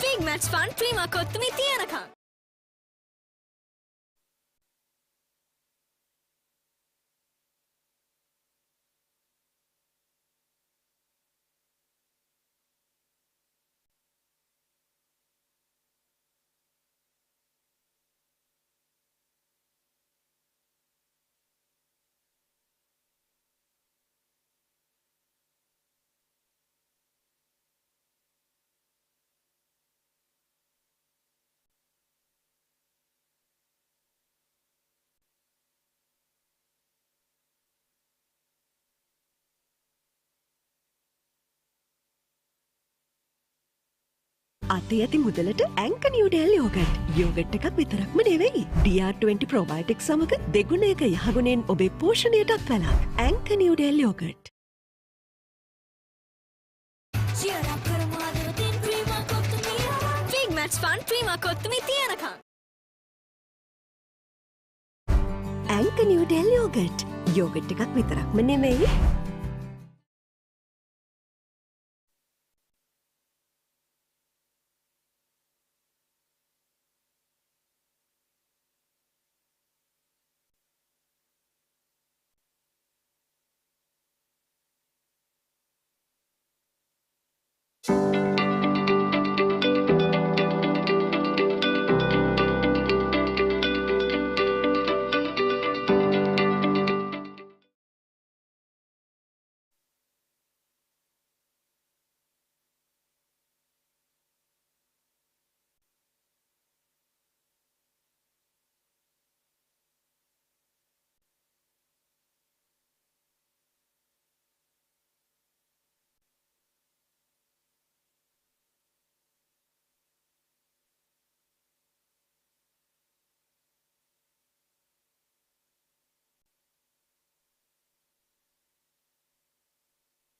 Big match fun, dreamer Kottu Mee තියනකම්. අතේ ඇති මුදලට ඇංක නිව්ඩෙල් යෝගට්. යෝගට් එකක් විතරක්ම නෙවෙයි. DR20 ප්‍රොබයොටික් සමග දෙගුණයක යහගුණෙන් ඔබේ පෝෂණයටත් වැළක්. ඇංක Newdale yoghurt. Big match fun prima Kottu Mee තියනකම්. ඇංක නිව්ඩෙල් යෝගට්. යෝගට් එකක් විතරක්ම නෙවෙයි.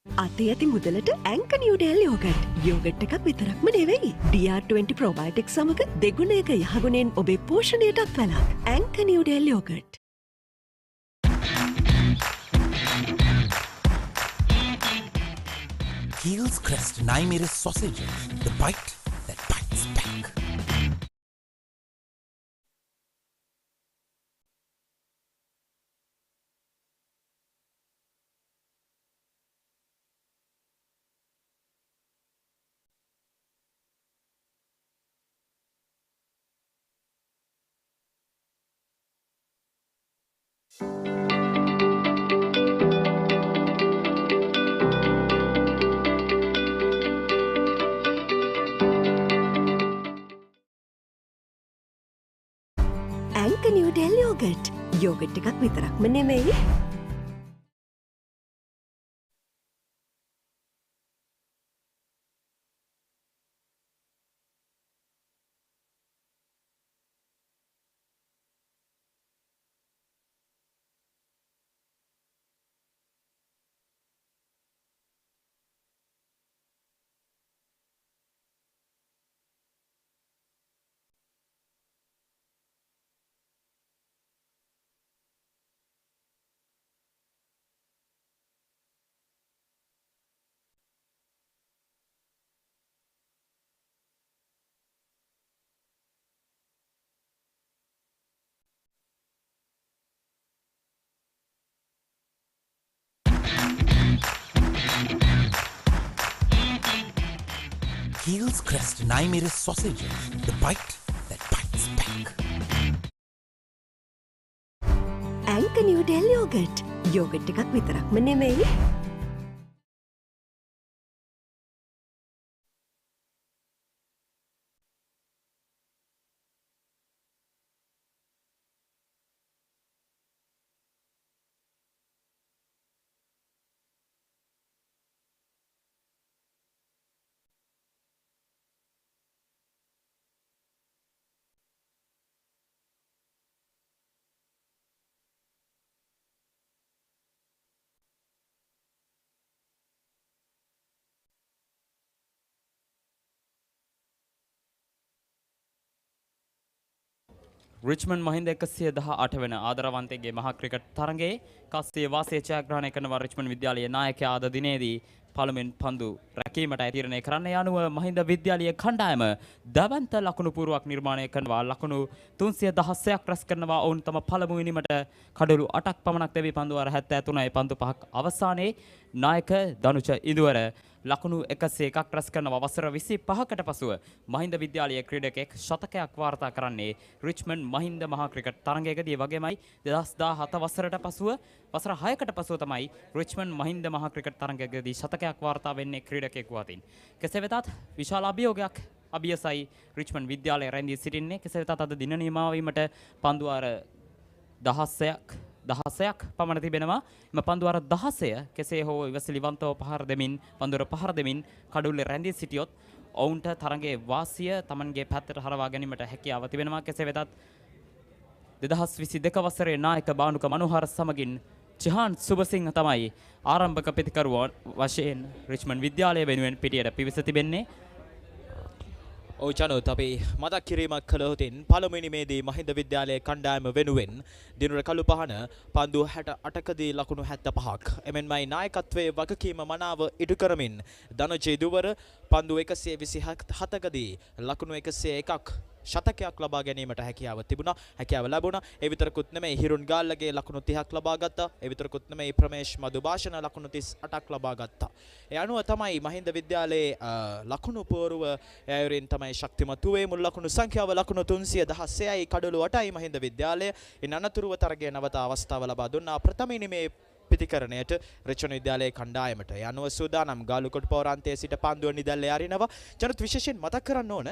අතේ ඇති මුදලට ඇංක නිව්ඩෙල් යෝගට්. යෝගට් එකක් විතරක්ම නෙවෙයි. DR20 ප්‍රොබයොටික් සමග දෙගුණයක යහගුණෙන් ඔබේ පෝෂණයටත් වැළක්. ඇංක Newdale yoghurt. Heels Crest 9mm sausages. The bite that bites back. ඇංක නිව්ඩෙල් යෝගට්. යෝගට් එකක් විතරක්ම නෙවෙයි. Heels Crest 9mm sausages. The bite that bites back. ඇංක නිව්ඩෙල් යෝගට්. යෝගට් එකක් විතරක්ම නෙවෙයි. රිච්මන්ඩ් මහින්ද 118 වෙන ආදරවන්තයෙක්ගේ මහා ක්‍රිකට් තරගයේ කස්සිය වාසය ජයග්‍රහණය කරනවා රිච්මන්ඩ් විද්‍යාලයේ නායකයා අද දිනේදී පළමුවෙන් පන්දු රැකීමට තීරණය කරන්න යනුව මහින්ද විද්‍යාලීය කණ්ඩායම දවන්ත ලකුණු පුරුවක් නිර්මාණය කරනවා. ලකුණු 316ක් රැස් කරනවා. ඔවුන් තම පළමු ඉනිමට කඩලු 8ක් පමණක් දෙවි පන්දු වාර 73යි පන්දු 5ක් අවසානයේ නායක දනුච ඉදුවර ලකුණු 101ක් රැස් කරනවා. වසර 25කට පසුව මහින්ද විද්‍යාලීය ක්‍රීඩකෙක් ශතකයක් වාර්තා කරන්නේ රිච්මන්ඩ් මහින්ද මහා ක්‍රිකට් තරගයකදී. වගේමයි 2017 වසරට පසුව වසර 6කට පසුව තමයි රිච්මන්ඩ් මහින්ද මහා ක්‍රිකට් තරගයකදී ශතකයක් වාර්තා වෙන්නේ ක්‍රීඩකයෙකු අතින්. කෙසේ වෙතත් විශාල අභියෝගයක් අභියසයි රිච්මන්ඩ් විද්‍යාලයේ රැඳී සිටින්නේ. කෙසේ වෙතත් අද දින නිමා වීමට පන්දු වාර 16ක් පමණ තිබෙනවා. එම පන්දු වාර 16 කෙසේ හෝ ඉවසිලිවන්තව පහර දෙමින් පන්දුර පහර දෙමින් කඩුල්ලේ රැඳී සිටියොත් ඔවුන්ට තරගයේ වාසිය Tamanගේ පැත්තට හරවා ගැනීමට හැකියාව තිබෙනවා. කෙසේ වෙතත් 2022 වසරේ නායක බානුක මනෝහර සමගින් ජිහාන් සුබසිංහ තමයි ආරම්භක ප්‍රතිකරුවන් වශයෙන් රිච්මන්ඩ් විද්‍යාලය වෙනුවෙන් පිටියට පිවිස තිබෙන්නේ. ඔව් චනෝත් අපි මතක් කිරීමක් කළොතින් පළමුවෙනි මේදී මහින්ද විද්‍යාලයේ කණ්ඩායම වෙනුවෙන් දිනුර කළුපහන පන්දු 68කදී ලකුණු 75ක් එමෙන්මයි නායකත්වයේ වගකීම මනාව ඉටු කරමින් ධනජය දුවර පන්දු 127කදී ලකුණු 101ක් ශතකයක් ලබා ගැනීමට හැකියාව ලැබුණා. ඒ විතරකුත් නෙමෙයි හිරුන් ගාල්ලගේ ලකුණු 30ක් ලබා ගත්තා. ඒ විතරකුත් නෙමෙයි ප්‍රමේෂ් මදුභාෂණ ලකුණු 38ක් ලබා ගත්තා. ඒ අනුව තමයි මහින්ද විද්‍යාලයේ ලකුණු පුවරුව ඇයුරින් තමයි ශක්තිමත් වූයේ. මුල් ලකුණු සංඛ්‍යාව ලකුණු 316යි කඩලු 8යි මහින්ද විද්‍යාලය. ඉන් අනතුරුව තරගයේ නවත අවස්ථාව ලබා දුන්නා ප්‍රථම ඉනිමේ පිතිකරණයට රිච්මන්ඩ් විද්‍යාලයේ කණ්ඩායමට. ඒ අනුව සූදානම් ගාලුකොට පවරාන්තයේ සිට පන්දුව නිදැල්ලේ අරිනවා. ජනත් විශේෂයෙන් මතක් කරන්න ඕන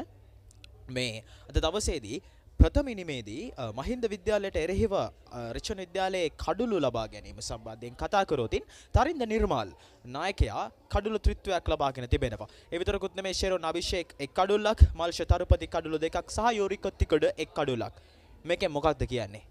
මේ අද දවසේදී ප්‍රථම ඉනිමේදී මහින්ද විද්‍යාලයට එරෙහිව රිච්මන්ඩ් විද්‍යාලයේ කඩුළු ලබා ගැනීම සම්බන්ධයෙන් කතා කරොතින් තරින්ද නිර්මාල් නායකයා කඩුළු ත්‍රිත්වයක් ලබාගෙන තිබෙනවා. ඒ විතරකුත් නෙමෙයි ෂෙරොන් අභිෂේක් එක් කඩුල්ලක්, මල්ෂ තරුපති කඩුළු දෙකක් සහ යෝරිකොත්තිකඩ එක් කඩුල්ලක්. මේකෙන් මොකක්ද කියන්නේ?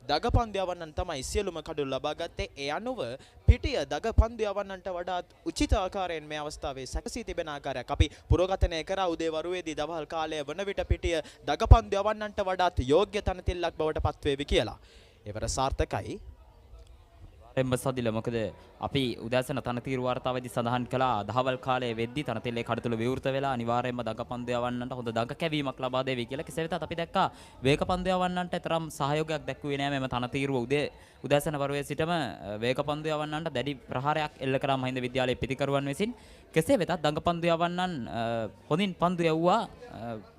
දගපන්දියවන්නන් තමයි සියලුම කඩුළු ලබා ගත්තේ. ඒ අනුව පිටිය දගපන්දියවන්නන්ට වඩාත් උචිත ආකාරයෙන් මේ අවස්ථාවේ සැකසී තිබෙන ආකාරයක් අපි පුරෝගතනය කරා. උදේ වරුවේදී දවල් කාලය වන විට පිටිය දගපන්දියවන්නන්ට වඩාත් යෝග්‍ය තනතිල්ලක් බවට පත්වේවි කියලා. ඒවර සාර්ථකයි. එම්බසදිල මොකද අපි උදෑසන තනතිරු වාර්තාවේදී සඳහන් කළා දහවල් කාලයේ වෙද්දී තනතිල්ලේ කඩතුළු විවෘත වෙලා අනිවාර්යයෙන්ම දගපන්දු යවන්නන්ට හොඳ දග කැවීමක් ලබා දෙවි කියලා. කෙසේ වෙතත් අපි දැක්කා වේගපන්දු යවන්නන්ට තරම් සහයෝගයක් දැක්වුවේ නෑ මෙම තනතිරුව උදෑසන වරුවේ සිටම වේගපන්දු යවන්නන්ට දැඩි ප්‍රහාරයක් එල්ල කරා මහින්ද විද්‍යාලයේ පිතිකරුවන් විසින්. කෙසේ වෙතත් දගපන්දු යවන්නන් හොඳින් පන්දු යවුවා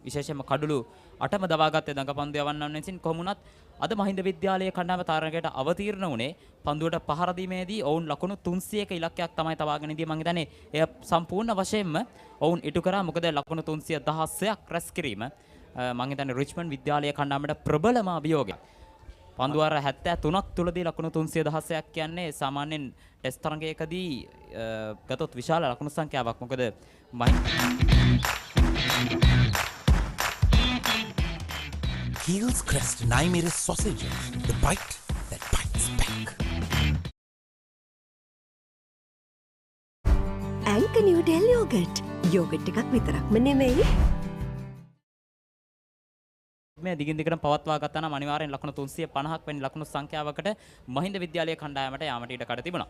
විශේෂයෙන්ම කඩුළු 8ම දවාගත්තේ දගපන්දු යවන්නන් විසින්. කොහොම වුණත් අද මහින්ද විද්‍යාලයේ කණ්ඩායම තරගයට අවතීර්ණ වුණේ පන්දුවට පහර දීමේදී ඔවුන් ලකුණු 300ක ඉලක්කයක් තමයි තබාගෙන ඉදී. මම හිතන්නේ එය සම්පූර්ණ වශයෙන්ම ඔවුන් ඉටු කරා. මොකද ලකුණු 316ක් රැස් කිරීම මම හිතන්නේ රිච්මන්ඩ් විද්‍යාලයේ කණ්ඩායමට ප්‍රබලම අභියෝගයක්. පන්දු වාර 73ක් තුලදී ලකුණු 316ක් කියන්නේ සාමාන්‍යයෙන් ටෙස්ට් තරගයකදී ගතොත් විශාල ලකුණු සංඛ්‍යාවක්. මොකද Heels Crest 9mm sausages, the bite that bites back. ඇංක නිව්ඩෙල් යෝගට් එකක් විතරක්ම නෙමෙයි. මේ දිගින් දිගටම පවත්වා ගත්තා නම් අනිවාර්යෙන් ලකුණු 350ක් වැනි ලකුණු සංඛ්‍යාවකට මහින්ද විද්‍යාලයේ කණ්ඩායමට යාමට ඉඩ කඩ තිබුණා.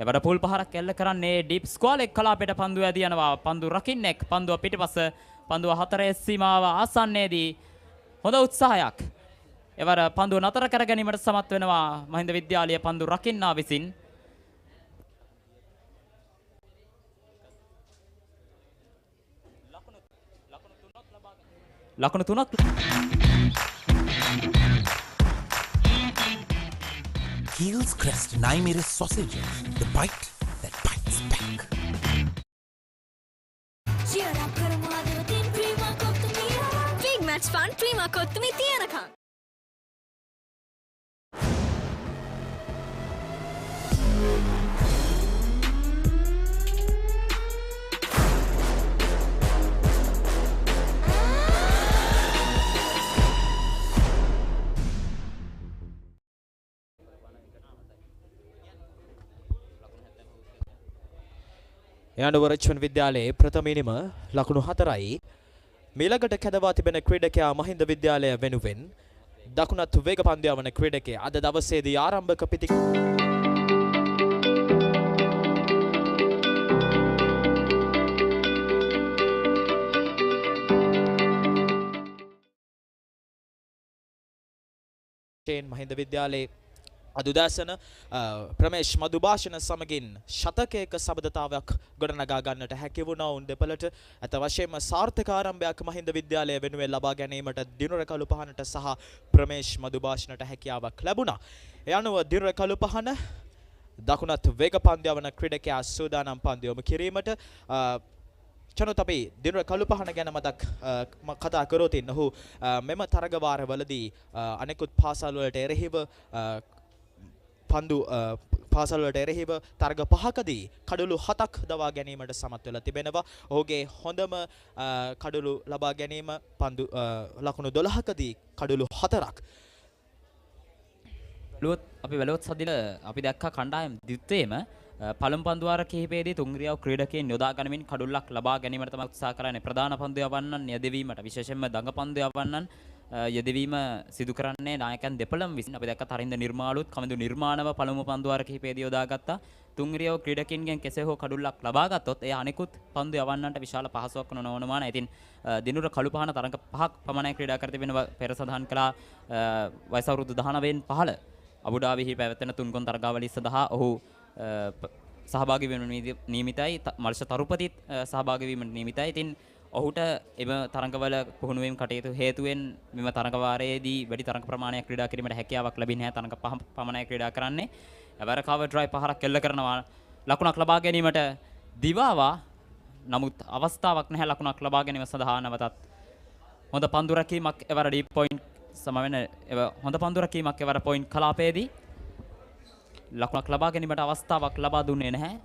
එවර පුල් පහරක් එල්ල කරන්නේ ඩීප් ස්ක්වොල් එක් කලාපයට පන්දුව ඇදී යනවා. පන්දු රකින්නෙක් පන්දුව පිටිපස පන්දුව 4 සීමාව ආසන්නයේදී හොඳ උත්සාහයක්. එවර පන්දුව නතර කර ගැනීමට සමත් වෙනවා මහින්ද විද්‍යාලයේ පන්දු රකින්නා විසින්. ලකුණු 3ක් Heels Crest 9mm sausages, the bite that bites back. Big match fun, prima kottumi tiyanaka. යනුව රිච්මන්ඩ් විද්‍යාලයේ ප්‍රථම ඉනිම ලකුණු 4යි. මිලකට කැදවා තිබෙන ක්‍රීඩකයා මහින්ද විද්‍යාලය වෙනුවෙන් දකුණත් වේග පන්දු යවන ක්‍රීඩකයා අද දවසේදී ආරම්භක මහින්ද විද්‍යාලයේ අදුදාසන ප්‍රමේෂ් මදුභාෂණ සමගින් ශතකයක සබඳතාවයක් ගොඩනගා ගන්නට හැකි වුණා. උන් දෙපළට අත වශයෙන්ම සාර්ථක ආරම්භයක් මහින්ද විද්‍යාලය වෙනුවෙන් ලබා ගැනීමට දිනුර කළුපහනට සහ ප්‍රමේෂ් මදුභාෂණට හැකියාවක් ලැබුණා. ඒ අනුව දිනුර කළුපහන දකුණත් වේග පන්දු යවන ක්‍රීඩකයා සූදානම් පන්දු යොමු කිරීමට. චනොත් අපි දිනුර කළුපහන ගැන කතා කරොත් ඔහු මෙම තරග වාරවලදී අනෙකුත් පාසල් වලට එරෙහිව පන්දු පාසල් වලට එරෙහිව තරග 5කදී කඩලු 7ක් දවා ගැනීමට සමත් වෙලා තිබෙනවා. ඔහුගේ හොඳම කඩලු ලබා ගැනීම පන්දු ලකුණු 12කදී කඩලු 4ක්. අපි වැලුවත් සදිල අපි දැක්කා කණ්ඩායම් දිත්තේම පළමු පන්දුවාර කිහිපයේදී තුන්ග්‍රියාව ක්‍රීඩකයන් යොදා ගනිමින් කඩුල්ලක් ලබා ගැනීමට තමයි උත්සාහ කරන්නේ. ප්‍රධාන පන්දු යවන්නන් යදවීමට විශේෂයෙන්ම දඟ පන්දු යවන්නන් යදවීම සිදු කරන්නේ නායකයන් දෙපළම විසින්. අපි දැක්ක තරින්ද නිර්මාලුත් කමිදු නිර්මාණව පළමු පන්දුවාර කිහිපයේදී යොදාගත්තා. තුන්ග්‍රියාව ක්‍රීඩකයන්ගෙන් කෙසේ හෝ කඩුල්ලක් ලබා ගත්තොත් එය අනිකුත් පන්දු යවන්නන්ට විශාල පහසුවක් වන නොවනමාන. ඉතින් දිනුර කළුපහන තරඟ 5ක් පමණයි ක්‍රීඩා කර තිබෙනවා. පෙර සඳහන් කළා වයස අවුරුදු 19න් පහළ අබුඩාබිහි පැවැත්වෙන තුන්කොන් තරගාවලිය සඳහා ඔහු සහභාගී වීම නියමිතයි. මල්ෂ තරුපතිත් සහභාගී වීමට නියමිතයි. ඉතින් ඔහුට එම තරඟවල පුහුණු වීම කටයුතු හේතුවෙන් මෙම තරඟ වාරයේදී වැඩි තරඟ ප්‍රමාණයක් ක්‍රීඩා කිරීමට හැකියාවක් ලැබෙන්නේ නැහැ. තරඟ 5 පමණයි ක්‍රීඩා කරන්නේ. එවර කවර් ඩ්‍රයිව් පහරක් එල්ල කරනවා ලකුණක් ලබා ගැනීමට දිවාවා. නමුත් අවස්ථාවක් නැහැ ලකුණක් ලබා ගැනීම සඳහා. නැවතත් හොඳ පන්දු රැකීමක් එවර ඩීප් පොයින්ට් සමවෙන හොඳ පන්දු රැකීමක් එවර පොයින්ට් කලාපයේදී ලකුණක් ලබා ගැනීමට අවස්ථාවක් ලබා දුන්නේ නැහැ.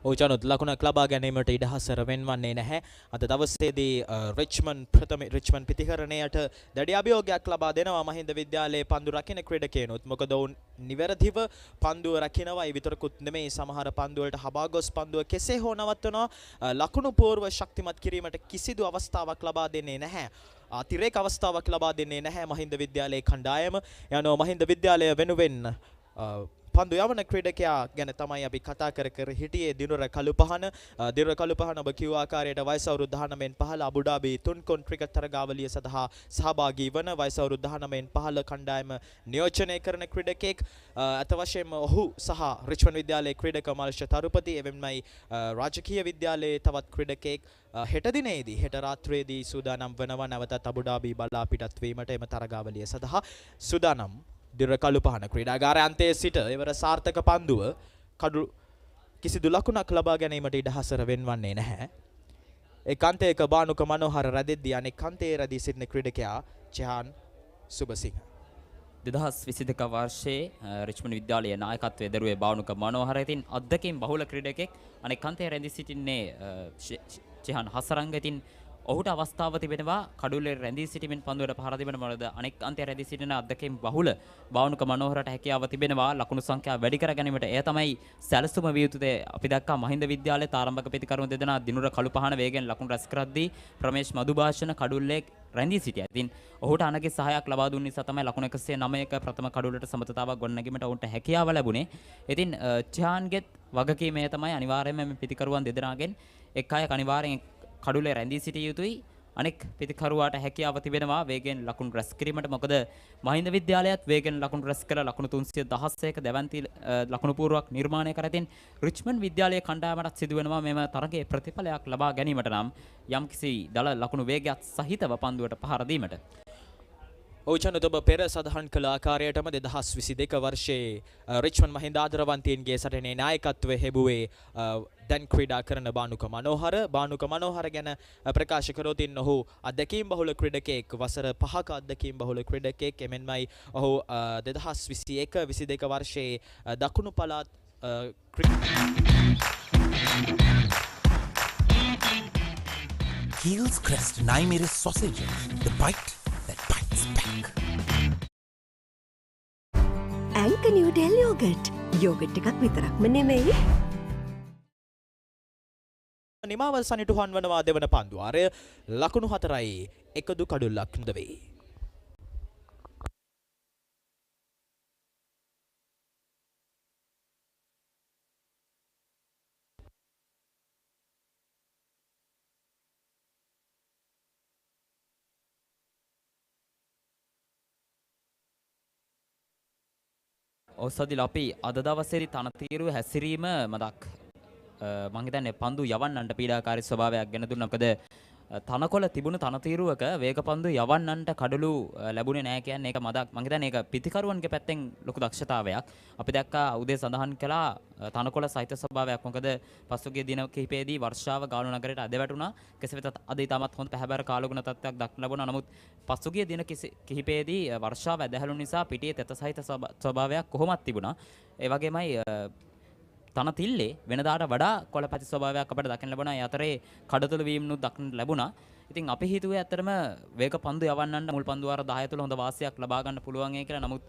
ඕජනොත් ලකුණක් ලබා ගැනීමට ඉඩහසර වෙන්වන්නේ නැහැ. අද දවසේදී රිච්මන්ඩ් පිතිකරණයට දැඩි අභියෝගයක් ලබා දෙනවා මහින්ද විද්‍යාලයේ පන්දු රකින්න ක්‍රීඩකයනුත්. මොකද ඔවුන් නිවැරදිව පන්දුව රකින්නවා. ඒ විතරකුත් නෙමෙයි සමහර පන්දු වලට හබා ගොස් පන්දුව කෙසේ හෝ නවත්වනවා. ලකුණු පූර්ව ශක්තිමත් කිරීමට කිසිදු අවස්ථාවක් ලබා දෙන්නේ නැහැ. අතිරේක අවස්ථාවක් ලබා දෙන්නේ නැහැ මහින්ද විද්‍යාලයේ කණ්ඩායම. යනවා මහින්ද විද්‍යාලය වෙනුවෙන් පන්දු යවන ක්‍රීඩකයා ගැන තමයි අපි කතා කර හිටියේ. දිනුර කළුපහන ඔබ කිව් ආකාරයට වයස අවුරුදු 19න් පහළ අබුඩාබි තුන්කොන් ක්‍රිකට් තරගාවලිය සඳහා සහභාගී වන වයස අවුරුදු 19න් පහළ කණ්ඩායම නියෝජනය කරන ක්‍රීඩකෙක්. අත වශයෙන්ම ඔහු සහ රිච්මන්ඩ් විද්‍යාලයේ ක්‍රීඩක මල්ෂ තරුපති එවෙන්මයි රාජකීය විද්‍යාලයේ තවත් ක්‍රීඩකෙක් හෙට දිනේදී හෙට රාත්‍රියේදී සූදානම් වනවා නැවතත් අබුඩාබි බලා පිටත් වීමට එම තරගාවලිය සඳහා සූදානම්. දිර කළුපහන ක්‍රීඩාගාරයේ අන්තයේ සිට එවර සාර්ථක පන්දුව කඩු කිසිදු ලකුණක් ලබා ගැනීමට ඉඩහසර වෙන්වන්නේ නැහැ. එක් අන්තයක බානුක මනෝහර රැදෙද්දී අනෙක් අන්තයේ රැදී සිටින ක්‍රීඩකයා චෙහාන් සුබසිංහ. 2022 වර්ෂයේ රිච්මන්ඩ් විද්‍යාලයේ නායකත්වයේ දරුවේ බානුක මනෝහර. ඉතින් අද්දකින් බහුල ක්‍රීඩකෙක්. අනෙක් අන්තයේ රැඳී සිටින්නේ චෙහාන් හසරංග. ඉතින් ඔහුට අවස්ථාව තිබෙනවා කඩුල්ලේ රැඳී සිටීමෙන් පන්දුවට පහර දෙන්න. මොකද අනෙක් අන්තයේ රැඳී සිටින අද්දකෙන් බහුල බානුක මනෝහරට හැකියාව තිබෙනවා ලකුණු සංඛ්‍යාව වැඩි කර ගැනීමට. එය තමයි සැලසුම විය යුතුද. අපි දැක්කා මහින්ද විද්‍යාලයේ ආරම්භක ප්‍රතිකරුණු දෙදෙනා දිනුර කළුපහන වේගෙන් ලකුණු රැස් කරද්දී ප්‍රමේෂ් මදුභාෂණ කඩුල්ලේ රැඳී සිටියා. ඉතින් ඔහුට අනගේ සහායක් ලබා දුන්න නිසා තමයි ලකුණු 109ක ප්‍රථම කඩුල්ලට සමතතාවක් ගොඩනැගීමට ඔවුන්ට හැකියාව ලැබුණේ. ඉතින් චෙහාන්ගෙත් වගකීම තමයි අනිවාර්යයෙන්ම මේ පිතිකරුවන් දෙදෙනාගෙන් එක් අයෙක් අනිවාර්යෙන් කඩුල්ලේ රැඳී සිටිය යුතුයි. අනෙක් පිතිකරුවාට හැකියාව තිබෙනවා වේගෙන් ලකුණු රැස් කිරීමට. මොකද මහින්ද විද්‍යාලයත් වේගෙන් ලකුණු රැස් කළ ලකුණු 316ක දැවන්ති ලකුණු පූර්වක් නිර්මාණය කර ඇතින් රිච්මන්ඩ් විද්‍යාලයේ කණ්ඩායමට සිදු වෙනවා මෙම තරගයේ ප්‍රතිඵලයක් ලබා ගැනීමට නම් යම්කිසි දල ලකුණු වේගයක් සහිතව පන්දුවට පහර දීමට. ඕචනොත් ඔබ පෙර සඳහන් කළ ආකාරයටම 2022 වර්ෂයේ රිච්මන්ඩ් මහින්ද ආදරවන්තයින්ගේ සටනේ නායකත්වය හෙබුවේ දැන් ක්‍රීඩා කරන බානුක මනෝහර. බානුක මනෝහර ගැන ප්‍රකාශ කරොත් ඔහු අත්දැකීම් බහුල ක්‍රීඩකයෙක්. වසර 5ක අත්දැකීම් බහුල ක්‍රීඩකයෙක්. එමෙන්මයි ඔහු 2021-22 වර්ෂයේ දකුණු පළාත් Heels Crest 9mm sausages. The bite that bites back. ඇංක නිව්ඩෙල් යෝගට්. යෝගට් එකක් විතරක්ම නෙමෙයි. නිමාවල් සනිටුහන් වනවා දෙවන පන්දුවාරය. ලකුණු 4යි එකදු කඩුල්ලක් නොදවේ. ඔස්සදිල අපි අද දවසේදී තනතිරුව හැසිරීම මදක් මං හිතන්නේ පන්දු යවන්නන්ට පීඩාකාරී ස්වභාවයක් ගෙන දුන්නා. මොකද තනකොළ තිබුණු තනතිරුවක වේගපන්දු යවන්නන්ට කඩලු ලැබුණේ නැහැ කියන්නේ ඒක මම හිතන්නේ ඒක පිටිකරුවන්ගේ පැත්තෙන් ලොකු දක්ෂතාවයක්. අපි දැක්කා උදේ සඳහන් කළා තනකොළ සහිත ස්වභාවයක්. මොකද පසුගිය දින කිහිපයේදී වර්ෂාව ගාලු නගරයට අද වැටුණා. කෙසේ වෙතත් අද ඊටමත් හොඳ පැහැබර කාලගුණ තත්ත්වයක් දක්න ලැබුණා. නමුත් පසුගිය දින කිහිපයේදී වර්ෂාව ඇදහැළුණු නිසා පිටියේ තෙත සහිත ස්වභාවයක් කොහොමත් තිබුණා. ඒ වගේමයි තනතිල්ලේ වෙනදාට වඩා කොළපැති ස්වභාවයක් අපිට දකින්න ලැබුණා. ඒ අතරේ කඩතුළු වීම්නුත් දක්නට ලැබුණා. ඉතින් අපි හිතුවේ ඇත්තටම වේග පන්දු යවන්නන්න මුල් පන්දු වාර 10 තුළ හොඳ වාසියක් ලබා ගන්න පුළුවන් කියලා. නමුත්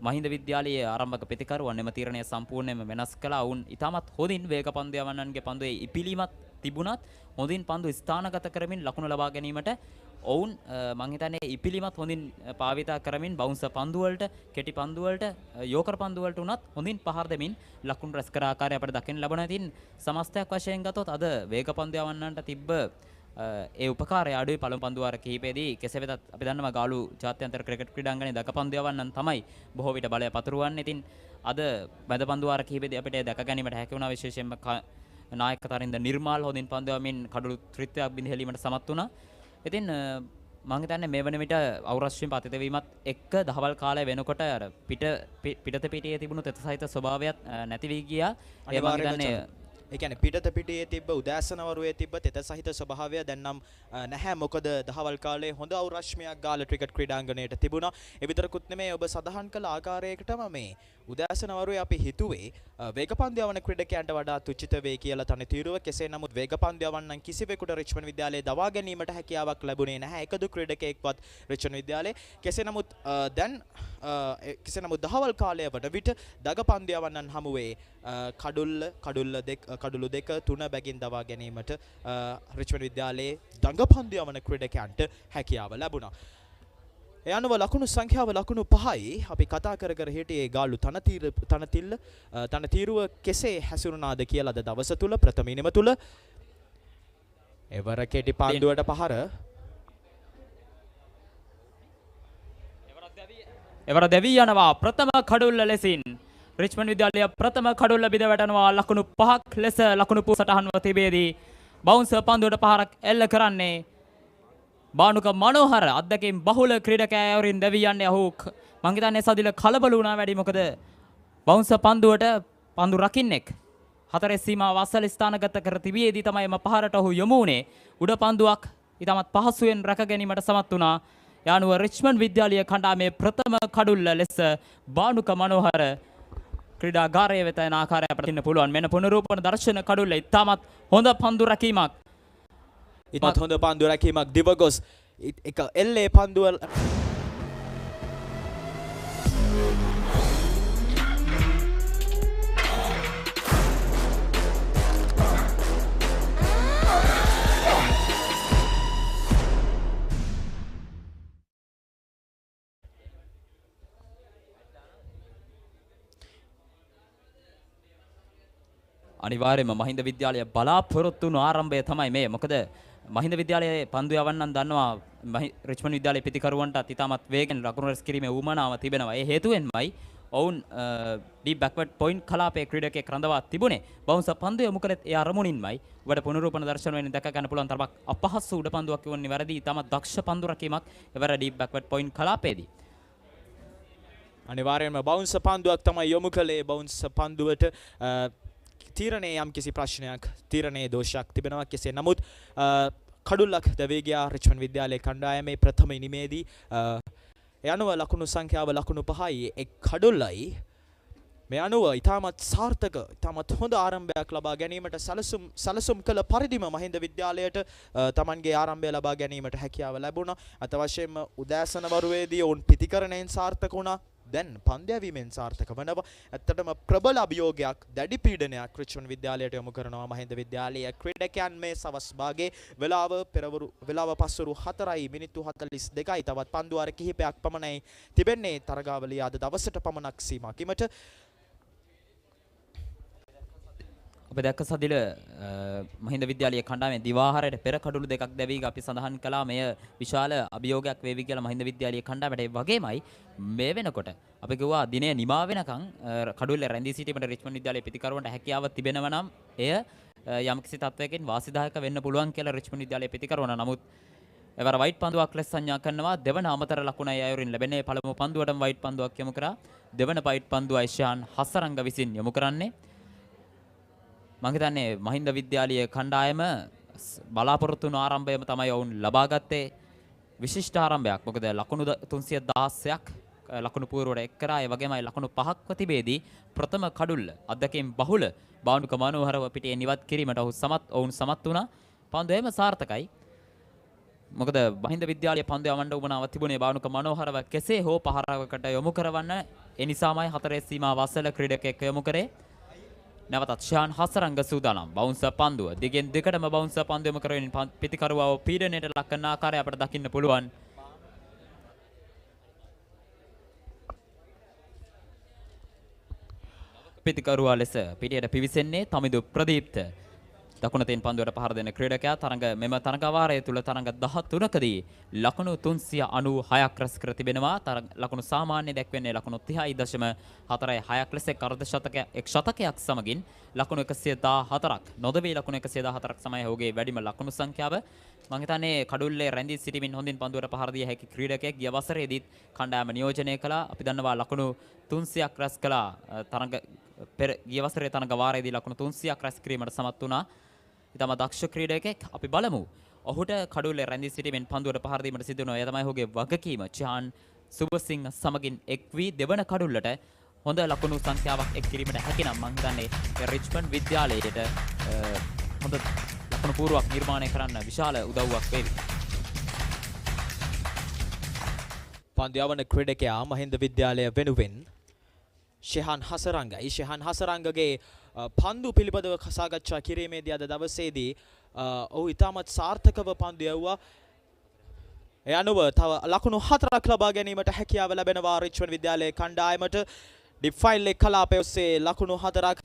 මහින්ද විද්‍යාලයේ ආරම්භක ප්‍රතිකරුවන් එම තීරණය සම්පූර්ණයෙන්ම වෙනස් කළා. වුන් ඊටමත් හොඳින් වේග පන්දු යවන්නන්ගේ පන්දුවේ ඉපිලීමක් තිබුණත් හොඳින් පන්දු ස්ථානගත කරමින් ලකුණු ලබා ගැනීමට ඔවුන් මං හිතන්නේ ඉපිලිමත් හොඳින් පාවිතා කරමින් බවුන්ස් පන්දු වලට කෙටි පන්දු වලට යෝකර් පන්දු වලට උනත් හොඳින් පහර දෙමින් ලකුණු රැස් කර ආකාරය අපිට දකින්න ලැබුණා. ඉතින් සමස්තයක් වශයෙන් ගත්තොත් අද වේග පන්දු යවන්නන්ට තිබ්බ ඒ උපකාරය අඩුයි පළමු පන්දු වාර කිහිපෙදී. කෙසේ වෙතත් අපි දන්නවා ගාලු ජාත්‍යන්තර ක්‍රිකට් ක්‍රීඩාංගණයේ දක පන්දු යවන්නන් තමයි බොහෝ විට බලය පතුරවන්නේ. ඉතින් අද මැද පන්දු වාර කිහිපෙදී අපිට දැක ගැනීමට හැකි වුණා. විශේෂයෙන්ම නායක තරින්ද නිර්මාල් හොඳින් පන්දු යවමින් කඩළු ත්‍රිත්වයක් බිඳහැලීමට සමත් වුණා. ඉතින් මම හිතන්නේ මේ වන විට අවුරශ්‍රීම පතිත වීමත් එක්ක දහවල් කාලය වෙනකොට අර පිටත පිටියේ තිබුණු තෙත සහිත ස්වභාවයත් නැති වී ගියා. ඒ මම හිතන්නේ ඒ කියන්නේ පිටත පිටියේ තිබ්බ උදෑසන වරුවේ තිබ්බ තෙත සහිත ස්වභාවය දැන් නම් නැහැ. මොකද දහවල් කාලේ හොඳ අවුරශ්‍මියක් ගාල්ල ක්‍රිකට් ක්‍රීඩාංගණයට තිබුණා. ඒ විතරකුත් නෙමෙයි ඔබ සඳහන් කළ ආකාරයකටම මේ උදෑසන වරුවේ අපි හිතුවේ වේගපන්දු යවන ක්‍රීඩකයන්ට වඩා තුච්චිත වේ කියලා තනතිරුව. කෙසේ නමුත් වේගපන්දු යවන්නන් කිසිවෙකුට රිච්මන්ඩ් විද්‍යාලයේ දවා ගැනීමට හැකියාවක් ලැබුණේ නැහැ. එකදු ක්‍රීඩකයෙක්වත් රිච්මන්ඩ් විද්‍යාලයේ. කෙසේ නමුත් දැන් දහවල් කාලය වන විට දගපන්දු යවන්නන් හමුවේ කඩුල්ල දෙක තුන බැගින් දවා ගැනීමට රිච්මන්ඩ් විද්‍යාලයේ දඟපන්දු යවන ක්‍රීඩකයන්ට හැකියාව ලැබුණා. ඒ අනුව ලකුණු සංඛ්‍යාව ලකුණු 5යි. අපි කතා කර හිටියේ ගාලු තනතිරුව කෙසේ හැසිරුණාද කියලා අද දවස තුල ප්‍රථම ඉනිම තුල එවර කෙටි පන්දුවට පහර එවර දෙවි යනවා ප්‍රථම කඩුල්ල ලෙසින් රිච්මන්ඩ් විද්‍යාලය ප්‍රථම කඩුල්ල බිඳ වැටෙනවා. ලකුණු 5ක් ලෙස ලකුණු සටහන්ව තිබේදී බවුන්ස් පන්දුවට පහරක් එල්ල කරන්නේ බානුක මනෝහර. අද්දකින් බහුල ක්‍රීඩකයවරින් දෙවි යන්නේ. ඔහු මං හිතන්නේ සදිල කලබල වුණා වැඩි. මොකද බවුන්ස් පන්දුවට පන්දු රකින්නෙක් හතරේ සීමාව අසල ස්ථානගත කර තිබියේදී තමයි එම පහරට ඔහු යොමු වුණේ. උඩ පන්දුවක් ඊටමත් පහසුවෙන් රැක ගැනීමට සමත් වුණා. යානුව රිච්මන්ඩ් විද්‍යාලීය කණ්ඩායමේ ප්‍රථම කඩුල්ල ලෙස බානුක මනෝහර ක්‍රීඩාගාරයේ වෙත යන ආකාරය අපිට ඉන්න පුළුවන්. මෙන්න පුනරූපන දර්ශන කඩුල්ල ඉතාමත් හොඳ පන්දු රැකීමක්. ඉතාමත් හොඳ පන්දු රැකීමක් දිවගොස් එක එල්ලේ පන්දුව අනිවාර්යයෙන්ම මහින්ද විද්‍යාලය බලාපොරොත්තු වුණු ආරම්භය තමයි මේ. මොකද මහින්ද විද්‍යාලයේ පන්දු යවන්නන් දන්නවා රිච්මන්ඩ් විද්‍යාලයේ පිටිකරුවන්ට ඉතාමත් වේගෙන් ලකුණු රැස් කිරීමේ උවමනාව තිබෙනවා. ඒ හේතුවෙන්මයි ඔවුන් ඩීප් බැක්වර්ඩ් පොයින්ට් කලාපයේ ක්‍රීඩකයෙක් රඳවා තිබුණේ. බවුන්ස් පන්දු යොමු කළේ ඒ අරමුණින්මයි. ඔබට පුනරූපන දර්ශන වෙනින් දැක ගන්න පුළුවන් තරමක් අපහසු උඩ පන්දුවක් වුණේ වැරදි. ඉතාමත් දක්ෂ පන්දු රැකීමක් එවර ඩීප් බැක්වර්ඩ් පොයින්ට් කලාපයේදී. අනිවාර්යයෙන්ම බවුන්ස් පන්දුවක් තමයි යොමු කළේ. බවුන්ස් පන්දුවට තීරණයේ යම් කිසි ප්‍රශ්නයක් තීරණයේ දෝෂයක් තිබෙනවා. කෙසේ නමුත් කඩුල්ලක් දැවී ගියා රිච්මන්ඩ් විද්‍යාලයේ කණ්ඩායමේ ප්‍රථම ඉනිමේදී. ඒ අනුව ලකුණු සංඛ්‍යාව ලකුණු 5යි එක් කඩුල්ලයි. මේ අනුව ඉතාමත් සාර්ථක ඉතාමත් හොඳ ආරම්භයක් ලබා ගැනීමට සැලසුම් කළ පරිදිම මහින්ද විද්‍යාලයට තමන්ගේ ආරම්භය ලබා ගැනීමට හැකියාව ලැබුණා. අත වශයෙන්ම උදෑසන වරුවේදී ඔවුන් පිටිකරණයෙන් සාර්ථක වුණා. දැන් පන්දයවීමෙන් සාර්ථක වනවා. ඇත්තටම ප්‍රබල අභියෝගයක් දැඩි පීඩනයක් රිච්මන්ඩ් විද්‍යාලයට යොමු කරනවා මහින්ද විද්‍යාලයේ ක්‍රීඩකයන් මේ සවස් භාගයේ වෙලාව පස්වරු 4යි මිනිත්තු 42යි. තවත් පන්දු වාර කිහිපයක් පමණයි තිබෙන්නේ තරගාවලිය අද දවසට පමණක් සීමා කිරීමට. ඔබ දැක්ක සදිල මහින්ද විද්‍යාලීය කණ්ඩායමේ දිවාහාරයට පෙර කඩුළු දෙකක් දැවී අපි සඳහන් කළා මෙය විශාල අභියෝගයක් වේවි කියලා මහින්ද විද්‍යාලීය කණ්ඩායමට. ඒ වගේමයි මේ වෙනකොට අපි කිව්වා දිනේ නිමා වෙනකන් කඩුල්ල රැඳී සිටීමට රිච්මන්ඩ් විද්‍යාලයේ පිටිකරුවන්ට හැකියාව තිබෙනවා නම් එය යම්කිසි තත්වයකින් වාසිදායක වෙන්න පුළුවන් කියලා රිච්මන්ඩ් විද්‍යාලයේ පිතිකරවන. නමුත් එවර වයිට් පන්දුවක් ලෙස සංඥා කරනවා. දෙවන අමතර ලකුණයි අයුරින් ලැබෙන්නේ. පළමු පන්දුවටම වයිට් පන්දුවක් යොමු කරා. දෙවන වයිට් පන්දුවයි ශාන් හසරංග විසින් යොමු කරන්නේ. මම හිතන්නේ මහින්ද විද්‍යාලීය කණ්ඩායම බලාපොරොත්තු වුණු ආරම්භයම තමයි ඔවුන් ලබා ගත්තේ. විශිෂ්ට ආරම්භයක්. මොකද ලකුණු 316ක් ලකුණු පූර්වයට එක් කරා. ඒ වගේමයි ලකුණු 5ක්ව තිබේදී ප්‍රථම කඩුල්ල අධ්‍යක්ෂින් බහුල බාණුක මනෝහරව පිටියේ නිවත් කිරීමට ඔවුන් සමත් වුණා. පන්දු එම සාර්ථකයි. මොකද මහින්ද විද්‍යාලයේ පන්දු යවන්න උවමනාව තිබුණේ බාණුක මනෝහරව කෙසේ හෝ පහරවකට යොමු කරවන්න. ඒ නිසාමයි හතරේ සීමා වසල ක්‍රීඩකයෙක් යොමු කරේ. නැවතත් ශාන් හසරංග සූදානම්. බවුන්සර් පන්දුව දිගෙන් දෙකටම බවුන්සර් පන්දුව යොමු කරමින් පිටිකරුවාව පීඩනයට ලක් කරන ආකාරය අපට දකින්න පුළුවන්. පිටිකරුවා ලෙස පිටියට පිවිසෙන්නේ තමිදු ප්‍රදීප්ත. දකුණතින් පන්දුවට පහර දෙන ක්‍රීඩකයා මෙම තරඟවාරය තුල තරඟ 13කදී ලකුණු 396ක් රැස් කර තිබෙනවා. ලකුණු සාමාන්‍ය දැක්වෙන්නේ ලකුණු 30.46ක් ලෙස එක් ශතකයක් සමගින් ලකුණු 114ක් නොදවී ලකුණු 114ක් සමය ඔහුගේ වැඩිම ලකුණු සංඛ්‍යාව. මම හිතන්නේ කඩුල්ලේ රැඳී සිටීමෙන් හොඳින් පන්දුවට පහර දිය හැකි ක්‍රීඩකයෙක් ගිය වසරේදීත් කණ්ඩායම නියෝජනය කළා. අපි දන්නවා ලකුණු 300ක් රැස් කළා. ගිය වසරේ තරඟවාරයේදී ලකුණු 300ක් රැස් කිරීමට සමත් වුණා. ඉතම දක්ෂ ක්‍රීඩකයෙක්. අපි බලමු ඔහුට කඩුල්ලේ රැඳී සිටීමෙන් පන්දුවට පහර දීමට සිදු වෙනවා. එය තමයි ඔහුගේ වගකීම. චාන් සුබසිංහ සමගින් එක් වී දෙවන කඩුල්ලට හොඳ ලකුණු සංඛ්‍යාවක් එක් කිරීමට හැකි නම් මම හිතන්නේ රිච්මන්ඩ් විද්‍යාලයට හොඳ ලකුණු පූර්වක් නිර්මාණය කරන්න විශාල උදව්වක් වේවි. පන්දු යවන ක්‍රීඩකයා මහින්ද විද්‍යාලය වෙනුවෙන් ශෙහාන් හසරංගයි. ශෙහාන් හසරංගගේ පන්දු පිළිබඳව සාකච්ඡා කිරීමේදී අද දවසේදී ඔහු ඉතාමත් සාර්ථකව පන්දු යවුවා. ඒ අනුව තව ලකුණු 4ක් ලබා ගැනීමට හැකියාව ලැබෙනවා රිච්මන්ඩ් විද්‍යාලයේ කණ්ඩායමට. ඩිෆයිල් එක් කලාපයේ ඔස්සේ ලකුණු 4ක්.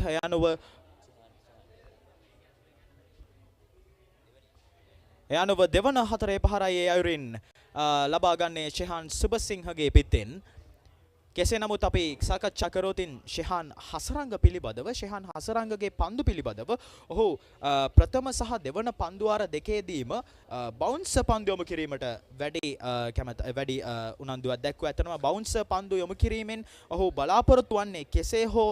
ඒ අනුව දෙවන හතරේ පහරයි ඒ අයුරින් ලබා ගන්නේ ශෙහාන් සුබසිංහගේ පිටෙන්. කෙසේ නමුත් අපි සාකච්ඡා කරෝතින් ශෙහාන් හසරංග පිළිබඳව ශෙහාන් හසරංගගේ පන්දු පිළිබඳව ඔහු ප්‍රථම සහ දෙවන පන්දුවාර දෙකේදීම බවුන්සර් පන්දු යොමු කිරීමට වැඩි උනන්දුවක් දැක්වුවා. ඇත්තටම බවුන්සර් පන්දු යොමු කිරීමෙන් ඔහු බලාපොරොත්තු වන්නේ කෙසේ හෝ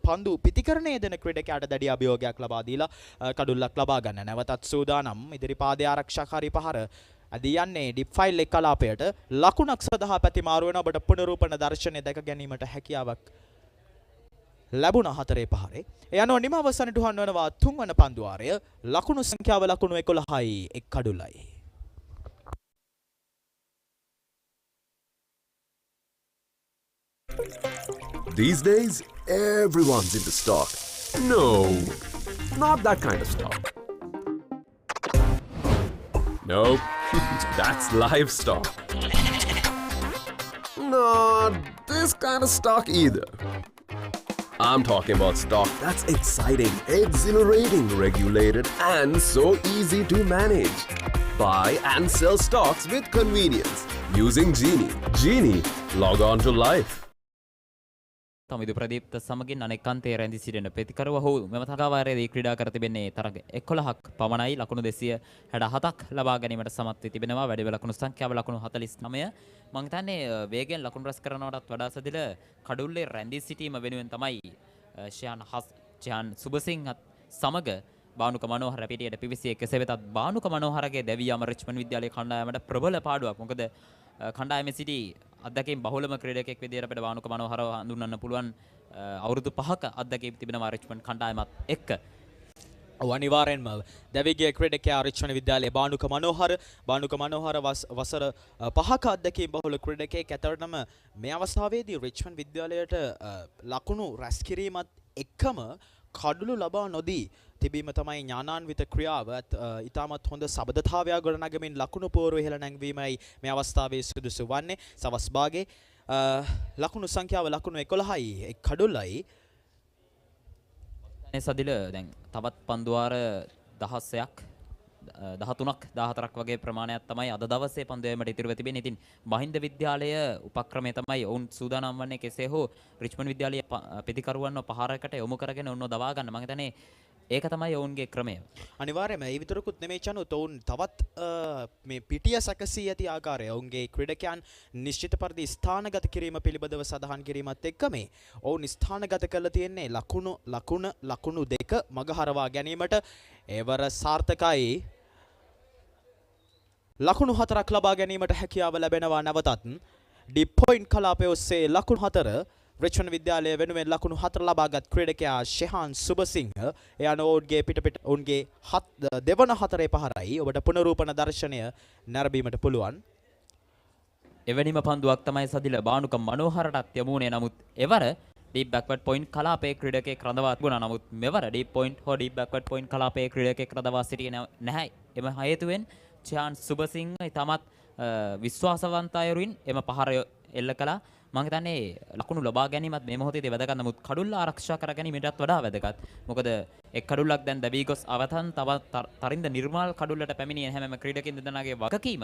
පන්දු පිතිකරණය දෙන ක්‍රීඩකයාට දැඩි අභියෝගයක් ලබා දීලා කඩුල්ලක් ලබා ගන්න. නැවතත් සූදානම් ඉදිරි පාදයේ ආරක්ෂාකාරී පහර අදී යන්නේ ඩිෆයිල් එක් කලාපයට ලකුණක් සඳහා පැතිමාරු වෙන ඔබට පුනරූපන දර්ශනය දැක ගැනීමට හැකියාවක් ලැබුණා හතරේ පහරේ. ඒ අනුව නිම අවසානට උහන් වෙනවා තුන්වන පන්දුවාරය. ලකුණු සංඛ්‍යාව ලකුණු 11යි එක් කඩුල්ලයි. These days, everyone's into stock. No, not that kind of stock. Nope, that's livestock. Not this kind of stock either. I'm talking about stock that's exciting, exhilarating, regulated, and so easy to manage. Buy and sell stocks with convenience using Genie. Genie, log on to life. තමිදු ප්‍රදීප්ත සමගින් අනෙක් අන්තයේ රැඳී සිටින ප්‍රතිකරුව ඔහු මෙම තරඟවාරයේදී ක්‍රීඩා කර තිබෙන්නේ තරඟ 11ක් පමණයි. ලකුණු 267ක් ලබා ගැනීමට සමත් වී තිබෙනවා. වැඩිම ලකුණු සංඛ්‍යාව ලකුණු 49. මම හිතන්නේ වේගයෙන් ලකුණු රැස් කරනවටත් වඩා සදිල කඩුල්ලේ රැඳී සිටීම වෙනුවෙන් තමයි ශෙහාන් සුබසිංහත් සමග බාණුක මනෝහර පිටියට පිවිසියේ. කෙසේ වෙතත් බාණුක මනෝහරගේ දැවියාම රිච්මන්ඩ් විද්‍යාලයේ කණ්ඩායමට ප්‍රබල පාඩුවක්. මොකද කණ්ඩායමේ සිටි අත්දැකීම් බහුලම ක්‍රීඩකයෙක් විදිහට අපිට බාණුක මනෝහරව හඳුන්වන්න පුළුවන්. අවුරුදු 5ක අත්දැකීම් තිබෙනවා රිච්මන්ඩ් කණ්ඩායමත් එක්ක. අනිවාර්යෙන්ම දැවිගේ ක්‍රීඩකයා රිච්මන්ඩ් විද්‍යාලයේ බාණුක මනෝහර වසර 5ක අත්දැකීම් බහුල ක්‍රීඩකයෙක්. ඇතරටම මේ අවස්ථාවේදී රිච්මන්ඩ් විද්‍යාලයට ලකුණු රැස් කිරීමත් එක්කම කඩුළු ලබා නොදී තිබීම තමයි ඥානාන්විත ක්‍රියාව. ඉතාමත් හොඳ සබඳතාවයක් ගොඩනගමින් ලකුණු පෝරුව ඉහළ නැංවීමයි මේ අවස්ථාවේ සුදුසු වන්නේ. සවස් භාගයේ ලකුණු සංඛ්‍යාව ලකුණු 11යි එක් කඩුල්ලයි. සදිල දැන් තවත් පන්දුවාර 16ක් 13ක් 14ක් වගේ ප්‍රමාණයක් තමයි අද දවසේ පන්දු යෑමට ඉතිරිව තිබෙන්නේ. ඉතින් මහින්ද විද්‍යාලය උපක්‍රමය තමයි ඔවුන් සූදානම් වන්නේ කෙසේ හෝ රිච්මන්ඩ් විද්‍යාලයේ පිටිකරුවන්ව පහරකට යොමු කරගෙන ඔවුන්ව දවා ගන්න. මම හිතන්නේ ඒක තමයි ඔවුන්ගේ ක්‍රමය. අනිවාර්යයෙන්ම ඒ විතරකුත් නෙමෙයි චනු තවුන් තවත් මේ පිටිය සැකසී ඇති ආකාරය ඔවුන්ගේ ක්‍රීඩකයන් නිශ්චිත පරිදි ස්ථානගත කිරීම පිළිබඳව සඳහන් කිරීමත් එක්ක මේ ඔවුන් ස්ථානගත කරලා තියෙන්නේ ලකුණු දෙක මගහරවා ගැනීමට ඒවර සාර්ථකයි ලකුණු 4ක් ලබා ගැනීමට හැකියාව ලැබෙනවා නැවතත් ඩීප් පොයින්ට් කලාපයේ ඔස්සේ ලකුණු 4 Richmond විද්‍යාලය වෙනුවෙන් ලකුණු 4 ලබාගත් ක්‍රීඩකයා ශෙහාන් සුබසිංහ එයන ඔවුන්ගේ පිටපිට ඔවුන්ගේ දෙවන 4 පහරයි ඔබට පුනරූපන දර්ශනය නැරඹීමට පුළුවන්. එවැනිම පන්දුවක් තමයි සදිල බානුක මනෝහරටත් යමුනේ. නමුත් එවර ඩීප් බැක්වර්ඩ් පොයින්ට් කලාපයේ ක්‍රීඩකයෙක් රඳවා තිබුණා. නමුත් මෙවර ඩීප් පොයින්ට් හෝ ඩීප් බැක්වර්ඩ් පොයින්ට් කලාපයේ ක්‍රීඩකයෙක් රඳවා සිටියේ නැහැ. එම හේතුවෙන් ශෙහාන් සුබසිංහ තමත් විශ්වාසවන්ත අයුරින් එම පහර එල්ල කළා. මම හිතන්නේ ලකුණු ලබා ගැනීමත් මේ මොහොතේදී වැදගත්. නමුත් කඩුල්ල ආරක්ෂා කර ගැනීමටත් වඩා වැදගත්. මොකද එක් කඩුල්ලක් දැන් දැවි ගොස් අවතන් තව තරින්ද නිර්මාල් කඩුල්ලට පැමිණිය හැම ක්‍රීඩකින් දෙදෙනාගේ වගකීම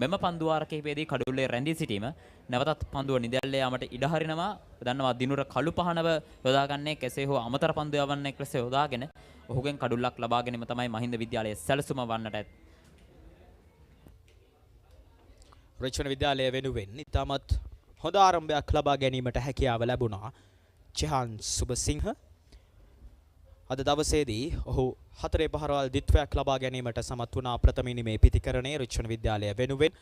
මෙම පන්දු ආරකයේදී කඩුල්ලේ රැඳී සිටීම නැවතත් පන්දුව නිදැල්ල යාමට ඉඩ හරිනවා. දන්නවා දිනුර කළු පහනව යොදාගන්නේ කෙසේ හෝ අමතර පන්දු යවන්නේ කෙසේ යොදාගෙන ඔහුගෙන් කඩුල්ලක් ලබා ගැනීම තමයි මහින්ද විද්‍යාලයේ සැලසුම වන්නට ඇත. Richmond විද්‍යාලය වෙනුවෙන් ඉතාමත් හොඳ ආරම්භයක් ලබා ගැනීමට හැකියාව ලැබුණා චෙහාන් සුබසිංහ. අද දවසේදී ඔහු 4 පහරවල් දිත්වයක් ලබා ගැනීමට සමත් වුණා ප්‍රථම ඉනිමේ පිතිකරණයේ Richmond විද්‍යාලය වෙනුවෙන්.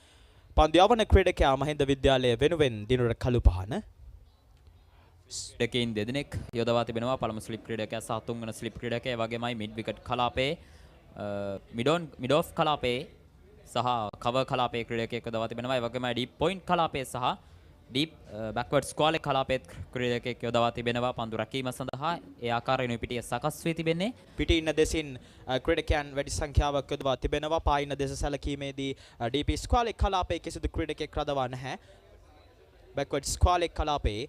පන්දු යවන ක්‍රීඩකයා මහින්ද විද්‍යාලය වෙනුවෙන් දිනුර කළු පහන. ක්‍රීඩකයින් දෙදෙනෙක් යොදවා තිබෙනවා. පළමු ස්ලිප් ක්‍රීඩකයා සහ තුන්වන ස්ලිප් ක්‍රීඩකයා වගේමයි මිඩ් විකට් කලාපයේ මිඩ් ඔෆ් කලාපයේ සහ කවර් කලාපයේ ක්‍රීඩකයෙක් යොදවා තිබෙනවා. ඒ වගේම ඩීප් පොයින්ට් කලාපයේ සහ ඩීප් බැක්වර්ඩ් ස්ක්වාලේ කලාපයේ ක්‍රීඩකයෙක් යොදවා තිබෙනවා පන්දු රැකීම සඳහා. ඒ ආකාරයෙන් පිටිය සකස් වී තිබෙන්නේ. පිටි ඉන්න දෙසින් ක්‍රීඩකයන් වැඩි සංඛ්‍යාවක් යොදවා තිබෙනවා. පායින දෙස සැලකීමේදී ඩීපී ස්ක්වාලේ කලාපයේ කිසිදු ක්‍රීඩකයෙක් රඳවා නැහැ. බැක්වර්ඩ් ස්ක්වාලේ කලාපයේ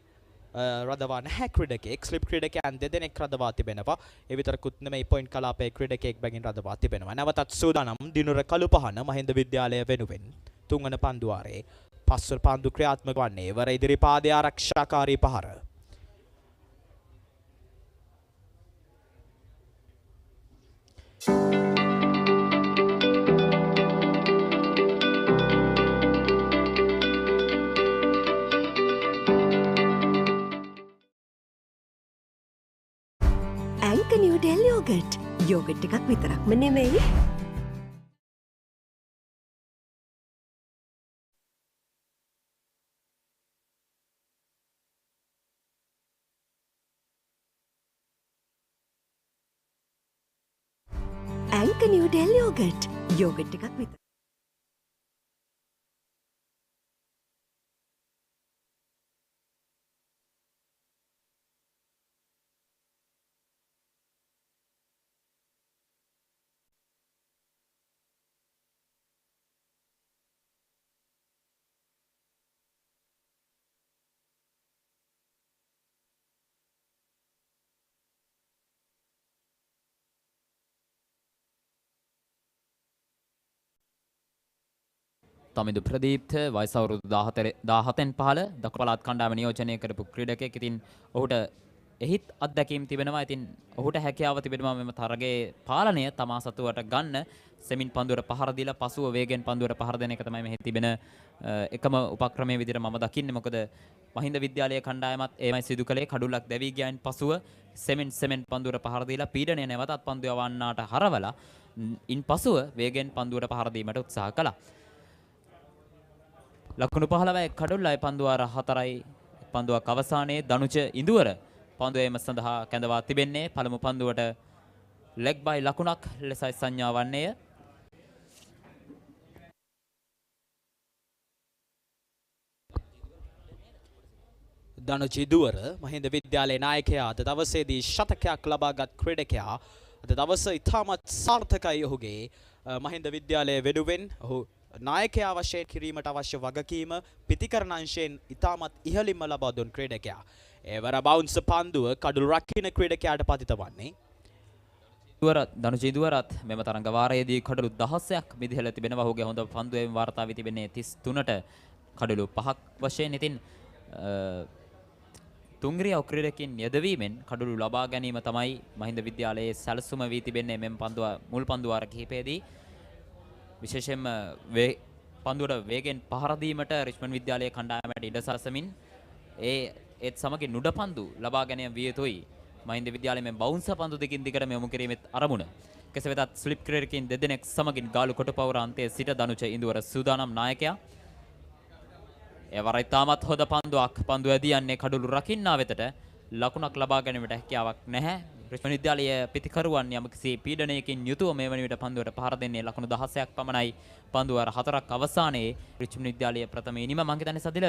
රඳවා නැහැ ක්‍රීඩකයෙක්. ස්ලිප් ක්‍රීඩකයන් දෙදෙනෙක් රඳවා තිබෙනවා. ඒ විතරකුත් නෙමෙයි පොයින්ට් කලාපයේ ක්‍රීඩකයෙක් බැගින් රඳවා තිබෙනවා. නැවතත් සූදානම් දිනුර කළු පහන මහින්ද විද්‍යාලය වෙනුවෙන් තුන්වන පන්දුවාරේ පස්වර පන්දු ක්‍රියාත්මක වන්නේ වර ඉදිරි පාදයේ ආරක්ෂාකාරී පහර. ඇන්ක නිව්ඩෙල් යෝගට්. යෝගට් එකක් විතරක්ම නෙමෙයි. ඇන්ක නිව්ඩෙල් යෝගට්. යෝගට් එකක් විතර. තමිදු ප්‍රදීප්ත වයස අවුරුදු 17න් පහළ දකුණු පළාත් කණ්ඩායම නියෝජනය කරපු ක්‍රීඩකයෙක්. ඉතින් ඔහුට එහිත් අත්දැකීම් තිබෙනවා. ඉතින් ඔහුට හැකියාව තිබෙනවා මෙම තරගයේ පාලනය තමා සතුවට ගන්න. සෙමින් පන්දුවට පහර දීලා පසුව වේගෙන් පන්දුවට පහර දෙන එක තමයි මෙහි තිබෙන එකම උපක්‍රමයේ විදිහට මම දකින්නේ. මොකද මහින්ද විද්‍යාලයේ කණ්ඩායමත් එමය සිදු කළේ කඩුල්ලක් දැවී ගියයින් පසුව සෙමෙන් පන්දුවට පහර දීලා පීඩනය නැවතත් පන්දු යවන්නාට හරවලා ඉන් පසුව වේගෙන් පන්දුවට පහර දීමට උත්සාහ කළා. ලකුණු 15යි කඩුල්ලයි පන්දුවාර 4යි පන්දුවක් අවසානයේ දනුජ ඉඳුවර පන්දුවේම සඳහා කැඳවා තිබෙන්නේ. පළමු පන්දුවට ලෙග් බයි ලකුණක් ලෙසයි සංඥා වන්නේය. දනුජ ඉඳුවර මහින්ද විද්‍යාලයේ නායකයා අද දවසේදී ශතකයක් ලබාගත් ක්‍රීඩකයා. අද දවස ඉතාමත් සාර්ථකයි ඔහුගේ මහින්ද විද්‍යාලයේ වෙනුවෙන්. ඔහු නායකයා වශයෙන් කිරීමට අවශ්‍ය වගකීම පිතිකරණ අංශයෙන් ඉතාමත් ඉහළින්ම ලබා දුන් ක්‍රීඩකයා. ඒවර බවුන්ස් පන්දුව කඩුළු රකින්න ක්‍රීඩකයාට පතිත වන්නේ. දනුජ ඉඳුවරත් මෙම තරඟ වාරයේදී කඩුළු 16ක් මිදිහලා තිබෙනවා. ඔහුගේ හොඳ පන්දුවෙන් වාර්තා වී තිබෙන්නේ 33ට කඩුළු 5ක් වශයෙන්. ඉතින් තුන්ග්‍රියව ක්‍රීඩකයන් යෙදවීමෙන් කඩළු ලබා ගැනීම තමයි මහින්ද විද්‍යාලයේ සැලසුම වී තිබෙන්නේ මෙම් පන්දුව මුල් පන්දුවාර කිහිපයේදී විශේෂයෙන්ම පන්දුවට වේගෙන් පහර දීමට රිච්මන්ඩ් විද්‍යාලයේ කණ්ඩායමට ඉඩ සලසමින් ඒත් සමගින් නුඩ පන්දු ලබා ගැනීම විය යුතුයි මහින්ද විද්‍යාලයේ මෙම් බවුන්සර් පන්දු දෙකින් දිගට මෙමු කිරීමේ අරමුණ කෙසේ වෙතත් ස්ලිප් ක්‍රීඩකයන් දෙදෙනෙක් සමගින් ගාලු කොටපවුර අන්තයේ සිට දනුච ඉඳුවර සූදානම් නායකයා එවරයි තාමත් හොඳ පන්දුවක් පන්දුව ඇදියන්නේ කඩළු රකින්නා වෙතට ලකුණක් ලබා ගැනීමට හැකියාවක් නැහැ. රිච්මන්ඩ් විද්‍යාලයේ පිතිකරුවන් යම්කිසි පීඩනයකින් යුතුව මේ වන විට පන්දුවට පහර දෙන්නේ ලකුණු 16ක් පමණයි. පන්දුවර 4ක් අවසානයේ රිච්මන්ඩ් විද්‍යාලයේ ප්‍රථම ඉනිම මං හිතන්නේ සදිල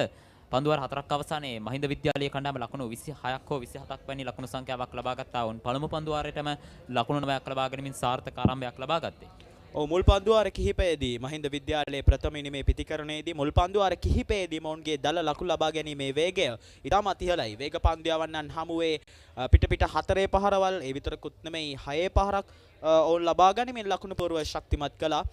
පන්දුවර 4ක් අවසානයේ මහින්ද විද්‍යාලයේ කණ්ඩායම ලකුණු 26ක් හෝ 27ක් වැනි ලකුණු සංඛ්‍යාවක් ලබා ගත්තා වුන් පළමු පන්දුවාරයටම ලකුණු 9ක් ලබා ගැනීමෙන් සාර්ථක ආරම්භයක් ලබා ගත්තේ. මුල් පන්දුවාර කිහිපයේදී මහින්ද විද්‍යාලයේ ප්‍රථම ඉනිමේ පිතිකරණයේදී මුල් පන්දුවාර කිහිපයේදී මොවුන්ගේ දල ලකුණු ලබා ගැනීමේ වේගය ඉතාමත් ඉහළයි. වේග පන්දු යවන්නන් හමුවේ පිට 4 පහරවල් ඒ විතරකුත් නෙමෙයි 6 පහරක් ඔවුන් ලබා ගැනීමෙන් ලකුණු පුරව ශක්තිමත් කළා.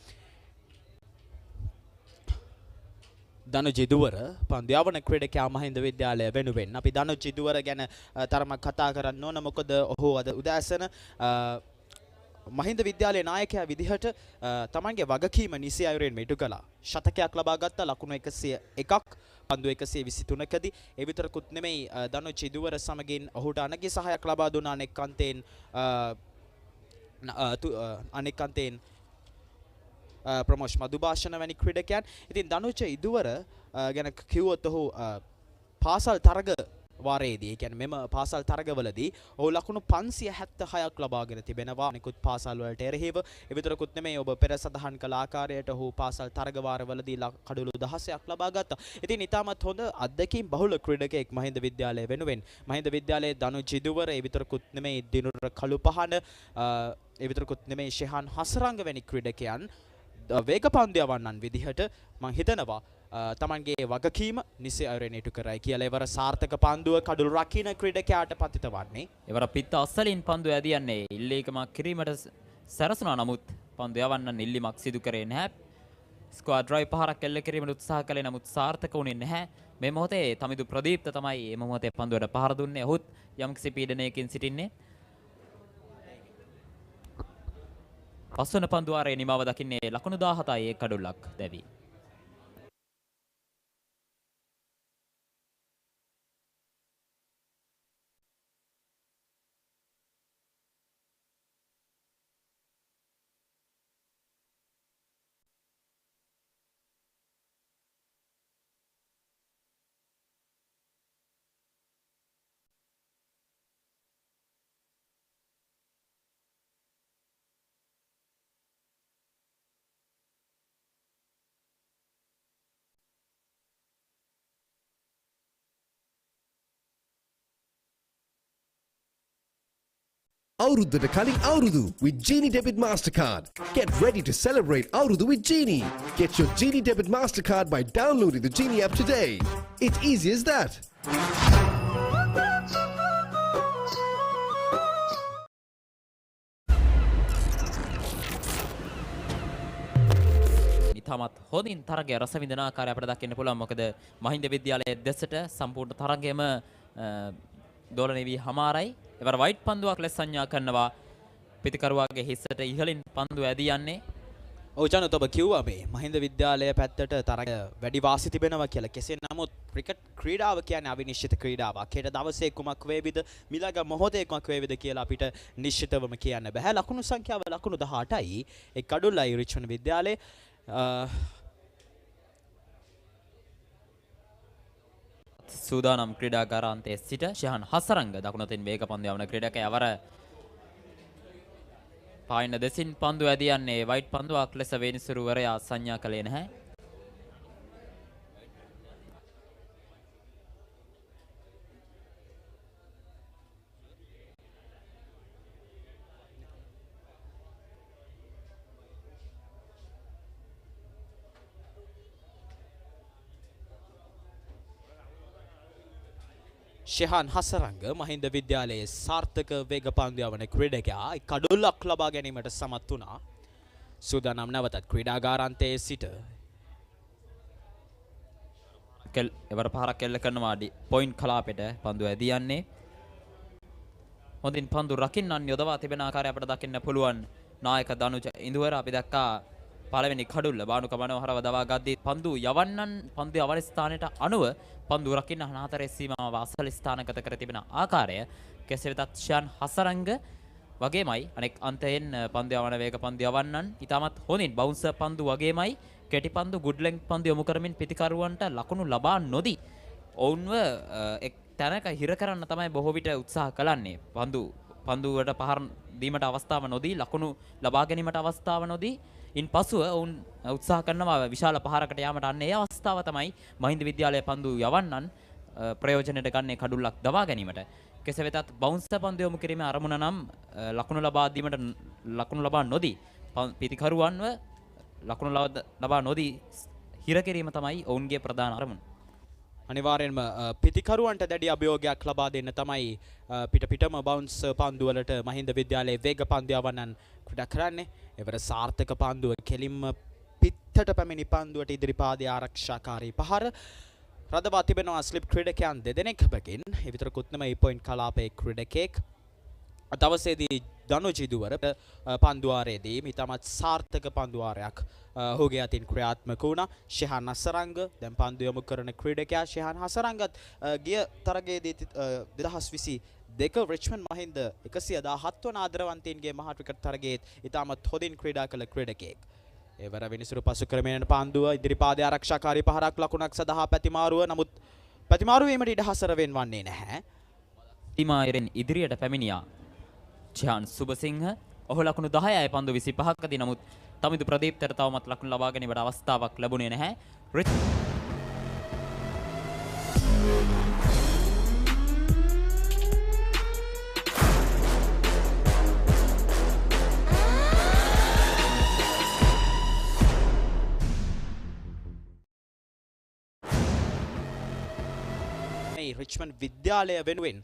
දනුජිදුවර පන්දු යවන ක්‍රීඩකයා මහින්ද විද්‍යාලය වෙනුවෙන් අපි දනුජිදුවර ගැන තරමක් කතා කරන්න ඕන මොකද ඔහු අද උදෑසන මහින්ද විද්‍යාලයේ නායකයා විදිහට තමන්ගේ වගකීම නිසි අයුරින් මෙටු කළා. ශතකයක් ලබා ගත්ත ලකුණු 101ක් පන්දු 123කදී ඒ විතරකුත් නෙමෙයි දනුච් ඉදුවර සමගින් ඔහුට අනගි සහායක් ලබා දුන්නා අනෙක් අන්තයෙන් ප්‍රමෝෂ් මදුභාෂණ වැනි ක්‍රීඩකයන්. ඉතින් දනුච් ඉදුවර ගැන කිව්වොත් ඔහු පාසල් තරග වාරයේදී කියන්නේ මෙම පාසල් තරගවලදී ඔහු ලකුණු 576ක් ලබාගෙන තිබෙනවා. අනිකුත් පාසල් වලට එරෙහිව ඒ විතරකුත් නෙමෙයි ඔබ පෙර සඳහන් කළ ආකාරයට ඔහු පාසල් තරග වාරවලදී කඩළු 16ක් ලබා ගත්තා. ඉතින් ඊටමත් හොඳ අත්දැකීම් බහුල ක්‍රීඩකයෙක් මහින්ද විද්‍යාලය වෙනුවෙන්. මහින්ද විද්‍යාලයේ දනුජ් ඉදුවර ඒ විතරකුත් නෙමෙයි දිනුර කළුපහන ඒ විතරකුත් නෙමෙයි ශෙහාන් හසරංග වැනි ක්‍රීඩකයන් වේග පන්දු යවන්නන් විදිහට මම හිතනවා තමන්ගේ වගකීම නිසි අයුරින් ඉටු කරයි කියලා. එවර සාර්ථක පන්දුව කඩළු රකින්න ක්‍රීඩකයාට පතිත වන්නේ. එවර පිට අස්සලින් පන්දුව ඇදියන්නේ ඉල්ලීමක් කිරීමට සැරසුණා. නමුත් පන්දු යවන්නන් ඉල්ලීමක් සිදු කරේ නැහැ. ස්ක්වාඩ් ඩ්‍රයිව් පහරක් එල්ල කිරීමට උත්සාහ කළේ නමුත් සාර්ථක වුණේ නැහැ. මේ මොහොතේ තමිදු ප්‍රදීප්ත තමයි මේ මොහොතේ පන්දුවට පහර දුන්නේ. ඔහුත් යම්කිසි පීඩනයකින් සිටින්නේ. පස්වන පන්දුවාරයේ නිමාව දකින්නේ ලකුණු 17යි කඩුල්ලක් දැවි. Avruddata Kaling Avrudu with Genie Debit Mastercard. Get ready to celebrate Avrudu with Genie. Get your Genie Debit Mastercard by downloading the Genie app today. It's easy as that. ඉතාමත් හොඳින් තරගය රස විඳින ආකාරය අපිට දකින්න පුළුවන්. මොකද මහින්ද විද්‍යාලයේ දෙසට සම්පූර්ණ තරගයම දෝලනය වී හමාරයි. එවර වයිට් පන්දුවක් ලෙස සංඥා කරනවා. පිතිකරුවාගේ හිස්සට ඉහළින් පන්දු ඇදී යන්නේ. ඔව් ජනත ඔබ කිව්වා මේ මහින්ද විද්‍යාලය පැත්තට තරග වැඩි වාසි තිබෙනවා කියලා. කෙසේ නමුත් ක්‍රිකට් ක්‍රීඩාව කියන්නේ අවිනිශ්චිත ක්‍රීඩාවක්. හෙට දවසේ කුමක් වේවිද මිලග මොහොතේ කුමක් වේවිද කියලා අපිට නිශ්චිතවම කියන්න බෑ. ලකුණු සංඛ්‍යාව ලකුණු 18යි. ඒ කඩුල්ලයි රිච්මන්ඩ් විද්‍යාලයේ සූදානම් ක්‍රීඩාගාරාන්තයේ සිට ශහන් හසරංග දකුණතින් වේග පන්දු යවන ක්‍රීඩකයා වර පායින දෙසින් පන්දු ඇදියන්නේ වයිට් පන්දුවක් ලෙස වේනිසුරුවරයා සංඥා කළේ නැහැ. ශෙහාන් හසරංග මහින්ද විද්‍යාලයේ සාර්ථක වේග පන්දු යවන ක්‍රීඩකයා කඩුල්ලක් ලබා ගැනීමට සමත් වුණා. සූදානම් නැවතත් ක්‍රීඩාගාරාන්තයේ සිට එවර පහරක් කෙල්ල කරනවා පොයින්ට් කලාපෙට පන්දු ඇදී යන්නේ. හොඳින් පන්දු රකින්නන් යොදවා තිබෙන ආකාරය අපිට දකින්න පුළුවන්. නායක දනුජ ඉඳුවර අපි දැක්කා පළවෙනි කඩුල්ල බානුක මනෝහරව දවා ගද්දී පන්දු යවන්නන් පන්දු යවන ස්ථානයට අනුව පන්දු රකින්න අනාතරේ සීමාව අසල ස්ථානගත කර තිබෙන ආකාරය කෙසේ වෙතත් ෂාන් හසරංග වගේමයි අනෙක් අන්තයෙන් පන්දු යවන වේග පන්දු යවන්නන් ඊටමත් හොඳින් බවුන්සර් පන්දු වගේමයි කෙටි පන්දු ගුඩ් ලෙන්ග් පන්දු යොමු කරමින් පිටිකරුවන්ට ලකුණු ලබා නොදී ඔවුන්ව එක් තැනක හිර කරන්න තමයි බොහෝ විට උත්සාහ කළන්නේ. පන්දුවට පහර දීමට අවස්ථාව නොදී ලකුණු ලබා ගැනීමට අවස්ථාව නොදී ඉන් පසුව ඔවුන් උත්සාහ කරනවා විශාල පහරකට යාමට අන්න ඒ අවස්ථාව තමයි මහින්ද විද්‍යාලයේ පන්දු යවන්නන් ප්‍රයෝජනයට ගන්නේ කඩුල්ලක් දවා ගැනීමට. කෙසේ වෙතත් බවුන්සර් පන්දු යොමු කිරීමේ අරමුණ නම් ලකුණු ලබා දීමට ලකුණු ලබා නොදී පිටිකරුවන්ව ලකුණු ලබා නොදී හිර කිරීම තමයි ඔවුන්ගේ ප්‍රධාන අරමුණ. අනිවාර්යෙන්ම පිතිකරුවන්ට දැඩි අභියෝගයක් ලබා දෙන්න තමයි පිටම බවුන්ස් පන්දු වලට මහින්ද විද්‍යාලයේ වේග පන්දු යවන්නන් ක්‍රීඩා කරන්නේ. එවර සාර්ථක පන්දුව කෙලින්ම පිටට පැමිණි පන්දුවට ඉදිරිපාදයේ ආරක්ෂාකාරී පහර රදවා තිබෙනවා ස්ලිප් ක්‍රීඩකයන් දෙදෙනෙක් බැගින්. ඒ විතරකුත් නෙමෙයි පොයින්ට් කලාපයේ ක්‍රීඩකෙක් දවසේදී දනුජිදුවර පන්දුවාරයේදී ඉතාමත් සාර්ථක පන්දුවාරයක් ඔහුගේ අතින් ක්‍රියාත්මක වුණා. ෂෙහාන් හසරංග දැන් පන්දු යොමු කරන ක්‍රීඩකයා ෂෙහාන් හසරංගත් ගිය තරගයේදී 2022 රිච්මන්ඩ් මහින්ද 117 වන ආදරවන්තයින්ගේ මහා ක්‍රිකට් තරගයේ ඉතාමත් හොඳින් ක්‍රීඩා කළ ක්‍රීඩකයෙක්. එවර විනිසුරු පසු ක්‍රමයෙන් පන්දුව ඉදිරිපාදයේ ආරක්ෂාකාරී පහරක් ලකුණක් සඳහා පැතිමාරුව නමුත් පැතිමාරු වීමට ඉඩ හසර වෙන්නේ නැහැ. තිමායරෙන් ඉදිරියට පැමිණියා ජාන් සුබසිංහ. ඔහු ලකුණු 10යි පන්දු 25කදී නමුත් තමිදු ප්‍රදීප්තට තවමත් ලකුණු ලබා ගැනීමට අවස්ථාවක් ලැබුණේ නැහැ. රිච්මන්ඩ් විද්‍යාලය වෙනුවෙන්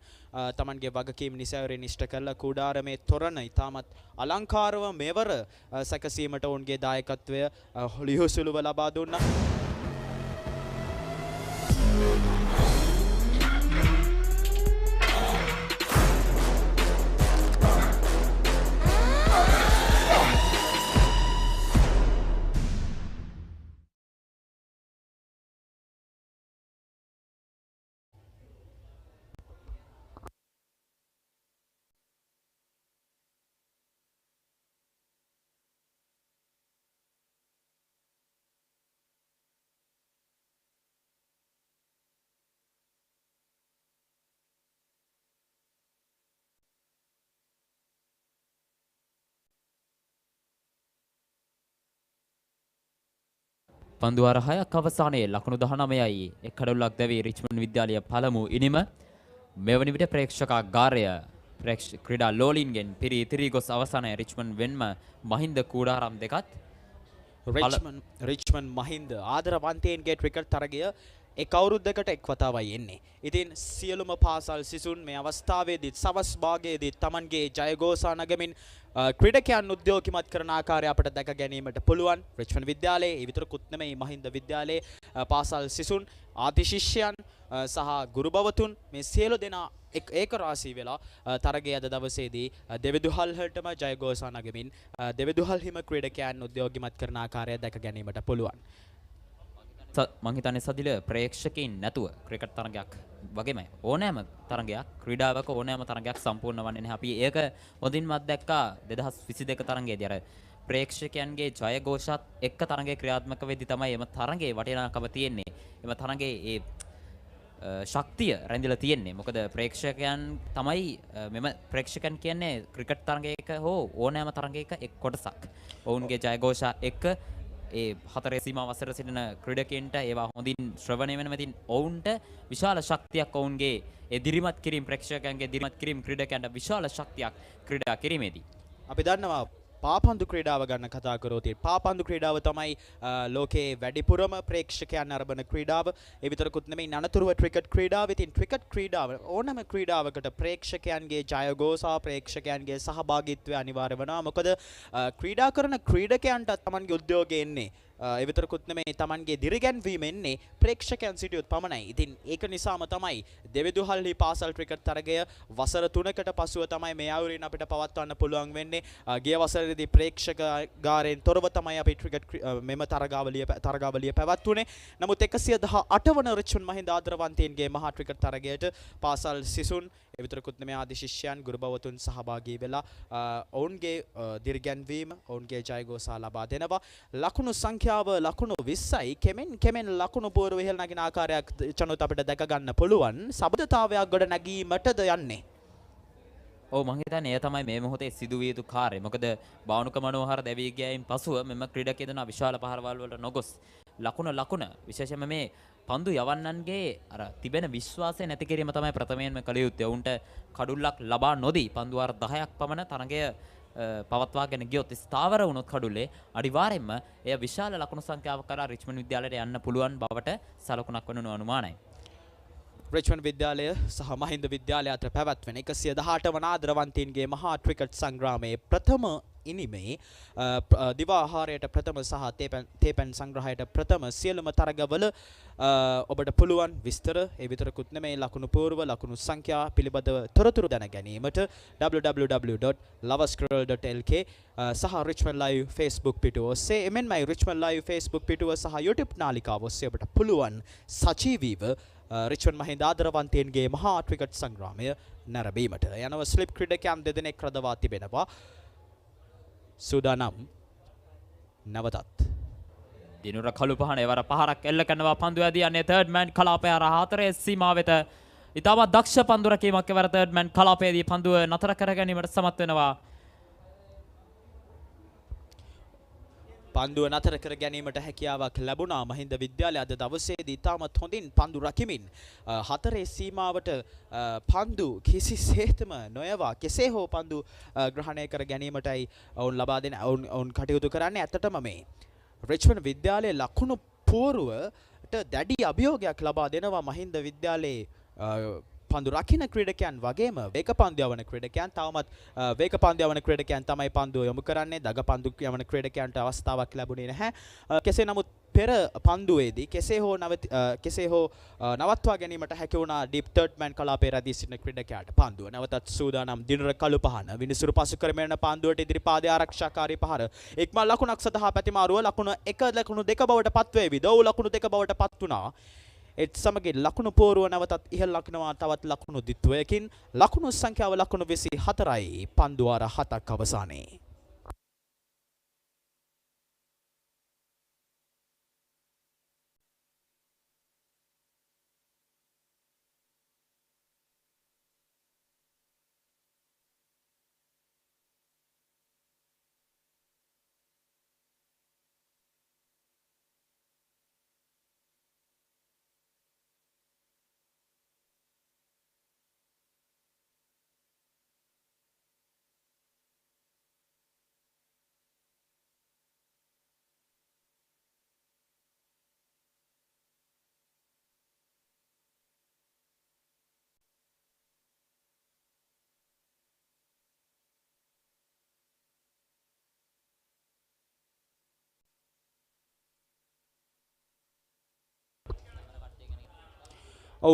තමන්ගේ වගකීම් නිසැවරින් ඉෂ්ට කරලා කුඩාරමේ තොරණ ඉතාමත් අලංකාරව මෙවර සැකසීමට ඔවුන්ගේ දායකත්වය ලියුසුලුව ලබා දුන්නා. පන්දුවාර 6ක් අවසානයේ ලකුණු 19යි එක් කඩොල්ලක් දැවී රිච්මන්ඩ් විද්‍යාලය පළමු ඉනිම මෙවැනි විට ප්‍රේක්ෂකාගාරය ක්‍රීඩා ලෝලින්ගෙන් පිරී ගොස් අවසානයේ රිච්මන්ඩ් වෙන්ම මහින්ද කූඩාරම් දෙකත් රිච්මන්ඩ් මහින්ද ආදරවන්තයින්ගේ ක්‍රිකට් තරගය එක් අවුරුද්දකට එක් වතාවයි එන්නේ. ඉතින් සියලුම පාසල් සිසුන් මේ අවස්ථාවේදී සවස් භාගයේදී Tamanගේ ජයගෝසා නගමින් ක්‍රීඩකයන් උද්‍යෝගිමත් කරන ආකාරය අපට දැක ගැනීමට පුළුවන්. රිච්මන්ඩ් විද්‍යාලයේ ඒ විතරකුත් නෙමෙයි මහින්ද විද්‍යාලයේ පාසල් සිසුන් ආදි ශිෂ්‍යයන් සහ ගුරු බවතුන් මේ සියලු දෙනා ඒක රාශී වෙලා තරගයේ අද දවසේදී දෙවිදුහල්හටම ජයගෝසා නගමින් දෙවිදුහල් හිම ක්‍රීඩකයන් උද්‍යෝගිමත් කරන ආකාරය දැක ගැනීමට පුළුවන්. මං හිතන්නේ සදිල ප්‍රේක්ෂකයින් නැතුව ක්‍රිකට් තරගයක් වගේම ඕනෑම තරගයක් ක්‍රීඩාවක ඕනෑම තරගයක් සම්පූර්ණ වන්නේ නැහැ. අපි ඒක හොඳින්ම අත්දැක්කා 2022 තරගයේදී අර ප්‍රේක්ෂකයන්ගේ ජයഘോഷات එක්ක තරගයේ ක්‍රියාත්මක වෙද්දී තමයි එම තරගයේ වටිනාකම තියෙන්නේ. එම තරගයේ ඒ ශක්තිය රැඳිලා තියෙන්නේ. මොකද ප්‍රේක්ෂකයන් තමයි මෙම ප්‍රේක්ෂකයන් කියන්නේ ක්‍රිකට් තරගයක හෝ ඕනෑම තරගයක එක් කොටසක්. ඔවුන්ගේ ජයഘോഷා එක්ක ඒ හතරේ සීමාව අසර සිටින ක්‍රීඩකයන්ට ඒවා හොඳින් ශ්‍රවණය වෙන මෙතින් ඔවුන්ට විශාල ශක්තියක් ඔවුන්ගේ ඒ දිරිමත් කිරීම ප්‍රේක්ෂකයන්ගේ දිරිමත් කිරීම ක්‍රීඩකයන්ට විශාල ශක්තියක් ක්‍රීඩා කිරීමේදී අපි දන්නවා පාපන්දු ක්‍රීඩාව ගන්න කතා කරොත් පාපන්දු ක්‍රීඩාව තමයි ලෝකයේ වැඩිපුරම ප්‍රේක්ෂකයන් අරබන ක්‍රීඩාව. ඒ විතරකුත් නෙමෙයි අනතුරුව ක්‍රිකට් ක්‍රීඩාව. ඉතින් ක්‍රිකට් ක්‍රීඩාව ඕනෑම ක්‍රීඩාවකට ප්‍රේක්ෂකයන්ගේ ජයගෝසා ප්‍රේක්ෂකයන්ගේ සහභාගීත්වය අනිවාර්ය වෙනවා. මොකද ක්‍රීඩා කරන ක්‍රීඩකයන්ට තමන්ගේ උද්‍යෝගය එන්නේ ඒ විතරකුත් නෙමෙයි Tamanගේ දිරිගැන්වීම එන්නේ ප්‍රේක්ෂකයන් සිටියොත් පමණයි. ඉතින් ඒක නිසාම තමයි දෙවිදුහල්හි පාසල් ක්‍රිකට් තරගය වසර 3කට පසුව තමයි මේ ආයුරින් අපිට පවත්වන්න පුළුවන් වෙන්නේ. ගිය වසරේදී ප්‍රේක්ෂක ගාරෙන් තොරව තමයි අපි ක්‍රිකට් මෙම තරගාවලිය පැවැත්වුනේ. නමුත් 118 වන රිච්මන්ඩ් මහින්ද ආදරවන්තයින්ගේ මහා ක්‍රිකට් තරගයට පාසල් සිසුන් ඒ විතරකුත් නෙමෙයි ආදි ශිෂ්‍යයන් ගුරුබවතුන් සහභාගී වෙලා ඔවුන්ගේ දිරිගැන්වීම ඔවුන්ගේ ජයගෝසා ලබා දෙනවා. ලකුණු සංඛ්‍යාව ලකුණු 20යි. කෙමෙන් ලකුණු පුවරුව ඉහළ නගින ආකාරයක් චනුත් අපිට දැක ගන්න පුළුවන්. සබඳතාවයක් ගොඩ නැගීමටද යන්නේ. ඔව් මං හිතන්නේ එය තමයි මේ මොහොතේ සිදුවිය යුතු කාර්යය. මොකද බානුක මනෝහර දැවී ගියයින් පසුව මෙම ක්‍රීඩකයෝ දෙනා විශාල පහරවල් වලට නොගොස් ලකුණ විශේෂයෙන්ම මේ පන්දු යවන්නන්ගේ අර තිබෙන විශ්වාසය නැති කිරීම තමයි ප්‍රථමයෙන්ම කළ යුත්තේ. උන්ට කඩුල්ලක් ලබා නොදී පන්දු වාර 10ක් පමණ තරගය පවත්වාගෙන ගියොත් ස්ථාවර වුණොත් කඩුල්ලේ අනිවාර්යයෙන්ම එය විශාල ලකුණු සංඛ්‍යාවක් කරා රිච්මන්ඩ් විද්‍යාලයට යන්න පුළුවන් බවට සලකුණක් වන අනුමානයි. රිච්මන්ඩ් විද්‍යාලය සහ මහින්ද විද්‍යාලය අතර පැවැත්වෙන 118 වන ආදරවන්තයින්ගේ මහා ක්‍රිකට් සංග්‍රාමයේ ප්‍රථම ඉනිමේ දිවාහාරයට ප්‍රථම සහ තේපැන් සංග්‍රහයට ප්‍රථම සියලුම තරගවල ඔබට පුළුවන් විස්තර ඒ විතරකුත් නෙමෙයි ලකුණු පූර්ව ලකුණු සංඛ්‍යා පිළිබඳව තොරතුරු දැන ගැනීමට www.loversquarrel.lk සහ Richmond Live Facebook පිටුව ඔස්සේ එමෙන්මයි Richmond Live Facebook පිටුව සහ YouTube නාලිකාව ඔස්සේ ඔබට පුළුවන් සජීවීව රිච්මන්ඩ් මහින්ද ආදරවන්තයින්ගේ මහා ක්‍රිකට් සංග්‍රාමය නැරඹීමට යනව ස්ලිප් ක්‍රීඩකයන් දෙදෙනෙක් රඳවා තිබෙනවා. සූදානම් නවතත් දිනුර කළු පහන එවර පහරක් එල්ල කරනවා පන්දු ඇදී යන්නේ තර්ඩ් මෑන් කලාපය අර හතරේ සීමාව වෙත ඉතාමත් දක්ෂ පන්දු රැකීමක් එවර තර්ඩ් මෑන් කලාපයේදී පන්දුව නතර කර ගැනීමට සමත් වෙනවා. පන්දුව නතර කර ගැනීමට හැකියාවක් ලැබුණා මහින්ද විද්‍යාලය අද දවසේදී ඉතාමත් හොඳින් පන්දු රකිමින් හතරේ සීමාවට පන්දු කිසිසේත්ම නොයවා කෙසේ හෝ පන්දු ග්‍රහණය කර ගැනීමටයි ඔවුන් ලබා දෙන ඔවුන් කටයුතු කරන්නේ. ඇත්තටම මේ රිච්මන්ඩ් විද්‍යාලයේ ලකුණු පුවරුවට දැඩි අභියෝගයක් ලබා දෙනවා මහින්ද විද්‍යාලයේ පන්දු රකින්න ක්‍රීඩකයන් වගේම වේග පන්දු යවන ක්‍රීඩකයන් තවමත් වේග පන්දු යවන ක්‍රීඩකයන් තමයි පන්දුව යොමු කරන්නේ. දග පන්දු යවන ක්‍රීඩකයන්ට අවස්ථාවක් ලැබුණේ නැහැ. කෙසේ නමුත් පෙර පන්දුවේදී කෙසේ හෝ නවත්වා ගැනීමට හැකි වුණා ඩීප් තර්ඩ් මෑන් කලාපයේ රැඳී සිටින ක්‍රීඩකයාට. පන්දුව නැවතත් සූදානම් දිනුර කළු පහන විනිසුරු පසු කරමින් යන පන්දුවට ඉදිරි පාදයේ ආරක්ෂාකාරී පහර ඉක්මන් ලකුණක් සඳහා පැතිමාරුව ලකුණ 1 ලකුණු 2 බවට පත්වේවි. දෝව ලකුණු 2 බවට පත් වුණා. ඒත් සමගින් ලකුණු පෝරුව නැවතත් ඉහළ ලකුණවා තවත් ලකුණු දිත්වයකින් ලකුණු සංඛ්‍යාව ලකුණු 24යි පන්දු වාර 7ක් අවසානයේ.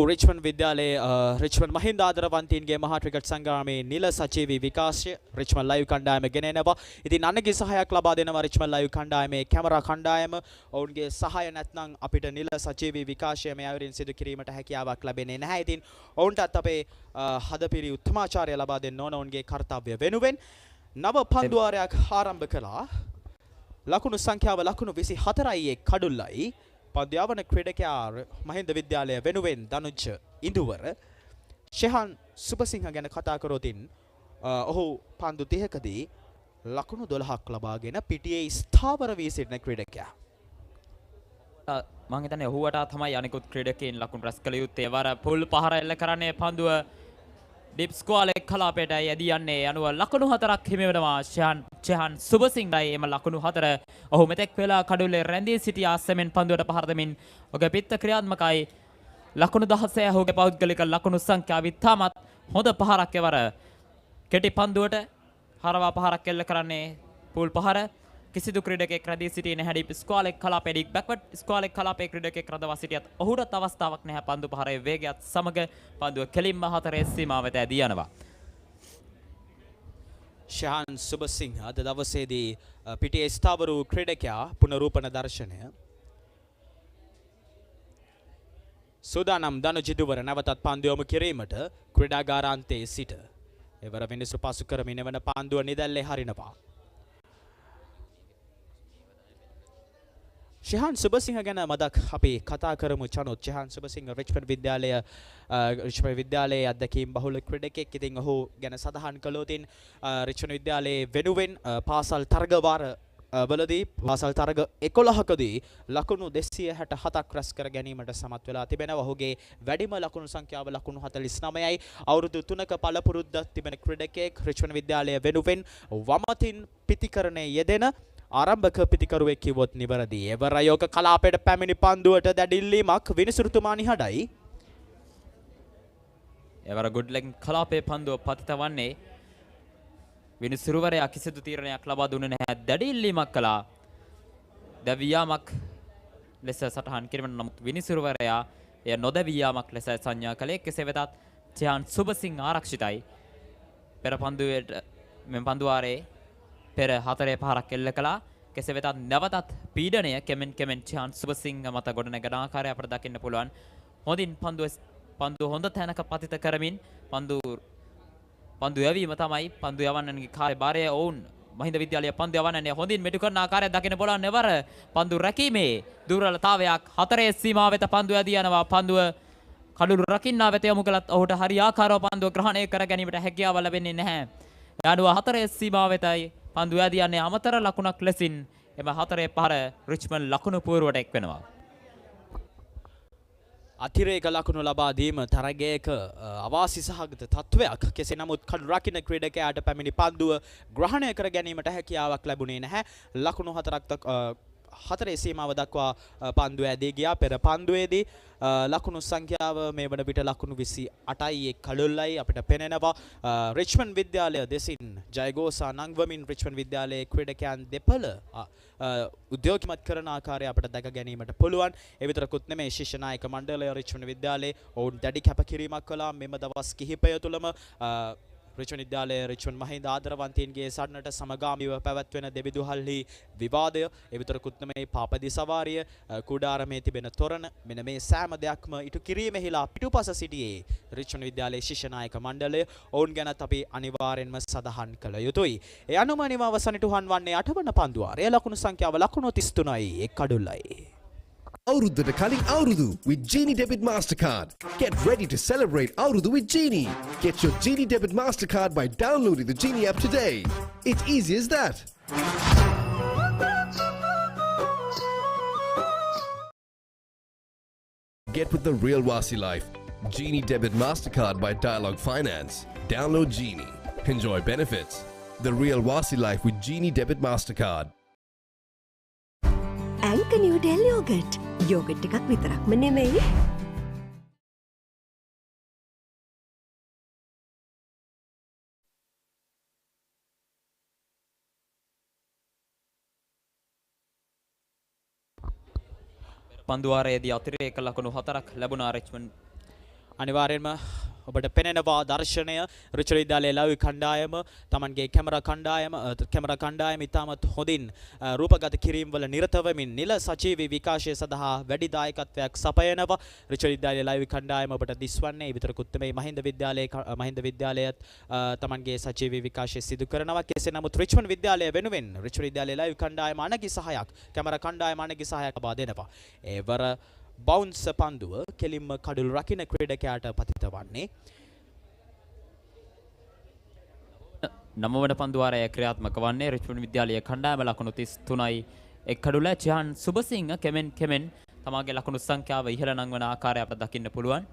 රිච්මන්ඩ් විද්‍යාලයේ රිච්මන්ඩ් මහින්ද ආදරවන්තයින්ගේ මහා ක්‍රිකට් සංග්‍රාමයේ නිල සජීවී විකාශය රිච්මන්ඩ් ලයිව් කණ්ඩායම ගෙන එනවා. ඉතින් අනගේ සහායක් ලබා දෙනවා රිච්මන්ඩ් ලයිව් කණ්ඩායමේ කැමරා කණ්ඩායම. ඔවුන්ගේ සහාය නැත්නම් අපිට නිල සජීවී විකාශය මේ අයුරින් සිදු කිරීමට හැකියාවක් ලැබෙන්නේ නැහැ. ඉතින් ඔවුන්ටත් අපේ හදපිරි උත්තමාචාරය ලබා දෙන්න ඕන ඔවුන්ගේ කාර්යය වෙනුවෙන්. නව පන්දුවාරයක් ආරම්භ කළා. ලකුණු සංඛ්‍යාව ලකුණු 24යි කඩුල්ලයි. පන්දු යවන ක්‍රීඩකයා මහින්ද විද්‍යාලය වෙනුවෙන් දනුජ ඉඳුවර ෂෙහන් සුපසිංහ ගැන කතා කරොතින් ඔහු පන්දු 30කදී ලකුණු 12ක් ලබාගෙන පිටියේ ස්ථාවර වී සිටින ක්‍රීඩකයා. මම හිතන්නේ ඔහුවට තමයි අනිකුත් ක්‍රීඩකයන් ලකුණු රැස් කළ යුත්තේ. වර පුල් පහර එල්ල කරන්නේ පන්දුව ඩිප් ස්ක්වාලේ කලාපයට යදී යන්නේ අනුව ලකුණු 4ක් හිමි වෙනවා ෂෙහන් සුබසිංහයි. එම ලකුණු 4 ඔහු මෙතෙක් වෙලා කඩුල්ලේ රැඳී සිටි ආසෙමෙන් පන්දුවට පහර දෙමින් ඔහුගේ පිට ක්‍රියාත්මකයි. ලකුණු 16 ඔහුගේ පෞද්ගලික ලකුණු සංඛ්‍යාව ඉතාමත් හොඳ පහරක් එවර කෙටි පන්දුවට හරවා පහරක් එල්ල කරන්නේ පුල් පහර. කිසිදු ක්‍රීඩකයෙක් රැඳී සිටියේ නැහැ. ස්ක්වාලෙක් කලාපයේ බැක්වර්ඩ් ස්ක්වාලෙක් කලාපයේ ක්‍රීඩකයෙක් රඳවා සිටියත් ඔහුටත් අවස්ථාවක් නැහැ. පන්දු පහරේ වේගයත් සමග පන්දුව කෙලින්ම හතරේ සීමාව වෙත ඇදී යනවා. ශාන් සුබසිංහ අද දවසේදී පිටියේ ස්ථාවර වූ ක්‍රීඩකයා පුනරූපන දර්ශනය සූදානම් දනුජිදුවර නැවතත් පන්දු යොමු කිරීමට ක්‍රීඩාගාරාන්තයේ සිට එවර විනිසුරු පසු කරමින් එවන පන්දුව නිදැල්ලේ හරිනවා. ශාන් සුබසිංහ ගැන මදක් අපි කතා කරමු චනොත්. ශාන් සුබසිංහ රිච්මන්ඩ් විද්‍යාලයේ අධ්‍යක්ීම් බහුල ක්‍රීඩකයෙක්. ඉතින් ඔහු ගැන සඳහන් කළොත් රිච්මන්ඩ් විද්‍යාලයේ වෙනුවෙන් පාසල් තරග වාර වලදී පාසල් තරග 11කදී ලකුණු 267ක් රැස් කර ගැනීමට සමත් වෙලා තිබෙනවා. ඔහුගේ වැඩිම ලකුණු සංඛ්‍යාව ලකුණු 49යි. අවුරුදු 3ක පළපුරුද්දක් තිබෙන ක්‍රීඩකයෙක්. රිච්මන්ඩ් විද්‍යාලය වෙනුවෙන් වමතින් පිතිකරණයේ යෙදෙන ආරම්භක පිතිකරුවෙක් කිව්වොත් නිවැරදි. එවර යෝග කලාපයට පැමිණි පන්දුවට දැඩිල්ලීමක් විනිසුරුතුමා නිහඬයි. එවර ගුඩ්ලෙන් කලාපයේ පන්දුව පතිත වන්නේ විනිසුරුවරයා කිසිදු තීරණයක් ලබා දුන්නේ නැහැ. දැඩිල්ලීමක් කළා. දැවියාමක් ලෙස සටහන් කිරීමට නමුත් විනිසුරුවරයා එය නොදැවියාමක් ලෙස සංඥා කළේ. කෙසේ වෙතත් චයාන් සුබසිංහ ආරක්ෂිතයි. පෙර පන්දුවේ මෙම පන්දුවාරේ පෙර හතරේ පහරක් එල්ල කළා. කෙසේ වෙතත් නැවතත් පීඩනය කෙමෙන් චයාන් සුබසිංහ මත ගොඩනැගෙන ආකාරය අපට දකින්න පුළුවන්. හොඳින් පන්දුව හොඳ තැනක පතිත කරමින් පන්දු යැවීම තමයි පන්දු යවන්නන්ගේ කාර්යභාරය. ඔවුන් මහින්ද විද්‍යාලය පන්දු යවන්නන්නේ හොඳින් මෙටු කරන ආකාරය දකින්න පුළුවන්. නෙවර පන්දු රැකීමේ දුර්වලතාවයක් හතරේ සීමාව වෙත පන්දු යදී යනවා. පන්දුව කඩුළු රකින්නා වෙත යොමු කළත් ඔහුට හරි ආකාරව පන්දුව ග්‍රහණය කර ගැනීමට හැකියාව ලැබෙන්නේ නැහැ. යනුව හතරේ සීමාව වෙතයි පන්දු යදී යන්නේ. අමතර ලකුණක් ලෙසින් එම හතරේ පහර රිච්මන්ඩ් ලකුණු පුවරුවට එක් වෙනවා. අතිරේක ලකුණු ලබා දීම තරගයක අවාසි සහගත තත්වයක්. කෙසේ නමුත් කඩු රකින්න ක්‍රීඩකයාට පැමිණි පන්දුව ග්‍රහණය කර ගැනීමට හැකියාවක් ලැබුණේ නැහැ. ලකුණු හතරේ සීමාව දක්වා පන්දුව ඇදී ගියා. පෙර පන්දුවේදී ලකුණු සංඛ්‍යාව මේ වන විට ලකුණු 28යි කඩොල්ලයි අපිට පෙනෙනවා. රිච්මන්ඩ් විද්‍යාලය දෙසින් ජයගෝසා නංවමින් රිච්මන්ඩ් විද්‍යාලයේ ක්‍රීඩකයන් දෙපළ උද්‍යෝගිමත් කරන ආකාරය අපට දැක ගැනීමට පුළුවන්. ඒ විතරකුත් නෙමෙයි ශිෂ්‍ය නායක මණ්ඩලය රිච්මන්ඩ් විද්‍යාලයේ ඔවුන් දැඩි කැපකිරීමක් කළා. මෙම දවස් කිහිපය තුළම රිච්මන්ඩ් විද්‍යාලයේ රිච්මන්ඩ් මහින්ද ආදරවන්තයින්ගේ සටනට සමගාමීව පැවැත්වෙන දෙවිදුහල්හි විවාදය, ඒ විතරකුත් නෙමෙයි පාපදි සවාරිය, කුඩාරමේ තිබෙන තොරණ, මෙන්න මේ සෑම දෙයක්ම ඉටු කිරීමෙහිලා පිටුපස සිටියේ රිච්මන්ඩ් විද්‍යාලයේ ශිෂ්‍ය නායක මණ්ඩලය. ඔවුන් ගැනත් අපි අනිවාර්යෙන්ම සඳහන් කළ යුතුයි. ඒ අනුම අවසනිටුහන් වන්නේ 8 වන පන්දුවාරය. ලකුණු සංඛ්‍යාව ලකුණු 33යි 1 කඩුල්ලයි. අවුරුද්දට කලින් අවුරුදු with Genie Debit Mastercard. Get ready to celebrate අවුරුදු with Genie. Get your Genie Debit Mastercard by downloading the Genie app today. It's easy as that. Get with the real Wasi life. Genie Debit Mastercard by Dialog Finance. Download Genie. Enjoy benefits. The real Wasi life with Genie Debit Mastercard. ඇංක Newdale yoghurt. Yoghurt එකක් විතරක්ම නෙමෙයි. පන්දුවාරයේදී අතිරේක ලකුණු 4ක් ලැබුණා Richmond. අනිවාර්යෙන්ම ඔබට පෙනෙනවා දර්ශනය. රිච්මන්ඩ් විද්‍යාලයේ ලව් කණ්ඩායම තමන්ගේ කැමරා කණ්ඩායම ඉතාමත් හොඳින් රූපගත කිරීම වල නිරත වෙමින් නිල සජීවී විකාශය සඳහා වැඩි දායකත්වයක් සපයනවා. රිච්මන්ඩ් විද්‍යාලයේ ලව් කණ්ඩායම ඔබට දිස්වන්නේ. ඒ විතරකුත් මේ මහින්ද විද්‍යාලයත් තමන්ගේ සජීවී විකාශය සිදු කරනවා. කෙසේ නමුත් රිච්මන්ඩ් විද්‍යාලය වෙනුවෙන් රිච්මන්ඩ් විද්‍යාලයේ ලව් කණ්ඩායම අනගි සහායක් කැමරා කණ්ඩායම අනගි සහායක් ලබා දෙනවා. ඒවර බවුන්ස් පන්දුව කෙලින්ම කඩුළු රකින්න ක්‍රීඩකයාට පතිත වන්නේ. නවවන පන්දුවාරය ක්‍රියාත්මක වන්නේ රිච්මන්ඩ් විද්‍යාලයේ කණ්ඩායම ලකුණු 33යි 1 කඩුල. චයාන් සුබසිංහ කෙමෙන් තමාගේ ලකුණු සංඛ්‍යාව ඉහළ නංවන ආකාරය අපට දකින්න පුළුවන්.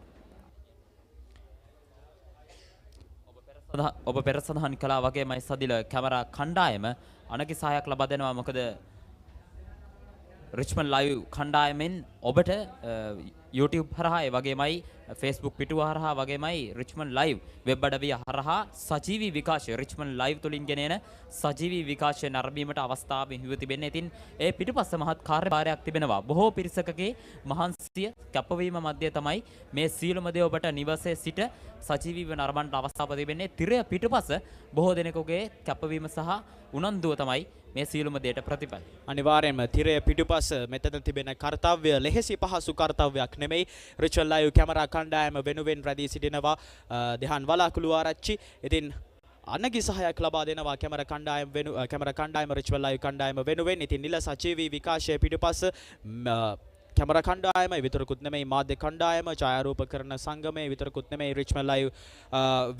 ඔබ පෙර සඳහන් කළා වගේමයි සදිල කැමරා කණ්ඩායම අනගි සහායක් ලබා දෙනවා. මොකද රිච්මන්ඩ් ලයිව් කණ්ඩායමෙන් ඔබට YouTube හරහා ඒ වගේමයි Facebook පිටුව හරහා වගේමයි Richmond Live වෙබ් අඩවිය හරහා සජීවී විකාශය Richmond Live තුලින් ගෙනෙන සජීවී විකාශය නරඹීමට අවස්ථාව හිමි තිබෙන්නේ. ඉතින් ඒ පිටුපස්ස මහත් කාර්යභාරයක් තිබෙනවා. බොහෝ පිරිසකගේ මහන්සිය කැපවීම මැද්දේ තමයි මේ සීලම දේ ඔබට නිවසේ සිට සජීවීව නරඹන්න අවස්ථාව තිබෙන්නේ. තිරය පිටුපස්ස බොහෝ දෙනෙකුගේ කැපවීම සහ උනන්දුව තමයි මේ සියලුම දේට ප්‍රතිඵල. අනිවාර්යයෙන්ම තිරය පිටුපස මෙතන තිබෙන කාර්යය ලෙහෙසි පහසු කාර්යයක් නෙමෙයි. Richmond Live කැමරා කණ්ඩායම වෙනුවෙන් රැඳී සිටිනවා දෙහන් වලාකුළු ආරච්චි. ඉතින් අනගි සහායක් ලබා දෙනවා කැමරා කණ්ඩායම Richmond Live කණ්ඩායම වෙනුවෙන්. ඉතින් නිල සජීවී විකාශය පිටුපස කැමරා කණ්ඩායම විතරකුත් නෙමෙයි මාධ්‍ය කණ්ඩායම ඡායාරූපකරණ සංගමය විතරකුත් නෙමෙයි Richmond Live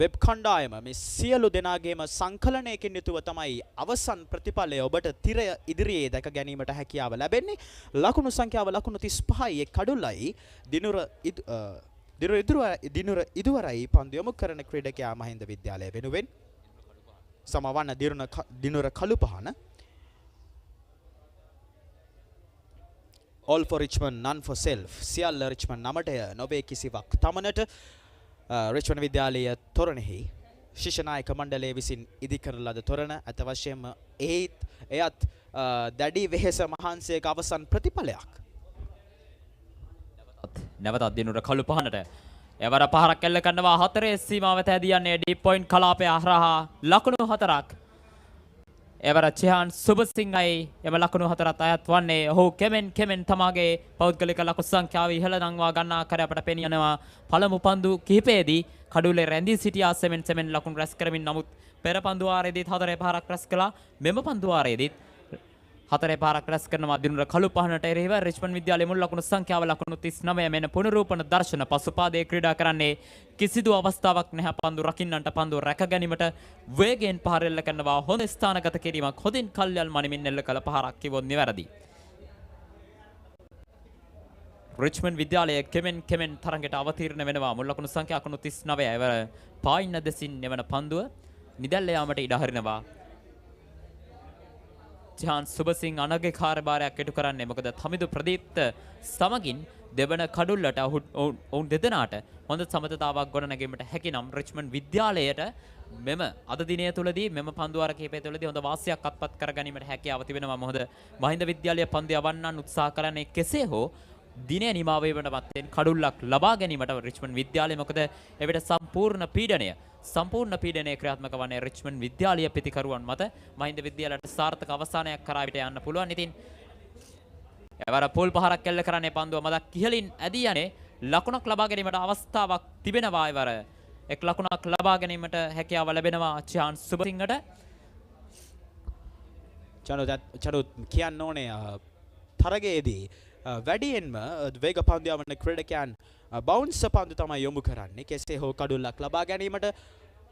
වෙබ් කණ්ඩායම මේ සියලු දෙනාගේම සංකලනයකින් යුතුව තමයි අවසන් ප්‍රතිඵලය ඔබට තිරය ඉදිරියේ දැක ගැනීමට හැකියාව ලැබෙන්නේ. ලකුණු සංඛ්‍යාව ලකුණු 35යි කඩුල්ලයි දිනුර ඉදුවරයි පන්දු යොමු කරන ක්‍රීඩකයා මහින්ද විද්‍යාලය වෙනුවෙන් සමවන්න දිනුර කළුපහන. All for Richmond, none for self. සියල්ල Richmond නමටය නොවේ කිසිවක් තමනට. Richmond විද්‍යාලයේ තොරණෙහි ශිෂ්‍ය නායක මණ්ඩලය විසින් ඉදිකරන ලද තොරණ අත වශයෙන්ම එයත් දැඩි වෙහෙස මහන්සියක අවසන් ප්‍රතිඵලයක්. නැවතත් දිනුර කළුපහනට එවර පහරක් එල්ල කරනවා. හතරේ සීමාව තැදී යන්නේ ඩීප් පොයින්ට් කලාපය හරහා ලකුණු 4ක්. එවර චිහාන් සුබසිංහයි එම ලකුණු 4ත් අයත් වන්නේ. ඔහු කෙමෙන් තමාගේ පෞද්ගලික ලකුණු සංඛ්‍යාව ඉහළ නංවා ගන්නා කර අපට පෙනී යනවා. පළමු පන්දු කිහිපයේදී කඩුල්ලේ රැඳී සිටියා සෙමෙන් ලකුණු රැස් කරමින්. නමුත් පෙර පන්දු වාරයේදීත් 4 පහරක් රැස් කළා. මෙම පන්දු වාරයේදීත් 4 පහරක් රැස් කරනවා. දිනුර කළුපහනට එරෙහිව Richmond විද්‍යාලයේ මුල් ලකුණු සංඛ්‍යාව ලකුණු 39 මෙන්න පුනරූපන දර්ශන පසුපාදයේ ක්‍රීඩා කරන්නේ. කිසිදු අවස්ථාවක් නැහැ පන්දු රකින්නන්ට පන්දු රැක ගැනීමට වේගයෙන් පහර එල්ල කරනවා. හොඳ ස්ථානගත කිරීමක් හොඳින් කල්යල් මනිමින් එල්ල කළ පහරක් කිවොත් නිවැරදි. Richmond විද්‍යාලයේ කෙමෙන් තරඟයට අවතීර්ණ වෙනවා. මුල් ලකුණු සංඛ්‍යා ලකුණු 39 එවර පායින්න දෙසින් එවන පන්දුව නිදැල්ල යාමට ඉඩ හරිනවා. චාන් සුබසිං අනගේ කාර්යභාරයක් ඉටු කරන්නේ. මොකද තමිදු ප්‍රදීප්ත සමගින් දෙවන කඩුල්ලට ඔවුන් දෙදෙනාට හොඳ සමතතාවක් ගොඩනැගීමට හැකි නම් Richmond විද්‍යාලයට මෙම අද දිනය තුලදී මෙම පන්දුවාර කිහිපය තුලදී හොඳ වාසියක් අත්පත් කර ගැනීමට හැකියාව තිබෙනවා. මොකද මහින්ද විද්‍යාලය පන්දු යවන්නන් උත්සාහ කරන්නේ කෙසේ හෝ දිනය නිමා වීමට මත්තෙන් කඩුල්ලක් ලබා ගැනීමට Richmond විද්‍යාලය. මොකද එවිට සම්පූර්ණ පීඩනය ක්‍රියාත්මක වන්නේ Richmond විද්‍යාලය පිතිකරුවන් මත. මහින්ද විද්‍යාලයට සාර්ථක අවසානයක් කරා විට යන්න පුළුවන්. ඉතින් එවර පොල් පහරක් එල්ල කරන්නේ පන්දුව මදක් ඉහළින් ඇදී යන්නේ. ලකුණක් ලබා ගැනීමට අවස්ථාවක් තිබෙනවා. එවර එක් ලකුණක් ලබා ගැනීමට හැකියාව ලැබෙනවා චාන් සුබසිංහට. චනු කියන්න ඕනේ තරගයේදී වැඩියෙන්ම වේග පන්දු යවන ක්‍රීඩකයන් බවුන්ස් පන්දු තමයි යොමු කරන්නේ. කෙසේ හෝ කඩුල්ලක් ලබා ගැනීමට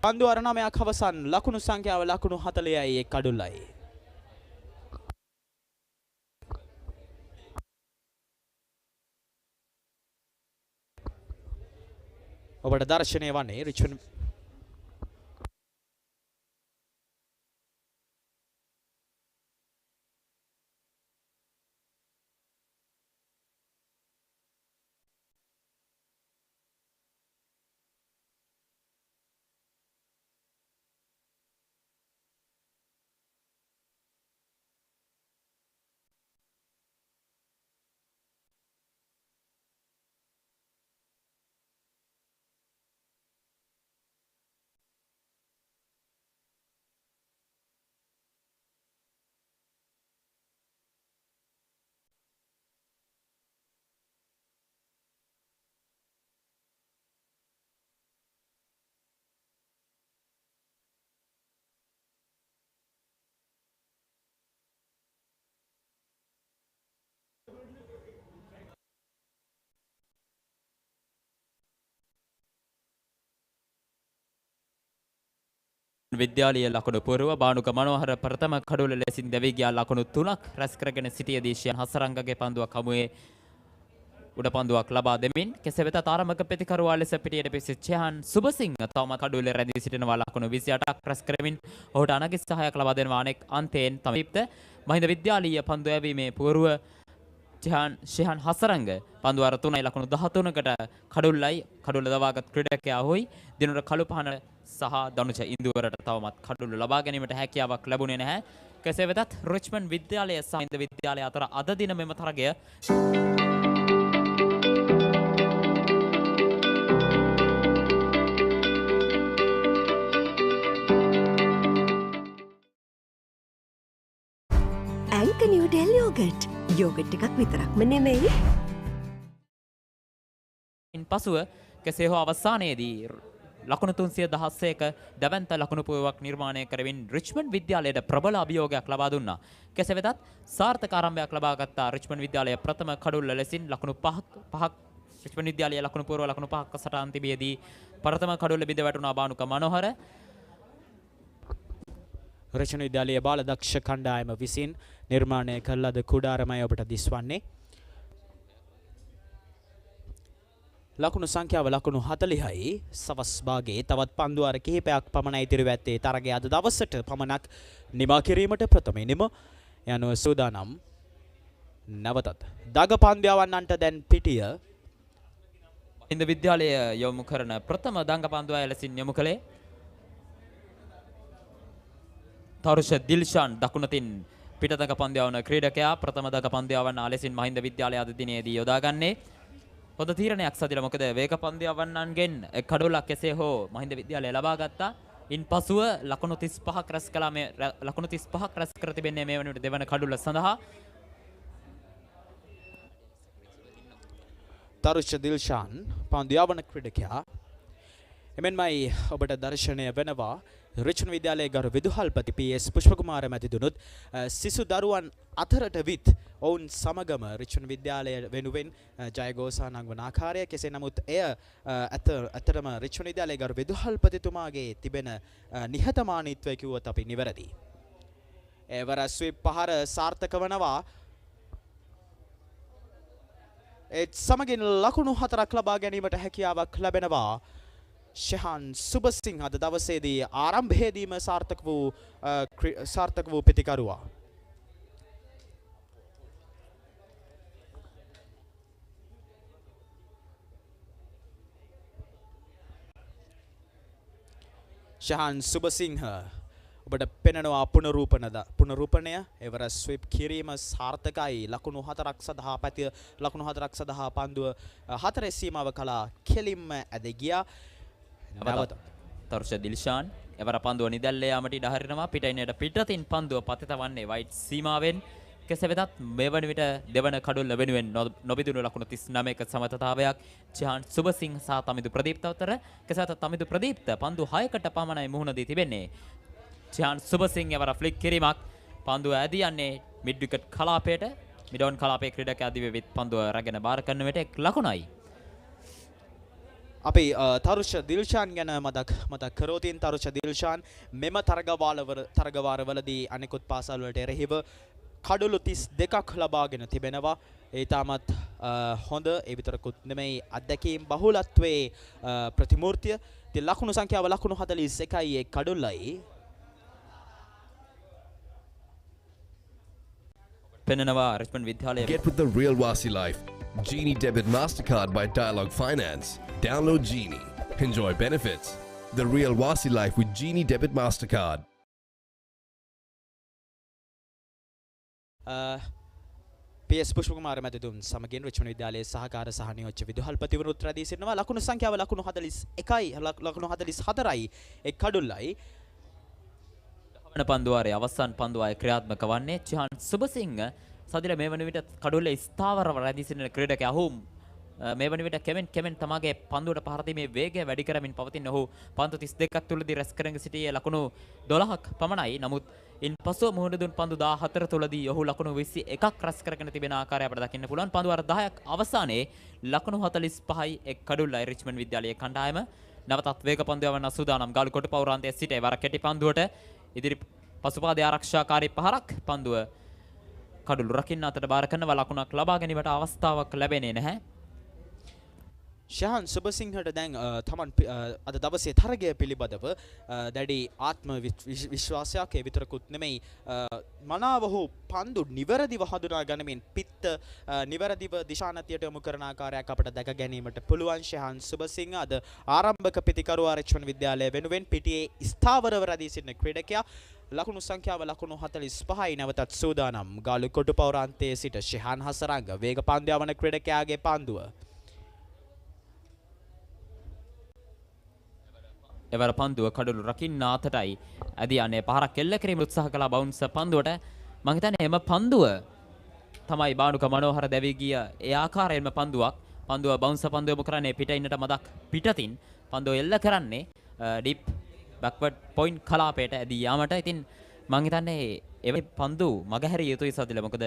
පන්දු අර 9ක් අවසන් ලකුණු සංඛ්‍යාව ලකුණු 40යි ඒ කඩුල්ලයි. ඔබට දර්ශනය වන්නේ Richmond විද්‍යාලීය ලකුණු පුරව බානුක මනෝහර ප්‍රථම කඩුල ලෙසින් දැවී ගියා. ලකුණු 3ක් රැස් කරගෙන සිටියේදී ශයන් හසරංගගේ පන්දුවක් හමුවේ උඩ පන්දුවක් ලබා දෙමින් කෙසේ වෙතත් ආරම්භක ප්‍රතිකරුවා ලෙස පිටියට පිසි චහන් සුබසිංහ තවම කඩුල්ලේ රැඳී සිටිනවා. ලකුණු 28ක් රැස් කරමින් ඔහුට අනගි සහායක් ලබා දෙනවා. අනෙක් අන්තයෙන් තමීප්ත මහින්ද විද්‍යාලීය පන්දු යැවීමේ පුරව ශිහාන් හසරංග පන්දු අර 3යි ලකුණු 13කට කඩුල්ල දවාගත් ක්‍රීඩකයා හොයි දිනුර කළු පහන සහ දනුෂ ඉන්දුවරට තවමත් කඩුල්ල ලබා ගැනීමට හැකියාවක් ලැබුණේ නැහැ. කෙසේ වෙතත් රිච්මන්ඩ් විද්‍යාලය සහ මහින්ද විද්‍යාලය අතර අද දින මෙම තරගය ඇංක නිව්ඩෙල් යෝගට් යෝගට් එකක් විතරක්ම නෙමෙයි. පසුව කෙසේ හෝ අවසානයේදී ලකුණු 316ක දැවැන්ත ලකුණු පුවරුවක් නිර්මාණය කරමින් රිච්මන්ඩ් විද්‍යාලයට ප්‍රබල අභියෝගයක් ලබා දුන්නා. කෙසේ වෙතත් සාර්ථක ආරම්භයක් ලබා ගත්තා රිච්මන්ඩ් විද්‍යාලය ප්‍රථම කඩුල්ල ලෙසින් ලකුණු 5ක් රිච්මන්ඩ් විද්‍යාලය ලකුණු පුවරුව ලකුණු 5ක සටහන් තිබියදී ප්‍රථම කඩුල්ල බිඳ වැටුණා බානුක මනෝහර. රිච්මන්ඩ් විද්‍යාලයේ බාලදක්ෂ කණ්ඩායම විසින් නිර්මාණය කළ ලද කුඩාරමයි ඔබට දිස්වන්නේ. ලකුණු සංඛ්‍යාව ලකුණු 40යි. සවස් භාගයේ තවත් පන්දු අර කිහිපයක් පමණ ඉතිරිව ඇත්තේ තරගය අද දවසට පමණක් නිමා කිරීමට ප්‍රථමයෙන්ම යනුව සූදානම්. නැවතත් දග පන්දයවන්නන්ට දැන් පිටිය මහින්ද විද්‍යාලය යොමු කරන ප්‍රථම දඟ පන්දුව ලෙසින් යොමු කළේ තරුෂ දිල්ෂාන් දකුණතින් පිටදඟ පන්දයවන ක්‍රීඩකයා ප්‍රථම දඟ පන්දයවන්න ලෙසින් මහින්ද විද්‍යාලය අද දිනේදී යොදාගන්නේ. හොඳ තීරණයක් සදිලා මොකද වේග පන්දයවන්නන්ගෙන් කඩුලක් කෙසේ හෝ මහින්ද විද්‍යාලය ලබා ගත්තා. ඉන්පසුව ලකුණු 35ක් රැස් කළා. මේ ලකුණු 35ක් රැස් කර තිබෙන්නේ මේ වෙනුවට දෙවන කඩුල සඳහා. තරුෂ දිල්ෂාන් පන්දයවන ක්‍රීඩකයා එමෙන්මයි ඔබට දර්ශනය වෙනවා රිච්මන්ඩ් විද්‍යාලයේ ගරු විදුහල්පති පී.එස්. පුෂ්පකුමාර මැතිතුනුත් සිසු දරුවන් අතරට විත් ඔවුන් සමගම රිච්මන්ඩ් විද්‍යාලය වෙනුවෙන් ජයගෝසා නංවන ආකාරය කෙසේ නමුත් එය ඇත්තටම රිච්මන්ඩ් විද්‍යාලයේ ගරු විදුහල්පතිතුමාගේ තිබෙන නිහතමානීත්වය කිව්වොත් අපි නිවැරදි. එවර ස්විප් පහර සාර්ථක වනවා. ඒත් සමගින් ලකුණු 4ක් ලබා ගැනීමට හැකියාවක් ලැබෙනවා. ශහාන් සුබසිංහ අද දවසේදී ආරම්භයේදීම සාර්ථක වූ පිතිකරුවා. ශහාන් සුබසිංහ ඔබට පෙනෙනවා පුනරූපණය එවර ස්විප් කිරීම සාර්ථකයි. ලකුණු 4ක් සඳහා පැතිය ලකුණු 4ක් සඳහා පන්දුව 4 සීමාව කලා කෙලින්ම ඇද ගියා. තරුෂ දිල්ෂාන් එවර පන්දුව නිදැල්ලේ යාමට ඉඩ හරිනවා. පිටින්නට පිටතින් පන්දුව පතිතවන්නේ වයිට් සීමාවෙන්. කෙසේ වෙතත් මෙවන විට දෙවන කඩුල්ල වෙනුවෙන් නොබිදුණු ලකුණු 39ක සමතතාවයක් චිහාන් සුබසිංහ සහ තමිදු ප්‍රදීප්ත අතර. කෙසේ වෙතත් තමිදු ප්‍රදීප්ත පන්දු 6කට පමණයි මුහුණ දී තිබෙන්නේ. චිහාන් සුබසිංහ එවර ෆ්ලික් කිරීමක් පන්දුව ඇදී යන්නේ මිඩ් විකට් කලාපයට. මිඩෝන් කලාපයේ ක්‍රීඩකයා දිවෙවිත් පන්දුව රැගෙන බාර කරන විට එක් ලකුණයි. අපි තරුෂ දිල්ෂාන් ගැන මතක් කරෝතින් තරුෂ දිල්ෂාන් මෙම තරගවාරවලදී අනෙකුත් පාසල් වලට එරෙහිව කඩුළු 32ක් ලබාගෙන තිබෙනවා. ඒ තාමත් හොඳ ඒ විතරකුත් නෙමෙයි අත්දැකීම් බහුලත්වයේ ප්‍රතිමූර්තිය. ඉතින් ලකුණු සංඛ්‍යාව ලකුණු 41යි ඒ කඩුල්ලයි. පෙනෙනවා Richmond Vidyalaya. Get with the real Wasi life. Genie Debit Mastercard by Dialog Finance. Download Genie. Enjoy benefits. The real Wasi life with Genie Debit Mastercard. පී.එස්. Pushpakumara මැතිතුන් සමගින් රිච්මන්ඩ් විද්‍යාලයේ සහකාර සහ නියෝජ්‍ය විදුහල්පතිවරුත් රැඳී සිටිනවා. ලකුණු සංඛ්‍යාව ලකුණු 41යි ලකුණු 44යි එක් කඩුල්ලයි. වන පන්දුවාරයේ අවසන් පන්දුවාය ක්‍රියාත්මක වන්නේ චිහාන් සුබසිංහ සදිල මේ වන විට කඩුල්ලේ ස්ථාවරව රැඳී සිටින ක්‍රීඩකයා ඔහු මේ වන විට කෙමෙන් තමාගේ පන්දුවට පහර දීමේ වේගය වැඩි කරමින් පවතින ඔහු පන්දු 32ක් තුලදී රැස් කරගෙන සිටියේ ලකුණු 12ක් පමණයි. නමුත් ඉන්පසුව මුහුණ දුන් පන්දු 14 තුලදී ඔහු ලකුණු 21ක් රැස් කරගෙන තිබෙන ආකාරය අපට දකින්න පුළුවන්. පන්දුවාර 10ක් අවසානයේ ලකුණු 45යි එක් කඩුල්ලයි රිච්මන්ඩ් විද්‍යාලයේ කණ්ඩායම නැවතත් වේග පන්දුව යවන්න සූදානම්. ගාලු කොටපවුරාන්තයේ සිට වර කෙටි පන්දුවට ඉදිරි පසුපාදේ ආරක්ෂාකාරී පහරක් පන්දුව කඩුළු රකින්න අතට බාර කරනවා. ලකුණක් ලබා ගැනීමට අවස්ථාවක් ලැබෙන්නේ නැහැ. ශහන් සුබසිංහට දැන් තමන් අද දවසේ තරගය පිළිබඳව දැඩි ආත්ම විශ්වාසයක් ඒ විතරකුත් නෙමෙයි මනාව හෝ පන්දු නිවැරදිව හඳුනා ගනිමින් පිත්ත නිවැරදිව දිශානතියට යොමු කරන ආකාරයක් අපට දැක ගැනීමට පුළුවන්. ශහන් සුබසිංහ අද ආරම්භක පිතිකරුවා රිච්මන්ඩ් විද්‍යාලය වෙනුවෙන් පිටියේ ස්ථාවරව රැඳී සිටින ක්‍රීඩකයා. ලකුණු සංඛ්‍යාව ලකුණු 45යි. නැවතත් සූදානම් ගාලු කොටුපවරාන්තයේ සිට ශහන් හසරංග වේග පන්දු යවන ක්‍රීඩකයාගේ පන්දුව. එවර පන්දුව කඩළු රකින්න අතටයි ඇදී යන්නේ පහරක් එල්ල කිරීම උත්සාහ කළා බවුන්ස් පන්දුවට. මම හිතන්නේ එම පන්දුව තමයි බානුක මනෝහර දැවි ගිය ඒ ආකාරයෙන්ම පන්දුව බවුන්ස් පන්දුව යොමු කරන්නේ පිටින්නට මදක් පිටතින් පන්දුව එල්ල කරන්නේ ඩීප් බැක්වර්ඩ් පොයින්ට් කලාපයට ඇදී යාමට. ඉතින් මම හිතන්නේ එවැනි පන්දු මගහැරිය යුතුයි සදිල. මොකද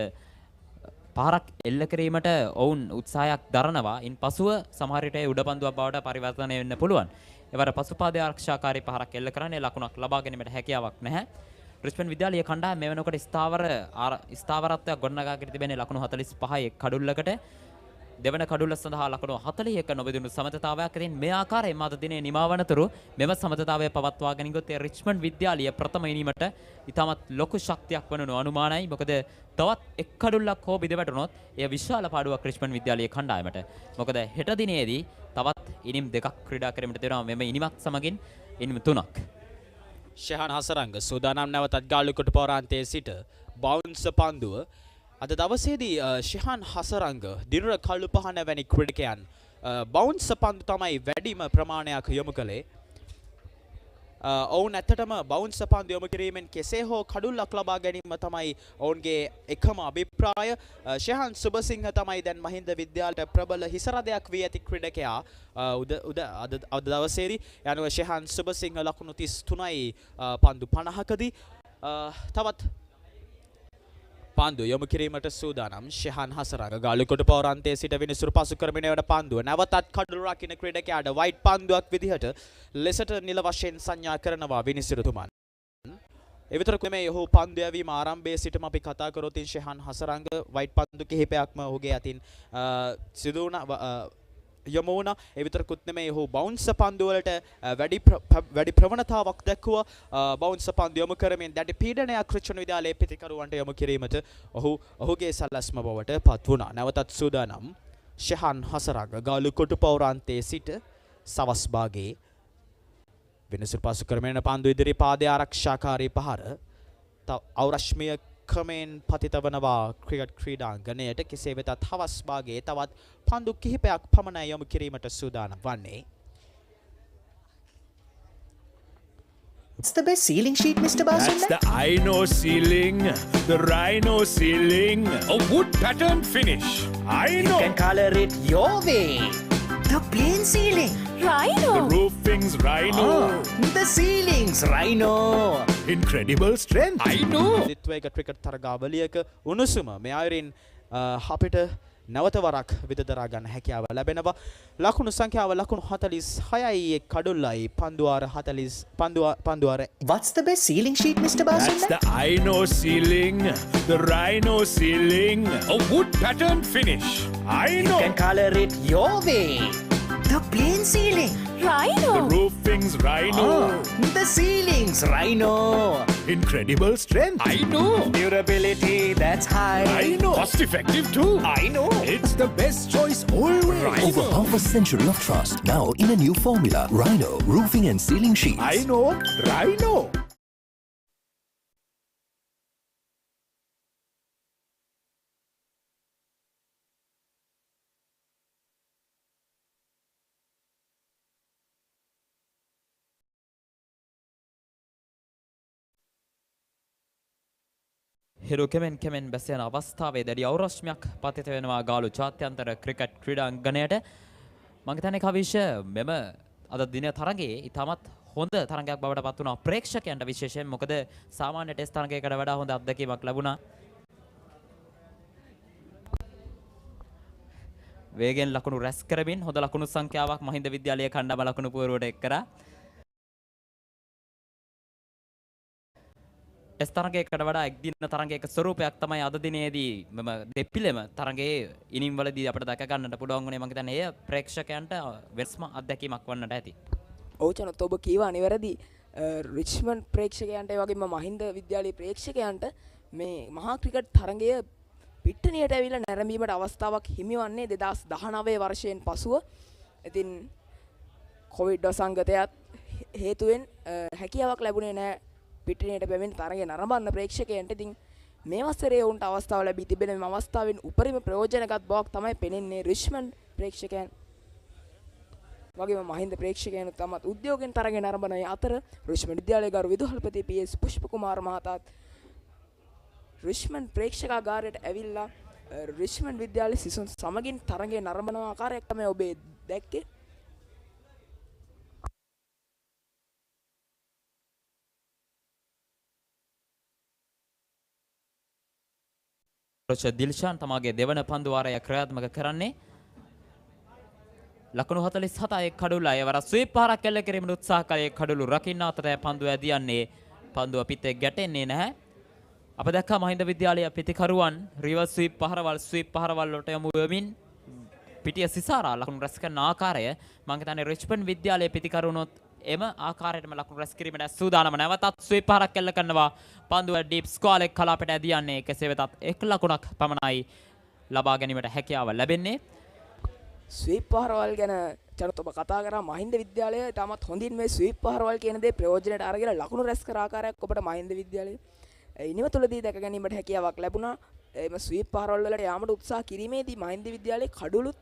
පහරක් එල්ල කිරීමට ඔවුන් උත්සාහයක් දරනවා. ඉන් පසුව සමහර විට උඩ පන්දුවක් බවට පරිවර්තනය වෙන්න පුළුවන්. එවර පසුපාද ආරක්ෂාකාරී පහරක් එල්ල කරන්නේ ලකුණක් ලබා ගැනීමට හැකියාවක් නැහැ. රිච්මන්ඩ් විද්‍යාලීය කණ්ඩායම මේ වෙනකොට ස්ථාවරත්වයක් ගොඩනගාගෙන තිබෙන්නේ ලකුණු 45 කඩුල්ලකට. දෙවන කඩුල්ල සඳහා ලකුණු 41 නොබෙදුණු සමතතාවයක්. ඉතින් මේ ආකාරයෙන් මාත දිනේ නිමවනතුරු මෙම සමතතාවය පවත්වාගෙන ගොත් රිච්මන්ඩ් විද්‍යාලීය ප්‍රථම ඉනිමට ඉතාමත් ලොකු ශක්තියක් වනු අනුමානයි. මොකද තවත් එක් කඩුල්ලක් හෝ බිඳවැටුනොත් එය විශාල පාඩුවක් රිච්මන්ඩ් විද්‍යාලීය කණ්ඩායමට. මොකද හෙට දිනේදී තවත් ඉනිම් දෙකක් ක්‍රීඩා කිරීමට තියෙනවා. මෙම ඉනිමක් සමගින් ඉනිම් 3ක්. ශහන් හසරංග සූදානම් නැවතත් ගාලු කොටුපවරාන්තයේ සිට බවුන්ස් පන්දුව. අද දවසේදී ශහන් හසරංග දිනුර කළු පහන වැනි ක්‍රීඩකයන් බවුන්ස් පන්දු තමයි වැඩිම ප්‍රමාණයක් යොමු කළේ. ඔවුන් ඇත්තටම බවුන්ස් පන්දු යොමු කිරීමෙන් කෙසේ හෝ කඩුල්ලක් ලබා ගැනීම තමයි ඔවුන්ගේ එකම අභිප්‍රාය. ශහන් සුබසිංහ තමයි දැන් මහින්ද විද්‍යාලයට ප්‍රබල හිසරදයක් වී ඇති ක්‍රීඩකයා. අද දවසේදී යනුව ශහන් සුබසිංහ ලකුණු 33යි පන්දු 50කදී. තවත් පන්දු යොමු කිරීමට සූදානම් ශහන් හසරංග ගාලු කොටුපවරාන්තයේ සිට විනිසුරු පසු කරමින වන පන්දුව නැවතත් කඩළු රකින්න ක්‍රීඩකයාට වයිට් පන්දුවක් විදිහට ලෙසට නිල වශයෙන් සංඥා කරනවා විනිසුරුතුමන්. එවිතරක් නෙමෙයි ඔහු පන්දු යැවීම ආරම්භයේ සිටම අපි කතා කරොත් ශහන් හසරංග වයිට් පන්දු කිහිපයක්ම ඔහුගේ අතින් සිදු වුණ යොමු වුණා. ඒ විතරකුත් නෙමෙයි ඔහු බවුන්ස් පන්දු වලට වැඩි ප්‍රවණතාවක් දක්වුවා. බවුන්ස් පන්දු යොමු කරමින් දැඩි පීඩනයක් රිච්මන්ඩ් විද්‍යාලයේ පිතිකරුවන්ට යොමු කිරීමට ඔහුගේ සැලැස්ම බවට පත් වුණා. නැවතත් සූදානම් ශහන් හසරංග ගාලු කොටුපවරාන්තයේ සිට සවස් භාගයේ විනිසුරු පසු කරමින පන්දු ඉදිරි පාදයේ ආරක්ෂාකාරී පහර අවරශ්මිය ක්‍රමෙන් පතිත වනවා ක්‍රිකට් ක්‍රීඩාංගණයට. කෙසේ වෙතත් හවස් භාගයේ තවත් පන්දු කිහිපයක් පමණ යොමු කිරීමට සූදානම් වන්නේ. It's the best ceiling sheet, Mr. Basunda. That's the Aino ceiling, the Rhino ceiling, a wood pattern finish. Aino. You can color it your way. The plain ceiling. Rhino. The roofing's Rhino. The ceiling's Rhino. Incredible strength. Aino. දිත්වයක cricket තරගාවලියක උණුසුම මේ අයරින් අපිට නැවත වරක් විදදරා ගන්න හැකියාව ලැබෙනවා. ලකුණු සංඛ්‍යාව ලකුණු 46යි කඩුල්ලයි පන්දුවාර 40 පන්දුවාර. What's the best ceiling sheet, Mr. Basunda? That's the Aino ceiling, the Rhino ceiling, a wood pattern finish. Aino. You can color it your way. The plain ceiling. Rhino. The roofing's Rhino. The ceiling's Rhino. Incredible strength. I know. Durability that's high. I know. Cost effective too. I know. It's the best choice always. Rhino. Over half a century of trust. Now in a new formula. Rhino. Roofing and ceiling sheets. I know. Rhino. හිරු කෙමෙන් බැසෙන අවස්ථාවේ දැඩි අවරශ්මයක් පතිත වෙනවා ගාලු ජාත්‍යන්තර cricket ක්‍රීඩාංගණයට. මම හිතන්නේ කවිෂ මෙම අද දින තරගයේ ඉතාමත් හොඳ තරගයක් බවට පත් වුණා ප්‍රේක්ෂකයන්ට විශේෂයෙන්. මොකද සාමාන්‍ය ටෙස්ට් තරගයකට වඩා හොඳ අත්දැකීමක් ලැබුණා. වේගෙන් ලකුණු රැස් කරමින් හොඳ ලකුණු සංඛ්‍යාවක් මහින්ද විද්‍යාලයේ කණ්ඩායම ලකුණු පුවරුවට එක් කරා. ටෙස්ට් තරගයකට වඩා එක් දින තරගයක ස්වරූපයක් තමයි අද දිනේදී මම දෙපිලෙම තරගයේ ඉනිම් වලදී අපිට දැක ගන්නට පුළුවන් වුණේ. මම හිතන්නේ එය ප්‍රේක්ෂකයන්ට වෙනස්ම අත්දැකීමක් වන්නට ඇති. ඔව් චනත් ඔබ කීවා නිවැරදි. රිච්මන්ඩ් ප්‍රේක්ෂකයන්ට ඒ වගේම මහින්ද විද්‍යාලයේ ප්‍රේක්ෂකයන්ට මේ මහා ක්‍රිකට් තරගය පිට්ටනියට ඇවිල්ලා නැරඹීමට අවස්ථාවක් හිමිවන්නේ 2019 වර්ෂයෙන් පසුව. ඉතින් කොවිඩ් වසංගතයත් හේතුවෙන් හැකියාවක් ලැබුණේ නැහැ පිට්ටනියට පැමිණ තරගය නරඹන්න ප්‍රේක්ෂකයන්ට. ඉතින් මේ වසරේ වුන්ට අවස්ථාව ලැබී තිබෙන මේ අවස්ථාවෙන් උපරිම ප්‍රයෝජනගත් බවක් තමයි පෙනෙන්නේ රිච්මන්ඩ් ප්‍රේක්ෂකයන්. වගේම මහින්ද ප්‍රේක්ෂකයන් තමත් උද්‍යෝගයෙන් තරගය නරඹන අතර රිච්මන්ඩ් විද්‍යාලයේ ගරු විදුහල්පති පී.එස්. පුෂ්පකුමාර මහතාත් රිච්මන්ඩ් ප්‍රේක්ෂකාගාරයට ඇවිල්ලා රිච්මන්ඩ් විද්‍යාලයේ සිසුන් සමගින් තරගය නරඹන ආකාරයක් තමයි ඔබේ දැක්කේ. දිල්ෂාන් තමාගේ දෙවන පන්දු වාරය ක්‍රියාත්මක කරන්නේ. ලකුණු 47 කඩුල්ල අයවර ස්වීප් පහරක් එල්ල කිරීමට උත්සාහ කළේ කඩුළු රකින්න අතර පන්දුව ඇදියන්නේ පන්දුව පිටේ ගැටෙන්නේ නැහැ. අප දැක්කා මහින්ද විද්‍යාලයේ පිටිකරුවන් රිවර්ස් ස්වීප් පහරවල් වලට යමු වෙමින් පිටිය සිසාරා ලකුණු රැස් කරන ආකාරය මම හිතන්නේ රිච්මන්ඩ් විද්‍යාලයේ පිටිකරුණොත් එම ආකාරයටම ලකුණු රැස් කිරීමට සූදානම. නැවතත් ස්වීප් පහරක් එල්ල කරනවා පන්දුව ඩීප් ස්ක්වයර් එක කලාපයට ඇදියන්නේ. කෙසේ වෙතත් එක් ලකුණක් පමණයි ලබා ගැනීමට හැකියාව ලැබෙන්නේ. ස්වීප් පහරවල් ගැන චනත් ඔබ කතා කරා මහින්ද විද්‍යාලය තාමත් හොඳින් මේ ස්වීප් පහරවල් කියන දේ ප්‍රයෝජනයට අරගෙන ලකුණු රැස් කර ආකාරයක් ඔබට මහින්ද විද්‍යාලයේ ඉනිම තුලදී දැක ගැනීමට හැකියාවක් ලැබුණා. එම ස්වීප් පහරවල් වලට යාමට උත්සාහ කිරීමේදී මහින්ද විද්‍යාලයේ කඩුළුත්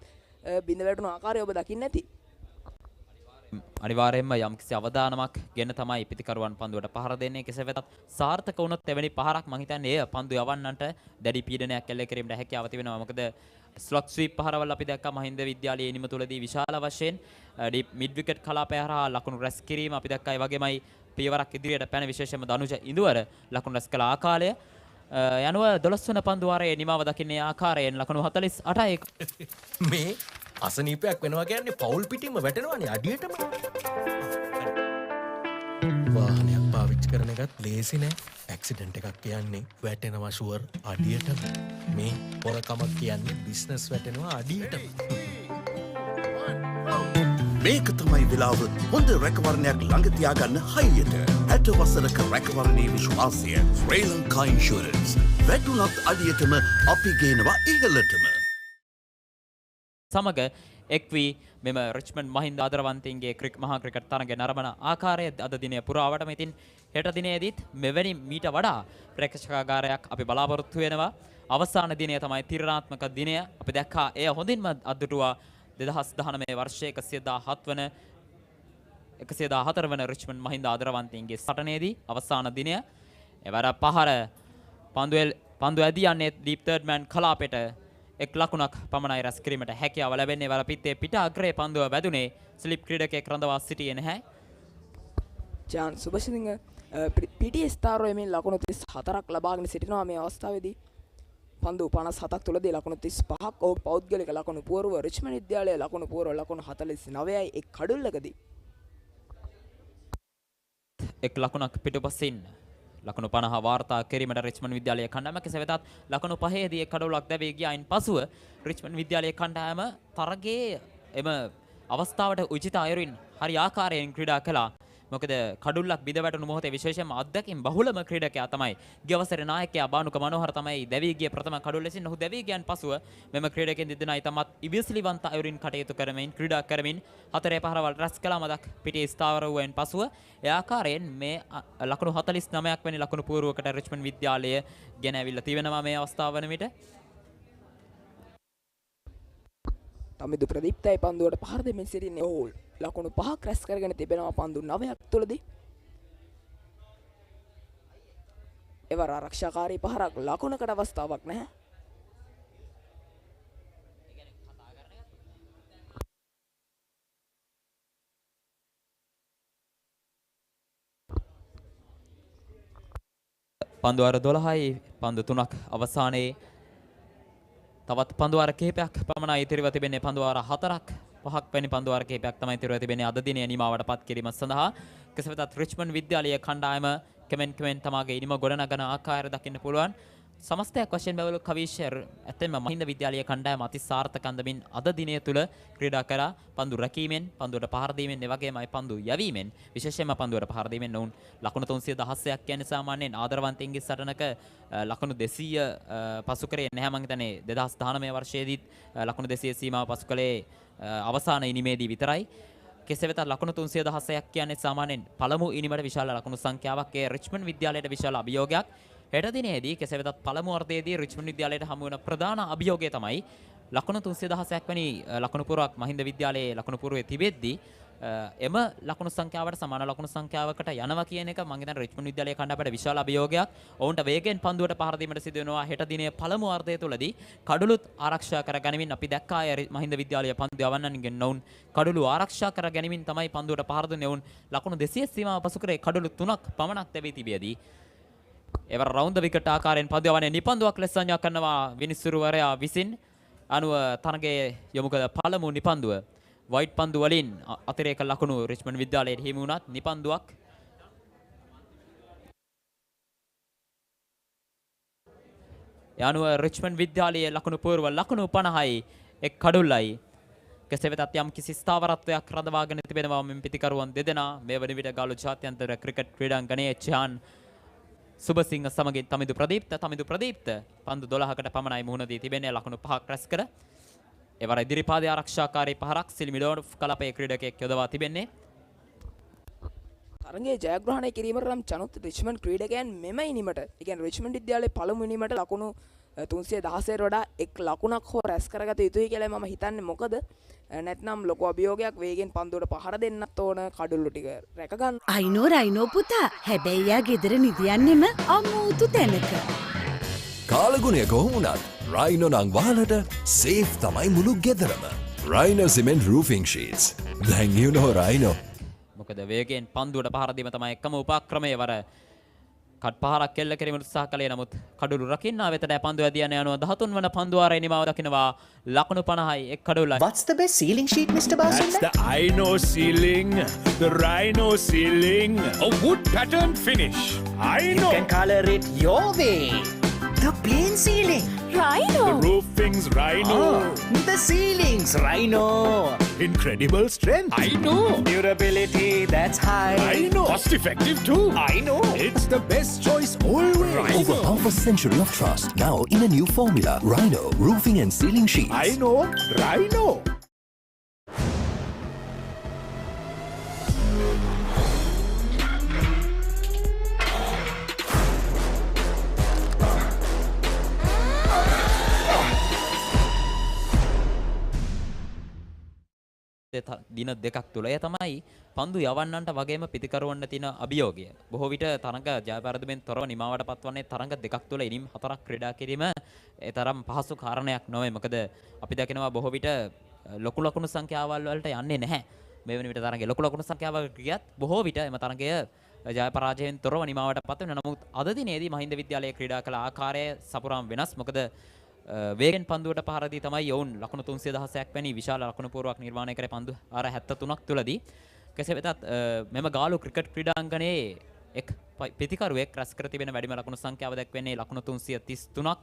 බිඳ වැටුණු ආකාරය ඔබ දකින්න ඇති. අනිවාර්යයෙන්ම යම්කිසි අවදානමක් ගෙන තමයි පිටිකරුවන් පන්දුවට පහර දෙන්නේ. කෙසේ වෙතත් සාර්ථක වුණොත් එවැනි පහරක් මම හිතන්නේ එය පන්දු යවන්නන්ට දැඩි පීඩනයක් එල්ල කිරීමට හැකියාව තිබෙනවා. මොකද ස්ලොක් ස්වීප් පහරවල් අපි දැක්කා මහින්ද විද්‍යාලයේ ඉනිම තුලදී විශාල වශයෙන් මිඩ් විකට් කලාපය හරහා ලකුණු රැස් කිරීම අපි දැක්කා. ඒ වගේමයි පියවරක් ඉදිරියට පැන විශේෂයෙන්ම දනුජ ඉඳුවර ලකුණු රැස් කළ ආකාරය යනුව 12 වන පන්දු වාරයේ නිමාව දකින්නේ ආකාරයෙන් ලකුණු 48යි. මේ අසනීපයක් වෙනවා කියන්නේ පවුල් පිටින්ම වැටෙනවානේ අඩියටම. වාහනයක් පාවිච්චි කරන එකත් ලේසි නෑ. ඇක්සිඩන්ට් එකක් කියන්නේ වැටෙනවා ෂුවර් අඩියටම. මේ පොරකමක් කියන්නේ බිස්නස් වැටෙනවා අඩියටම. මේක තමයි වෙලාව හොඳ රැකවරණයක් ළඟ තියාගන්න හයියට. 60 වසරක රැකවරණයේ විශ්වාසය ශ්‍රී ලංකා ඉන්ෂුරන්ස්. වැටුණත් අඩියටම අපි ගේනවා ඉහළටම. සමග එක් වී මෙම රිච්මන්ඩ් මහින්ද ආදරවන්තයින්ගේ මහා ක්‍රිකට් තරගය නරඹන ආකාරය අද දිනය පුරාවටම ඉතින් හෙට දිනේදීත් මෙවැනි මීට වඩා ප්‍රේක්ෂකාගාරයක් අපි බලාපොරොත්තු වෙනවා. අවසාන දිනය තමයි තීරණාත්මක දිනය. අපි දැක්කා එය හොඳින්ම අද්දුටුවා 2019 වර්ෂයේ 114 වන රිච්මන්ඩ් මහින්ද ආදරවන්තයින්ගේ සටනේදී අවසාන දිනය. එවර පහර පන්දු ඇදියන්නේ ඩීප් තර්ඩ් මෑන් කලාපයට එක් ලකුණක් පමණයි රැස් කිරීමට හැකියාව ලැබෙන්නේ. වල පිටේ පිට අග්‍රේ පන්දුව වැදුනේ ස්ලිප් ක්‍රීඩකයෙක් රඳවා සිටියේ නැහැ. ජාන් සුබසිංහ PTS තාරෝ එමින් ලකුණු 34ක් ලබාගෙන සිටිනවා මේ අවස්ථාවේදී. පන්දු 57ක් තුලදී ලකුණු 35ක් ඔහු පෞද්ගලික ලකුණු පුවරුව රිච්මන්ඩ් විද්‍යාලයේ ලකුණු පුවරුව ලකුණු 49යි එක් කඩුල්ලකදී. එක් ලකුණක් පිටුපසින් ලකුණු 50 වාර්තා කිරීමට රිච්මන්ඩ් විද්‍යාලයේ කණ්ඩායම. කෙසේ වෙතත් ලකුණු 5ේදී එක් කඩුල්ලක් දැවී ගියායින් පසුව රිච්මන්ඩ් විද්‍යාලයේ කණ්ඩායම තරගයේ එම අවස්ථාවට උචිත අයුරින් හරි ආකාරයෙන් ක්‍රීඩා කළා. මොකද කඩුල්ලක් බිඳ වැටුණු මොහොතේ විශේෂයෙන්ම අත්දැකීම් බහුලම ක්‍රීඩකයා තමයි ගියවසරේ නායකයා බානුක මනෝහර තමයි දැවී ගිය ප්‍රථම කඩුල්ල ලෙසින් ඔහු දැවී ගියන් පසුව මෙම ක්‍රීඩකයන් දෙදෙනා තමත් ඉවසිලිවන්ත අයුරින් කටයුතු කරමින් ක්‍රීඩා කරමින් හතරේ පහරවල් රැස් කළා. මදක් පිටේ ස්ථාවර වූයෙන් පසුව ඒ ආකාරයෙන් මේ ලකුණු 49ක් වැනි ලකුණු පුවරුවකට රිච්මන්ඩ් විද්‍යාලය ගෙන ඇවිල්ලා තිබෙනවා මේ අවස්ථාව වන විට. තමිදු ප්‍රදීප්තයි පන්දුවට පහර දෙමින් සිටින්නේ. ඔහු ලකුණු 5ක් රැස් කරගෙන තිබෙනවා පන්දු 9ක් තුලදී. එවර ආරක්ෂාකාරී පහරක් ලකුණකට අවස්ථාවක් නැහැ. පන්දු වාර 12යි පන්දු 3ක් අවසානයේ තවත් පන්දු වාර කිහිපයක් පමණයි ඉතිරිව තිබෙන්නේ. පන්දු වාර 4ක් 5ක් වැනි පන්දු වාර කිහිපයක් තමයි ඉතිරිව තිබෙන්නේ අද දිනේ නිමාවට පත් කිරීම සඳහා. කෙසේ වෙතත් රිච්මන්ඩ් විද්‍යාලයේ කණ්ඩායම කෙමෙන් තමාගේ ඉනිම ගොඩනගන ආකාරය දකින්න පුළුවන්. සමස්තයක් වශයෙන් බැලුවොත් කවිෂ් ඇත්තෙන්ම මහින්ද විද්‍යාලීය කණ්ඩායම අති සාර්ථක අන්දමින් අද දිනය තුල ක්‍රීඩා කරා. පන්දු රැකීමෙන්, පන්දුවට පහර දීමෙන්, එවැගේමයි පන්දු යැවීමෙන්, විශේෂයෙන්ම පන්දුවට පහර දීමෙන් ඔවුන් ලකුණු 316ක් කියන්නේ සාමාන්‍යයෙන් ආදරවන්තයින්ගේ සටනක ලකුණු 200 පසු කරේ නැහැ. මම හිතන්නේ 2019 වර්ෂයේදීත් ලකුණු 200 සීමාව පසු කළේ අවසාන ඉනිමේදී විතරයි. කෙසේ වෙතත් ලකුණු 316ක් කියන්නේ සාමාන්‍යයෙන් පළමු ඉනිමට විශාල ලකුණු සංඛ්‍යාවක්. ඒ රිච්මන්ඩ් විද්‍යාලයට විශාල අභියෝගයක්. හෙට දිනේදී කෙසේ වෙතත් පළමු අර්ධයේදී රිච්මන්ඩ් විද්‍යාලයට හමු වන ප්‍රධාන අභියෝගය තමයි ලකුණු 316ක් වැනි ලකුණු පුරාවක් මහින්ද විද්‍යාලයේ ලකුණු පුරවේ තිබෙද්දී එම ලකුණු සංඛ්‍යාවට සමාන ලකුණු සංඛ්‍යාවකට යනවා කියන එක මම හිතන්නේ රිච්මන්ඩ් විද්‍යාලයේ කණ්ඩායමට විශාල අභියෝගයක්. ඔවුන්ට වේගෙන් පන්දුවට පහර දීමට සිදු වෙනවා. හෙට දිනේ පළමු අර්ධය තුලදී කඩලුත් ආරක්ෂා කර ගැනීමෙන් අපි දැක්කා මහින්ද විද්‍යාලයේ පන්දු යවන්නන්ගෙන් නොවුන් කඩලු ආරක්ෂා කර ගැනීමෙන් තමයි පන්දුවට පහර දුන්නේ. ඔවුන් ලකුණු 200 සීමාව පසු කරේ කඩලු 3ක් පමණක් ලැබී තිබියදී එවර රවුන්ඩ් ද විකට් ආකාරයෙන් පන්දු යවන්නේ නිපන්දුවක් ලෙස සංඥා කරනවා විනිසුරුවරයා විසින්. අනුව තරගයේ යොමු කළ පළමු නිපන්දුව වයිට් පන්දු වලින් අතිරේක ලකුණු රිච්මන්ඩ් විද්‍යාලයට හිමි වුණත් නිපන්දුවක් යනුව රිච්මන්ඩ් විද්‍යාලයේ ලකුණු පූර්ව ලකුණු 50යි එක් කඩුල්ලයි. කෙසේ වෙතත් යම් කිසි ස්ථාවරත්වයක් රඳවාගෙන තිබෙනවා මෙම පිතිකරුවන් දෙදෙනා මේ වන විට ගාලු ජාත්‍යන්තර ක්‍රිකට් ක්‍රීඩාංගණයේ චාන් සුබසිංහ සමගින් තමිදු ප්‍රදීප්ත පන්දු 12කට පමණයි මුහුණ දී තිබෙන්නේ. ලකුණු 5ක් රැස් කර එවර ඉදිරිපාදයේ ආරක්ෂාකාරී පහරක් සිල්මිඩෝනොව් කලපයේ ක්‍රීඩකයෙක් යොදවා තිබෙන්නේ. තරගයේ ජයග්‍රහණය කිරීමට නම් චනුත් රිච්මන්ඩ් ක්‍රීඩකයන් මෙම ඉනිමට, ඒ කියන්නේ රිච්මන්ඩ් විද්‍යාලයේ පළමු ඉනිමට ලකුණු 316ට වඩා එක් ලකුණක් හෝ රැස් කරගත යුතුයි කියලා මම හිතන්නේ. මොකද නැත්නම් ලොකු අභියෝගයක් වේගෙන් පන්දුවට පහර දෙන්නත් ඕන, කඩුල්ලු ටික රැක ගන්න. අයිනෝ පුතා, හැබැයි යා ගෙදර නිදියන්නෙම අමෝතු තැනක. කාලගුණය කොහොමුණත් රයිනෝ නං වාලට සේෆ් තමයි මුළු ගෙදරම. Rhino cement roofing sheets. දැන් you know රයිනෝ. මොකද වේගෙන් පන්දුවට පහර දීම තමයි එකම උපක්‍රමය. වර කට් පහරක් කෙල්ල කිරීමට උත්සාහ කළේ. නමුත් කඩුළු රකින්නා වෙතට පන්දු ඇදියන යනවා. 13 වන පන්දු ආරේ නිමාව දකිනවා. ලකුණු 50යි එක් කඩුල්ලයි. What's the best ceiling sheet, Mr. Basinda? That's the Rhino ceiling. The Rhino ceiling. A wood pattern finish. You can color it your way. The plain ceiling. Rhino. The roofing's Rhino. The ceiling's Rhino. Incredible strength. I know. Durability, that's high. I know. Cost effective too. I know. It's the best choice always. Rhino. Over half a century of trust. Now in a new formula. Rhino roofing and ceiling sheets. I know. Rhino. දින දෙකක් තුළ එය තමයි පන්දු යවන්නන්ට වගේම පිතිකරුවන්ට තියෙන අභියෝගය. බොහෝ විට තරඟ ජයපරදමෙන් තොරව නිමාවට පත්වන්නේ තරඟ දෙකක් තුළ ඉනිම් 4ක් ක්‍රීඩා කිරීම ඒ තරම් පහසු කාරණයක් නොවේ. මොකද අපි දකිනවා බොහෝ විට ලොකු ලකුණු සංඛ්‍යාවල් වලට යන්නේ නැහැ. මේ වෙන විට තරඟයේ ලොකු ලකුණු සංඛ්‍යාවක ගියත් බොහෝ විට එම තරඟය ජය පරාජයෙන් තොරව නිමාවට පත් වෙනවා. නමුත් අද දිනේදී මහින්ද විද්‍යාලයේ ක්‍රීඩා කළ ආකාරය සපුරාම වෙනස්. මොකද වේගෙන් පන්දුවට පහර දී තමයි ඔවුන් ලකුණු 316ක් වැනි විශාල ලකුණු පුවරුවක් නිර්මාණය කරේ පන්දු ආර 73ක් තුලදී. කෙසේ වෙතත් මෙම ගාලු ක්‍රිකට් ක්‍රීඩාංගණයේ එක් පිතිකරුවෙක් රැස් කර තිබෙන වැඩිම ලකුණු සංඛ්‍යාව දක්වන්නේ ලකුණු 333ක්.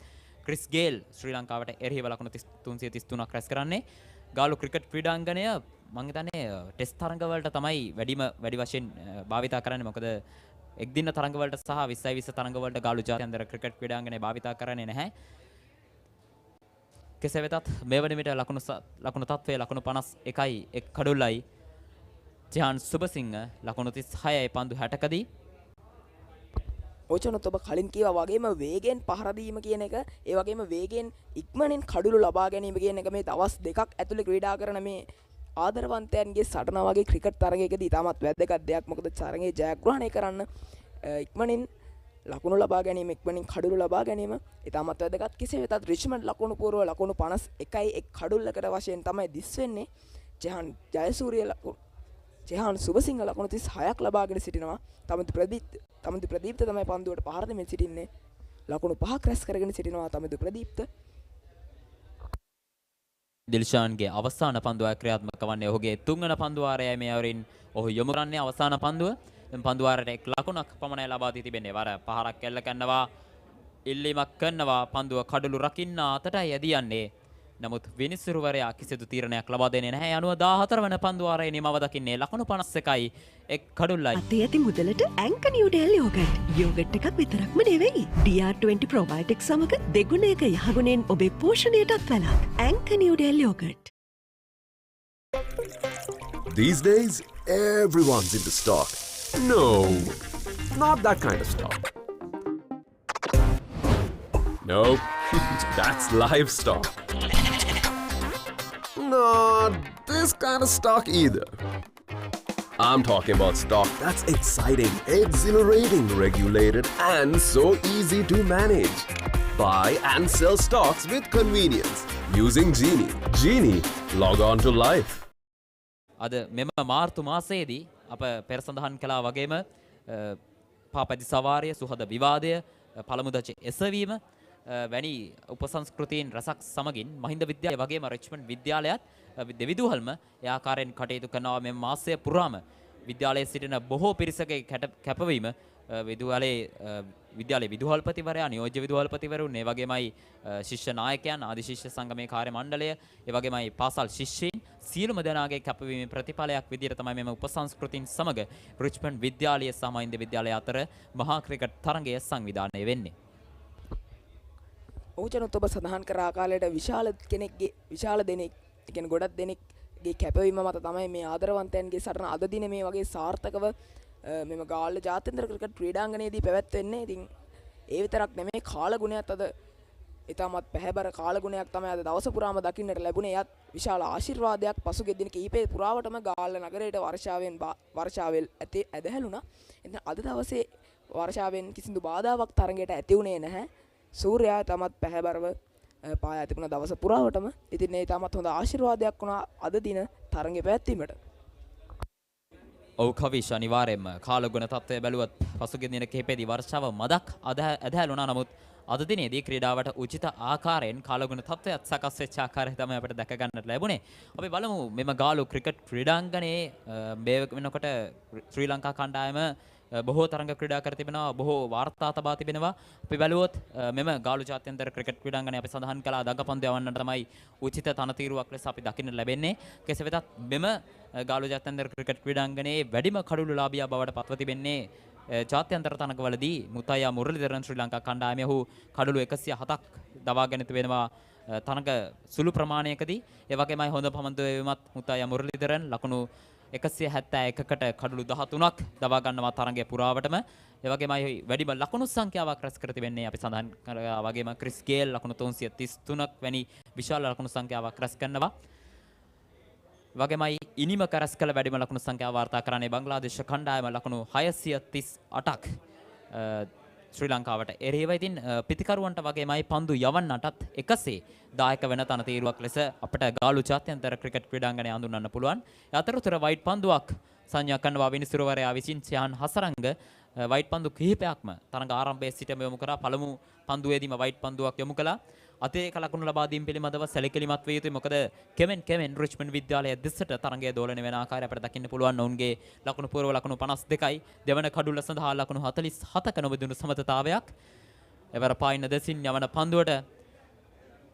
ක්‍රිස් ගේල් ශ්‍රී ලංකාවට එරෙහිව ලකුණු 333ක් රැස් කරන්නේ. ගාලු ක්‍රිකට් ක්‍රීඩාංගණය මම හිතන්නේ ටෙස්ට් තරඟ වලට තමයි වැඩි වශයෙන් භාවිතා කරන්නේ. මොකද එක් දින තරඟ වලට සහ 20 තරඟ වලට ගාලු ජාත්‍යන්තර ක්‍රිකට් ක්‍රීඩාංගණය භාවිතා කරන්නේ නැහැ. කෙසේ වෙතත් මේ වන විට ලකුණු තත්ත්වයේ ලකුණු 51යි එක් කඩුල්ලයි. ජාන් සුබසිංහ ලකුණු 36යි පන්දු 60කදී. ඔචනොත් ඔබ කලින් කිව්වා වගේම වේගෙන් පහර දීම කියන එක, ඒ වගේම වේගෙන් ඉක්මනින් කඩුළු ලබා ගැනීම කියන එක මේ දවස් දෙකක් ඇතුළේ ක්‍රීඩා කරන මේ ආදරවන්තයන්ගේ සටන වගේ ක්‍රිකට් තරගයකදී ඉතාමත් වැදගත් දෙයක්. මොකද තරගයේ ජයග්‍රහණය කරන්න ඉක්මනින් ලකුණු ලබා ගැනීම, ඉක්මනින් කඩුළු ලබා ගැනීම ඉතාමත් වැදගත්. කෙසේ වෙතත් රිච්මන්ඩ් ලකුණු පූර්ව ලකුණු 51යි එක් කඩුල්ලකට වශයෙන් තමයි දිස් වෙන්නේ. ජෙහාන් සුබසිංහ ලකුණු 36ක් ලබාගෙන සිටිනවා. තමුදු ප්‍රදීප්ත තමයි පන්දුවට පහර දෙමින් සිටින්නේ. ලකුණු 5ක් රැස් කරගෙන සිටිනවා තමුදු ප්‍රදීප්ත. දිල්ෂාන්ගේ අවසාන පන්දුව ක්‍රියාත්මක වන්නේ ඔහුගේ තුන්වන පන්දු වාරයයි මේ අවරින් ඔහු යොමු කරන්නේ අවසාන පන්දුව. පන්දුවාරයට එක් ලකුණක් පමණයි ලබා දී තිබෙන්නේ. වර පහරක් එල්ල කරනවා, ඉල්ලීමක් කරනවා, පන්දුව කඩළු රකින්න අතටයි යදියන්නේ. නමුත් විනිසුරුවරයා කිසිදු තීරණයක් ලබා දෙන්නේ නැහැ. 94 වන පන්දුවාරයේ නිමව දකින්නේ ලකුණු 51යි එක් කඩුල්ලයි. අතේ ඇති මුදලට ඇංක නිව්ඩෙල් යෝගට්. යෝගට් එකක් විතරක්ම නෙවෙයි. DR20 ප්‍රොබයොටික් සමග දෙගුණයක යහගුණෙන් ඔබේ පෝෂණයටත් වැළක්. ඇංක Newdale yoghurt. These days, everyone's into stock. No, not that kind of stock. No, that's livestock. Not this kind of stock either. I'm talking about stock that's exciting, exhilarating, regulated, and so easy to manage. Buy and sell stocks with convenience using Genie. Genie, log on to life. අද මෙම මාර්තු මාසයේදී අප පෙර සඳහන් කළා වගේම පාපැදි සවාරිය, සුහද විවාදය, පළමු දච එසවීම වැනි උපසංස්කෘතීන් රසක් සමගින් මහින්ද විද්‍යාලය වගේම රිච්මන්ඩ් විද්‍යාලයත් දෙවිදුහල්ම ඒ ආකාරයෙන් කටයුතු කරනවා. මේ මාසය පුරාම විද්‍යාලයේ සිටින බොහෝ පිරිසකගේ කැපවීම විද්‍යාලයේ විදුහල්පතිවරයා, නියෝජ්‍ය විදුහල්පතිවරුන්, ඒ වගේමයි ශිෂ්‍ය නායකයන්, ආදි ශිෂ්‍ය සංගමේ කාර්ය මණ්ඩලය, ඒ වගේමයි පාසල් ශිෂ්‍යයින් සියලුම දෙනාගේ කැපවීමේ ප්‍රතිඵලයක් විදිහට තමයි මෙම උපසංස්කෘතීන් සමග රිච්මන්ඩ් විද්‍යාලය සහ මහින්ද විද්‍යාලය අතර මහා ක්‍රිකට් තරගය සංවිධානය වෙන්නේ. ඔහුචනොත් ඔබ සඳහන් කර ආකාරයට විශාල දෙනෙක් කියන්නේ ගොඩක් දෙනෙක්ගේ කැපවීම මත තමයි මේ ආදරවන්තයන්ගේ සටන අද දින මේ වගේ සාර්ථකව මෙම ගාල්ල ජාත්‍යන්තර ක්‍රිකට් ක්‍රීඩාංගණයේදී පැවැත්වෙන්නේ. ඉතින් ඒ විතරක් නෙමෙයි කාලගුණයත් අද ඉතාමත් පැහැබර කාලගුණයක් තමයි අද දවස පුරාම දකින්නට ලැබුණේ. එයත් විශාල ආශිර්වාදයක් පසුගිය දින කිහිපේ පුරාවටම ගාල්ල නගරයට වර්ෂාවෙන් ඇදහැළුණා. ඉතින් අද දවසේ වර්ෂාවෙන් කිසිදු බාධාවක් තරගයට ඇති වුණේ නැහැ. සූර්යයා තමත් පැහැබරව පායා තිබුණ දවස පුරාවටම. ඉතින් ඒ තමත් හොඳ ආශිර්වාදයක් වුණා අද දින තරගය පැවැත්වීමට. ඔව් කවිෂ්, අනිවාර්යයෙන්ම කාලගුණ තත්ත්වය බැලුවත් පසුගිය දින කිහිපෙදී වර්ෂාව මදක් ඇදහැළුණා. නමුත් අද දිනේදී ක්‍රීඩාවට උචිත ආකාරයෙන් කාලගුණ තත්ත්වයක් සකස් වෙච්ච ආකාරය තමයි අපිට දැක ගන්නට ලැබුණේ. අපි බලමු මෙම ගාලු ක්‍රිකට් ක්‍රීඩාංගණයේ මේ වෙනකොට ශ්‍රී ලංකා කණ්ඩායම බොහෝ තරඟ ක්‍රීඩා කර තිබෙනවා, බොහෝ වාර්තා තබා තිබෙනවා. අපි බැලුවොත් මෙම ගාලු ජාත්‍යන්තර ක්‍රිකට් ක්‍රීඩාංගණය අපි සඳහන් කළා දඟපන්දු යවන්නට තමයි උචිත තනතිරුවක් ලෙස අපි දකින්න ලැබෙන්නේ. කෙසේ වෙතත් මෙම ගාලු ජාත්‍යන්තර ක්‍රිකට් ක්‍රීඩාංගණයේ වැඩිම කඩුළු ලාභියා බවට පත්ව තිබෙන්නේ ජාත්‍යන්තර තරඟවලදී මුතයියා මුරලිදරන් ශ්‍රී ලංකා කණ්ඩායමේ ඔහු කඩුළු 107ක් දවාගෙන තිබෙනවා තරඟ සුළු ප්‍රමාණයකදී. ඒ වගේමයි හොඳ පන්දු වීමත් මුතයියා මුරලිදරන් ලකුණු 171කට කඩුළු 13ක් දවා ගන්නවා තරගය පුරාවටම. ඒ වගේමයි වැඩිම ලකුණු සංඛ්‍යාවක් රැස් කර තිබෙන්නේ අපි සඳහන් කරා වගේම ක්‍රිස් ගේල් ලකුණු 333ක් වැනි විශාල ලකුණු සංඛ්‍යාවක් රැස් කරනවා. වගේමයි ඉනිමක රැස් කළ වැඩිම ලකුණු සංඛ්‍යාව වාර්තා කරන්නේ බංග්ලාදේශ කණ්ඩායම ලකුණු 638ක් ශ්‍රී ලංකාවට එරෙහිව. ඉතින් පිතිකරුවන්ට වගේමයි පන්දු යවන්නටත් එකසේ දායක වෙන තනතිරුවක් ලෙස අපිට ගාලු ජාත්‍යන්තර ක්‍රිකට් ක්‍රීඩාංගණය හඳුන්වන්න පුළුවන්. ඒ අතරතුර වයිට් පන්දුවක් සංඥා කරනවා විනිසුරුවරයා විසින් සියහන් හසරංග වයිට් පන්දු කිහිපයක්ම තරඟ ආරම්භයේ සිටම යොමු කරා. පළමු පන්දුවේදීම වයිට් පන්දුවක් යොමු කළා. අතිරේක ලකුණු ලබා දීම පිළිබඳව සැලකිලිමත් විය යුතුයි. මොකද කෙමෙන් රිච්මන්ඩ් විද්‍යාලය දෙසට තරඟය දෝලනය වෙන ආකාරය අපිට දකින්න පුළුවන්. ඔවුන්ගේ ලකුණු පූර්ව ලකුණු 52යි, දෙවන කඩුල්ල සඳහා ලකුණු 47ක නොබදුණු සමතතාවයක්. එවර පායින දෙසින් යවන පන්දුවට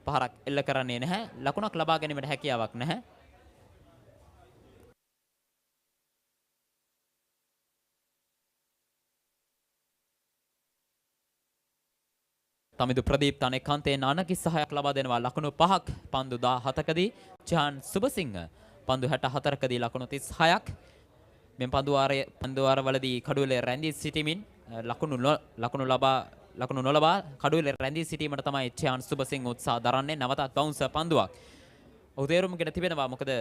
පහරක් එල්ල කරන්නේ නැහැ. ලකුණක් ලබා ගැනීමට හැකියාවක් නැහැ. තමිදු ප්‍රදීප් තනෙකන්තෙන් අනකි සහයක් ලබා දෙනවා ලකුණු 5ක් පන්දු 17කදී. ජාන් සුබසිංහ පන්දු 64කදී ලකුණු 36ක්. මෙම පන්දුවාරවලදී කඩුවලේ රැඳී සිටීමින් ලකුණු නොලබා කඩුවලේ රැඳී සිටීමට තමයි ජාන් සුබසිංහ උත්සාහ දරන්නේ. නැවතත් බවුන්සර් පන්දුවක්. ඔහු තේරුම්ගෙන තිබෙනවා මොකද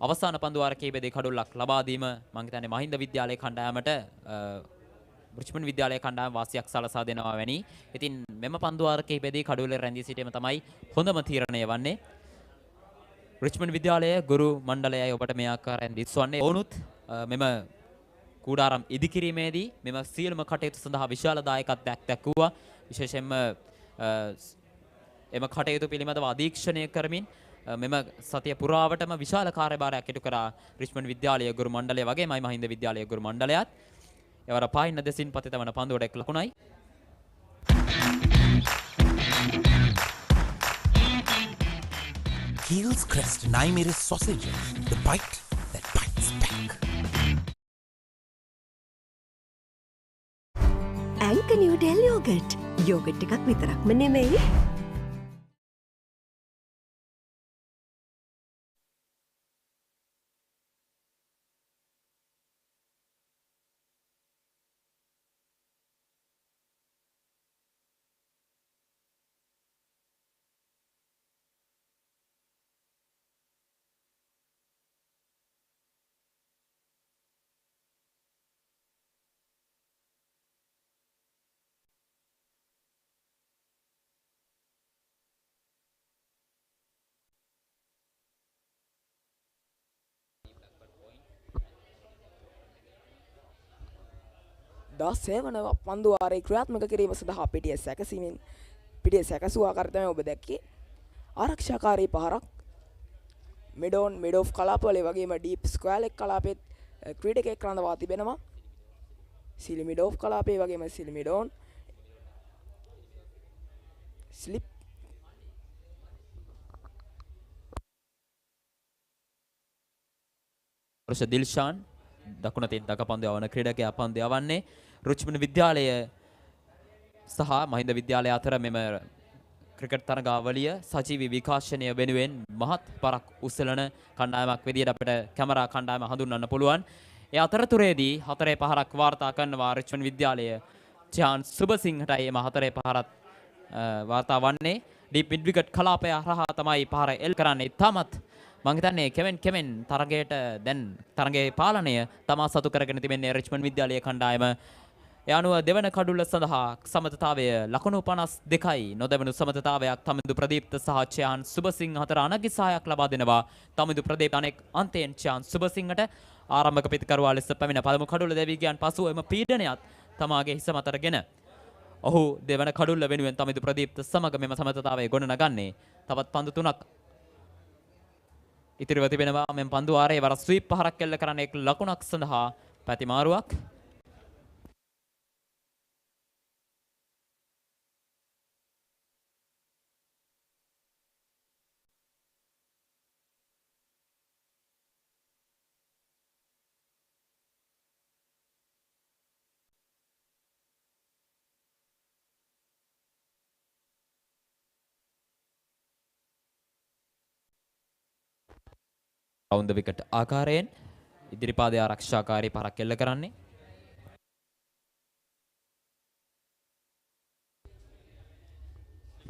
අවසාන පන්දුවාර කිහිපෙදී කඩුල්ලක් ලබා දීම මම හිතන්නේ මහින්ද විද්‍යාලයේ කණ්ඩායමට රිච්මන්ඩ් විද්‍යාලයේ කණ්ඩායම වාසියක් සලසා දෙනවා වැනි. ඉතින් මෙම පන්දුවාර කිහිපෙදී කඩුවලේ රැඳී සිටීම තමයි හොඳම තීරණය වන්නේ. රිච්මන්ඩ් විද්‍යාලයේ ගුරු මණ්ඩලයයි ඔබට මේ ආකාරයෙන් දිස්වන්නේ. ඔවුනුත් මෙම කූඩාරම් ඉදිකිරීමේදී මෙම සියලුම කටයුතු සඳහා විශාල දායකත්වයක් දක්වුවා. විශේෂයෙන්ම එම කටයුතු පිළිබඳව අධීක්ෂණය කරමින් මෙම සතිය පුරාවටම විශාල කාර්යභාරයක් ඉටු කරා රිච්මන්ඩ් විද්‍යාලයේ ගුරු මණ්ඩලය වගේමයි මහින්ද විද්‍යාලයේ ගුරු මණ්ඩලයත්. එවර පායින්න දෙසින් පතේ තවන පන්දුවට එක් ලකුණයි. Heels Crest 9mm sausage. The bite that bites back. ඇංක නිවඩෙල් යෝගට්. යෝගට් එකක් විතරක්ම නෙමෙයි. සේවන පන්දුවාරයේ ක්‍රියාත්මක කිරීම සඳහා පිටිය සැකසීමෙන් පිටිය සැකසූ ආකාරය තමයි ඔබ දැක්කේ. ආරක්ෂාකාරී පහරක් මිඩෝෆ් කලාපවල වගේම ඩීප් ස්ක්වෑර් කලාපයේ ක්‍රීඩකයෙක් රඳවා තිබෙනවා. සිලිමිඩෝෆ් කලාපයේ වගේම සිලිමිඩෝන් ස්ලිප් දිල්ෂාන් දකුණ තින් දක පන්දු යවන ක්‍රීඩකයා පන්දු යවන්නේ රිච්මන්ඩ් විද්‍යාලය සහ මහින්ද විද්‍යාලය අතර මෙම ක්‍රිකට් තරගාවලිය සජීවී විකාශනය වෙනුවෙන් මහත් පරක් උස්සලන කණ්ඩායමක් විදියට අපිට කැමරා කණ්ඩායම හඳුන්වන්න පුළුවන්. ඒ අතරතුරේදී හතරේ පහරක් වාර්තා කරනවා රිච්මන්ඩ් විද්‍යාලය චාන් සුබසිංහටයි එම හතරේ පහරත් වාර්තා වන්නේ. ඩීප් මිඩ් විකට් කලාපය හරහා තමයි පහර එල් කරන්නේ. තාමත් මම හිතන්නේ කෙමෙන් තරගයට දැන් තරගයේ පාලනය තමා සතු කරගෙන තිබෙන්නේ රිච්මන්ඩ් විද්‍යාලයේ කණ්ඩායම. ඒ අනුව දෙවන කඩුල්ල සඳහා සමතතාවය ලකුණු 52යි. නොදැවුණු සමතතාවයක් තමිඳු ප්‍රදීප්ත සහ චයාන් සුබසිංහ අතර අනගිසායක් ලබා දෙනවා. තමිඳු ප්‍රදීප් අනෙක් අන්තයෙන් චයාන් සුබසිංහට ආරම්භක පිතිකරුවා ලෙස පැමිණ පළමු කඩුල්ල දෙවි ගියන් පසුව එම පීඩනයත් තමාගේ හිස මතටගෙන ඔහු දෙවන කඩුල්ල වෙනුවෙන් තමිඳු ප්‍රදීප්ත සමග මෙම සමතතාවය ගොඩනගන්නේ. තවත් පන්දු 3ක් ඉතිරිව තිබෙනවා. මෙම පන්දු ආරේ වර ස්වීප් පහරක් එල්ල කරන එක් ලකුණක් සඳහා පැතිමාරුවක්. රවුන්ද විකට් ආකාරයෙන් ඉදිරිපාදයේ ආරක්ෂාකාරී පහරක් එල්ල කරන්නේ.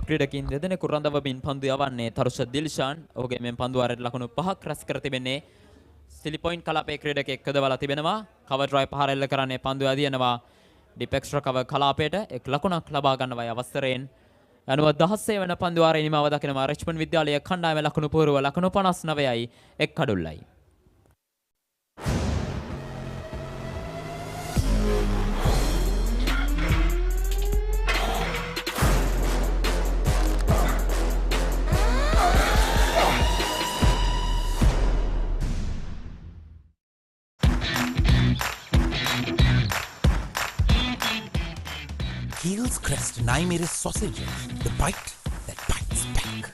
ක්‍රීඩකින් දෙදෙනෙකු රඳවමින් පන්දු යවන්නේ තරුෂ දිල්ෂාන්. ඔහුගේ මෙම පන්දු ආරයට ලකුණු 5ක් රැස් කර තිබෙන්නේ. සිලි පොයින්ට් කලාපයේ ක්‍රීඩකයෙක් යොදවලා තිබෙනවා. කවර් ඩ්‍රයිව් පහර එල්ල කරන්නේ පන්දු යදිනවා. ඩිප් එක්ස්ට්‍රා කවර් කලාපයට එක් ලකුණක් ලබා ගන්නවයි අවසරයෙන්. අනුව 16 වන පන්දු ආරේ නිමාව දකිනවා රිච්මන්ඩ් විද්‍යාලය කණ්ඩායම ලකුණු පූර්ව ලකුණු 59යි එක් කඩුල්ලයි. Heels Crest 9mm sausage. The bite that bites back.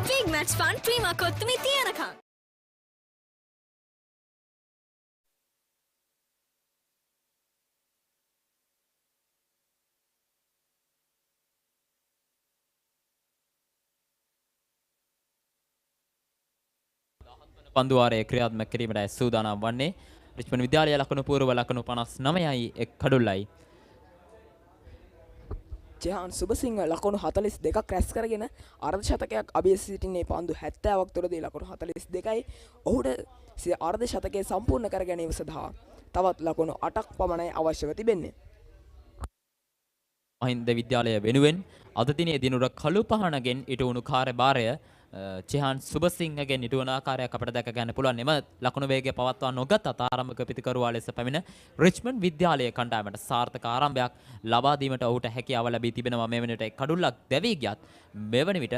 Big match fun, Prima Kottumi Tianaka. පන්දු ආරේ ක්‍රියාත්මක කිරීමට සූදානම් වන්නේ රිච්මන්ඩ් විද්‍යාලය ලකුණු පූර්ව ලකුණු 59යි එක් කඩුල්ලයි. චයාන් සුබසිංහ ලකුණු 42ක් රැස් කරගෙන අර්ධ ශතකයක් අභියස සිටින්නේ පන්දු 70ක් තුරදී ලකුණු 42යි. ඔහුට අර්ධ ශතකය සම්පූර්ණ කර ගැනීම සඳහා තවත් ලකුණු 8ක් පමණයි අවශ්‍යව තිබෙන්නේ. මහින්ද විද්‍යාලය වෙනුවෙන් අද දිනේ දිනුර කළු පහනගෙන් ඉටුණු කාර්යභාරය චිහාන් සුබසිංහගෙන් ඉටුවන ආකාරයක් අපිට දැක ගන්න පුළුවන්. එම ලකුණු වේගය පවත්වා නොගත් ආරම්භක පිතිකරුවා ලෙස පැමිණ රිච්මන්ඩ් විද්‍යාලයේ කණ්ඩායමට සාර්ථක ආරම්භයක් ලබා දීමට ඔහුට හැකියාව ලැබී තිබෙනවා. මේ වෙනට කඩුල්ලක් දැවී ගියත් මෙවන විට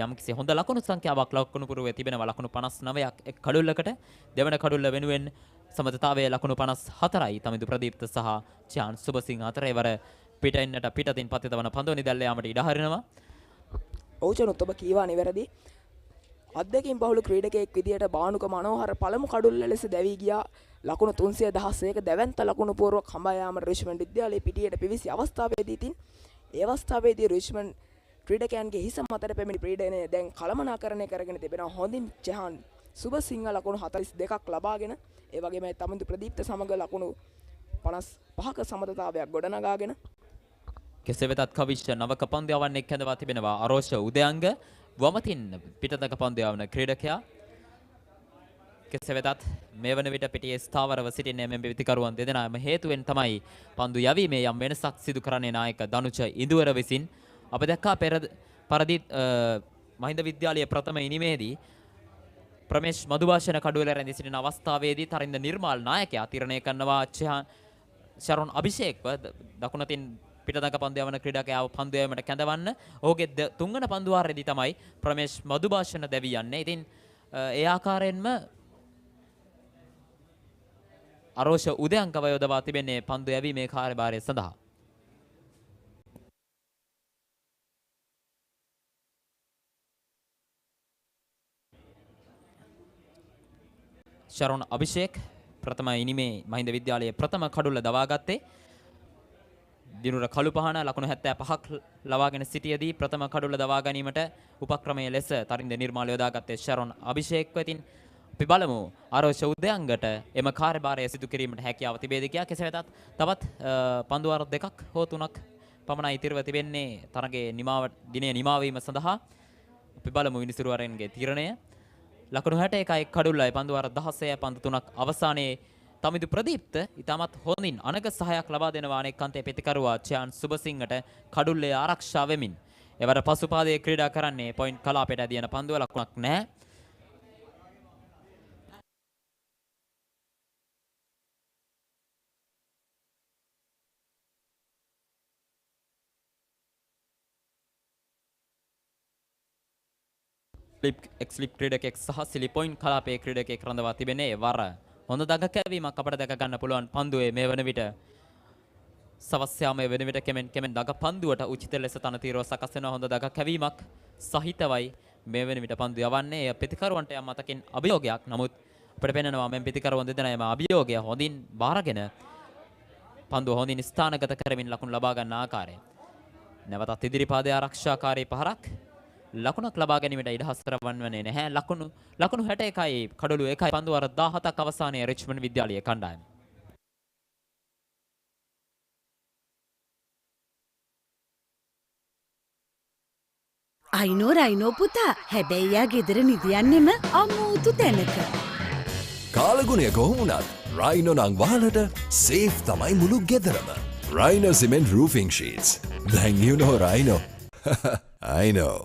යම්කිසි හොඳ ලකුණු සංඛ්‍යාවක් ලකුණු පුරුවේ තිබෙනවා ලකුණු 59ක් එක් කඩුල්ලකට දෙවන කඩුල්ල වෙනුවෙන් සමතතාවයේ ලකුණු 54යි තමිදු ප්‍රදීප්ත සහ චාන් සුබසිංහ අතරේ වර පිටින්නට පිටතින් පතිතවන පන්දුව නිදැල්ල යාමට ඉඩ හරිනවා. ඔව්චනුත් ඔබ කීවා නිවැරදි. අද්දකින් බහුල ක්‍රීඩකයෙක් විදියට බානුක මනෝහර පළමු කඩුල්ල ලෙස දැවී ගියා. ලකුණු 316ක දැවැන්ත ලකුණු පුරවක් හඹා යාමට රිච්මන්ඩ් විද්‍යාලයේ පිටියට පිවිසි අවස්ථාවේදී තින් ඒ අවස්ථාවේදී රිච්මන්ඩ් ක්‍රීඩකයන්ගේ හිස මතට පැමිණි පීඩනය දැන් කළමනාකරණය කරගෙන තිබෙනවා. හොඳින් චහන් සුබසිංහ ලකුණු 42ක් ලබාගෙන ඒ වගේම තමිදු ප්‍රදීප්ත සමග ලකුණු 55ක සමතතාවයක් ගොඩනගාගෙන කෙසේ වෙතත් කවිෂ නවක පන්දු යවන්න එක්කඳවා තිබෙනවා. අරෝෂ උදයංග වමතින් පිටතක පන්දු යවන ක්‍රීඩකයා. කෙසේ වෙතත් මේ වන විට පිටියේ ස්ථාවරව සිටින්නේ මෙම පිතිකරුවන් දෙදෙනාම හේතුවෙන් තමයි පන්දු යවීමේ යම් වෙනසක් සිදු කරන්නේ නායක දනුච ඉඳුවර විසින්. අප දැක්කා පරදීත් මහින්ද විද්‍යාලයේ ප්‍රථම ඉනිමේදී ප්‍රමේශ් මදුභාෂණ කඩුවල රැඳී සිටින අවස්ථාවේදී තරින්ද නිර්මාල් නායකයා තීරණය කරනවා ශරොන් අභිෂේක්ව දකුණතින් පිටදක පන්දු යවන ක්‍රීඩකයාව පන්දු යවීමට කැඳවන්න. ඔහුගේ තුන්වන පන්දු වාරයේදී තමයි ප්‍රමේශ් මදුභාෂණ දැවී යන්නේ. ඉතින් ඒ ආකාරයෙන්ම අරෝෂ උදයංකව යොදවා තිබෙන්නේ පන්දු යැවීමේ කාර්යභාරය සඳහා. ශරොන් අභිෂේක් ප්‍රථම ඉනිමේ මහින්ද විද්‍යාලයේ ප්‍රථම කඩුල්ල දවාගත්තේ. දිනුර කළුපහන ලකුණු 75ක් ලවාගෙන සිටියේදී ප්‍රථම කඩුල්ල දවා ගැනීමට උපක්‍රමයේ ලෙස තරින්ද නිර්මාල යොදාගත්තේ ශරොන් අභිෂේක්ව. ඉතින් අපි බලමු අරෝෂ උදයංගට එම කාර්යභාරය සිදු කිරීමට හැකියාව තිබේද කියලා. කෙසේ වෙතත් තවත් පන්දු වාර දෙකක් හෝ තුනක් පමණයි ඉතිරිව තිබෙන්නේ තරගයේ දිනේ නිමා වීම සඳහා. අපි බලමු විනිසුරුවරන්ගේ තීරණය. ලකුණු 61යි කඩුල්ලයි පන්දු වාර 16යි පන්දු 3ක් අවසානයේ තමිදු ප්‍රදීප්ත ඉතාමත් හොඳින් අනග සහයක් ලබා දෙනවා අනෙක් අන්තයේ පිටිකරුවා චාන් සුබසිංහට කඩුල්ලේ ආරක්ෂා වෙමින්. එවර පසුපාදයේ ක්‍රීඩා කරන්නේ පොයින්ට් කලාපයට ඇදියන පන්දුව ලකුණක් නැහැ. එක්ස්ලිප් ක්‍රීඩකෙක් සහ සිලි පොයින්ට් කලාපයේ ක්‍රීඩකෙක් රඳවා තිබෙනේ වර හොඳ දඟ කැවීමක් අපට දැක ගන්න පුළුවන් පන්දුවේ මේ වන විට සවස් යාමයේ වෙන විට කෙමෙන් දඟ පන්දුවට උචිත ලෙස තනතිරව සකස් වෙන හොඳ දඟ කැවීමක් සහිතවයි මේ වෙන විට පන්දු යවන්නේ. එය පිටිකරුවන්ට යම් මතකින් අභියෝගයක්. නමුත් අපිට පේනවා මෙන් පිටිකරුවන් දෙදෙනාම අභියෝගය හොඳින් බාරගෙන පන්දුව හොඳින් ස්ථානගත කරමින් ලකුණු ලබා ගන්න ආකාරය. නැවතත් ඉදිරිපාදයේ ආරක්ෂාකාරී පහරක් ලකුණක් ලබා ගැනීමට ඉඩ හසුර වන්නේ නැහැ. ලකුණු 61යි කඩළු 1යි පන්දු වාර 17ක් අවසානයේ රිච්මන්ඩ් විද්‍යාලයේ කණ්ඩායම. අයිනෝ පුතා හැබැයි යා ගෙදර නිදියන්නෙම අමුතු තැනක. කාලගුණය කොහොමුණත් රයිනෝ නං වහලට සේෆ් තමයි මුළු ගෙදරම. Rhino cement roofing sheets. Then you know Rhino. I know.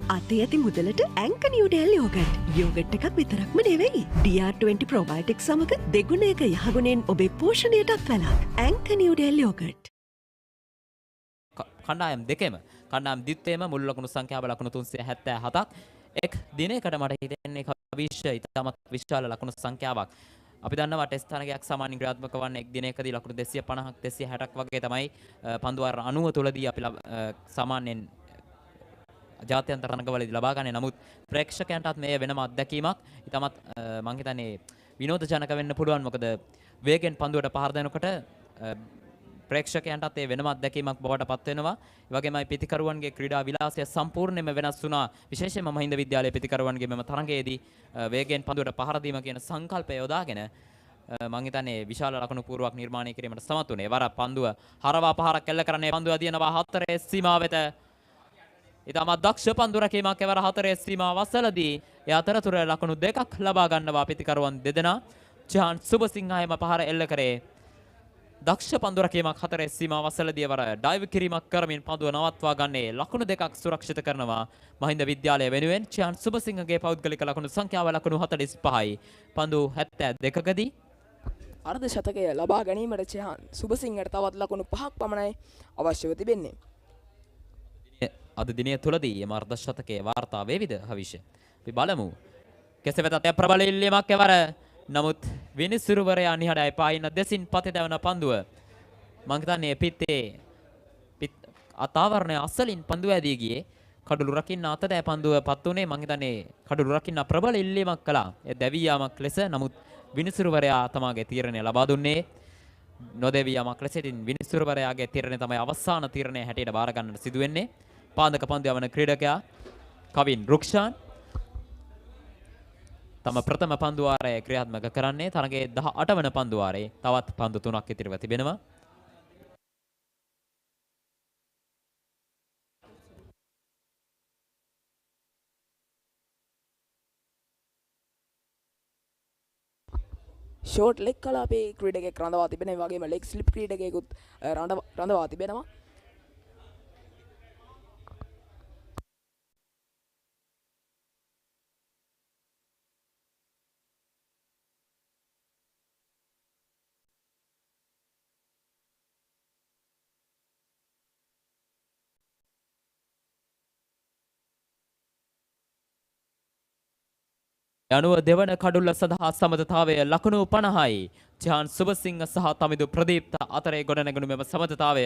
අතේ ඇති මුදලට ඇංක නිව්ඩෙල් යෝගට්. යෝගට් එකක් විතරක්ම නෙවෙයි. DR20 ප්‍රොබයොටික් සමග දෙගුණයක යහගුණෙන් ඔබේ පෝෂණයටත් වැළක්. ඇංක නිව්ඩෙල් යෝගට්. කණ්ඩායම් දෙකෙම කණ්ඩායම් දිත්තේම මුල් ලකුණු සංඛ්‍යාව ලකුණු 377ක්. එක් දිනයකට මට හිතෙන්නේ කවිෂ ඉතාමත් විශාල ලකුණු සංඛ්‍යාවක්. අපි දන්නවා ටෙස්ට් තරගයක් සාමාන්‍යයෙන් ක්‍රියාත්මක වන්නේ එක් දිනයකදී ලකුණු 250ක් 260ක් වගේ තමයි පන්දු වාර 90 තුලදී අපි සාමාන්‍යයෙන් ජාත්‍යන්තර තරගවලදී ලබා ගන්නේ. නමුත් ප්‍රේක්ෂකයන්ටත් මේ වෙනම අත්දැකීමක්. ඉතාමත් මම හිතන්නේ විනෝදජනක වෙන්න පුළුවන්. මොකද වේගෙන් පන්දුවට පහර දෙනකොට ප්‍රේක්ෂකයන්ටත් ඒ වෙනම අත්දැකීමක් බවට පත් වෙනවා. ඒ වගේමයි පිටිකරුවන්ගේ ක්‍රීඩා විලාසය සම්පූර්ණයෙන්ම වෙනස් වුණා. විශේෂයෙන්ම මහින්ද විද්‍යාලයේ පිටිකරුවන්ගේ මෙම තරගයේදී වේගෙන් පන්දුවට පහර දීම කියන සංකල්පය යොදාගෙන මම හිතන්නේ විශාල ලකුණු පුරවක් නිර්මාණය කිරීමට සමත් වුණේ. වර පන්දුව හරවා පහරක් එල්ල කරන්නේ පන්දුව දිනනවා 4 සීමාව වෙත. ඉතාමත් දක්ෂ පන්දු රැකීමක් එවර 4 සීමාව වසලදී ඒ අතරතුර ලකුණු 2ක් ලබා ගන්නවා පිටිකරුවන් දෙදෙනා. චාන් සුබසිංහයම පහර එල්ල කරේ. දක්ෂ පන්දු රැකීමක් 4 සීමාව වසලදී එවර ඩයිව් කිරීමක් කරමින් පන්දුව නවත්වා ගන්නේ ලකුණු 2ක් සුරක්ෂිත කරනවා මහින්ද විද්‍යාලය වෙනුවෙන්. චාන් සුබසිංහගේ පෞද්ගලික ලකුණු සංඛ්‍යාව ලකුණු 45යි. පන්දු 72කදී අර්ධ ශතකය ලබා ගැනීමට චෙහාන් සුබසිංහට තවත් ලකුණු 5ක් පමණයි අවශ්‍යව තිබෙන්නේ. අද දිනය තුලදී එම අර්ධ ශතකයේ වාර්තා වේවිද හවිෂ. අපි බලමු. කෙසේ වෙතත් ප්‍රබල ඉල්ලීමක් එවර. නමුත් විනිසුරුවරයා නිහඬයි පායින දෙසින් පතිතවන පන්දුව. මං හිතන්නේ පිත්තේ අතාවරණය අසලින් පන්දුව ඇදී ගියේ. කඩළු රකින්න අතදෑ පන්දුව පත් උනේ මං හිතන්නේ කඩළු රකින්න ප්‍රබල ඉල්ලීමක් කළා. ඒ දැවී යාමක් ලෙස නමුත් විනිසුරුවරයා තමාගේ තීරණය ලබා දුන්නේ නොදැවී යාමක් ලෙස. ඉතින් විනිසුරුවරයාගේ තීරණය තමයි අවසාන තීරණය හැටියට බාර ගන්නට සිදු වෙන්නේ. පාදක පන්දු යවන ක්‍රීඩකයා කවින් රුක්ෂාන් තම ප්‍රථම පන්දු වාරය ක්‍රියාත්මක කරන්නේ. තරගයේ 18 වන පන්දු වාරයේ තවත් පන්දු 3ක් ඉතිරිව තිබෙනවා. ෂෝට් ලෙග් කලාපේ ක්‍රීඩකයෙක් රඳවා තිබෙනවා. ඒ වගේම ලෙග් ස්ලිප් ක්‍රීඩකයෙකුත් රඳවා තිබෙනවා. යනුව දෙවන කඩුල්ල සඳහා සමතතාවය ලකුණු 50යි. චහාන් සුබසිංහ සහ තමිදු ප්‍රදීප්ත අතරේ ගොඩනැගුණු මෙම සමතතාවය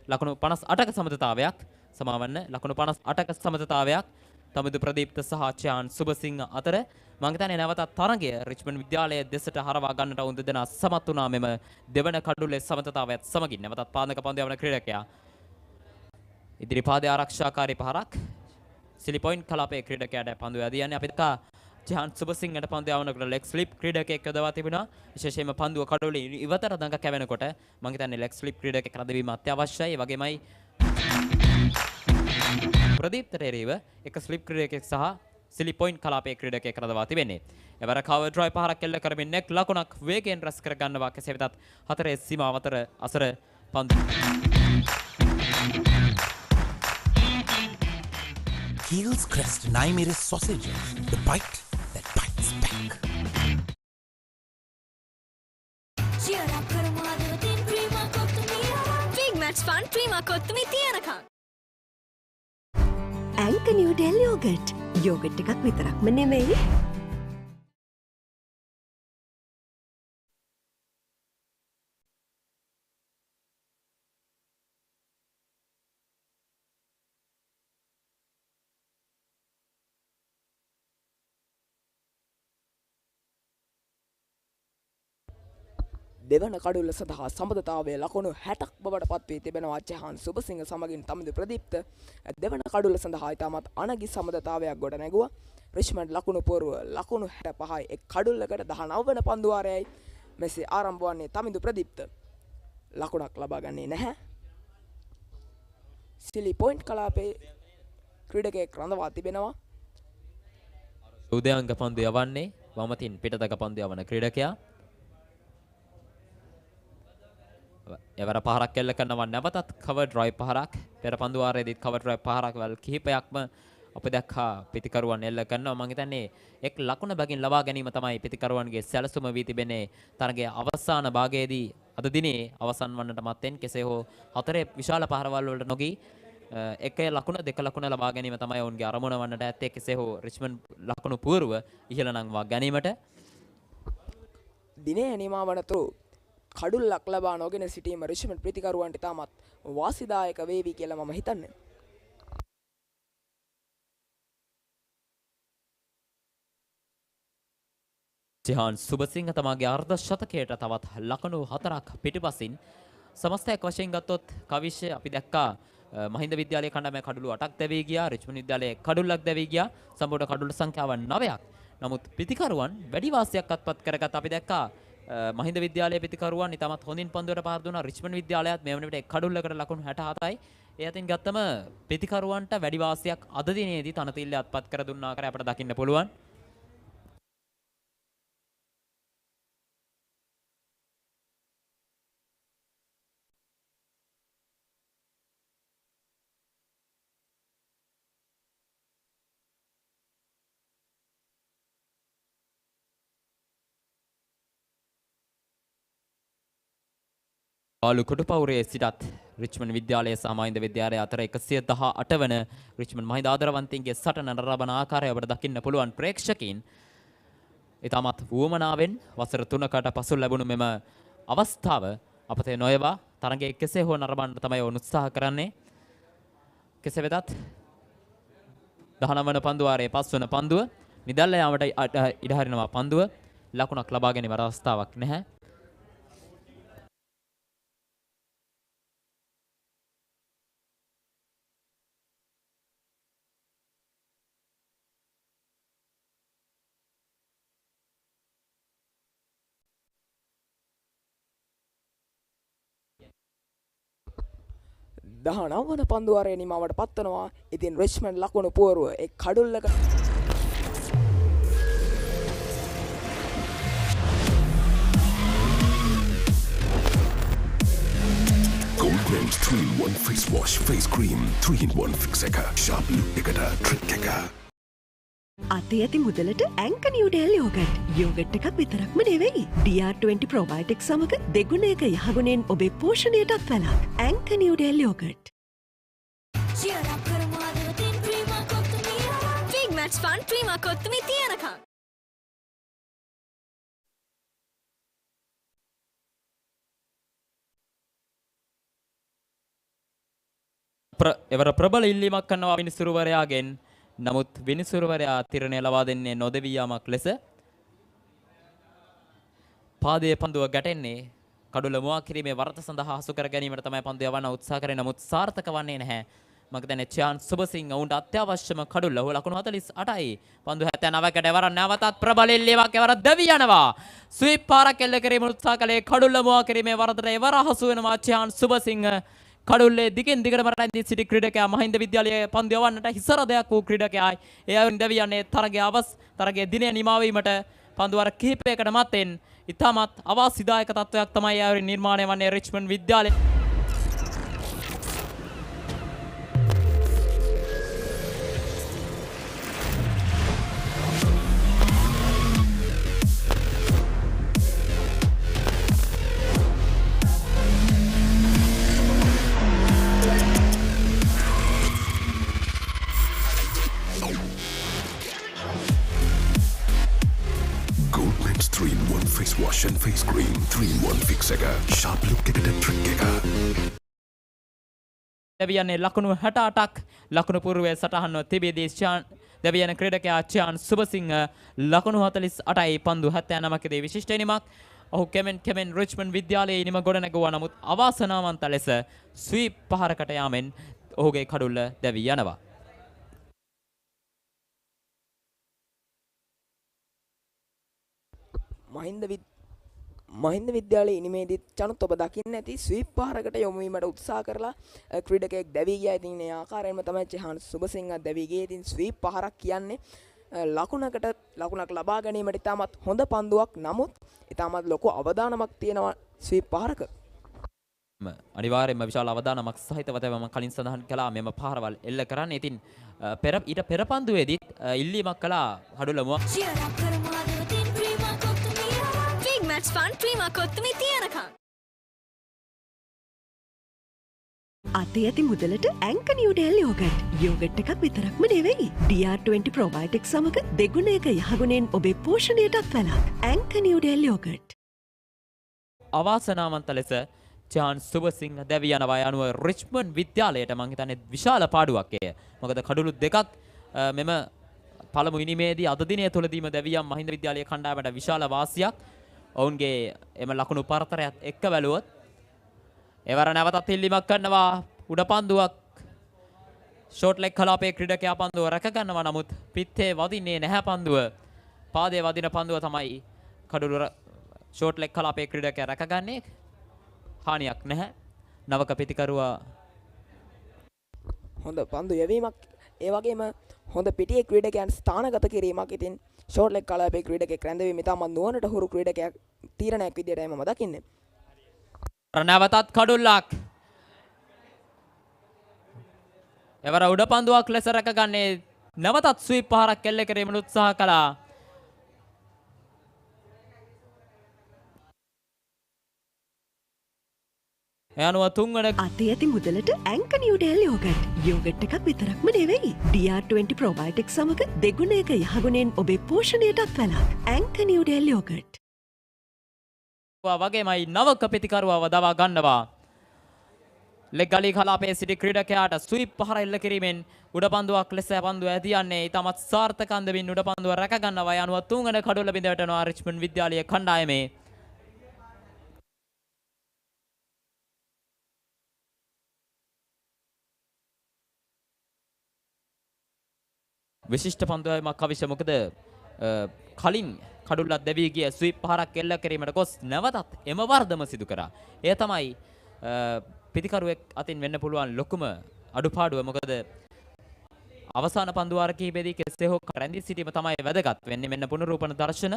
ලකුණු 58ක සමතතාවයක්. සමාවන්න ලකුණු 58ක සමතතාවයක් තමිදු ප්‍රදීප්ත සහ චහාන් සුබසිංහ අතර. මම හිතන්නේ නැවතත් තරගය රිච්මන්ඩ් විද්‍යාලයේ දෙසට හරවා ගන්නට උන් දෙදෙනා සමත් වුණා මෙම දෙවන කඩුල්ලේ සමතතාවයත් සමගින්. නැවතත් පාදක පන්දු යවන ක්‍රීඩකයා ඉදිරි පාදයේ ආරක්ෂාකාරී පහරක් සිලි පොයින්ට් කලාපයේ ක්‍රීඩකයාට පන්දු ඇදී යන්නේ. අපි දක්වා චහාන් සුබසිංහට පන්දු යවනකොට ලෙග් ස්ලිප් ක්‍රීඩකයෙක් යොදවා තිබුණා. විශේෂයෙන්ම පන්දුව කඩොලේ ඉවතට දඟ කැවෙනකොට මම හිතන්නේ ලෙග් ස්ලිප් ක්‍රීඩකයෙක් රඳවීම අත්‍යවශ්‍යයි. ඒ වගේමයි ප්‍රදීප්තට එරෙහිව එක ස්ලිප් ක්‍රීඩකයෙක් සහ සිලි පොයින්ට් කලාපයේ ක්‍රීඩකයෙක් රඳවා තිබෙන්නේ. එවර කවර් ඩ්‍රයිව් පහරක් එල්ල කරමින් නෙක් ලකුණක් වේගයෙන් රැස් කර ගන්නවා. කෙසේ වෙතත් හතරේ සීමාව අතර අසර පන්දු Heels Crest 9mm sausages. The bite that bites back. Big match fun, Prima Kottumi Tiyanaka. ඇංක නිවඩෙල් යෝගට්. යෝගට් එකක් විතරක්ම නෙමෙයි. දෙවන කඩුල්ල සඳහා සම්බන්ධතාවය ලකුණු 60ක් බවට පත්වී තිබෙනවා. චහාන් සුබසිංහ සමගින් තමිදු ප්‍රදීප්ත දෙවන කඩුල්ල සඳහා ඉතාමත් අනගි සම්බන්ධතාවයක් ගොඩ නැගුවා. රිච්මන්ඩ් ලකුණු පුරව ලකුණු 65යි එක් කඩුල්ලකට 19 වන පන්දු වාරයයි මෙසේ ආරම්භ වන්නේ. තමිදු ප්‍රදීප්ත ලකුණක් ලබා ගන්නේ නැහැ. සිලි පොයින්ට් කලාපේ ක්‍රීඩකයෙක් රඳවා තිබෙනවා. උදයංග පන්දු යවන්නේ වමතින් පිටතක පන්දු යවන ක්‍රීඩකයා. එවර පහරක් එල්ල කරනවා. නැවතත් කවර් ඩ්‍රයිව් පහරක්. පෙර පන්දු වාරයේදීත් කවර් ඩ්‍රයිව් පහරක් වල කිහිපයක්ම අප දැක්කා පිටිකරුවන් එල්ල කරනවා. මම හිතන්නේ එක් ලකුණ බැගින් ලබා ගැනීම තමයි පිටිකරුවන්ගේ සැලසුම වී තිබෙන්නේ. තරගයේ අවසාන භාගයේදී අද දිනේ අවසන් වන්නට මත්තෙන් කෙසේ හෝ හතරේ විශාල පහරවල් වලට නොගී එක ලකුණ දෙක ලකුණ ලබා ගැනීම තමයි ඔවුන්ගේ අරමුණ වන්නට ඇත්තේ. කෙසේ හෝ රිච්මන්ඩ් ලකුණු පූර්ව ඉහළ නංවා ගැනීමට දිනේ නිමා වනතුරු කඩුල්ලක් ලබා නොගෙන සිටීම රිච්මන්ඩ් ප්‍රතිකරුවන්ට ඉතාමත් වාසිදායක වේවි කියලා මම හිතන්නේ. චහාන් සුබසිංහ තමාගේ අර්ධ ශතකයට තවත් ලකුණු 4ක් පිටිපසින්. සමස්තයක් වශයෙන් ගත්තොත් කවිෂ්‍ය අපි දැක්කා මහින්ද විද්‍යාලයේ කණ්ඩායමේ කඩුළු 8ක් දැවී ගියා. රිච්මන්ඩ් විද්‍යාලයේ කඩුල්ලක් දැවී ගියා. සම්පූර්ණ කඩුළු සංඛ්‍යාව 9ක්. නමුත් පිටිකරුවන් වැඩි වාසියක් අත්පත් කරගත් අපි දැක්කා මහින්ද විද්‍යාලයේ පිටිකරුවන් ඉතාමත් හොඳින් පන්දුවට පාර දුන්නා. රිච්මන්ඩ් විද්‍යාලයත් මේ වන විට එක් කඩුල්ලකට ලකුණු 67යි. ඒ අතින් ගත්තම පිටිකරුවන්ට වැඩි වාසියක් අද දිනේදී තනතිල්ල අත්පත් කර දුන්නා කර අපට දකින්න පුළුවන්. ආලු කොටුපවුරේ සිටත් රිච්මන්ඩ් විද්‍යාලය සහ මහින්ද විද්‍යාලය අතර 118 වන රිච්මන්ඩ් මහින්ද ආදරවන්තයින්ගේ සටන නරඹන ආකාරය ඔබට දකින්න පුළුවන් ප්‍රේක්ෂකයන්. ඊටමත් වුවමනාවෙන් වසර 3කට පසු ලැබුණු මෙම අවස්ථාව අපතේ නොයවා තරගයේ කෙසේ හෝ නරඹන්න තමයි උත්සාහ කරන්නේ. කෙසේ වෙතත් 19 වන පන්දු වාරයේ 5 වන පන්දුව නිදල්ල යාමට ඉඩ හරිනවා පන්දුව ලකුණක් ලබා ගැනීම අවස්ථාවක් නැහැ. දහනවන පන්දුවාරය නිමාවට පත්වනවා. ඉතින් රිච්මන්ඩ් ලකුණු පුවරුව එක් කඩුල්ලක Goldman's 3-in-1 face wash, face cream, 3-in-1 fix එක, sharp look එකට trick එක. අතේ ඇති මුදලට ඇංක නිව්ඩේල් යෝගට්. යෝගට් එකක් විතරක්ම නෙවෙයි. DR20 ප්‍රොබයොටික් සමග දෙගුණයක යහගුණෙන් ඔබේ පෝෂණයටත් වැළක්. ඇංක Newdale yoghurt. Big match fun prima Kottu Mee තියනකම්. එවර ප්‍රබල ඉල්ලීමක් කරනවා විනිසුරුවරයාගෙන්. නමුත් විනිසුරුවරයා තිරණය ලබා දෙන්නේ නොදෙවී යාමක් ලෙස. පාදයේ පන්දුව ගැටෙන්නේ කඩුල මුවා කිරීමේ වරත සඳහා හසු කර ගැනීමට තමයි පන්දුව යවන්න උත්සාහ කරේ. නමුත් සාර්ථක වන්නේ නැහැ. මම දැන් චාන් සුබසිංහ උන්ට අත්‍යවශ්‍යම කඩුල ලකුණු 48යි. පන්දු 79කට එවර නැවතත් ප්‍රබල ඉල්ලීමක් එවර දෙවි යනවා. ස්වීප් පාරක් එල්ල කිරීම උත්සාහ කළේ කඩුල මුවා කිරීමේ වරතට එවර හසු වෙනවා චාන් සුබසිංහ. කඩුල්ලේ දිගින් දිගට මරණදී සිටි ක්‍රීඩකයා මහින්ද විද්‍යාලයේ පන්දු යවන්නට හිසරදයක් වූ ක්‍රීඩකයායි. ඒ අයුරින් දෙවි යන්නේ තරගයේ දිනය නිමා වීමට පන්දු වර කිහිපයකට මතෙන් ඉතාමත් අවාසිදායක තත්වයක් තමයි ඒ අයුරින් නිර්මාණය වන්නේ රිච්මන්ඩ් විද්‍යාලයේ. Goldman's 3-in-1 face wash and face cream, 3-in-1 fix එක, sharp look එකට trick එක. දෙවියන්නේ ලකුණු 68ක් ලකුණු పూర్වයේ සටහන්ව තිබෙදී දෙවියන ක්‍රීඩකයා චාන් සුබසිංහ ලකුණු 48යි පන්දු 79කදී විශිෂ්ට ඉනිමක්. ඔහු කෙමෙන් රිච්මන්ඩ් විද්‍යාලයේ ඉනිම ගොඩනැගුවා. නමුත් අවාසනාවන්ත ලෙස ස්වීප් පහරකට යාමෙන් ඔහුගේ කඩුල්ල දැවී යනවා. මහින්ද විද්‍යාලයේ ඉනිමේදීත් චනුත් ඔබ දකින්න ඇති ස්වීප් පහරකට යොමු වීමට උත්සාහ කරලා ක්‍රීඩකයෙක් දැවී ගියා. ඉතින් ඒ ආකාරයෙන්ම තමයි චහාන් සුබසිංහ දැවී ගියේ. ඉතින් ස්වීප් පහරක් කියන්නේ ලකුණක් ලබා ගැනීමට ඉතාමත් හොඳ පන්දුවක්. නමුත් ඉතාමත් ලොකු අවදානමක් තියෙනවා ස්වීප් පහරක. අනිවාර්යයෙන්ම විශාල අවදානමක් සහිතව තමයි මම කලින් සඳහන් කළා මෙම පහරවල් එල්ල කරන්න. ඉතින් ඊට පෙර පන්දුවේදීත් ඉල්ලීමක් කළා කඩුල මුවා. match fun prima කොත්තුමි තියනකම්. අතේ ඇති මුදලට ඇංක නිව්ඩේල් යෝගට්. යෝගට් එකක් විතරක්ම නෙවෙයි. DR20 ප්‍රොබයොටික් සමග දෙගුණයක යහගුණෙන් ඔබේ පෝෂණයටත් වැළක්. ඇංක නිව්ඩේල් යෝගට්. අවාසනාවන්ත ලෙස චාන් සුබසිංහ දැවී යනවා. යනුව රිච්මන්ඩ් විද්‍යාලයට මං හිතන්නේ විශාල පාඩුවක් එය. මොකද කඩුළු දෙකක් මෙම පළමු ඉනිමේදී අද දිනය තුලදීම දැවී යම් මහින්ද විද්‍යාලයේ කණ්ඩායමට විශාල වාසියක්. ඔවුන්ගේ එම ලකුණු පරතරයත් එක්ක බැලුවොත් එවර නැවතත් ඉල්ලීමක් කරනවා. උඩ පන්දුවක් ෂෝට් ලෙග් කලාපයේ ක්‍රීඩකයා පන්දුව රැක ගන්නවා. නමුත් පිත්තේ වදින්නේ නැහැ පන්දුව. පාදයේ වදින පන්දුව තමයි කඩුළු ෂෝට් ලෙග් කලාපයේ ක්‍රීඩකයා රැකගන්නේ. හානියක් නැහැ. නවක පිටිකරුවා හොඳ පන්දු යැවීමක්. ඒ වගේම හොඳ පිටියේ ක්‍රීඩකයන් ස්ථානගත කිරීමක්. ඉතින් ෂෝට් ලෙග් කලාපයේ ක්‍රීඩකයෙක් රැඳවීම ඉතාමත් නුවණට හුරු ක්‍රීඩකයෙක් තීරණයක් විදියටයි මම දකින්නේ. නැවතත් කඩුල්ලක්. එවර උඩ පන්දුවක් ලෙස රැකගන්නේ නැවතත් ස්වීප් පහරක් එල්ල කිරීමට උත්සාහ කළා. ඒ අනුව තුන්වන අතේ ඇති මුදලට ඇංක නිව්ඩෙල් යෝගට්. යෝගට් එකක් විතරක්ම නෙවෙයි. DR20 ප්‍රොබයොටික් සමග දෙගුණයක යහගුණෙන් ඔබේ පෝෂණයටත් වැළක්. ඇංක නිව්ඩෙල් යෝගට්. වගේමයි නවක ප්‍රතිකරුවව දවා ගන්නවා. ලෙග්ගලි කලාපයේ සිටි ක්‍රීඩකයාට ස්වීප් පහර එල්ල කිරීමෙන් උඩපන්දුවක් ලෙස පන්දුව ඇදියන්නේ ඉතාමත් සාර්ථක අන්දමින් උඩපන්දුව රැක ගන්නවා. යනුව තුන්වන කඩුල්ල බිඳ වැටෙනවා රිච්මන්ඩ් විද්‍යාලයේ කණ්ඩායමේ. විශිෂ්ට පන්දුවීමක් අවශ්‍ය. මොකද කලින් කඩුල්ලක් දැවී ගිය ස්වීප් පහරක් එල්ල කිරීමට ගොස් නැවතත් එම වර්ධම සිදු කරා. එය තමයි පිතිකරුවෙක් අතින් වෙන්න පුළුවන් ලොකුම අඩුපාඩුව. මොකද අවසාන පන්දු වාර කිහිපෙදී කෙසේ හෝ රැඳී සිටීම තමයි වැදගත් වෙන්නේ. මෙන්න පුනරූපන දර්ශන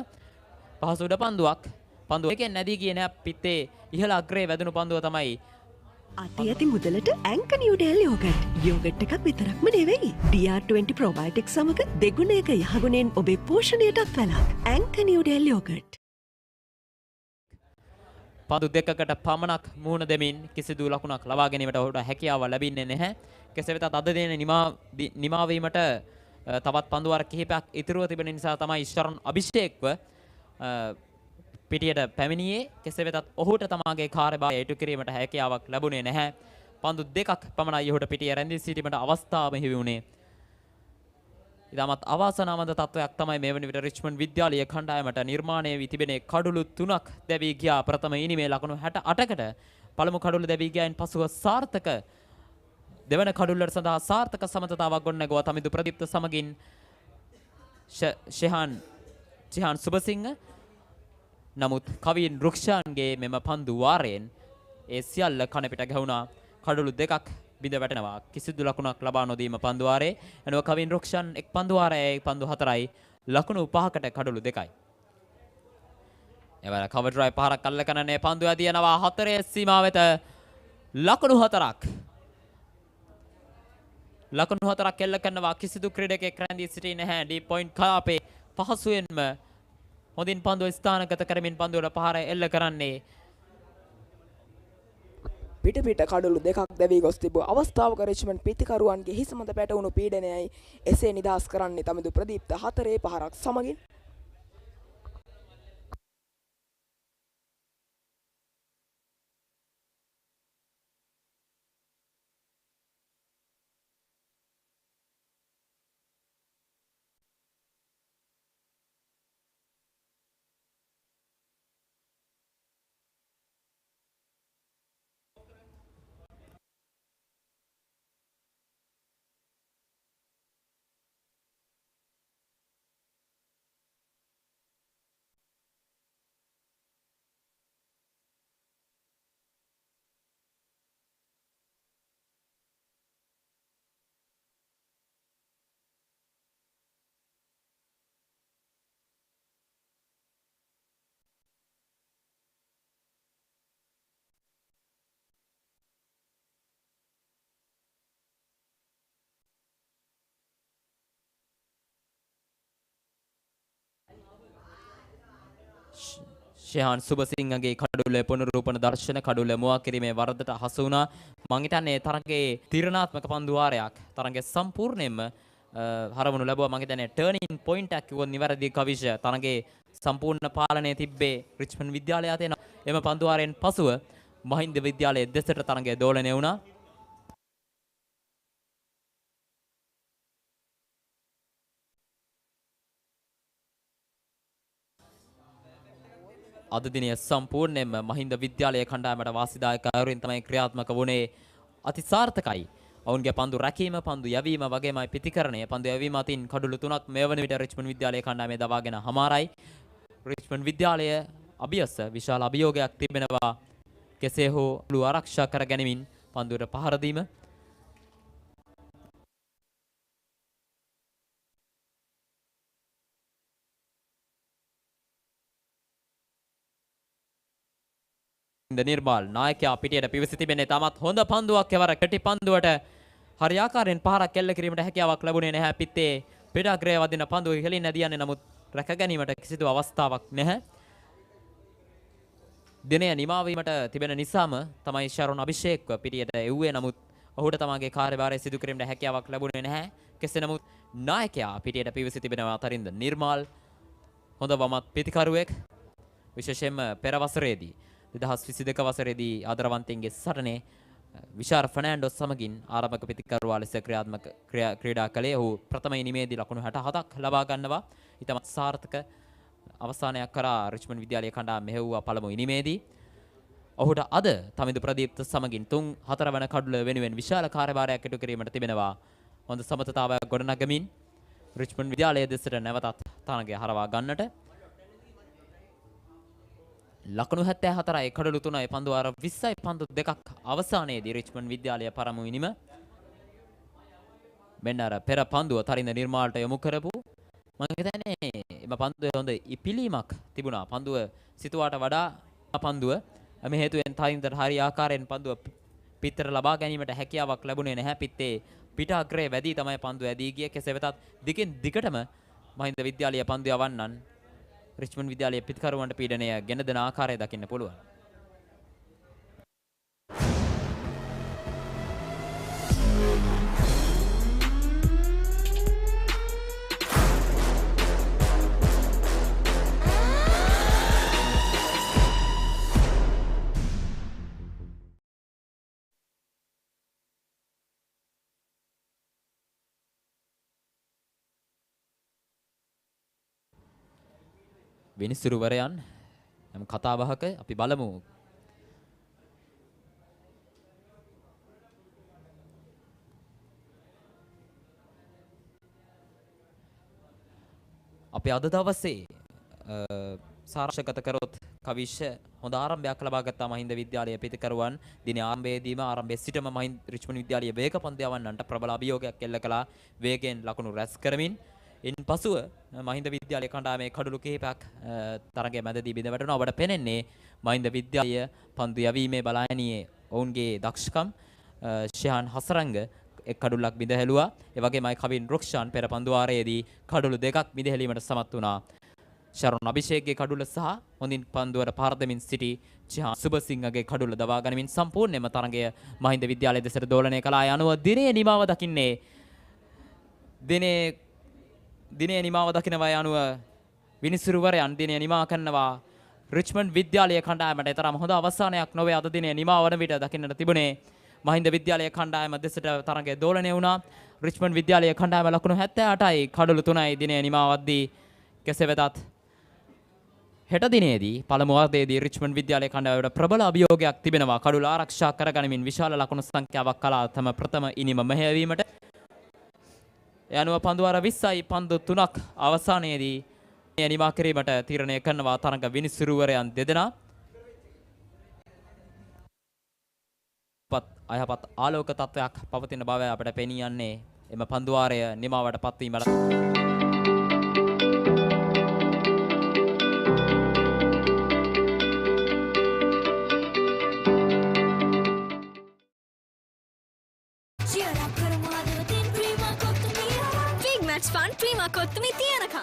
පහසු උඩ පන්දුවක්. පන්දුව එකෙන් නැදී ගියේ නෑ. පිත්තේ ඉහළ අග්‍රයේ වැදුණු පන්දුව තමයි. අතේ ඇති මුදලට ඇංක නිව්ඩෙල් යෝගට්. යෝගට් එකක් විතරක්ම නෙවෙයි. DR20 ප්‍රොබයොටික් සමග දෙගුණයක යහගුණෙන් ඔබේ පෝෂණයටත් වැළක්. ඇංක නිව්ඩෙල් යෝගට්. පන්දු දෙකකට පමණක් මුහුණ දෙමින් කිසිදු ලකුණක් ලබා ගැනීමට ඔහුට හැකියාව ලැබෙන්නේ නැහැ. කෙසේ වෙතත් අද දින නිමාවීමට තවත් පන්දු වාර කිහිපයක් ඉතුරුව තිබෙන නිසා තමයි ශරණ අභිෂේක්ව පිටියට පැමිණියේ. කෙසේ වෙතත් ඔහුට තමාගේ කාර්යභාරය ඉටු කිරීමට හැකියාවක් ලැබුණේ නැහැ. පන්දු දෙකක් පමණයි ඔහුට පිටියේ රැඳී සිටීමට අවස්ථාව හිමි වුණේ. ඉතාමත් අවාසනාවන්ත තත්වයක් තමයි මේ වන විට රිච්මන්ඩ් විද්‍යාලීය කණ්ඩායමට නිර්මාණය වී තිබෙනේ. කඩුළු 3ක් දැවී ගියා ප්‍රථම ඉනිමේ ලකුණු 68කට. පළමු කඩුල්ල දැවී ගියයින් පසුව සාර්ථක දෙවන කඩුල්ලට සඳහා සාර්ථක සමතතාවක් ගොඩනැගුවා තමිදු ප්‍රදීප්ත සමගින් ශිහාන් සුබසිංහ. නමුත් කවින් රුක්ෂාන්ගේ මෙම පන්දු වාරයෙන් ඒ සියල්ල කණපිට ගැහුණා. කඩුළු දෙකක් බිඳ වැටෙනවා. කිසිදු ලකුණක් ලබා නොදීම පන්දු වාරේ. එනවා කවින් රුක්ෂාන් එක් පන්දු වාරයයි පන්දු 4යි ලකුණු 5කට කඩුළු 2යි. එවර කවර් ඩ්‍රයිව් පහරක් අල්ලකනනේ පන්දු ඇදියනවා 4 සීමාව වෙත ලකුණු 4ක්. ලකුණු 4ක් එල්ල කරනවා. කිසිදු ක්‍රීඩකයෙක් රැඳී සිටින්නේ නැහැ. ඩීප් පොයින්ට් කලාපේ පහසුවෙන්ම හොඳින් පන්දුව ස්ථානගත කරමින් පන්දුවල පහර එල්ල කරන්නේ. පිට කඩලු දෙකක් දැවී ගොස් තිබූ අවස්ථාවක රිච්මන්ඩ් පිතිකරුවන්ගේ හිස මත පැටවුණු පීඩනයයි එසේ නිදහස් කරන්නේ තමිදු ප්‍රදීප්ත 4 පහරක් සමගින්. ශිහාන් සුබසිංහගේ කඩුල්ල පුනරූපන දර්ශන කඩුල්ල මුවා කිරීමේ වරදට හසු වුණා. මං හිතන්නේ තරගයේ තීරණාත්මක පන්දු වාරයක් තරගයේ සම්පූර්ණයෙන්ම හරවනු ලැබුවා. මං හිතන්නේ ටර්නින් පොයින්ට් එකක් කිව්වොත් නිවැරදි කවිෂ තරගයේ සම්පූර්ණ පාලනය තිබ්බේ රිච්මන්ඩ් විද්‍යාලය අතේ. එම පන්දු වාරයෙන් පසුව මහින්ද විද්‍යාලයේ දෙසට තරගය දෝලනය වුණා. අද දිනය සම්පූර්ණයෙන්ම මහින්ද විද්‍යාලයේ කණ්ඩායමට වාසිදායක අයුරින් තමයි ක්‍රියාත්මක වුණේ. අති සාර්ථකයි. ඔවුන්ගේ පන්දු රැකීම, පන්දු යැවීම වගේමයි පිතිකරණය. පන්දු යැවීම අතින් කඩුළු 3ක් මේ වන විට රිච්මන්ඩ් විද්‍යාලයේ කණ්ඩායමේ දවාගෙන හමාරයි. රිච්මන්ඩ් විද්‍යාලය අභියස විශාල අභියෝගයක් තිබෙනවා. කෙසේ හෝ ආරක්ෂා කර ගැනීමෙන් පන්දුවට පහර දීම. නිර්මාල් නායකයා පිටියට පිවිසි තිබෙන්නේ. තමත් හොඳ පන්දුවක් එවර කෙටි පන්දුවට හරියාකාරයෙන් පහරක් එල්ල කිරීමට හැකියාවක් ලැබුණේ නැහැ. පිත්තේ පිටාග්‍රය වදින පන්දුව ඉහළින් නැදියන්නේ. නමුත් රැක ගැනීමට කිසිදු අවස්ථාවක් නැහැ. දිනය නිමාවීමට තිබෙන නිසාම තමයි ශරණ අභිෂේක්ව පිටියට එව්වේ. නමුත් ඔහුට තමගේ කාර්යභාරය සිදු කිරීමට හැකියාවක් ලැබුණේ නැහැ. කෙසේ නමුත් නායකයා පිටියට පිවිසී තිබෙනවා අතරින්ද නිර්මාල් හොඳ වමත් පිතිකරුවෙක්. විශේෂයෙන්ම පෙර වසරේදී 2022 වසරේදී ආදරවන්තයින්ගේ සටනේ විශාර ෆර්නෑන්ඩෝස් සමගින් ආරම්භක පිතිකරුවා ලෙස ක්‍රීඩා කළේ. ඔහු ප්‍රථම ඉනිමේදී ලකුණු 67ක් ලබා ගන්නවා. ඉතමත් සාර්ථක අවසානයක් කරා රිච්මන්ඩ් විද්‍යාලය කණ්ඩායම මෙහෙව්වා පළමු ඉනිමේදී. ඔහුට අද තමිඳු ප්‍රදීප්ත සමගින් 3-4 වන කඩුල වෙනුවෙන් විශාල කාර්යභාරයක් ඉටු කිරීමට තිබෙනවා. හොඳ සමතතාවයක් ගොඩනගමින් රිච්මන්ඩ් විද්‍යාලය දෙසට නැවතත් තරගය හරවා ගන්නට. ලකුණු 74යි කඩලු 3යි පන්දු වාර 20යි පන්දු 2ක් අවසානයේදී රිච්මන්ඩ් විද්‍යාලය පරමු ඉනිම. මෙන්න අර පෙර පන්දුව තරින්ද නිර්මාල්ට යොමු කරපු මම හිතන්නේ එම පන්දුවේ හොඳ ඉපිලීමක් තිබුණා. පන්දුව සිතුවාට වඩා පන්දුව මේ හේතුවෙන් තරින්දට හරි ආකාරයෙන් පන්දුව පිටතට ලබා ගැනීමට හැකියාවක් ලැබුණේ නැහැ. පිටේ පිට අග්‍රේ වැඩි තමයි පන්දුව ඇදී ගියේ. කෙසේ වෙතත් දිගින් දිගටම මහින්ද විද්‍යාලය පන්දු යවන්නන් රිච්මන්ඩ් විද්‍යාලයේ පිටකරුවන්ට පීඩනය ගෙන දෙන ආකාරය දකින්න පුළුවන්. විනිසුරුවරයන් යම් කතාබහක අපි බලමු. අපි අද දවසේ සාරාංශගත කරොත් කවිෂ හොඳ ආරම්භයක් ලබා ගත්තා මහින්ද විද්‍යාලයේ පිටිකරුවන්. දින ආරම්භයේදීම ආරම්භයේ සිටම මහින්ද රිච්මන්ඩ් විද්‍යාලයේ වේග පන්දු යවන්නන්ට ප්‍රබල අභියෝගයක් එල්ල කළා. වේගයෙන් ලකුණු රැස් කරමින් ඉන්පසුව මහින්ද විද්‍යාලයේ කණ්ඩායමේ කඩලු කිහිපයක් තරගයේ මැදදී බිඳ වැටුණා. ඔබට පෙනෙන්නේ මහින්ද විද්‍යාලය පන්දු යැවීමේ බලායනියේ ඔවුන්ගේ දක්ෂකම්. ශිහාන් හසරංග එක් කඩුලක් බිඳ හැලුවා. ඒ වගේමයි කවින් රොක්ෂාන් පෙර පන්දු වාරයේදී කඩලු දෙකක් බිඳ හැලීමට සමත් වුණා. ශරණ අභිෂේක්ගේ කඩුල සහ හොඳින් පන්දුවට පාර දෙමින් සිටි ශිහාන් සුබසිංහගේ කඩුල දවා ගනිමින් සම්පූර්ණයෙන්ම තරගය මහින්ද විද්‍යාලය දෙසට දෝලනය කළා. අනුව දිනේ නිමාව දකින්නේ දිනේ නිමාව දකිනවා යනුව විනිසුරුවරයන් දිනේ නිමා කරනවා. රිච්මන්ඩ් විද්‍යාලයේ කණ්ඩායමට තරම් හොඳ අවසානයක් නොවේ අද දිනේ නිමා වන විට දකින්නට තිබුණේ. මහින්ද විද්‍යාලයේ කණ්ඩායම දෙසට තරගය දෝලනය වුණා. රිච්මන්ඩ් විද්‍යාලයේ කණ්ඩායම ලකුණු 78යි කඩලු 3යි දිනේ නිමාවද්දී. කෙසේ වෙතත් හෙට දිනේදී පළමු වර්ගයේදී රිච්මන්ඩ් විද්‍යාලයේ කණ්ඩායමට ප්‍රබල අභියෝගයක් තිබෙනවා. කඩුල ආරක්ෂා කරගනිමින් විශාල ලකුණු සංඛ්‍යාවක් කළා තම ප්‍රථම ඉනිම මෙහෙයවීමට. යනුව පන්දු වාර 20යි පන්දු 3ක් අවසානයේදී නිමා කිරීමට තීරණය කරනවා තරඟ විනිසුරුවරයන් දෙදෙනා. අයහපත් ආලෝක තත්වයක් පවතින බව අපට පෙනී යන්නේ එම පන්දු වාරය නිමාවට පත්වීමට. Fun prima kottumi tiyanaka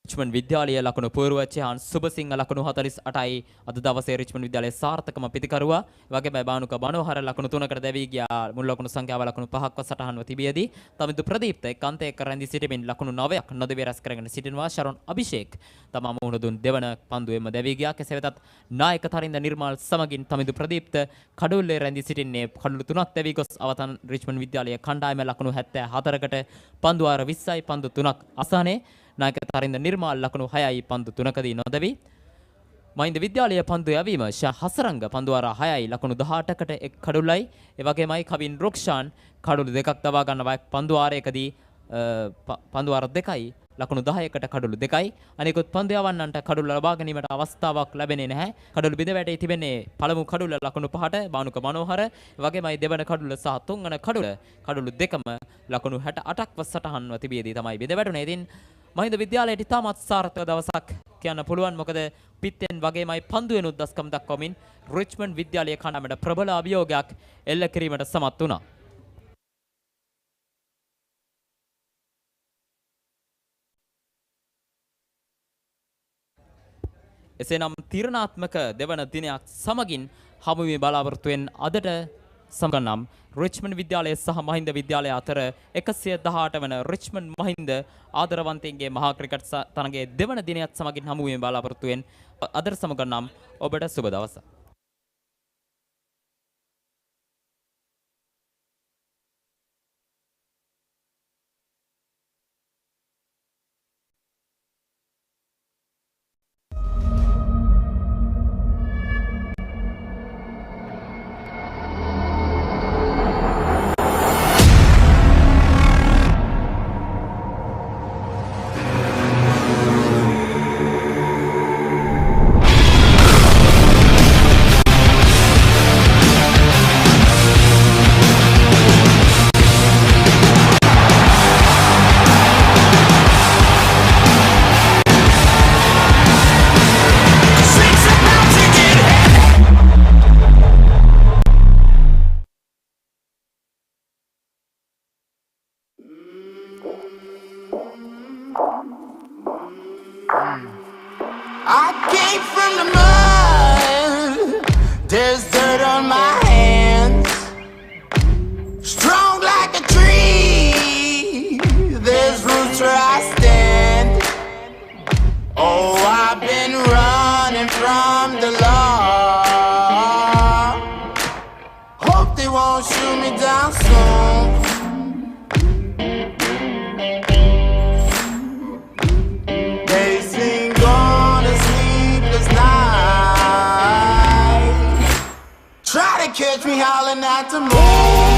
Richmond විද්‍යාලයේ ලකුණු පූර්ව චිහාන් සුබසිංහ ලකුණු 48යි අද දවසේ රිච්මන්ඩ් විද්‍යාලයේ සාර්ථකම පිතිකරුවා. වගේම බානුක බනෝහර ලකුණු 3කට දැවී ගියා. මුල් ලකුණු සංඛ්‍යාව ලකුණු 5ක්ව සටහන්ව තිබියදී තමිදු ප්‍රදීප්ත එක් අන්තයක රැඳී සිටමින් ලකුණු 9ක් නොදෙවි රැස් කරගෙන සිටිනවා. ශරණ අභිෂේක් තමා මුහුණ දුන් දෙවන පන්දුවෙම දැවී ගියා. කෙසේ වෙතත් නායක තරින්ද නිර්මාල් සමගින් තමිදු ප්‍රදීප්ත කඩුල්ලේ රැඳී සිටින්නේ. කඩුළු 3ක් දැවී ගොස් අවතන් රිච්මන්ඩ් විද්‍යාලයේ කණ්ඩායම ලකුණු 74කට පන්දු වාර 20යි පන්දු 3ක් අසහනේ. නායක තරින්ද නිර්මාල් ලකුණු 6යි පන්දු 3කදී නොදැවි. මහින්ද විද්‍යාලයේ පන්දු යැවීම හසරංග පන්දු වාර 6යි ලකුණු 18කට එක් කඩුල්ලයි. ඒ වගේමයි කවින් රොක්ෂාන් කඩුළු දෙකක් දවා ගන්නවා පන්දු වාරයකදී පන්දු වාර 2යි ලකුණු 10කට කඩුළු 2යි. අනිකුත් පන්දු යවන්නන්ට කඩුළු ලබා ගැනීමට අවස්ථාවක් ලැබෙන්නේ නැහැ. කඩුළු බිඳ වැටී තිබෙන්නේ පළමු කඩුල්ල ලකුණු 5ට බානුක මනෝහර. ඒ වගේමයි දෙවන කඩුල්ල සහ තුන්වන කඩුල්ල දෙකම ලකුණු 68ක්ව සටහන්ව තිබියදී තමයි බිඳ වැටුනේ. ඉතින් මහින්ද විද්‍යාලයට ඉතාමත් සාර්ථක දවසක් කියන්න පුළුවන්. මොකද පිත්තෙන් වගේමයි පන්දුවෙනුත් දස්කම් දක්වමින් රිච්මන්ඩ් විද්‍යාලයේ කණ්ඩායමට ප්‍රබල අභියෝගයක් එල්ල කිරීමට සමත් වුණා. එසේනම් තීරණාත්මක දෙවන දිනයක් සමගින් හමුවීමේ බලාපොරොත්තු වෙන අදට සමගනම් රිච්මන්ඩ් විද්‍යාලය සහ මහින්ද විද්‍යාලය අතර 118 වන රිච්මන්ඩ් මහින්ද ආදරවන්තයින්ගේ මහා ක්‍රිකට් තරගයේ දෙවන දිනයත් සමගින් හමුවීමේ බලාපොරොත්තු වෙන අදට සමගනම් ඔබට සුබ දවසක්. I came from the mud. There's dirt on my hands. Strong like a tree. There's roots where I stand. Oh, I've been running from the law. Hope they won't shoot me down soon. They sing on a sleepless night. Try to catch me howling at the moon.